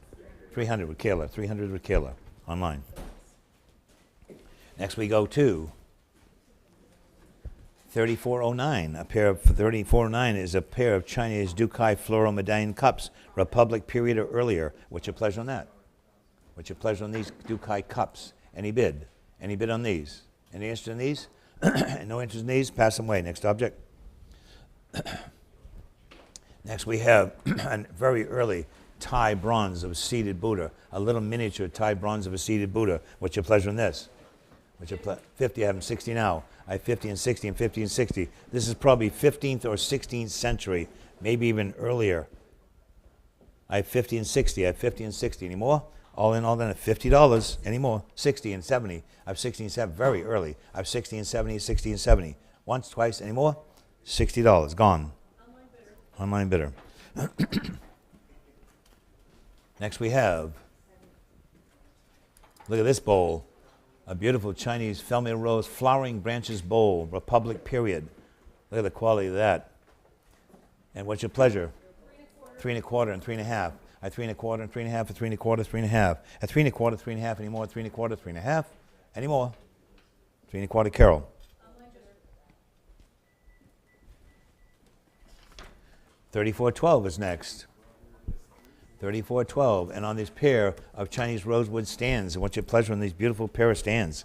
300 with Kayla. 300 with Kayla online. Next we go to 3409. A pair of 3409 is a pair of Chinese Dukai floral medallion cups, Republic period or earlier. What's your pleasure on that? What's your pleasure on these Dukai cups? Any bid? Any bid on these? Any interest in these? No interest in these? Pass them away. Next object. Next we have a very early Thai bronze of a seated Buddha, a little miniature Thai bronze of a seated Buddha. What's your pleasure on this? What's your 50? I have 60 now. I have 50 and 60 and 50 and 60. This is probably 15th or 16th century, maybe even earlier. I have 50 and 60. I have 50 and 60. Any more? All in, all done at $50. Any more? 60 and 70. I have 60 and 70. Very early. I have 60 and 70, 60 and 70. Once, twice, any more? $60. Gone. Online bidder. Next we have, look at this bowl. A beautiful Chinese Felmy Rose flowering branches bowl, Republic period. Look at the quality of that. And what's your pleasure? 3 1/4 and 3 1/2. At 3 1/4 and 3 1/2. At 3 1/4, 3 1/2. At 3 1/4, 3 1/2. Any more? 3 1/4, 3 1/2. Any more? 3 1/4 Carol. $34.12 is next. $34.12, and on this pair of Chinese rosewood stands. And what's your pleasure on these beautiful pair of stands?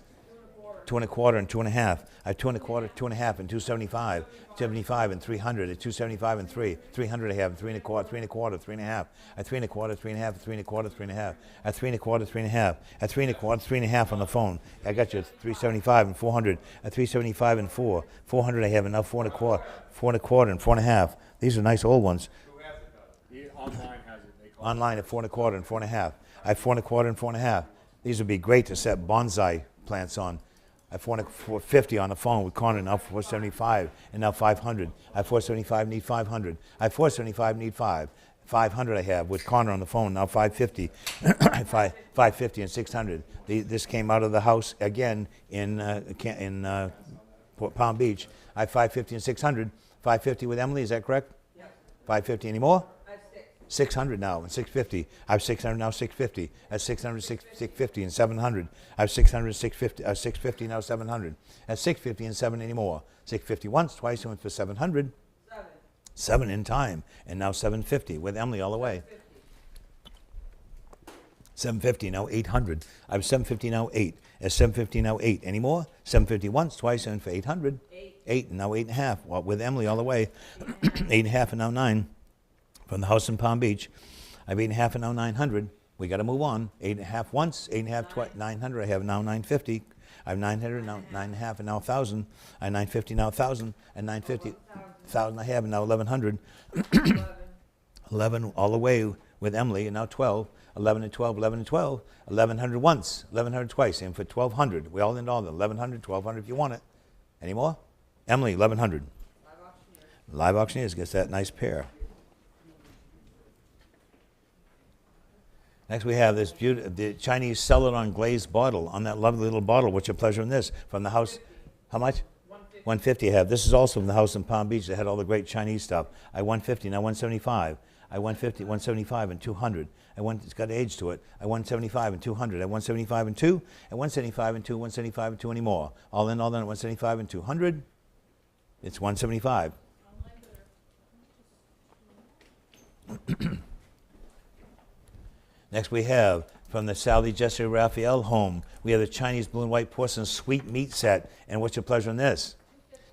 2 1/4 and 2 1/2. I have 2 1/4, 2 1/2, and 275, 75 and 300. At 275 and 3, 300 I have 3 1/4, 3 1/4, 3 1/2. At 3 1/4, 3 1/2, 3 1/4, 3 1/2. At 3 1/4, 3 1/2. At 3 1/4, 3 1/2 on the phone. I got you at 375 and 400. At 375 and 4, 400 I have, and now 4 1/4, 4 1/4 and 4 1/2. These are nice old ones. Online has it. They call Online at 4 1/4 and 4 1/2. I have 4 1/4 and 4 1/2. These would be great to set bonsai plants on. I have 450 on the phone with Connor, now 475, and now 500. I have 475, need 500. I have 475, need 5. 500 I have with Connor on the phone, now 550. 550 and 600. This came out of the house again in Palm Beach. I have 550 and 600. 550 with Emily, is that correct? Yep. 550 anymore? I have 6. 600 now and 650. I have 600 now, 650. At 600, 650 and 700. I have 600, 650, 650 now, 700. At 650 and 7 anymore. 650 once, twice, and went for 700. 7. 7 in time, and now 750 with Emily all the way. 750 now, 800. I have 750 now, 8. At 750 now, 8 anymore. 750 once, twice, and for 800. 8 and now 8 1/2. Well, with Emily all the way. 8 1/2 and now 9. From the house in Palm Beach. I have 8 1/2 and now 900. We got to move on. 8 1/2 once, 8 1/2 twice, 900. I have now 950. I have 900 now, 9 1/2 and now 1,000. I have 950 now 1,000 and 950. 1,000 I have and now 1,100. 11 all the way with Emily and now 12. 11 and 12, 11 and 12. 1,100 once, 1,100 twice, and for 1,200. We all in all 1,100, 1,200 if you want it. Any more? Emily, 1,100. Live auctioneers gets that nice pair. Next we have this the Chinese celadon glazed bottle on that lovely little bottle. What's your pleasure in this? From the house, how much? 150 I have. This is also from the house in Palm Beach that had all the great Chinese stuff. I 150, now 175. I 150, 175 and 200. It's got age to it. I 175 and 200. I 175 and 2, and 175 and 2, 175 and 2 anymore. All in, 175 and 200. It's 175. Next we have from the Sally Jesse Raphael home, we have the Chinese blue and white porcelain sweet meat set. And what's your pleasure in this?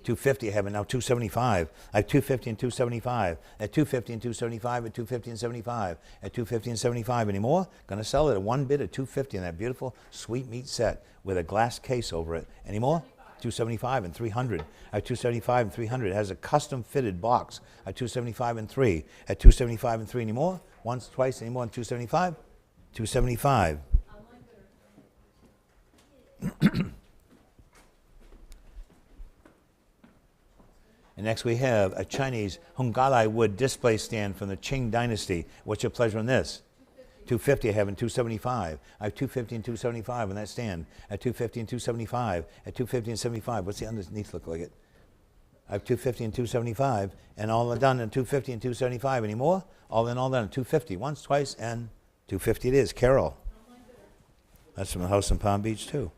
250 I have it now, 275. I have 250 and 275. At 250 and 275, at 250 and 75. At 250 and 75 anymore? Gonna sell it at one bid at 250 in that beautiful sweet meat set with a glass case over it. Anymore? 275 and 300. At 275 and 300, it has a custom fitted box. At 275 and 3. At 275 and 3 anymore? Once, twice, anymore on 275? 275. And next we have a Chinese Hungalai wood display stand from the Qing dynasty. What's your pleasure on this? 250 I have in 275. I have 250 and 275 on that stand. At 250 and 275. At 250 and 75. What's the underneath look like it? I have 250 and 275, and all are done in 250 and 275 anymore. All in, all done in 250. Once, twice, and 250 it is. Carol. That's from the house in Palm Beach too.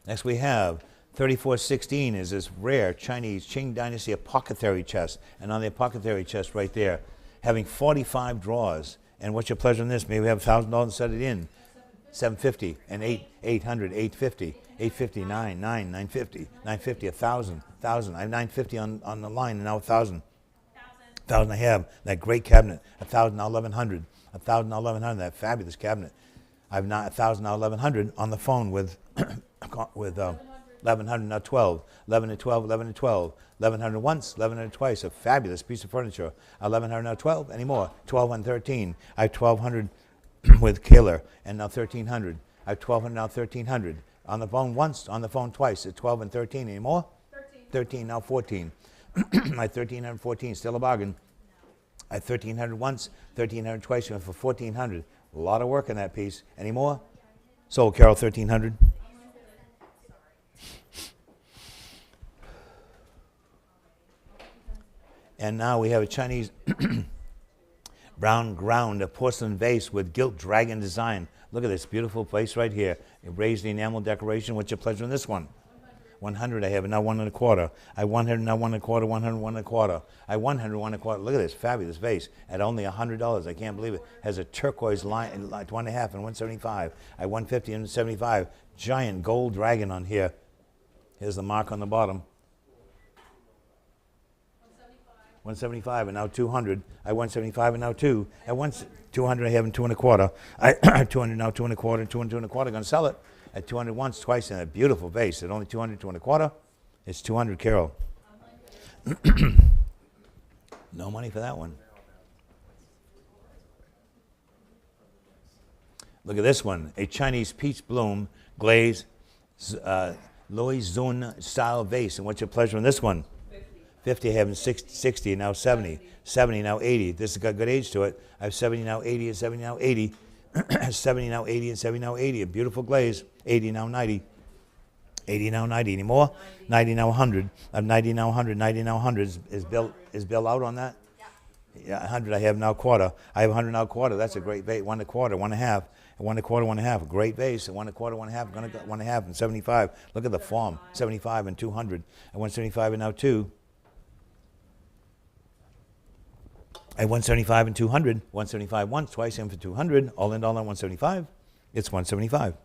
Next we have 3416 is this rare Chinese Qing Dynasty apothecary chest. And on the apothecary chest right there, having 45 drawers. And what's your pleasure in this? Maybe we have $1,000 and set it in. 750 and 800, 850, 850, 950, 1,000. I have 950 on the line and now 1,000. 1,000 I have. That great cabinet. 1,000 now 1,100. 1,000 now 1,100. That fabulous cabinet. I have 1,000 now 1,100 on the phone with 1,100 now 12. 11 and 12, 11 and 12. 1,100 once, 1,100 twice. A fabulous piece of furniture. 1,100 now 12 anymore. 12 and 13. I have 1,200 with Kaler and now 1,300. I have 1,200 now 1,300. On the phone once, on the phone twice. At 12 and 13 anymore? 13 now 14. I have 1,314, still a bargain. I have 1,300 once, 1,300 twice, went for 1,400. A lot of work in that piece. Any more? Sold, Carol, 1,300. And now we have a Chinese brown ground, a porcelain vase with gilt dragon design. Look at this beautiful vase right here. It raised the enamel decoration. What's your pleasure in this one? 100 I have, and now 1 1/4. I 100, now 1 1/4, 100, 1 1/4. I 100, 1 1/4. Look at this fabulous vase at only $100. I can't believe it. Has a turquoise line, like 1 1/2 and 175. I 150 and 75. Giant gold dragon on here. Here's the mark on the bottom. 175 and now 200. I 175 and now 2. At 200 I have and 2 1/4. I 200 now 2 1/4, 2 and 2 1/4. Going to sell it at 200 once, twice in a beautiful vase. At only 200, 2 1/4. It's 200, Carol. No money for that one. Look at this one. A Chinese peach bloom glaze Louis Zun style vase. And what's your pleasure in this one? 50 I have, and 60 now 70. 70 now 80. This has got good age to it. I have 70 now 80 and 70 now 80. 70 now 80 and 70 now 80. A beautiful glaze. 80 now 90. 80 now 90. Any more? 90 now 100. I have 90 now 100. 90 now 100. Is Bill out on that? Yeah, 100 I have now 1/4. I have 100 now 1/4. That's a great vase. 1 1/4, 1 1/2. 1 1/4, 1 1/2. A great vase. 1 1/4, 1 1/2. Gonna go 1 1/2 and 75. Look at the form. 75 and 200. And 175 and now 2. I 175 and 200. 175 once, twice, in for 200. All in, all on 175. It's 175.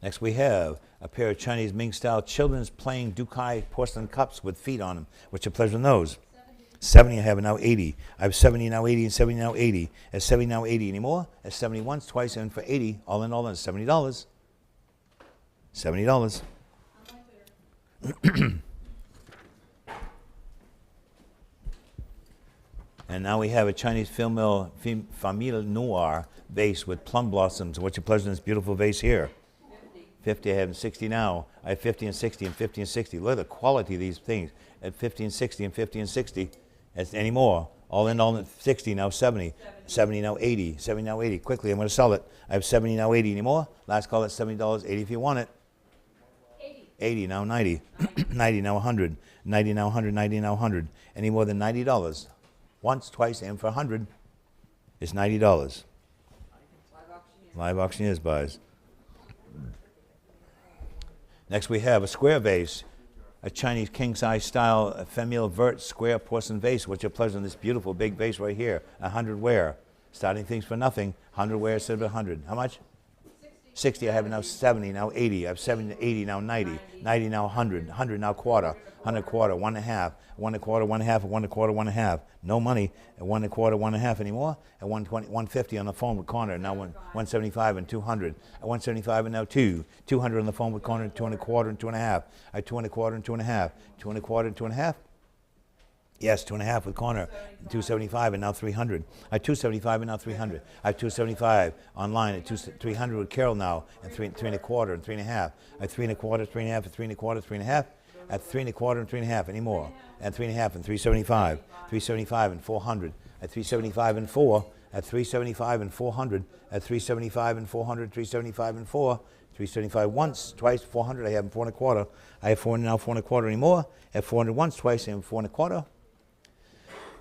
Next we have a pair of Chinese Ming-style children's playing Dukai porcelain cups with feet on them. What's your pleasure in those? 70 I have, and now 80. I have 70 now 80 and 70 now 80. At 70 now 80 anymore? At 70 once, twice, in for 80. All in, $70. $70. And now we have a Chinese Famille Noir vase with plum blossoms. What's your pleasure in this beautiful vase here? 50, I have 60 now. I have 50 and 60 and 50 and 60. Look at the quality of these things. At 50 and 60 and 50 and 60. As any more. All in 60, now 70. 70, now 80. 70, now 80. Quickly, I'm going to sell it. I have 70, now 80. Any more? Last call at $70, 80 if you want it. 80, now 90. 90, now 100. 90, now 100. 90, now 100. Any more than $90? Once, twice, and for 100, it's $90. Live auctioneers buys. Next we have a square vase, a Chinese king-size style famille vert square porcelain vase. What's your pleasure in this beautiful big vase right here? 100 ware. Starting things for nothing. 100 ware instead of 100. How much? 60. I have now 70, now 80. I have 70, 80, now 90. 90, now 100. 100, now quarter. 100 quarter, 1 1/2. 1 1/4, 1 1/2, 1 1/4, 1 1/2. No money at 1 1/4, 1 1/2 anymore. At 120, 150 on the phone with corner. Now 175 and 200. At 175 and now 2. 200 on the phone with corner. 2 1/4 and 2 1/2. At 2 1/4 and 2 1/2. 2 1/4 and 2 1/2. Yes, 2 1/2 with corner. 275 and now 300. At 275 and now 300. At 275 online at 300 with Carol now and 3 1/4 and 3 1/2. At 3 1/4, 3 1/2, at 3 1/4, 3 1/2. At 3 1/4 and 3 1/2 anymore. At 3 1/2 and 375. 375 and 400. At 375 and 4. At 375 and 400. At 375 and 400. 375 and 4. 375 once, twice, 400. I have 4 1/4. I have 400 now, 4 1/4 anymore. At 400 once, twice, and 4 1/4.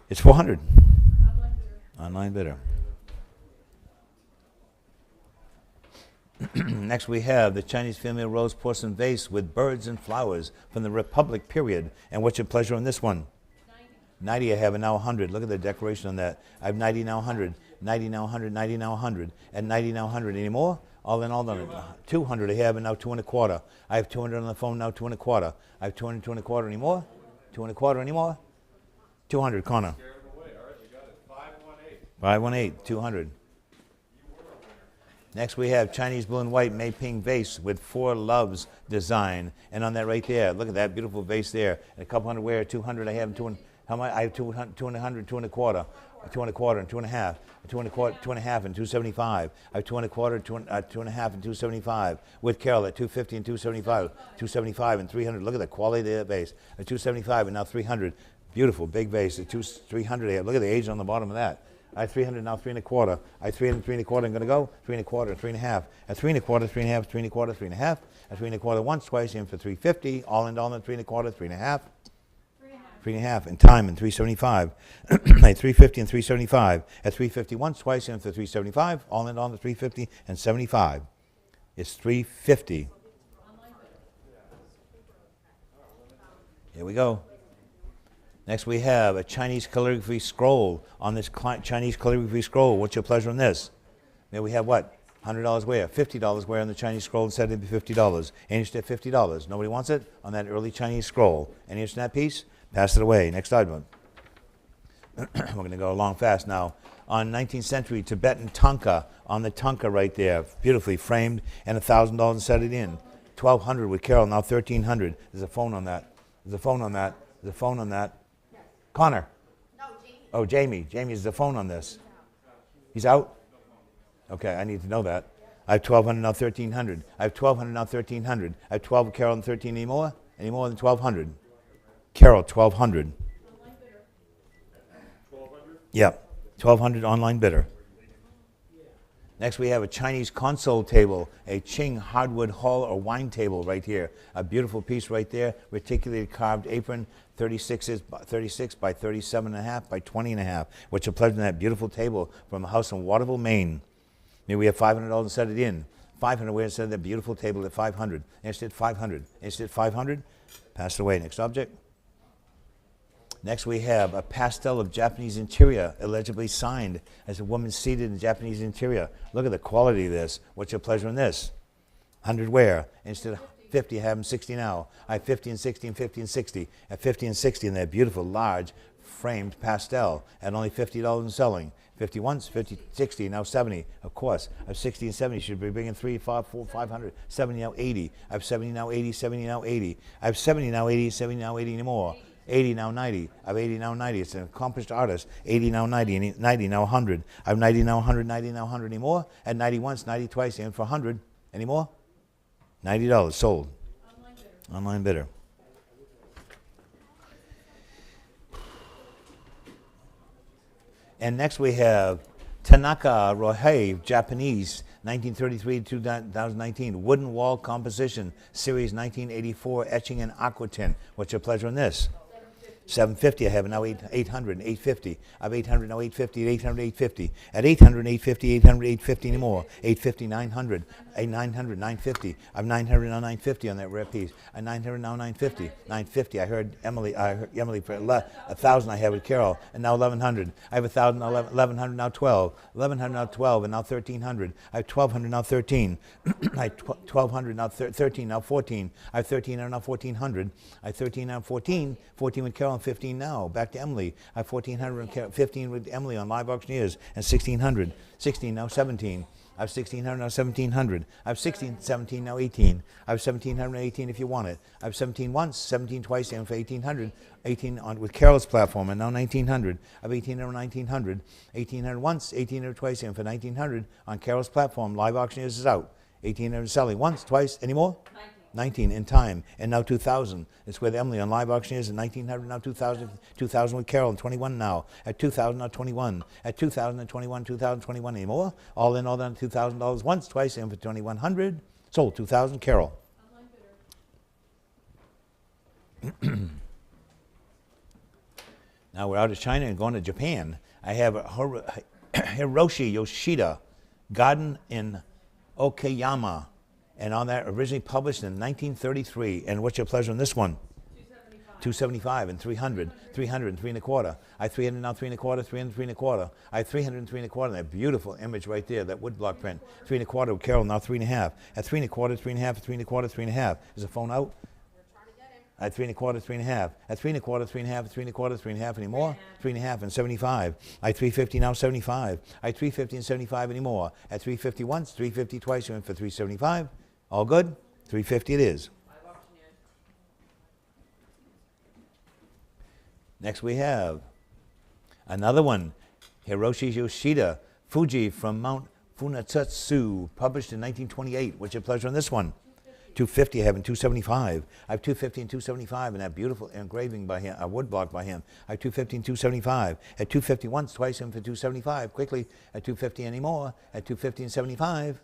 It's 400. Online bidder. Next we have the Chinese female rose porcelain vase with birds and flowers from the Republic period. And what's your pleasure on this one? 90 I have, and now 100. Look at the decoration on that. I have 90 now 100. 90 now 100. 90 now 100. And 90 now 100. Any more? All in all, 200 I have, and now 2 1/4. I have 200 on the phone, now 2 1/4. I have 200, 2 1/4 anymore? 2 1/4 anymore? 200, Connor. 518, 200. Next we have Chinese blue and white Mei Ping vase with 4 loves design. And on that right there, look at that beautiful vase there. And a couple hundred ware, 200 I have, 200, how much? I have 200, 200, 2 1/4. 2 1/4 and 2 1/2. 2 1/4, 2 1/2 and 275. I have 2 1/4, 2 1/2 and 275. With Carol at 250 and 275. 275 and 300. Look at the quality of that vase. At 275 and now 300. Beautiful big vase. At 300 I have. Look at the age on the bottom of that. I have 300 now, 3 1/4. I have 300, 3 1/4. I'm going to go 3 1/4, 3 1/2. At 3 1/4, 3 1/2, 3 1/4, 3 1/2. At 3 1/4 once, twice, in for 350. All in all, at 3 1/4, 3 1/2. 3 1/2 and time and 375. At 350 and 375. At 350 once, twice, in for 375. All in all, at 350 and 75. It's 350. Here we go. Next we have a Chinese calligraphy scroll. On this Chinese calligraphy scroll, what's your pleasure on this? There we have what? $100 where? $50 where on the Chinese scroll instead of $50. Any interest at $50. Nobody wants it? On that early Chinese scroll. Any interest in that piece? Pass it away. Next item. We're going to go along fast now. On 19th century Tibetan tanka, on the tanka right there, beautifully framed, and $1,000 and set it in. 1,200 with Carol, now 1,300. There's a phone on that. There's a phone on that. There's a phone on that. Connor. No, Jamie. Oh, Jamie. Jamie is the phone on this. He's out? Okay, I need to know that. I have 1,200 now, 1,300. I have 1,200 now, 1,300. I have 12 Carol and 13 any more? Any more than 1,200? Carol, 1,200. 1,200? Yeah, 1,200 online bidder. Next we have a Chinese console table, a Qing hardwood hall or wine table right here. A beautiful piece right there, reticulated carved apron, 36 by 37 and a half by 20 and a half. What's your pleasure in that beautiful table from a house in Waterville, Maine. Maybe we have $500 and set it in. 500 where instead of that beautiful table at 500. Instead 500. Instead 500. Passed away. Next object. Next we have a pastel of Japanese interior, allegedly signed as a woman seated in Japanese interior. Look at the quality of this. What's your pleasure in this? 100 where? Instead of 50, I have them 60 now. I have 50 and 60 and 50 and 60. At 50 and 60 in that beautiful, large, framed pastel at only $50 in selling. 50 once, 50, 60, now 70. Of course, I have 60 and 70. Should be bringing 3, 5, 4, 500. 70 now 80. I have 70 now 80, 70 now 80. I have 70 now 80, 70 now 80 anymore. 80 now 90. I have 80 now 90. It's an accomplished artist. 80 now 90. 90 now 100. I have 90 now 100. 90 now 100 anymore. At 90 once, 90 twice, and for 100 anymore. $90 sold. Online bidder. And next we have Tanaka Rohei, Japanese, 1933 to 2019. Wooden wall composition, series 1984, etching in aquatint. What's your pleasure on this? 750. I have it now 800, 850. I have 800 now 850, 800, 850. At 800, 850, 800, 850 anymore. 850, 900, 900, 950. I have 900 now 950 on that rare piece. I 900 now 950, 950. I heard Emily for 1,000. I have with Carol, and now 1,100. I have 1,000 now 1,100 now 12, 1,100 now 12, and now 1,300. I have 1,200 now 13. I have 1,200 now 13 now 14. I have 1,300 now 1,400. I have 13 now 14. 14 with Carol. 15 now. Back to Emily. I have 1,400, 15 with Emily on Live Auctioneers, and 1,600. 16 now 17. I have 1,600 now 1,700. I have 17 now 18. I have 1,700 18 if you want it. I have 17 once, 17 twice, and for 1,800. 18 on with Carol's platform, and now 1,900. I have 1,800 1,900. 1,800 once, 1,800 twice, and for 1,900 on Carol's platform. Live Auctioneers is out. 1,800 selling once, twice, any more? 19 in time, and now 2,000. It's with Emily on Live Auctioneers at 1,900, now 2,000, 2,000 with Carol, and 21 now. At 2,000, now 21. At 2,000 and 21, 2,021 anymore. All in all, then $2,000 once, twice, and for 2,100. Sold, 2,000, Carol. Now we're out of China and going to Japan. I have Hiroshi Yoshida, Garden in Okayama. And on that, originally published in 1933. And what's your pleasure on this one? 275 and 300, 300 and 3 1/4. I have 300 now 3 1/4, 300 3 1/4. I have 300 and 3 1/4. That beautiful image right there, that woodblock print. 3 1/4 with Carol, now 3 1/2. At 3 1/4, 3 1/2, 3 1/4, 3 1/2. Is the phone out? At 3 1/4, 3 1/2. At 3 1/4, 3 1/2, 3 1/4, 3 1/2 anymore. 3 1/2 and 75. I 350 now 75. I 350 and 75 anymore. At 350 once, 350 twice, you're in for 375. All good? 350 it is. Next we have another one, Hiroshi Yoshida, Fuji from Mount Funatsutsu, published in 1928. What's your pleasure on this one? 250, I have in 275. I have 250 and 275, and that beautiful engraving by him, a woodblock by him. I have 250 and 275. At 250 once, twice, and for 275. Quickly, at 250 anymore. At 250 and 75.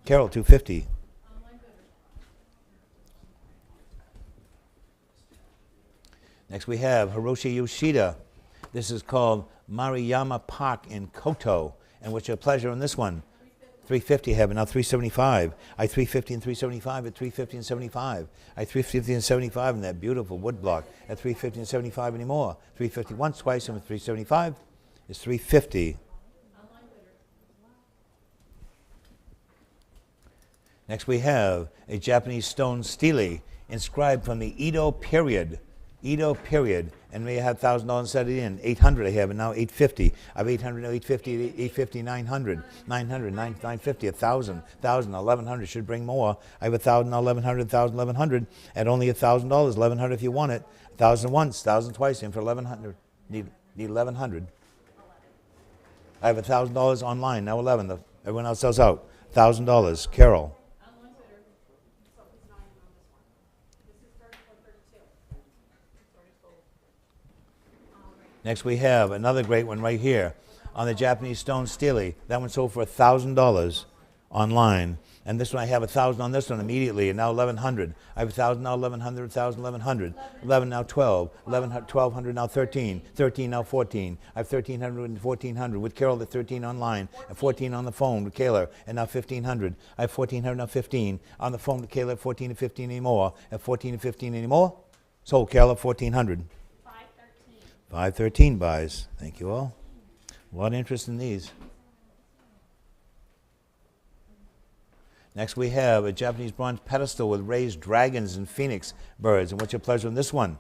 Carol, 250. Next we have Hiroshi Yoshida. This is called Maruyama Park in Koto. And what's your pleasure on this one? 350 I have, and now 375. I 350 and 375 at 350 and 75. I 350 and 75 in that beautiful woodblock. At 350 and 75 anymore. 350 once, twice, and with 375 is 350. Next we have a Japanese stone stele inscribed from the Edo period. Edo period, and we have $1,000 set it in. 800 I have, and now 850. I have 800 now 850, 850, 900, 900, 950, 1,000, 1,000, 1,100 should bring more. I have 1,000 now 1,100, 1,000, 1,100 at only $1,000, 1,100 if you want it. 1,000 once, 1,000 twice, and for 1,100. Need 1,100. I have $1,000 online now 11. Everyone else sells out. $1,000. Carol. Next we have another great one right here on the Japanese stone stele. That one sold for $1,000 online. And this one I have 1,000 on this one immediately, and now 1,100. I have 1,000 now 1,100, 1,000, 1,100. 11 now 12, 1,200 now 13, 13 now 14. I have 1,300 and 1,400 with Carol at 13 online, and 14 on the phone with Kayla, and now 1,500. I have 1,400 now 15 on the phone with Kayla, 14 and 15 anymore, at 14 and 15 anymore. Sold Kayla 1,400. 513 buys. Thank you all. A lot of interest in these. Next we have a Japanese bronze pedestal with raised dragons and phoenix birds. And what's your pleasure on this one?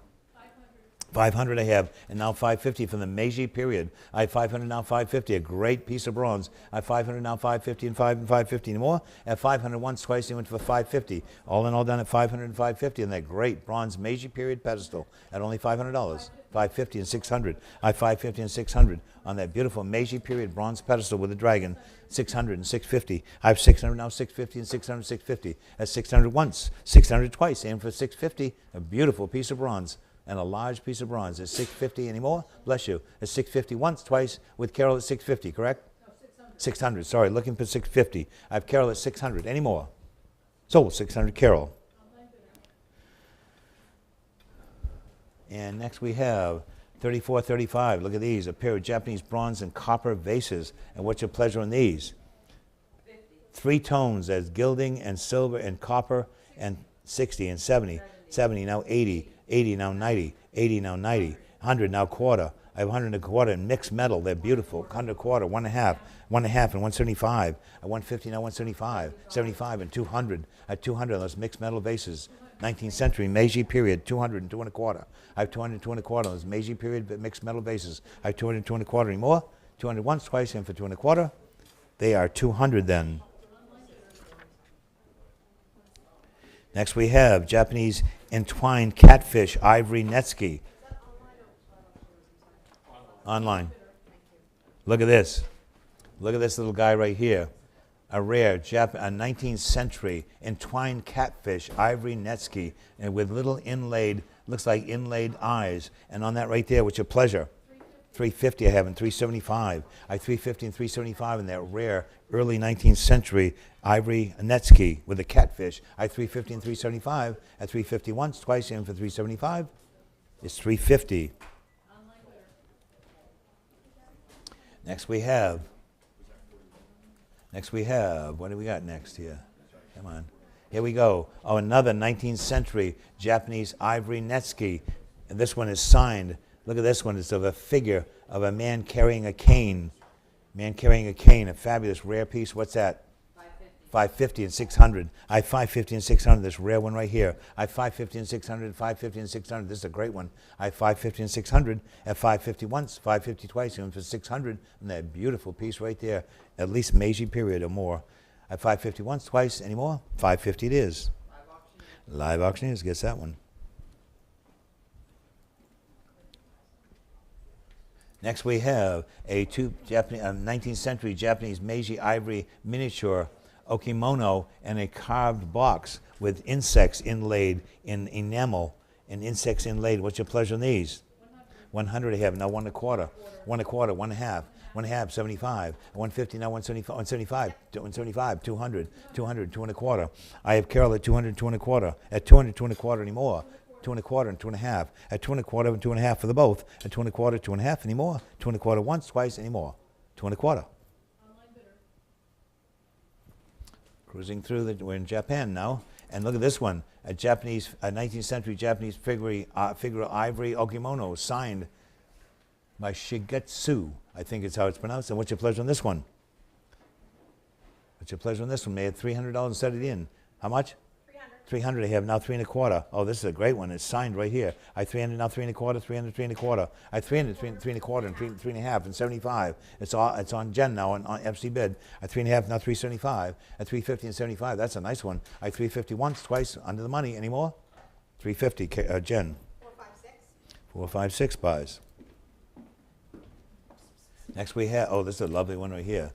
500 I have, and now 550 from the Meiji period. I have 500 now, 550, a great piece of bronze. I have 500 now, 550 and 550 anymore. At 500 once, twice, he went for 550. All in all done at 500 and 550 on that great bronze Meiji period pedestal at only $500. 550 and 600. I have 550 and 600 on that beautiful Meiji period bronze pedestal with the dragon. 600 and 650. I have 600 now, 650 and 600, 650. At 600 once, 600 twice, aim for 650. A beautiful piece of bronze. And a large piece of bronze. Is 650 anymore? Bless you. It's 650 once, twice, with Carol at 650, correct? No, 600. 600, sorry, looking for 650. I have Carol at 600. Any more? Sold, 600 Carol. And next we have 3435. Look at these, a pair of Japanese bronze and copper vases. And what's your pleasure on these? 50. 3 tones as gilding and silver and copper and 60 and 70. 70 now 80. 80 now 90, 80 now 90, 100 now quarter. I have 100 and a quarter in mixed metal. They're beautiful. 100 quarter, 1 and a half, 1 and a half, and 175. At 150 now 175, 75 and 200. At 200, those mixed metal vases. 19th century Meiji period, 200 and 2 and a quarter. I have 200 and 2 and a quarter. Those Meiji period mixed metal vases. I have 200 and 2 and a quarter anymore. 200 once, twice, and for 2 and a quarter. They are 200 then. Next we have Japanese entwined catfish ivory netsuke. Online. Look at this. Look at this little guy right here. A rare a 19th century entwined catfish ivory netsuke, and with little inlaid, looks like inlaid eyes. And on that right there, what's your pleasure? 350 I have and 375. I have 350 and 375 in that rare early 19th century ivory netsuke with a catfish. I have 350 and 375. At 350 once, twice, and for 375, it's 350. Next we have, what do we got next here? Come on. Here we go. Oh, another 19th century Japanese ivory netsuke. And this one is signed. Look at this one. It's of a figure of a man carrying a cane. Man carrying a cane, a fabulous rare piece. What's that? 550 and 600. I have 550 and 600, this rare one right here. I have 550 and 600, 550 and 600. This is a great one. I have 550 and 600 at 550 once, 550 twice, and for 600, and that beautiful piece right there, at least Meiji period or more. I have 550 once, twice, any more? 550 it is. Live auctioneers gets that one. Next we have a 19th century Japanese Meiji ivory miniature okimono and a carved box with insects inlaid in enamel and insects inlaid. What's your pleasure on these? 100 I have, now 1 and a quarter, 1 and a quarter, 1 and a half, 1 and a half, 75, 150 now 175, 175, 200, 200, 2 and a quarter. I have Carol at 200, 2 and a quarter, at 200, 2 and a quarter anymore. 2 and a quarter and 2 and a half. At 2 and a quarter and 2 and a half for the both. At 2 and a quarter, 2 and a half anymore. 2 and a quarter once, twice anymore. 2 and a quarter. Cruising through, we're in Japan now. And look at this one. A 19th century Japanese figure ivory okimono signed by Shigetsu. I think it's how it's pronounced. And what's your pleasure on this one? What's your pleasure on this one? May have $300 and set it in. How much? 300 I have, now 3 and a quarter. Oh, this is a great one. It's signed right here. I have 300 now, 3 and a quarter, 300, 3 and a quarter. I have 300, 3 and a quarter, and 3 and a half, and 75. It's on Jen now on FC bid. I have 3 and a half now, 375. At 350 and 75, that's a nice one. I have 350 once, twice, under the money. Any more? 350, Jen. 456. 456 buys. Next we have, oh, this is a lovely one right here.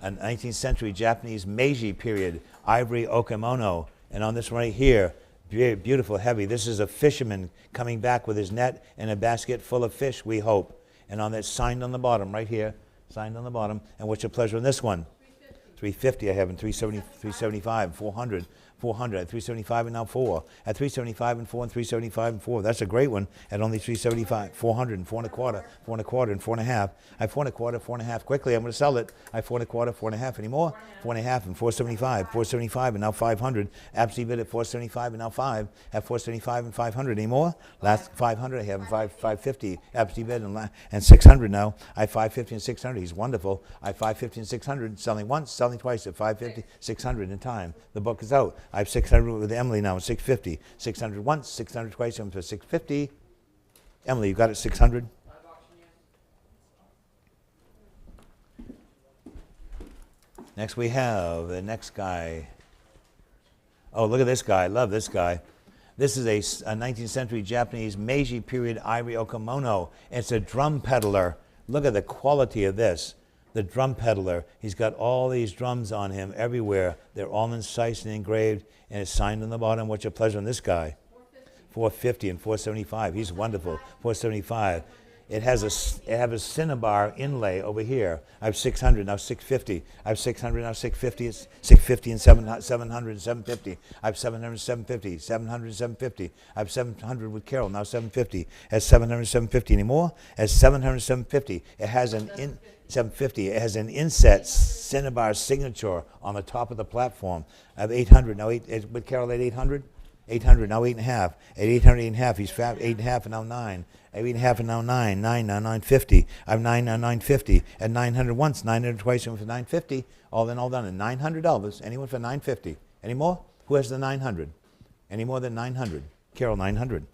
A 19th century Japanese Meiji period ivory okimono. And on this right here, beautiful, heavy. This is a fisherman coming back with his net and a basket full of fish, we hope. And on that, signed on the bottom, right here, signed on the bottom. And what's your pleasure on this one? 350 I have, and 375, 400, 400, at 375 and now 4. At 375 and 4, and 375 and 4. That's a great one at only 375, 400 and 4 and a quarter, 4 and a quarter, and 4 and a half. I have 4 and a quarter, 4 and a half. Quickly, I'm going to sell it. I have 4 and a quarter, 4 and a half. Any more? 4 and a half and 475, 475 and now 500. Absolutely bid at 475 and now 5. At 475 and 500. Any more? Last 500 I have, and 550. Absolutely bid and 600 now. I have 550 and 600. He's wonderful. I have 550 and 600. Selling once, selling twice at 550, 600 in time. The book is out. I have 600 with Emily now, 650. 600 once, 600 twice, and for 650. Emily, you got it 600? Next we have the next guy. Oh, look at this guy. I love this guy. This is a 19th century Japanese Meiji period ivory okamono. It's a drum peddler. Look at the quality of this. The drum peddler. He's got all these drums on him everywhere. They're all incised and engraved, and it's signed on the bottom. What's your pleasure on this guy? 450 and 475. He's wonderful. 475. It has a cinnabar inlay over here. I have 600, now 650. I have 600, now 650. It's 650 and 700 and 750. I have 700 and 750. 700 and 750. I have 700 with Carol, now 750. At 700 and 750 anymore? At 700 and 750. It has an 750. It has an inset cinnabar signature on the top of the platform. I have 800, now with Carol at 800? 800, now 8.5. At 800, 8.5, he's 8.5 and now 9. At 8.5 and now 9. 9, now 950. I have 9, now 950. At 900 once, 900 twice, and for 950. All done. And $900. Anyone for 950? Any more? Who has the 900? Any more than 900? Carol, 900.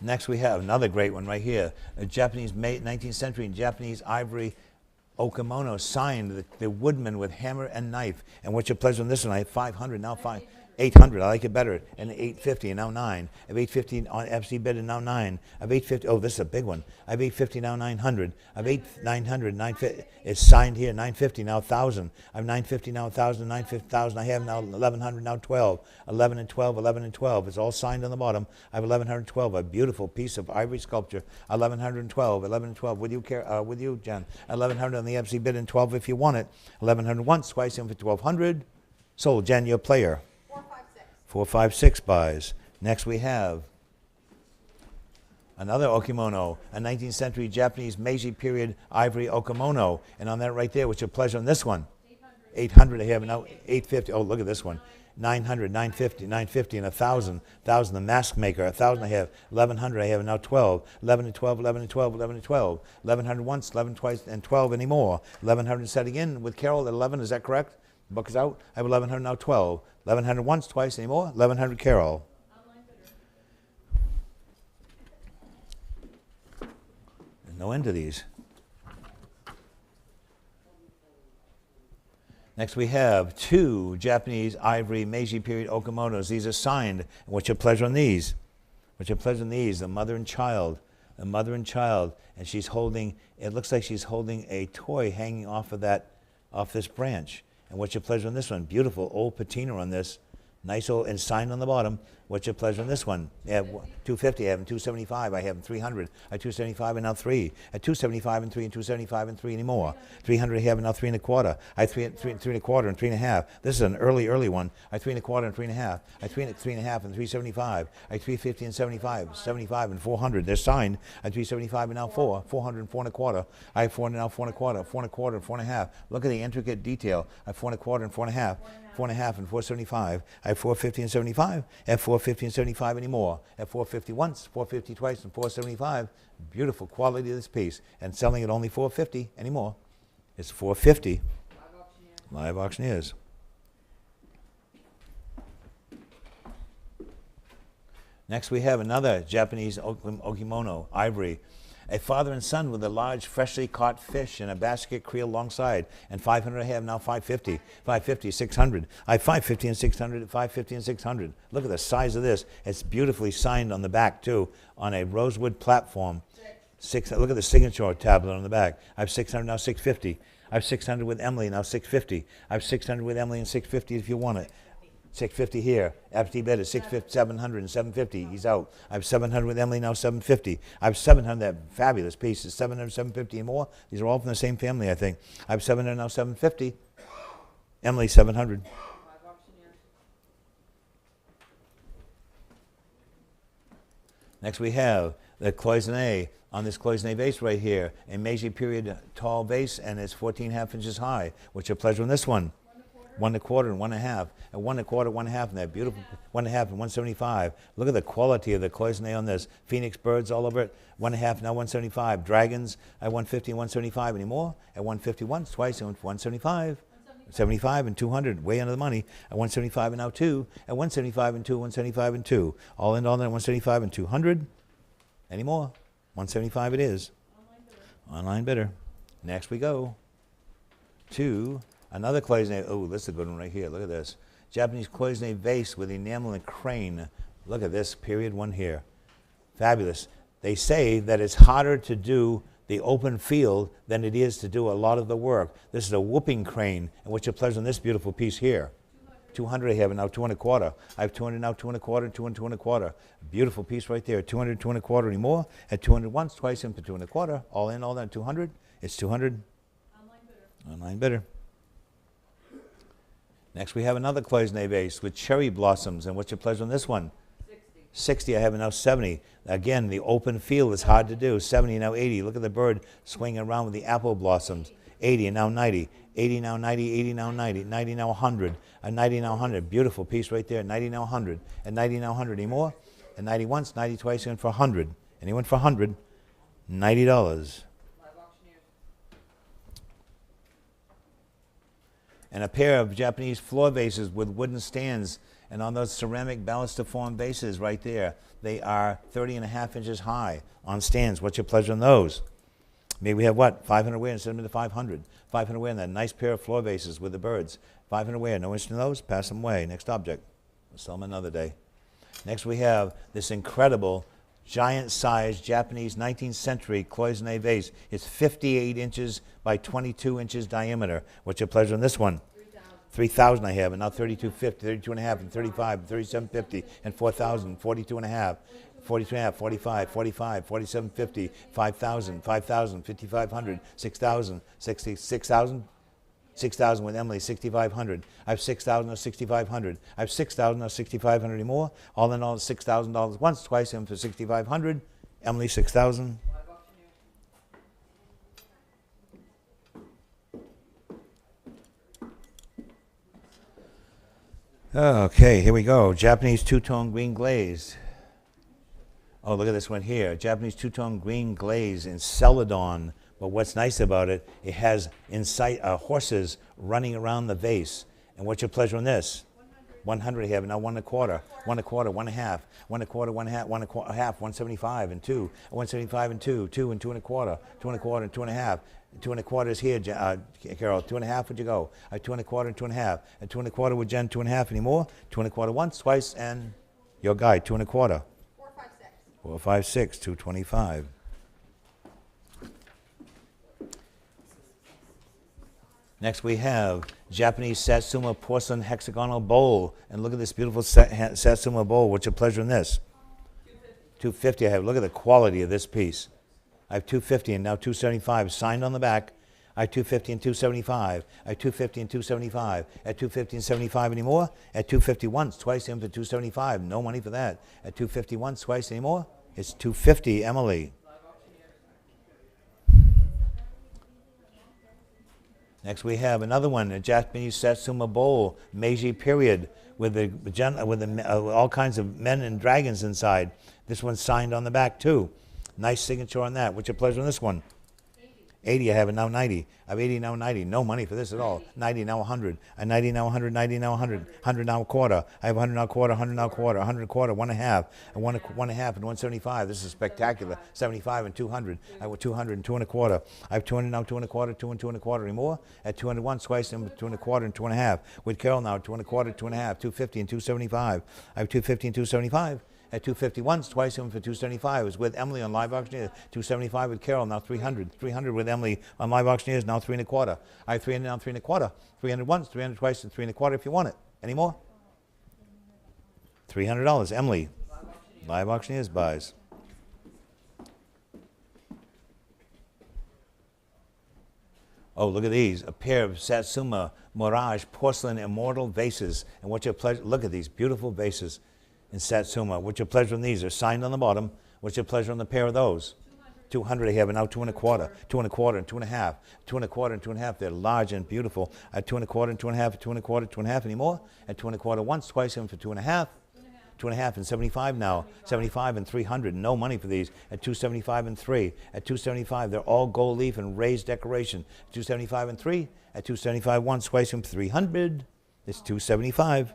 Next we have another great one right here. A Japanese 19th century Japanese ivory okamono signed the woodman with hammer and knife. And what's your pleasure on this one? I have 500, now 800. I like it better. And 850, and now 9. I have 850 on FC bid, and now 9. I have 850. Oh, this is a big one. I have 850, now 900. I have 900, 950. It's signed here, 950, now 1,000. I have 950, now 1,000, 950,000. I have now 1,100, now 12. 11 and 12, 11 and 12. It's all signed on the bottom. I have 1,112, a beautiful piece of ivory sculpture. 1,112, 11 and 12. With you, Jen. 1,100 on the FC bid, and 12 if you want it. 1,100 once, twice, and for 1,200. Sold. Jen, your player. 456 buys. Next we have another okimono, a 19th century Japanese Meiji period ivory okamono. And on that right there, what's your pleasure on this one? 800. I have now 850. Oh, look at this one. 900, 950, 950, and 1,000. 1,000, the mask maker. 1,000 I have. 1,100 I have now 12. 11 and 12, 11 and 12, 11 and 12. 1,100 once, 11 twice, and 12 anymore. 1,100 setting in with Carol at 11. Is that correct? The book is out. I have 1,100 now 12. 1,100 once, twice, anymore. 1,100 Carol. There's no end to these. Next we have two Japanese ivory Meiji period okamonos. These are signed. And what's your pleasure on these? What's your pleasure on these? The mother and child. The mother and child. And she's holding, it looks like she's holding a toy hanging off this branch. And what's your pleasure on this one? Beautiful old patina on this. Nice old, and signed on the bottom. What's your pleasure on this one? Yeah, 250, I have 275, I have 300. I have 275 and now 3. At 275 and 3 and 275 and 3 anymore. 300 I have and now 3 1/4. I have 3 1/4 and 3 1/2. This is an early one. I have 3 1/4 and 3 1/2. I have 3 1/2 and 375. I have 350 and 75. 75 and 400. They're signed. I have 375 and now 4. 400 and 4 1/4. I have 4 and now 4 1/4. 4 1/4 and 4 1/2. Look at the intricate detail. I have 4 1/4 and 4 1/2. 4 1/2 and 475. I have 450 and 75. At 450 and 75 anymore. At 450 once, 450 twice, and 475. Beautiful quality of this piece. And selling at only 450 anymore. It's 450. Live auctioneers. Next we have another Japanese okimono, ivory. A father and son with a large freshly caught fish in a basket creel alongside. And 500 I have now 550. 550, 600. I have 550 and 600, 550 and 600. Look at the size of this. It's beautifully signed on the back too, on a rosewood platform. Look at the signature tablet on the back. I have 600, now 650. I have 600 with Emily, now 650. I have 600 with Emily and 650 if you want it. 650 here. FT bid is 650, 700 and 750. He's out. I have 700 with Emily, now 750. I have 700, that fabulous piece is 700, 750 and more. These are all from the same family, I think. I have 700, now 750. Emily, 700. Next we have the cloisonne on this cloisonne vase right here. A Meiji period tall vase, and it's 14.5 inches high. What's your pleasure on this one? 1 1/4 and 1 1/2. And 1 1/4, 1 1/2, and that beautiful 1 1/2 and 175. Look at the quality of the cloisonne on this. Phoenix birds all over it. 1 1/2, now 175. Dragons at 150 and 175 anymore. At 150 once, twice, and 175. 75 and 200, way under the money. At 175 and now 2. At 175 and 2, 175 and 2. All in all, then 175 and 200. Any more? 175 it is. Online bidder. Next we go to another cloisonne. Oh, this is a good one right here. Look at this. Japanese cloisonne vase with enamel and crane. Look at this, period one here. Fabulous. They say that it's harder to do the open field than it is to do a lot of the work. This is a whooping crane, and what's your pleasure on this beautiful piece here? 200 I have, and now 2 1/4. I have 200 now, 2 1/4, 2 and 2 1/4. Beautiful piece right there. 200, 2 1/4 anymore. At 200 once, twice in for 2 1/4. All in, all that 200. It's 200. Online bidder. Online bidder. Next we have another cloisonne vase with cherry blossoms, and what's your pleasure on this one? 60 I have, and now 70. Again, the open field is hard to do. 70 now 80. Look at the bird swinging around with the apple blossoms. 80 and now 90. 80 now 90. 80 now 90. 90 now 100. A 90 now 100. Beautiful piece right there. 90 now 100. And 90 now 100. Any more? And 90 once, 90 twice, and for 100. Anyone for 100? $90. And a pair of Japanese floor vases with wooden stands, and on those ceramic balustriform vases right there, they are 30.5 inches high on stands. What's your pleasure on those? Maybe we have what? 500 wear instead of the 500. 500 wear in that nice pair of floor vases with the birds. 500 wear. No interest in those? Pass them away. Next object. We'll sell them another day. Next we have this incredible giant-sized Japanese 19th century cloisonne vase. It's 58 inches by 22 inches diameter. What's your pleasure on this one? 3,000 I have, and now 32.50, 32.5, and 35, and 37.50, and 4,000, 42.5, 42.5, 45, 45, 47.50, 5,000, 5,000, 5,500, 6,000, 6,000, 6,000 with Emily, 6,500. I have 6,000 or 6,500. I have 6,000 or 6,500 anymore. All in all, $6,000 once, twice, and for 6,500. Emily, 6,000. Okay, here we go. Japanese two-tone green glaze. Oh, look at this one here. Japanese two-tone green glaze in celadon. But what's nice about it, it has inside horses running around the vase. And what's your pleasure on this? 100 I have, now 1 1/4, 1 1/4, 1 1/2, 1 1/4, 1 1/2, 1 1/2, 175 and 2, 175 and 2, 2 and 2 1/4, 2 1/4 and 2 1/2. 2 1/4 is here, Carol. 2 1/2 would you go? I have 2 1/4 and 2 1/2. And 2 1/4 with Jen, 2 1/2 anymore. 2 1/4 once, twice, and your guy, 2 1/4. 456. 456, 225. Next we have Japanese Satsuma porcelain hexagonal bowl. And look at this beautiful Satsuma bowl. What's your pleasure in this? 250 I have. Look at the quality of this piece. I have 250 and now 275 signed on the back. I have 250 and 275. I have 250 and 275. At 250 and 75 anymore? At 250 once, twice in for 275. No money for that. At 250 once, twice anymore? It's 250, Emily. Next we have another one, a Japanese Satsuma bowl, Meiji period, with all kinds of men and dragons inside. This one's signed on the back too. Nice signature on that. What's your pleasure on this one? 80 I have, it now 90. I have 80 now 90. No money for this at all. 90 now 100. 90 now 100. 90 now 100. 100 now a quarter. I have 100 now a quarter. 100 now a quarter. 100 a quarter. 1 1/2. And 1 1/2 and 175. This is spectacular. 75 and 200. I have 200 and 2 1/4. I have 200 now 2 1/4. 2 and 2 1/4 anymore. At 200 once, twice, and 2 1/4 and 2 1/2. With Carol now 2 1/4, 2 1/2. 250 and 275. I have 250 and 275. At 250 once, twice, and for 275. It was with Emily on Live Auctioneers. 275 with Carol, now 300. 300 with Emily on Live Auctioneers, now 3 1/4. I have 300 now 3 1/4. 300 once, 300 twice, and 3 1/4 if you want it. Any more? $300. Emily, Live Auctioneers buys. Oh, look at these. A pair of Satsuma Mirage porcelain immortal vases. And what's your pleasure? Look at these beautiful vases in Satsuma. What's your pleasure on these? They're signed on the bottom. What's your pleasure on the pair of those? 200 I have, and now 2 1/4, 2 1/4 and 2 1/2, 2 1/4 and 2 1/2. They're large and beautiful. At 2 1/4 and 2 1/2, 2 1/4, 2 1/2 anymore. At 2 1/4 once, twice, and for 2 1/2. 2.5 and 75 now. 75 and 300. No money for these at 275 and 3. At 275, they're all gold leaf and raised decoration. 275 and 3. At 275 once, twice, and 300. It's 275.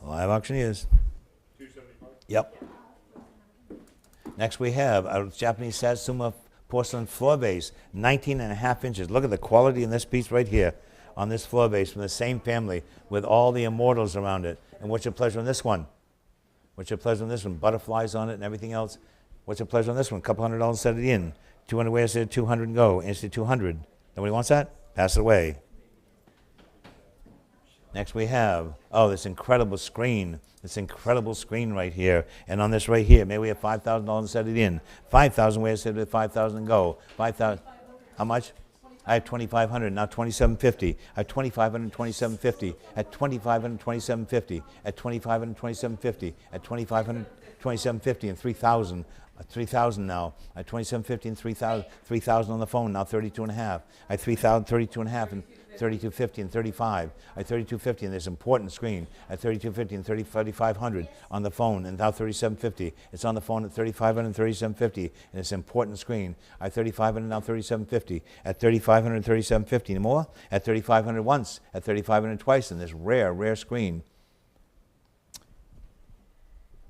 Live auctioneers. 275. Yep. Next we have a Japanese Satsuma porcelain floor vase, 19.5 inches. Look at the quality in this piece right here on this floor vase from the same family with all the immortals around it. And what's your pleasure on this one? What's your pleasure on this one? Butterflies on it and everything else. What's your pleasure on this one? Couple $100 set it in. 200 where I said 200 and go. Instant 200. Nobody wants that? Pass it away. Next we have, oh, this incredible screen. This incredible screen right here. And on this right here, maybe we have $5,000 set it in. 5,000 where I said it 5,000 and go. 5,000. How much? I have 2,500, now 2,750. I have 2,500, 2,750. At 2,500, 2,750. At 2,500, 2,750. At 2,500, 2,750 and 3,000. 3,000 now. At 2,750 and 3,000. 3,000 on the phone, now 32 and a half. I have 3,000, 32 and a half and 3250 and 35. At 3250 and this important screen. At 3250 and 3,500 on the phone and now 3750. It's on the phone at 3,500 and 3750 and it's important screen. At 3,500 now 3750. At 3,500 and 3750 and more. At 3,500 once. At 3,500 twice in this rare, rare screen.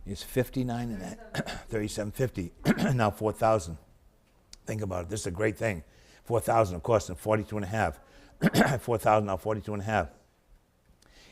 It's 59 and 3750. Now 4,000. Think about it. This is a great thing. 4,000 of course and 42 and a half. 4,000 now 42 and a half.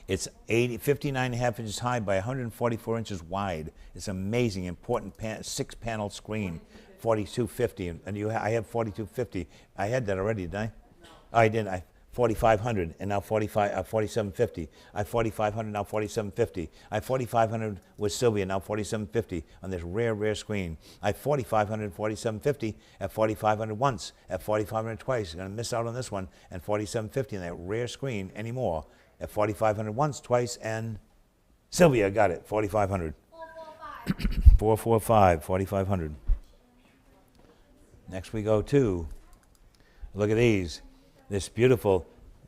It's 59 and a half inches high by 144 inches wide. It's amazing, important 6-panel screen. 4250 and I have 4250. I had that already, didn't I? No. Oh, I didn't. 4,500 and now 4,750. I have 4,500 now 4,750. I have 4,500 with Sylvia now 4,750 on this rare, rare screen. I have 4,500 4,750 at 4,500 once, at 4,500 twice. You're going to miss out on this one and 4,750 on that rare screen anymore. At 4,500 once, twice, and Sylvia got it. 4,500. 445. 4,500. Next we go to, look at these. This beautiful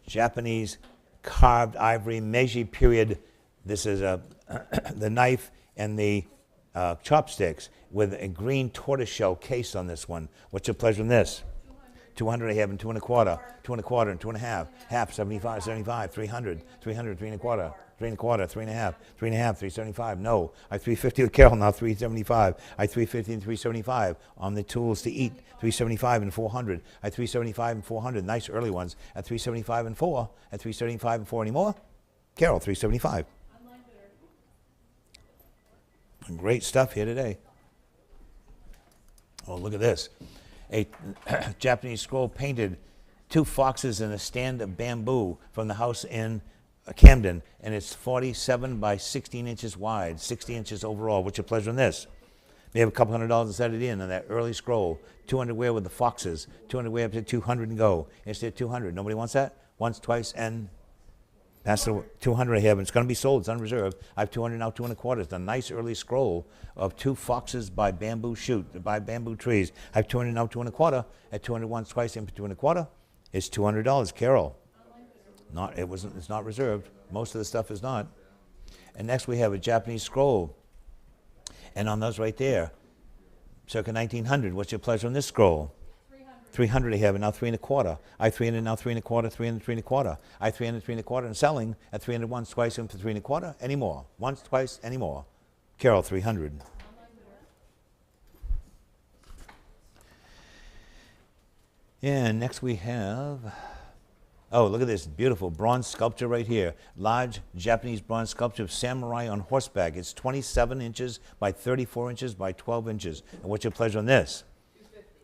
Japanese carved ivory Meiji period. This is the knife and the chopsticks with a green tortoiseshell case on this one. What's your pleasure in this? 200 I have and 2 1/4, 2 1/4 and 2 1/2, half 75, 75, 300, 300, 3 1/4, 3 1/4, 3 1/2, 3 1/2, 375. No, I 350 with Carol now 375. I 350 and 375 on the tools to eat. 375 and 400. I 375 and 400. Nice early ones at 375 and 4. At 375 and 4 anymore. Carol 375. Great stuff here today. Oh, look at this. A Japanese scroll painted 2 foxes in a stand of bamboo from the house in Camden, and it's 47 by 16 inches wide, 60 inches overall. What's your pleasure in this? They have a couple $100 to set it in on that early scroll. 200 wear with the foxes. 200 wear up to 200 and go. Instead of 200. Nobody wants that? Once, twice, and that's the 200 I have. And it's going to be sold. It's unreserved. I have 200 now, 2 1/4. It's a nice early scroll of 2 foxes by bamboo by bamboo trees. I have 200 now, 2 1/4. At 200 once, twice, and 2 1/4. It's $200. Carol. It's not reserved. Most of the stuff is not. And next we have a Japanese scroll. And on those right there, circa 1900. What's your pleasure on this scroll? 300 I have, and now 3 1/4. I 300 now 3 1/4, 300, 3 1/4. I 300, 3 1/4, and selling at 300 once, twice, and for 3 1/4. Any more? Once, twice, any more? Carol 300. And next we have. Oh, look at this beautiful bronze sculpture right here. Large Japanese bronze sculpture of samurai on horseback. It's 27 inches by 34 inches by 12 inches. And what's your pleasure on this?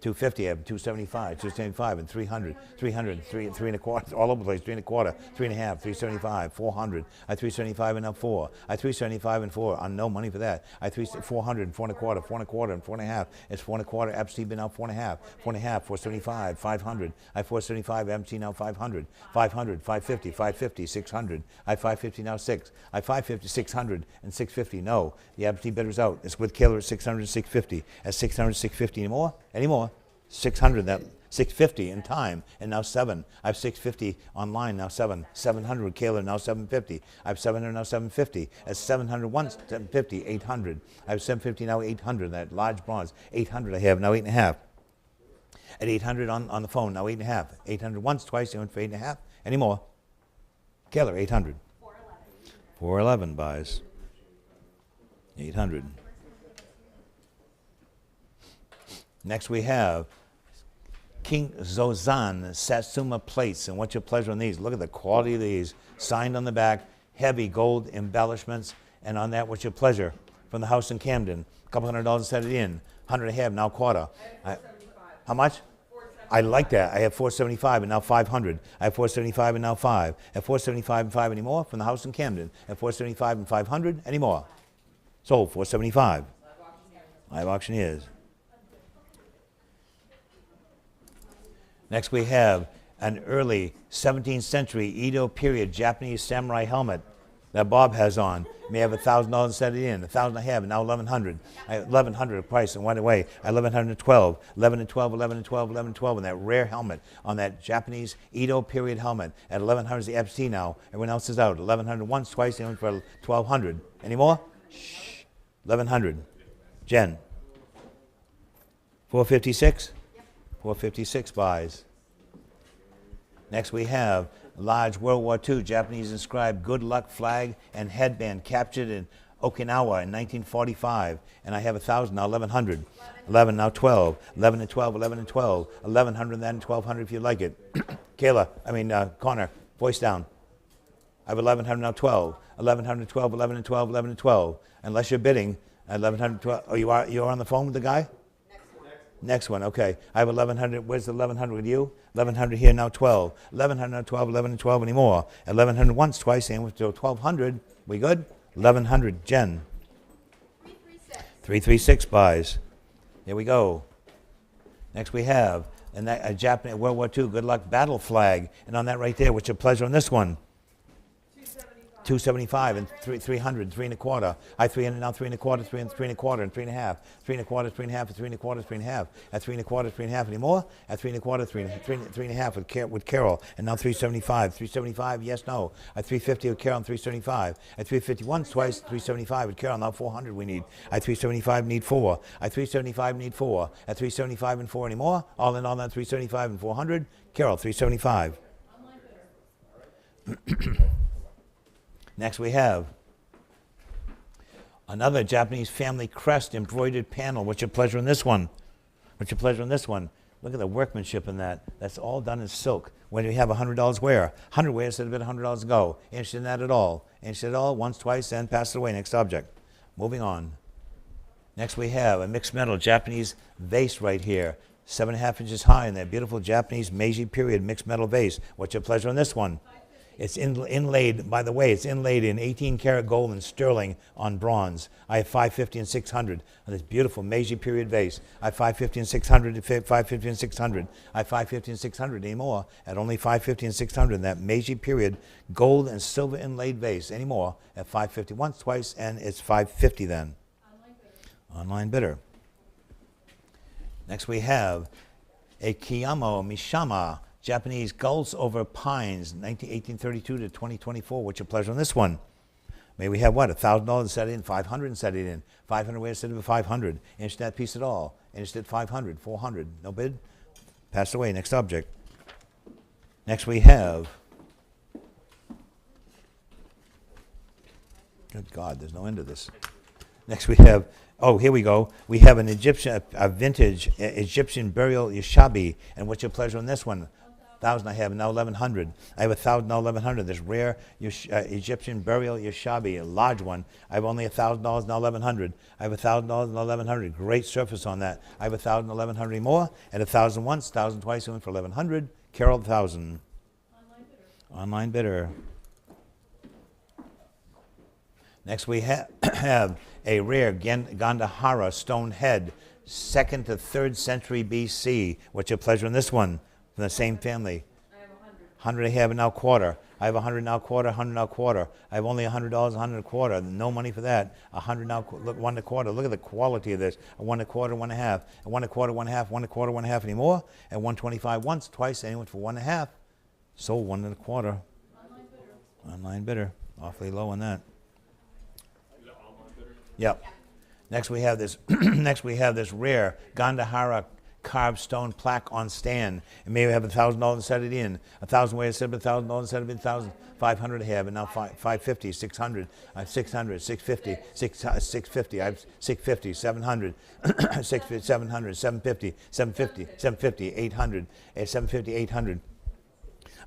250, I have 275, 275, and 300, 300, 3 1/4, all over the place, 3 1/4, 3 1/2, 375, 400. I 375 and now 4. I 375 and 4. On no money for that. I 400, 4 1/4, 4 1/4, and 4 1/2. It's 4 1/4. Absentee been now 4 1/2, 4 1/2, 475, 500. I 475. Absentee now 500, 500, 550, 550, 600. I 550 now 6. I 550, 600, and 650. No, the absentee bidder's out. It's with Killer at 600, 650. At 600, 650 anymore. Anymore. 600, that 650 in time, and now 7. I have 650 online, now 7. 700, Kayla, now 750. I have 700, now 750. At 700 once, 750, 800. I have 750, now 800, that large bronze. 800 I have, now 8.5. At 800 on the phone, now 8.5. 800 once, twice, you went for 8.5. Any more? Kayla, 800. 411 buys. 800. Next we have King Zozan Satsuma plates. And what's your pleasure on these? Look at the quality of these. Signed on the back, heavy gold embellishments. And on that, what's your pleasure? From the house in Camden. A couple $100 set it in. 100 I have, now quarter. How much? I like that. I have 475 and now 500. I have 475 and now 5. At 475 and 5 anymore from the house in Camden. At 475 and 500 anymore. Sold 475. Live auctioneers. Next we have an early 17th century Edo period Japanese samurai helmet that Bob has on. May have $1,000 set it in. 1,000 I have, and now 1,100. I have 1,100 price and went away. I have 1,112, 11 and 12, 11 and 12, 11 and 12 on that rare helmet, on that Japanese Edo period helmet. At 1,100 is the FT now. Everyone else is out. 1,100 once, twice, and for 1,200. Any more? Shh. 1,100. Jen. 456? 456 buys. Next we have large World War II Japanese inscribed good luck flag and headband captured in Okinawa in 1945. And I have 1,000, now 1,100. 11, now 12. 11 and 12, 11 and 12. 1,100, then 1,200 if you like it. Connor, voice down. I have 1,100, now 12. 1,100, 12, 11 and 12, 11 and 12. Unless you're bidding, 1,100, 12. Oh, you're on the phone with the guy? Next one, okay. I have 1,100. Where's the 1,100 with you? 1,100 here, now 12. 1,100, now 12, 11 and 12 anymore. 1,100 once, twice, and to 1,200. We good? 1,100, Jen. 336 buys. Here we go. Next we have a Japanese World War II good luck battle flag. And on that right there, what's your pleasure on this one? 275 and 300, 3 and a quarter. I 300 now 3 and a quarter, 3 and 3 and a quarter, and 3 and a half. 3 and a quarter, 3 and a half, and 3 and a quarter, 3 and a half. At 3 and a quarter, 3 and a half anymore. At 3 and a quarter, 3 and a half with Carol. And now 375. 375, yes, no. At 350 with Carol and 375. At 350 once, twice, 375 with Carol. Now 400 we need. At 375 need 4. At 375 need 4. At 375 and 4 anymore. All in all that 375 and 400. Carol, 375. Next we have another Japanese family crest embroidered panel. What's your pleasure in this one? What's your pleasure in this one? Look at the workmanship in that. That's all done in silk. When you have $100 wear, 100 wear instead of $100 ago. Interested in that at all? Interested at all? Once, twice, and pass it away. Next object. Moving on. Next we have a mixed metal Japanese vase right here. 7.5 inches high in that beautiful Japanese Meiji period mixed metal vase. What's your pleasure on this one? It's inlaid, by the way, it's inlaid in 18 karat gold and sterling on bronze. I have 550 and 600 on this beautiful Meiji period vase. I have 550 and 600, 550 and 600. I have 550 and 600 anymore at only 550 and 600 in that Meiji period gold and silver inlaid vase anymore at 550 once, twice, and it's 550 then. Online bidder. Next we have a Kiyamo Mishama Japanese Gulls Over Pines, 1832 to 2024. What's your pleasure on this one? May we have what? $1,000 set in, 500 set it in. 500 way instead of 500. Interested in that piece at all? Interested 500, 400. No bid? Passed away. Next object. Next we have. Good God, there's no end to this. Next we have. Oh, here we go. We have an Egyptian, a vintage Egyptian burial yashabi. And what's your pleasure on this one? 1,000 I have, now 1,100. I have 1,000, now 1,100. This rare Egyptian burial yashabi, a large one. I have only $1,000, now 1,100. I have $1,000, now 1,100. Great surface on that. I have 1,000, 1,100 more. At 1,000 once, 1,000 twice, went for 1,100. Carol, 1,000. Online bidder. Next we have a rare Gandhara stone head, 2nd to 3rd century BC. What's your pleasure in this one? From the same family. 100 I have now quarter. I have 100 now quarter, 100 now quarter. I have only $100, 100 a quarter. No money for that. 100 now, look, 1 a quarter. Look at the quality of this. A 1 a quarter, 1 a half. A 1 a quarter, 1 a half, 1 a quarter, 1 a half anymore. At 125 once, twice, anyone for 1 a half. Sold 1 and a quarter. Online bidder. Awfully low on that. Yep. Next we have this. Next we have this rare Gandhara carved stone plaque on stand. And maybe have $1,000 set it in. 1,000 ways set it, $1,000 set it, 1,500 I have, and now 550, 600, 600, 650, 650, I have 650, 700, 650, 700, 750, 750, 750, 800, 750, 800.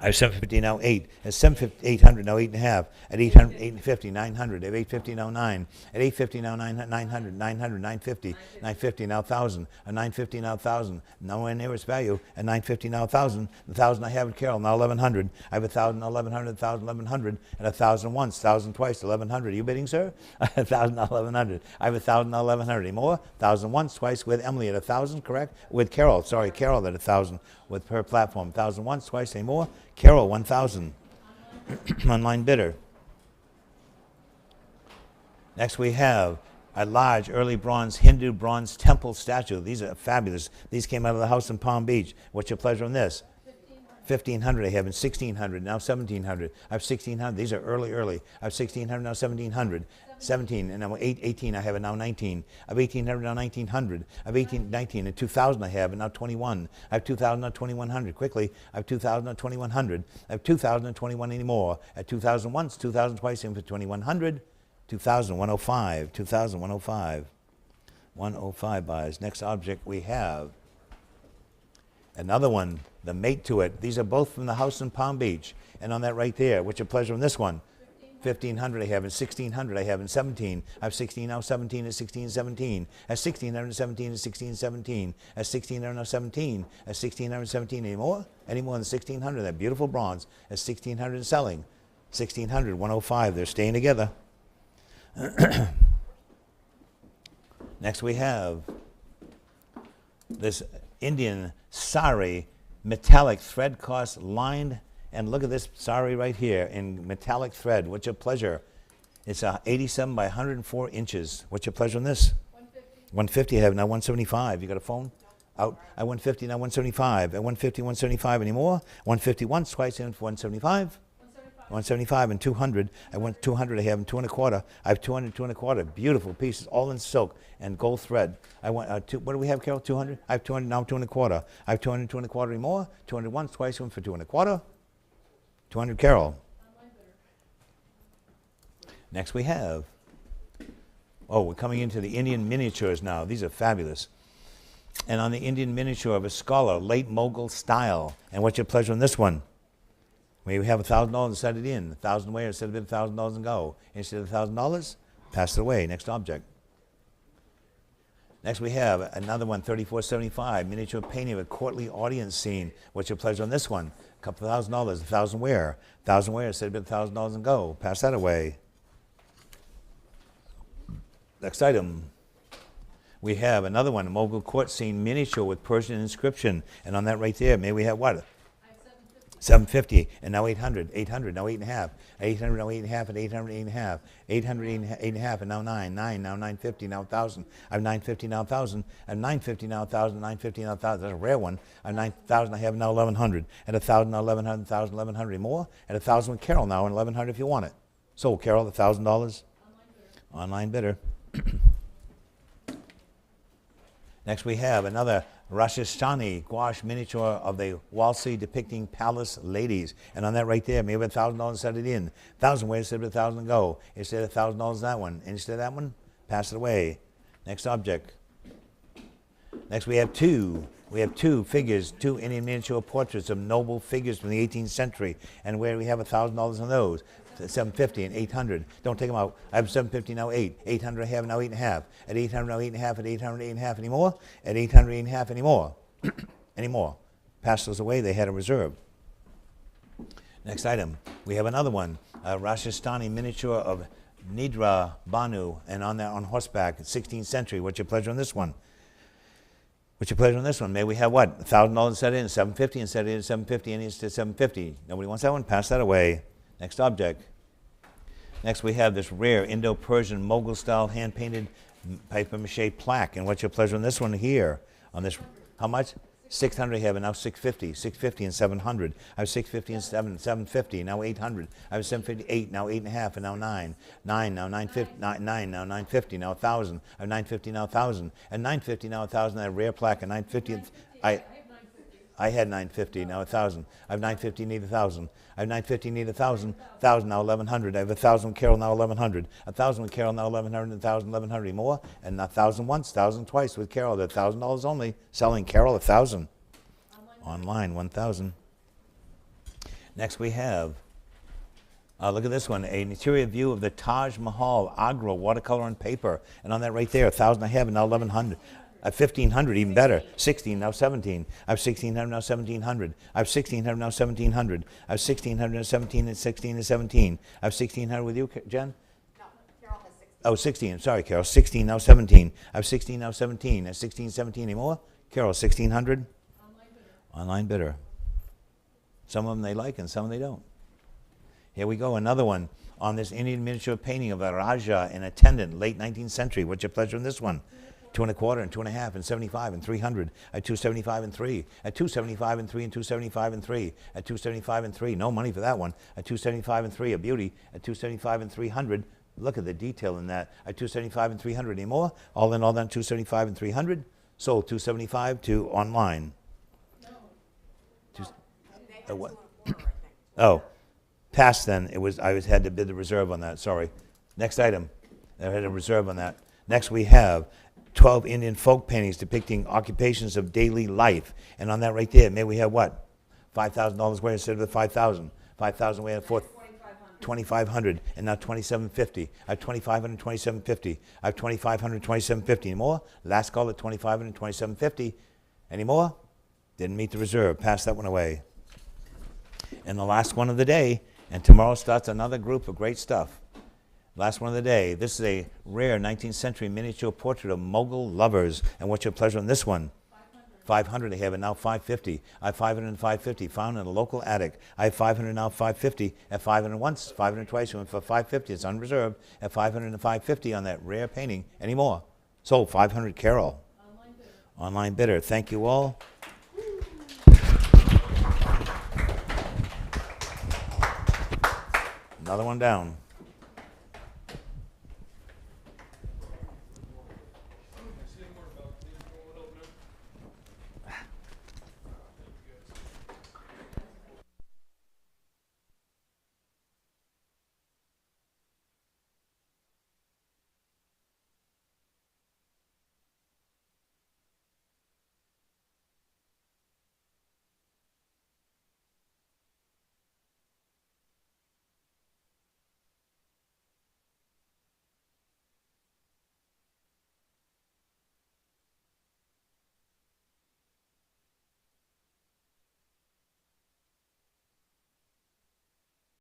I have 750 now 8. At 750, 800 now 8 and a half. At 800, 850, 900. At 850 now 9. At 850 now 900, 900, 950, 950 now 1,000. At 950 now 1,000. Nowhere near its value. At 950 now 1,000. The 1,000 I have at Carroll now 1,100. I have 1,000 now 1,100, 1,000, 1,100. And 1,000 once, 1,000 twice, 1,100. Are you bidding, sir? 1,000 now 1,100. I have 1,000 now 1,100. Any more? 1,000 once, twice with Emily at 1,000, correct? With Carroll, sorry, Carroll at 1,000 with her platform. 1,000 once, twice, any more? Carol, 1,000. Online bidder. Next we have a large early bronze Hindu bronze temple statue. These are fabulous. These came out of the house in Palm Beach. What's your pleasure on this? 1,500 I have, and 1,600, now 1,700. I have 1,600. These are early. I have 1,600, now 1,700. 17, and now 18 I have, and now 19. I have 1,800, now 1,900. I have 19, and 2,000 I have, and now 21. I have 2,000, now 2,100. Quickly, I have 2,000, now 2,100. I have 2,000 and 21 anymore. At 2,000 once, 2,000 twice, and for 2,100. 2,000, 105. 2,000, 105. 105 buys. Next object we have another one, the mate to it. These are both from the house in Palm Beach. And on that right there, what's your pleasure on this one? 1,500 I have, and 1,600 I have, and 17. I have 16 now, 17, and 16, 17. At 1,600, 17, and 16, 17. At 1,600 now, 17. At 1,600, 17. Any more? Any more than 1,600? That beautiful bronze. At 1,600 selling. 1,600, 105. They're staying together. Next we have this Indian sari metallic thread cost lined. And look at this sari right here in metallic thread. What's your pleasure? It's 87 by 104 inches. What's your pleasure on this? 150. 150 I have, now 175. You got a phone? No. Out. At 150, now 175. At 150, 175 anymore? 150 once, twice, and 175? 175 and 200. I went 200 I have, and 2 and a quarter. I have 200, 2 and a quarter. Beautiful pieces, all in silk and gold thread. I went, what do we have, Carol? 200? I have 200, now 2 and a quarter. I have 200, 2 and a quarter anymore? 200 once, twice, one for 2 and a quarter. 200 Carol. Next we have, we're coming into the Indian miniatures now. These are fabulous. And on the Indian miniature of a scholar, late Mughal style. And what's your pleasure on this one? We have $1,000 and set it in. 1,000 away, set it in, $1,000 and go. Instead of $1,000, pass it away. Next object. Next we have another one, 3475, miniature painting of a courtly audience scene. What's your pleasure on this one? A couple $1,000, 1,000 where? 1,000 where, said it $1,000 and go. Pass that away. Next item. We have another one, a Mughal court scene miniature with Persian inscription. And on that right there, may we have what? I have 750, and now 800, 800, now 8.5, 800, now 8.5, and 800, 8.5, 800, 8.5, and now 9, now 950, now 1,000. I have 950, now 1,000. I have 950, now 1,000, 950, now 1,000. That's a rare one. I have 9,000, I have now 1,100. At 1,000, now 1,100, 1,000, 1,100 more. At 1,000 with Carol now, and 1,100 if you want it. So, Carol, $1,000. Online bidder. Next we have another Rajasthani gouache miniature of the Walsi depicting palace ladies. And on that right there, maybe $1,000 set it in. 1,000 ways, set it 1,000 go. Instead of $1,000 that one. Instead of that one, pass it away. Next object. Next we have two. We have two figures, two Indian miniature portraits of noble figures from the 18th century. And where we have $1,000 on those. 750 and 800. Don't take them out. I have 750 now 8. 800 I have now 8.5. At 800 now 8.5. At 800 8.5 anymore. At 800 8.5 anymore. Anymore. Pass those away. They had a reserve. Next item. We have another one. A Rajasthani miniature of Nidra Banu, and on horseback, 16th century. What's your pleasure on this one? What's your pleasure on this one? May we have what? $1,000 set in, $750 and set in, $750 and it's to $750. Nobody wants that one? Pass that away. Next object. Next we have this rare Indo-Persian Mughal-style hand-painted paper mache plaque. And what's your pleasure on this one here? On this, how much? 600 I have, and now 650. 650 and 700. I have 650 and 750, now 800. I have 758, now 8.5, and now 9. 9, now 950, 9, now 950, now 1,000. I have 950, now 1,000. And 950, now 1,000. I have rare plaque, and 950. I had 950, now 1,000. I have 950, need 1,000. I have 950, need 1,000. 1,000, now 1,100. I have 1,000 Carol, now 1,100. 1,000 with Carol, now 1,100. 1,000, 1,100 more. And 1,000 once, 1,000 twice with Carol. They're $1,000 only. Selling Carol 1,000. Online 1,000. Next we have, look at this one, an interior view of the Taj Mahal, Agra, watercolor on paper. And on that right there, 1,000 I have, and now 1,100. I have 1,500, even better. 16, now 17. I have 1,600, now 1,700. I have 1,600, now 1,700. I have 1,600, now 17, and 16 and 17. I have 1,600 with you, Jen? No, Carol has 16. Oh, 16, sorry, Carol. 16, now 17. I have 16, now 17. I have 16, 17 anymore? Carol, 1,600? Online bidder. Some of them they like and some they don't. Here we go, another one on this Indian miniature painting of a Raja and attendant, late 19th century. What's your pleasure in this one? 2 1/4 and 2 1/2 and 75 and 300 at 275 and 3 at 275 and 3 and 275 and 3 at 275 and 3. No money for that one. At 275 and 3, a beauty. At 275 and 300. Look at the detail in that. At 275 and 300 anymore. All in all, then 275 and 300. Sold 275 to online. What? Oh, passed then. I had to bid the reserve on that. Sorry. Next item. I had a reserve on that. Next we have 12 Indian folk paintings depicting occupations of daily life. And on that right there, may we have what? $5,000 worth instead of the 5,000. 5,000 we have 2,500 and now 2,750. I have 2,500, 2,750. I have 2,500, 2,750. Any more? Last call at 2,500, 2,750. Any more? Didn't meet the reserve. Pass that one away. And the last one of the day, and tomorrow starts another group of great stuff. Last one of the day. This is a rare 19th century miniature portrait of Mughal lovers. And what's your pleasure on this one? 500 I have, and now 550. I have 500 and 550, found in a local attic. I have 500 now, 550. At 500 once, 500 twice. We went for 550. It's unreserved. At 500 and 550 on that rare painting. Any more? Sold 500 Carol. Online bidder. Thank you all. Another one down.